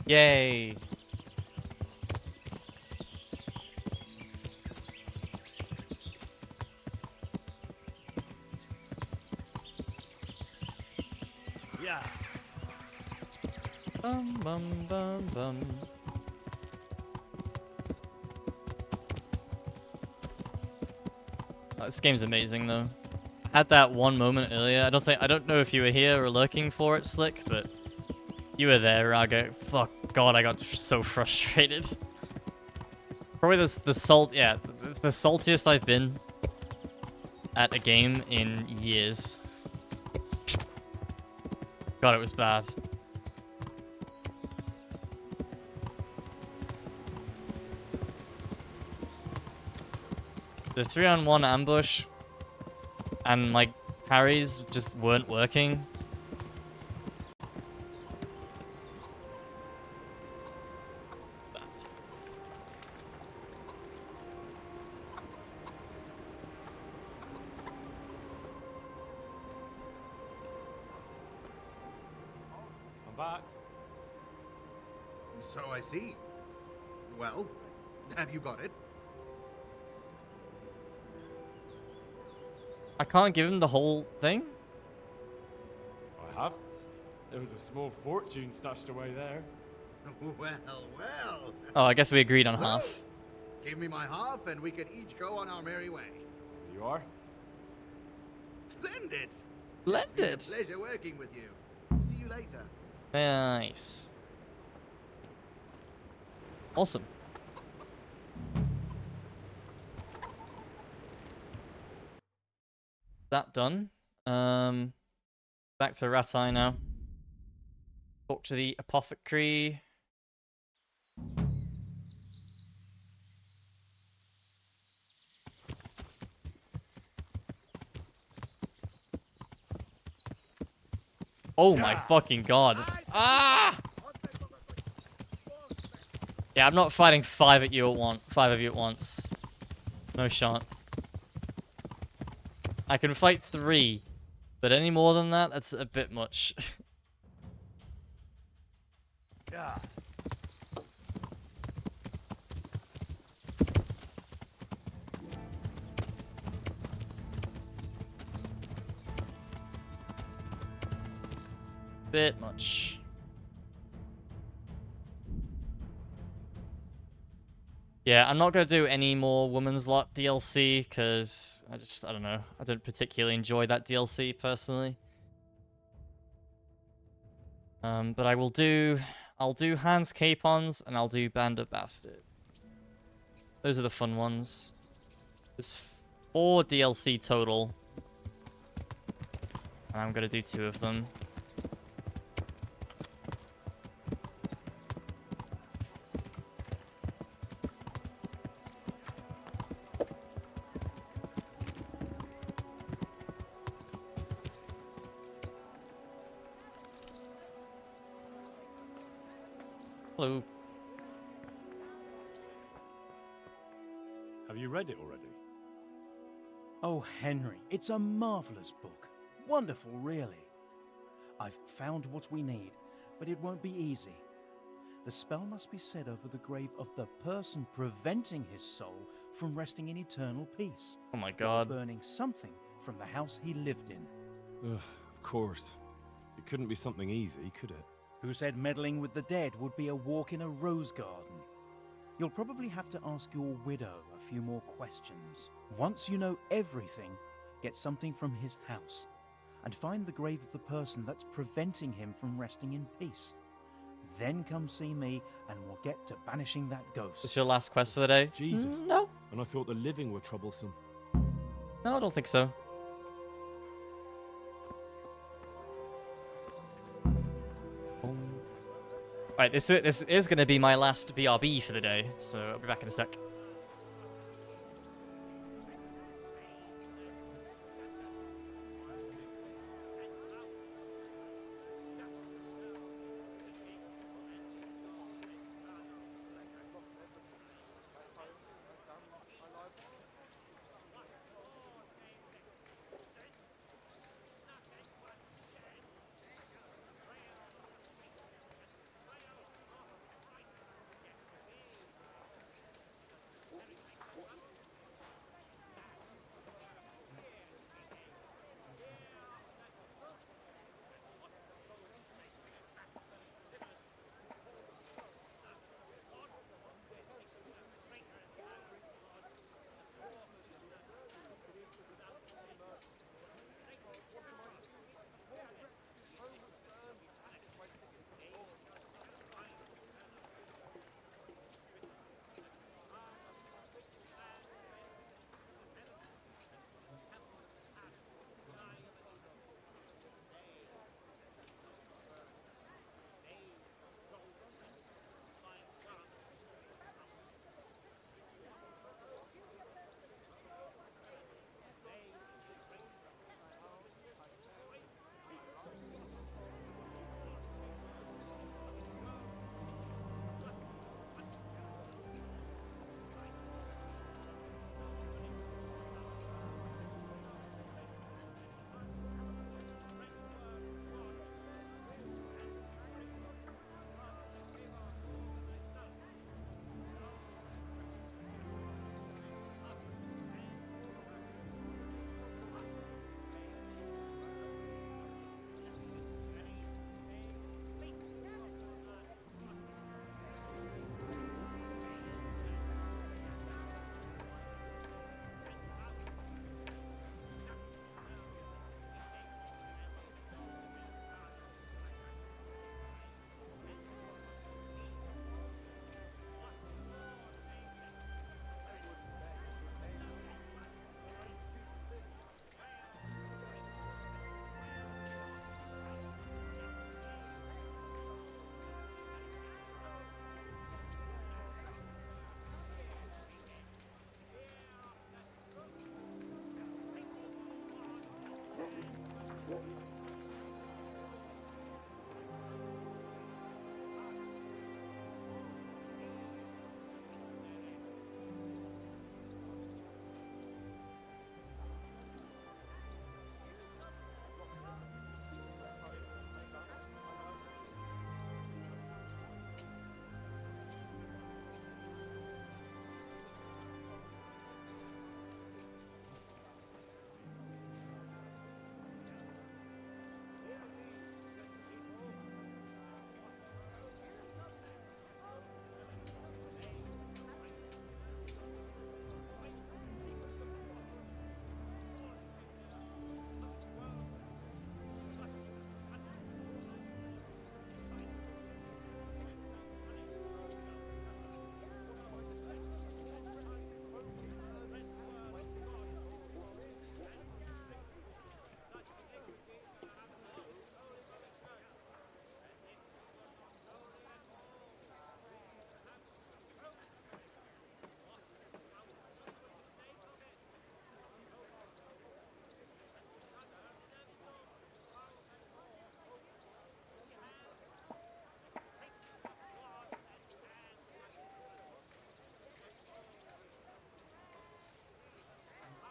Yay.
Yeah.
Bum bum bum bum. Oh, this game's amazing though. I had that one moment earlier. I don't know if you were here or lurking for it, Slick, but you were there, Raga. Fuck God, I got so frustrated. Probably the saltiest I've been at a game in years. God, it was bad. The 3-on-1 ambush and my parries just weren't working.
I'm back.
So I see. Well, have you got it?
I can't give him the whole thing?
I have. There was a small fortune stashed away there.
Well, well.
Oh, I guess we agreed on
So,
half.
Give me my half, and we can each go on our merry way.
You are?
Splendid!
Splendid!
It's been a pleasure working with you. See you later.
Nice. Awesome. That done. Back to Ratai now. Talk to the apothecary. Oh my fucking God. Ah! Yeah, I'm not fighting five of you at once. No shot. I can fight 3, but any more than that, that's a bit much.
Yeah.
Bit much. Yeah, I'm not going to do any more Woman's Lot DLC, because I don't know. I don't particularly enjoy that DLC, personally. But I'll do Hans Capons, and I'll do Band of Bastard. Those are the fun ones. There's 4 DLC total. And I'm going to do 2 of them. Hello.
Have you read it already?
Oh, Henry, it's a marvellous book. Wonderful, really. I've found what we need, but it won't be easy. The spell must be said over the grave of the person preventing his soul from resting in eternal peace.
Oh my
while
God.
burning something from the house he lived in.
Ugh, of course. It couldn't be something easy, could it?
Who said meddling with the dead would be a walk in a rose garden? You'll probably have to ask your widow a few more questions. Once you know everything, get something from his house, and find the grave of the person that's preventing him from resting in peace. Then come see me, and we'll get to banishing that ghost.
Is your last quest for the day?
Jesus.
No.
And I thought the living were troublesome.
No, I don't think so. Right, this is going to be my last BRB for the day, so I'll be back in a sec.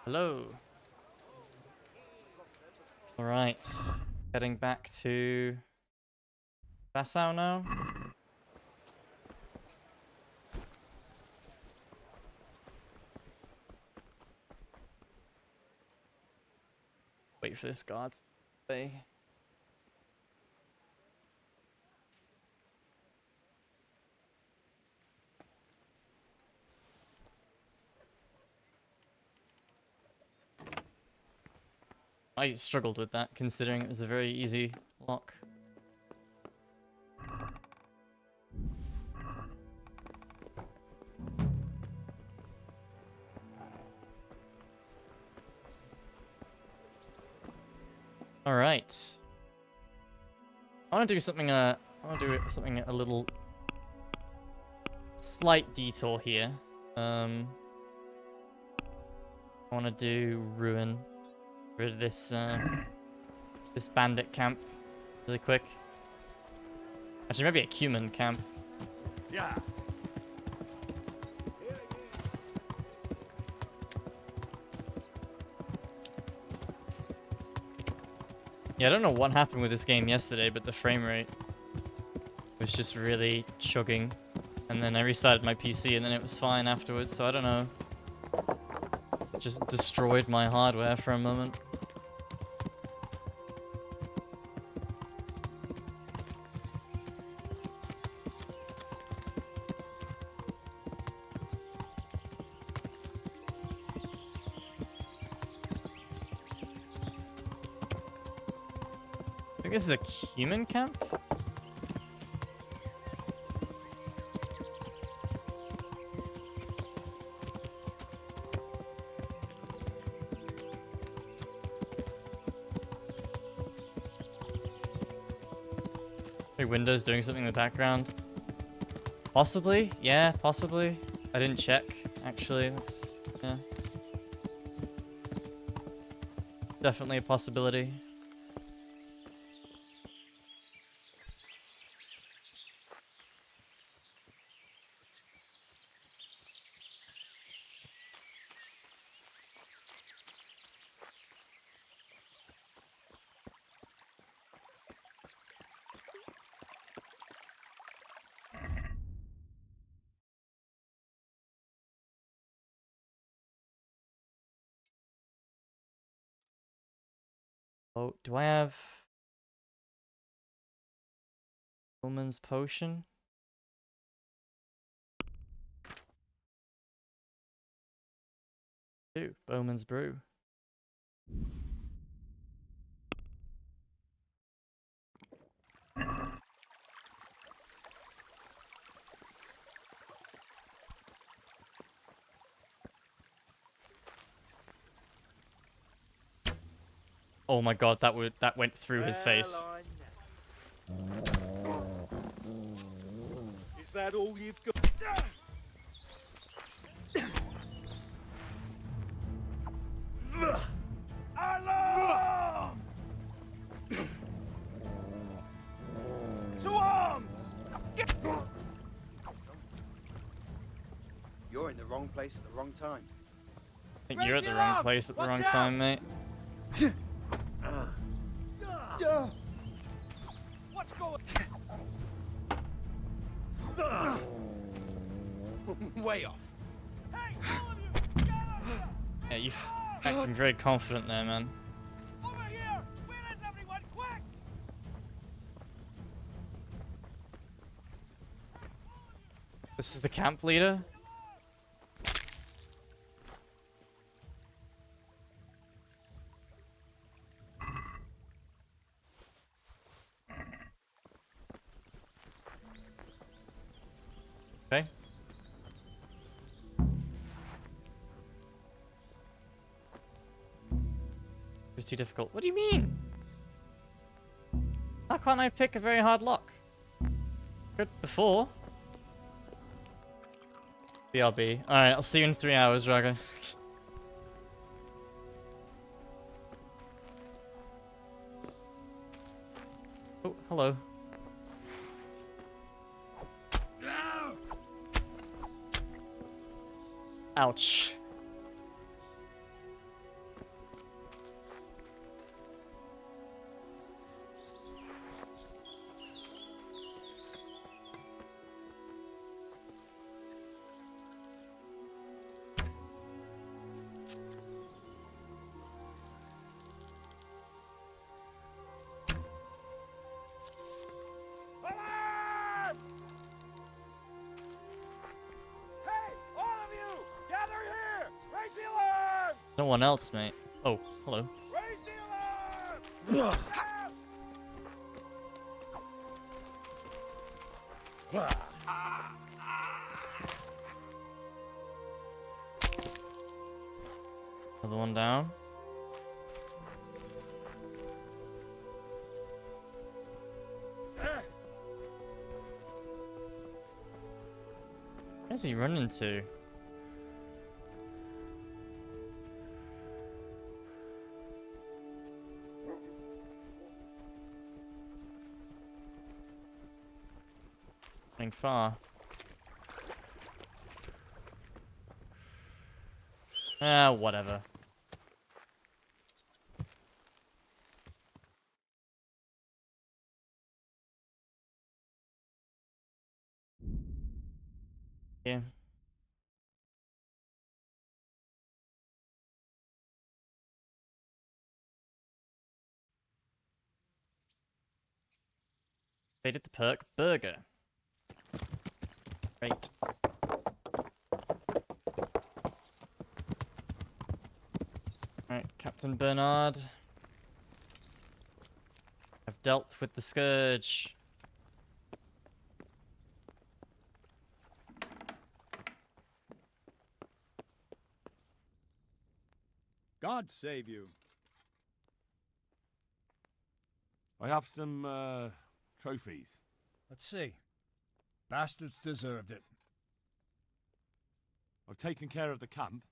Hello. Alright. Heading back to Bassau now. Wait for this guard to stay. I struggled with that, considering it was a very easy lock. All right. I want to do something. I want to do something a little slight detour here. I want to do ruin. Rid of this this bandit camp really quick. Actually, maybe a cumin camp.
Yeah.
Yeah, I don't know what happened with this game yesterday, but the frame rate was just really chugging. And then I restarted my PC and then it was fine afterwards, so I don't know. It just destroyed my hardware for a moment. I think this is a human camp? Windows doing something in the background. Possibly, yeah, possibly. I didn't check, actually. That's, yeah. Definitely a possibility. Oh, do I have Woman's Potion? Ooh, Bowman's Brew. Oh my god, that went through his face.
Is that all you've got?
Alarm!
wrong place at the wrong time.
I think you're at the wrong place at the wrong time, mate.
What's going?
Way off.
Hey, all of you, get up here!
Yeah, you're acting very confident there, man.
Over here! Where is everyone? Quick!
This is the camp leader? Okay. It's too difficult. What do you mean? How can't I pick a very hard lock? Good before. BRB. Alright, I'll see you in 3 hours, Raga. Oh, hello. Ouch. No one else, mate. Oh, hello. Another one down. Where's he running to? Running far. Ah, whatever. Yeah. They did the perk burger. Great. Alright, Captain Bernard. I've dealt with the scourge.
God save you.
I have some, trophies.
Let's see. Bastards deserved it.
I've taken care of the camp.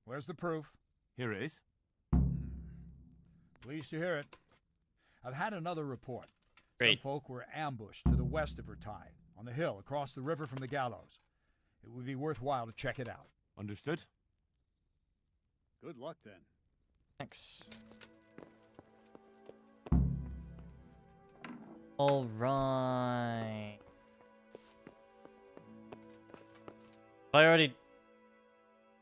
Where's the proof?
Here it is.
Pleased to hear it. I've had another report.
Great.
Some folk were ambushed to the west of Vertine, on the hill across the river from the gallows. It would be worthwhile to check it out.
Understood.
Good luck then.
Thanks. All right. I already.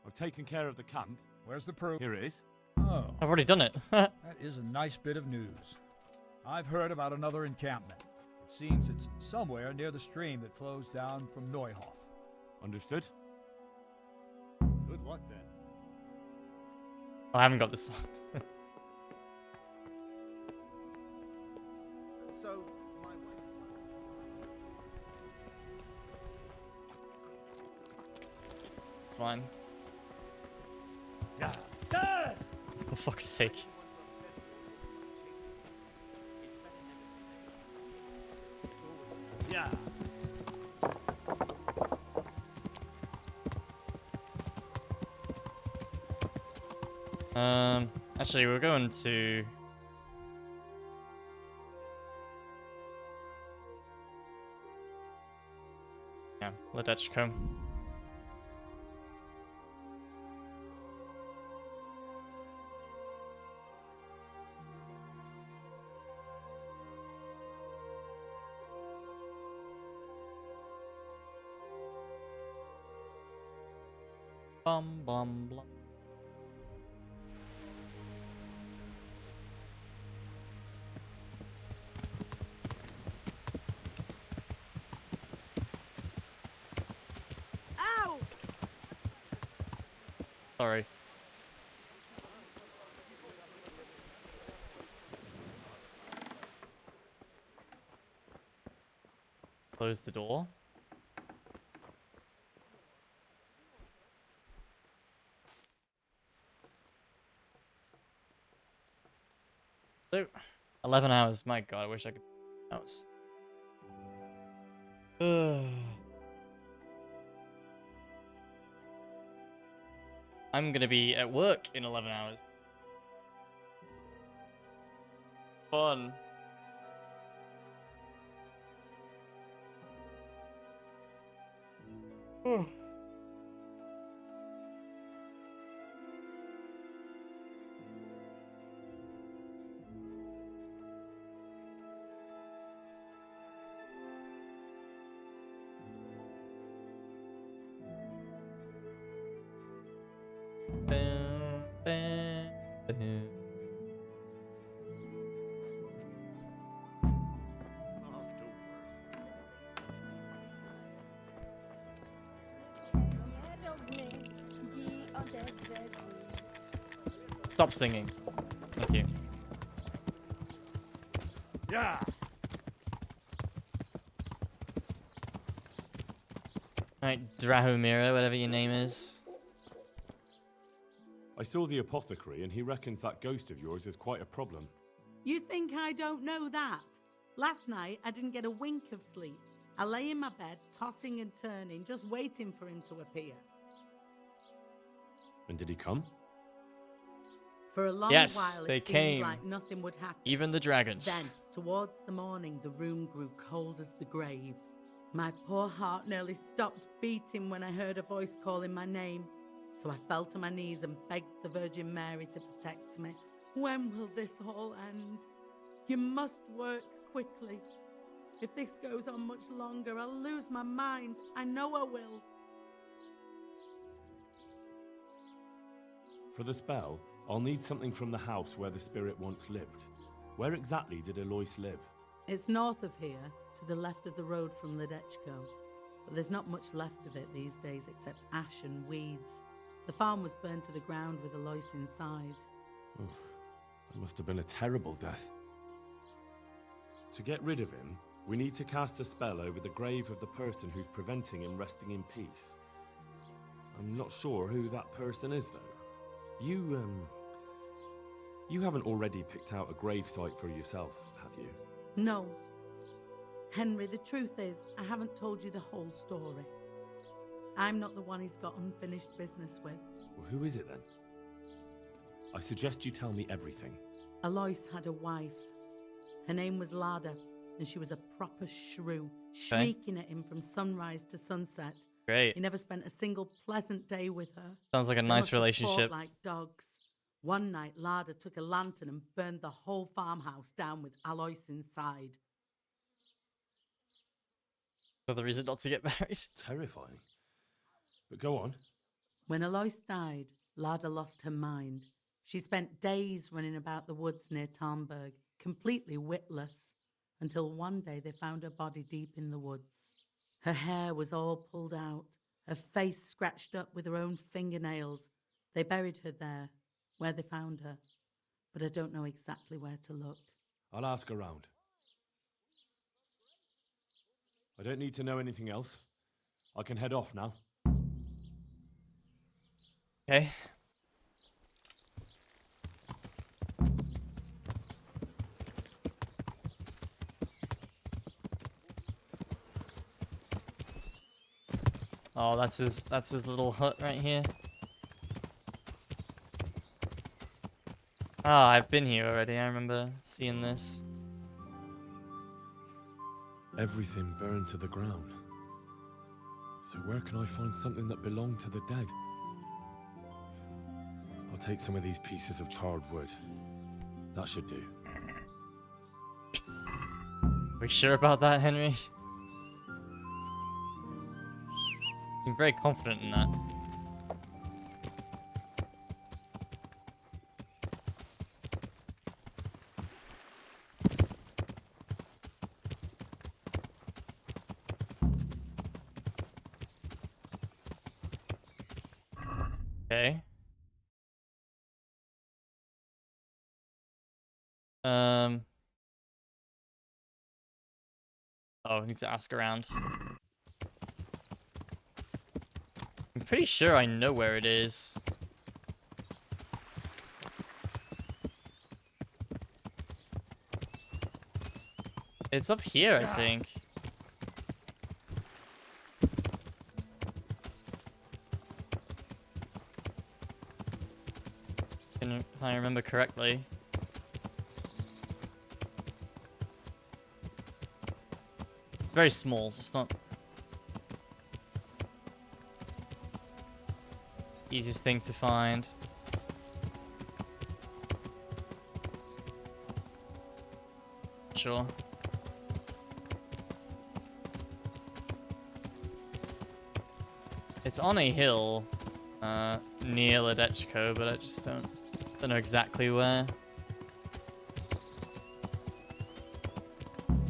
I've taken care of the camp.
Where's the proof?
Here it is.
Oh.
I've already done it.
That is a nice bit of news. I've heard about another encampment. It seems it's somewhere near the stream that flows down from Neuhof.
Understood.
Good luck then.
I haven't got this one.
So,
It's fine.
Yeah.
For fuck's sake.
Yeah.
Actually, we're going to. Yeah, Ledechko. Bum bum blum.
Ow!
Sorry. Close the door. So, 11 hours. My God, I wish I could. Hours. I'm gonna be at work in 11 hours. Fun. Stop singing. Thank you.
Yeah.
Alright, Drahomira, whatever your name is.
I saw the apothecary, and he reckons that ghost of yours is quite a problem.
You think I don't know that? Last night, I didn't get a wink of sleep. I lay in my bed, tossing and turning, just waiting for him to appear.
And did he come?
For a long
Yes,
while,
they
it seemed
came.
like nothing would happen.
Even the dragons.
Then, towards the morning, the room grew cold as the grave. My poor heart nearly stopped beating when I heard a voice calling my name. So I fell to my knees and begged the Virgin Mary to protect me. When will this all end? You must work quickly. If this goes on much longer, I'll lose my mind. I know I will.
For the spell, I'll need something from the house where the spirit once lived. Where exactly did Eloise live?
It's north of here, to the left of the road from Ledechko. But there's not much left of it these days except ash and weeds. The farm was burned to the ground with Eloise inside.
Oof, that must have been a terrible death. To get rid of him, we need to cast a spell over the grave of the person who's preventing him resting in peace. I'm not sure who that person is, though. You haven't already picked out a grave site for yourself, have you?
No. Henry, the truth is, I haven't told you the whole story. I'm not the one he's got unfinished business with.
Well, who is it then? I suggest you tell me everything.
Alois had a wife. Her name was Lada, and she was a proper shrew, shrieking at him from sunrise to sunset.
Great.
He never spent a single pleasant day with her.
Sounds like a
They
nice
must have
relationship.
fought like dogs. One night, Lada took a lantern and burned the whole farmhouse down with Alois inside.
Another reason not to get married.
Terrifying. But go on.
When Alois died, Lada lost her mind. She spent days running about the woods near Tarnberg, completely witless, until one day they found her body deep in the woods. Her hair was all pulled out, her face scratched up with her own fingernails. They buried her there, where they found her, but I don't know exactly where to look.
I'll ask around. I don't need to know anything else. I can head off now.
Okay. Oh, that's his little hut right here. Ah, I've been here already. I remember seeing this.
Everything burned to the ground. So where can I find something that belonged to the dead? I'll take some of these pieces of charred wood. That should do.
Are we sure about that, Henry? I'm very confident in that. Okay. Oh, I need to ask around. I'm pretty sure I know where it is. It's up here, I think. If I remember correctly. It's very small, so it's not easiest thing to find. Sure. It's on a hill near Ledechko, but I just don't know exactly where.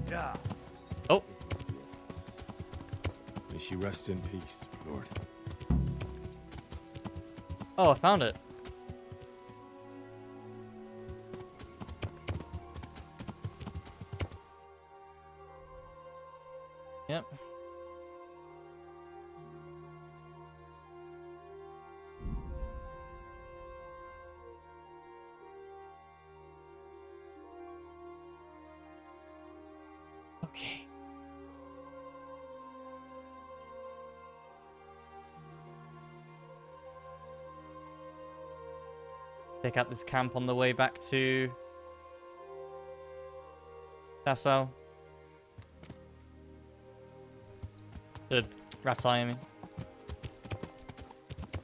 Yeah.
Oh.
May she rest in peace, Lord.
Oh, I found it. Yep. Okay. Take out this camp on the way back to Tassau. The Ratai, I mean.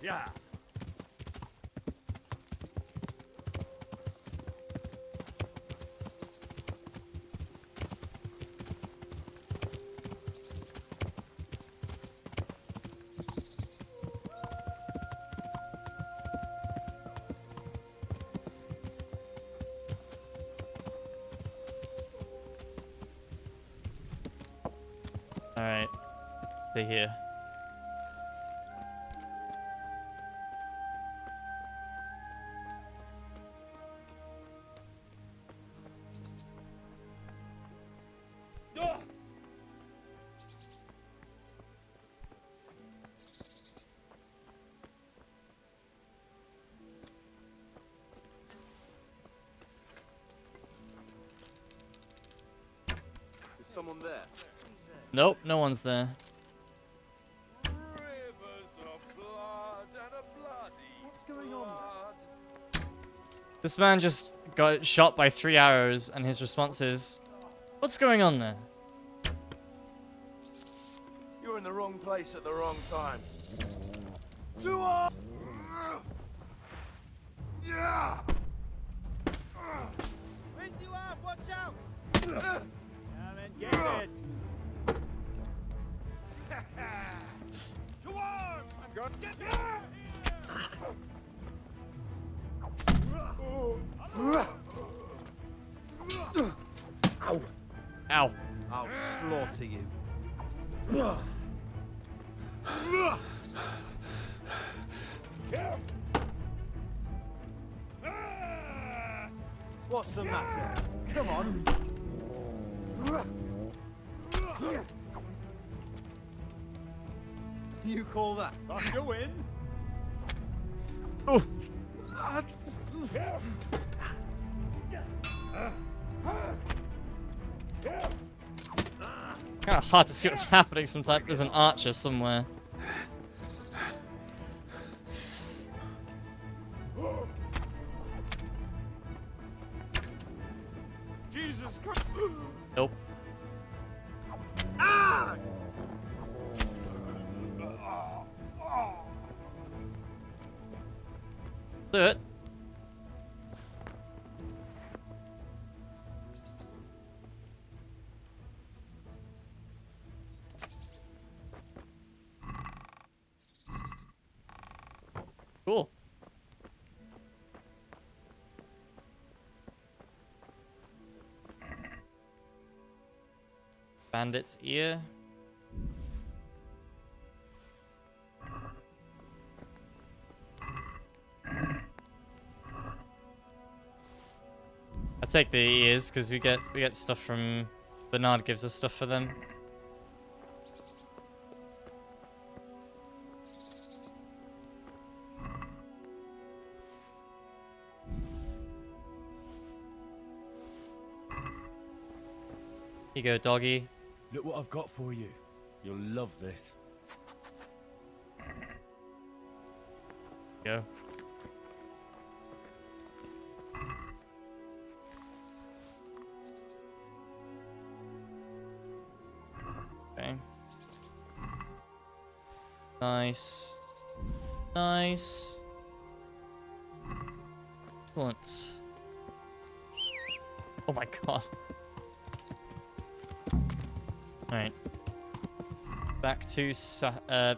Yeah.
Alright. Stay here.
Is someone there?
Nope, no one's there.
What's going on?
This man just got shot by 3 arrows, and his response is, "What's going on there?"
You're in the wrong place at the wrong time. Yeah.
Raise you up, watch out! Now then, get it! To arms! I'm going to get there!
Ow!
Ow.
I'll slaughter you.
What's the matter? Come on!
You call that?
That's your win!
Oh. Kind of hard to see what's happening sometimes. There's an archer somewhere.
Jesus Christ!
Nope.
Ah!
Do it. Cool. Bandit's ear. take the ears because we get stuff from Bernard gives us stuff for them. Here you go, doggy.
Look what I've got for you. You'll love this.
Go. Okay. Nice. Nice. Excellent. Oh my god. Alright. Back to Ratsai.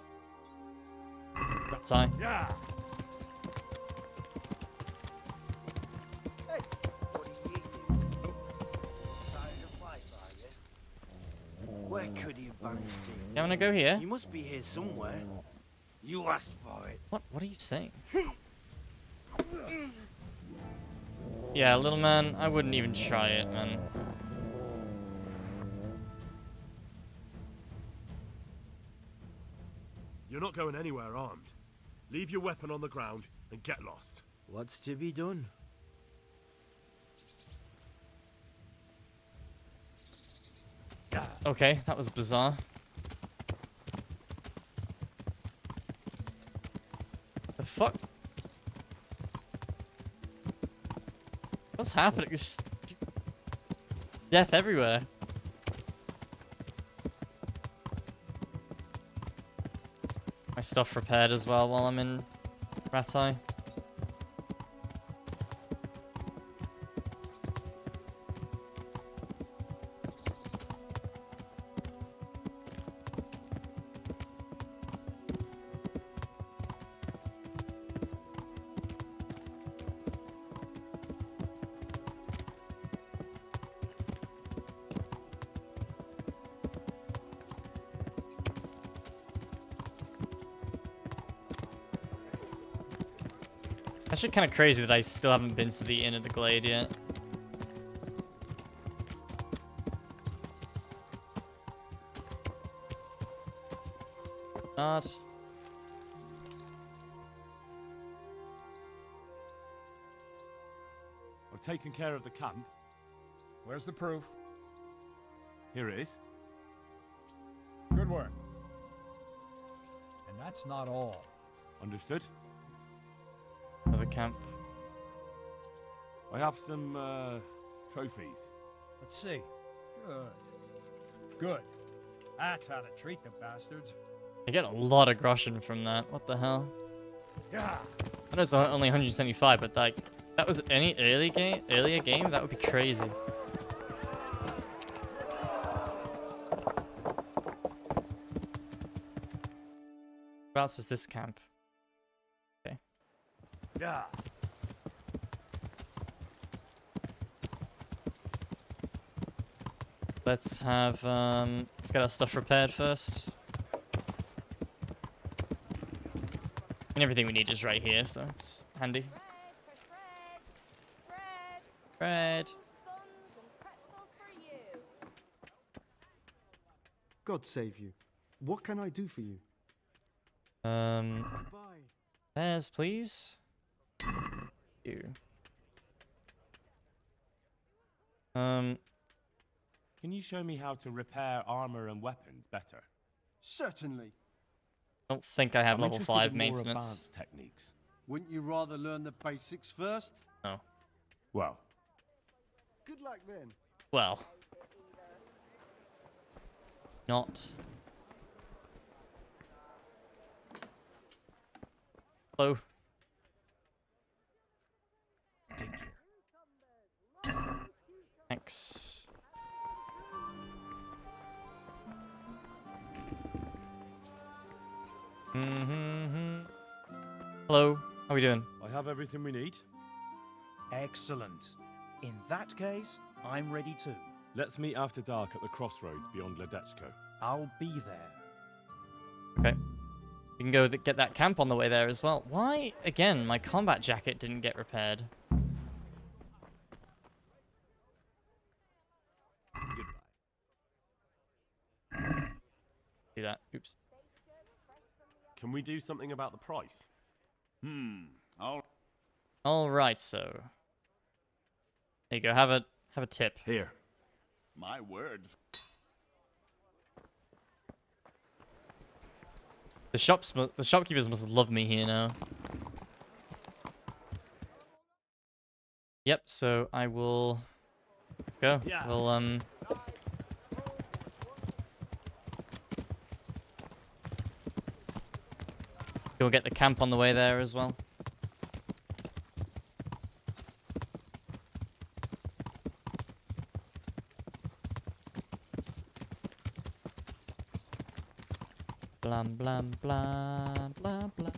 Yeah.
Where could he have vanished to?
You wanna go here?
He must be here somewhere. You asked for it.
What are you saying? Yeah, little man, I wouldn't even try it, man.
You're not going anywhere armed. Leave your weapon on the ground and get lost.
What's to be done?
Okay, that was bizarre. The fuck? What's happening? It's just death everywhere. My stuff repaired as well while I'm in Ratai. Actually kind of crazy that I still haven't been to the Inn of the Glade yet. Not.
I've taken care of the camp.
Where's the proof?
Here it is.
Good work. And that's not all.
Understood.
Another camp.
I have some trophies.
Let's see. Good. Good. That's how to treat the bastards.
I get a lot of groschen from that. What the hell?
Yeah.
I know it's only 175, but like that was any earlier game, that would be crazy. Whereabouts is this camp? Okay.
Yeah.
Let's have let's get our stuff repaired first. And everything we need is right here, so it's handy. Bread.
God save you. What can I do for you?
There's please. You.
Can you show me how to repair armor and weapons better?
Certainly.
I don't think I have
I'm
level
interested
5
in more
maintenance.
advanced techniques.
Wouldn't you rather learn the basics first?
No.
Well.
Good luck then.
Well. Not. Hello. Thanks. Hello. How we doing?
I have everything we need.
Excellent. In that case, I'm ready too.
Let's meet after dark at the crossroads beyond Ledechko.
I'll be there.
Okay. We can go get that camp on the way there as well. Why, again, my combat jacket didn't get repaired? Do that. Oops.
Can we do something about the price?
All right, so there you go. Have a tip.
Here.
My word.
The shopkeepers must love me here now. Yep. So I will. Let's go.
Yeah.
We'll go get the camp on the way there as well. Blam blam blam blam blam.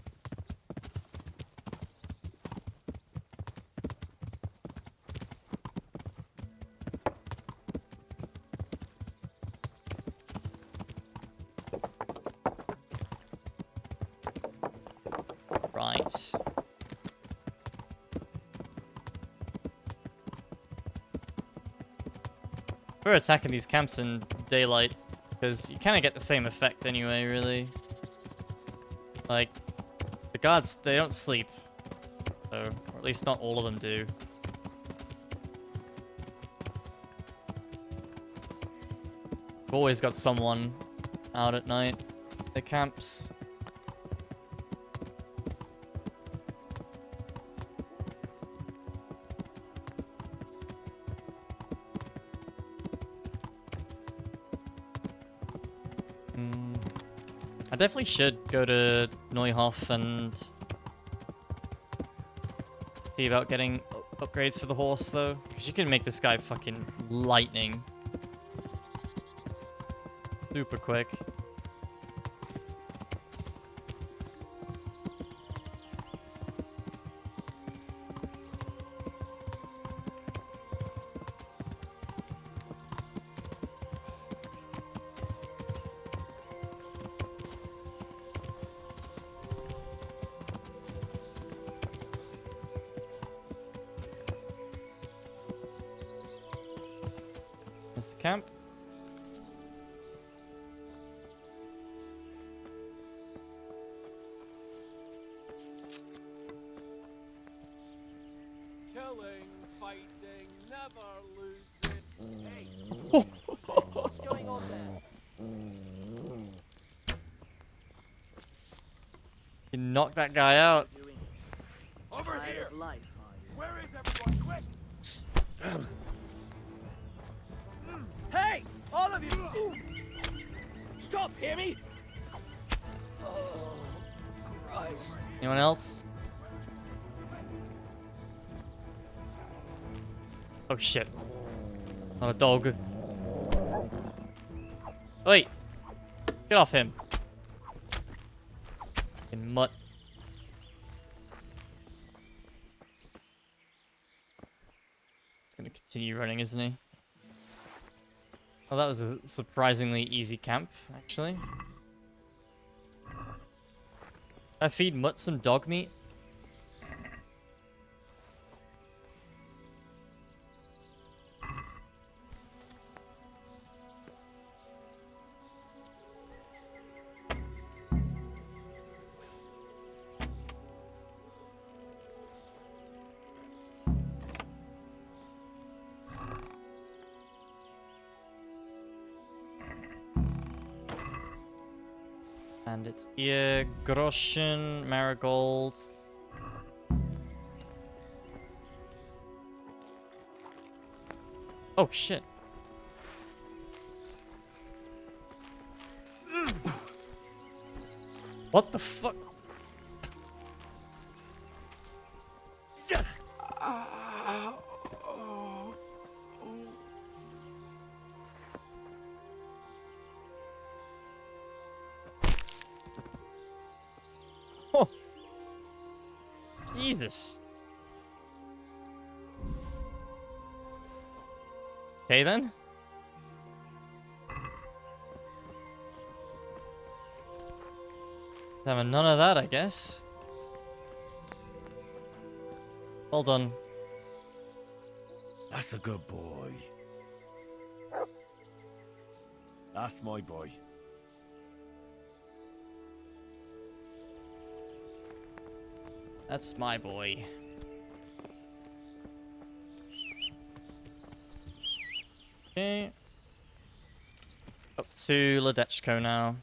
Right. We're attacking these camps in daylight because you kind of get the same effect anyway, really. Like, the guards, they don't sleep. So, or at least not all of them do. We've always got someone out at night. The camps. I definitely should go to Neuhof and see about getting upgrades for the horse, though. Because you can make this guy fucking lightning. Super quick. That's the camp.
Killing, fighting, never losing. Hey,
What's going on there?
You knock that guy out.
over
Tired
here!
of life,
Where is everyone? Quick! Hey! All of you! Stop, hear me? Oh, Christ.
Anyone else? Oh shit. Not a dog. Wait. Get off him. Fucking mutt. He's gonna continue running, isn't he? Oh, that was a surprisingly easy camp, actually. I feed Mutt some dog meat. And it's ear, groschen, marigold. Oh shit. What the fuck? Oh. Jesus. Okay then. Having none of that, I guess. Well done.
That's a good boy. That's my boy.
That's my boy. Okay. Up to Ledechko now.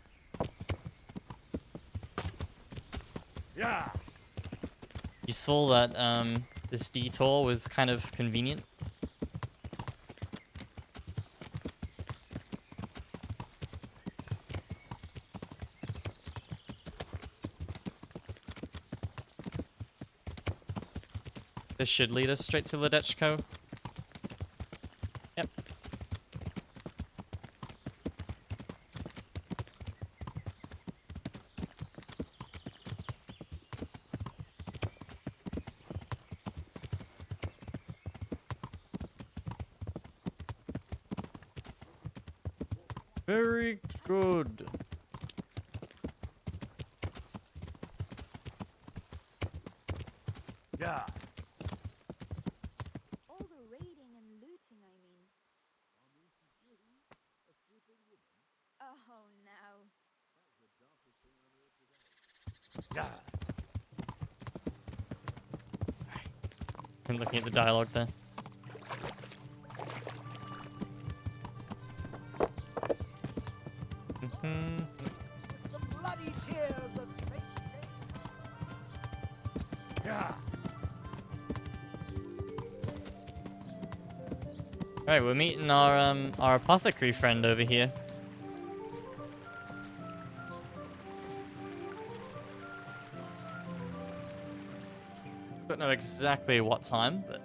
Yeah.
You saw that this detour was kind of convenient. This should lead us straight to Ledechko. Yep. Very good.
Yeah.
All the raiding and looting, I mean. Oh, no.
Yeah.
I'm looking at the dialogue there.
The bloody tears of Saint
Yeah.
Alright, we're meeting our apothecary friend over here. Don't know exactly what time, but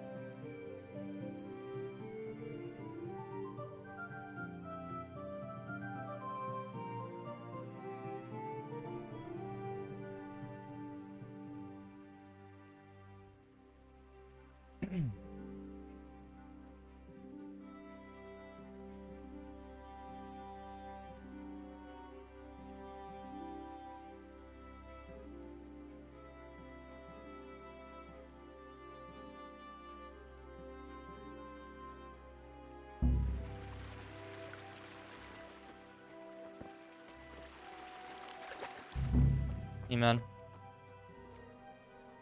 hey man.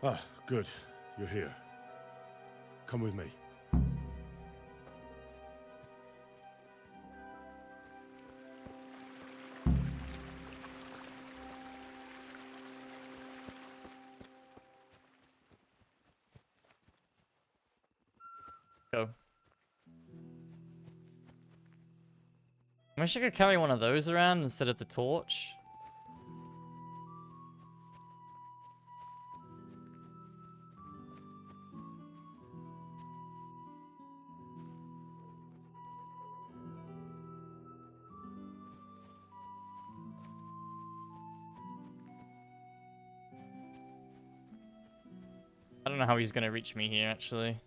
Ah, good. You're here. Come with me.
Go. I wish I could carry one of those around instead of the torch. I don't know how he's gonna reach me here, actually.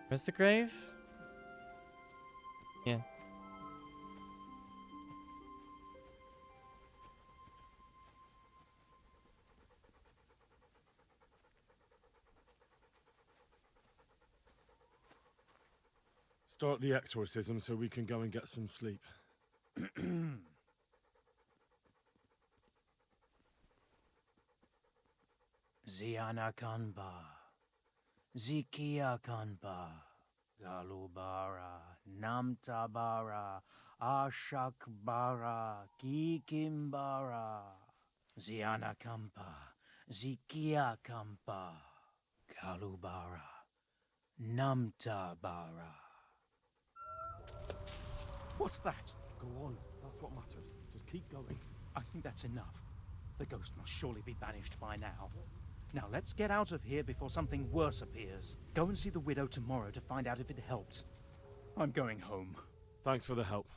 Where's the grave? Yeah.
Start the exorcism so we can go and get some sleep.
Ziana Kanba, Zikia Kanba, Galubara, Namtabara, Ashakbara, Kikimbara, Ziana Kampa, Zikia Kampa, Galubara, Namtabara.
What's that? Go on. That's what matters. Just keep going.
I think that's enough. The ghost must surely be banished by now. Now let's get out of here before something worse appears. Go and see the widow tomorrow to find out if it helps. I'm going home.
Thanks for the help.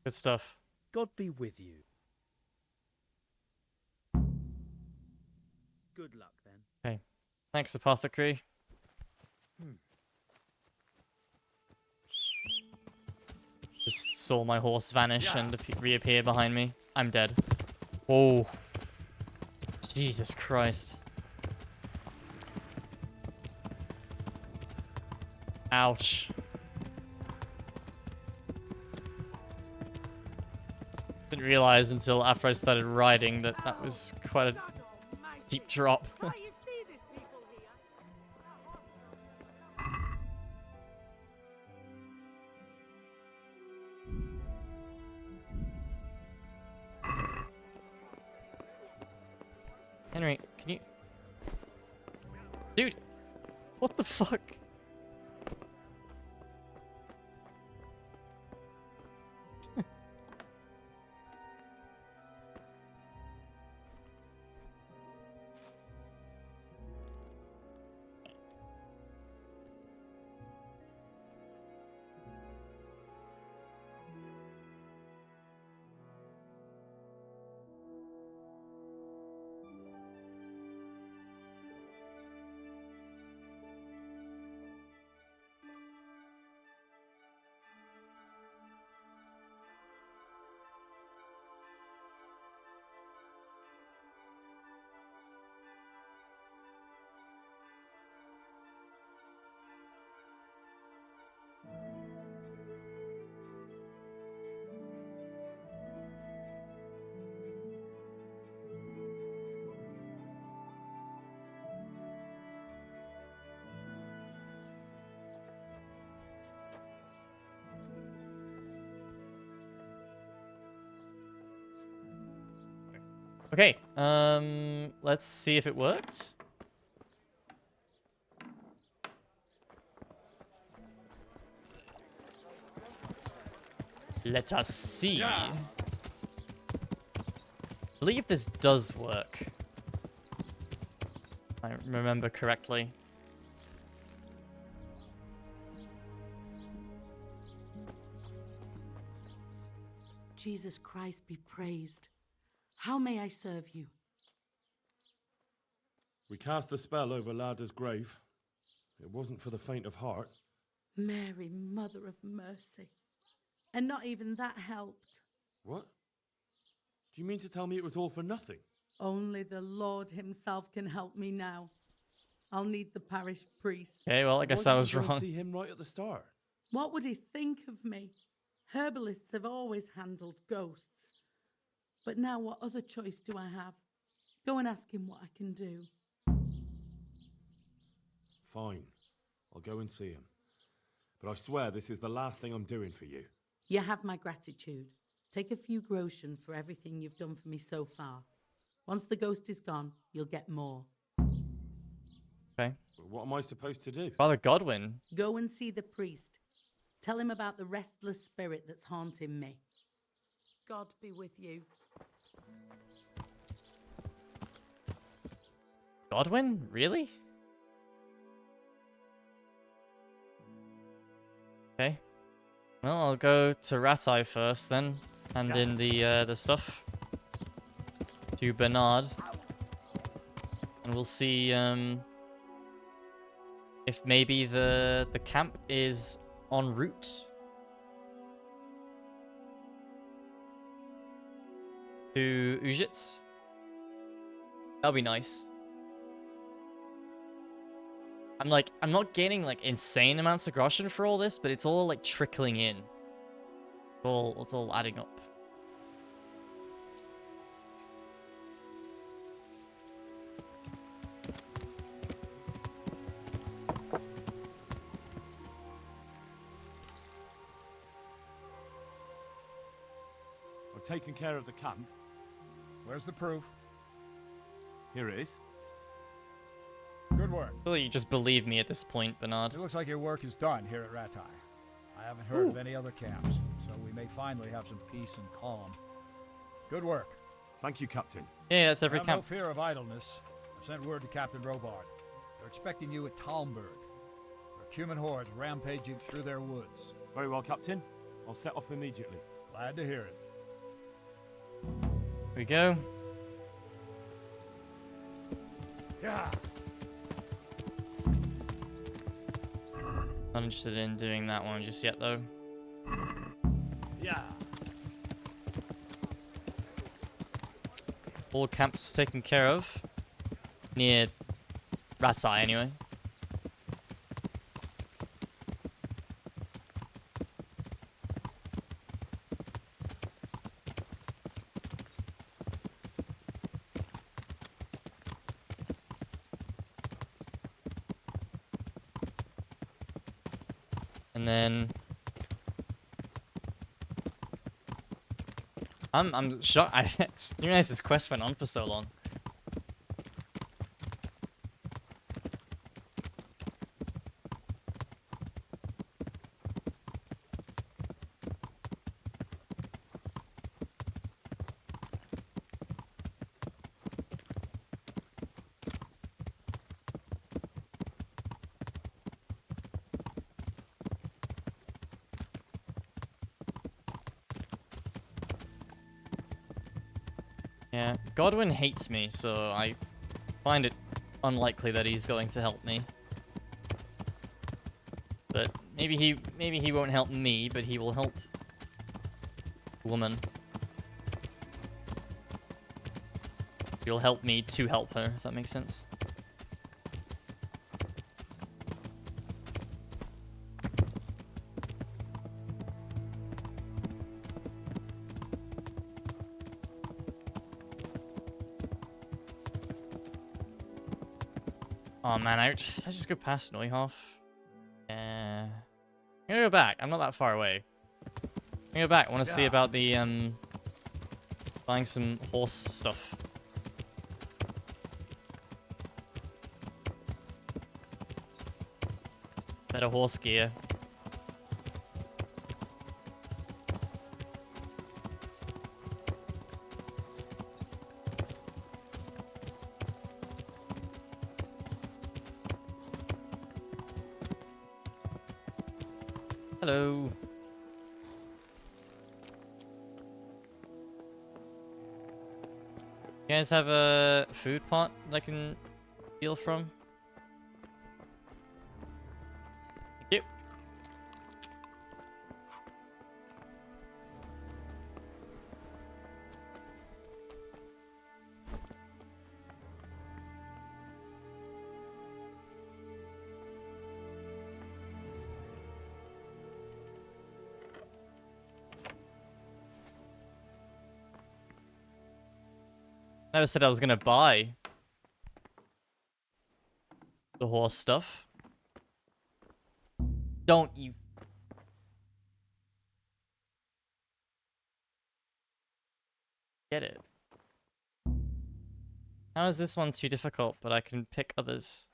Good stuff.
God be with you. Good luck then.
Okay. Thanks, apothecary. Just saw my horse vanish and reappear behind me. I'm dead. Oh. Jesus Christ. Ouch. Didn't realize until after I started riding that that was quite a steep drop. Henry, can you... Dude! What the fuck? Okay, let's see if it worked. Let us see. I believe this does work. If I remember correctly.
Jesus Christ be praised. How may I serve you?
We cast a spell over Lada's grave. It wasn't for the faint of heart.
Mary, Mother of Mercy. And not even that helped.
What? Do you mean to tell me it was all for nothing?
Only the Lord himself can help me now. I'll need the parish priest.
Okay, well, I guess I was
Why didn't you go
wrong.
and see him right at the start?
What would he think of me? Herbalists have always handled ghosts. But now what other choice do I have? Go and ask him what I can do.
Fine. I'll go and see him. But I swear this is the last thing I'm doing for you.
You have my gratitude. Take a few groschen for everything you've done for me so far. Once the ghost is gone, you'll get more.
Okay.
But what am I supposed to do?
Father Godwin.
Go and see the priest. Tell him about the restless spirit that's haunting me. God be with you.
Godwin? Really? Okay. Well, I'll go to Ratai first then. Hand in the stuff to Bernard. And we'll see if maybe the camp is en route to Ujits. That'll be nice. I'm not gaining like insane amounts of groschen for all this, but it's all like trickling in. It's all adding up.
I've taken care of the camp.
Where's the proof?
Here it is.
Good work.
Well, you just believe me at this point, Bernard.
It looks like your work is done here at Ratai. I haven't heard of any other camps, so we may finally have some peace and calm. Good work.
Thank you, Captain.
Yeah, that's every
Have
camp.
no fear of idleness. I've sent word to Captain Robard. They're expecting you at Talmberg. There are Cuman hordes rampaging through their woods.
Very well, Captain. I'll set off immediately.
Glad to hear it.
Here we go. Not interested in doing that one just yet, though.
Yeah.
All camps taken care of. Near Rat's Eye, anyway. And then I'm shocked. I didn't realize this quest went on for so long. Yeah, Godwin hates me, so I find it unlikely that he's going to help me. But maybe he won't help me, but he will help the woman. He'll help me to help her, if that makes sense. Oh man, did I just go past Neuhof? Yeah. I'm gonna go back. I'm not that far away. I'm gonna go back. I want to see about the buying some horse stuff. Better horse gear. Hello. You guys have a food pot that I can steal from? Thank you. Never said I was gonna buy the horse stuff. Don't you... get it. How is this one too difficult, but I can pick others?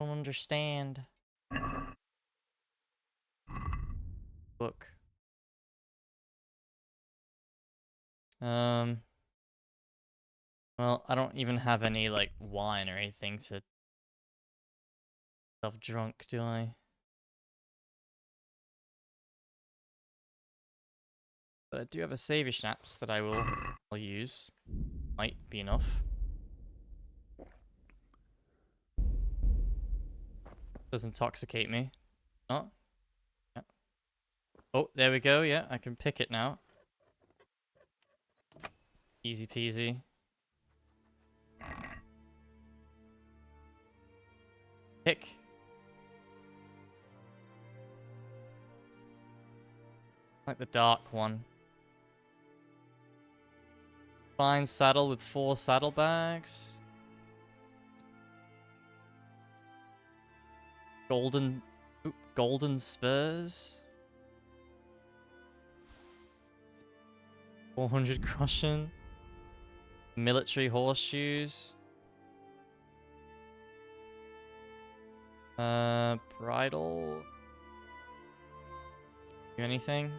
Don't understand. Book. Well, I don't even have any, like, wine or anything to... self drunk, do I? But I do have a savor schnapps that I'll use. Might be enough. Does intoxicate me. Oh. Yeah. Oh, there we go. Yeah, I can pick it now. Easy peasy. Pick. Like the dark one. Fine saddle with 4 saddlebags. Golden spurs. 400 crushing. Military horseshoes. Bridle. Do anything?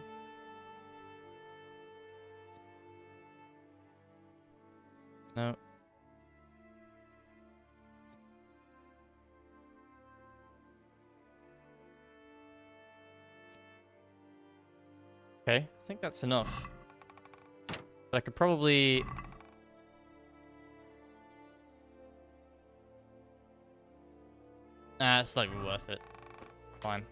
No. Okay, I think that's enough. I could probably... Nah, it's not even worth it. Fine.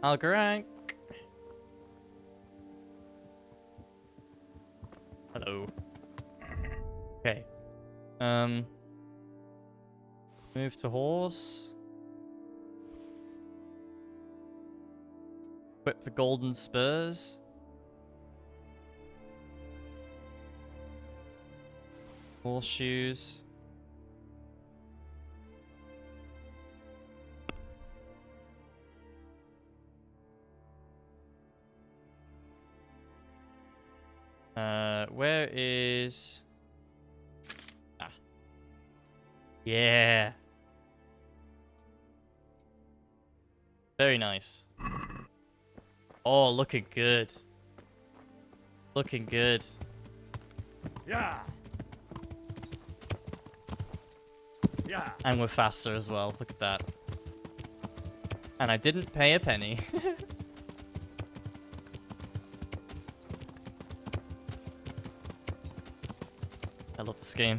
Algarank. Hello. Okay. Move to horse. Equip the golden spurs. Horseshoes. Where is... Ah. Yeah. Very nice. Oh, looking good. Looking good.
Yeah. Yeah.
And we're faster as well. Look at that. And I didn't pay a penny. I love this game.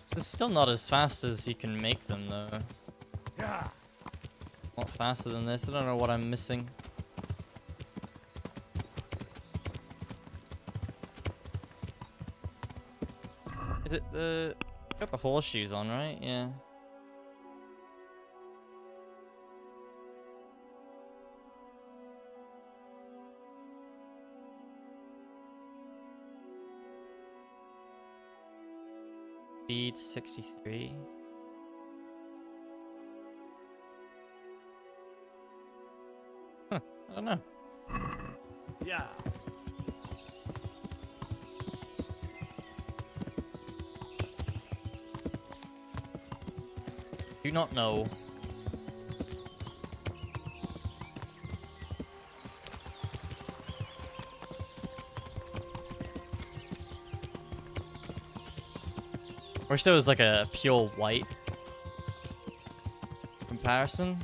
This is still not as fast as you can make them, though.
Yeah.
Not faster than this. I don't know what I'm missing. Is it the... Got the horseshoes on, right? Yeah. Speed 63. Huh, I don't know.
Yeah.
Do not know. Wish there was like a pure white comparison.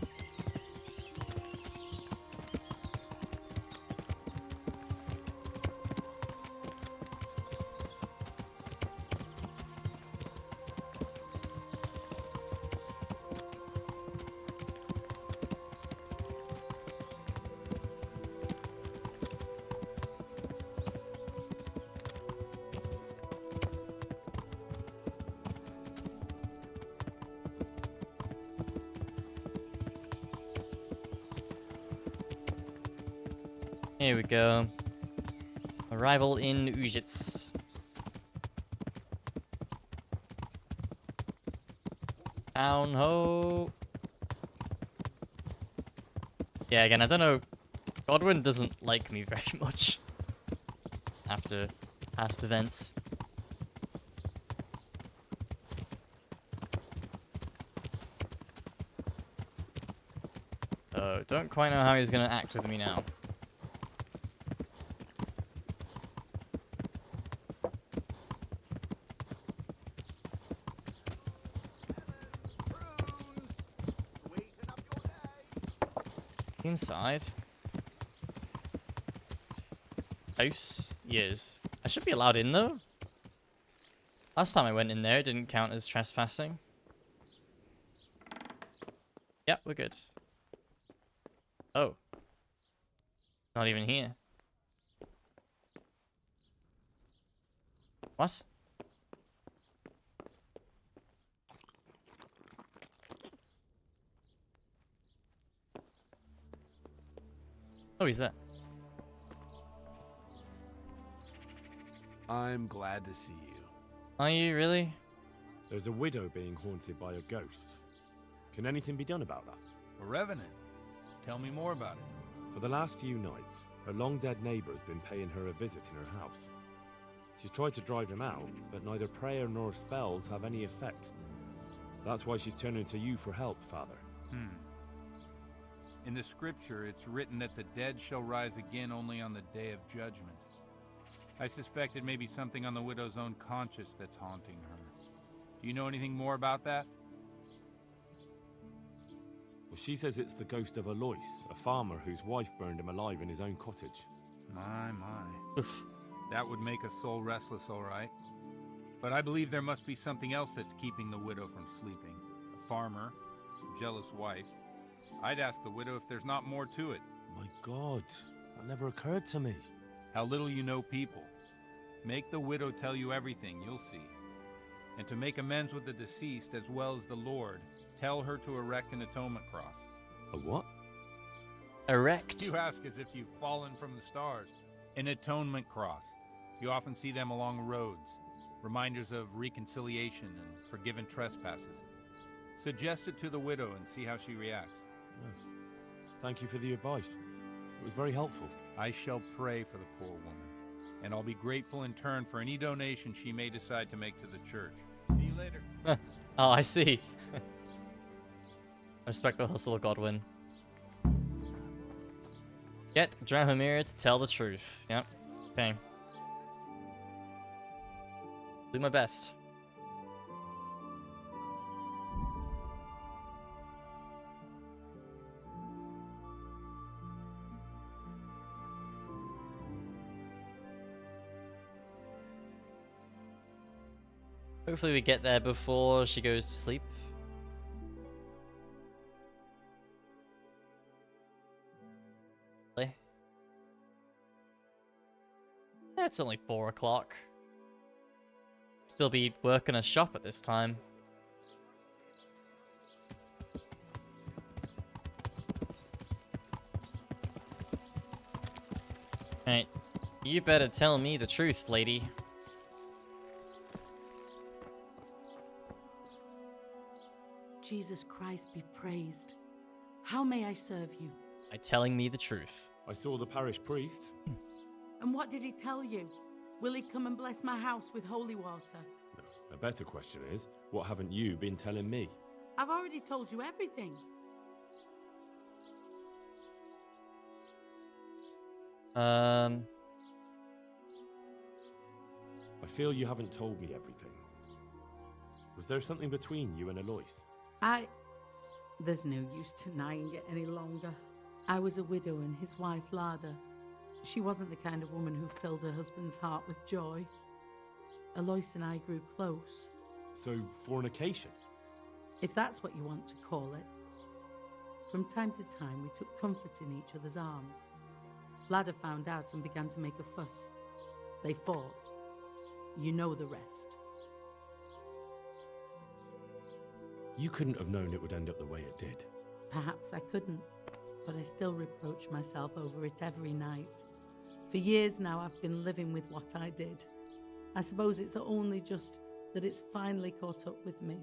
Here we go. Arrival in Ujits. Down ho. Yeah, again, I don't know. Godwin doesn't like me very much after past events. So, don't quite know how he's gonna act with me now. Inside. House? Yes. I should be allowed in though. Last time I went in there, it didn't count as trespassing. Yep, we're good. Oh. Not even here. What? Oh, he's there.
I'm glad to see you.
Are you really?
There's a widow being haunted by a ghost. Can anything be done about that?
A revenant? Tell me more about it.
For the last few nights, her long-dead neighbour's been paying her a visit in her house. She's tried to drive him out, but neither prayer nor spells have any effect. That's why she's turning to you for help, Father.
In the scripture, it's written that the dead shall rise again only on the day of judgment. I suspect it may be something on the widow's own conscience that's haunting her. Do you know anything more about that?
Well, she says it's the ghost of Alois, a farmer whose wife burned him alive in his own cottage.
My. That would make a soul restless, all right. But I believe there must be something else that's keeping the widow from sleeping. A farmer, a jealous wife. I'd ask the widow if there's not more to it.
My God, that never occurred to me.
How little you know people. Make the widow tell you everything, you'll see. And to make amends with the deceased as well as the Lord, tell her to erect an atonement cross.
A what?
Erect?
You ask as if you've fallen from the stars. An atonement cross. You often see them along roads. Reminders of reconciliation and forgiven trespasses. Suggest it to the widow and see how she reacts.
Oh. Thank you for the advice. It was very helpful.
I shall pray for the poor woman, and I'll be grateful in turn for any donation she may decide to make to the church. See you later.
Oh, I see. I respect the hustle of Godwin. Get Drahomir to tell the truth. Yep. Okay. Do my best. Hopefully we get there before she goes to sleep. Yeah, it's only 4 o'clock. Still be working a shop at this time. Right, you better tell me the truth, lady.
Jesus Christ be praised. How may I serve you?
By telling me the truth.
I saw the parish priest.
And what did he tell you? Will he come and bless my house with holy water?
No, a better question is, what haven't you been telling me?
I've already told you everything.
I feel you haven't told me everything. Was there something between you and Alois?
There's no use denying it any longer. I was a widow and his wife, Lada. She wasn't the kind of woman who filled her husband's heart with joy. Alois and I grew close.
So, fornication?
If that's what you want to call it. From time to time, we took comfort in each other's arms. Lada found out and began to make a fuss. They fought. You know the rest.
You couldn't have known it would end up the way it did.
Perhaps I couldn't, but I still reproach myself over it every night. For years now, I've been living with what I did. I suppose it's only just that it's finally caught up with me.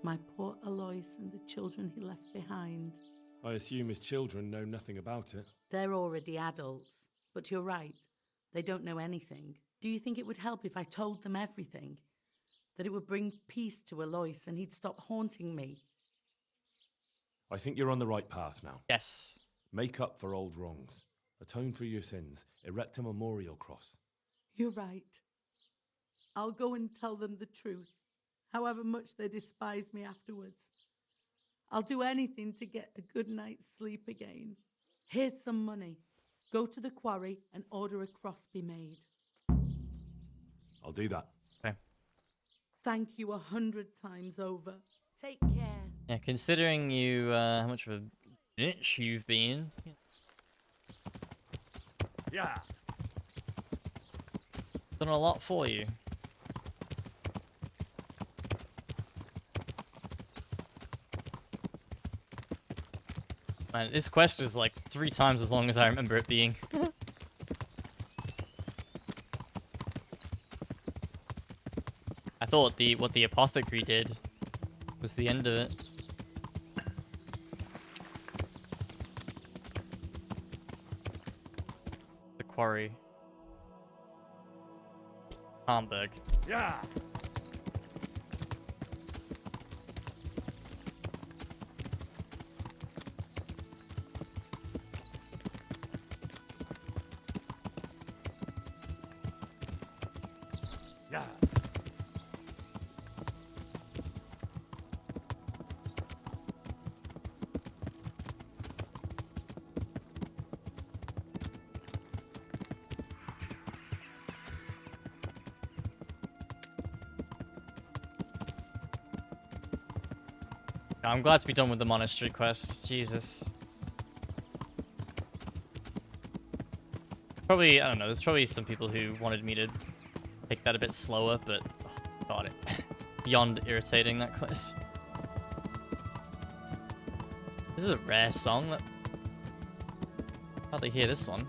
My poor Alois and the children he left behind.
I assume his children know nothing about it.
They're already adults, but you're right. They don't know anything. Do you think it would help if I told them everything? That it would bring peace to Alois and he'd stop haunting me?
I think you're on the right path now.
Yes.
Make up for old wrongs. Atone for your sins. Erect a memorial cross.
You're right. I'll go and tell them the truth, however much they despise me afterwards. I'll do anything to get a good night's sleep again. Here's some money. Go to the quarry and order a cross be made.
I'll do that.
Okay.
Thank you 100 times over. Take care.
Yeah, considering you, how much of a bitch you've been.
Yeah.
Done a lot for you. Man, this quest is like 3 times as long as I remember it being. I thought what the apothecary did was the end of it. The quarry. Hamburg.
Yeah.
Yeah.
I'm glad to be done with the monastery quest. Jesus. Probably, I don't know, there's probably some people who wanted me to take that a bit slower, but oh, God, it's beyond irritating, that quest. This is a rare song. Hardly hear this one.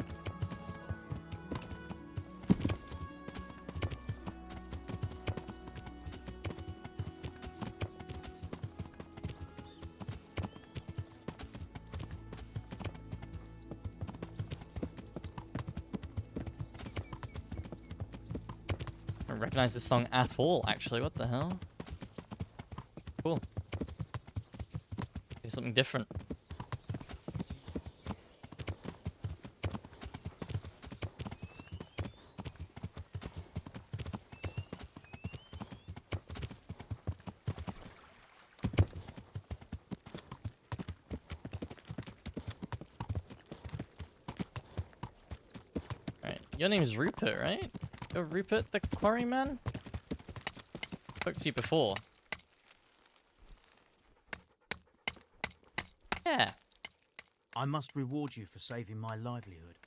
I don't recognize this song at all, actually. What the hell? Cool. Do something different. Alright, your name's Rupert, right? You're Rupert the Quarryman? Spoke to you before. Yeah.
I must reward you for saving my livelihood.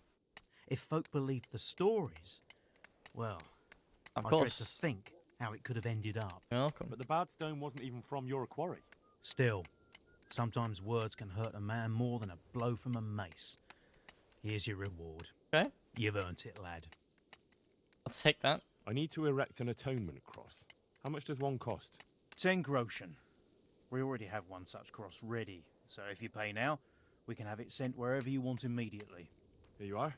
If folk believed the stories, well,
Of
I dread to
course.
think how it could have ended up.
You're welcome.
But the bad stone wasn't even from your quarry.
Still, sometimes words can hurt a man more than a blow from a mace. Here's your reward.
Okay.
You've earned it, lad.
I'll take that.
I need to erect an atonement cross. How much does one cost?
10 groschen. We already have one such cross ready, so if you pay now, we can have it sent wherever you want immediately.
Here you are.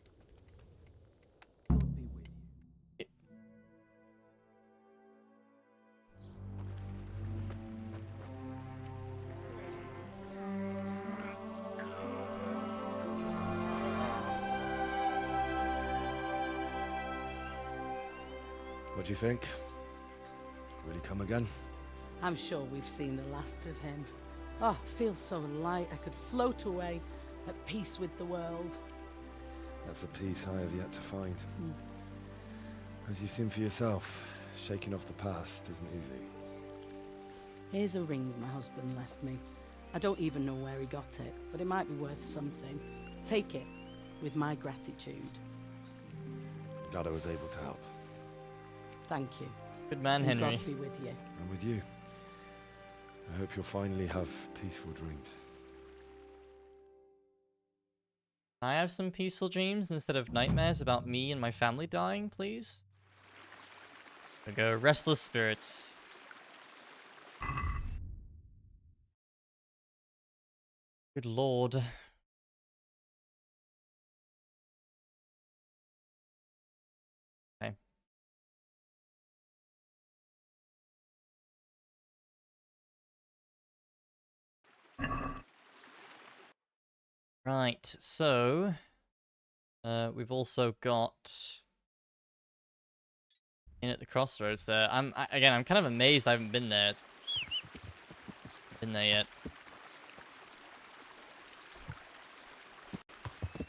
What do you think? Will he come again?
I'm sure we've seen the last of him. Oh, feels so light I could float away, at peace with the world.
That's a peace I have yet to find. As you've seen for yourself, shaking off the past isn't easy.
Here's a ring my husband left me. I don't even know where he got it, but it might be worth something. Take it, with my gratitude.
Glad I was able to help.
Thank you.
Good man,
May
Henry.
God be with you.
And with you. I hope you'll finally have peaceful dreams.
Can I have some peaceful dreams instead of nightmares about me and my family dying, please? We go restless spirits. Good lord. Okay. Right, so we've also got in at the crossroads there. I'm kind of amazed I haven't been there yet.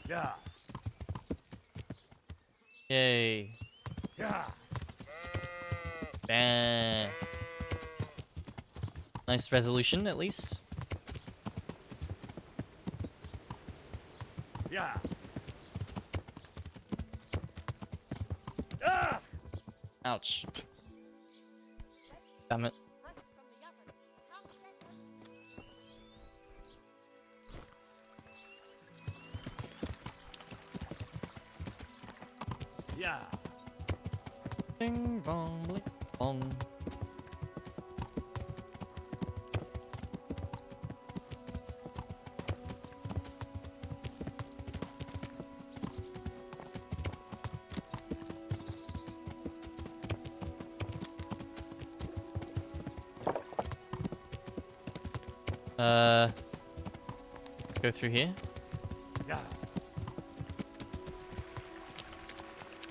Yeah.
Yay.
Yeah.
Nice resolution, at least.
Yeah. Ah!
Ouch. Damn it.
Yeah.
Ding bong, blick bong. Let's go through here.
Yeah.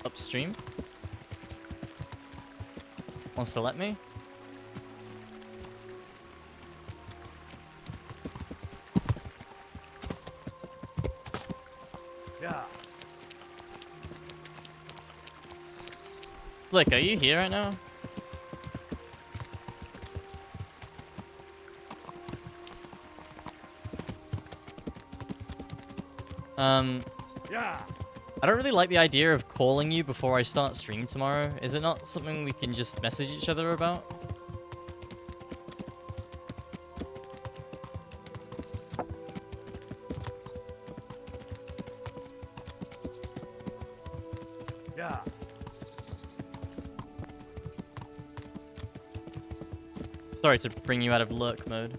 Upstream. wants to let me.
Yeah.
Slick, are you here right now?
Yeah.
I don't really like the idea of calling you before I start stream tomorrow. Is it not something we can just message each other about?
Yeah.
Sorry to bring you out of lurk mode.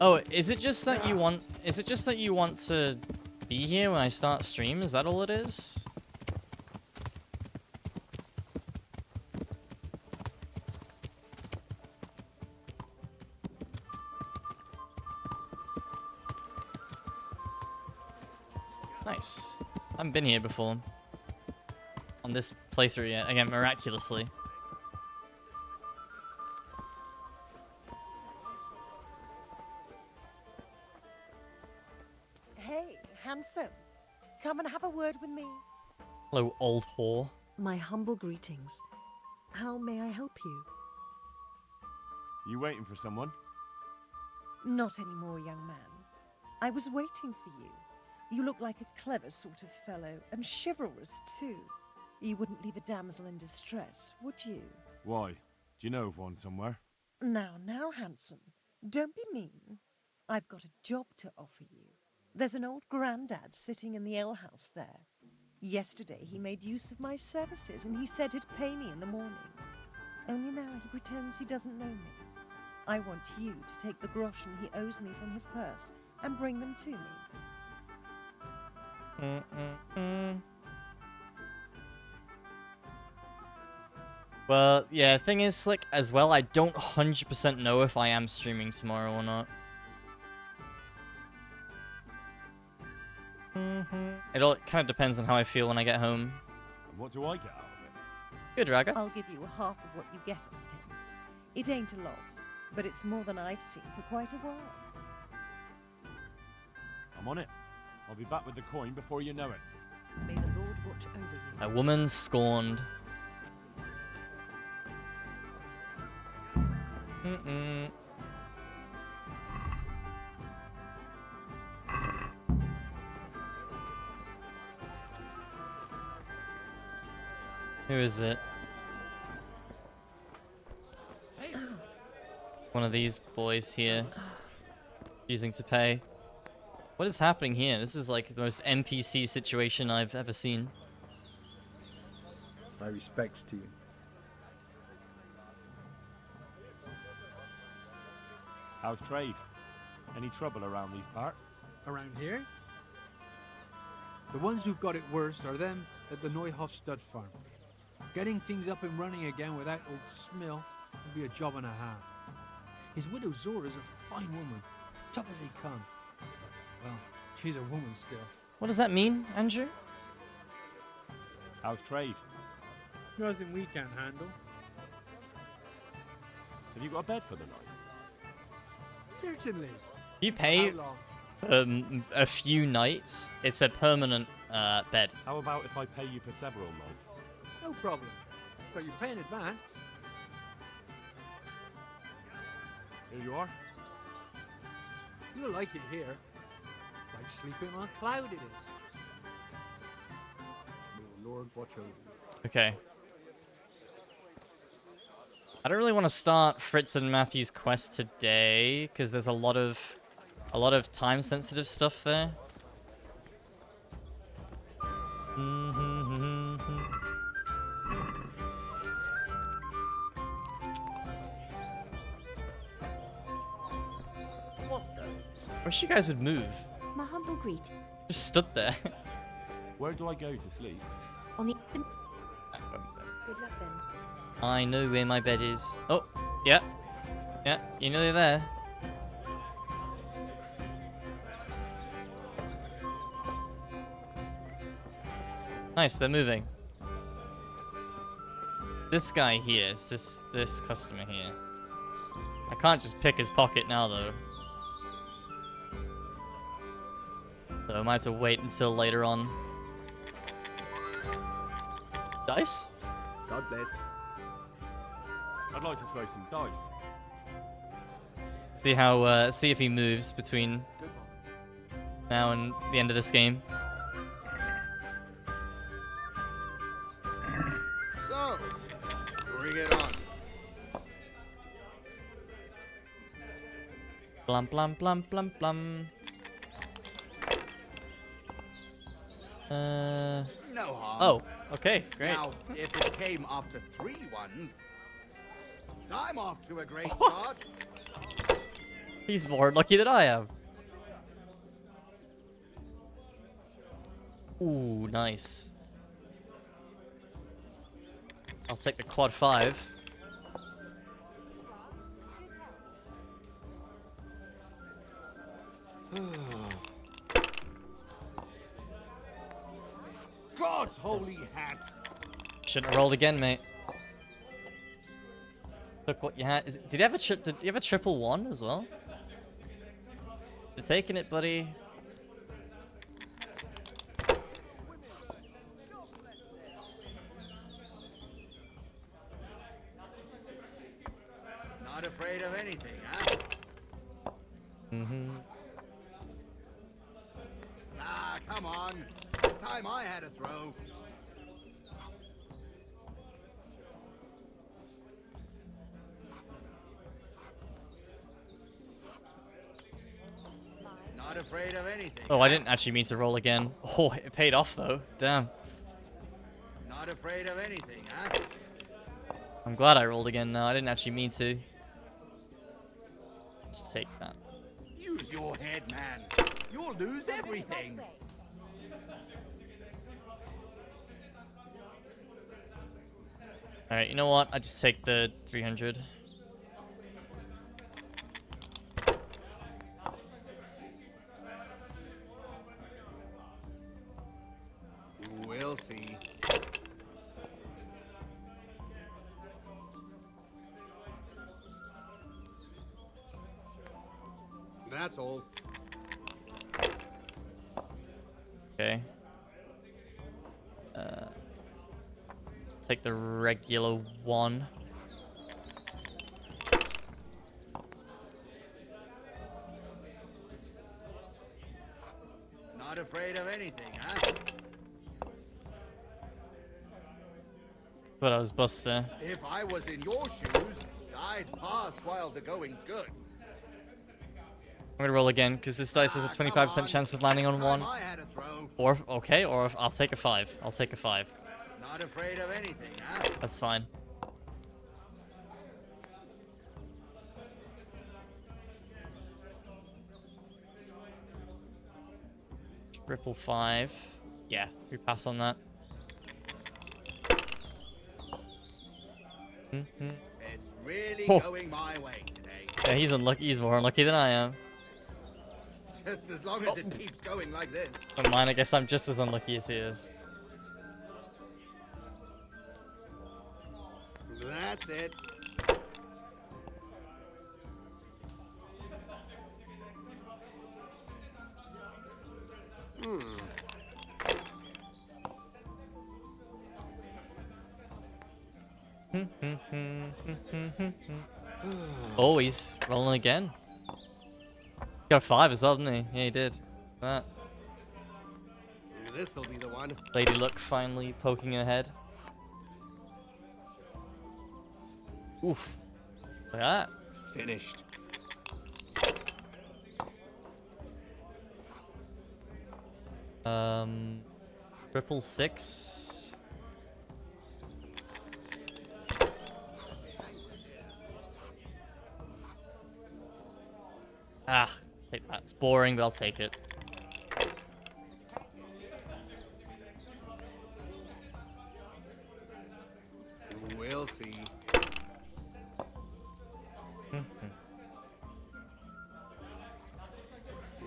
Oh, is it just that you want... Is it just that you want to be here when I start stream? Is that all it is? Nice. I haven't been here before. On this playthrough yet. Again, miraculously.
Hey, handsome. Come and have a word with me.
Hello, old whore.
My humble greetings. How may I help you?
You waiting for someone?
Not anymore, young man. I was waiting for you. You look like a clever sort of fellow, and chivalrous too. You wouldn't leave a damsel in distress, would you?
Why? Do you know of one somewhere?
Now, handsome. Don't be mean. I've got a job to offer you. There's an old grandad sitting in the alehouse there. Yesterday he made use of my services and he said he'd pay me in the morning. Only now he pretends he doesn't know me. I want you to take the groschen he owes me from his purse and bring them to me.
Well, yeah, thing is, Slick, as well, I don't 100% know if I am streaming tomorrow or not. It all kind of depends on how I feel when I get home.
And what do I get out of it?
Good, Raga.
I'll give you half of what you get on him. It ain't a lot, but it's more than I've seen for quite a while.
I'm on it. I'll be back with the coin before you know it.
May the Lord watch over you.
A woman scorned. Who is it? One of these boys here. Using to pay. What is happening here? This is like the most NPC situation I've ever seen.
My respects to you.
How's trade? Any trouble around these parts?
Around here? The ones who've got it worst are them at the Neuhof stud farm. Getting things up and running again without old Smill would be a job and a half. His widow Zora's a fine woman, tough as they come. Well, she's a woman still.
What does that mean, Andrew?
How's trade?
Nothing we can't handle.
Have you got a bed for the night?
Certainly.
You pay
How long?
a few nights. It's a permanent bed.
How about if I pay you for several nights?
No problem. But you pay in advance.
Here you are.
You'll like it here. Like sleeping on a cloud it is. May the Lord watch over you.
Okay. I don't really want to start Fritz and Matthew's quest today because there's a lot of time-sensitive stuff there. I wish you guys would move.
My humble greeting.
Just stood there.
Where do I go to sleep?
On the... Good luck then.
I know where my bed is. Oh, yeah. Yeah, you know they're there. Nice, they're moving. This guy here, is this customer here. I can't just pick his pocket now though. So I might have to wait until later on. Dice?
God bless.
I'd like to throw some dice.
See how see if he moves between now and the end of this game.
So, bring it on.
Blum blum blum blum blum.
No harm.
Oh, okay, great.
Now, if it came after 3 ones, I'm off to a great start.
He's more lucky than I am. Ooh, nice. I'll take the quad 5.
God's holy hat.
Shouldn't have rolled again, mate. Look what you had. Did you have a Did you have a triple 1 as well? You're taking it, buddy.
Not afraid of anything, huh?
Mm-hmm.
Ah, come on. It's time I had a throw. Not afraid of anything.
Oh, I didn't actually mean to roll again. Oh, it paid off though. Damn.
Not afraid of anything, huh?
I'm glad I rolled again now. I didn't actually mean to. Let's take that.
Use your head, man. You'll lose everything.
Alright, you know what? I just take the 300.
We'll see. That's all.
Okay. Take the regular 1.
Not afraid of anything, huh?
But I was bust there.
If I was in your shoes, I'd pass while the going's good.
I'm gonna roll again because this dice has a 25% chance of landing on 1. Or okay, or I'll take a 5. I'll take a 5.
Not afraid of anything, huh?
That's fine. Triple 5. Yeah, we pass on that.
It's really
Oh.
going my way today.
Yeah, he's unlucky. He's more unlucky than I am.
Just as long as it keeps going like this.
But mine, I guess I'm just as unlucky as he is.
That's it.
Oh, he's rolling again. He got a 5 as well, didn't he? Yeah, he did. That.
This'll be the one.
Lady Luck finally poking her head. Oof. Look at that.
Finished.
Triple 6. Ah, take that. It's boring, but I'll take it.
We'll see.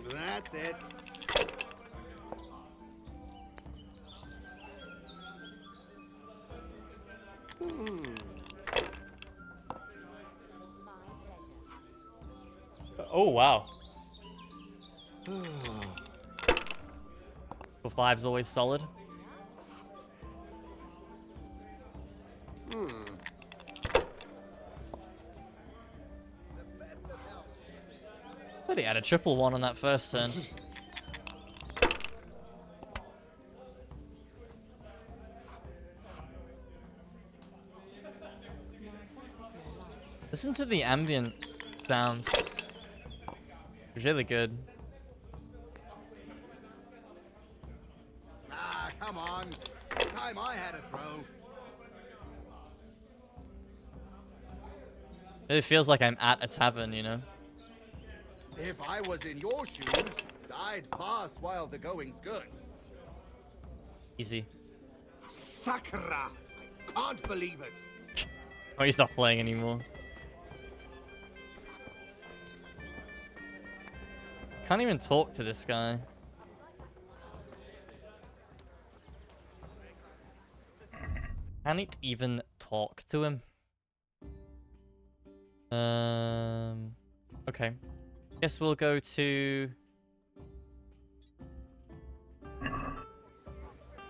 That's it.
Oh, wow. For 5's always solid. Thought he had a triple one on that first turn. Listen to the ambient sounds. It's really good.
Ah, come on. It's time I had a throw.
It feels like I'm at a tavern, you know?
If I was in your shoes, I'd pass while the going's good.
Easy.
Sakura! I can't believe it.
Oh, he's not playing anymore. Can't even talk to this guy. Can't even talk to him. Okay. Guess we'll go to...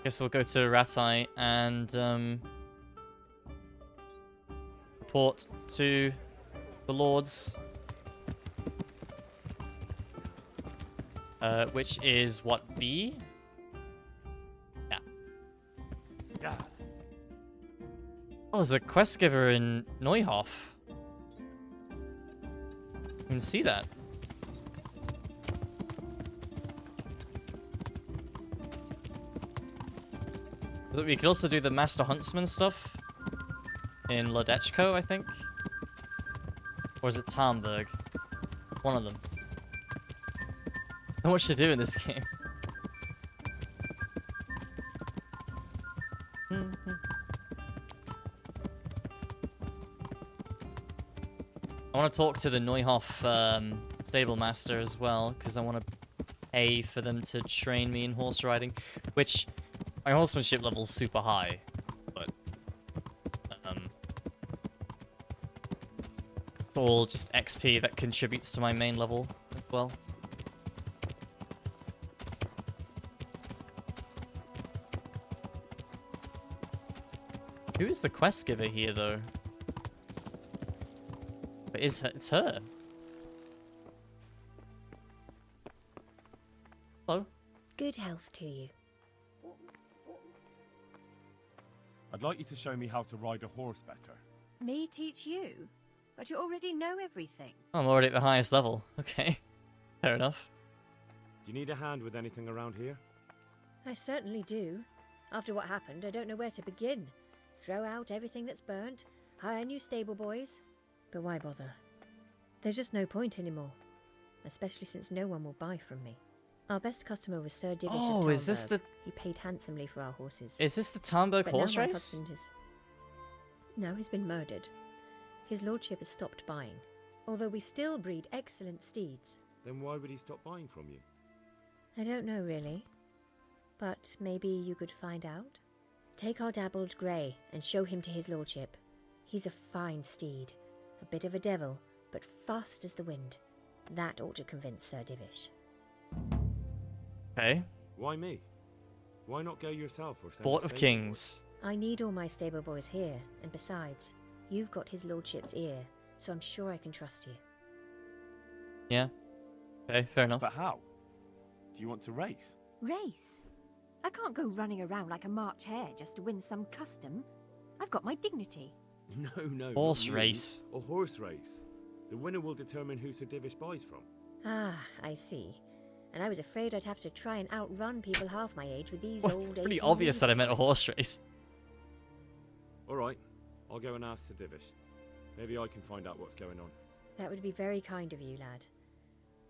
Guess we'll go to Ratai and report to the lords. Which is what, B? Yeah. Oh, there's a quest giver in Neuhof. You can see that. We could also do the Master Huntsman stuff in Lodechko, I think. Or is it Talmberg? One of them. So much to do in this game. I want to talk to the Neuhof stable master as well, because I want to pay for them to train me in horse riding, which my horsemanship level is super high, but it's all just XP that contributes to my main level as well. Who is the quest giver here, though? But it's her. Hello?
Good health to you.
I'd like you to show me how to ride a horse better.
Me teach you? But you already know everything.
I'm already at the highest level. Okay. Fair enough.
Do you need a hand with anything around here?
I certainly do. After what happened, I don't know where to begin. Throw out everything that's burnt, hire new stable boys. But why bother? There's just no point anymore. Especially since no one will buy from me. Our best customer was Sir Divish of
Oh, is this
Talmberg.
the...
He paid handsomely for our horses.
Is this the Talmberg
But
horse
now my
race?
husband is... No, he's been murdered. His lordship has stopped buying. Although we still breed excellent steeds.
Then why would he stop buying from you?
I don't know, really. But maybe you could find out? Take our dabbled grey and show him to his lordship. He's a fine steed. A bit of a devil, but fast as the wind. That ought to convince Sir Divish.
Okay.
Why me? Why not go yourself or send
Sport
a
of
stable
Kings.
I need all my stable boys here, and besides, you've got his lordship's ear, so I'm sure I can trust you.
Yeah. Okay, fair enough.
But how? Do you want to race?
Race? I can't go running around like a March hare just to win some custom. I've got my dignity.
No, no.
Horse
not you.
race.
A horse race. The winner will determine who Sir Divish buys from.
Ah, I see. And I was afraid I'd have to try and outrun people half my age with these
Well,
old...
pretty
18
obvious that I
years.
meant a horse race.
Alright, I'll go and ask Sir Divish. Maybe I can find out what's going on.
That would be very kind of you, lad.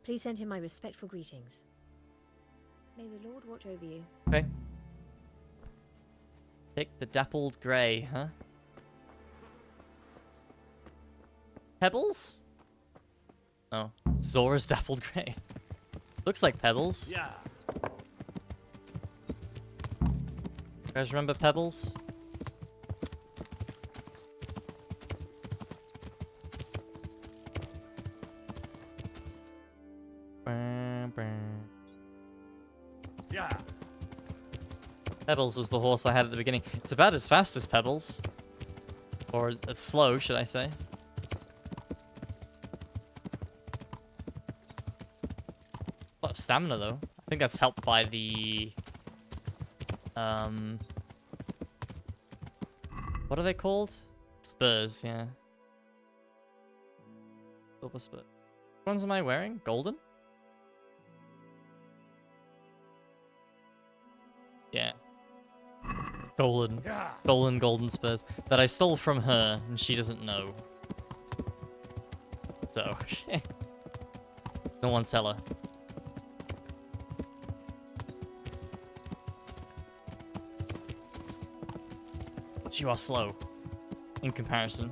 Please send him my respectful greetings. May the Lord watch over you.
Okay. Pick the dappled grey, huh? Pebbles? Oh, Zora's dappled grey. Looks like Pebbles.
Yeah.
You guys remember Pebbles? Pebbles was the horse I had at the beginning. It's about as fast as Pebbles. Or as slow, should I say. A lot of stamina, though. I think that's helped by the... What are they called? Spurs, yeah. Silver spur. Which ones am I wearing? Golden? Yeah. Stolen golden spurs that I stole from her, and she doesn't know. So, no one tell her. But you are slow in comparison.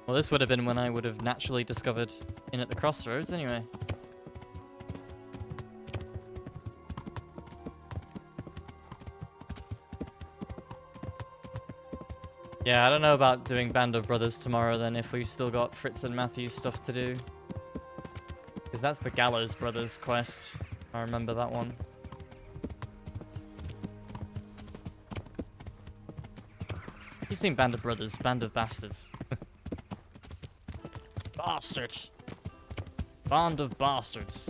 Well, this would have been when I would have naturally discovered Inn at the Crossroads, anyway. Yeah, I don't know about doing Band of Brothers tomorrow then, if we've still got Fritz and Matthew's stuff to do. Because that's the Gallows Brothers quest. I remember that one. You've seen Band of Brothers, Band of Bastards. Bastard. Band of Bastards.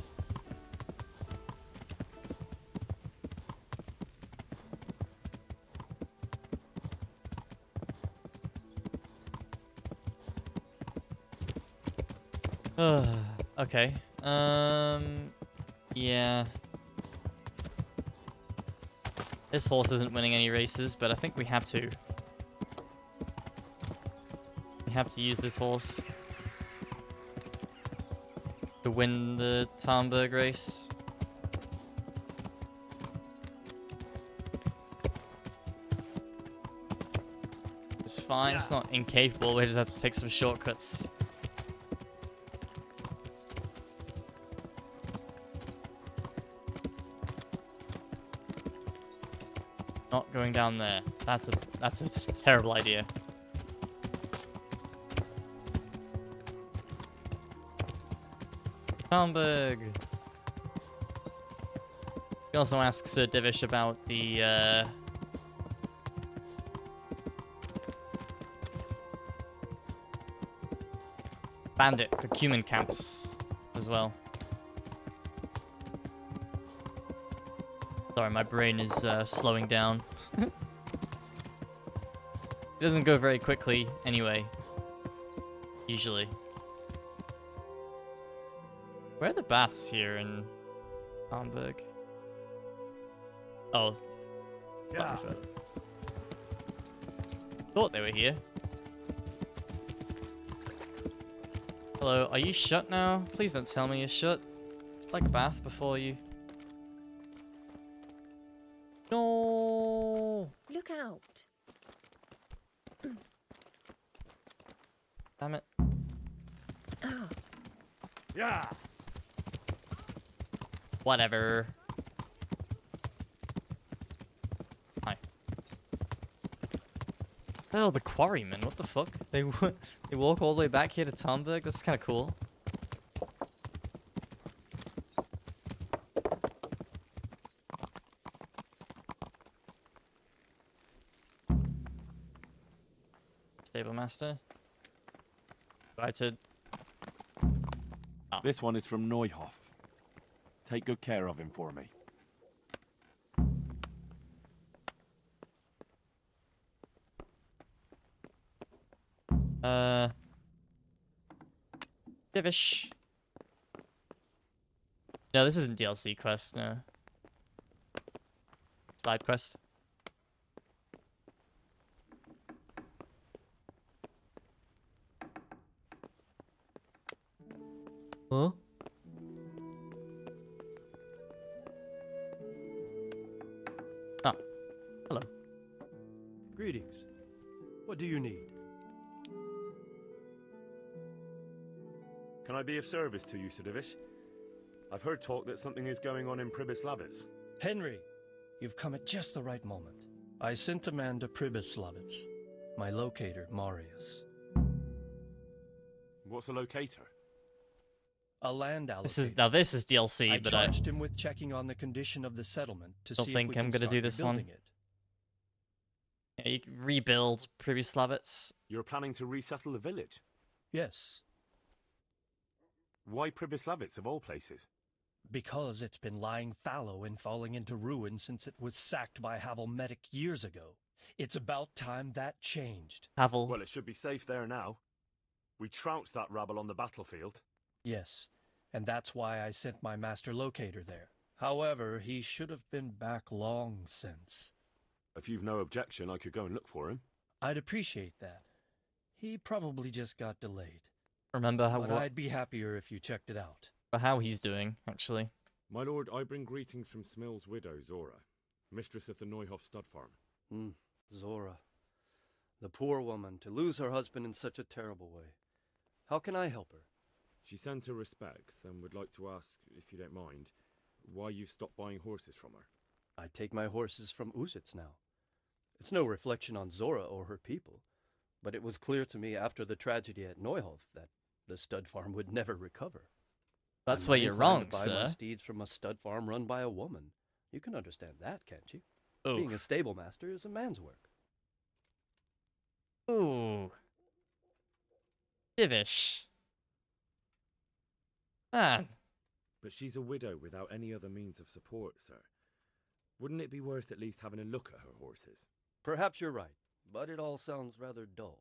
Okay. Yeah. This horse isn't winning any races, but I think we have to. We have to use this horse to win the Tarnberg race. It's fine, it's not incapable, we just have to take some shortcuts. Not going down there. That's a terrible idea. Tarnberg. You can also ask Sir Divish about the bandit procurement camps as well. Sorry, my brain is slowing down. It doesn't go very quickly anyway, usually. Where are the baths here in Hamburg? Oh. Yeah. Thought they were here. Hello, are you shut now? Please don't tell me you're shut. I'd like a bath before you... No!
Look out!
Damn it.
Oh.
Yeah!
Whatever. Hi. Oh, the quarrymen, what the fuck? They walk all the way back here to Tarnberg? That's kind of cool. Stable master. Try to... Oh.
This one is from Neuhoff. Take good care of him for me.
Divish. No, this isn't DLC quest, no. Side quest. Huh? Ah, hello.
Greetings. What do you need?
Can I be of service to you, Sir Divish? I've heard talk that something is going on in Pribyslavitz.
Henry, you've come at just the right moment. I sent a man to Pribyslavitz. My locator, Marius.
What's a locator?
A land allocator.
This is DLC,
I
but
charged him with checking on the condition of the settlement to
don't
see
think
if we
I'm
can
gonna
start
do this one.
rebuilding it.
Yeah, you can rebuild Pribyslavitz.
You're planning to resettle the village?
Yes.
Why Pribyslavitz of all places?
Because it's been lying fallow and falling into ruin since it was sacked by Havelmedic years ago. It's about time that changed.
Havel.
Well, it should be safe there now. We trounced that rabble on the battlefield.
Yes, and that's why I sent my master locator there. However, he should have been back long since.
If you've no objection, I could go and look for him.
I'd appreciate that. He probably just got delayed.
Remember how
But I'd be happier if you checked it out.
how he's doing, actually.
My lord, I bring greetings from Smill's widow, Zora, mistress of the Neuhof stud farm.
Zora. The poor woman, to lose her husband in such a terrible way. How can I help her?
She sends her respects and would like to ask, if you don't mind, why you stopped buying horses from her.
I take my horses from Uzits now. It's no reflection on Zora or her people, but it was clear to me after the tragedy at Neuhof that the stud farm would never recover.
That's
I'm
where
not
you're
inclined
wrong,
to buy my
sir.
steeds from a stud farm run by a woman. You can understand that, can't you?
Oof.
Being a stable master is a man's work.
Ooh. Divish. Man.
But she's a widow without any other means of support, sir. Wouldn't it be worth at least having a look at her horses?
Perhaps you're right, but it all sounds rather dull.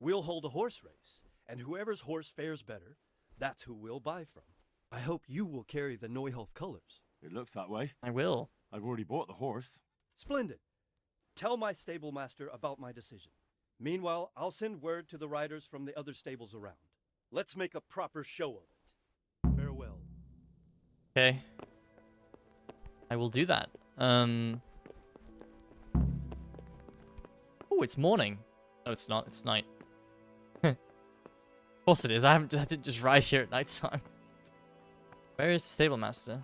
We'll hold a horse race, and whoever's horse fares better, that's who we'll buy from. I hope you will carry the Neuhof colors.
It looks that way.
I will.
I've already bought the horse.
Splendid. Tell my stable master about my decision. Meanwhile, I'll send word to the riders from the other stables around. Let's make a proper show of it. Farewell.
Okay. I will do that. Oh, it's morning. No, it's not. It's night. Of course it is. I didn't just ride here at night time. Where is the stable master?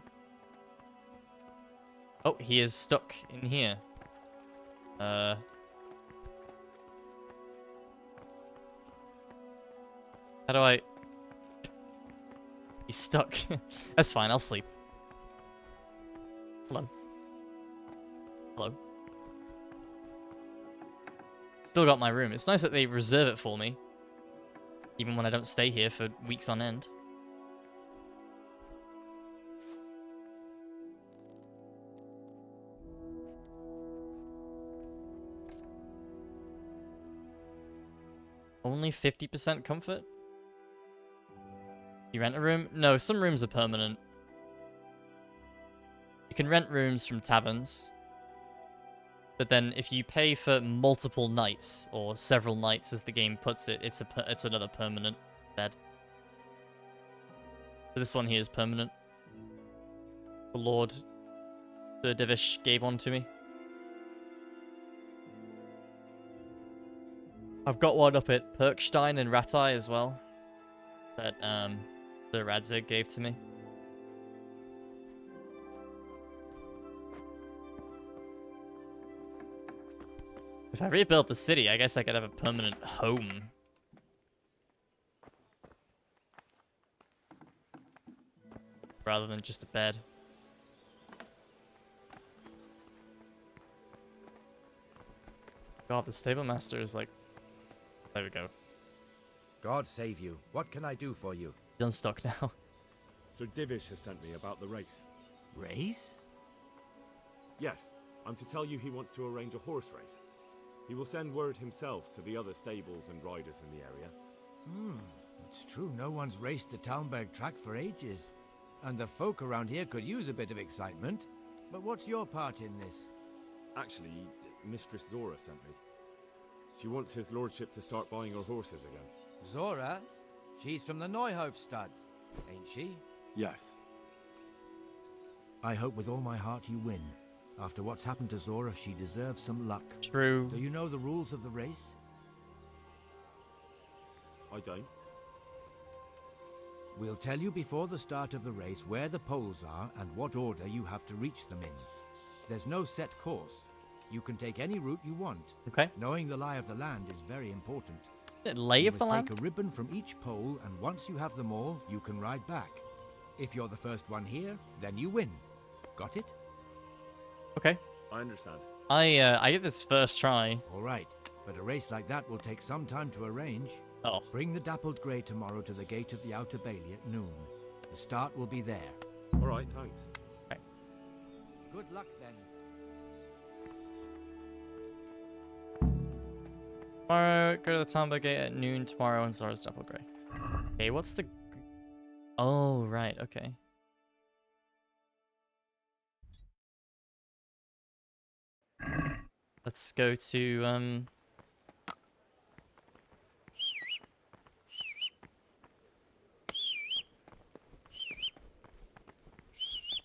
Oh, he is stuck in here. How do I... He's stuck. That's fine, I'll sleep. Hello. Hello. Still got my room. It's nice that they reserve it for me. Even when I don't stay here for weeks on end. Only 50% comfort? You rent a room? No, some rooms are permanent. You can rent rooms from taverns. But then if you pay for multiple nights, or several nights as the game puts it, it's another permanent bed. So this one here is permanent. The Lord, the Divish gave one to me. I've got one up at Perkstein and Ratai as well. That the Radzig gave to me. If I rebuilt the city, I guess I could have a permanent home. Rather than just a bed. God, the stable master is like... There we go.
God save you. What can I do for you?
He's unstuck now.
Sir Divish has sent me about the race.
Race?
Yes, I'm to tell you he wants to arrange a horse race. He will send word himself to the other stables and riders in the area.
It's true no one's raced the Talmberg track for ages. And the folk around here could use a bit of excitement. But what's your part in this?
Actually, Mistress Zora sent me. She wants his lordship to start buying her horses again.
Zora? She's from the Neuhof stud, ain't she?
Yes.
I hope with all my heart you win. After what's happened to Zora, she deserves some luck.
True.
Do you know the rules of the race?
I don't.
We'll tell you before the start of the race where the poles are and what order you have to reach them in. There's no set course. You can take any route you want.
Okay.
Knowing the lie of the land is very important.
Lay
You
of the
must
land?
take a ribbon from each pole, and once you have them all, you can ride back. If you're the first one here, then you win. Got it?
Okay.
I understand.
I get this first try.
All right, but a race like that will take some time to arrange.
Oh.
Bring the dappled grey tomorrow to the gate of the Outer Bailey at noon. The start will be there.
All right, thanks.
Okay.
Good luck then.
Tomorrow, go to the Tomba Gate at noon tomorrow and Zora's Double Grey. Okay, what's the... Oh, right, okay. Let's go to,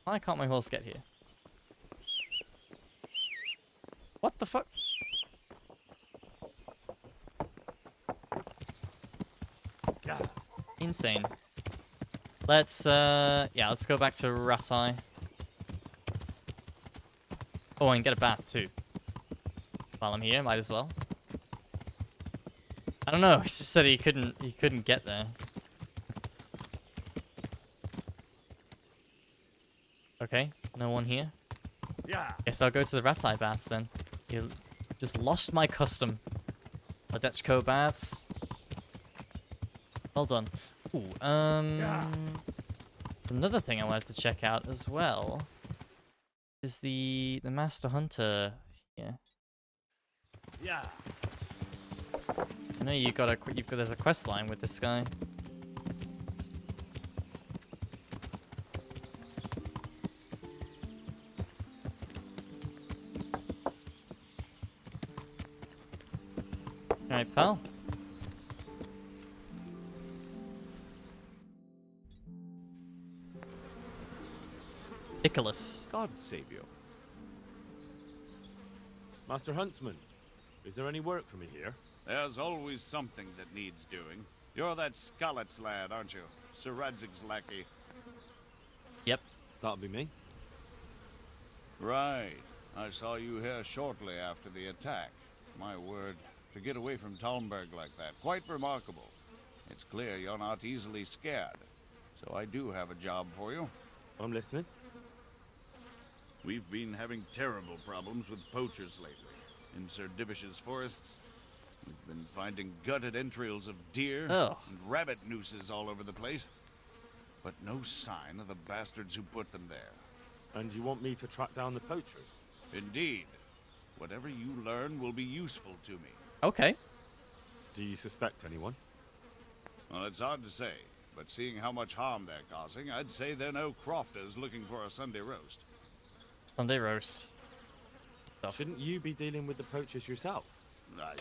Why can't my horse get here? What the fuck? Insane. Let's let's go back to Ratai. Oh, and get a bath too. While I'm here, might as well. I don't know, he just said he couldn't get there. Okay, no one here.
Yeah.
Guess I'll go to the Ratai baths then. You just lost my custom. Ladechko baths. Well done. Ooh, another thing I wanted to check out as well is the Master Hunter here.
Yeah.
I know there's a quest line with this guy. Alright, pal. Nicholas.
God save you. Master Huntsman, is there any work for me here?
There's always something that needs doing. You're that Scarlet's lad, aren't you? Sir Radzig's lackey.
Yep.
That'll be me.
Right. I saw you here shortly after the attack. My word, to get away from Talmberg like that, quite remarkable. It's clear you're not easily scared. So I do have a job for you.
I'm listening.
We've been having terrible problems with poachers lately. In Sir Divish's forests, we've been finding gutted entrails of deer and rabbit nooses all over the place. But no sign of the bastards who put them there.
And you want me to track down the poachers?
Indeed. Whatever you learn will be useful to me.
Okay.
Do you suspect anyone?
Well, it's hard to say, but seeing how much harm they're causing, I'd say they're no crofters looking for a Sunday roast.
Sunday roast.
Shouldn't you be dealing with the poachers yourself?
I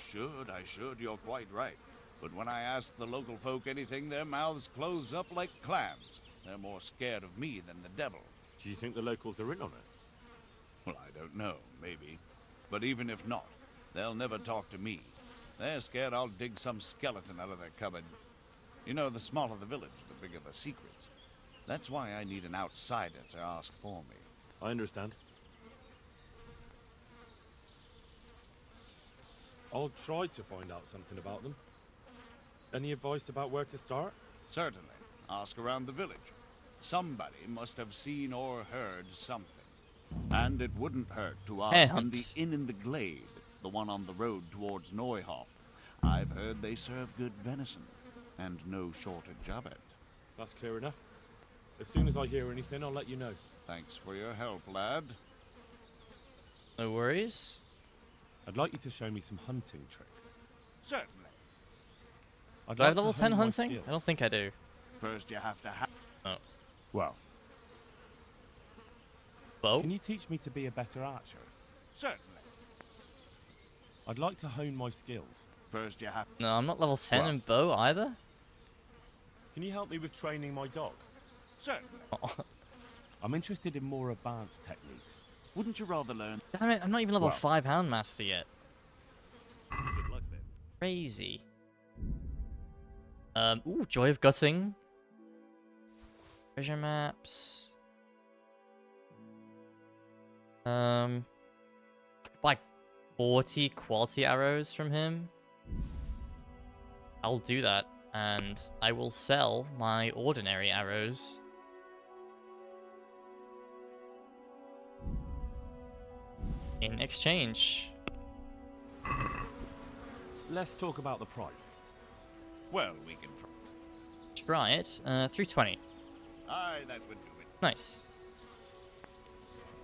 should, you're quite right. But when I ask the local folk anything, their mouths close up like clams. They're more scared of me than the devil.
Do you think the locals are in on it?
Well, I don't know, maybe. But even if not, they'll never talk to me. They're scared I'll dig some skeleton out of their cupboard. You know, the smaller the village, the bigger the secrets. That's why I need an outsider to ask for me.
I understand. I'll try to find out something about them. Any advice about where to start?
Certainly. Ask around the village. Somebody must have seen or heard something. And it wouldn't hurt to ask in the inn in the glade, the one on the road towards Neuhof. I've heard they serve good venison, and no shortage of it.
That's clear enough. As soon as I hear anything, I'll let you know.
Thanks for your help, lad.
No worries.
I'd like you to show me some hunting tricks.
Certainly.
Do I have level 10 hunting? I don't think I do.
First, you have to have...
Oh.
Well.
Bow?
Can you teach me to be a better archer?
Certainly.
I'd like to hone my skills.
First, you have...
No, I'm not level 10 in bow either.
Can you help me with training my dog?
Certainly.
Oh.
I'm interested in more advanced techniques.
Wouldn't you rather learn...
Damn it, I'm not even level 5 Houndmaster yet.
Good luck then.
Crazy. Ooh, Joy of Gutting. Treasure maps. Like 40 quality arrows from him. I'll do that, and I will sell my ordinary arrows. In exchange.
Let's talk about the price.
Well, we can try.
Try it. 320.
Aye, that would do it.
Nice.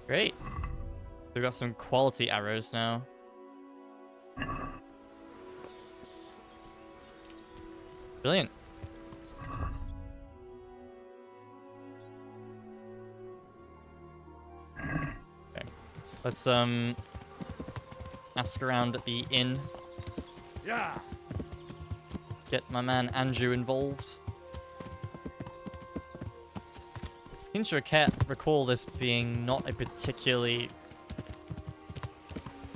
Great. We've got some quality arrows now. Brilliant. Okay. Let's ask around at the inn.
Yeah.
Get my man Andrew involved. Seems to recall this being not a particularly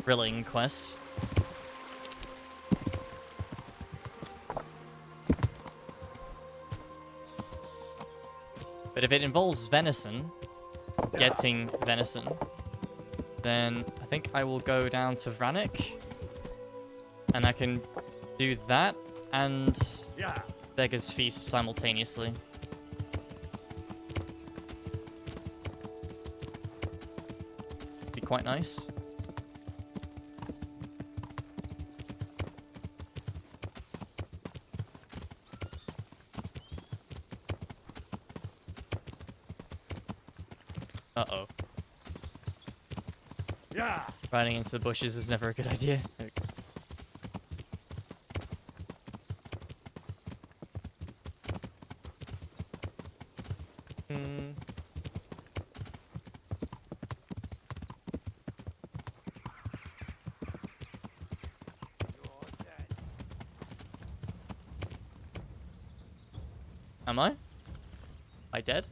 thrilling quest. But if it involves venison, getting venison, then I think I will go down to Vranik. And I can do that and Beggar's Feast simultaneously. Be quite nice. Uh-oh.
Yeah.
Riding into the bushes is never a good idea. Am I? Am I dead?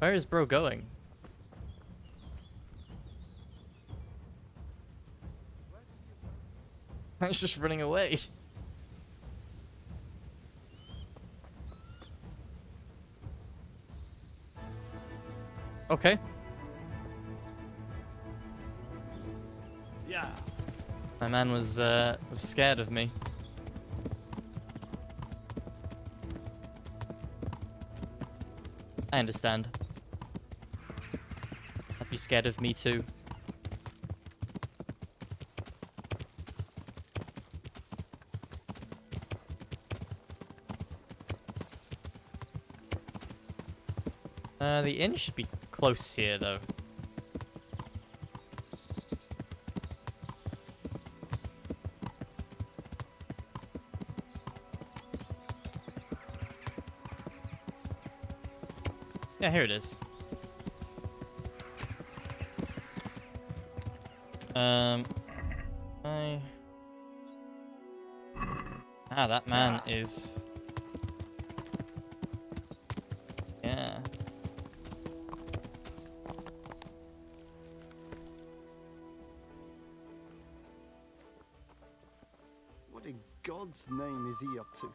Where is bro going? He's just running away. Okay.
Yeah.
My man was scared of me. I understand. I'd be scared of me too. The inn should be close here, though. Yeah, here it is. That man is... Yeah.
What in God's name is he up to?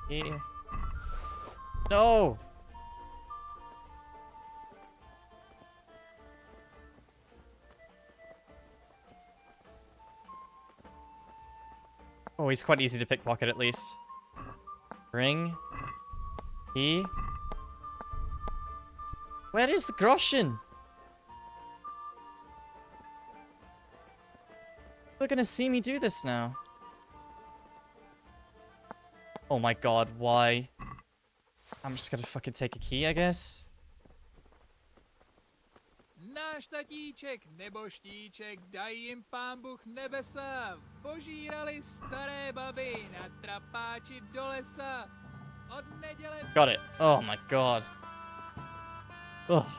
Yeah. No! Oh, he's quite easy to pickpocket at least. Ring. Key. Where is the groschen? They're gonna see me do this now. Oh my god, why? I'm just gonna fucking take a key, I guess.
Náš tatíček nebo štíček, daj jim pán Bůh nebesa, požírali staré baby na trapáči do lesa. Od neděle...
Got it. Oh my god. Ugh.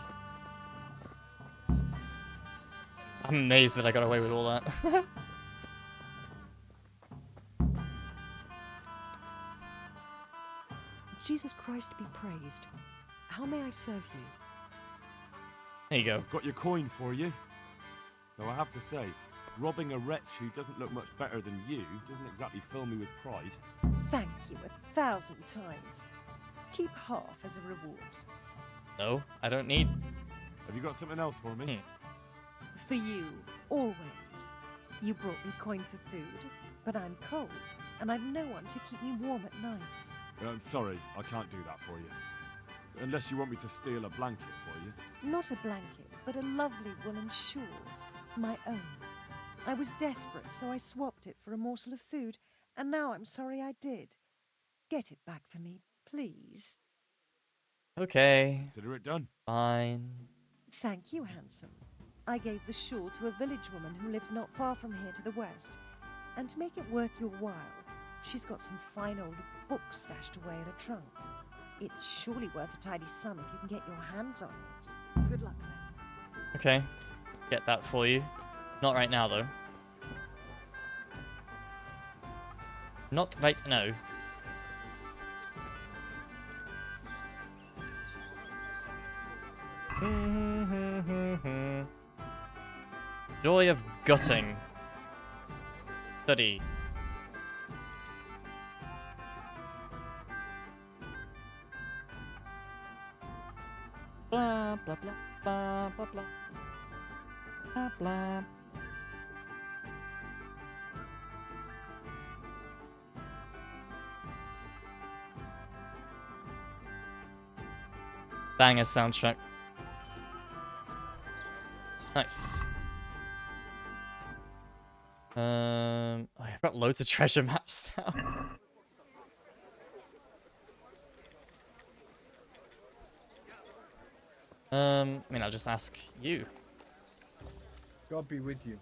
I'm amazed that I got away with all that.
Jesus Christ be praised. How may I serve you?
There you go.
I've got your coin for you. Though I have to say, robbing a wretch who doesn't look much better than you doesn't exactly fill me with pride.
Thank you 1,000 times. Keep half as a reward.
No, I don't need.
Have you got something else for me?
For you, always. You brought me coin for food, but I'm cold, and I've no one to keep me warm at night.
I'm sorry, I can't do that for you. Unless you want me to steal a blanket for you.
Not a blanket, but a lovely woolen shawl. My own. I was desperate, so I swapped it for a morsel of food, and now I'm sorry I did. Get it back for me, please.
Okay.
Consider it done.
Fine.
Thank you, handsome. I gave the shawl to a village woman who lives not far from here to the west. And to make it worth your while, she's got some fine old books stashed away in a trunk. It's surely worth a tidy sum if you can get your hands on it. Good luck then.
Okay. Get that for you. Not right now, though. Not right now. Joy of gutting. Study. Blah blah blah blah blah blah blah blah. Banger soundtrack. Nice. I've got loads of treasure maps now. I mean, I'll just ask you.
God be with you.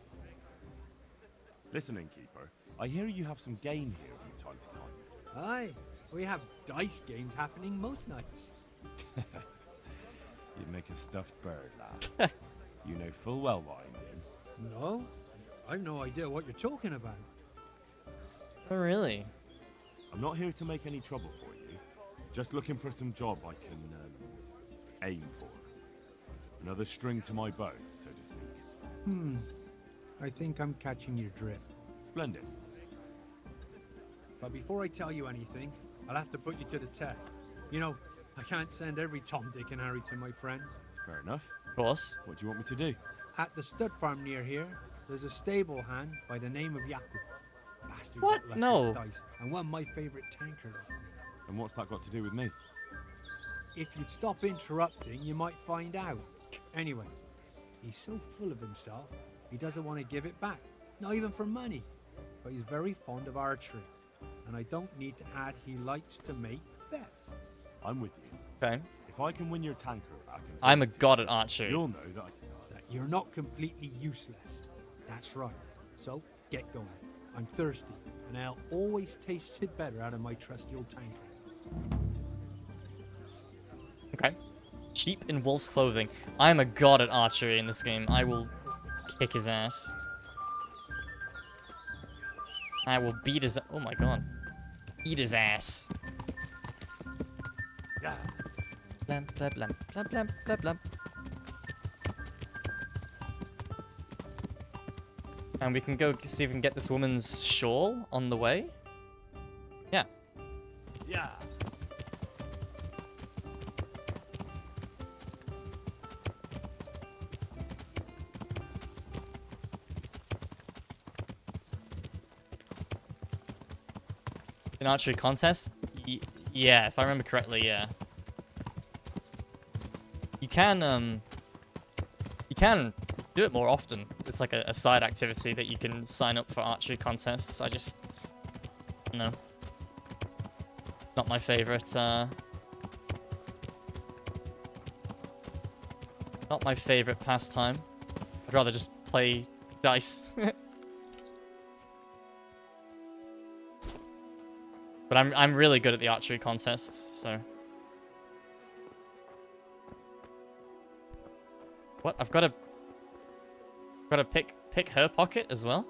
Listen, innkeeper, I hear you have some game here from time to time.
Aye, we have dice games happening most nights.
You'd make a stuffed bird laugh. You know full well what I mean.
No, I've no idea what you're talking about.
Oh, really?
I'm not here to make any trouble for you. Just looking for some job I can aim for. Another string to my bow, so to speak.
I think I'm catching your drift.
Splendid.
But before I tell you anything, I'll have to put you to the test. You know, I can't send every Tom, Dick and Harry to my friends.
Fair enough.
Of course.
What do you want me to do?
At the stud farm near here, there's a stable hand by the name of Jakub. Bastard
What?
got left
No.
with dice, and one of my favourite tankers.
And what's that got to do with me?
If you'd stop interrupting, you might find out. Anyway, he's so full of himself, he doesn't want to give it back. Not even for money. But he's very fond of archery. And I don't need to add he likes to make bets.
I'm with you.
Okay.
If I can win your tanker back, and
I'm a god at archery.
you'll know that
That you're not completely useless. That's right. So, get going. I'm thirsty, and I'll always taste it better out of my trusty old tanker.
Okay. Sheep in wolf's clothing. I'm a god at archery in this game. I will kick his ass. I will beat his... Oh my god. Beat his ass.
Yeah.
Blam, blam, blam, blam, blam, blam, blam. And we can go see if we can get this woman's shawl on the way. Yeah.
Yeah.
An archery contest? Yeah, if I remember correctly, yeah. You can do it more often. It's like a side activity that you can sign up for archery contests. I just, no. Not my favorite, not my favorite pastime. I'd rather just play dice. But I'm really good at the archery contests, so. What? I've got to pick her pocket as well?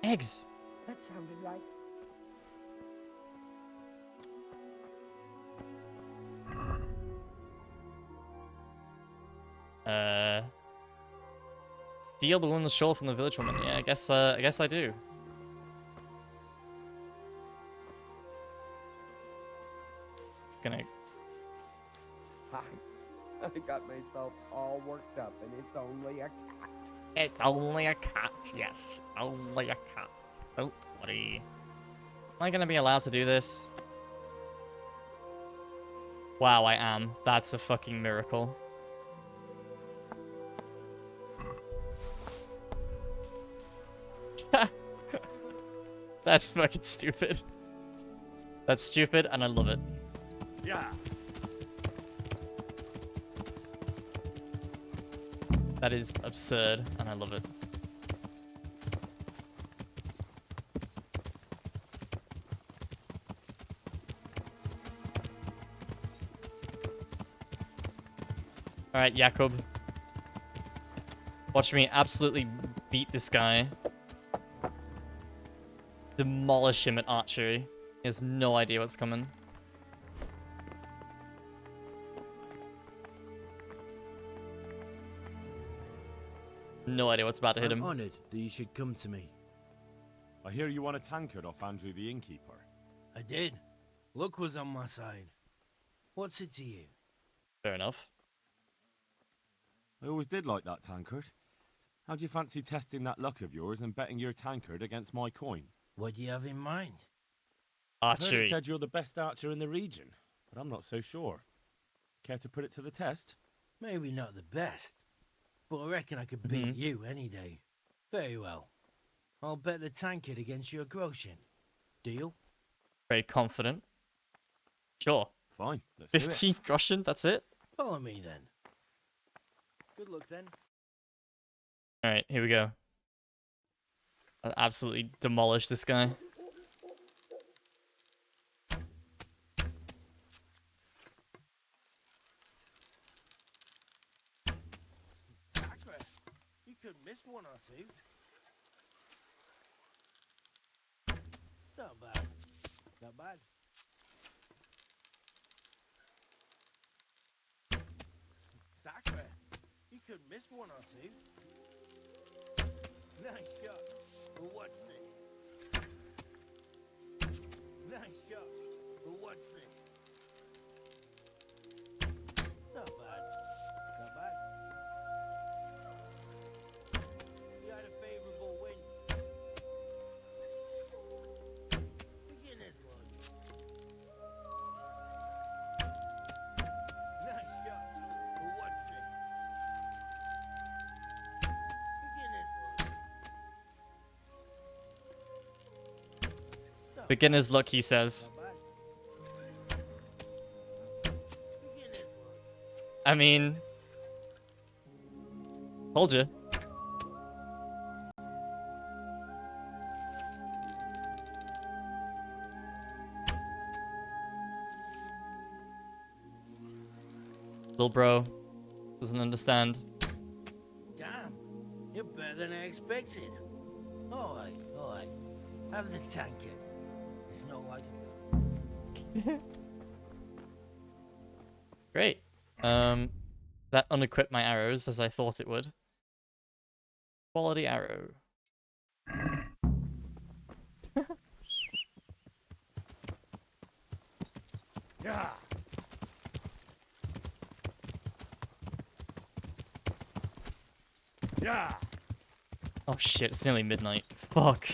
Eggs.
That sounded right.
Steal the woman's shawl from the village woman. Yeah, I guess I do.
I got myself all worked up, and it's only a cat.
It's only a cat, yes. Only a cat. Oh, sorry. Am I gonna be allowed to do this? Wow, I am. That's a fucking miracle. That's fucking stupid. That's stupid, and I love it.
Yeah.
That is absurd, and I love it. Alright, Jakob. Watch me absolutely beat this guy. Demolish him at archery. He has no idea what's coming. No idea what's about to hit him.
I'm honored that you should come to me.
I hear you won a tankard off Andrew the innkeeper.
I did. Luck was on my side. What's it to you?
Fair enough.
I always did like that tankard. How do you fancy testing that luck of yours and betting your tankard against my coin?
What do you have in mind?
I've heard
Archery.
it said you're the best archer in the region, but I'm not so sure. Care to put it to the test?
Maybe not the best, but I reckon I could beat you any day. Very well. I'll bet the tankard against your groschen. Deal?
Very confident. Sure.
Fine. Let's do it.
15 groschen, that's it?
Follow me then. Good luck then.
Alright, here we go. I'll absolutely demolish this guy.
You could miss one or two. Not bad. Not bad. Sacre. You could miss one or two. Nice shot. But what's this? Nice shot. But what's this? Not bad. Not bad. You had a favorable wind. Beginner's luck. Nice shot. But what's this? Beginner's luck.
Beginner's luck, he says. I mean... Told you. Little bro doesn't understand.
Damn, you're better than I expected. Alright, alright. Have the tankard. It's not like...
Great. That unequipped my arrows as I thought it would. Quality arrow.
Yeah. Yeah.
Oh shit, it's nearly midnight. Fuck.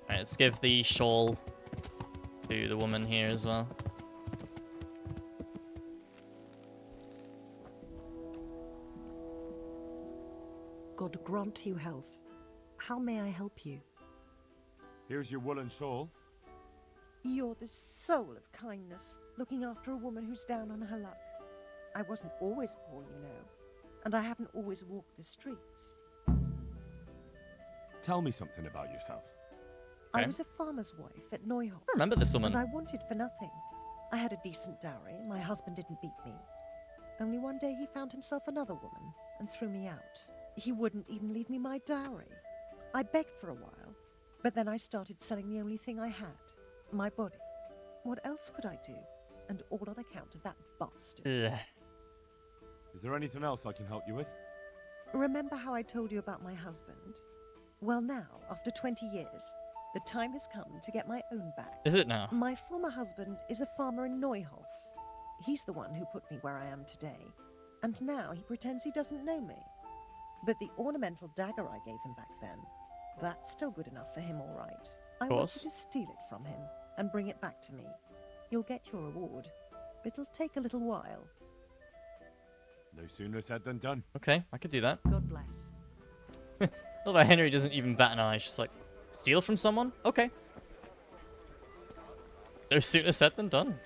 Alright, let's give the shawl to the woman here as well.
God grant you health. How may I help you?
Here's your woolen shawl.
You're the soul of kindness, looking after a woman who's down on her luck. I wasn't always poor, you know, and I haven't always walked the streets.
Tell me something about yourself.
I was a farmer's wife at Neuhof.
I remember this woman.
And I wanted for nothing. I had a decent dowry. My husband didn't beat me. Only one day he found himself another woman and threw me out. He wouldn't even leave me my dowry. I begged for a while, but then I started selling the only thing I had, my body. What else could I do? And all on account of that bastard.
Ugh.
Is there anything else I can help you with?
Remember how I told you about my husband? Well, now, after 20 years, the time has come to get my own back.
Is it now?
My former husband is a farmer in Neuhof. He's the one who put me where I am today. And now he pretends he doesn't know me. But the ornamental dagger I gave him back then, that's still good enough for him, all right. I want you to steal it from him and bring it back to me. You'll get your reward, but it'll take a little while.
No sooner said than done.
Okay, I could do that.
God bless.
Although Henry doesn't even bat an eye. She's just like, steal from someone? Okay. No sooner said than done,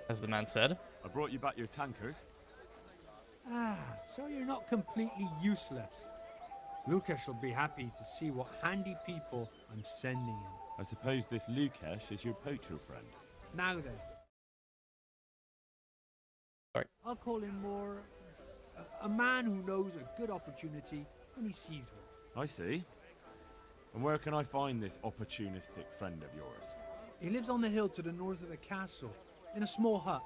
as the man said.
I brought you back your tankard.
Ah, so you're not completely useless. Lucas will be happy to see what handy people I'm sending him.
I suppose this Lukesh is your poacher friend.
Now then.
Sorry.
I'll call him more a man who knows a good opportunity when he sees one.
I see. And where can I find this opportunistic friend of yours?
He lives on the hill to the north of the castle, in a small hut.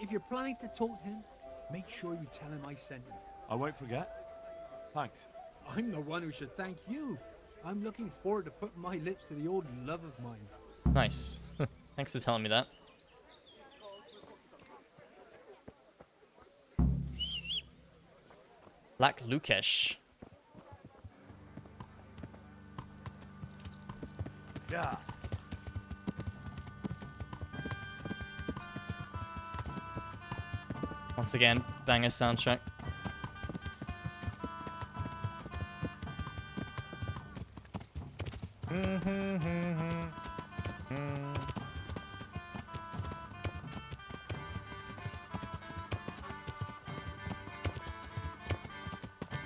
If you're planning to talk to him, make sure you tell him I sent you.
I won't forget. Thanks.
I'm the one who should thank you. I'm looking forward to putting my lips to the old love of mine.
Nice. Thanks for telling me that. Black Lukesh.
Yeah.
Once again, banger soundtrack.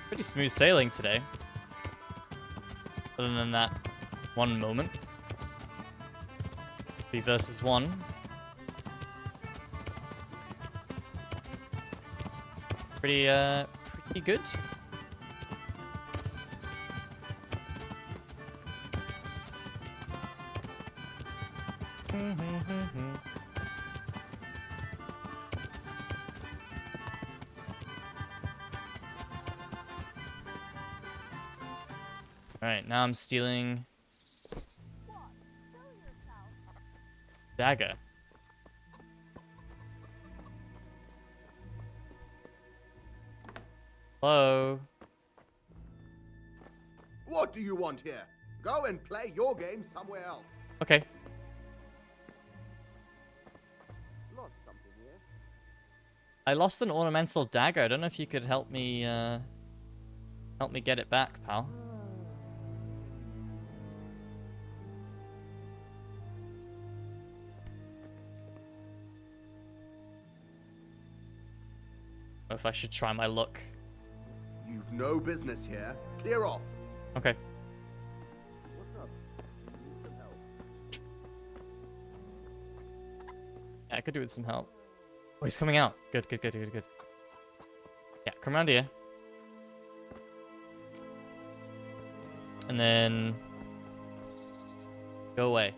Pretty smooth sailing today. Other than that one moment. 3 versus 1. Pretty good. Alright, now I'm stealing dagger. Hello?
What do you want here? Go and play your game somewhere else.
Okay.
Lost something here.
I lost an ornamental dagger. I don't know if you could help me get it back, pal. Or if I should try my luck.
You've no business here. Clear off.
Okay.
What's up? Need some help?
Yeah, I could do with some help. Oh, he's coming out. Good. Yeah, come around here. And then go away.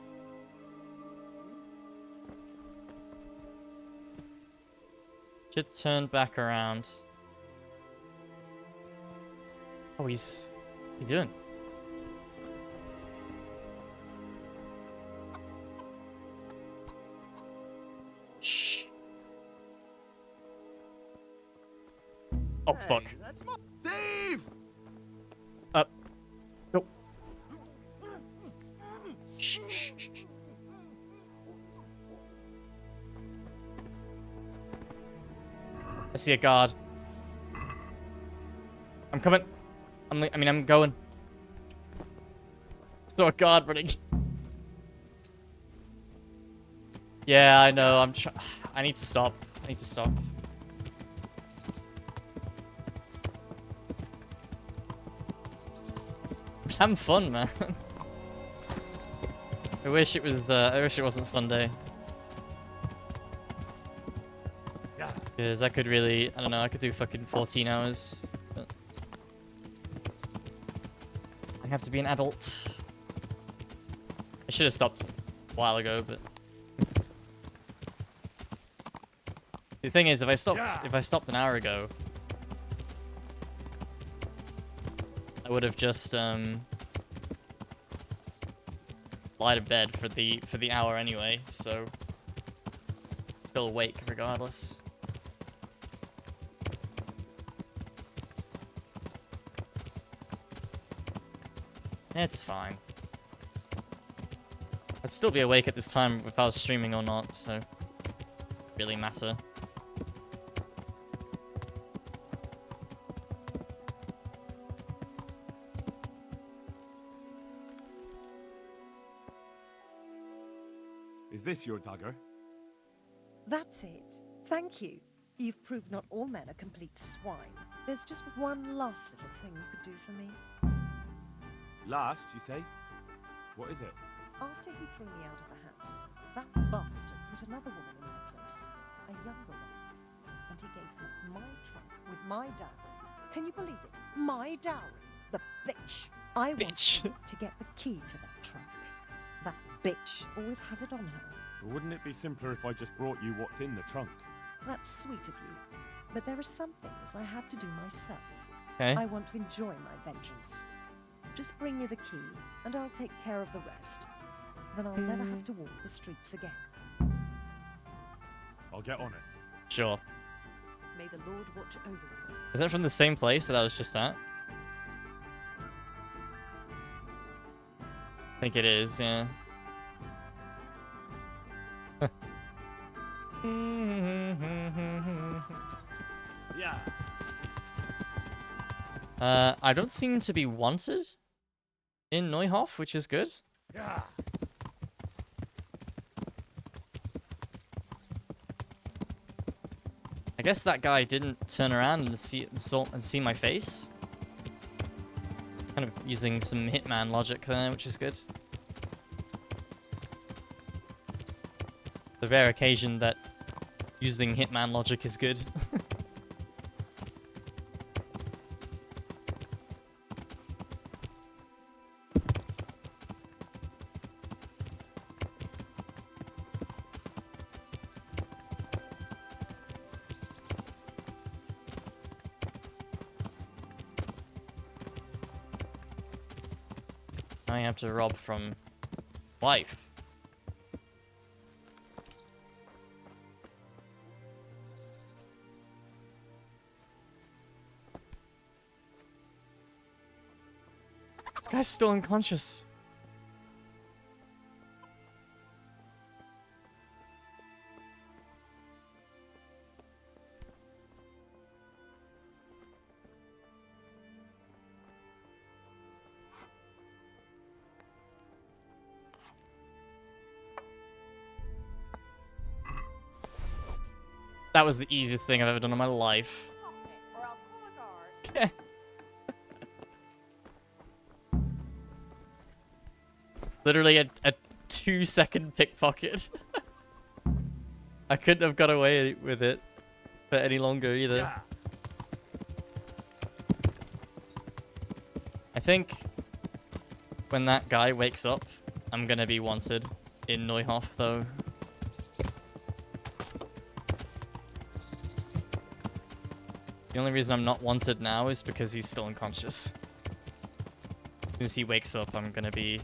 Should turn back around. Oh, what's he doing? Shh. Oh, fuck.
That's my thief!
Nope. Shh. I see a guard. I'm coming. I'm going. Still a guard running. Yeah, I know. I need to stop. having fun, man. I wish it was. I wish it wasn't Sunday. Because I could really, I don't know, I could do fucking 14 hours. But I have to be an adult. I should have stopped a while ago, but the thing is, if I stopped an hour ago, I would have just lied in bed for the hour anyway. So still awake regardless. It's fine. I'd still be awake at this time if I was streaming or not, so really matter.
Is this your dagger?
That's it. Thank you. You've proved not all men are complete swine. There's just one last little thing you could do for me.
Last, you say? What is it?
After he threw me out of the house, that bastard put another woman in my place, a younger one, and he gave her my trunk with my dowry. Can you believe it? My dowry, the bitch. I want to get the key to that trunk. That bitch always has it on her.
Well, wouldn't it be simpler if I just brought you what's in the trunk?
That's sweet of you, but there are some things I have to do myself.
Okay.
I want to enjoy my vengeance. Just bring me the key, and I'll take care of the rest. Then I'll never have to walk the streets again.
I'll get on it.
Sure.
May the Lord watch over you.
Is that from the same place that I was just at? I think it is, yeah.
Yeah.
I don't seem to be wanted in Neuhof, which is good.
Yeah.
I guess that guy didn't turn around and see my face. Kind of using some hitman logic there, which is good. The rare occasion that using hitman logic is good. I have to rob from wife. This guy's still unconscious. That was the easiest thing I've ever done in my life. Literally a 2-second pickpocket. I couldn't have got away with it for any longer either. Yeah. I think when that guy wakes up, I'm gonna be wanted in Neuhof though. The only reason I'm not wanted now is because he's still unconscious. As soon as he wakes up, I'm gonna be...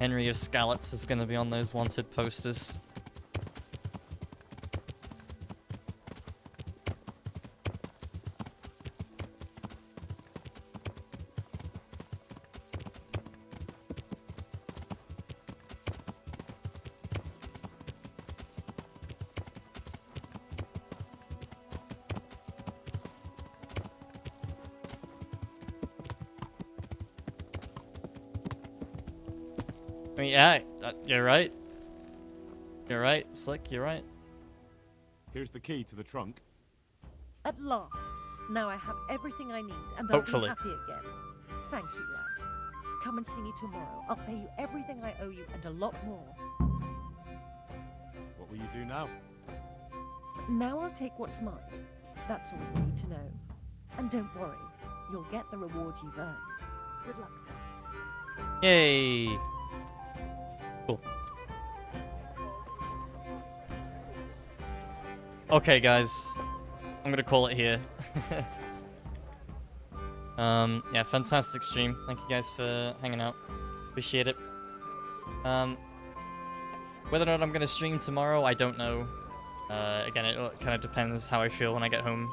Henry of Skalitz is gonna be on those wanted posters. I mean, yeah, you're right. You're right, Slick, you're right.
Here's the key to the trunk.
At last. Now I have everything I need, and
Hopefully.
I'll be happy again. Thank you, lad. Come and see me tomorrow. I'll pay you everything I owe you and a lot more.
What will you do now?
Now I'll take what's mine. That's all you need to know. And don't worry, you'll get the reward you've earned. Good luck.
Yay! Cool. Okay, guys. I'm gonna call it here. Yeah, fantastic stream. Thank you guys for hanging out. Appreciate it. Whether or not I'm gonna stream tomorrow, I don't know. Again, it kind of depends how I feel when I get home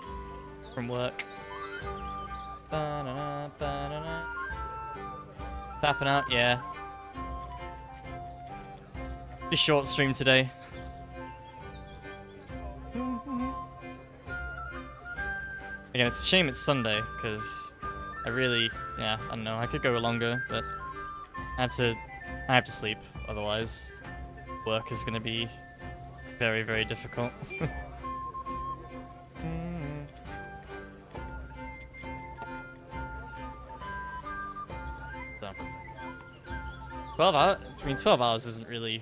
from work. Tapping out, yeah. Just short stream today. Again, it's a shame it's Sunday, because I really, yeah, I don't know, I could go longer, but I have to sleep, otherwise work is gonna be very, very difficult. So 12 hours, I mean 12 hours isn't really,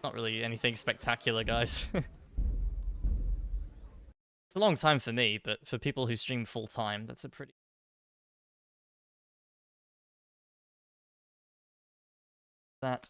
not really anything spectacular, guys. It's a long time for me, but for people who stream full time, that's a pretty... That